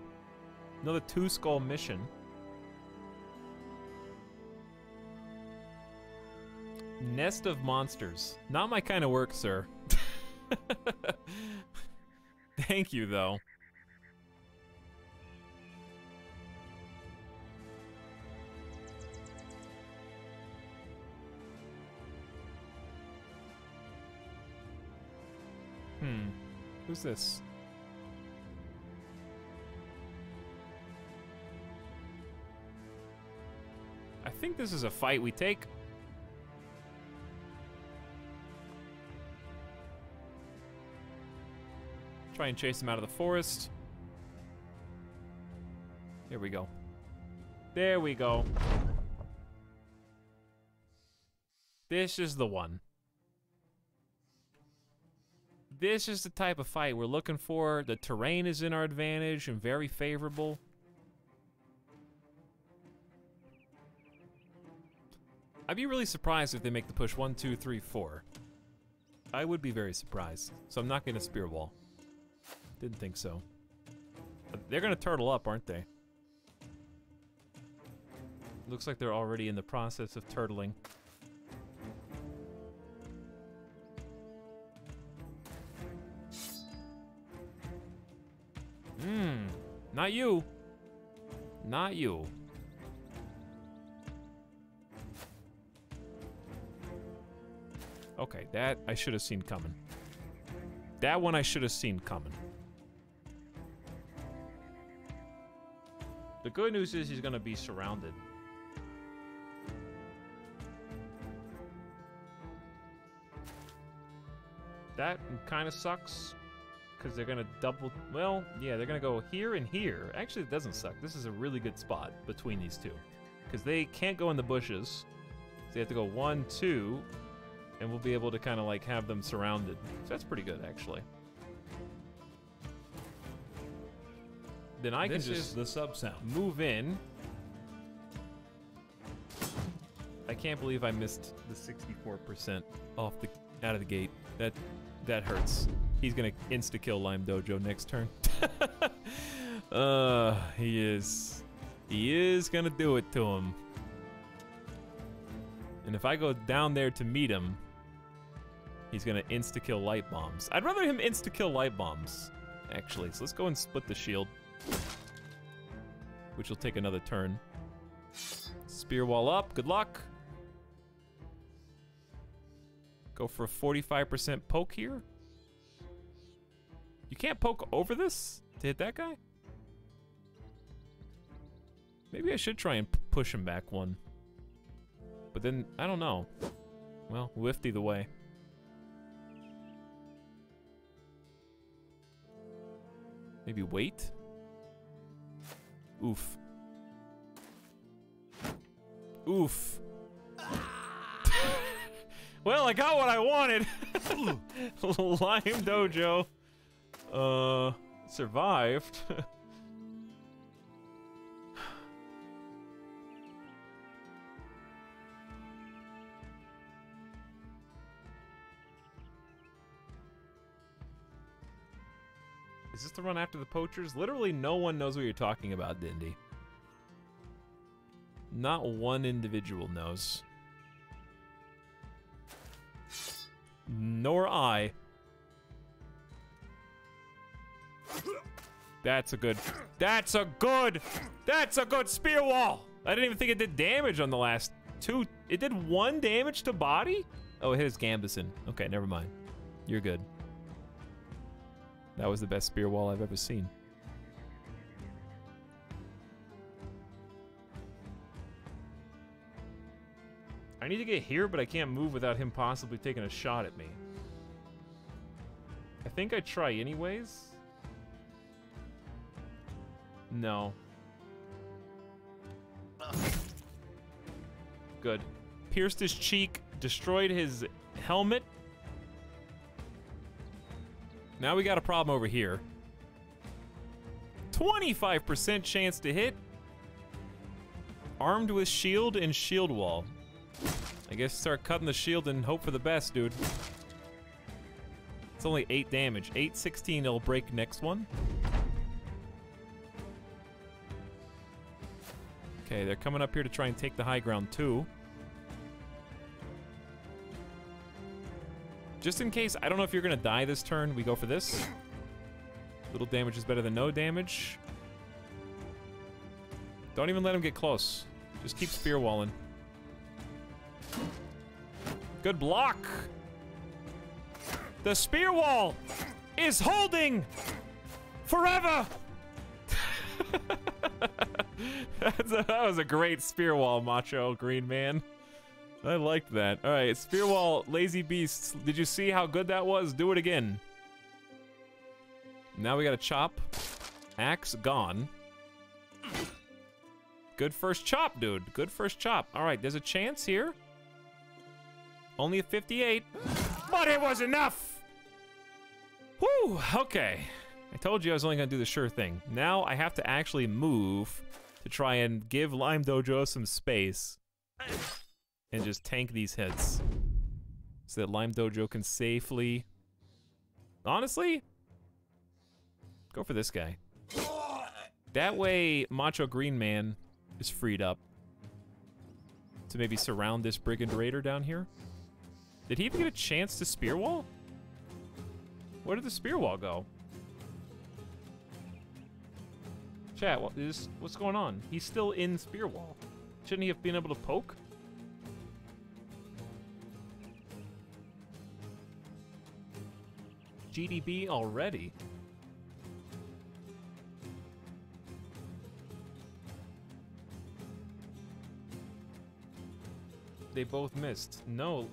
Another 2-skull mission. Nest of monsters. Not my kind of work, sir. Thank you, though. Who's this? I think this is a fight we take. Try and chase him out of the forest. Here we go. There we go. This is the one. This is the type of fight we're looking for. The terrain is in our advantage and very favorable. I'd be really surprised if they make the push 1, 2, 3, 4. I would be very surprised. So I'm not going to spear wall. Didn't think so. But they're going to turtle up, aren't they? Looks like they're already in the process of turtling. Not you. Not you. Okay, that I should have seen coming. That one I should have seen coming. The good news is he's gonna be surrounded. That kind of sucks. Because they're gonna double, well, yeah, they're gonna go here and here. Actually, it doesn't suck. This is a really good spot between these two. Because they can't go in the bushes. So they have to go 1, 2, and we'll be able to kind of like have them surrounded. So that's pretty good, actually. Then I can just the sub sound. move in. I can't believe I missed the 64% off the out of the gate. That hurts. He's gonna insta-kill Lime Dojo next turn. He is. He is gonna do it to him. And if I go down there to meet him, he's gonna insta-kill light bombs. I'd rather him insta-kill light bombs, actually. So let's go and split the shield, which will take another turn. Spear wall up. Good luck. Go for a 45% poke here. You can't poke over this to hit that guy? Maybe I should try and push him back one. But then, I don't know. Well, whiffed either way. Maybe wait? Oof. Oof. Well, I got what I wanted. Lime Dojo. Survived. Is this the run after the poachers? Literally no one knows what you're talking about, Dindy. Not one individual knows. Nor I. That's a good spear wall. I didn't even think it did damage on the last two. It did 1 damage to body? Oh, it hit his Gambison. Okay, never mind. You're good. That was the best spear wall I've ever seen. I need to get here, but I can't move without him possibly taking a shot at me. I think I try anyways. No. Good. Pierced his cheek, destroyed his helmet. Now we got a problem over here. 25% chance to hit. Armed with shield and shield wall. I guess start cutting the shield and hope for the best, dude. It's only 8 damage. 8/16, it'll break next one. Okay, they're coming up here to try and take the high ground too. Just in case, I don't know if you're gonna die this turn, we go for this. Little damage is better than no damage. Don't even let him get close. Just keep spear walling. Good block. The spear wall is holding forever. That was a great spear wall, Macho Green Man. I liked that. All right, spear wall, lazy beasts. Did you see how good that was? Do it again. Now we got a chop. Axe gone. Good first chop, dude. Good first chop. All right, there's a chance here. Only a 58. But it was enough! Whew, okay. I told you I was only gonna do the sure thing. Now I have to actually move to try and give Lime Dojo some space and just tank these hits so that Lime Dojo can safely... Honestly, go for this guy. That way, Macho Green Man is freed up to maybe surround this Brigand Raider down here. Did he even get a chance to Spear Wall? Where did the Spear Wall go? Chat, what's going on? He's still in Spear Wall. Shouldn't he have been able to poke? GDB already? They both missed. No.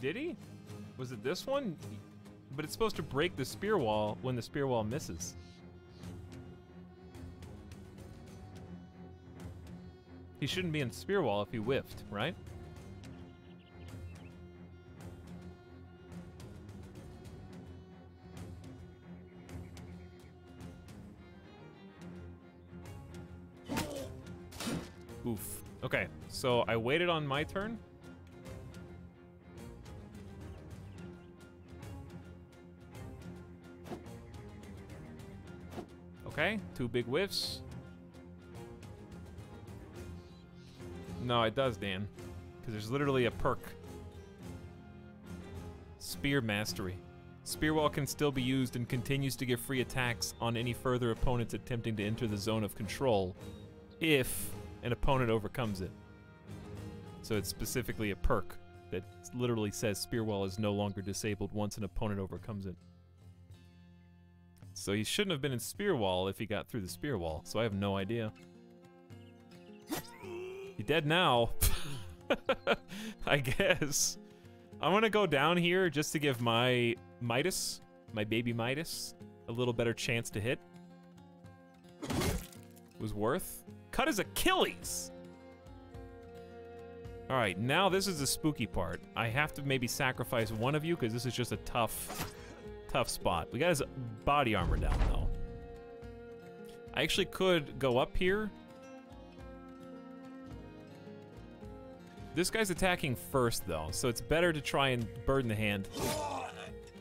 Did he? Was it this one? But it's supposed to break the spear wall when the spear wall misses. He shouldn't be in spear wall if he whiffed, right? Oof. Okay, so I waited on my turn. Okay, 2 big whiffs. No, it does, Dan. Because there's literally a perk. Spear Mastery. Spear Wall can still be used and continues to give free attacks on any further opponents attempting to enter the zone of control if an opponent overcomes it. So it's specifically a perk that literally says Spear Wall is no longer disabled once an opponent overcomes it. So he shouldn't have been in Spear Wall if he got through the Spear Wall, so I have no idea. He's dead now. I guess. I'm gonna go down here just to give my Midas, my baby Midas, a little better chance to hit. Was worth. Cut his Achilles! Alright, now this is the spooky part. I have to maybe sacrifice one of you because this is just a tough spot. We got his body armor down though. I actually could go up here. This guy's attacking first though, so it's better to try and bird in the hand.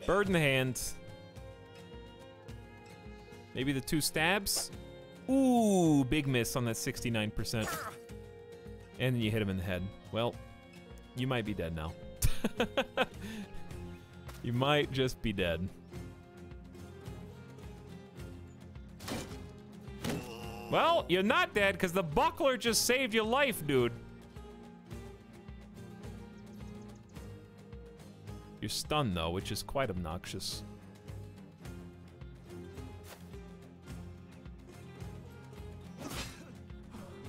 Bird in the hand. Maybe the 2 stabs? Ooh, big miss on that 69%. And then you hit him in the head. Well, you might be dead now. You might just be dead. Well, you're not dead because the buckler just saved your life, dude. You're stunned though, which is quite obnoxious.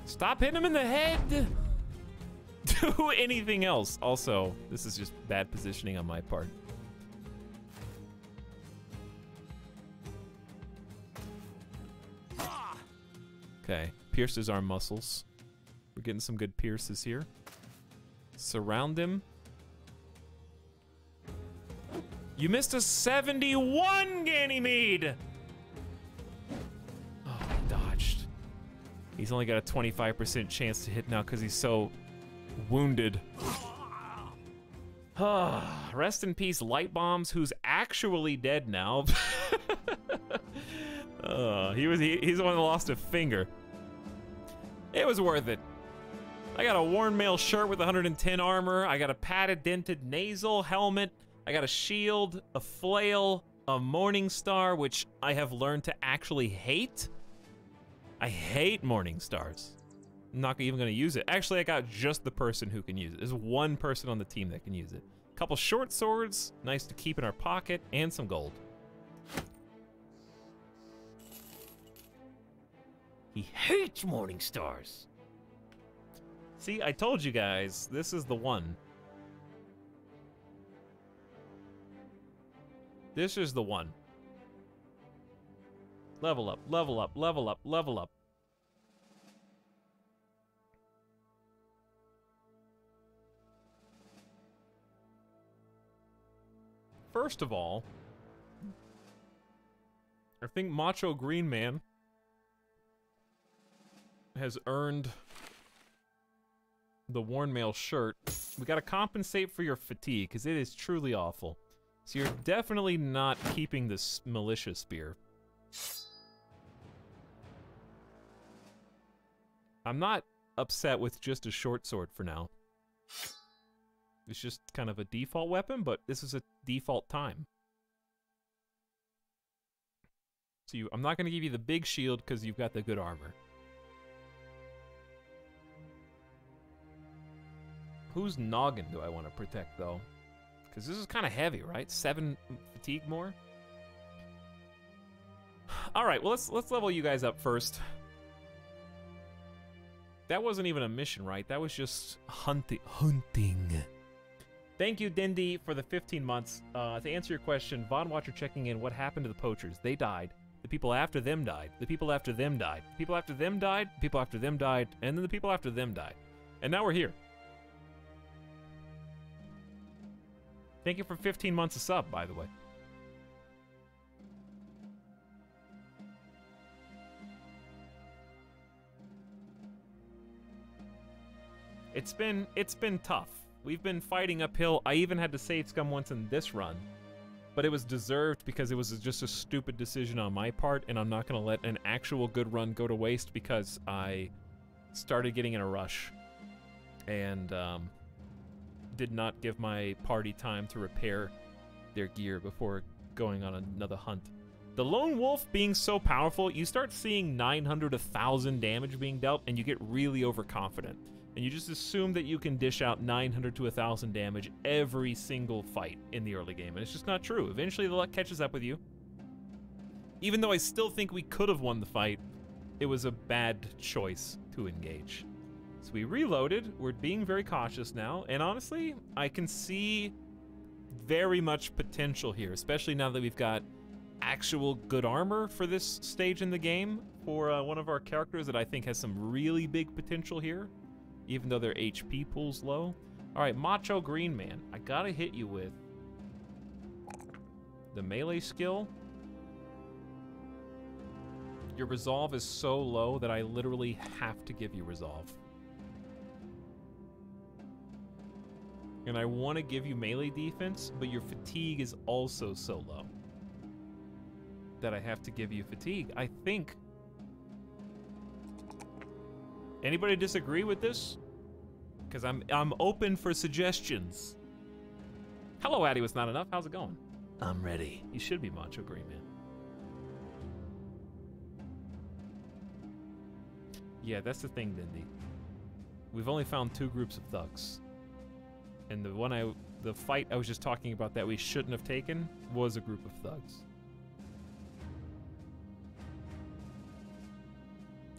Stop hitting him in the head! Do anything else. Also, this is just bad positioning on my part. Okay, pierce his arm muscles. We're getting some good pierces here. Surround him. You missed a 71, Ganymede! Oh, he dodged. He's only got a 25% chance to hit now because he's so wounded. Rest in peace, Light Bombs, who's actually dead now. He's the one that lost a finger. It was worth it. I got a worn mail shirt with 110 armor. I got a padded, dented nasal helmet. I got a shield, a flail, a Morning Star, which I have learned to actually hate. I hate Morning Stars. I'm not even gonna use it. Actually, I got just the person who can use it. There's one person on the team that can use it. A couple short swords, nice to keep in our pocket, and some gold. He hates Morning Stars. See, I told you guys, this is the one. This is the one. Level up, level up, level up, level up. First of all, I think Macho Green Man has earned the worn mail shirt. We gotta compensate for your fatigue, because it is truly awful. So you're definitely not keeping this militia spear. I'm not upset with just a short sword for now. It's just kind of a default weapon, but this is a default time. So I'm not gonna give you the big shield because you've got the good armor. Whose noggin do I want to protect, though? Because this is kind of heavy, right? 7 fatigue more? Alright, well, let's level you guys up first. That wasn't even a mission, right? That was just hunting. Thank you, Dindy, for the 15 months. To answer your question, Von Watcher checking in, what happened to the poachers? They died. The people after them died. The people after them died. The people after them died. The people after them died. And then the people after them died. And now we're here. Thank you for 15 months of sub, by the way. It's been tough. We've been fighting uphill. I even had to save scum once in this run, but it was deserved because it was just a stupid decision on my part, and I'm not gonna let an actual good run go to waste because I started getting in a rush and did not give my party time to repair their gear before going on another hunt. The Lone Wolf being so powerful, you start seeing 900, 1,000 damage being dealt, and you get really overconfident. And you just assume that you can dish out 900 to 1,000 damage every single fight in the early game, and it's just not true. Eventually the luck catches up with you. Even though I still think we could have won the fight, it was a bad choice to engage. So we reloaded, we're being very cautious now, and honestly, I can see very much potential here, especially now that we've got actual good armor for this stage in the game for one of our characters that I think has some really big potential here, even though their HP pool's low. All right, Macho Green Man, I gotta hit you with the melee skill. Your resolve is so low that I literally have to give you resolve. And I want to give you melee defense, but your fatigue is also so low that I have to give you fatigue. I think... Anybody disagree with this? Because I'm open for suggestions. Hello, Addy was not enough. How's it going? I'm ready. You should be Macho Green Man. Yeah, that's the thing, Dindy. We've only found 2 groups of thugs. And the fight I was just talking about that we shouldn't have taken was a group of thugs.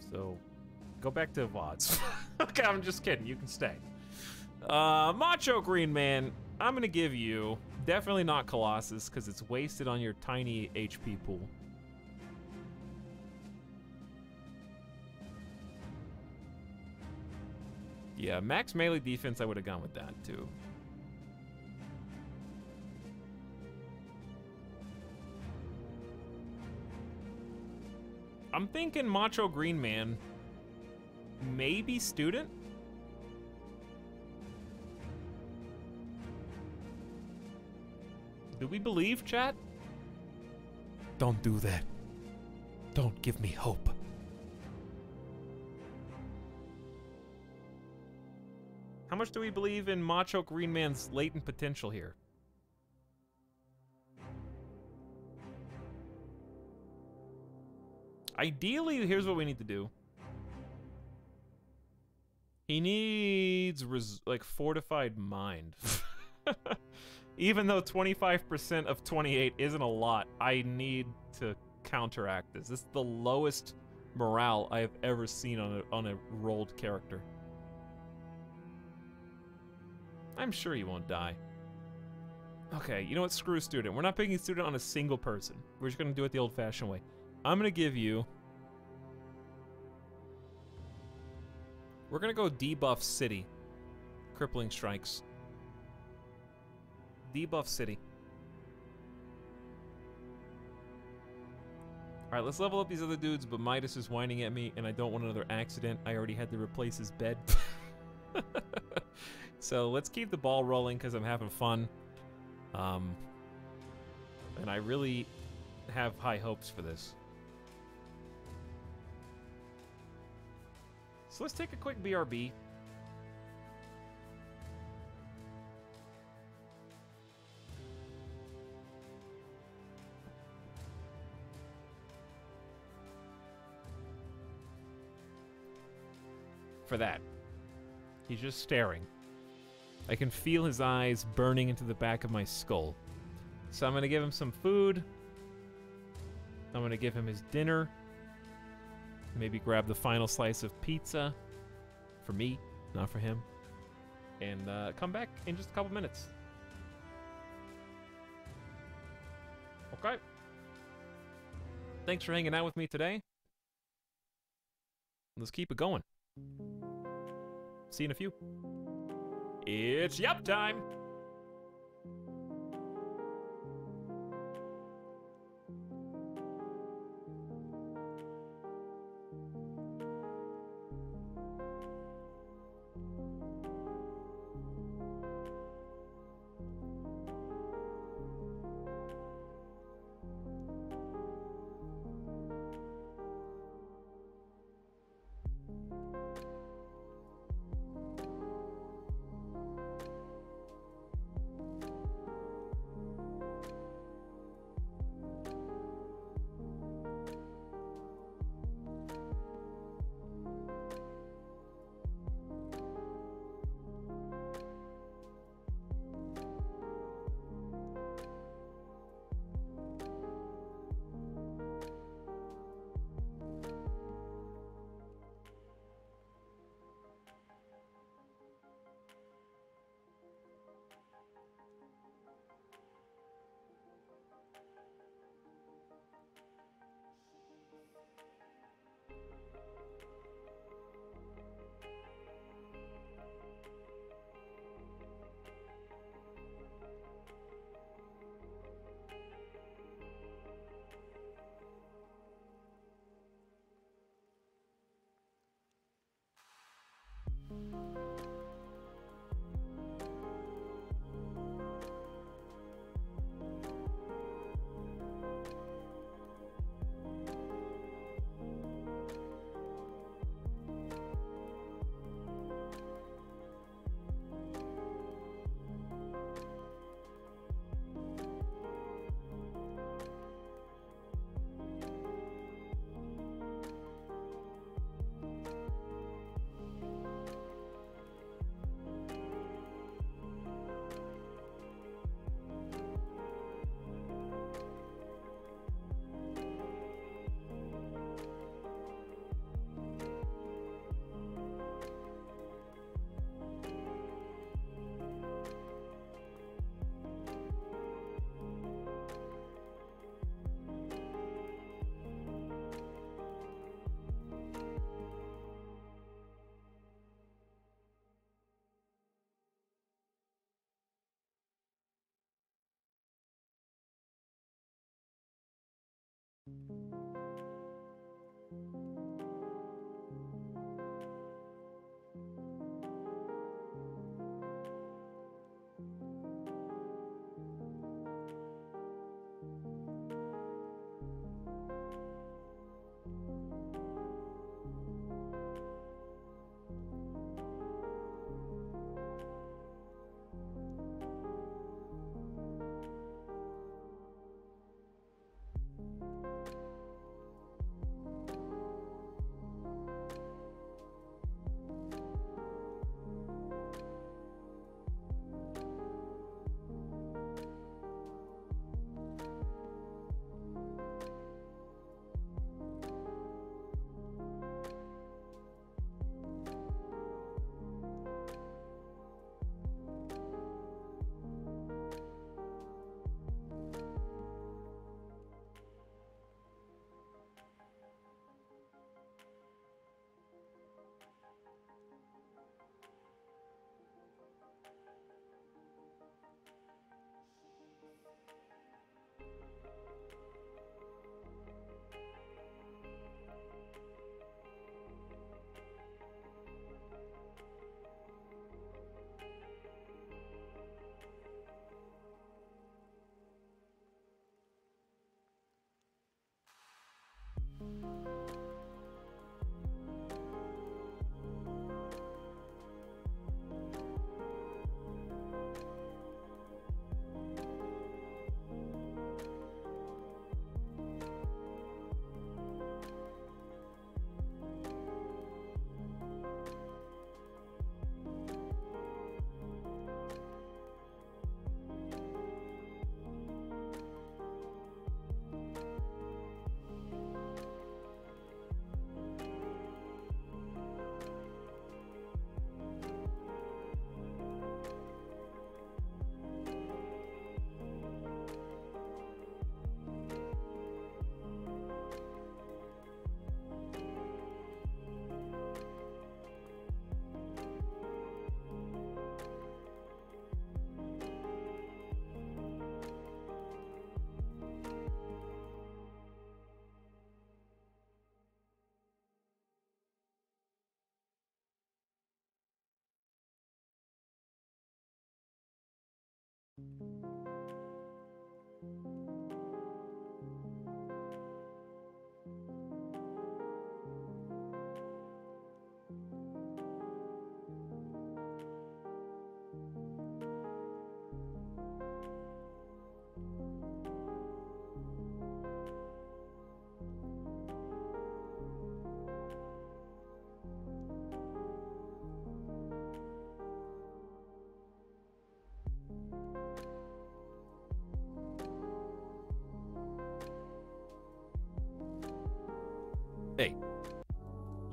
So, go back to VODs. Okay, I'm just kidding. You can stay. Macho Green Man, I'm gonna give you, definitely not Colossus, because it's wasted on your tiny HP pool. Yeah, max melee defense, I would have gone with that, too. I'm thinking Macho Green Man, maybe Student? Do we believe, chat? Don't do that. Don't give me hope. How much do we believe in Macho Green Man's latent potential here? Ideally, here's what we need to do. He needs, like, fortified mind. Even though 25% of 28 isn't a lot, I need to counteract this. This is the lowest morale I have ever seen on a rolled character. I'm sure he won't die. Okay, you know what? Screw Student. We're not picking Student on a single person. We're just gonna do it the old-fashioned way. I'm gonna give you... We're gonna go debuff City. Crippling Strikes. Debuff City. Alright, let's level up these other dudes, but Midas is whining at me, and I don't want another accident. I already had to replace his bed. So let's keep the ball rolling, because I'm having fun. And I really have high hopes for this. So let's take a quick BRB. For that. He's just staring. I can feel his eyes burning into the back of my skull. So I'm going to give him some food. I'm going to give him his dinner. Maybe grab the final slice of pizza. For me, not for him. And come back in just a couple minutes. Okay. Thanks for hanging out with me today. Let's keep it going. See you in a few. It's yup time!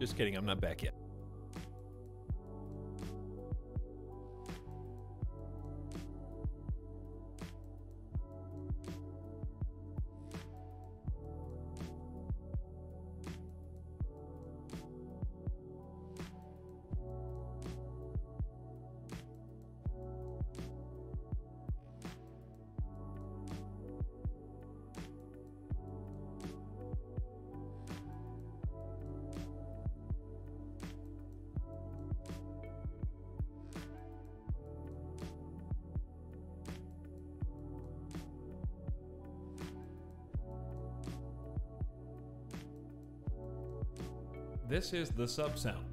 Just kidding, I'm not back yet. This is the sub sound.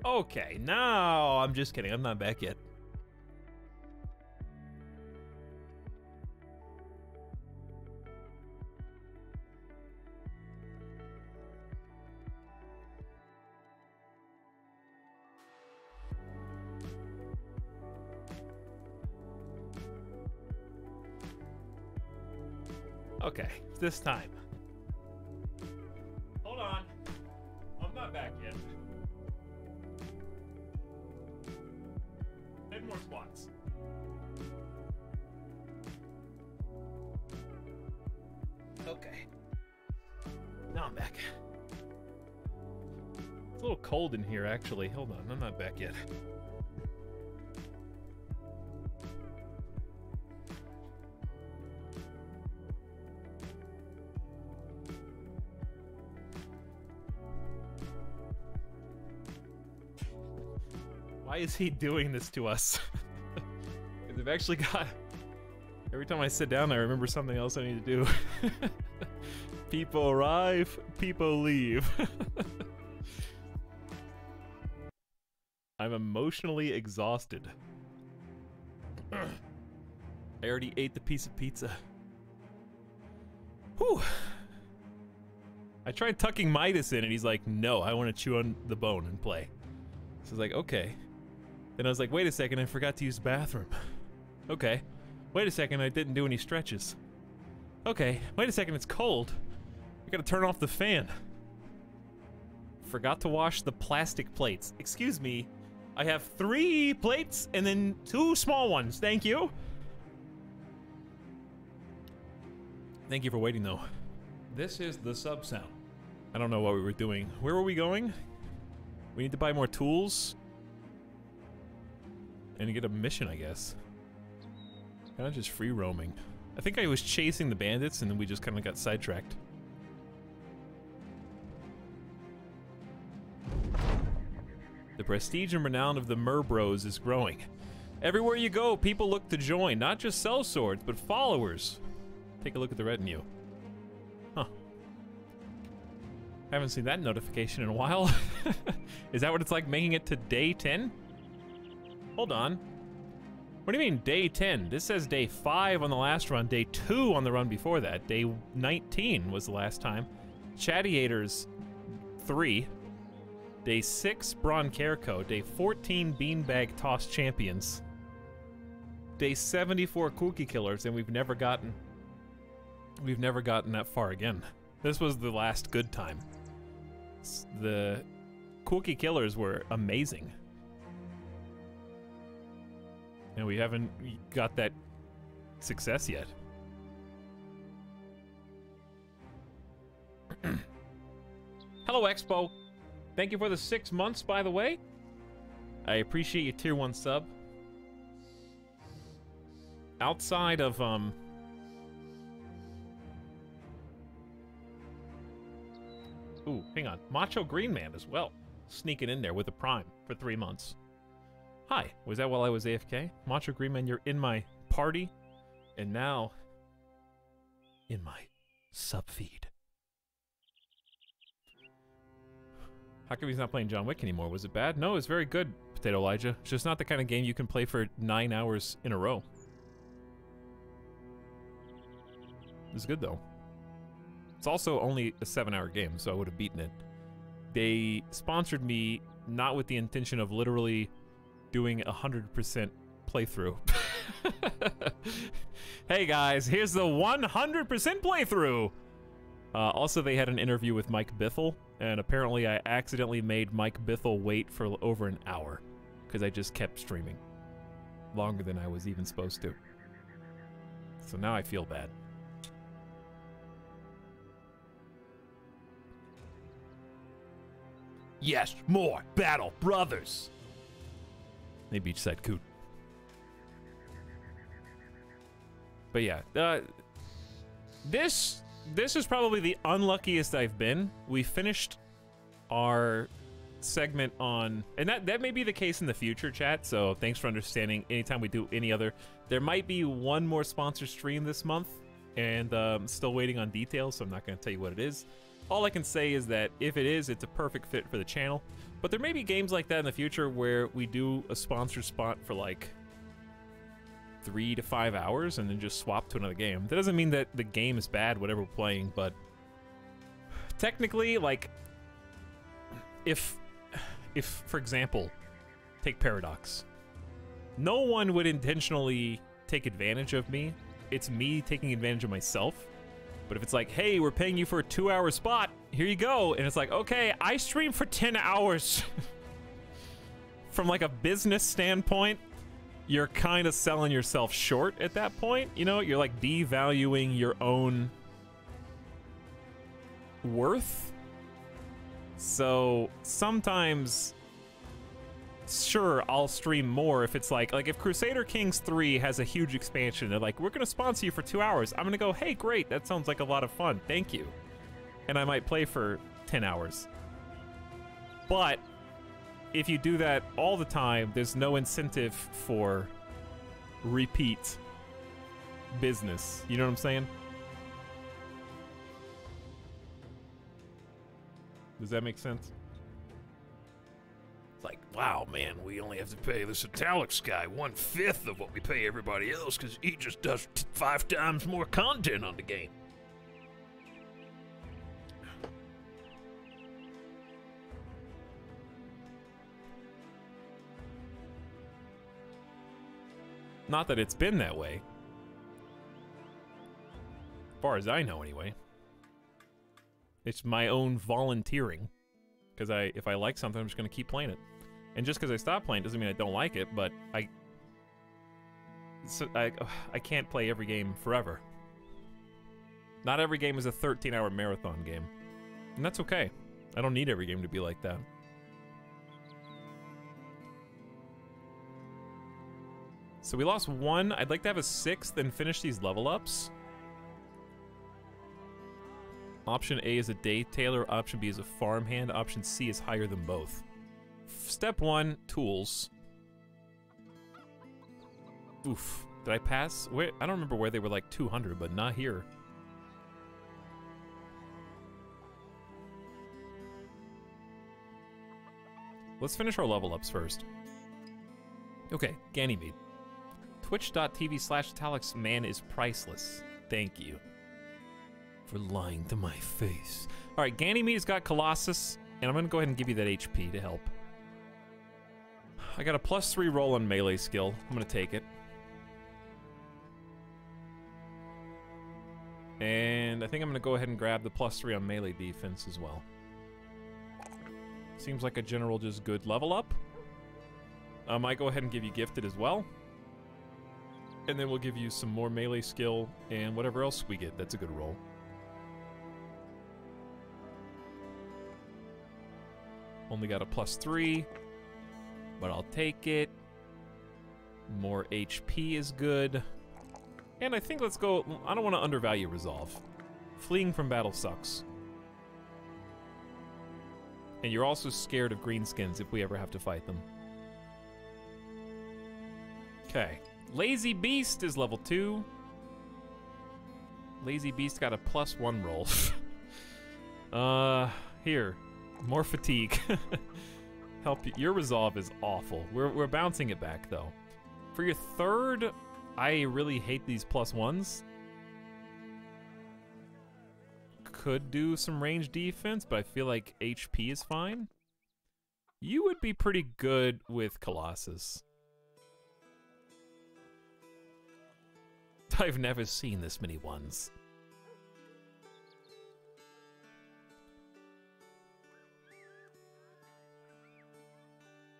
Okay, now I'm just kidding. I'm not back yet. Okay, this time. Hold on. I'm not back yet. 10 more squats. Okay. Now I'm back. It's a little cold in here, actually. Hold on, I'm not back yet. Why is he doing this to us? Because I've actually got... Every time I sit down, I remember something else I need to do. People arrive, people leave. I'm emotionally exhausted. I already ate the piece of pizza. Whew. I tried tucking Midas in, and he's like, no, I want to chew on the bone and play. So I was like, okay. Then I was like, wait a second, I forgot to use the bathroom. Okay. Wait a second, I didn't do any stretches. Okay. Wait a second, it's cold. I gotta turn off the fan. Forgot to wash the plastic plates. Excuse me. I have 3 plates and then 2 small ones. Thank you. Thank you for waiting, though. This is the sub sound. I don't know what we were doing. Where were we going? We need to buy more tools. And get a mission, I guess. Kind of just free roaming. I think I was chasing the bandits and then we just kind of got sidetracked. The prestige and renown of the Murbros is growing. Everywhere you go, people look to join, not just sell swords, but followers. Take a look at the retinue. Huh. Haven't seen that notification in a while. Is that what it's like making it to day 10? Hold on. What do you mean, day 10? This says day 5 on the last run, day 2 on the run before that. Day 19 was the last time. Chattiators 3. Day 6, Braun Carco. Day 14, Beanbag Toss Champions. Day 74, Cookie Killers, and we've never gotten that far again. This was the last good time. The Cookie Killers were amazing. And we haven't got that success yet. Hello, Expo. Thank you for the 6 months, by the way. I appreciate your tier 1 sub. Outside of, Ooh, hang on. Macho Green Man as well. Sneaking in there with a prime for 3 months. Hi, was that while I was AFK? Macho Green Man, you're in my party, and now in my sub feed. How come he's not playing John Wick anymore? Was it bad? No, it's very good, Potato Elijah. It's just not the kind of game you can play for 9 hours in a row. It's good, though. It's also only a 7-hour game, so I would have beaten it. They sponsored me not with the intention of literally doing 100% playthrough. Hey guys, here's the 100% playthrough! Also, they had an interview with Mike Bithell, and apparently I accidentally made Mike Bithell wait for over an hour, because I just kept streaming. Longer than I was even supposed to. So now I feel bad. Yes, more Battle Brothers. They beach said coot. But yeah, this is probably the unluckiest I've been. We finished our segment on, and that may be the case in the future, chat, so thanks for understanding. Anytime we do any other, there might be one more sponsor stream this month, and I'm still waiting on details, so I'm not going to tell you what it is. All I can say is that if it is, it's a perfect fit for the channel. But there may be games like that in the future where we do a sponsored spot for like 3 to 5 hours and then just swap to another game. That doesn't mean that the game is bad, whatever we're playing, but technically, like, if for example, take Paradox. No one would intentionally take advantage of me. It's me taking advantage of myself. But if it's like, hey, we're paying you for a 2-hour spot, here you go. And it's like, okay, I stream for 10 hours. From like a business standpoint, you're kind of selling yourself short at that point. You know, you're like devaluing your own worth. So sometimes, sure, I'll stream more if it's like if Crusader Kings 3 has a huge expansion, they're like, we're gonna sponsor you for 2 hours. I'm gonna go, hey, great, that sounds like a lot of fun, thank you. And I might play for 10 hours. But if you do that all the time, there's no incentive for repeat business. You know what I'm saying? Does that make sense? Like, wow, man, we only have to pay this Etalyx guy 1/5 of what we pay everybody else because he just does 5 times more content on the game. Not that it's been that way. As far as I know, anyway. It's my own volunteering. Because if I like something, I'm just going to keep playing it. And just because I stop playing doesn't mean I don't like it, but I can't play every game forever. Not every game is a 13-hour marathon game. And that's okay. I don't need every game to be like that. So we lost 1. I'd like to have a 6th and finish these level ups. Option A is a day-tailer, option B is a farmhand, option C is higher than both. Step 1, tools. Oof. Did I pass? Wait, I don't remember where they were like 200, but not here. Let's finish our level ups first. Okay, Ganymede. Twitch.tv/Etalyx man is priceless. Thank you for lying to my face. All right, Ganymede's got Colossus, and I'm gonna go ahead and give you that HP to help. I got a +3 roll on melee skill. I'm gonna take it. And I think I'm gonna go ahead and grab the +3 on melee defense as well. Seems like a general just good level up. I might go ahead and give you gifted as well. And then we'll give you some more melee skill and whatever else we get. That's a good roll. Only got a +3, but I'll take it. More HP is good. And I think let's go, I don't want to undervalue resolve. Fleeing from battle sucks. And you're also scared of greenskins if we ever have to fight them. Okay. Lazy Beast is level 2. Lazy Beast got a +1 roll. Here. More fatigue. Help you. Your resolve is awful. We're bouncing it back though. For your third, I really hate these +1s. Could do some range defense, but I feel like HP is fine. You would be pretty good with Colossus. I've never seen this many ones.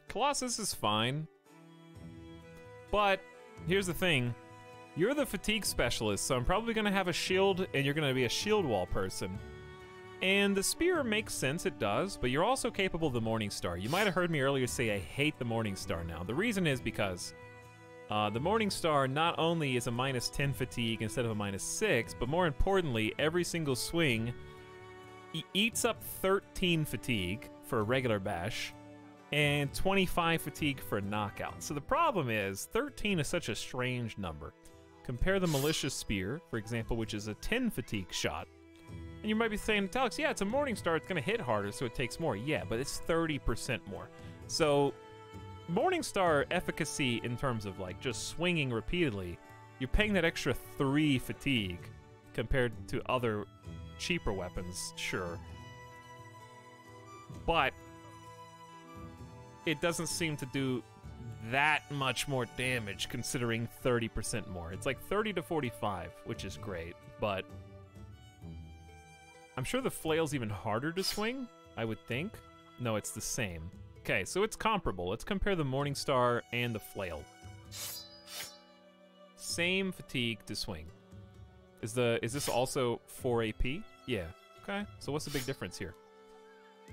Colossus is fine. But here's the thing. You're the fatigue specialist, so I'm probably going to have a shield, and you're going to be a shield wall person. And the spear makes sense, it does, but you're also capable of the Morning Star. You might have heard me earlier say I hate the Morning Star now. The reason is because the Morning Star not only is a -10 fatigue instead of a -6, but more importantly, every single swing eats up 13 fatigue for a regular bash, and 25 fatigue for a knockout. So the problem is, 13 is such a strange number. Compare the Malicious Spear, for example, which is a 10 fatigue shot. And you might be saying, Etalyx, yeah, it's a Morning Star, it's going to hit harder, so it takes more. Yeah, but it's 30% more. So Morning Star efficacy in terms of like just swinging repeatedly, you're paying that extra 3 fatigue compared to other cheaper weapons, sure. But it doesn't seem to do that much more damage considering 30% more. It's like 30 to 45, which is great, but I'm sure the flail's even harder to swing, I would think. No, it's the same. Okay, so it's comparable. Let's compare the Morning Star and the flail. Same fatigue to swing. Is this also 4 AP? Yeah. Okay, so what's the big difference here?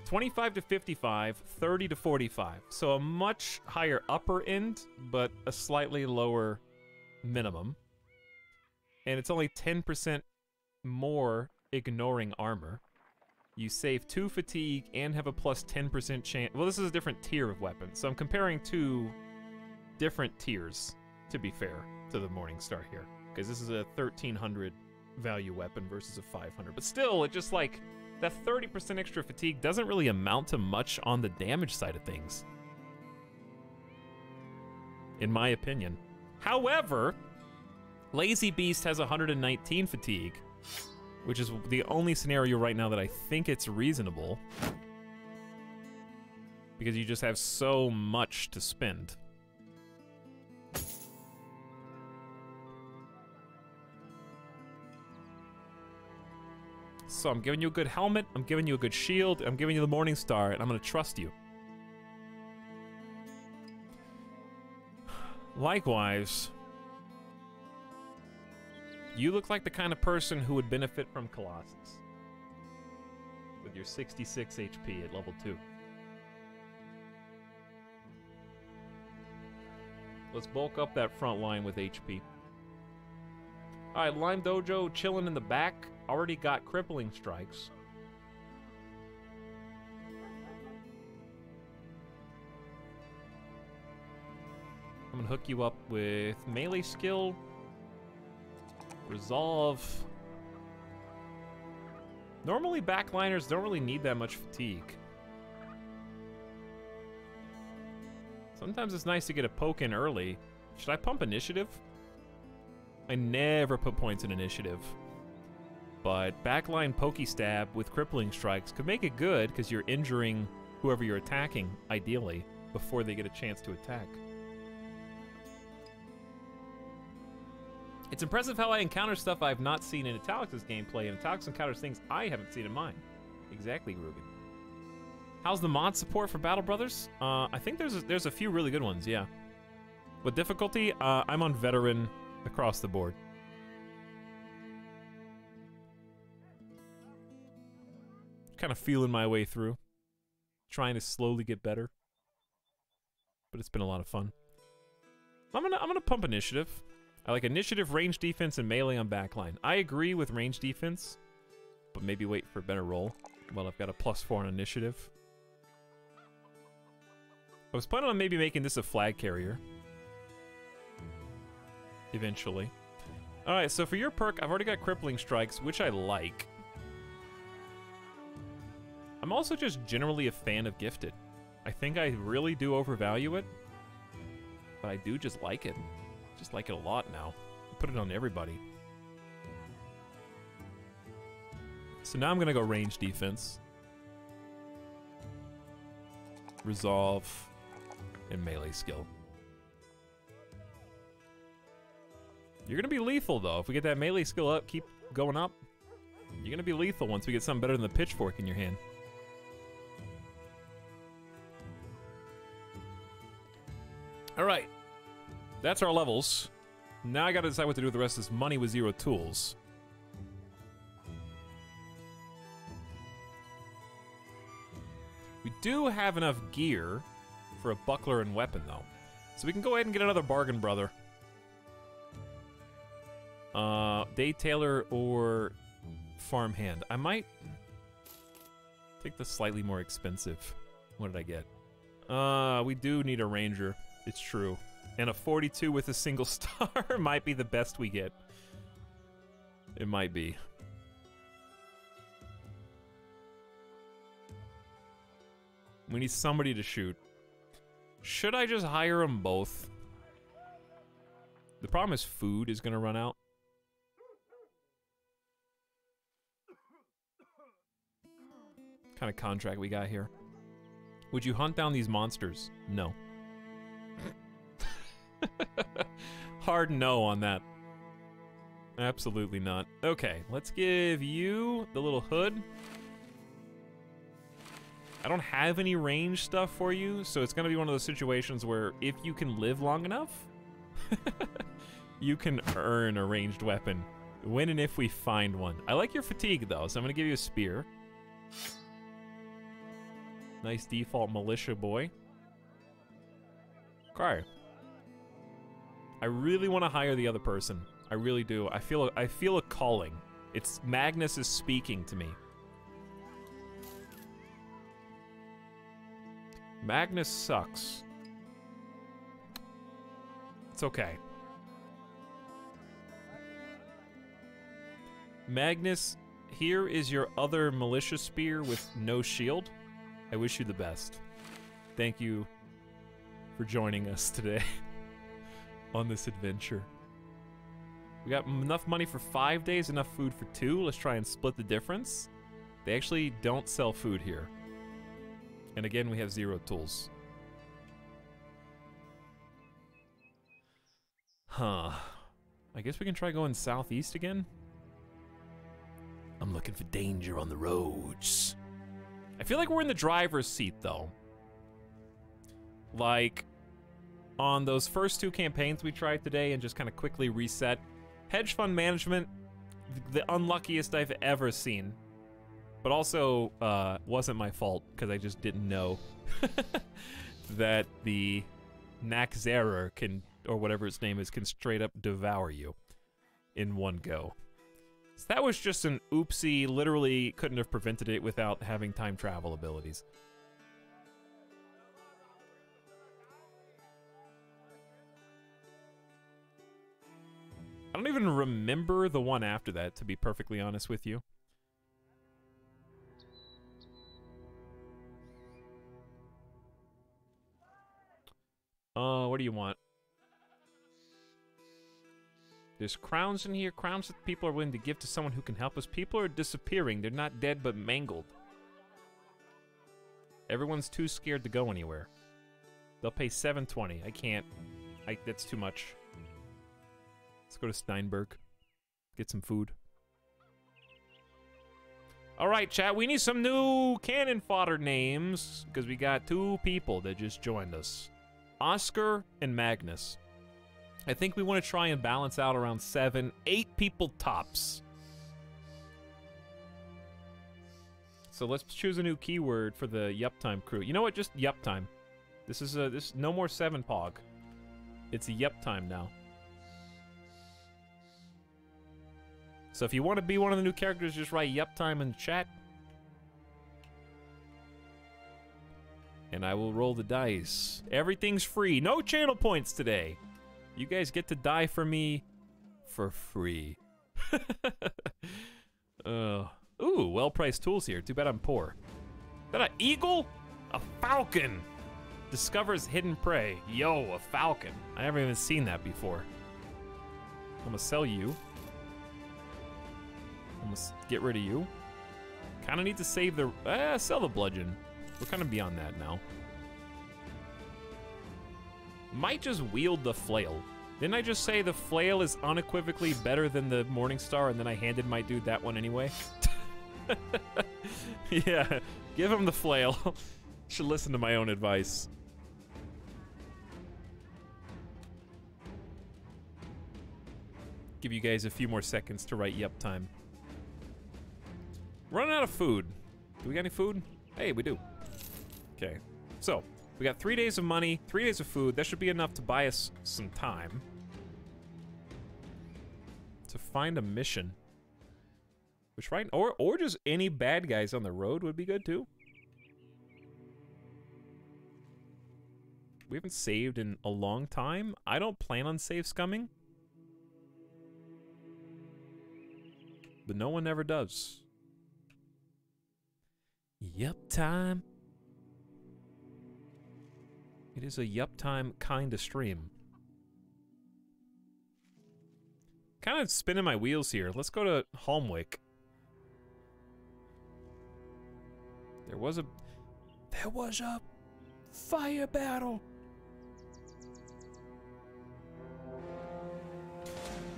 25 to 55, 30 to 45. So a much higher upper end, but a slightly lower minimum. And it's only 10% more ignoring armor. You save 2 fatigue and have a plus 10% chance. Well, this is a different tier of weapon, so I'm comparing 2 different tiers, to be fair, to the Morning Star here. Because this is a 1300 value weapon versus a 500. But still, it just like, that 30% extra fatigue doesn't really amount to much on the damage side of things. In my opinion. However, Lazy Beast has 119 fatigue, which is the only scenario right now that I think it's reasonable. Because you just have so much to spend. So I'm giving you a good helmet, I'm giving you a good shield, I'm giving you the Morning Star, and I'm gonna trust you. Likewise, you look like the kind of person who would benefit from Colossus. With your 66 HP at level 2. Let's bulk up that front line with HP. Alright, Lime Dojo chilling in the back. Already got crippling strikes. I'm gonna hook you up with melee skill, resolve. Normally backliners don't really need that much fatigue. Sometimes it's nice to get a poke in early. Should I pump initiative? I never put points in initiative. But backline pokey stab with crippling strikes could make it good because you're injuring whoever you're attacking, ideally, before they get a chance to attack. It's impressive how I encounter stuff I've not seen in Etalyx's gameplay, and Etalyx encounters things I haven't seen in mine. Exactly, Ruben. How's the mod support for Battle Brothers? I think there's a few really good ones, yeah. With difficulty, I'm on veteran across the board. Kind of feeling my way through, trying to slowly get better, but it's been a lot of fun. I'm gonna pump initiative. I like initiative, range defense, and melee on backline. I agree with range defense, but maybe wait for a better roll. Well, I've got a +4 on initiative. I was planning on maybe making this a flag carrier eventually. All right, so for your perk, I've already got crippling strikes, which I like. I'm I'm also just generally a fan of gifted. I think I really do overvalue it, but I do just like it. Just like it a lot now. I put it on everybody. So now I'm gonna go range defense, resolve, and melee skill. You're gonna be lethal though. If we get that melee skill up, keep going up, you're gonna be lethal once we get something better than the pitchfork in your hand. Alright. That's our levels. Now I gotta decide what to do with the rest of this money with 0 tools. We do have enough gear for a buckler and weapon, though. So we can go ahead and get another bargain, brother. Day tailor or farmhand. I might take the slightly more expensive. What did I get? We do need a ranger. It's true. And a 42 with a single star might be the best we get. It might be. We need somebody to shoot. Should I just hire them both? The problem is food is gonna run out. What kind of contract we got here? Would you hunt down these monsters? No. Hard no on that. Absolutely not. Okay, let's give you the little hood. I don't have any range stuff for you, so it's gonna be one of those situations where if you can live long enough, you can earn a ranged weapon. When and if we find one. I like your fatigue though, so I'm gonna give you a spear. Nice default militia boy. Okay. I really want to hire the other person. I really do. I feel a calling. It's Magnus is speaking to me. Magnus sucks. It's okay. Magnus, here is your other militia spear with no shield. I wish you the best. Thank you for joining us today on this adventure. We got enough money for 5 days, enough food for 2. Let's try and split the difference. They actually don't sell food here. And again, we have 0 tools. Huh. I guess we can try going southeast again? I'm looking for danger on the roads. I feel like we're in the driver's seat, though. Like, on those first 2 campaigns we tried today and just kind of quickly reset. Hedge fund management, the unluckiest I've ever seen. But also, wasn't my fault, because I just didn't know that the Naxerer can, or whatever its name is, can straight up devour you in one go. So that was just an oopsie, literally couldn't have prevented it without having time travel abilities. I don't even remember the one after that, to be perfectly honest with you. What do you want? There's crowns in here, crowns that people are willing to give to someone who can help us. People are disappearing. They're not dead, but mangled. Everyone's too scared to go anywhere. They'll pay $720. I can't. That's too much. Let's go to Steinberg. Get some food. Alright, chat. We need some new cannon fodder names, because we got 2 people that just joined us. Oscar and Magnus. I think we want to try and balance out around 7, 8 people tops. So let's choose a new keyword for the Yup Time crew. You know what? Just Yup Time. This is no more 7pog. It's a Yup Time now. So if you want to be one of the new characters, just write Yup Time in the chat. And I will roll the dice. Everything's free. No channel points today. You guys get to die for me for free. Ooh, well-priced tools here. Too bad I'm poor. that an eagle? A falcon! Discovers hidden prey. Yo, a falcon. I haven't even seen that before. I'm gonna sell you. I'm gonna get rid of you. Kinda need to save the... sell the bludgeon. We're kinda beyond that now. Might just wield the flail. Didn't I just say the flail is unequivocally better than the Morningstar, and then I handed my dude that one anyway? Yeah, give him the flail. Should listen to my own advice. Give you guys a few more seconds to write yup time. Running out of food. Do we got any food? Hey, we do. Okay, so we got 3 days of money, 3 days of food. That should be enough to buy us some time to find a mission. Which right, or just any bad guys on the road would be good too. We haven't saved in a long time. I don't plan on save scumming. But no one ever does. Yup time. It is a yup time kind of stream. Kind of spinning my wheels here. Let's go to Holmwick. There was a fire battle.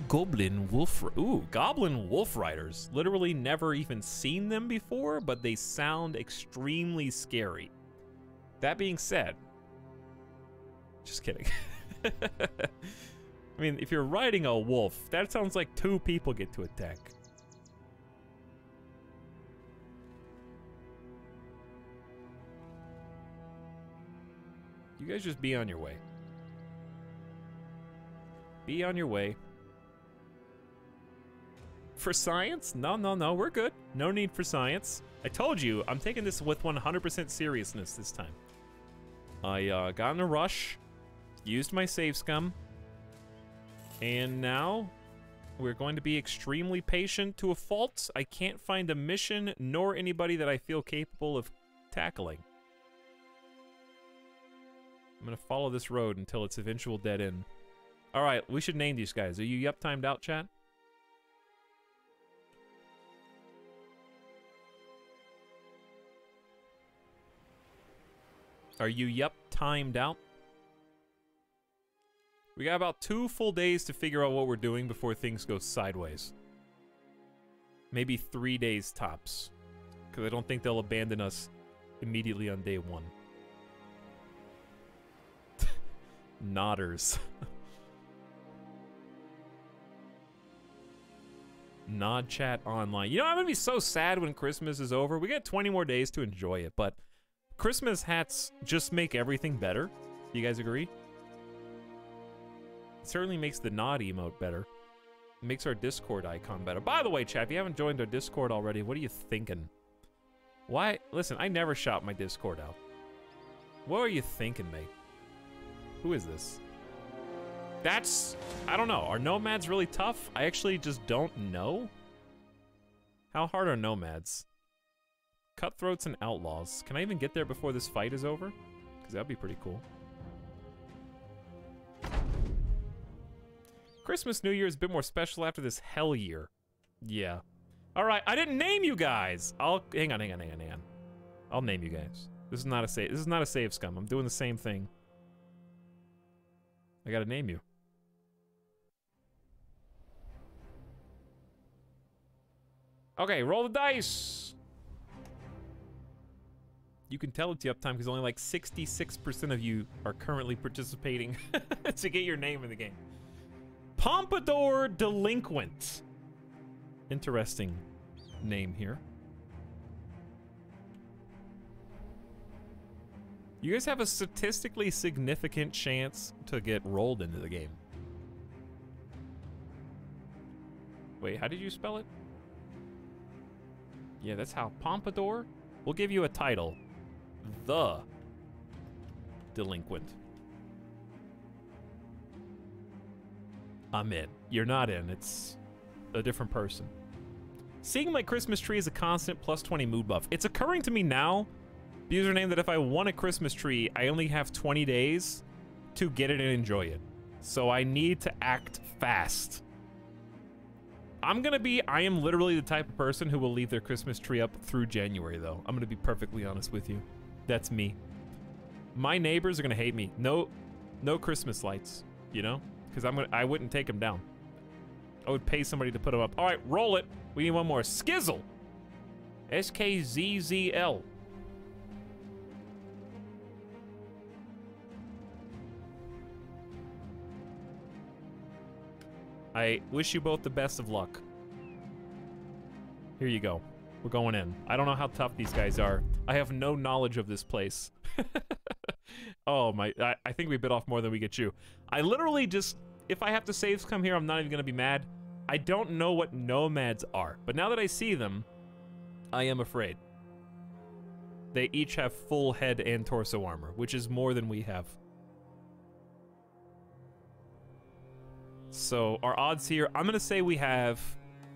Goblin wolf riders. Literally never even seen them before, but they sound extremely scary. That being said, just kidding. I mean, if you're riding a wolf, that sounds like 2 people get to attack. You guys just be on your way. Be on your way. For science? No, no, no, we're good. No need for science. I told you, I'm taking this with 100% seriousness this time. I got in a rush, used my save scum, and now we're going to be extremely patient to a fault. I can't find a mission nor anybody that I feel capable of tackling. I'm gonna follow this road until its eventual dead end. Alright, we should name these guys. Are you yup timed out, chat? Are you yup timed out? We got about 2 full days to figure out what we're doing before things go sideways. Maybe 3 days tops. Because I don't think they'll abandon us immediately on day 1. Nodders. Nod chat online. You know, I'm gonna be so sad when Christmas is over. We got 20 more days to enjoy it, but Christmas hats just make everything better. Do you guys agree? It certainly makes the nod emote better. It makes our Discord icon better. By the way, chat, if you haven't joined our Discord already, what are you thinking? Why? Listen, I never shout my Discord out. What are you thinking, mate? Who is this? That's... I don't know. Are nomads really tough? I actually just don't know. How hard are nomads? Cutthroats and outlaws. Can I even get there before this fight is over? Because that'd be pretty cool. Christmas, New Year is a bit more special after this hell year. Yeah. Alright, I didn't name you guys! Hang on. I'll name you guys. This is not a save scum. I'm doing the same thing. I gotta name you. Okay, roll the dice! You can tell it's yup time because only like 66% of you are currently participating to get your name in the game. Pompadour Delinquent. Interesting name here. You guys have a statistically significant chance to get rolled into the game. Wait, how did you spell it? Yeah, that's how. Pompadour? We'll give you a title. The Delinquent. I'm in. You're not in. It's a different person. Seeing my Christmas tree is a constant +20 mood buff. It's occurring to me now The username that if I want a Christmas tree, I only have 20 days to get it and enjoy it. So I need to act fast. I am literally the type of person who will leave their Christmas tree up through January, though. I'm gonna be perfectly honest with you. That's me. My neighbors are gonna hate me. No Christmas lights, you know? Because I wouldn't take them down. I would pay somebody to put them up. All right, roll it. We need one more. Skizzle. SKZZL. I wish you both the best of luck. Here you go. We're going in. I don't know how tough these guys are. I have no knowledge of this place. Oh my, I think we bit off more than we get you. I literally just, if I have to save come here, I'm not even gonna be mad. I don't know what nomads are, but now that I see them, I am afraid. They each have full head and torso armor, which is more than we have. So our odds here, I'm gonna say we have,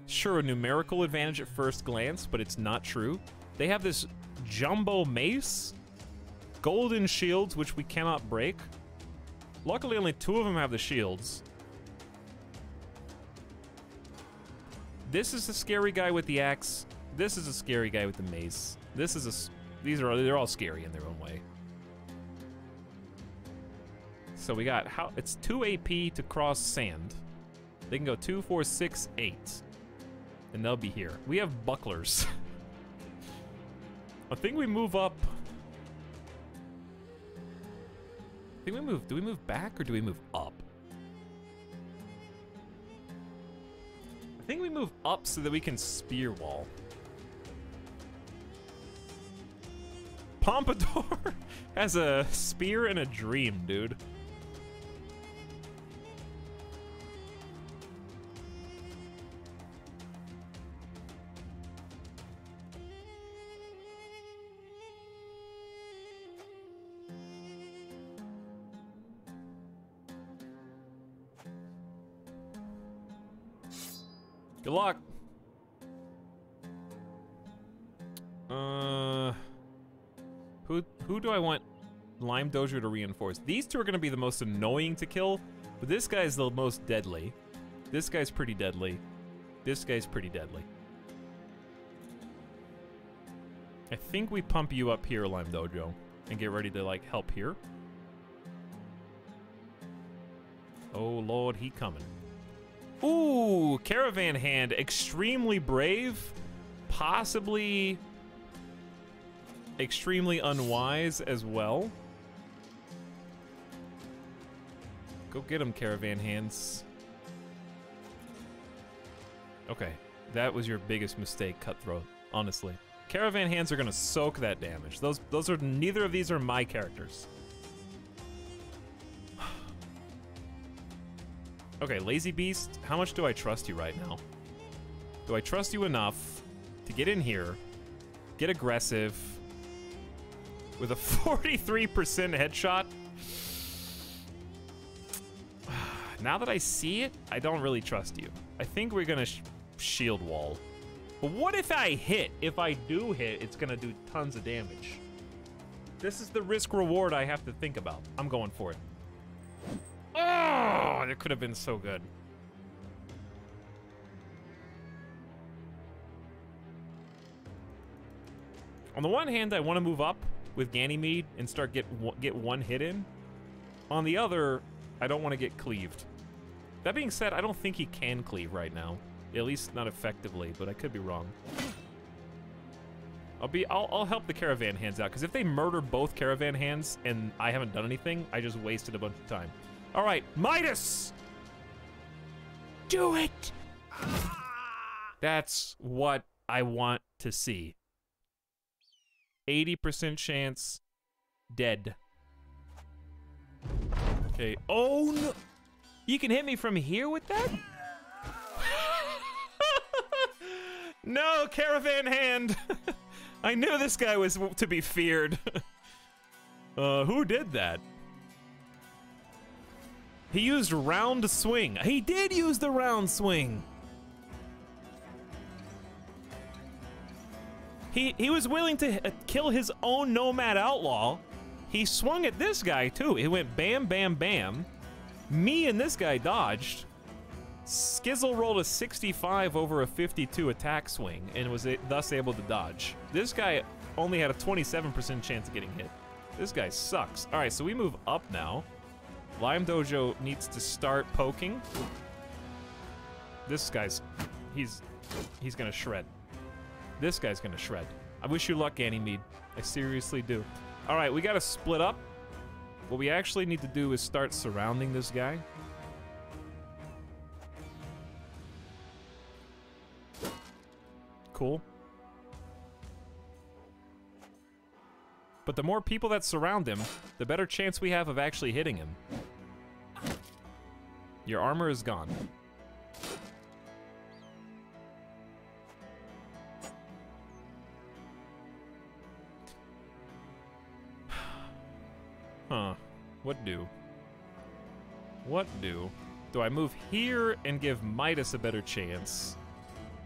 sure, a numerical advantage at first glance, but it's not true. They have this jumbo mace, golden shields, which we cannot break. Luckily, only 2 of them have the shields. This is the scary guy with the axe. This is a scary guy with the mace. This is a, they're all scary in their own way. So we got, it's 2 AP to cross sand. They can go 2, 4, 6, 8. And they'll be here. We have bucklers. I think we move up. I think we move, do we move back or do we move up? I think we move up so that we can spear wall. Pompadour has a spear and a dream, dude. Good luck. Who do I want Lime Dojo to reinforce? These 2 are gonna be the most annoying to kill, but this guy's the most deadly. This guy's pretty deadly. This guy's pretty deadly. I think we pump you up here, Lime Dojo, and get ready to, like, help here. Oh, Lord, he coming. Ooh, Caravan Hand, extremely brave, possibly extremely unwise as well. Go get him, Caravan Hands. Okay, that was your biggest mistake, Cutthroat, honestly. Caravan Hands are gonna soak that damage. Those are, neither of these are my characters. Okay, Lazy Beast, how much do I trust you right now? Do I trust you enough to get in here, get aggressive, with a 43% headshot? Now that I see it, I don't really trust you. I think we're gonna shield wall. But what if I hit? If I do hit, it's gonna do tons of damage. This is the risk reward I have to think about. I'm going for it. Oh, that could have been so good. On the one hand, I want to move up with Ganymede and start get one hit in. On the other, I don't want to get cleaved. That being said, I don't think he can cleave right now. At least not effectively, but I could be wrong. I'll help the Caravan Hands out, because if they murder both Caravan Hands and I haven't done anything, I just wasted a bunch of time. All right, Midas! Do it! That's what I want to see. 80% chance, dead. Okay, oh no! You can hit me from here with that? No, Caravan Hand! I knew this guy was to be feared. Who did that? He used round swing. He did use the round swing. He was willing to kill his own Nomad Outlaw. He swung at this guy, too. It went bam, bam, bam. Me and this guy dodged. Skizzle rolled a 65 over a 52 attack swing and was thus able to dodge. This guy only had a 27% chance of getting hit. This guy sucks. All right, so we move up now. Lime Dojo needs to start poking. This guy's, he's gonna shred. This guy's gonna shred. I wish you luck, Ganymede. I seriously do. All right, we gotta split up. What we actually need to do is start surrounding this guy. Cool. But the more people that surround him, the better chance we have of actually hitting him. Your armor is gone. Huh. What do? What do? Do I move here and give Midas a better chance?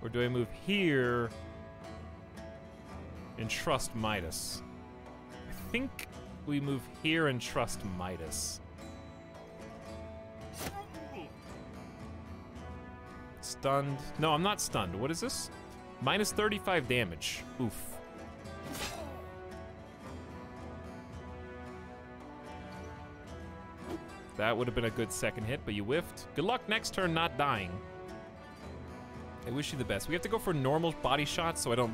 Or do I move here and trust Midas? I think we move here and trust Midas. Stunned. No, I'm not stunned. What is this? Minus 35 damage. Oof. That would have been a good second hit, but you whiffed. Good luck next turn not dying. I wish you the best. We have to go for normal body shots so I don't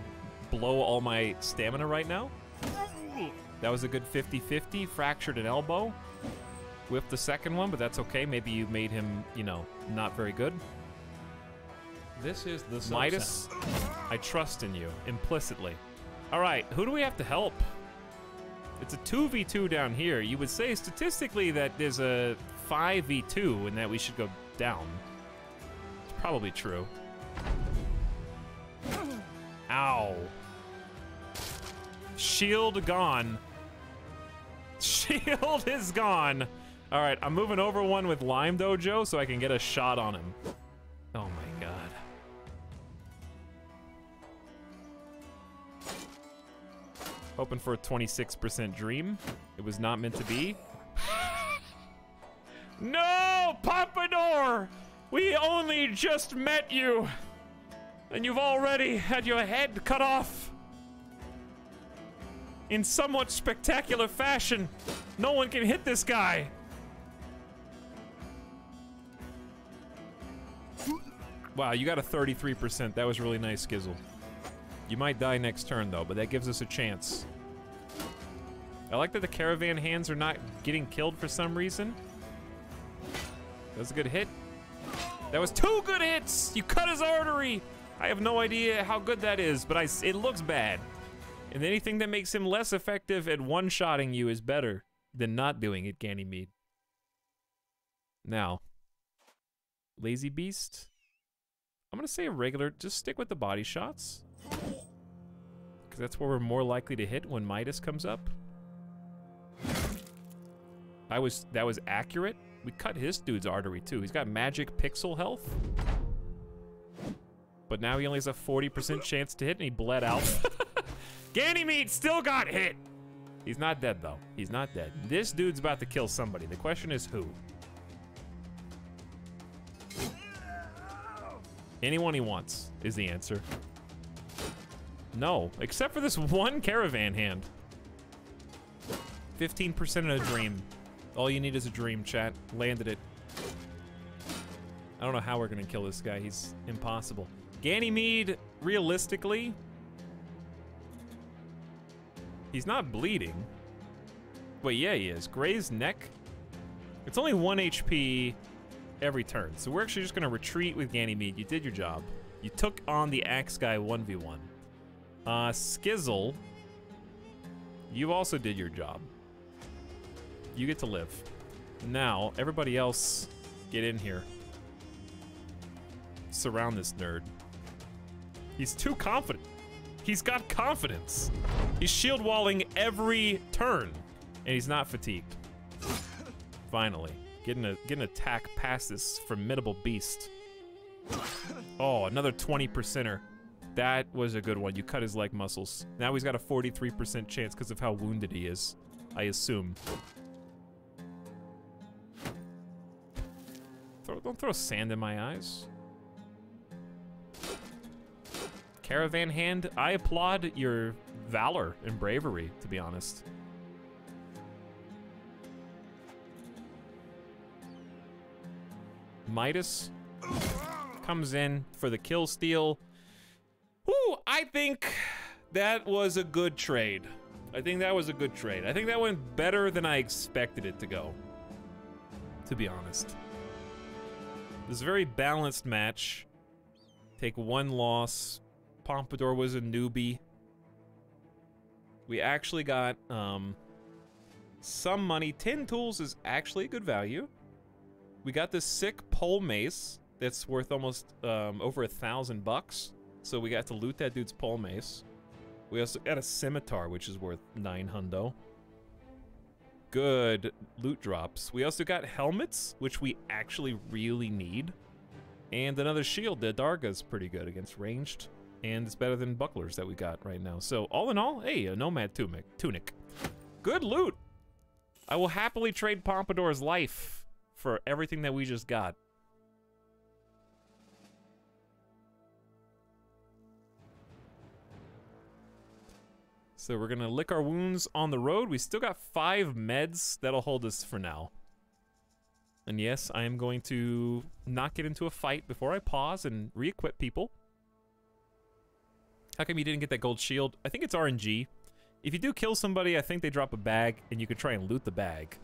blow all my stamina right now. That was a good 50-50. Fractured an elbow. Whiffed the second one, but that's okay. Maybe you made him, you know, not very good. This is the Midas, I trust in you, implicitly. All right, who do we have to help? It's a 2v2 down here. You would say statistically that there's a 5v2 and that we should go down. It's probably true. Ow. Shield gone. Shield is gone. All right, I'm moving over one with Lime Dojo so I can get a shot on him. Oh my god. Hoping for a 26% dream. It was not meant to be. No, Pompadour! We only just met you, and you've already had your head cut off. In somewhat spectacular fashion. No one can hit this guy. Wow, you got a 33%. That was really nice, Skizzle. You might die next turn, though, but that gives us a chance. I like that the caravan hands are not getting killed for some reason. That was a good hit. That was 2 good hits! You cut his artery! I have no idea how good that is, but it looks bad. And anything that makes him less effective at one-shotting you is better than not doing it, Ganymede. Now, Lazy Beast. I'm gonna say a regular, just stick with the body shots. Because that's where we're more likely to hit when Midas comes up. That was accurate. We cut his dude's artery too. He's got magic pixel health. But now he only has a 40% chance to hit and he bled out. Ganymede still got hit. He's not dead though. He's not dead. This dude's about to kill somebody. The question is who? Anyone he wants is the answer. No, except for this one caravan hand. 15% in a dream. All you need is a dream, chat. Landed it. I don't know how we're gonna kill this guy. He's impossible. Ganymede, realistically, he's not bleeding. Wait, yeah, he is. Grazed neck. It's only 1 HP every turn. So we're actually just gonna retreat with Ganymede. You did your job. You took on the axe guy 1v1. Skizzle, you also did your job. You get to live. Now, everybody else, get in here. Surround this nerd. He's too confident. He's got confidence. He's shield walling every turn, and he's not fatigued. Finally, getting an attack past this formidable beast. Oh, another 20%er. That was a good one. You cut his leg muscles. Now he's got a 43% chance because of how wounded he is, I assume. Don't throw sand in my eyes. Caravan hand, I applaud your valor and bravery, to be honest. Midas comes in for the kill steal. Whew, I think that was a good trade. I think that went better than I expected it to go, to be honest. It was a very balanced match. Take one loss. Pompadour was a newbie. We actually got some money. 10 tools is actually a good value. We got this sick pole mace that's worth almost over $1,000. So we got to loot that dude's pole mace. We also got a scimitar, which is worth 9 hundo. Good loot drops. We also got helmets, which we actually really need. And another shield. The Darga's pretty good against ranged. And it's better than bucklers that we got right now. So all in all, hey, a nomad tunic. Good loot. I will happily trade Pompadour's life for everything that we just got. So we're gonna lick our wounds on the road. We still got 5 meds that'll hold us for now. And yes, I am going to not get into a fight before I pause and re-equip people. How come you didn't get that gold shield? I think it's RNG. If you do kill somebody, I think they drop a bag, and you could try and loot the bag.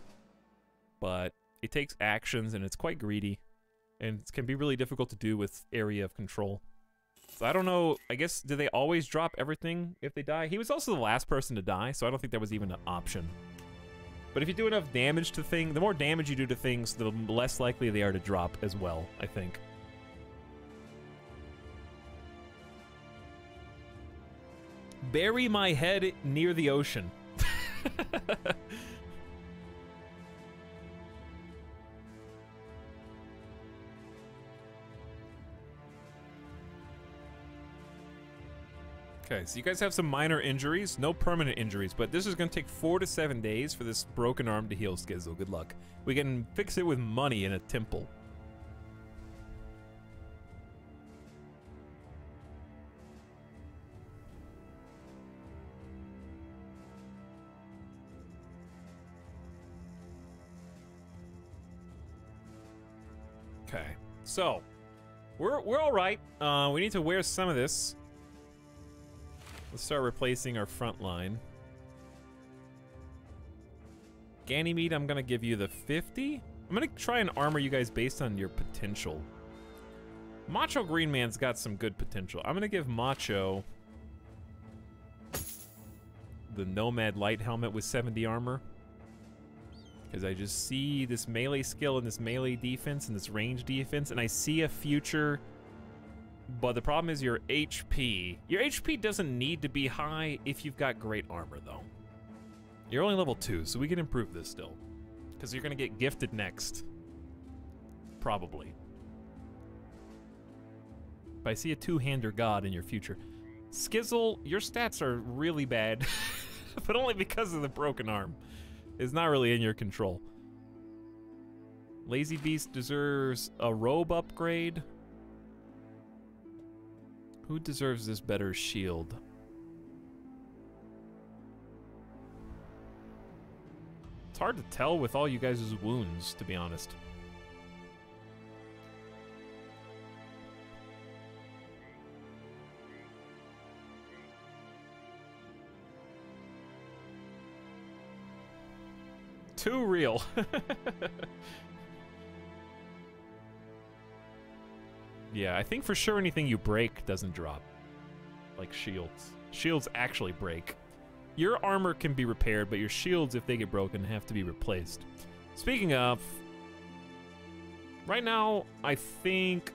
But it takes actions, and it's quite greedy. And it can be really difficult to do with area of control. So I don't know, I guess, do they always drop everything if they die? He was also the last person to die, so I don't think that was even an option. But if you do enough damage to things, the more damage you do to things, the less likely they are to drop as well, I think. Bury my head near the ocean. Okay, so you guys have some minor injuries, no permanent injuries, but this is going to take 4 to 7 days for this broken arm to heal, Skizzle. Good luck. We can fix it with money in a temple. Okay, so we're all right. We need to wear some of this. Let's start replacing our front line. Ganymede, I'm gonna give you the 50. I'm gonna try and armor you guys based on your potential. Macho Green Man's got some good potential. I'm gonna give Macho the Nomad Light Helmet with 70 armor. Because I just see this melee skill and this melee defense and this range defense, and I see a future. But the problem is your HP. Your HP doesn't need to be high if you've got great armor, though. You're only level 2, so we can improve this still. Because you're going to get gifted next. Probably. If I see a two-hander god in your future. Skizzle, your stats are really bad. But only because of the broken arm. It's not really in your control. Lazy Beast deserves a robe upgrade. Who deserves this better shield? It's hard to tell with all you guys' wounds, to be honest. Too real. Yeah, I think for sure anything you break doesn't drop. Like shields. Shields actually break. Your armor can be repaired, but your shields, if they get broken, have to be replaced. Speaking of, right now, I think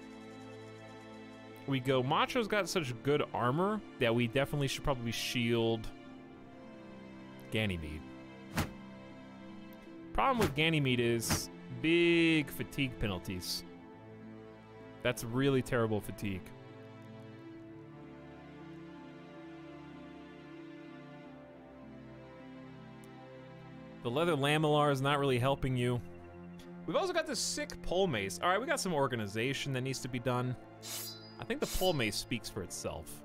we go, Macho's got such good armor that we definitely should probably shield Ganymede. Problem with Ganymede is big fatigue penalties. That's really terrible fatigue. The leather lamellar is not really helping you. We've also got this sick pole mace. All right, we got some organization that needs to be done. I think the pole mace speaks for itself.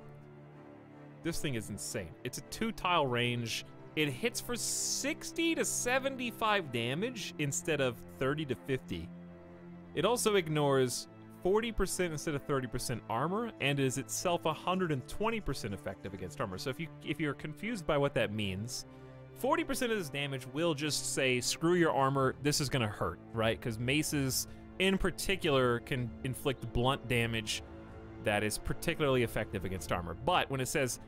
This thing is insane. It's a 2-tile range. It hits for 60 to 75 damage instead of 30 to 50. It also ignores 40% instead of 30% armor, and is itself 120% effective against armor. So if you're confused by what that means, 40% of this damage will just say, screw your armor, this is gonna hurt, right? Because maces, in particular, can inflict blunt damage that is particularly effective against armor. But when it says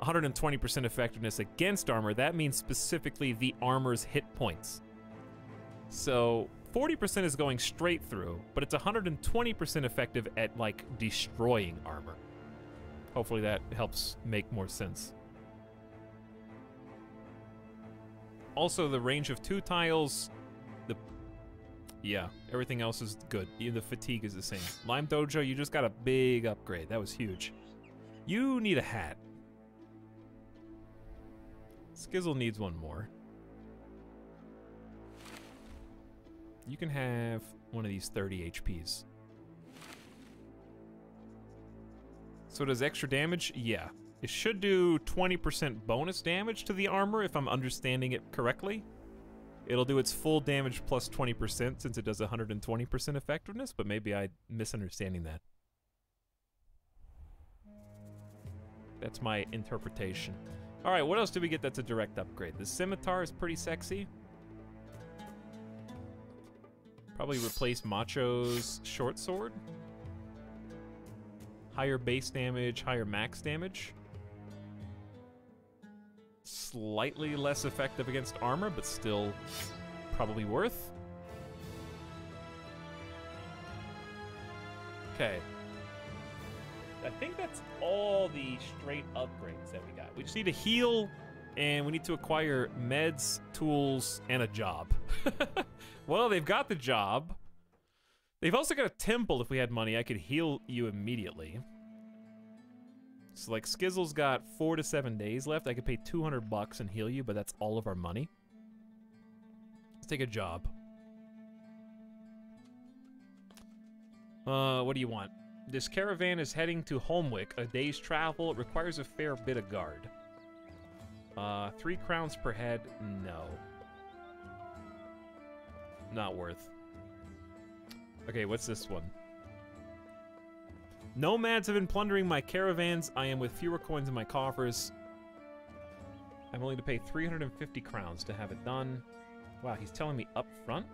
120% effectiveness against armor, that means specifically the armor's hit points. So 40% is going straight through, but it's 120% effective at, like, destroying armor. Hopefully that helps make more sense. Also, the range of 2 tiles, yeah, everything else is good. Even the fatigue is the same. Lime Dojo, you just got a big upgrade. That was huge. You need a hat. Skizzle needs one more. You can have one of these 30 HPs. So it does extra damage? Yeah. It should do 20% bonus damage to the armor if I'm understanding it correctly. It'll do its full damage plus 20% since it does 120% effectiveness, but maybe I'm misunderstanding that. That's my interpretation. All right, what else did we get that's a direct upgrade? The scimitar is pretty sexy. Probably replace Macho's short sword. Higher base damage, higher max damage. Slightly less effective against armor, but still probably worth. Okay. I think that's all the straight upgrades that we got. We just need to heal, and we need to acquire meds, tools, and a job. Well, they've got the job. They've also got a temple. If we had money, I could heal you immediately. So, like, Skizzle's got 4 to 7 days left. I could pay $200 and heal you, but that's all of our money. Let's take a job. What do you want? This caravan is heading to Holmwick, a day's travel. It requires a fair bit of guard. 3 crowns per head? No. Not worth. Okay, what's this one? Nomads have been plundering my caravans. I am with fewer coins in my coffers. I'm willing to pay 350 crowns to have it done. Wow, he's telling me up front?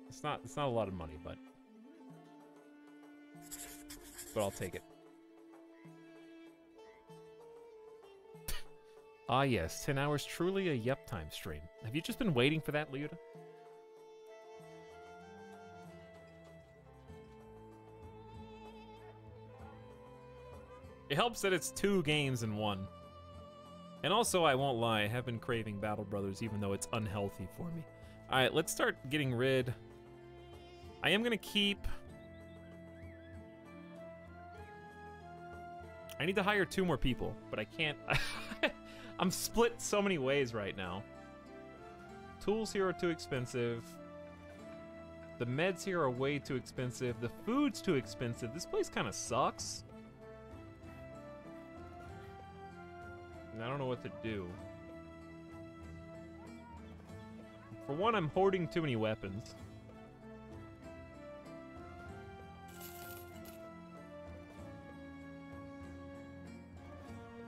It's not a lot of money, but I'll take it. Ah yes, 10 hours, truly a yup time stream. Have you just been waiting for that, Leuta? It helps that it's 2 games in 1. And also, I won't lie, I have been craving Battle Brothers even though it's unhealthy for me. Alright, let's start getting rid. I am gonna keep... I need to hire 2 more people, but I can't... I'm split so many ways right now. Tools here are too expensive. The meds here are way too expensive. The food's too expensive. This place kind of sucks. And I don't know what to do. For one, I'm hoarding too many weapons.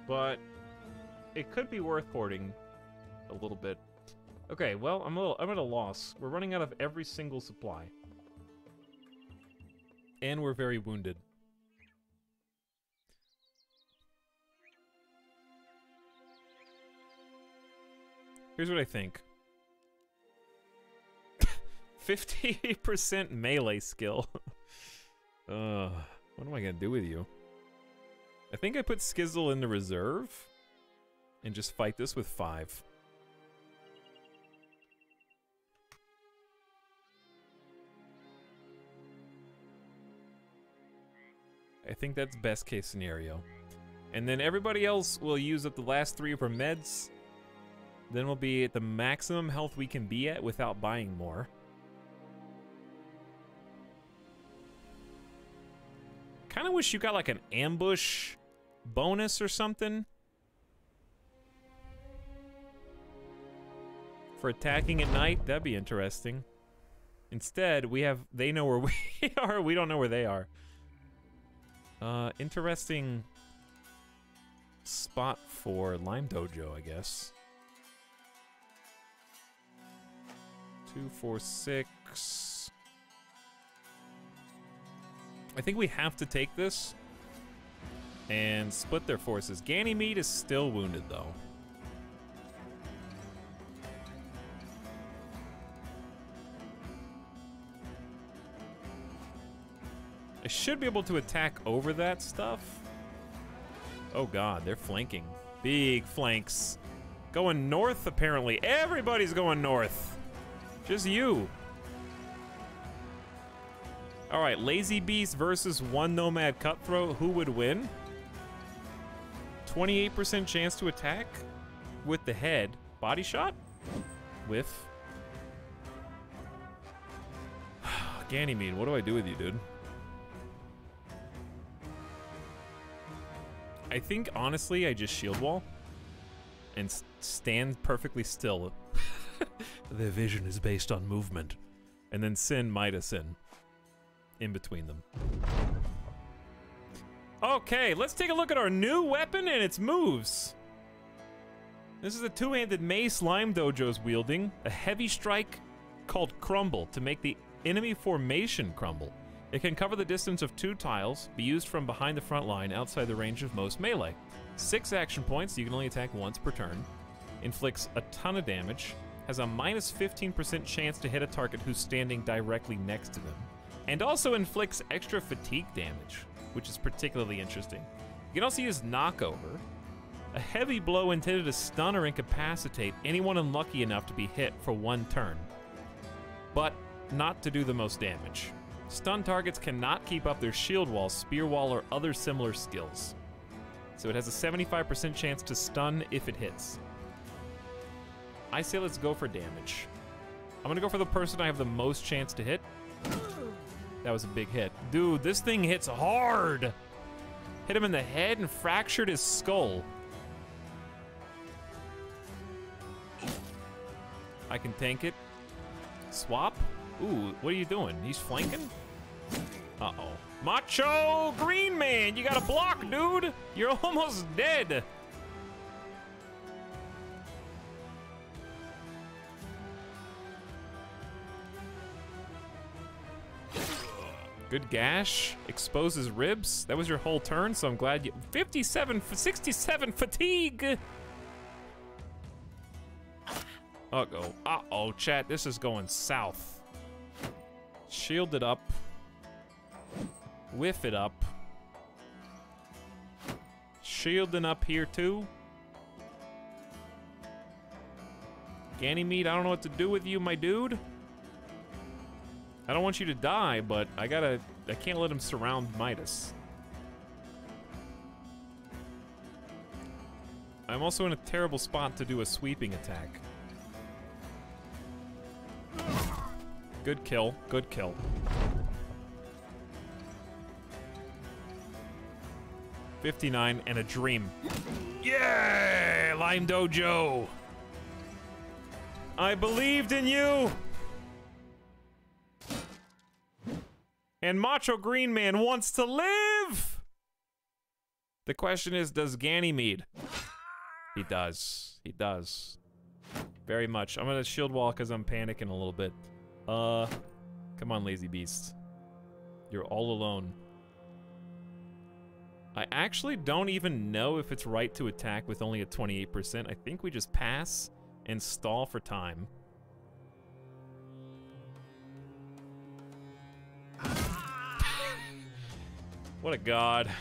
But it could be worth hoarding a little bit. Okay, well, I'm at a loss. We're running out of every single supply. And we're very wounded. Here's what I think. 50% melee skill. What am I gonna do with you? I think I put Skizzle in the reserve and just fight this with 5. I think that's best case scenario. And then everybody else will use up the last 3 of our meds. Then we'll be at the maximum health we can be at without buying more. Kind of wish you got like an ambush bonus or something for attacking at night. That'd be interesting. Instead, we have, they know where we are. We don't know where they are. Interesting spot for Lime Dojo, I guess. 2, 4, 6. I think we have to take this and split their forces. Ganymede is still wounded, though. I should be able to attack over that stuff. Oh god, they're flanking. Big flanks. Going north, apparently. Everybody's going north. Just you. Alright, Lazy Beast versus 1 Nomad Cutthroat. Who would win? 28% chance to attack with the head. Body shot? Whiff. Ganymede, what do I do with you, dude? I think, honestly, I just shield wall and stand perfectly still. Their vision is based on movement. And then send Midas in between them. Okay, let's take a look at our new weapon and its moves. This is a 2-handed mace Lime Dojo's wielding. A heavy strike called Crumble to make the enemy formation crumble. It can cover the distance of 2 tiles, be used from behind the front line outside the range of most melee. 6 action points, you can only attack once per turn. Inflicts a ton of damage. Has a minus 15% chance to hit a target who's standing directly next to them. And also inflicts extra fatigue damage, which is particularly interesting. You can also use Knockover. A heavy blow intended to stun or incapacitate anyone unlucky enough to be hit for 1 turn, but not to do the most damage. Stun targets cannot keep up their shield wall, spear wall, or other similar skills. So it has a 75% chance to stun if it hits. I say let's go for damage. I'm gonna go for the person I have the most chance to hit. That was a big hit. Dude, this thing hits hard! Hit him in the head and fractured his skull. I can tank it. Swap? Ooh, what are you doing? He's flanking? Uh-oh. Macho Green Man, you gotta block, dude! You're almost dead! Good gash. Exposes ribs. That was your whole turn, so I'm glad you... 67 fatigue! Uh-oh. Uh-oh, chat. This is going south. Shield it up. Whiff it up. Shielding up here, too. Ganymede, I don't know what to do with you, my dude. I don't want you to die, but I can't let him surround Midas. I'm also in a terrible spot to do a sweeping attack. Good kill, good kill. $59 and a dream. Yeah, Lime Dojo. I believed in you. And Macho Green Man wants to live! The question is, does Ganymede? He does. He does. Very much. I'm gonna shield wall because I'm panicking a little bit. Come on, Lazy Beast. You're all alone. I actually don't even know if it's right to attack with only a 28%. I think we just pass and stall for time. What a god.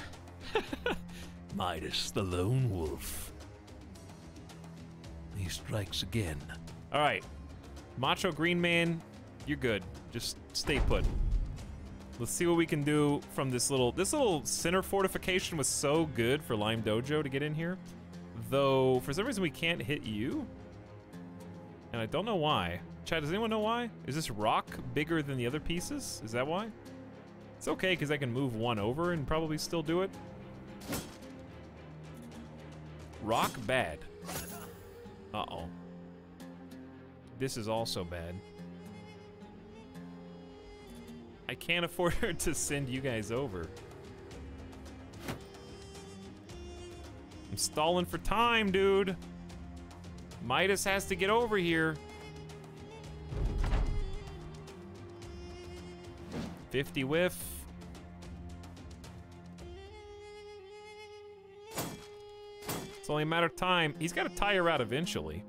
Midas, the lone wolf. He strikes again. All right. Macho Green Man, you're good. Just stay put. Let's see what we can do from this little center fortification was so good for Lime Dojo to get in here. Though, for some reason we can't hit you. And I don't know why. Chad, does anyone know why? Is this rock bigger than the other pieces? Is that why? It's okay, because I can move one over and probably still do it. Rock bad. Uh-oh. This is also bad. I can't afford to send you guys over. I'm stalling for time, dude. Midas has to get over here. 50 whiff. It's only a matter of time. He's got to tire out eventually.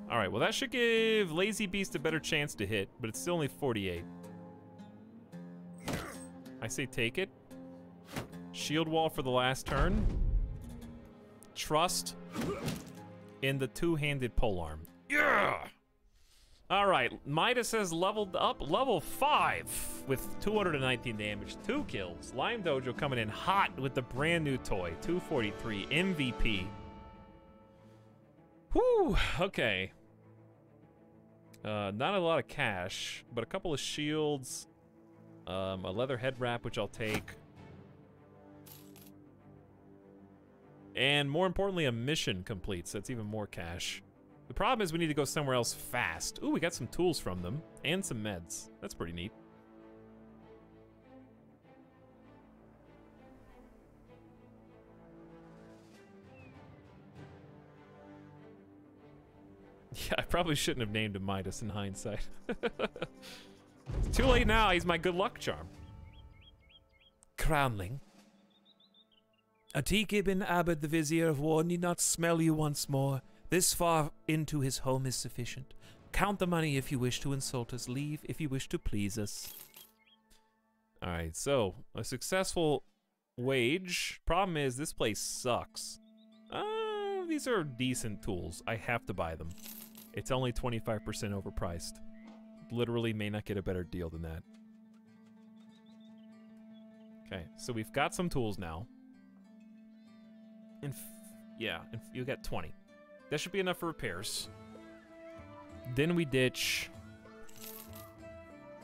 All right, well, that should give Lazy Beast a better chance to hit, but it's still only 48. I say take it. Shield wall for the last turn. Trust in the two-handed polearm. Yeah! All right, Midas has leveled up, level 5 with 219 damage, 2 kills. Lime Dojo coming in hot with the brand new toy, 243 MVP. Whew, okay. Not a lot of cash, but a couple of shields, a leather head wrap, which I'll take. And more importantly, a mission complete, so that's even more cash. The problem is we need to go somewhere else fast. Ooh, we got some tools from them, and some meds. That's pretty neat. Yeah, I probably shouldn't have named him Midas in hindsight. It's too late now, he's my good luck charm. Crownling. Atik ibn Abd the Vizier of War need not smell you once more. This far into his home is sufficient. Count the money if you wish to insult us. Leave if you wish to please us. Alright, so, a successful wage. Problem is, this place sucks. These are decent tools. I have to buy them. It's only 25% overpriced. Literally may not get a better deal than that. Okay, so we've got some tools now. And yeah, and you got 20. That should be enough for repairs. Then we ditch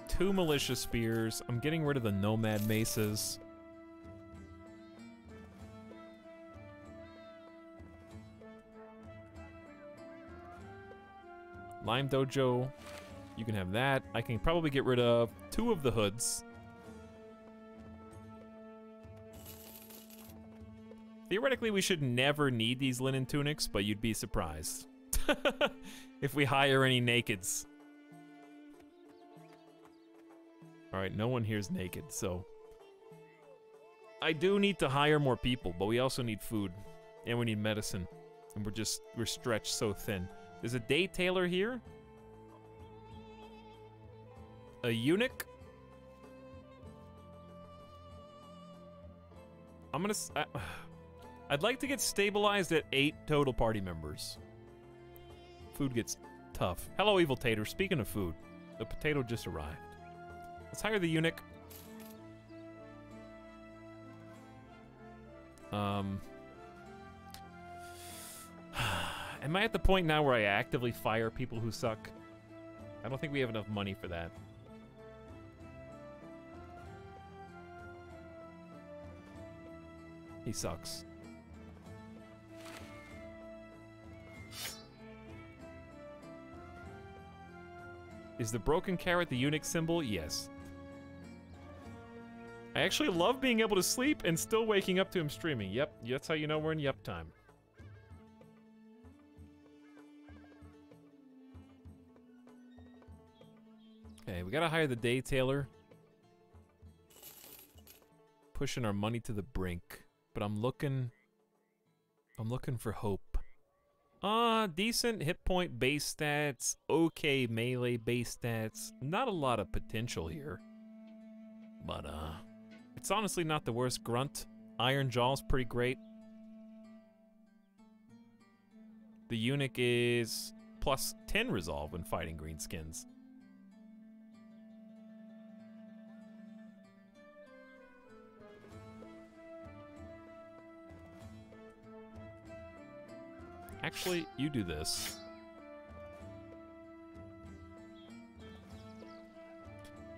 2 militia spears. I'm getting rid of the nomad maces. Lime Dojo, you can have that. I can probably get rid of 2 of the hoods. Theoretically, we should never need these linen tunics, but you'd be surprised if we hire any nakeds. All right, no one here's naked, so I do need to hire more people, but we also need food and we need medicine, and we're stretched so thin. There's a day tailor here, a eunuch. I'd like to get stabilized at 8 total party members. Food gets tough. Hello, Evil Tater. Speaking of food, the potato just arrived. Let's hire the eunuch. Am I at the point now where I actively fire people who suck? I don't think we have enough money for that. He sucks. Is the broken carrot the eunuch symbol? Yes. I actually love being able to sleep and still waking up to him streaming. Yep, that's how you know we're in yep time. Okay, we gotta hire the day tailor. Pushing our money to the brink. But I'm looking for hope. Decent hit point base stats, okay melee base stats. Not a lot of potential here. But it's honestly not the worst. Grunt. Iron Jaw's pretty great. The eunuch is plus 10 resolve when fighting greenskins. Actually, you do this.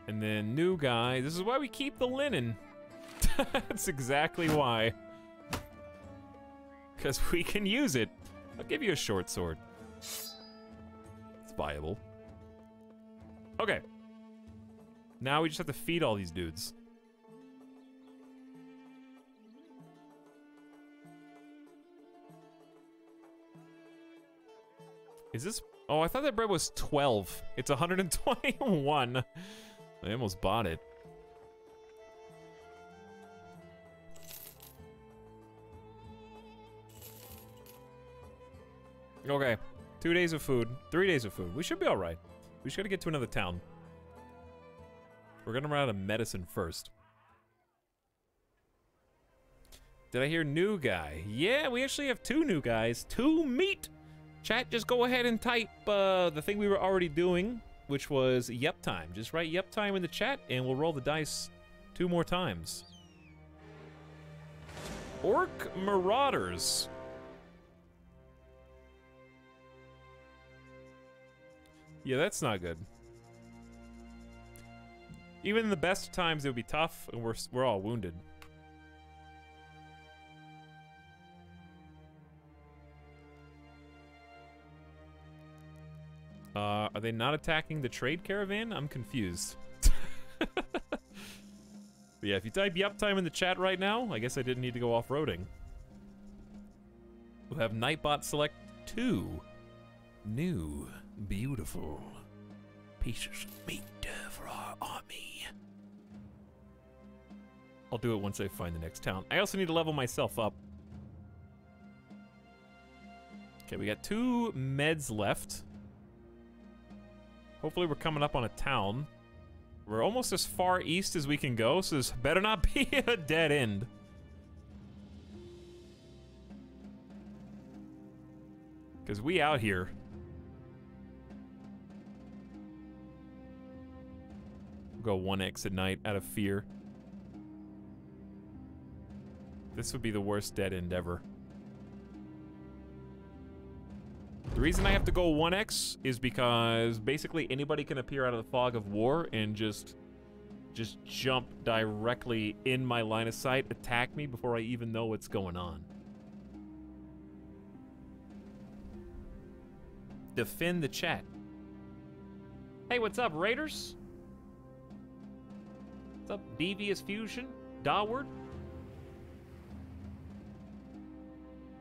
And then new guy. This is why we keep the linen. That's exactly why. Because we can use it. I'll give you a short sword. It's viable. Okay. Now we just have to feed all these dudes. Is this... Oh, I thought that bread was 12. It's 121. I almost bought it. Okay. 2 days of food. 3 days of food. We should be alright. We just gotta get to another town. We're gonna run out of medicine first. Did I hear new guy? Yeah, we actually have 2 new guys. 2 meat! Chat, just go ahead and type the thing we were already doing, which was yep time. Just write yep time in the chat, and we'll roll the dice 2 more times. Orc Marauders. Yeah, that's not good. Even in the best of times, it would be tough, and we're all wounded. Are they not attacking the trade caravan? I'm confused. But yeah, if you type yep time in the chat right now, I guess I didn't need to go off-roading. We'll have Nightbot select 2 new, beautiful pieces of meat for our army. I'll do it once I find the next town. I also need to level myself up. Okay, we got 2 meds left. Hopefully we're coming up on a town. We're almost as far east as we can go, so this better not be a dead end. Because we out here. We'll go 1x at night out of fear. This would be the worst dead end ever. The reason I have to go 1x is because basically anybody can appear out of the fog of war and just jump directly in my line of sight, attack me before I even know what's going on. Defend the chat. Hey, what's up, Raiders? What's up, Devious Fusion? Daward?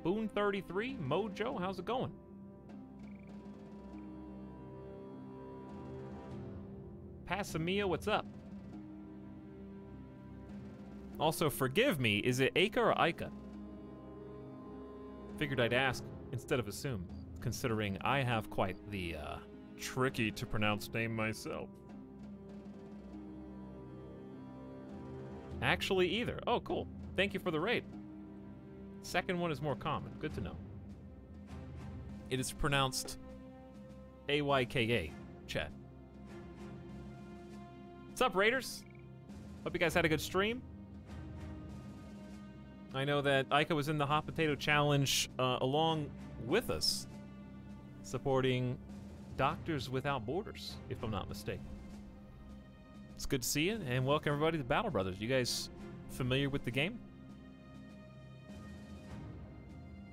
Boone33? Mojo? How's it going? Passamia, what's up? Also, forgive me, is it Aika or Aika? Figured I'd ask instead of assume, considering I have quite the tricky to pronounce name myself. Actually, either. Oh, cool. Thank you for the raid. Second one is more common. Good to know. It is pronounced A-Y-K-A, chat. What's up, Raiders? Hope you guys had a good stream. I know that Aika was in the Hot Potato Challenge along with us, supporting Doctors Without Borders, if I'm not mistaken. It's good to see you, and welcome everybody to Battle Brothers. You guys familiar with the game?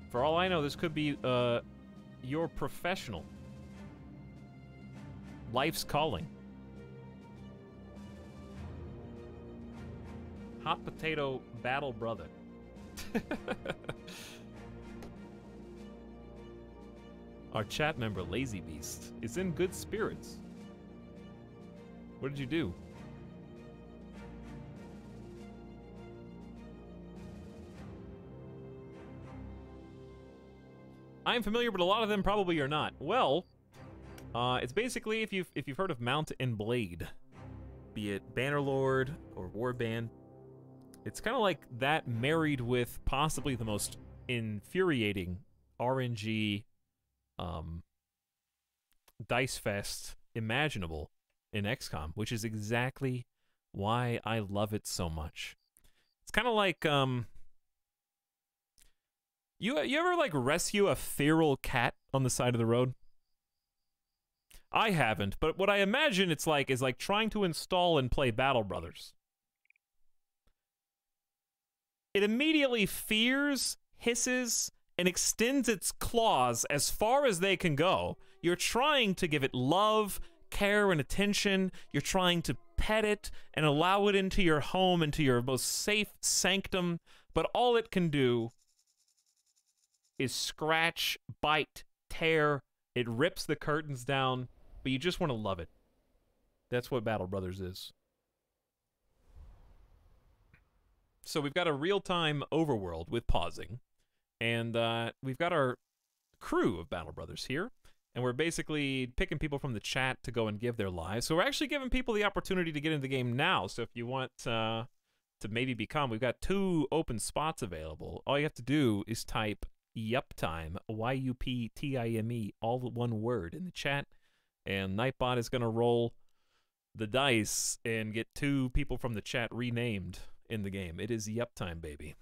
For all I know, this could be your professional life's calling. Hot Potato Battle Brother. Our chat member, Lazy Beast, is in good spirits. What did you do? I'm familiar, but a lot of them probably are not. Well, it's basically if you've heard of Mount and Blade, be it Bannerlord or Warband. It's kind of like that married with possibly the most infuriating RNG dice fest imaginable in XCOM, which is exactly why I love it so much. It's kind of like You ever like rescue a feral cat on the side of the road? I haven't, but what I imagine it's like is like trying to install and play Battle Brothers. It immediately fears, hisses, and extends its claws as far as they can go. You're trying to give it love, care, and attention. You're trying to pet it and allow it into your home, into your most safe sanctum, but all it can do is scratch, bite, tear. It rips the curtains down, but you just want to love it. That's what Battle Brothers is. So we've got a real-time overworld with pausing, and we've got our crew of Battle Brothers here, and we're basically picking people from the chat to go and give their lives. So we're actually giving people the opportunity to get into the game now. So if you want to maybe become, we've got 2 open spots available. All you have to do is type YUPTIME, YUPTIME, all one word in the chat, and Nightbot is going to roll the dice and get 2 people from the chat renamed in the game. It is YUPTIME, baby.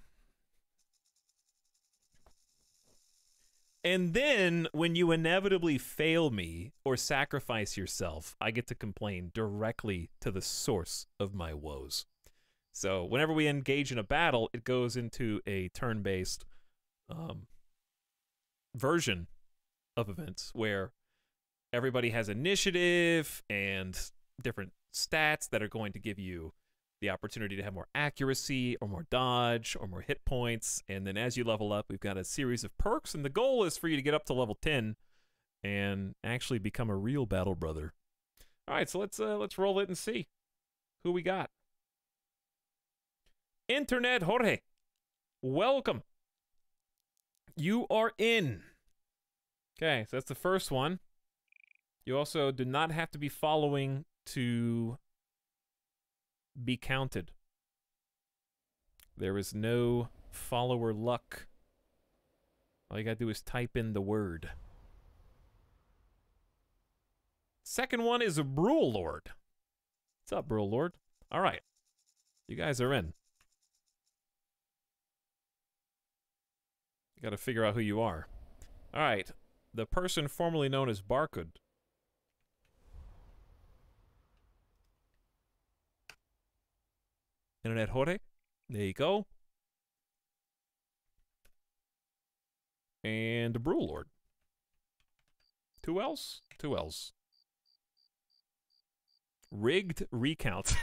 And then, when you inevitably fail me or sacrifice yourself, I get to complain directly to the source of my woes. So, whenever we engage in a battle, it goes into a turn-based version of events where everybody has initiative and different stats that are going to give you the opportunity to have more accuracy or more dodge or more hit points. And then as you level up, we've got a series of perks, and the goal is for you to get up to level 10 and actually become a real Battle Brother. All right, so let's roll it and see who we got. Internet Jorge, welcome. You are in. Okay, so that's the first one. You also do not have to be following to be counted. There is no follower luck. All you gotta do is type in the word. Second one is a Brule Lord. What's up, Brule Lord? All right, you guys are in. You gotta figure out who you are. All right, the person formerly known as Barcud. Internet Jorge. There you go. And a Brule Lord. 2 L's? 2 L's. Rigged recount.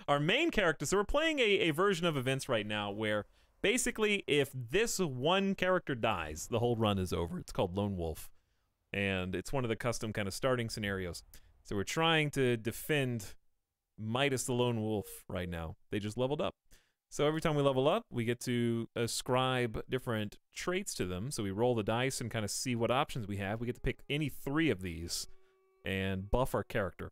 Our main character, so we're playing a version of events right now where basically if this one character dies, the whole run is over. It's called Lone Wolf. And it's one of the custom kind of starting scenarios. So we're trying to defend Midas the Lone Wolf right now. They just leveled up. So every time we level up, we get to ascribe different traits to them. So we roll the dice and kind of see what options we have. We get to pick any 3 of these and buff our character.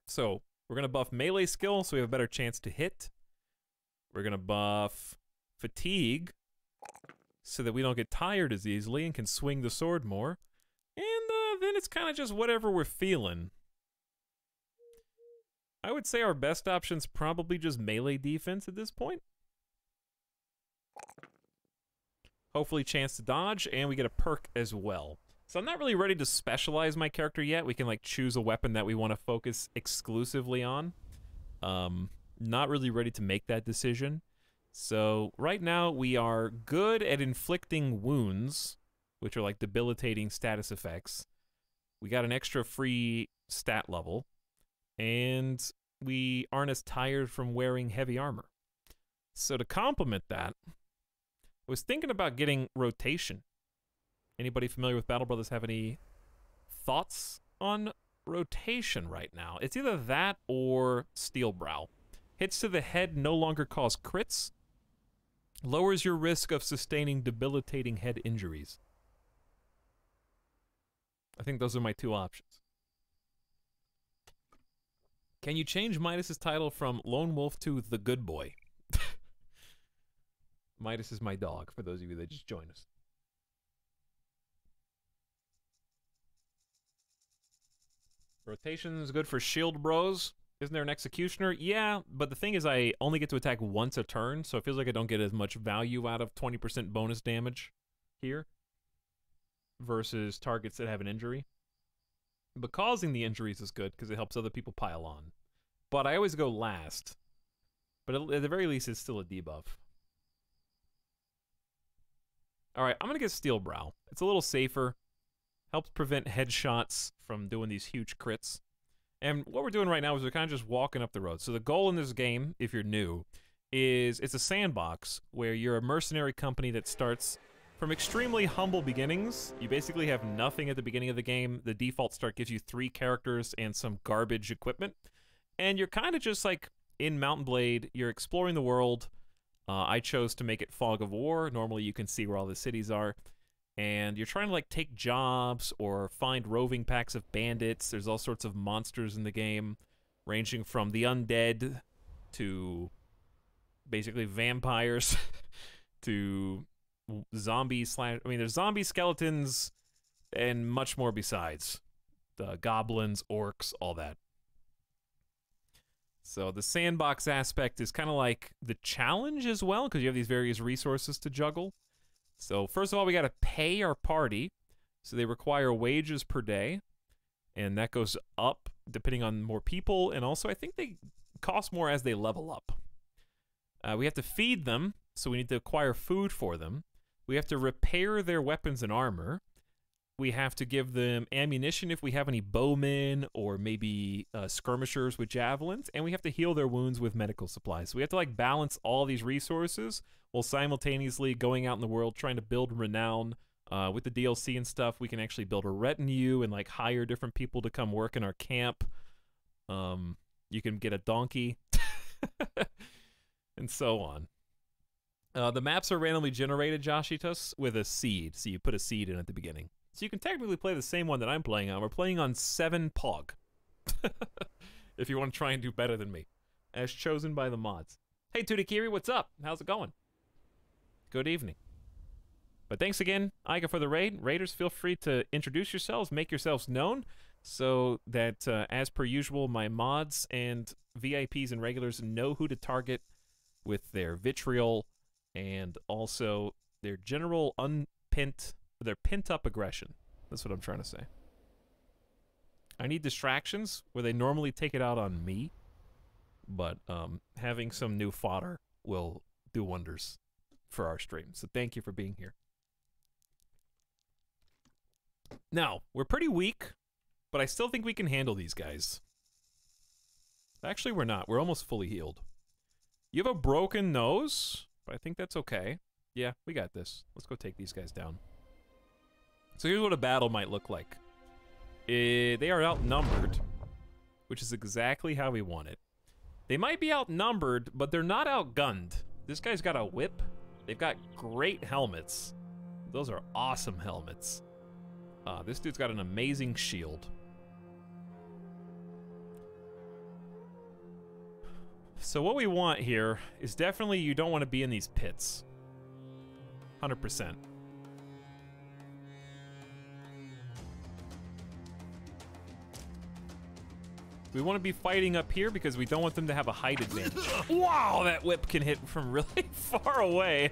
So we're going to buff melee skill so we have a better chance to hit. We're going to buff fatigue so that we don't get tired as easily and can swing the sword more. And then it's kind of just whatever we're feeling. I would say our best option's probably just melee defense at this point. Hopefully chance to dodge, and we get a perk as well. So I'm not really ready to specialize my character yet. We can like choose a weapon that we want to focus exclusively on. Not really ready to make that decision. So right now we are good at inflicting wounds, which are like debilitating status effects. We got an extra free stat level. And we aren't as tired from wearing heavy armor. So to complement that, I was thinking about getting rotation. Anybody familiar with Battle Brothers have any thoughts on rotation right now? It's either that or Steel Brow. Hits to the head no longer cause crits. Lowers your risk of sustaining debilitating head injuries. I think those are my 2 options. Can you change Midas's title from Lone Wolf to The Good Boy? Midas is my dog, for those of you that just joined us. Rotation is good for shield bros. Isn't there an executioner? Yeah, but the thing is I only get to attack once a turn, so it feels like I don't get as much value out of 20% bonus damage here versus targets that have an injury. But causing the injuries is good because it helps other people pile on. But I always go last. But at the very least, it's still a debuff. Alright, I'm going to get Steel Brow. It's a little safer. Helps prevent headshots from doing these huge crits. And what we're doing right now is we're kind of just walking up the road. So the goal in this game, if you're new, is it's a sandbox where you're a mercenary company that starts from extremely humble beginnings. You basically have nothing at the beginning of the game. The default start gives you 3 characters and some garbage equipment. And you're kind of just like in Mount & Blade. You're exploring the world. I chose to make it Fog of War. Normally you can see where all the cities are. And you're trying to like take jobs or find roving packs of bandits. There's all sorts of monsters in the game, ranging from the undead to basically vampires to zombies. I mean, there's zombie skeletons and much more besides. The goblins, orcs, all that. So the sandbox aspect is kind of like the challenge as well, because you have these various resources to juggle. So first of all, we got to pay our party. So they require wages per day, and that goes up depending on more people. And also, I think they cost more as they level up. We have to feed them, so we need to acquire food for them. We have to repair their weapons and armor. We have to give them ammunition if we have any bowmen or maybe skirmishers with javelins, and we have to heal their wounds with medical supplies. So we have to like balance all these resources while simultaneously going out in the world trying to build renown. With the DLC and stuff, we can actually build a retinue and like hire different people to come work in our camp. You can get a donkey and so on. The maps are randomly generated, Joshitos, with a seed. So you put a seed in at the beginning. So you can technically play the same one that I'm playing on. We're playing on 7 Pog. If you want to try and do better than me. As chosen by the mods. Hey, Tudikiri, what's up? How's it going? Good evening. But thanks again, Iga, for the raid. Raiders, feel free to introduce yourselves, make yourselves known, so that, as per usual, my mods and VIPs and regulars know who to target with their vitriol and also their general their pent-up aggression. That's what I'm trying to say. I need distractions where they normally take it out on me, but having some new fodder will do wonders for our stream. So thank you for being here. Now, we're pretty weak, but I still think we can handle these guys. Actually, we're not. We're almost fully healed. You have a broken nose, but I think that's okay. Yeah, we got this. Let's go take these guys down. So here's what a battle might look like. They are outnumbered, which is exactly how we want it. They might be outnumbered, but they're not outgunned. This guy's got a whip. They've got great helmets. Those are awesome helmets. This dude's got an amazing shield. So what we want here is definitely you don't want to be in these pits. 100%. We want to be fighting up here because we don't want them to have a height advantage. Wow, that whip can hit from really far away.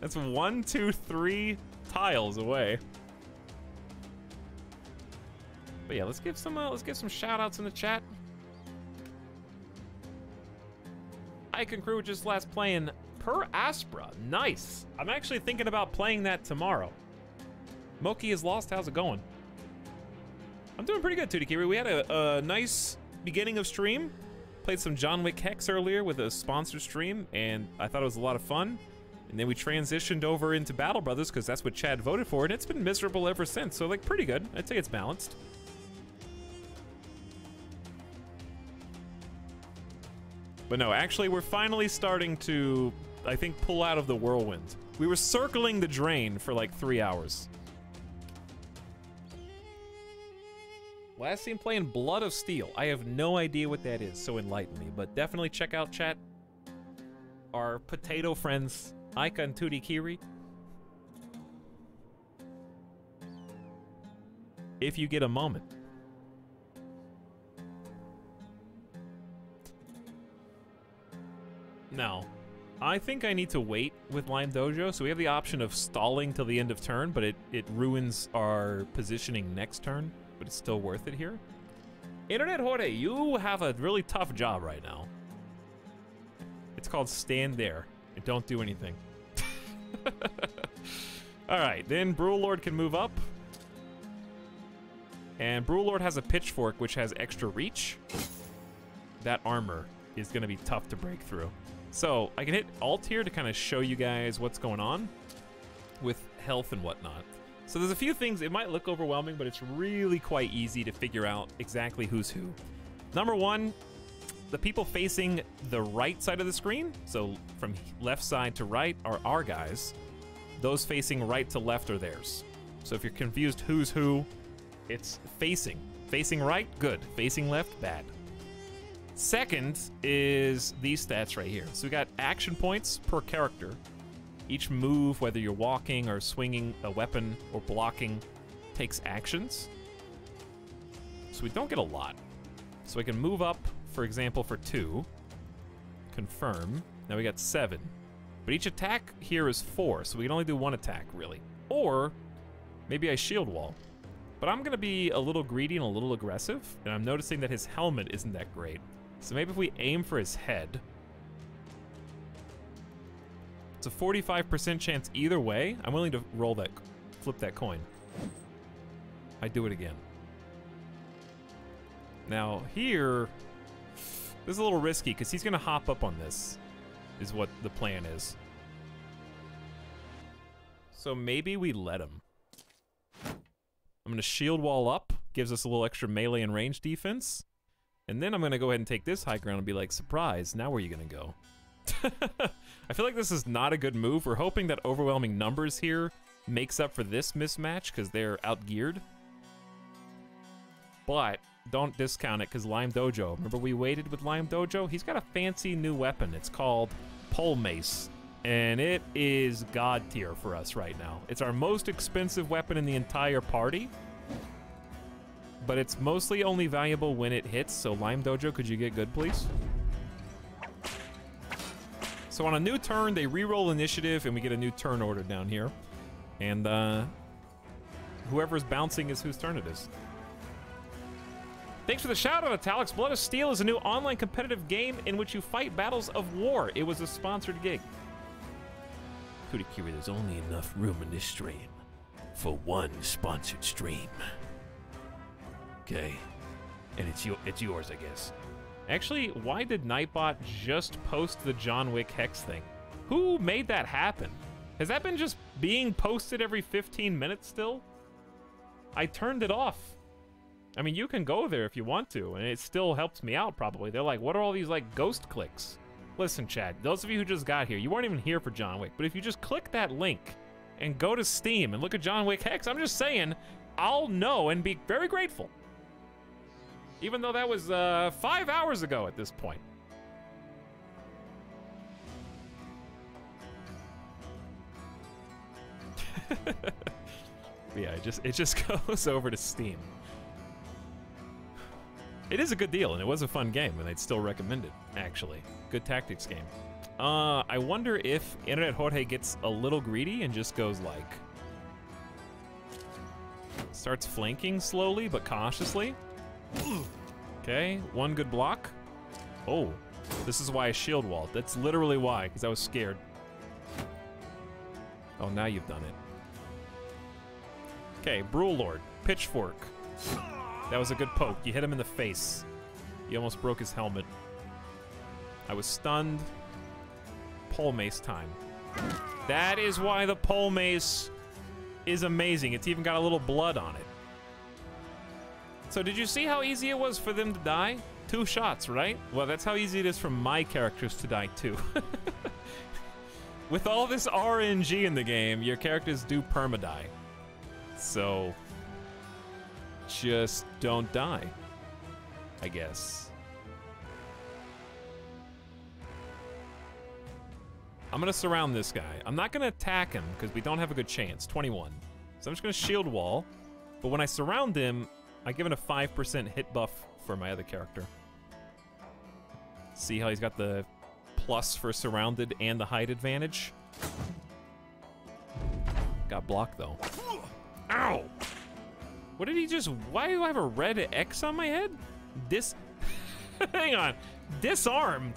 That's 1, 2, 3 tiles away. But yeah, let's give some shout outs in the chat. Icon Crew just last playing Per Aspera. Nice. I'm actually thinking about playing that tomorrow. Moki is lost. How's it going? I'm doing pretty good, Tudikiri. We had a nice beginning of stream. Played some John Wick Hex earlier with a sponsored stream, and I thought it was a lot of fun. And then we transitioned over into Battle Brothers because that's what Chad voted for, and it's been miserable ever since. So, like, pretty good. I'd say it's balanced. But no, actually, we're finally starting to, I think, pull out of the whirlwind. We were circling the drain for like 3 hours. Last seen playing Blood of Steel. I have no idea what that is, so enlighten me. But definitely check out, chat, our potato friends, Aika and Tudikiri. If you get a moment. Now, I think I need to wait with Lime Dojo, so we have the option of stalling till the end of turn, but it ruins our positioning next turn, but it's still worth it here. Internet Jorge, you have a really tough job right now. It's called stand there and don't do anything. All right, then Brule Lord can move up. And Brule Lord has a pitchfork, which has extra reach. That armor is gonna be tough to break through. So I can hit Alt here to kind of show you guys what's going on with health and whatnot. So there's a few things, it might look overwhelming, but it's really quite easy to figure out exactly who's who. Number one, the people facing the right side of the screen, so from left side to right, are our guys. Those facing right to left are theirs. So if you're confused who's who, it's facing. Facing right, good. Facing left, bad. Second is these stats right here. So we got action points per character. Each move, whether you're walking or swinging a weapon or blocking, takes actions. So we don't get a lot. So I can move up, for example, for 2. Confirm. Now we got 7. But each attack here is 4, so we can only do 1 attack, really. Or maybe I shield wall. But I'm gonna be a little greedy and a little aggressive, and I'm noticing that his helmet isn't that great. So maybe if we aim for his head, it's a 45% chance either way. I'm willing to roll that, flip that coin. I do it again. Now here, this is a little risky because he's gonna hop up on this, is what the plan is. So maybe we let him. I'm gonna shield wall up, gives us a little extra melee and range defense. And then I'm gonna go ahead and take this high ground and be like, surprise, now where are you gonna go? I feel like this is not a good move. We're hoping that overwhelming numbers here makes up for this mismatch because they're outgeared. But don't discount it because Lime Dojo, remember we waited with Lime Dojo? He's got a fancy new weapon. It's called Pole Mace. And it is god tier for us right now. It's our most expensive weapon in the entire party. But it's mostly only valuable when it hits, so Lime Dojo, could you get good, please? So on a new turn, they re-roll initiative, and we get a new turn order down here. And whoever's bouncing is whose turn it is. Thanks for the shout-out, Etalyx. Blood of Steel is a new online competitive game in which you fight battles of war. It was a sponsored gig. Kurikiri, there's only enough room in this stream for one sponsored stream. Okay, and it's yours, I guess. Actually, why did Nightbot just post the John Wick Hex thing? Who made that happen? Has that been just being posted every 15 minutes still? I turned it off. I mean, you can go there if you want to, and it still helps me out probably. They're like, what are all these like ghost clicks? Listen, Chad, those of you who just got here, you weren't even here for John Wick, but if you just click that link and go to Steam and look at John Wick Hex, I'm just saying, I'll know and be very grateful. Even though that was 5 hours ago at this point. Yeah, it just goes over to Steam. It is a good deal, and it was a fun game, and I'd still recommend it, actually. Good tactics game. I wonder if Internet Jorge gets a little greedy and just goes like... starts flanking slowly but cautiously. Okay, one good block. Oh, this is why I shield walled. That's literally why, because I was scared. Oh, now you've done it. Okay, Brule Lord, pitchfork. That was a good poke. You hit him in the face. You almost broke his helmet. I was stunned. Pole mace time. That is why the pole mace is amazing. It's even got a little blood on it. So did you see how easy it was for them to die? 2 shots, right? Well, that's how easy it is for my characters to die too. With all this RNG in the game, your characters do perma-die. So, just don't die, I guess. I'm gonna surround this guy. I'm not gonna attack him because we don't have a good chance, 21. So I'm just gonna shield wall, but when I surround him, I give it a 5% hit buff for my other character. See how he's got the plus for surrounded and the height advantage. Got blocked though. Ow! What did he just, why do I have a red X on my head? Hang on, disarmed.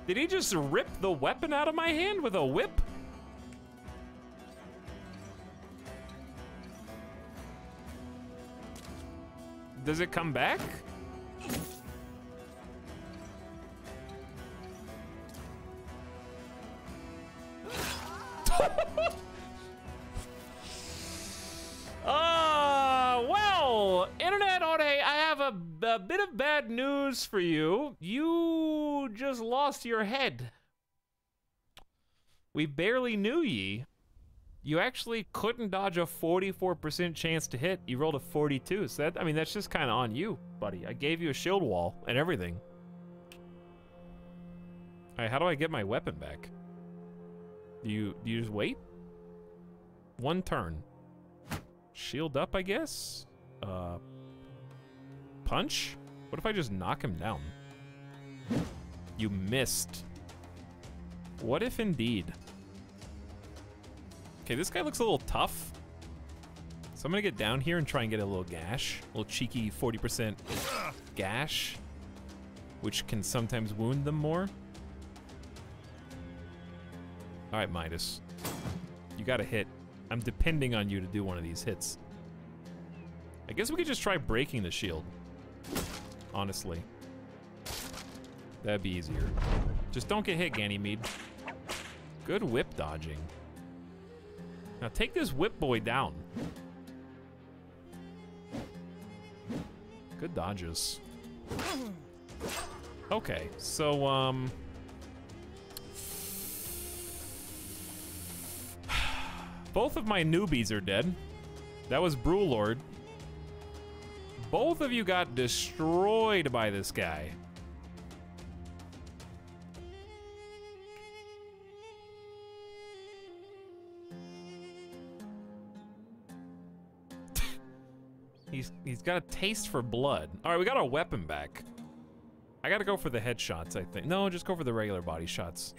Did he just rip the weapon out of my hand with a whip? Does it come back? Well, Internet Ode, I have a bit of bad news for you. You just lost your head. We barely knew ye. You actually couldn't dodge a 44% chance to hit. You rolled a 42, so that, I mean, that's just kind of on you, buddy. I gave you a shield wall and everything. All right, how do I get my weapon back? Do you just wait? One turn. Shield up, I guess? Punch? What if I just knock him down? You missed. What if indeed? Okay, this guy looks a little tough. So I'm gonna get down here and try and get a little gash. A little cheeky 40% gash, which can sometimes wound them more. All right, Midas. You got a hit. I'm depending on you to do one of these hits. I guess we could just try breaking the shield. Honestly. That'd be easier. Just don't get hit, Ganymede. Good whip dodging. Now take this whip boy down. Good dodges. Okay, so, both of my newbies are dead. That was Brewlord. Both of you got destroyed by this guy. He's got a taste for blood. All right, we got our weapon back. I gotta go for the headshots, I think. No, just go for the regular body shots.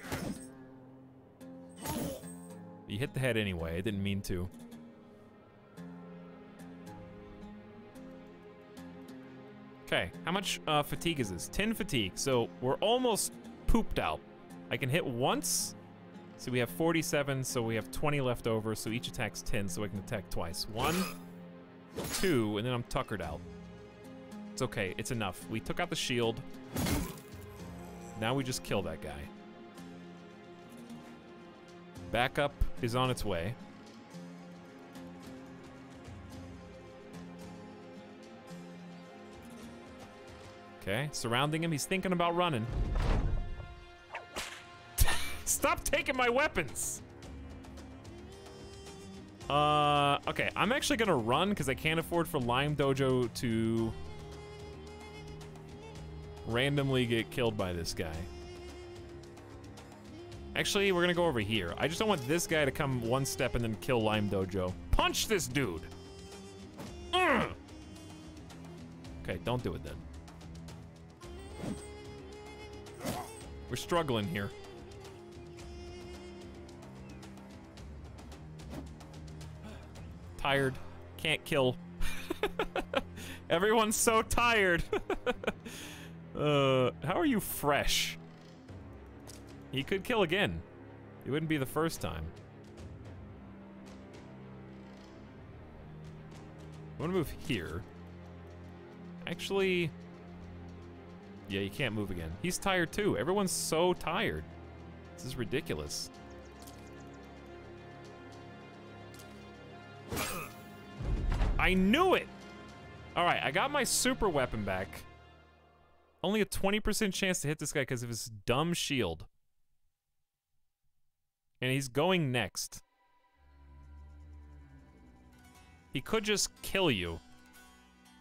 You hit the head anyway, I didn't mean to. Okay, how much fatigue is this? 10 fatigue, so we're almost pooped out. I can hit once, so we have 47, so we have 20 left over, so each attack's 10, so I can attack twice. 1, 2, and then I'm tuckered out. It's okay, it's enough. We took out the shield. Now we just kill that guy. Backup is on its way. Okay, surrounding him. He's thinking about running. Stop taking my weapons! Okay, I'm actually gonna run because I can't afford for Lime Dojo to randomly get killed by this guy. Actually, we're gonna go over here. I just don't want this guy to come one step and then kill Lime Dojo. Punch this dude! Ugh! Okay, don't do it then. We're struggling here. Tired. Can't kill. Everyone's so tired. How are you fresh? He could kill again. It wouldn't be the first time. I want to move here. Actually, yeah, you can't move again. He's tired too. Everyone's so tired. This is ridiculous. I knew it! Alright, I got my super weapon back. Only a 20% chance to hit this guy because of his dumb shield. And he's going next. He could just kill you.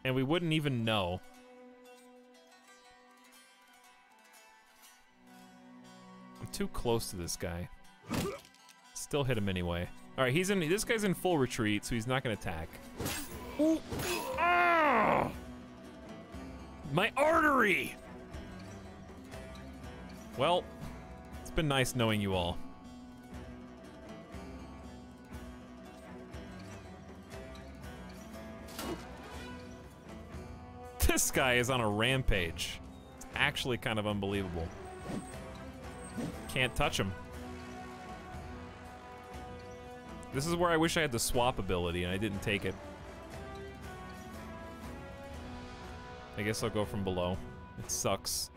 And we wouldn't even know. I'm too close to this guy. Still hit him anyway. All right, this guy's in full retreat, so he's not gonna attack. Ooh. Ah! My artery! Well, been nice knowing you all. This guy is on a rampage. It's actually kind of unbelievable. Can't touch him. This is where I wish I had the swap ability and I didn't take it. I guess I'll go from below. It sucks.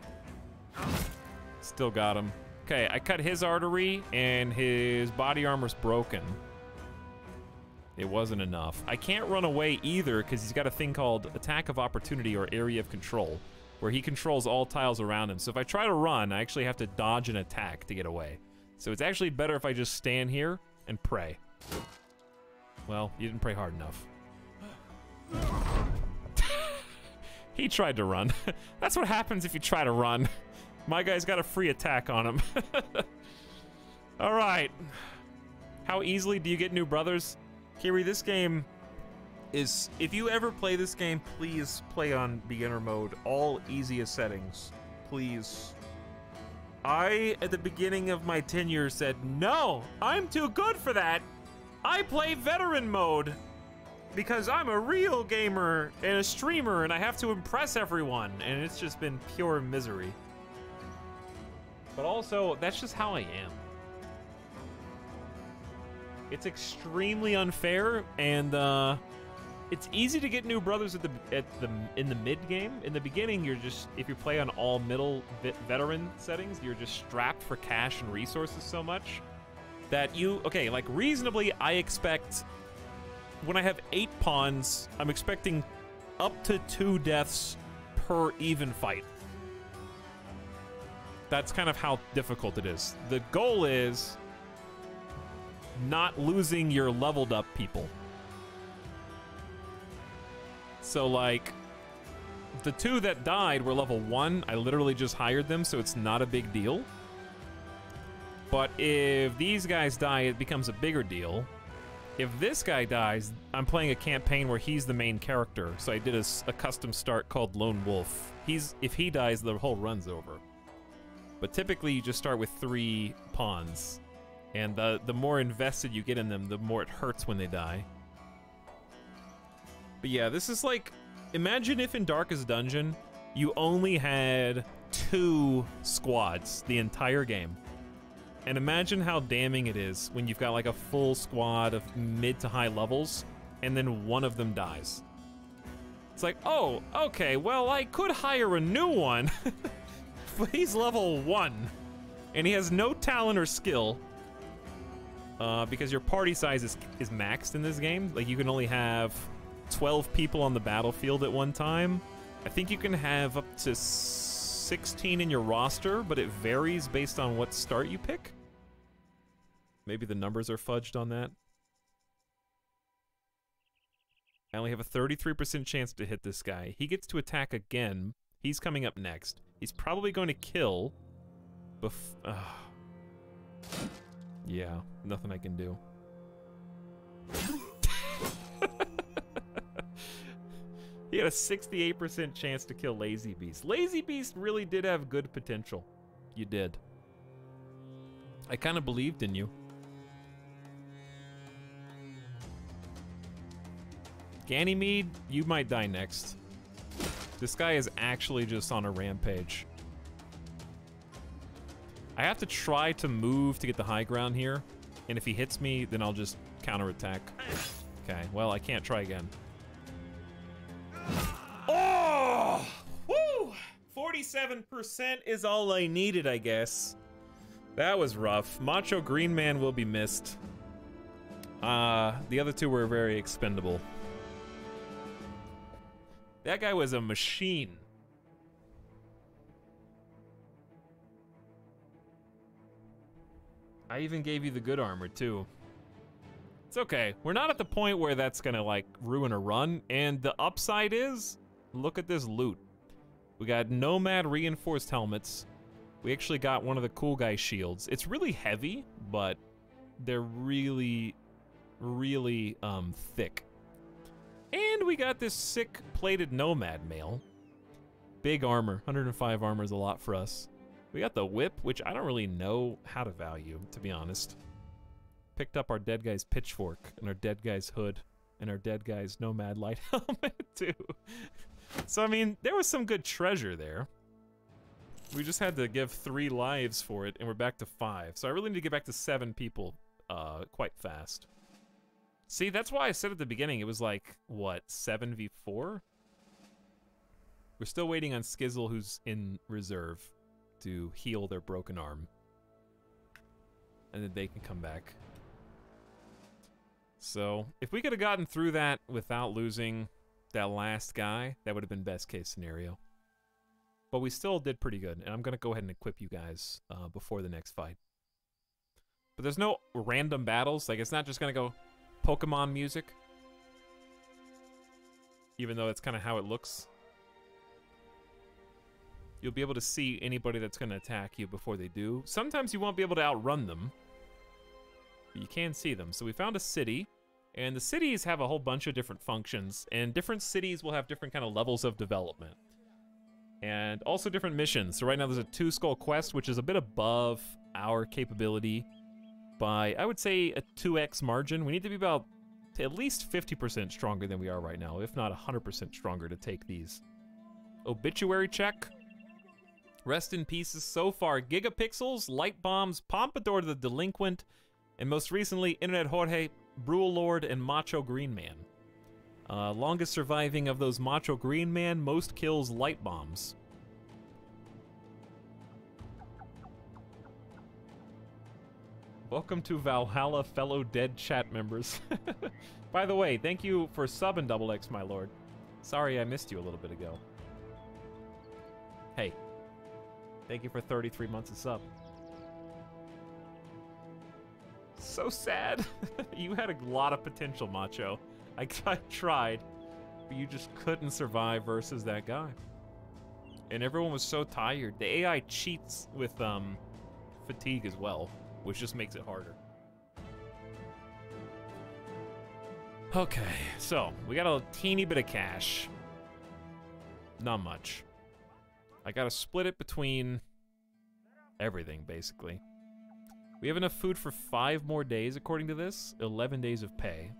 Still got him. Okay, I cut his artery and his body armor's broken. It wasn't enough. I can't run away either because he's got a thing called Attack of Opportunity or Area of Control, where he controls all tiles around him. So if I try to run, I actually have to dodge an attack to get away. So it's actually better if I just stand here and pray. Well, you didn't pray hard enough. He tried to run. That's what happens if you try to run. My guy's got a free attack on him. All right. How easily do you get new brothers? Kiri, this game is... If you ever play this game, please play on beginner mode. All easiest settings. Please. I, at the beginning of my tenure, said, no, I'm too good for that. I play veteran mode. Because I'm a real gamer and a streamer and I have to impress everyone. And it's just been pure misery. But also, that's just how I am. It's extremely unfair, and it's easy to get new brothers in the mid game. In the beginning, you're just, if you play on all middle veteran settings, you're just strapped for cash and resources so much that you, okay, like reasonably, I expect when I have 8 pawns, I'm expecting up to 2 deaths per even fight. That's kind of how difficult it is. The goal is not losing your leveled up people. So like, the 2 that died were level 1. I literally just hired them, so it's not a big deal. But if these guys die, it becomes a bigger deal. If this guy dies, I'm playing a campaign where he's the main character, so I did a custom start called Lone Wolf. If he dies, the whole run's over. But typically, you just start with 3 pawns. And the more invested you get in them, the more it hurts when they die. But yeah, this is like... Imagine if in Darkest Dungeon, you only had 2 squads the entire game. And imagine how damning it is when you've got like a full squad of mid to high levels, and then one of them dies. It's like, oh, okay, well, I could hire a new one, but he's level 1, and he has no talent or skill, because your party size is maxed in this game. Like, you can only have 12 people on the battlefield at one time. I think you can have up to 16 in your roster, but it varies based on what start you pick. Maybe the numbers are fudged on that. I only have a 33% chance to hit this guy. He gets to attack again. He's coming up next. He's probably going to kill. Yeah, nothing I can do. He had a 68% chance to kill Lazy Beast. Lazy Beast really did have good potential. You did. I kind of believed in you. Ganymede, you might die next. This guy is actually just on a rampage. I have to try to move to get the high ground here, and if he hits me, then I'll just counterattack. Okay, well, I can't try again. Oh! Woo! 47% is all I needed, I guess. That was rough. Macho Green Man will be missed. The other 2 were very expendable. That guy was a machine. I even gave you the good armor, too. It's okay. We're not at the point where that's gonna, like, ruin a run. And the upside is, look at this loot. We got Nomad reinforced helmets. We actually got one of the cool guy shields. It's really heavy, but they're really, really, thick. And we got this sick plated Nomad mail. Big armor. 105 armor is a lot for us. We got the whip, which I don't really know how to value, to be honest. Picked up our dead guy's pitchfork, and our dead guy's hood, and our dead guy's nomad light helmet, too. So, I mean, there was some good treasure there. We just had to give 3 lives for it, and we're back to 5. So I really need to get back to 7 people quite fast. See, that's why I said at the beginning it was like, what, 7v4? We're still waiting on Skizzle, who's in reserve, to heal their broken arm. And then they can come back. So, if we could have gotten through that without losing that last guy, that would have been best case scenario. But we still did pretty good, and I'm going to go ahead and equip you guys before the next fight. But there's no random battles. Like, it's not just going to go Pokemon music. Even though that's kind of how it looks. You'll be able to see anybody that's going to attack you before they do. Sometimes you won't be able to outrun them. But you can see them. So we found a city. And the cities have a whole bunch of different functions. And different cities will have different kind of levels of development. And also different missions. So right now there's a 2-skull quest, which is a bit above our capability by, I would say, a 2x margin. We need to be about at least 50% stronger than we are right now, if not 100% stronger to take these. Obituary check. Rest in pieces so far. Gigapixels, Light Bombs, Pompadour the Delinquent, and most recently, Internet Jorge, Brule Lord, and Macho Green Man. Longest surviving of those Macho Green Man, most kills Light Bombs. Welcome to Valhalla, fellow dead chat members. By the way, thank you for subbing Double X, my lord. Sorry I missed you a little bit ago. Hey, thank you for 33 months of sub. So sad. You had a lot of potential, Macho. I tried, but you just couldn't survive versus that guy. And everyone was so tired. The AI cheats with fatigue as well, which just makes it harder. Okay, so we got a teeny bit of cash. Not much. I gotta split it between everything, basically. We have enough food for 5 more days, according to this. 11 days of pay.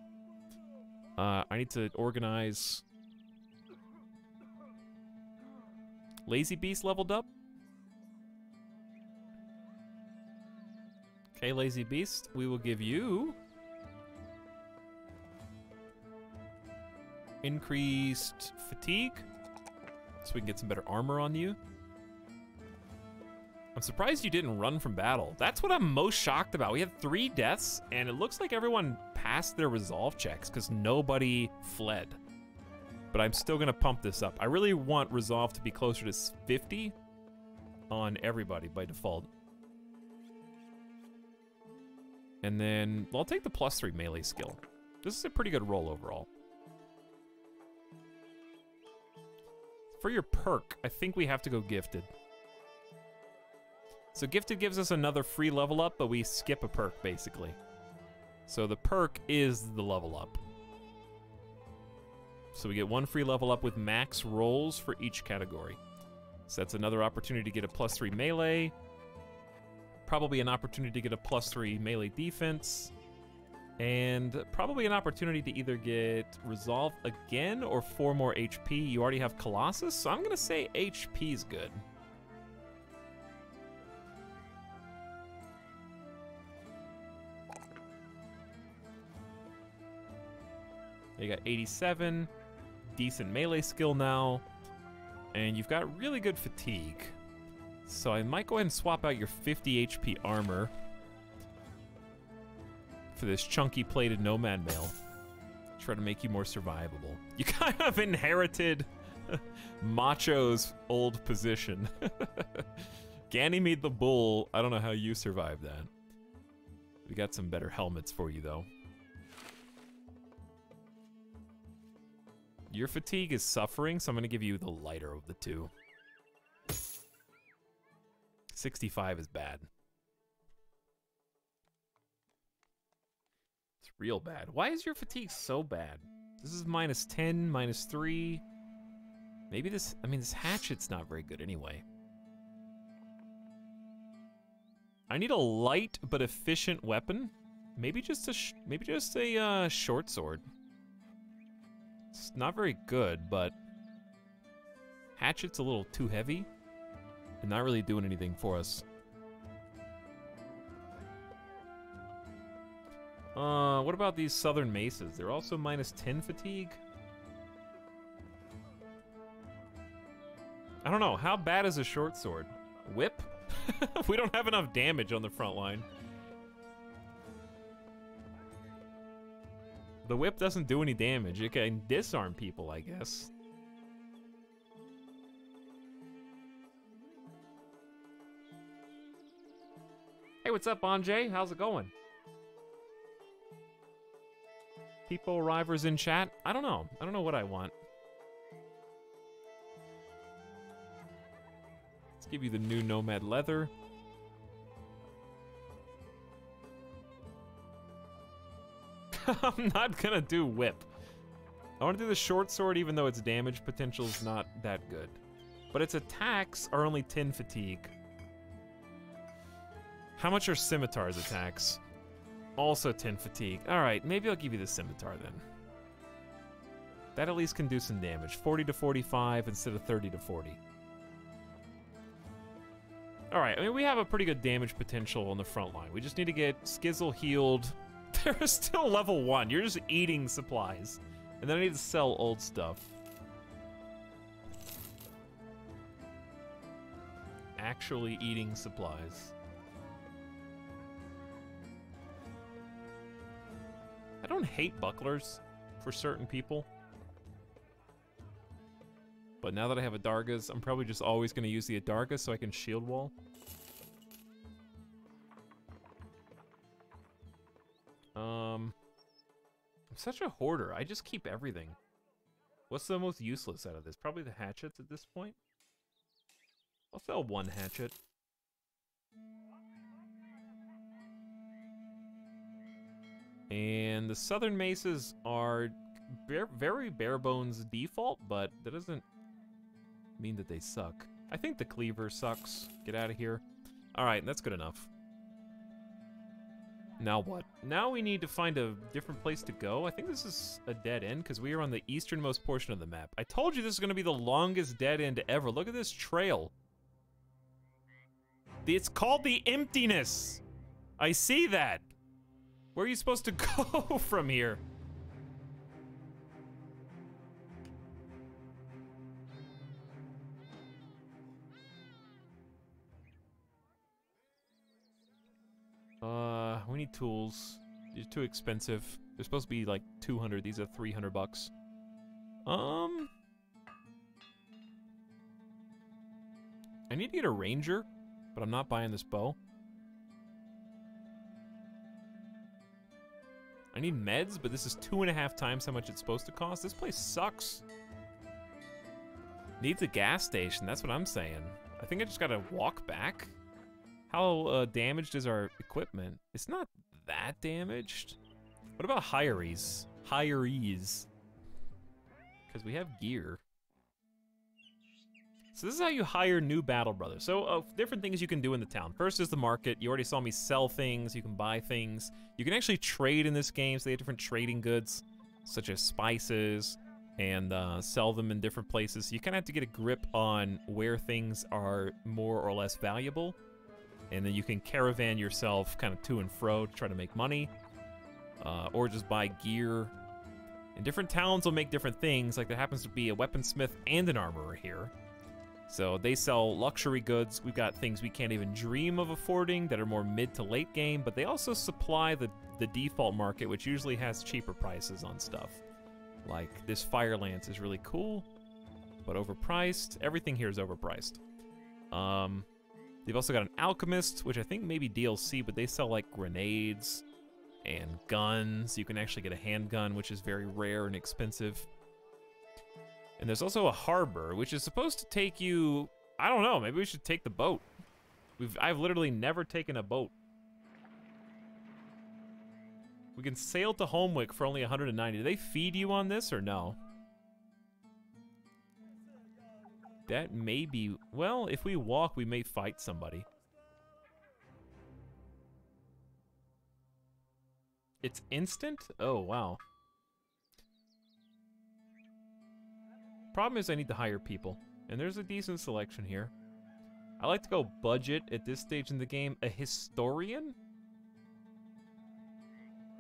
I need to organize... Lazy Beast leveled up. Okay, Lazy Beast, we will give you... increased fatigue. So we can get some better armor on you. I'm surprised you didn't run from battle. That's what I'm most shocked about. We had 3 deaths, and it looks like everyone passed their resolve checks because nobody fled. But I'm still gonna pump this up. I really want resolve to be closer to 50 on everybody by default. And then, well, I'll take the +3 melee skill. This is a pretty good roll overall. For your perk, I think we have to go gifted. So gifted gives us another free level up, but we skip a perk, basically. So the perk is the level up. So we get 1 free level up with max rolls for each category. So that's another opportunity to get a +3 melee. Probably an opportunity to get a +3 melee defense. And probably an opportunity to either get resolve again or 4 more HP. You already have Colossus, so I'm gonna say HP is good. You got 87, decent melee skill now, and you've got really good fatigue. So I might go ahead and swap out your 50 HP armor for this chunky plated nomad mail. Try to make you more survivable. You kind of inherited Macho's old position. Ganymede the Bull, I don't know how you survived that. We got some better helmets for you though. Your fatigue is suffering, so I'm gonna give you the lighter of the 2. 65 is bad. It's real bad. Why is your fatigue so bad? This is -10, -3. Maybe this, I mean, this hatchet's not very good anyway. I need a light but efficient weapon. Maybe just a short sword. It's not very good, but hatchet's a little too heavy and not really doing anything for us. What about these southern maces? They're also -10 fatigue. I don't know, how bad is a short sword? Whip? We don't have enough damage on the front line. The whip doesn't do any damage. It can disarm people, I guess. Hey, what's up, Anjay? How's it going? People arrivers in chat? I don't know. I don't know what I want. Let's give you the new Nomad leather. I'm not gonna do whip. I want to do the short sword even though its damage potential is not that good. But its attacks are only 10 fatigue. How much are Scimitar's attacks? Also 10 fatigue. Alright, maybe I'll give you the Scimitar then. That at least can do some damage. 40 to 45 instead of 30 to 40. Alright, I mean, we have a pretty good damage potential on the front line. We just need to get Skizzle healed. They're still level 1. You're just eating supplies. And then I need to sell old stuff. Actually eating supplies. I don't hate bucklers for certain people. But now that I have Adargas, I'm probably just always going to use the Adarga so I can shield wall. I'm such a hoarder. I just keep everything. What's the most useless out of this? Probably the hatchets at this point. I'll sell one hatchet. And the southern maces are very bare bones default, but that doesn't mean that they suck. I think the cleaver sucks. Get out of here. Alright, that's good enough. Now what? Now we need to find a different place to go. I think this is a dead end because we are on the easternmost portion of the map. I told you this is going to be the longest dead end ever. Look at this trail. It's called the Emptiness. I see that. Where are you supposed to go from here? We need tools. These are too expensive. They're supposed to be like 200. These are 300 bucks. I need to get a ranger, but I'm not buying this bow. I need meds, but this is 2.5 times how much it's supposed to cost. This place sucks. Needs a gas station, that's what I'm saying. I think I just gotta walk back. How damaged is our equipment? It's not that damaged. What about hirees? Hirees. Because we have gear. So this is how you hire new battle brothers. So different things you can do in the town. First is the market. You already saw me sell things. You can buy things. You can actually trade in this game. So they have different trading goods, such as spices, and sell them in different places. So you kind of have to get a grip on where things are more or less valuable. And then you can caravan yourself kind of to and fro to try to make money. Or just buy gear. And different towns will make different things. Like there happens to be a weaponsmith and an armorer here. So they sell luxury goods. We've got things we can't even dream of affording that are more mid to late game. But they also supply the default market, which usually has cheaper prices on stuff. Like this fire lance is really cool, but overpriced. Everything here is overpriced. They've also got an alchemist, which I think may be DLC, but they sell like grenades and guns. You can actually get a handgun, which is very rare and expensive. And there's also a harbor, which is supposed to take you, I don't know, maybe we should take the boat. I've literally never taken a boat. We can sail to Homewick for only 190. Do they feed you on this or no? That may be... Well, if we walk, we may fight somebody. It's instant? Oh, wow. Problem is I need to hire people, and there's a decent selection here. I like to go budget at this stage in the game. A historian?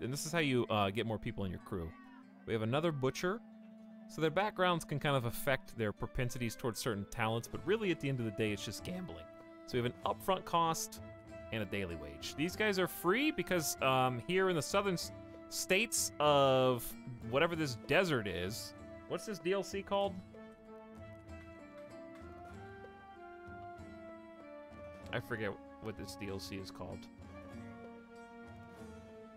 And this is how you get more people in your crew. We have another butcher. So their backgrounds can kind of affect their propensities towards certain talents, but really at the end of the day, it's just gambling. So we have an upfront cost and a daily wage. These guys are free because here in the southern states of whatever this desert is, what's this DLC called? I forget what this DLC is called.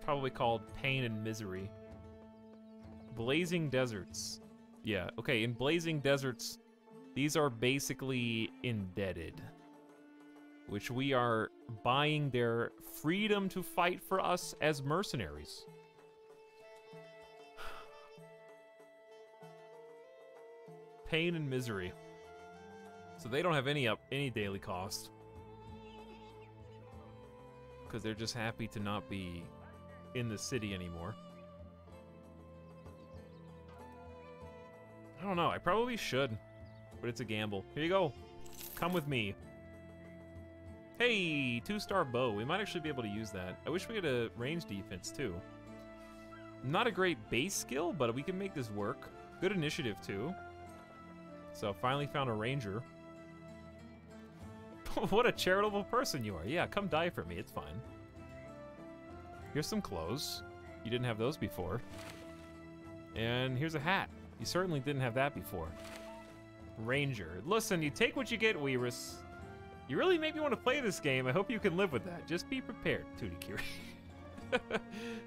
Probably called Pain and Misery. Blazing Deserts. Yeah, okay, in Blazing Deserts, these are basically indebted, which we are buying their freedom to fight for us as mercenaries. Pain and Misery. So they don't have any daily cost, because they're just happy to not be in the city anymore. I don't know, I probably should, but it's a gamble. Here you go. Come with me. Hey, 2-star bow. We might actually be able to use that. I wish we had a range defense, too. Not a great base skill, but we can make this work. Good initiative, too. So, finally found a ranger. What a charitable person you are. Yeah, come die for me. It's fine. Here's some clothes. You didn't have those before. And here's a hat. You certainly didn't have that before. Ranger. Listen, you take what you get, Weirus. You really make me want to play this game. I hope you can live with that. Just be prepared, Tutikiri.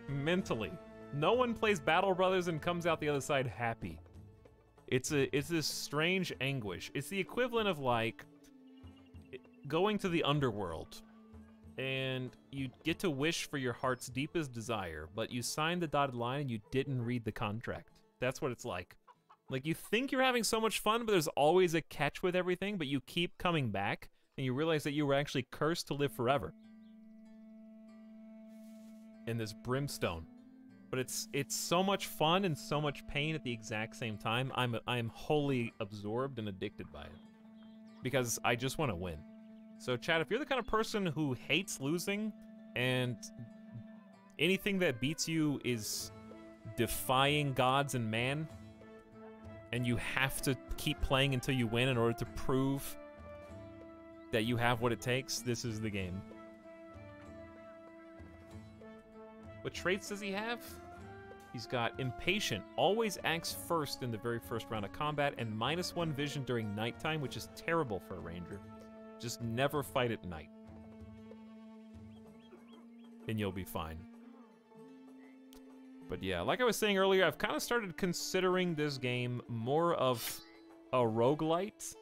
Mentally. No one plays Battle Brothers and comes out the other side happy. It's this strange anguish. It's the equivalent of, like, going to the underworld. And you get to wish for your heart's deepest desire, but you signed the dotted line and you didn't read the contract. That's what it's like. Like, you think you're having so much fun, but there's always a catch with everything, but you keep coming back, and you realize that you were actually cursed to live forever. In this brimstone. But it's so much fun and so much pain at the exact same time. I'm wholly absorbed and addicted by it. Because I just want to win. So, Chad, if you're the kind of person who hates losing, and anything that beats you is defying gods and man, and you have to keep playing until you win in order to prove that you have what it takes, this is the game. What traits does he have? He's got impatient, always acts first in the very first round of combat, and -1 vision during nighttime, which is terrible for a ranger. Just never fight at night. And you'll be fine. But yeah, like I was saying earlier, I've kind of started considering this game more of a roguelite,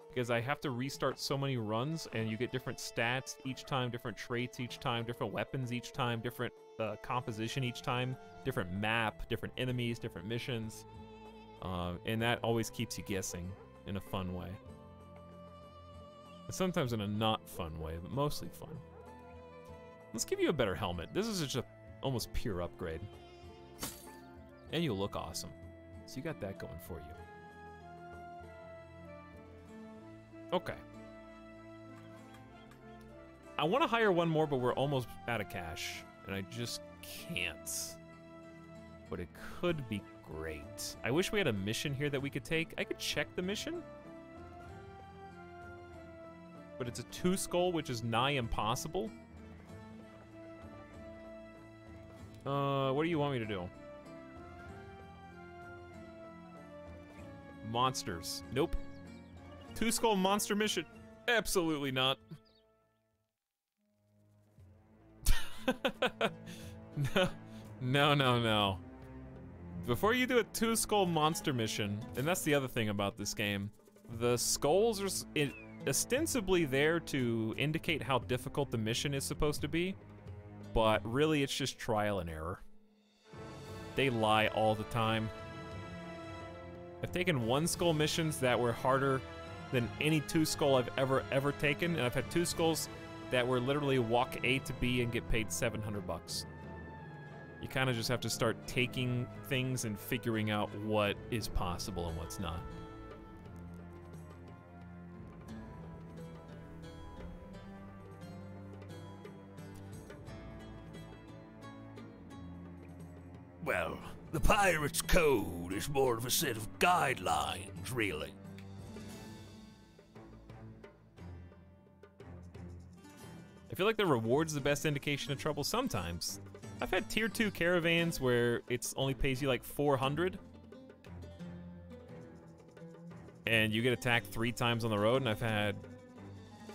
because I have to restart so many runs, and you get different stats each time, different traits each time, different weapons each time, different composition each time, different map, different enemies, different missions, and that always keeps you guessing in a fun way. And sometimes in a not fun way, but mostly fun. Let's give you a better helmet. This is just a almost pure upgrade. And you look awesome. So you got that going for you. Okay. I want to hire one more, but we're almost out of cash. And I just can't. But it could be great. I wish we had a mission here that we could take. I could check the mission. But it's a 2-skull, which is nigh impossible. What do you want me to do? Monsters. Nope. 2-skull monster mission. Absolutely not. No. Before you do a 2-skull monster mission, and that's the other thing about this game, the skulls are ostensibly there to indicate how difficult the mission is supposed to be, but really it's just trial and error. They lie all the time. I've taken 1-skull missions that were harder than any 2-skull I've ever taken, and I've had 2 skulls that were literally walk A to B and get paid $700. You kind of just have to start taking things and figuring out what is possible and what's not. Well, the pirate's code is more of a set of guidelines, really. I feel like the reward's the best indication of trouble sometimes. I've had tier 2 caravans where it's only pays you like 400. And you get attacked 3 times on the road, and I've had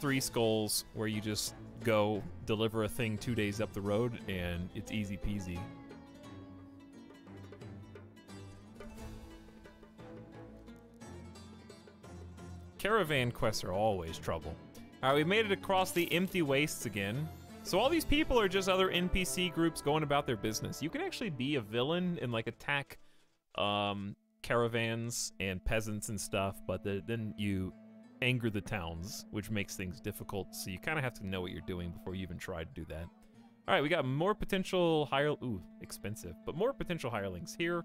3 skulls where you just go deliver a thing 2 days up the road and it's easy peasy. Caravan quests are always trouble. Alright, we made it across the empty wastes again. So all these people are just other NPC groups going about their business. You can actually be a villain and like attack caravans and peasants and stuff, but then you anger the towns, which makes things difficult. So you kind of have to know what you're doing before you even try to do that. Alright, we got more potential ooh, expensive, but more potential hirelings here.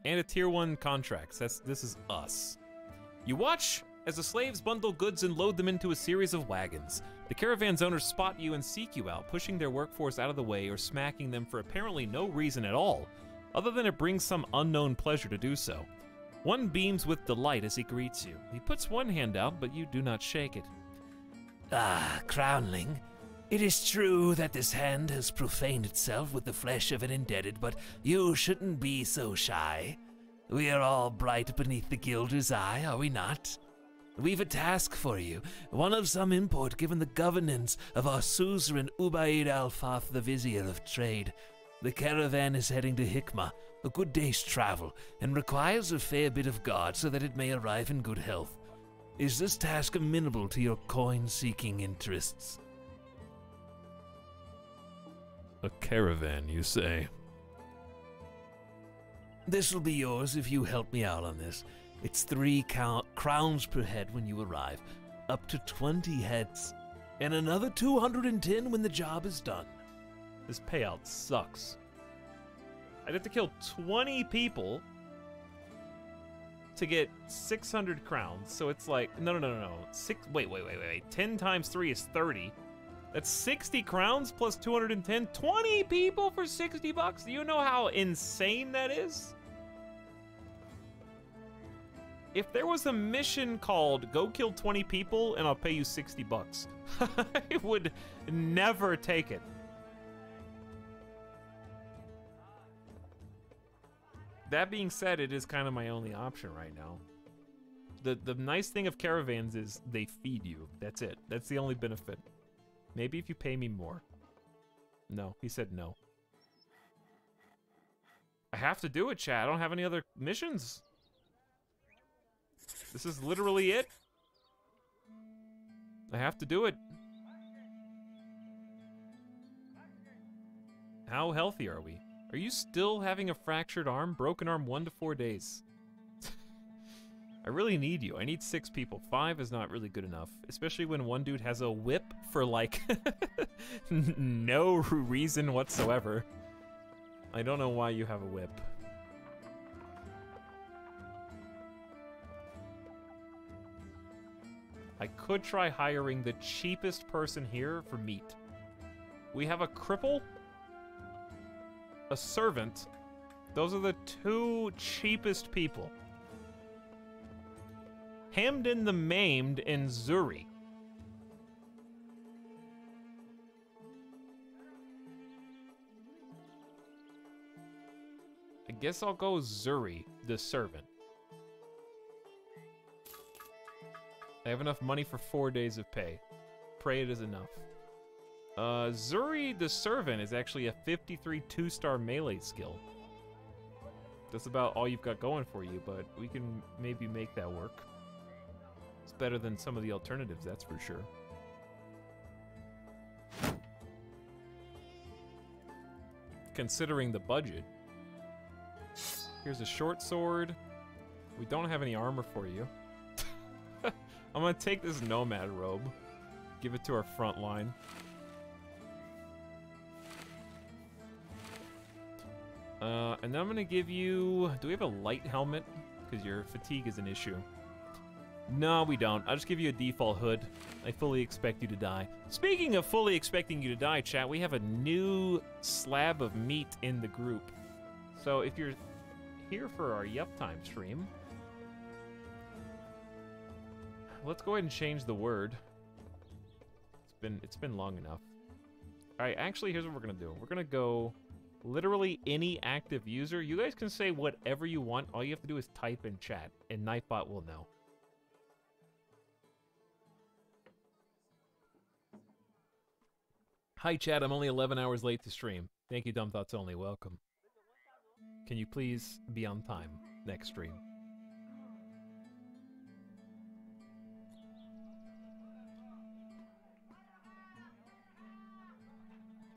And a tier 1 contracts. This is us. You watch as the slaves bundle goods and load them into a series of wagons. The caravan's owners spot you and seek you out, pushing their workforce out of the way or smacking them for apparently no reason at all, other than it brings some unknown pleasure to do so. One beams with delight as he greets you. He puts one hand out, but you do not shake it. Ah, Crownling. It is true that this hand has profaned itself with the flesh of an indebted, but you shouldn't be so shy. We are all bright beneath the gilder's eye, are we not? We've a task for you, one of some import given the governance of our suzerain Ubaid al-Fath, the Vizier of Trade. The caravan is heading to Hikmah, a good day's travel, and requires a fair bit of guard so that it may arrive in good health. Is this task amenable to your coin-seeking interests? A caravan, you say? This will be yours if you help me out on this. It's 3 crowns per head when you arrive, up to 20 heads, and another 210 when the job is done. This payout sucks. I'd have to kill 20 people to get 600 crowns, so it's like, no. Wait. 10 times 3 is 30. That's 60 crowns plus 210. 20 people for 60 bucks? Do you know how insane that is? If there was a mission called go kill 20 people and I'll pay you 60 bucks, I would never take it. That being said, it is kind of my only option right now. The nice thing of caravans is they feed you. That's it. That's the only benefit. Maybe if you pay me more. No, he said no. I have to do it, chat. I don't have any other missions. This is literally it. I have to do it. How healthy are we? Are you still having a fractured arm? Broken arm 1 to 4 days. I really need you. I need 6 people. 5 is not really good enough, especially when one dude has a whip for like no reason whatsoever. I don't know why you have a whip. I could try hiring the cheapest person here for meat. We have a cripple, a servant. Those are the 2 cheapest people. Hamden the Maimed and Zuri. I guess I'll go Zuri, the servant. I have enough money for 4 days of pay. Pray it is enough. Zuri the servant is actually a 53 2-star melee skill. That's about all you've got going for you, but we can maybe make that work. It's better than some of the alternatives, that's for sure. Considering the budget. Here's a short sword. We don't have any armor for you. I'm gonna take this nomad robe. Give it to our front line. And then I'm gonna give you... Do we have a light helmet? Because your fatigue is an issue. No, we don't. I'll just give you a default hood. I fully expect you to die. Speaking of fully expecting you to die, chat, we have a new slab of meat in the group. So if you're here for our Yup Time stream, let's go ahead and change the word. It's been long enough. All right, actually, here's what we're gonna do. We're gonna go literally any active user. You guys can say whatever you want. All you have to do is type in chat, and Nightbot will know. Hi, chat. I'm only 11 hours late to stream. Thank you, Dumb Thoughts Only. Welcome. Can you please be on time next stream?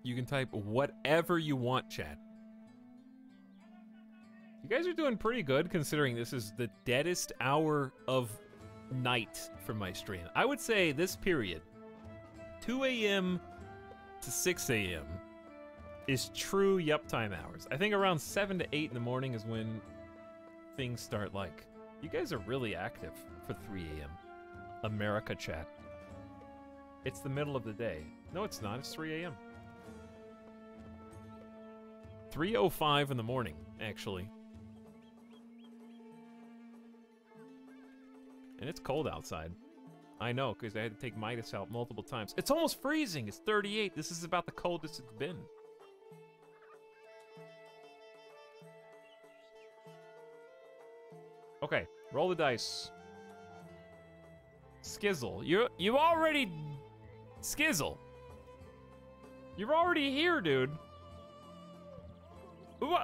You can type whatever you want, chat. You guys are doing pretty good considering this is the deadest hour of night for my stream. I would say this period, 2 a.m. to 6 a.m. is true Yup Time hours. I think around 7 to 8 in the morning is when things start, like, you guys are really active for 3 a.m. America chat. It's the middle of the day. No, it's not. It's 3 a.m. 3:05 in the morning, actually. And it's cold outside. I know, because I had to take Midas out multiple times. It's almost freezing. It's 38. This is about the coldest it's been. Okay, roll the dice. Skizzle, you already... Skizzle. You're already here, dude.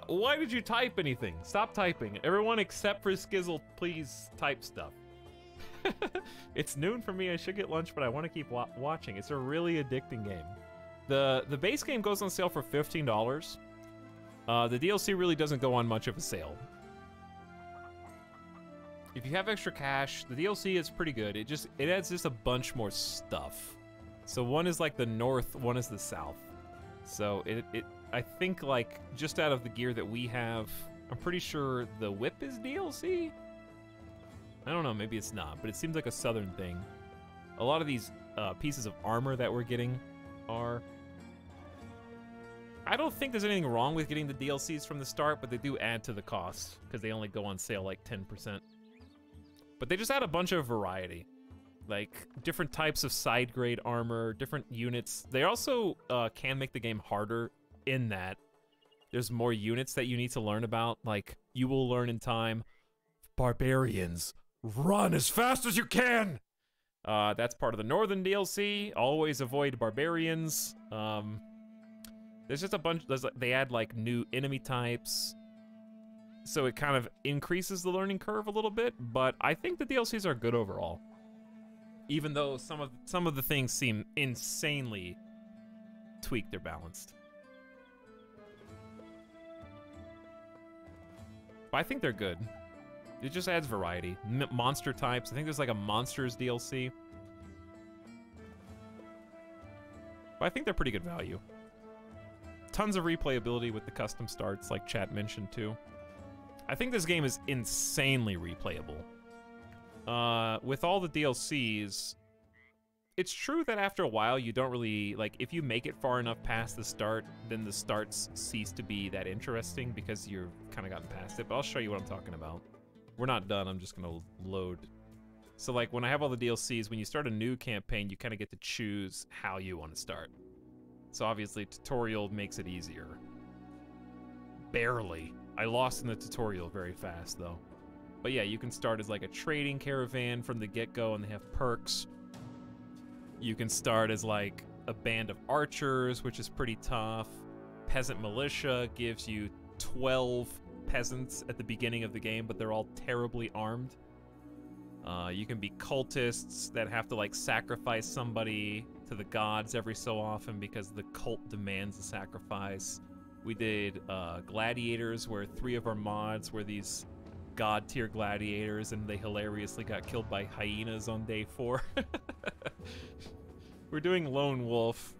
Why did you type anything? Stop typing. Everyone except for Skizzle, please type stuff. It's noon for me. I should get lunch, but I want to keep watching. It's a really addicting game. The base game goes on sale for $15. The DLC really doesn't go on much of a sale. If you have extra cash, the DLC is pretty good. It adds just a bunch more stuff. So one is like the north, one is the south. So I think, like, just out of the gear that we have, I'm pretty sure the whip is DLC? I don't know, maybe it's not, but it seems like a southern thing. A lot of these pieces of armor that we're getting are... I don't think there's anything wrong with getting the DLCs from the start, but they do add to the cost, because they only go on sale like 10%. But they just add a bunch of variety. Like, different types of side grade armor, different units. They also can make the game harder in that there's more units that you need to learn about. Like, you will learn in time, barbarians, run as fast as you can! That's part of the northern DLC. Always avoid barbarians. There's just a bunch, they add like new enemy types. So it kind of increases the learning curve a little bit, but I think the DLCs are good overall. Even though some of the things seem insanely tweaked or balanced. But I think they're good. It just adds variety. Monster types. I think there's like a monsters DLC. But I think they're pretty good value. Tons of replayability with the custom starts, like chat mentioned too. I think this game is insanely replayable. With all the DLCs, it's true that after a while you don't really, like, if you make it far enough past the start, then the starts cease to be that interesting because you've kind of gotten past it, but I'll show you what I'm talking about. We're not done, I'm just gonna load. So like when I have all the DLCs, when you start a new campaign, you kind of get to choose how you want to start. So obviously tutorial makes it easier. Barely. I lost in the tutorial very fast though. But yeah, you can start as like a trading caravan from the get-go and they have perks. You can start as like a band of archers, which is pretty tough. Peasant militia gives you 12 peasants at the beginning of the game, but they're all terribly armed. You can be cultists that have to like sacrifice somebody to the gods every so often because the cult demands a sacrifice. We did gladiators, where 3 of our mods were these god tier gladiators, and they hilariously got killed by hyenas on day 4. We're doing Lone Wolf,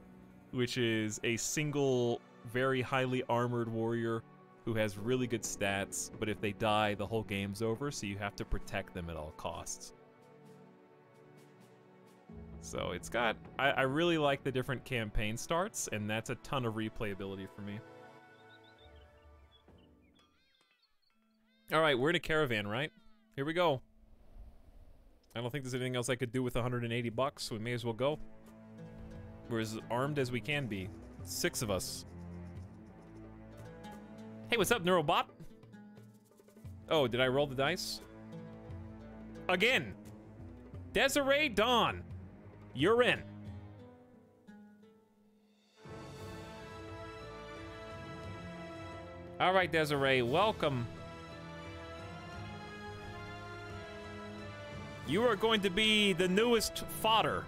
which is a single, very highly armored warrior who has really good stats, but if they die, the whole game's over, so you have to protect them at all costs. So it's got... I really like the different campaign starts, and that's a ton of replayability for me. Alright, we're in a caravan, right? Here we go. I don't think there's anything else I could do with 180 bucks, so we may as well go. We're as armed as we can be. 6 of us. Hey, what's up, Neurobot? Oh, did I roll the dice? Again! Desiree Dawn, you're in. All right, Desiree, welcome. You are going to be the newest fodder.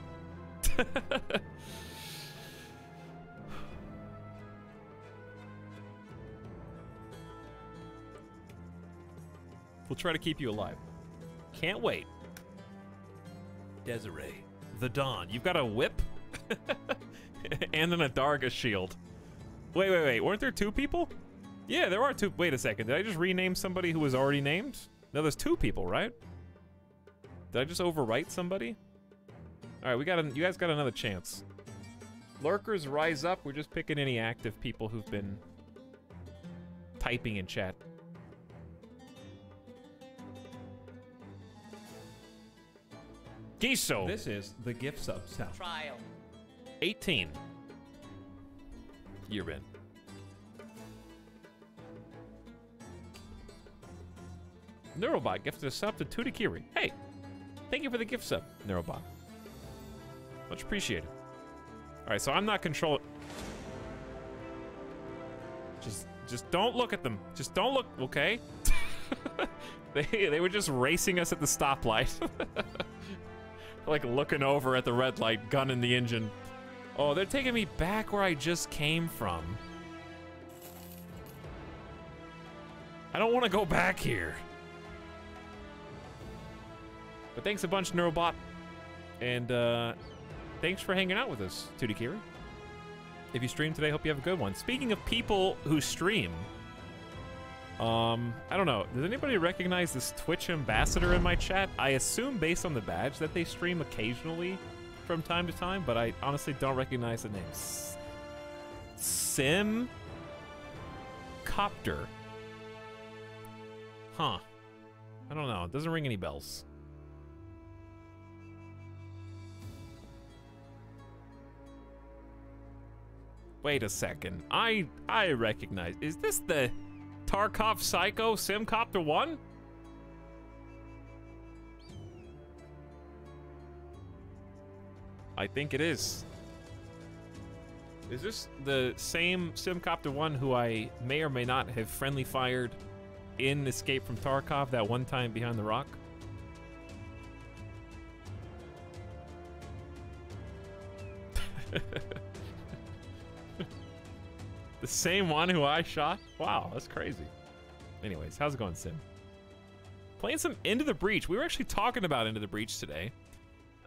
We'll try to keep you alive. Can't wait. Desiree, the Dawn. You've got a whip? And an Adarga shield. Wait. Weren't there 2 people? Yeah, there are 2. Wait a second. Did I just rename somebody who was already named? No, there's 2 people, right? Did I just overwrite somebody? All right, you guys got another chance. Lurkers, rise up. We're just picking any active people who've been typing in chat. Giso. This is the gift sub sound. Trial. 18. You're in. Neurobot gifted a sub to Tudikiri. Hey, thank you for the gift sub, Neurobot. Much appreciated. All right, so I'm not controlling. Just don't look at them. Just don't look, okay? They were just racing us at the stoplight. Like looking over at the red light, gun in the engine. Oh, they're taking me back where I just came from. I don't want to go back here. But thanks a bunch, Neurobot. And thanks for hanging out with us, Tudikiri. If you stream today, hope you have a good one. Speaking of people who stream, I don't know. Does anybody recognize this Twitch ambassador in my chat? I assume based on the badge that they stream occasionally from time to time, but I honestly don't recognize the name. Sim Copter. Huh. I don't know. It doesn't ring any bells. Wait a second. I recognize. Is this the Tarkov Psycho Simcopter 1? I think it is. Is this the same Simcopter 1 who I may or may not have friendly fired in Escape from Tarkov that one time behind the rock? The same one who I shot? Wow, that's crazy. Anyways, how's it going, Sim? Playing some Into the Breach. We were actually talking about Into the Breach today.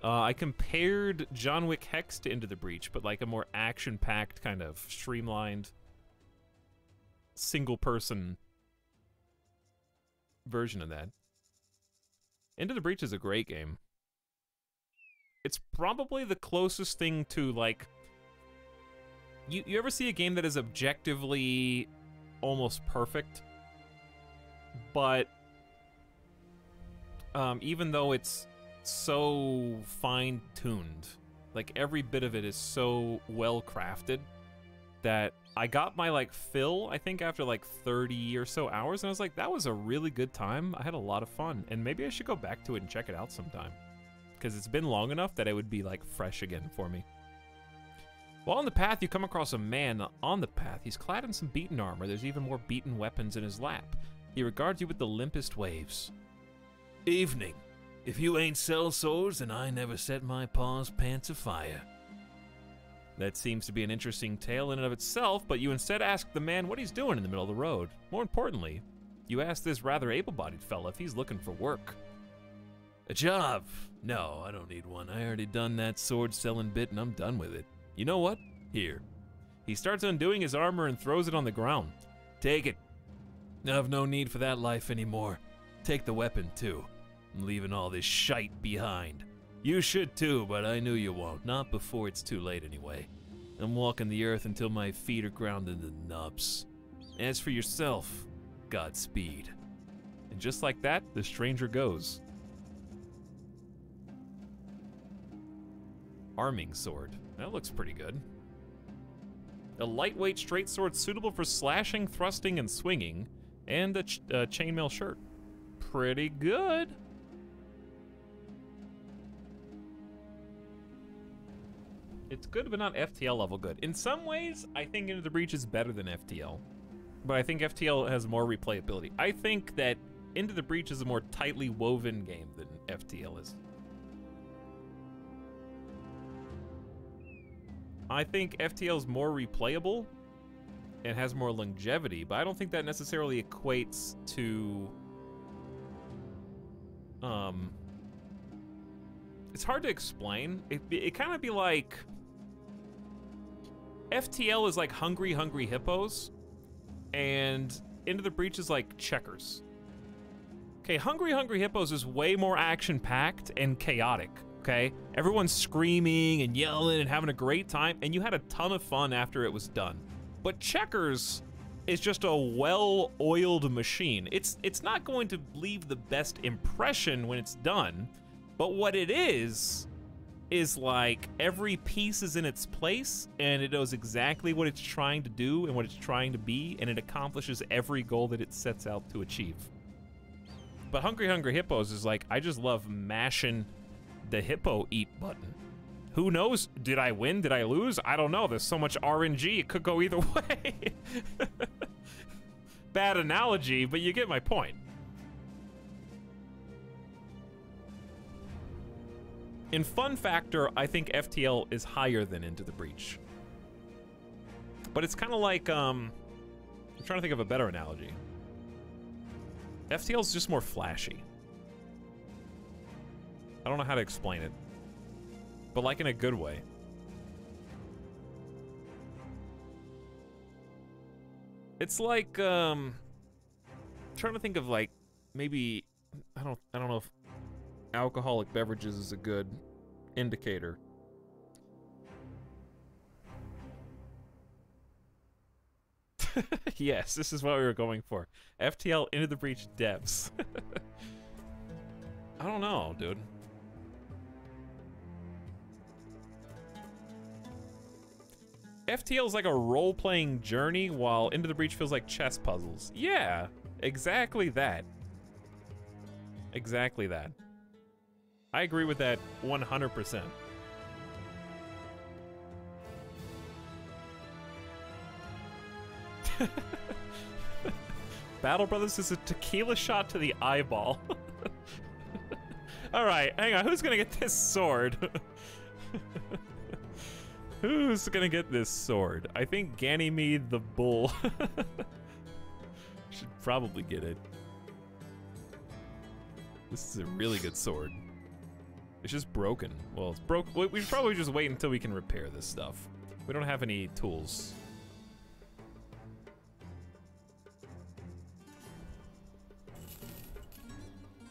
I compared John Wick Hex to Into the Breach, but like a more action-packed, kind of streamlined, single-person version of that. Into the Breach is a great game. It's probably the closest thing to, like... You ever see a game that is objectively almost perfect, but even though it's so fine-tuned, like every bit of it is so well-crafted that I got my like fill, I think, after like 30 or so hours, and I was like, that was a really good time. I had a lot of fun, and maybe I should go back to it and check it out sometime, because it's been long enough that it would be like fresh again for me. While on the path, you come across a man on the path. He's clad in some beaten armor. There's even more beaten weapons in his lap. He regards you with the limpest waves. Evening. If you ain't sell swords, then I never set my paws pants afire. That seems to be an interesting tale in and of itself, but you instead ask the man what he's doing in the middle of the road. More importantly, you ask this rather able-bodied fella if he's looking for work. A job? No, I don't need one. I already done that sword-selling bit and I'm done with it. You know what? Here. He starts undoing his armor and throws it on the ground. Take it. I've no need for that life anymore. Take the weapon, too. I'm leaving all this shite behind. You should too, but I knew you won't. Not before it's too late anyway. I'm walking the earth until my feet are ground into nubs. As for yourself, Godspeed. And just like that, the stranger goes. Arming sword. That looks pretty good. A lightweight straight sword suitable for slashing, thrusting, and swinging. And a chainmail shirt. Pretty good. It's good, but not FTL level good. In some ways, I think Into the Breach is better than FTL. But I think FTL has more replayability. I think that Into the Breach is a more tightly woven game than FTL is. I think FTL is more replayable and has more longevity, but I don't think that necessarily equates to... It's hard to explain. It kind of be like... FTL is like Hungry Hungry Hippos, and Into the Breach is like Checkers. Okay, Hungry Hungry Hippos is way more action-packed and chaotic, okay? Everyone's screaming and yelling and having a great time, and you had a ton of fun after it was done. But Checkers is just a well-oiled machine. It's not going to leave the best impression when it's done, but what it is like every piece is in its place and it knows exactly what it's trying to do and what it's trying to be, and it accomplishes every goal that it sets out to achieve. But Hungry Hungry Hippos is like, I just love mashing the hippo eat button. Who knows? Did I win? Did I lose? I don't know. There's so much RNG, it could go either way. Bad analogy, but you get my point. In fun factor, I think FTL is higher than Into the Breach. But it's kind of like, I'm trying to think of a better analogy. FTL is just more flashy. I don't know how to explain it, but like in a good way. It's like, I'm trying to think of like, maybe, I don't know if alcoholic beverages is a good indicator. Yes, this is what we were going for. FTL Into the Breach devs. I don't know, dude. FTL is like a role-playing journey, while Into the Breach feels like chess puzzles. Yeah, exactly that. Exactly that. I agree with that 100%. Battle Brothers is a tequila shot to the eyeball. Alright, hang on, who's gonna get this sword? Who's gonna get this sword? I think Ganymede the Bull should probably get it. This is a really good sword. It's just broken. Well, it's broke. We should probably just wait until we can repair this stuff. We don't have any tools.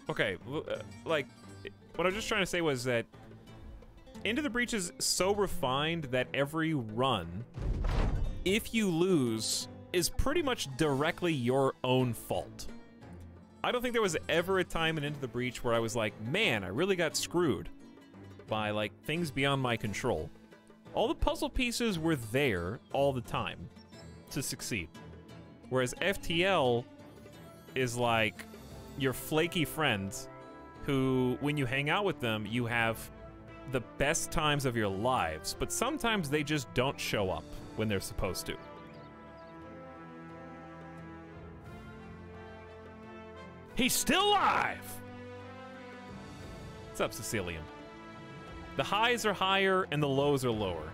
Okay, like, what I was just trying to say was that Into the Breach is so refined that every run, if you lose, is pretty much directly your own fault. I don't think there was ever a time in Into the Breach where I was like, man, I really got screwed by, like, things beyond my control. All the puzzle pieces were there all the time to succeed. Whereas FTL is like your flaky friends who, when you hang out with them, you have the best times of your lives, but sometimes they just don't show up when they're supposed to. He's still alive! What's up, Sicilian? The highs are higher and the lows are lower.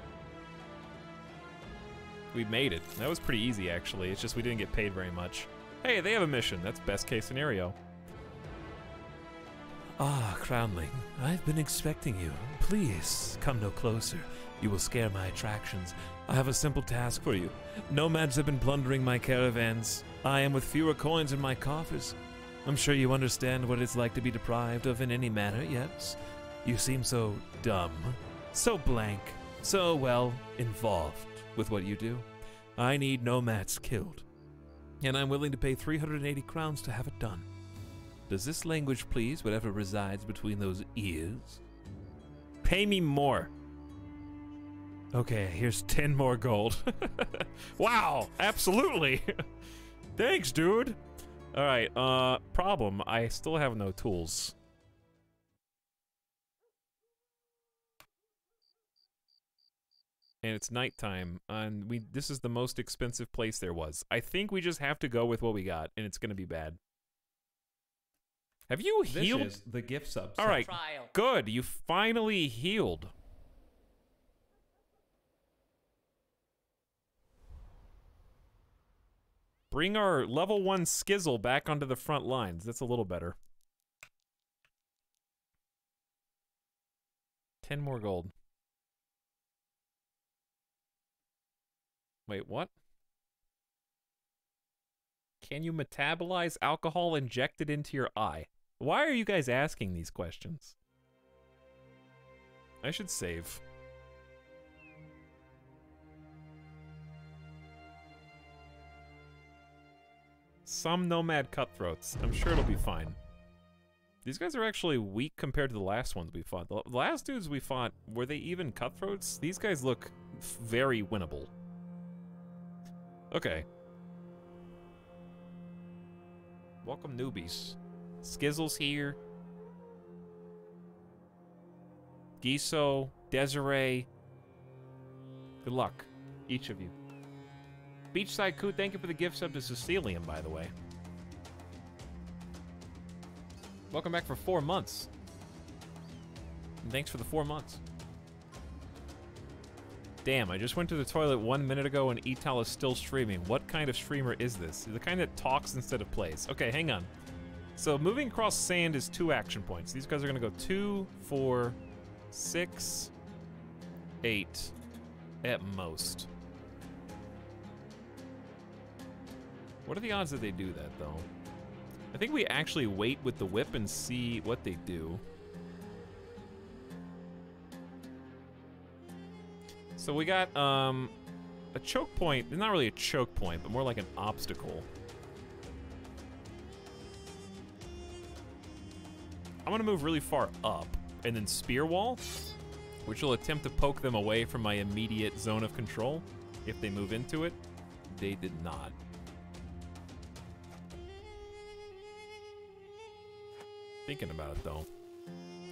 We made it. That was pretty easy, actually. It's just we didn't get paid very much. Hey, they have a mission. That's best case scenario. Ah, Crownling, I've been expecting you. Please, come no closer. You will scare my attractions. I have a simple task for you. Nomads have been plundering my caravans. I am with fewer coins in my coffers. I'm sure you understand what it's like to be deprived of in any manner, yes? You seem so dumb, so blank, so, well, involved with what you do. I need nomads killed, and I'm willing to pay 380 crowns to have it done. Does this language please whatever resides between those ears? Pay me more. Okay, here's 10 more gold. Wow, absolutely. Thanks, dude. All right, problem, I still have no tools. And it's nighttime, and this is the most expensive place there was. I think we just have to go with what we got, and it's gonna be bad. Have you healed? This is the gift sub. All right, good. You finally healed. Bring our level 1 Skizzle back onto the front lines. That's a little better. 10 more gold. Wait, what? Can you metabolize alcohol injected into your eye? Why are you guys asking these questions? I should save. Some nomad cutthroats. I'm sure it'll be fine. These guys are actually weak compared to the last ones we fought. The last dudes we fought, were they even cutthroats? These guys look very winnable. Okay. Welcome, newbies. Skizzle's here. Giso, Desiree. Good luck, each of you. Beachside Coot, thank you for the gift sub to Cecilium, by the way. Welcome back for 4 months. And thanks for the 4 months. Damn, I just went to the toilet 1 minute ago and Etalyx is still streaming. What kind of streamer is this? The kind that talks instead of plays. Okay, hang on. So moving across sand is 2 action points. These guys are gonna go 2, 4, 6, 8 at most. What are the odds that they do that, though? I think we actually wait with the whip and see what they do. So we got, a choke point. It's not really a choke point, but more like an obstacle. I'm gonna move really far up, and then spear wall, which will attempt to poke them away from my immediate zone of control. If they move into it, they did not. Thinking about it, though.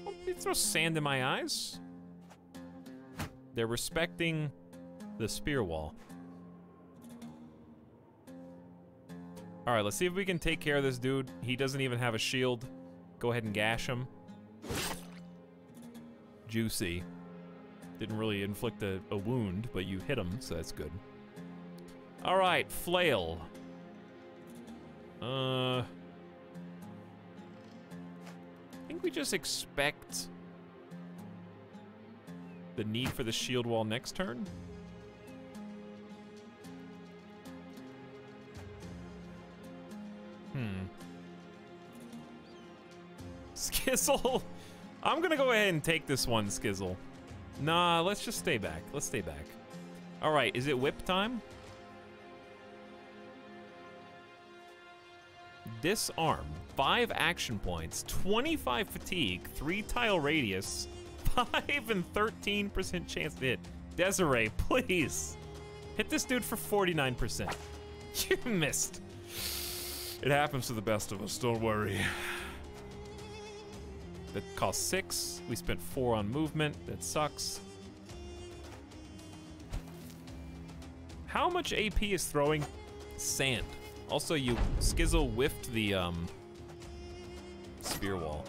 Oh, they throw sand in my eyes. They're respecting the spear wall. All right, let's see if we can take care of this dude. He doesn't even have a shield. Go ahead and gash him. Juicy. Didn't really inflict a wound, but you hit him, so that's good. All right, flail. I think we just expect the need for the shield wall next turn. Skizzle! I'm gonna go ahead and take this one, Skizzle. Nah, let's just stay back. Let's stay back. All right, is it whip time? Disarm. 5 action points, 25 fatigue, 3 tile radius, 5 and 13% chance to hit. Desiree, please. Hit this dude for 49%. You missed. It happens to the best of us, don't worry. That cost 6. We spent 4 on movement. That sucks. How much AP is throwing sand? Also, you Skizzle whiffed the spear wall.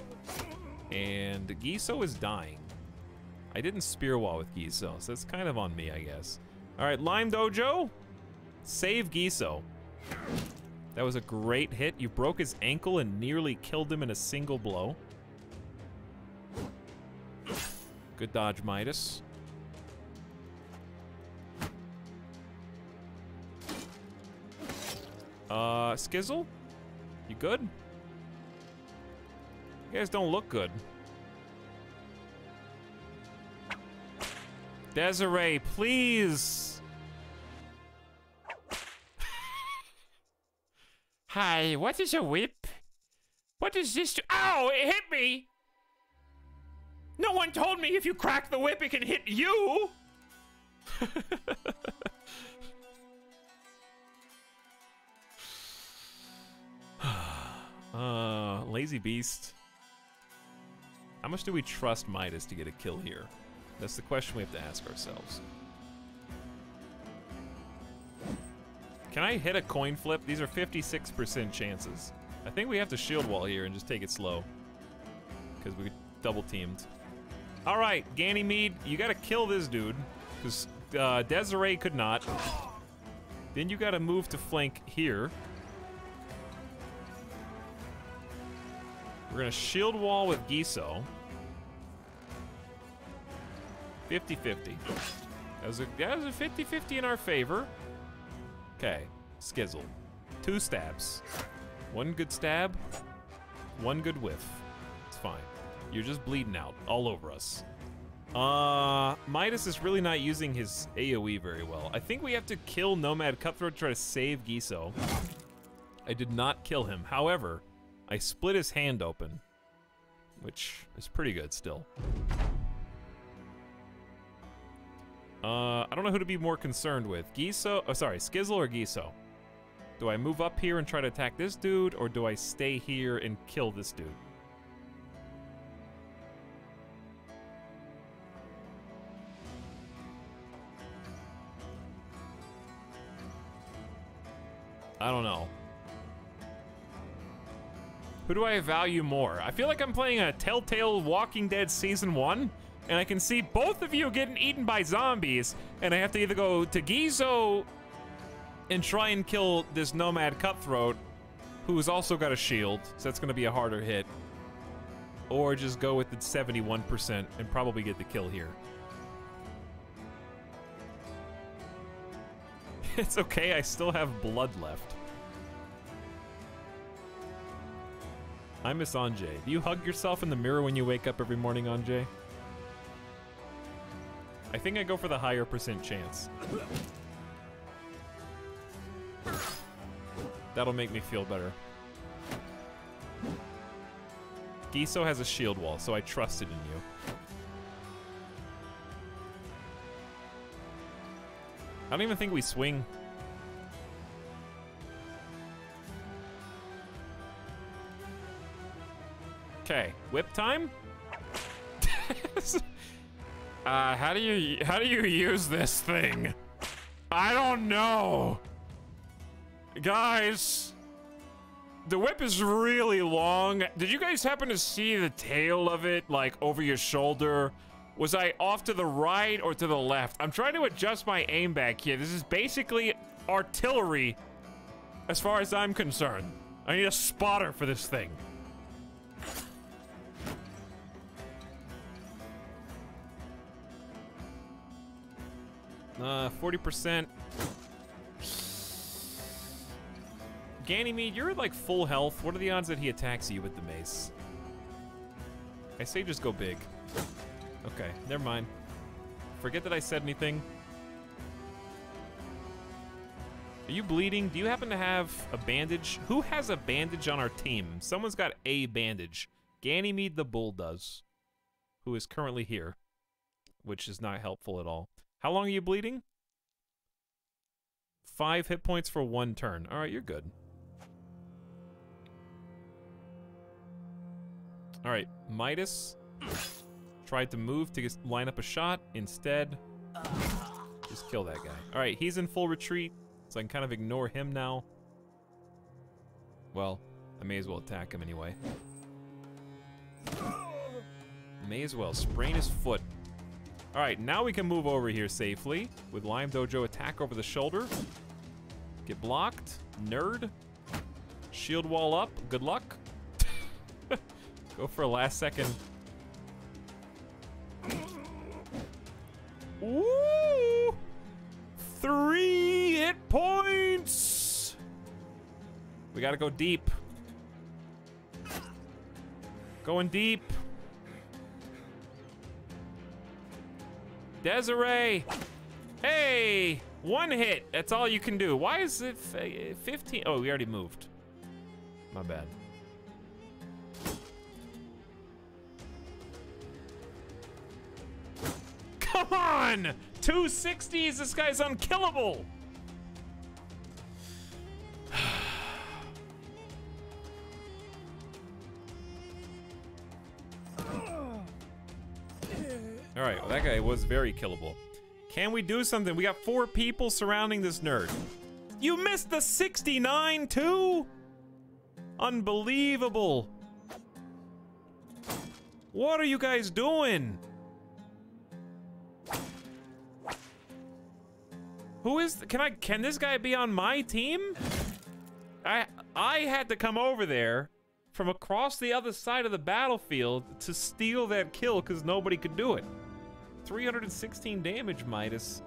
And Giso is dying. I didn't spear wall with Giso, so it's kind of on me, I guess. All right, Lime Dojo, save Giso. That was a great hit. You broke his ankle and nearly killed him in a single blow. Good dodge, Midas. Skizzle? You good? You guys don't look good. Desiree, please! Hi, what is a whip? What does this do? Ow, it hit me! No one told me if you crack the whip, it can hit you! Lazy beast. How much do we trust Midas to get a kill here? That's the question we have to ask ourselves. Can I hit a coin flip? These are 56% chances. I think we have to shield wall here and just take it slow. Because we double teamed. Alright, Ganymede, you gotta kill this dude. Because Desiree could not. Then you gotta move to flank here. We're gonna shield wall with Giso. 50-50. That was a 50-50 in our favor. Okay, Skizzle. 2 stabs. 1 good stab, 1 good whiff. It's fine. You're just bleeding out all over us. Midas is really not using his AoE very well. I think we have to kill Nomad Cutthroat to try to save Giso. I did not kill him. However, I split his hand open, which is pretty good still. I don't know who to be more concerned with. Giso, oh sorry, Skizzle or Giso? Do I move up here and try to attack this dude, or do I stay here and kill this dude? I don't know. Who do I value more? I feel like I'm playing a Telltale Walking Dead Season 1, and I can see both of you getting eaten by zombies, and I have to either go to Gizo and try and kill this Nomad Cutthroat, who's also got a shield, so that's gonna be a harder hit, or just go with the 71% and probably get the kill here. It's okay, I still have blood left. I miss Anjay. Do you hug yourself in the mirror when you wake up every morning, Anjay? I think I go for the higher percent chance. That'll make me feel better. Giso has a shield wall, so I trusted in you. I don't even think we swing. Okay, whip time? How do you use this thing? I don't know. Guys, the whip is really long. Did you guys happen to see the tail of it, like, over your shoulder? Was I off to the right or to the left? I'm trying to adjust my aim back here. This is basically artillery, as far as I'm concerned. I need a spotter for this thing. 40%. Ganymede, you're at like full health. What are the odds that he attacks you with the mace? I say just go big. Okay, never mind. Forget that I said anything. Are you bleeding? Do you happen to have a bandage? Who has a bandage on our team? Someone's got a bandage. Ganymede the Bull does, who is currently here, which is not helpful at all. How long are you bleeding? 5 hit points for 1 turn. All right, you're good. All right, Midas tried to move to line up a shot. Instead, just kill that guy. All right, he's in full retreat, so I can kind of ignore him now. Well, I may as well attack him anyway. May as well sprain his foot. All right, now we can move over here safely with Lime Dojo attack over the shoulder. Get blocked, nerd. Shield wall up, good luck. Go for a last second. 3 hit points. We gotta go deep. Going deep. Desiree. Hey, 1 hit. That's all you can do. Why is it 15? Oh, we already moved. My bad. Come on! 260s, this guy's unkillable! Alright, well, that guy was very killable. Can we do something? We got 4 people surrounding this nerd. You missed the 69 too? Unbelievable. What are you guys doing? Who is, can this guy be on my team? I had to come over there from across the other side of the battlefield to steal that kill because nobody could do it. 316 damage, Midas.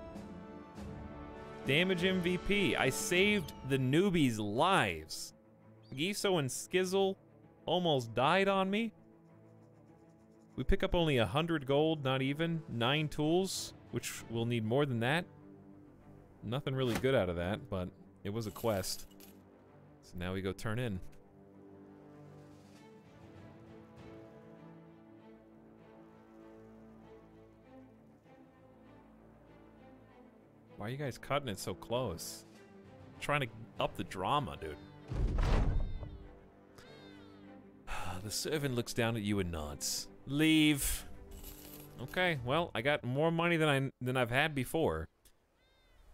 Damage MVP. I saved the newbies' lives. Giso and Skizzle almost died on me. We pick up only 100 gold, not even. 9 tools, which we'll need more than that. Nothing really good out of that, but it was a quest. So now we go turn in. Why are you guys cutting it so close? I'm trying to up the drama, dude. The servant looks down at you and nods. Leave. Okay, well, I got more money than I've had before.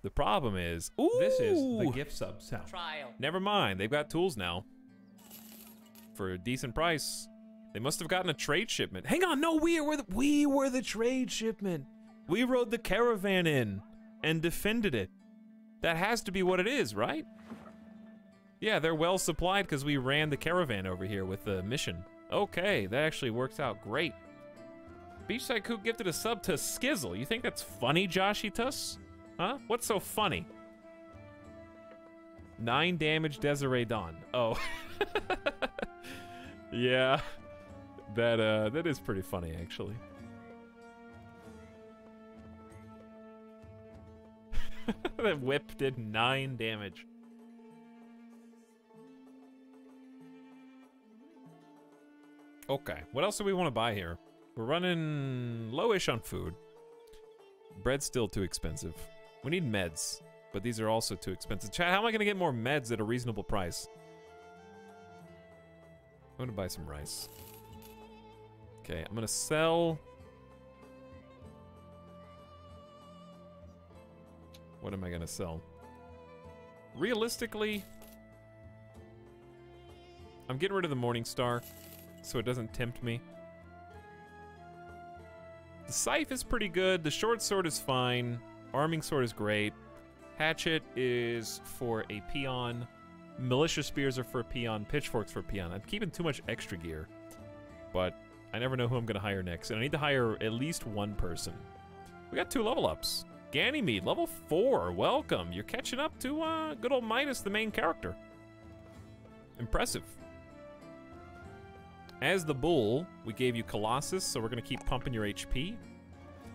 The problem is, ooh, this is the gift sub sound. Trial. Never mind, they've got tools now. For a decent price. They must have gotten a trade shipment. Hang on, no, we were the trade shipment. We rode the caravan in and defended it. That has to be what it is, right? Yeah, they're well supplied because we ran the caravan over here with the mission. Okay, that actually works out great. Beachside Coop gifted a sub to Skizzle. You think that's funny, Joshitus? Huh? What's so funny? 9 damage, Desiree Dawn. Oh. Yeah. That is pretty funny, actually. That whip did 9 damage. Okay, what else do we want to buy here? We're running lowish on food. Bread's still too expensive. We need meds, but these are also too expensive. Chat, how am I gonna get more meds at a reasonable price? I'm gonna buy some rice. Okay, I'm gonna sell. What am I gonna sell? Realistically, I'm getting rid of the Morning Star so it doesn't tempt me. The scythe is pretty good. The short sword is fine. Arming sword is great. Hatchet is for a peon. Militia spears are for a peon. Pitchforks for a peon. I'm keeping too much extra gear, but I never know who I'm gonna hire next, and I need to hire at least 1 person. We got 2 level ups. Ganymede, level 4. Welcome. You're catching up to good old Midas, the main character. Impressive. As the bull, we gave you Colossus, so we're gonna keep pumping your HP.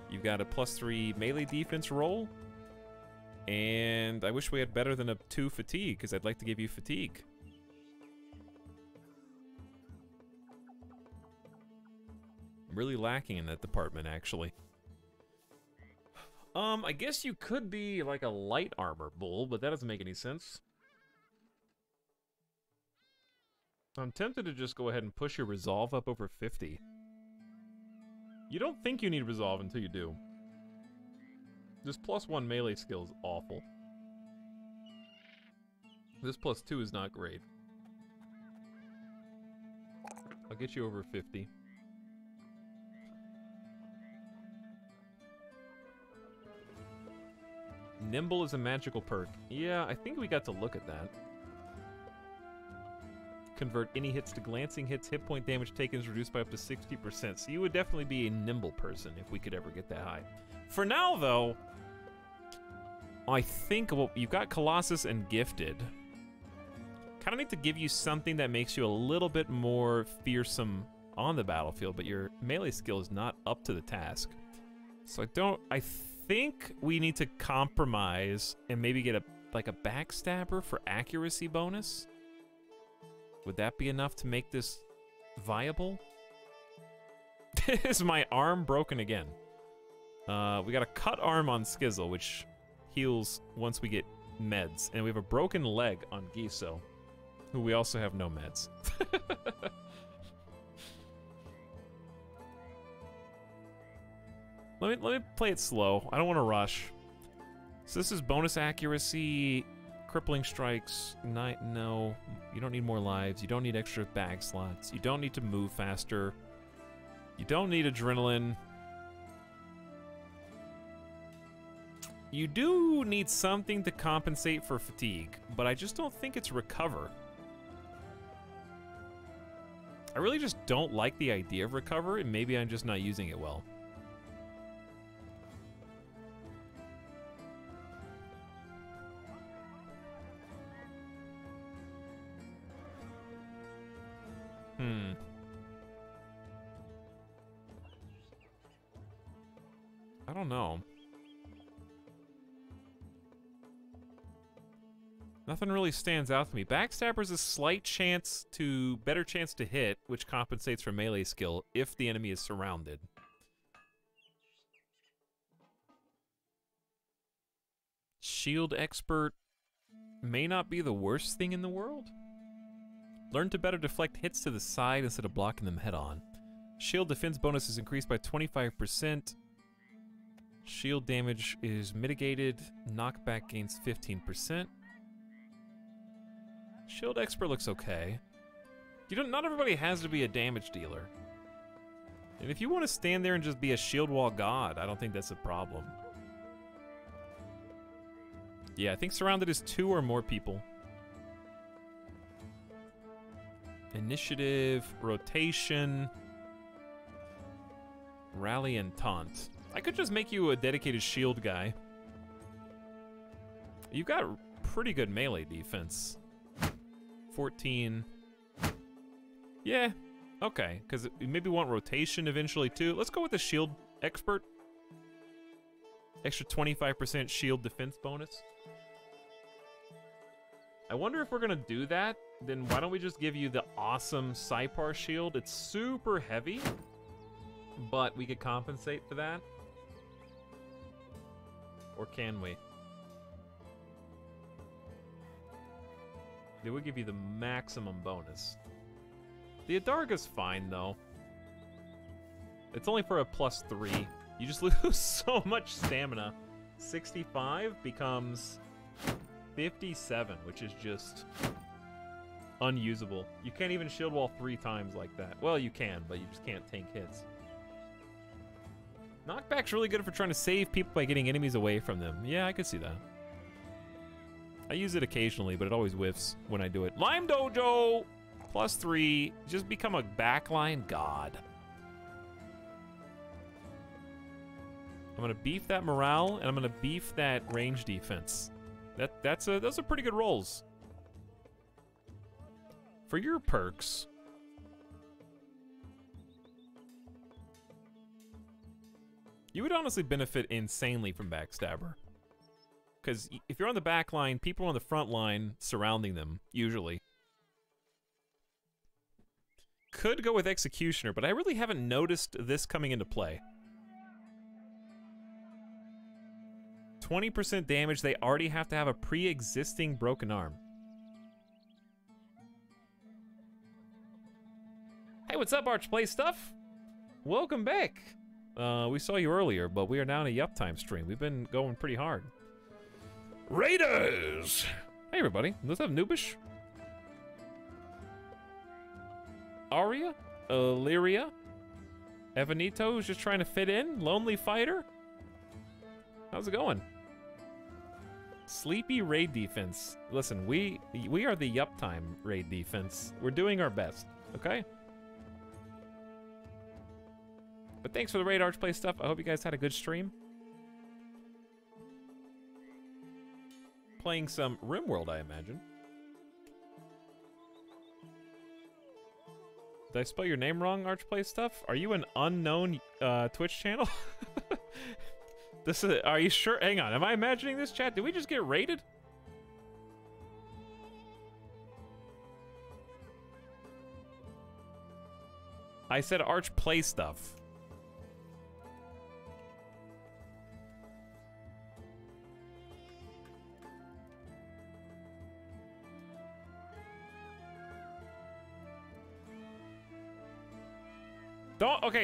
You've got a +3 melee defense roll. And I wish we had better than a 2 fatigue, because I'd like to give you fatigue. I'm really lacking in that department, actually. I guess you could be like a light armor bull, but that doesn't make any sense. I'm tempted to just go ahead and push your resolve up over 50. You don't think you need resolve until you do. This +1 melee skill is awful. This +2 is not great. I'll get you over 50. Nimble is a magical perk. Yeah, I think we got to look at that. Convert any hits to glancing hits. Hit point damage taken is reduced by up to 60%. So you would definitely be a nimble person if we could ever get that high. For now, though, I think, well, you've got Colossus and Gifted. Kind of need to give you something that makes you a little bit more fearsome on the battlefield, but your melee skill is not up to the task. So I think we need to compromise and maybe get a backstabber for accuracy bonus. Would that be enough to make this viable? Is my arm broken again? We got a cut arm on Skizzle, which heals once we get meds. And we have a broken leg on Giso, who we also have no meds. Let me play it slow. I don't want to rush. So this is bonus accuracy, crippling strikes. No, you don't need more lives. You don't need extra bag slots. You don't need to move faster. You don't need adrenaline. You do need something to compensate for fatigue, but I just don't think it's recover. I really just don't like the idea of recover, and maybe I'm just not using it well. I don't know. Nothing really stands out to me. Backstabber's a slight chance to, better chance to hit, which compensates for melee skill if the enemy is surrounded. Shield Expert may not be the worst thing in the world. Learn to better deflect hits to the side instead of blocking them head on. Shield defense bonus is increased by 25%. Shield damage is mitigated. Knockback gains 15%. Shield Expert looks okay. Not everybody has to be a damage dealer. And if you want to stand there and just be a shield wall god, I don't think that's a problem. Yeah, I think surrounded is 2 or more people. Initiative, rotation, rally, and taunt. I could just make you a dedicated shield guy. You've got pretty good melee defense. 14. Yeah, okay, because you maybe want rotation eventually too. Let's go with the shield expert. Extra 25% shield defense bonus. I wonder if we're gonna do that, then why don't we just give you the awesome Saipar shield? It's super heavy, but we could compensate for that. Or can we? They would give you the maximum bonus. The Adarga's fine, though. It's only for a +3. You just lose so much stamina. 65 becomes 57, which is just unusable. You can't even shield wall 3 times like that. Well, you can, but you just can't tank hits. Knockback's really good for trying to save people by getting enemies away from them. Yeah, I could see that. I use it occasionally, but it always whiffs when I do it. Lime Dojo! +3. Just become a backline god. I'm gonna beef that morale, and I'm gonna beef that range defense. Those are pretty good rolls. For your perks, you would honestly benefit insanely from Backstabber. Because if you're on the back line, people are on the front line surrounding them, usually. Could go with Executioner, but I really haven't noticed this coming into play. 20% damage, they already have to have a pre-existing broken arm. Hey, what's up, Archplay Stuff? Welcome back. We saw you earlier, but we are now in a Yup Time stream. We've been going pretty hard. Raiders! Hey, everybody. Let's have Nubish. Aria? Illyria? Evanito, who's just trying to fit in? Lonely Fighter? How's it going? Sleepy raid defense. Listen, we are the Yup Time raid defense. We're doing our best, okay? But thanks for the raid, Archplay Stuff. I hope you guys had a good stream. playing some RimWorld, I imagine. Did I spell your name wrong, Archplay Stuff? Are you an unknown Twitch channel? Are you sure? Hang on, am I imagining this, chat? Did we just get raided? I said Archplay Stuff.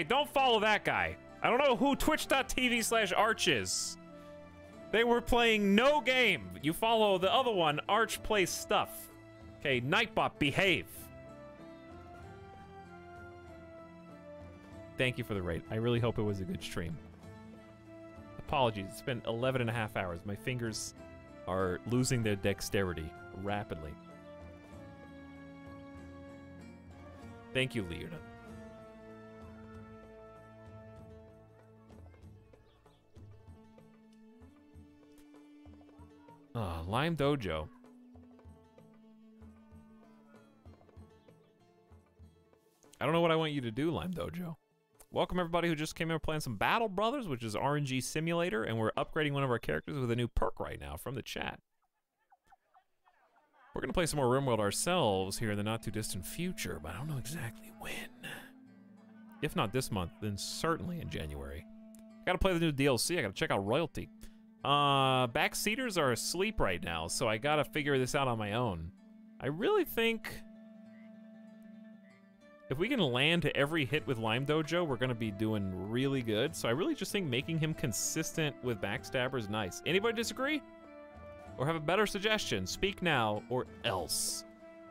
Don't follow that guy. I don't know who twitch.tv/arch is. They were playing no game. You follow the other one, Arch Plays Stuff. Okay, Nightbot, behave. Thank you for the raid. I really hope it was a good stream. Apologies, it's been 11 and a half hours. My fingers are losing their dexterity rapidly. Thank you, Leona. Lime Dojo. I don't know what I want you to do, Lime Dojo. Welcome everybody who just came in playing some Battle Brothers, which is RNG Simulator, and we're upgrading one of our characters with a new perk right now from the chat. We're gonna play some more RimWorld ourselves here in the not too distant future, but I don't know exactly when. If not this month, then certainly in January. Gotta play the new DLC, I gotta check out Royalty. Backseaters are asleep right now, so I gotta figure this out on my own. I really think if we can land to every hit with Lime Dojo, we're gonna be doing really good. So I really just think making him consistent with Backstabber is nice. Anybody disagree? Or have a better suggestion? Speak now, or else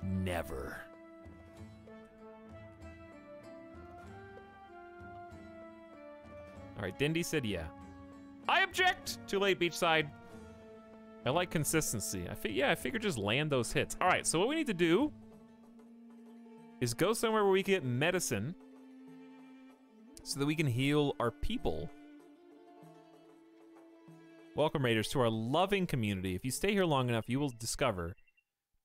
never. All right, Dindy said yeah. I object! Too late, Beachside. I like consistency. I figure just land those hits. All right, so what we need to do is go somewhere where we can get medicine so that we can heal our people. Welcome, Raiders, to our loving community. If you stay here long enough, you will discover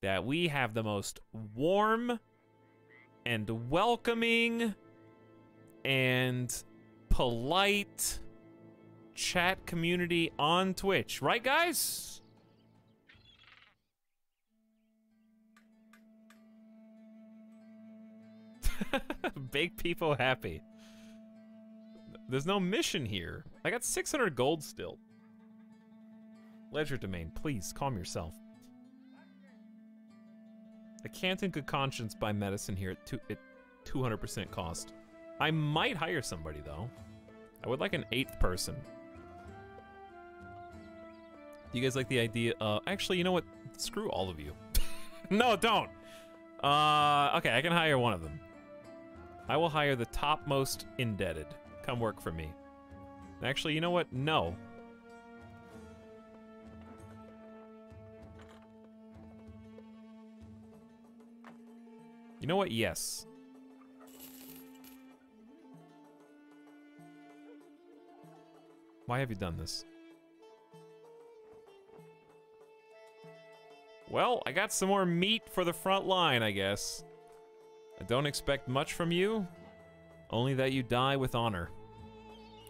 that we have the most warm and welcoming and polite chat community on Twitch. Right, guys? Make people happy. There's no mission here. I got 600 gold still. Ledger domain, please calm yourself. I can't in good conscience buy medicine here at 200% cost. I might hire somebody though. I would like an 8th person. Do you guys like the idea? Actually, you know what? Screw all of you. No, don't. Okay, I can hire one of them. I will hire the topmost indebted. Come work for me. Actually, you know what? No. You know what? Yes. Why have you done this? Well, I got some more meat for the front line, I guess. I don't expect much from you, only that you die with honor.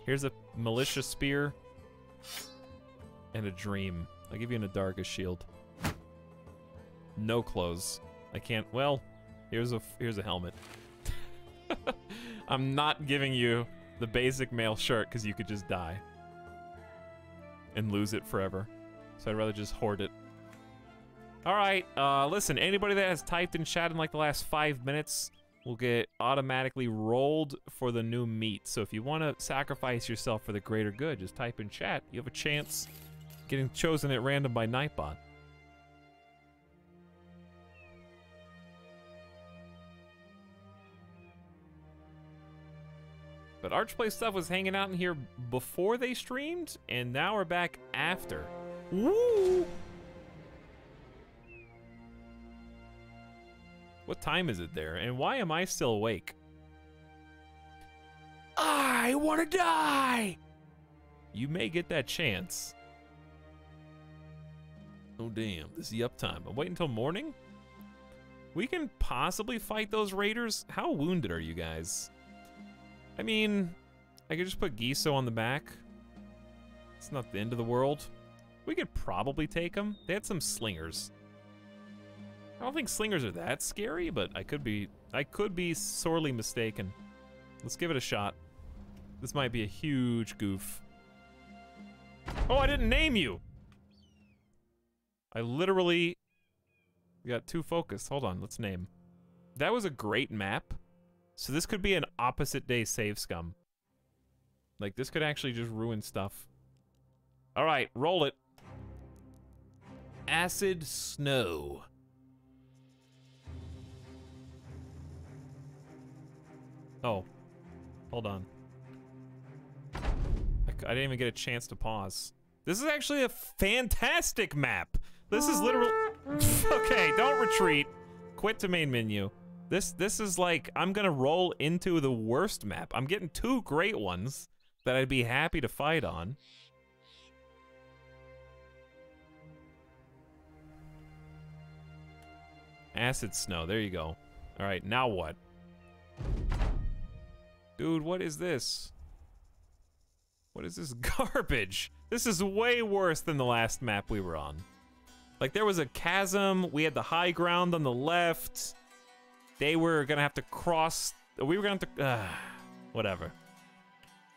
Here's a militia spear and a dream. I'll give you an Adarga shield. No clothes. I can't, well, here's a helmet. I'm not giving you the basic male shirt because you could just die and lose it forever. So I'd rather just hoard it. All right, listen, anybody that has typed in chat in like the last 5 minutes will get automatically rolled for the new meat. So if you want to sacrifice yourself for the greater good, just type in chat. You have a chance getting chosen at random by Nightbot. But Archplay Stuff was hanging out in here before they streamed, and now we're back after. Woo! What time is it there, and why am I still awake? I want to die! You may get that chance. Oh, damn. This is uptime. I'm waiting until morning? We can possibly fight those raiders? How wounded are you guys? I mean, I could just put Giso on the back. It's not the end of the world. We could probably take them. They had some slingers. I don't think slingers are that scary, but I could be sorely mistaken. Let's give it a shot. This might be a huge goof. Oh, I didn't name you! I literally got too focused. Hold on, let's name. That was a great map. So this could be an opposite day save scum. Like, this could actually just ruin stuff. All right, roll it. Acid Snow. Oh, hold on. I didn't even get a chance to pause. This is actually a fantastic map. This is literally... Okay, don't retreat. Quit to main menu. This is like, I'm gonna roll into the worst map. I'm getting two great ones that I'd be happy to fight on. Acid Snow, there you go. All right, now what? Dude, what is this? What is this garbage? This is way worse than the last map we were on. Like, there was a chasm, we had the high ground on the left. They were gonna have to cross, we were gonna have to, whatever.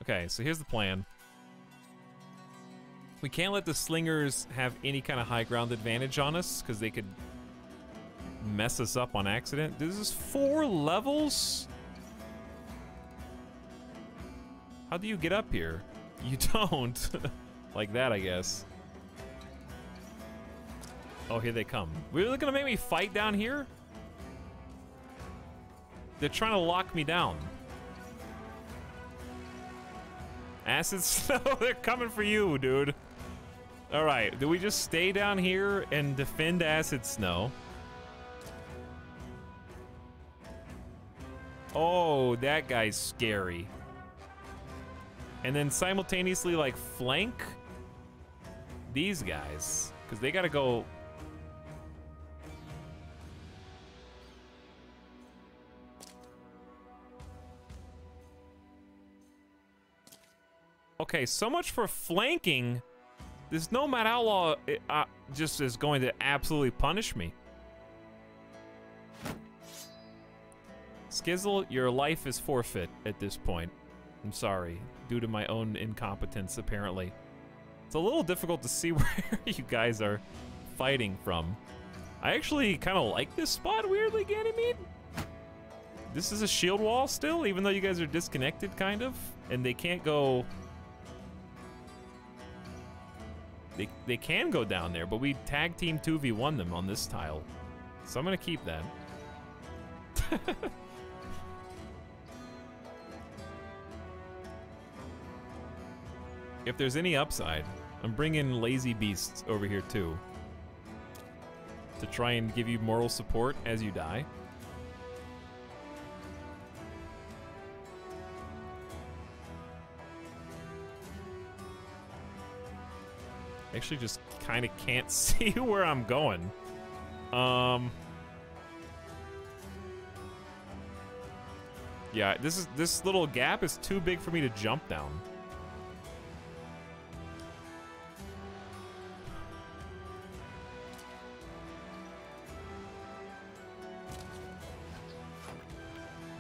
Okay, so here's the plan. We can't let the slingers have any kind of high ground advantage on us, because they could mess us up on accident. This is 4 levels? How do you get up here? You don't. Like that, I guess. Oh, here they come. Really gonna make me fight down here? They're trying to lock me down. Acid Snow, they're coming for you, dude. All right, do we just stay down here and defend Acid Snow? Oh, that guy's scary. And then simultaneously, like, flank these guys, because they gotta go. Okay, so much for flanking. This Nomad Outlaw just is going to absolutely punish me. Skizzle, your life is forfeit at this point. I'm sorry, due to my own incompetence, apparently. It's a little difficult to see where you guys are fighting from. I actually kind of like this spot, weirdly, Ganymede. This is a shield wall still, even though you guys are disconnected, kind of. And they can't go... They can go down there, but we tag team 2v1 them on this tile. So I'm gonna keep that. If there's any upside, I'm bringing Lazy Beasts over here too. To try and give you moral support as you die. Actually just kind of can't see where I'm going. Yeah, this little gap is too big for me to jump down.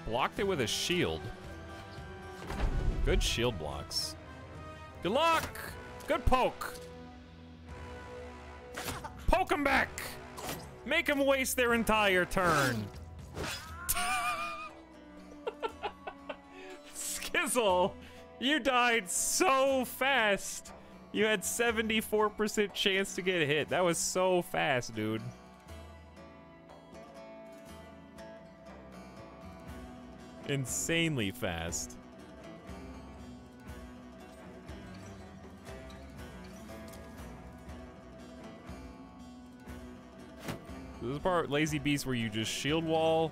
Blocked it with a shield. Good shield blocks. Good luck! Good poke! Poke them back! Make them waste their entire turn. Skizzle, you died so fast. You had 74% chance to get hit. That was so fast, dude. Insanely fast. This is part Lazy Beast where you just shield wall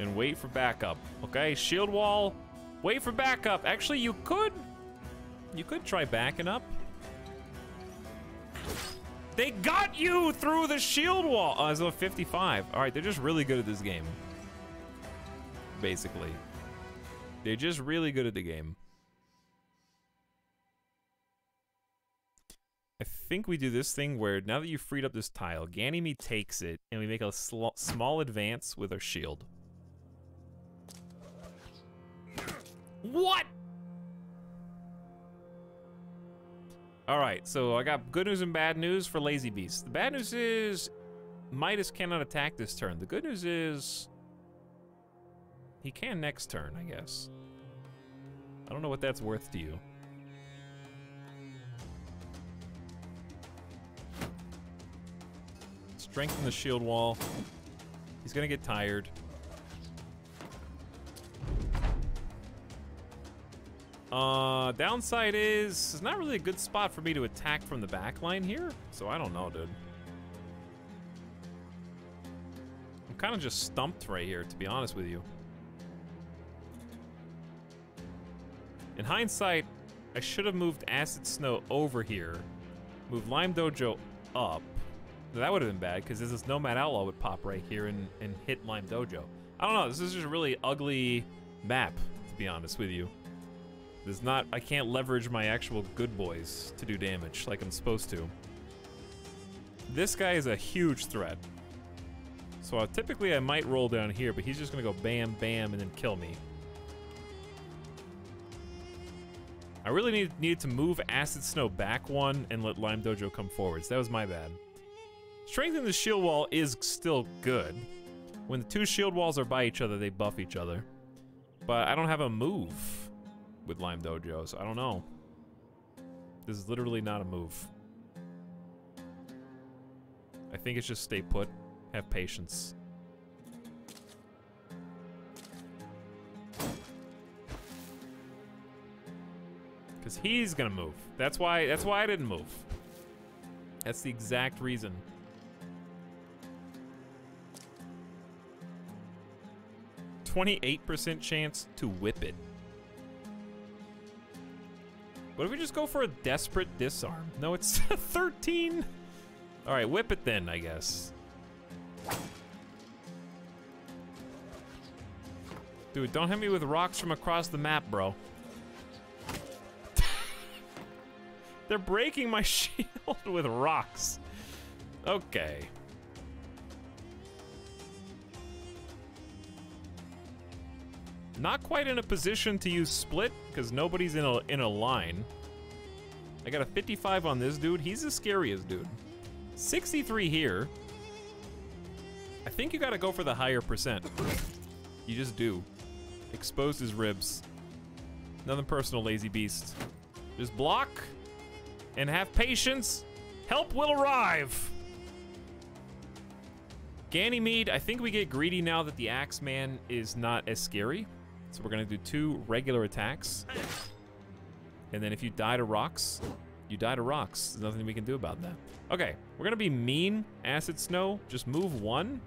and wait for backup. Okay, shield wall, wait for backup. Actually, you could try backing up. They got you through the shield wall. Oh, it's a 55. All right, they're just really good at this game. Basically. They're just really good at the game. I think we do this thing where now that you've freed up this tile, Ganymede takes it and we make a small advance with our shield. What? Alright, so I got good news and bad news for Lazy Beast. The bad news is Midas cannot attack this turn. The good news is he can next turn, I guess. I don't know what that's worth to you. Strengthen the shield wall. He's gonna get tired. Downside is it's not really a good spot for me to attack from the back line here, so I don't know, dude. I'm kind of just stumped right here, to be honest with you. In hindsight, I should have moved Acid Snow over here, moved Lime Dojo up. That would have been bad, because this Nomad Outlaw would pop right here and hit Lime Dojo. I don't know, this is just a really ugly map, to be honest with you. There's not, I can't leverage my actual good boys to do damage like I'm supposed to. This guy is a huge threat. So typically I might roll down here, but he's just gonna go bam, bam, and then kill me. I really needed to move Acid Snow back one and let Lime Dojo come forwards. That was my bad. Strengthening the shield wall is still good. When the two shield walls are by each other, they buff each other. But I don't have a move with Lime Dojo, so I don't know. This is literally not a move. I think it's just stay put, have patience. Because he's gonna move. That's why I didn't move. That's the exact reason. %28% chance to whip it. What if we just go for a desperate disarm? No, it's 13. All right, whip it then, I guess. Dude, don't hit me with rocks from across the map, bro. They're breaking my shield with rocks. Okay. Not quite in a position to use split because nobody's in a line. I got a 55 on this dude. He's the scariest dude. 63 here. I think you gotta go for the higher percent. You just do. Expose his ribs. Nothing personal, Lazy Beast. Just block and have patience. Help will arrive. Ganymede, I think we get greedy now that the Axeman is not as scary. So we're gonna do 2 regular attacks. And then if you die to rocks, you die to rocks. There's nothing we can do about that. Okay, we're gonna be mean, Acid Snow. Just move 1.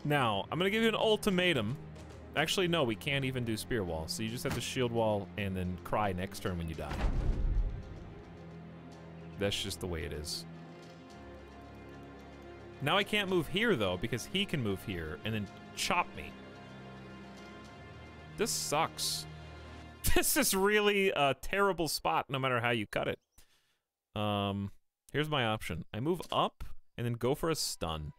Now, I'm gonna give you an ultimatum. Actually, no, we can't even do Spear Wall. So you just have to Shield Wall and then cry next turn when you die. That's just the way it is. Now I can't move here, though, because he can move here and then chop me. This sucks. This is really a terrible spot, no matter how you cut it. Here's my option. I move up and then go for a stun.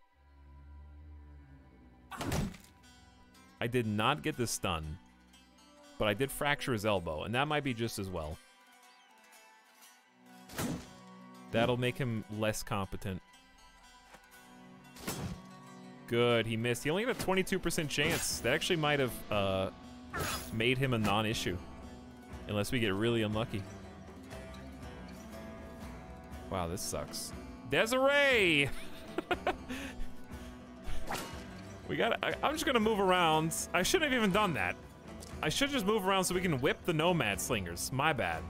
I did not get the stun, but I did fracture his elbow, and that might be just as well. That'll make him less competent. Good, he missed. He only had a 22% chance. That actually might have made him a non-issue. Unless we get really unlucky. Wow, this sucks. Desiree! I'm just gonna move around. I shouldn't have even done that. I should just move around so we can whip the Nomad Slingers. My bad.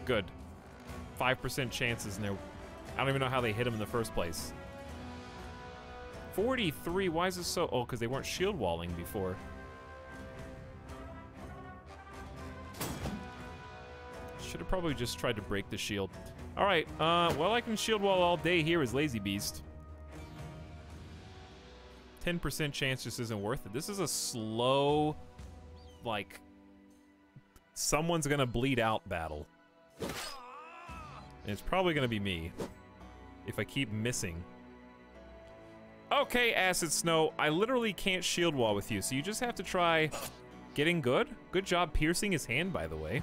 Good. 5% chances in there. I don't even know how they hit him in the first place. 43, why is this so... Oh, because they weren't shield walling before. Should have probably just tried to break the shield. All right, well, I can shield wall all day here as Lazy Beast. 10% chance just isn't worth it. This is a slow, like, someone's gonna bleed out battle. And it's probably gonna be me if I keep missing. Okay, Acid Snow, I literally can't shield wall with you, so you just have to try getting good. Good job piercing his hand, by the way.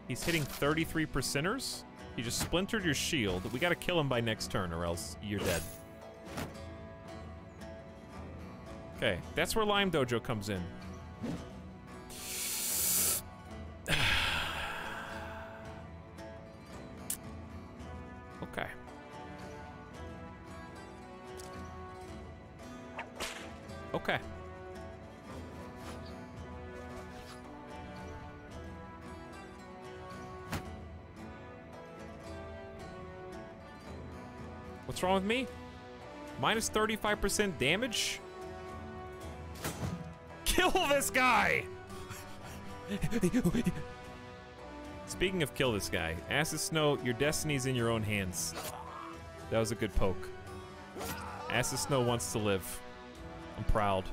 He's hitting 33%ers. He just splintered your shield. We gotta kill him by next turn or else you're dead. Okay, that's where Lime Dojo comes in. Okay. Okay. What's wrong with me? Minus 35% damage? Kill this guy! Speaking of kill this guy, Acid Snow, your destiny's in your own hands. That was a good poke. Acid Snow wants to live. I'm proud.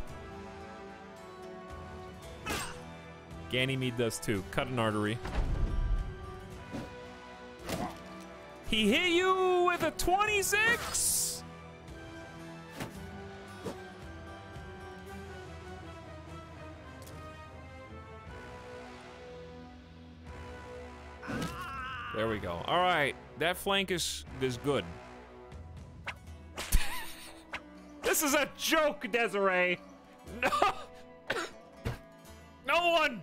Ganymede does too. Cut an artery. He hit you with a 26? There we go. All right, that flank is good. This is a joke, Desiree. No, no one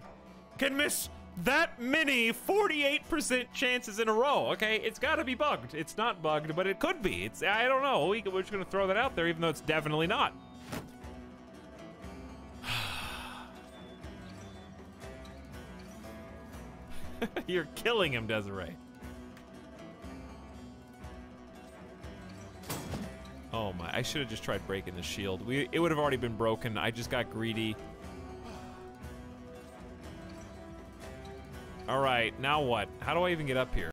can miss that many 48% chances in a row. Okay, it's got to be bugged. It's not bugged, but it could be. I don't know. We're just gonna throw that out there, even though it's definitely not. You're killing him, Desiree. Oh my, I should have just tried breaking the shield. It would have already been broken. I just got greedy. All right, now what? How do I even get up here?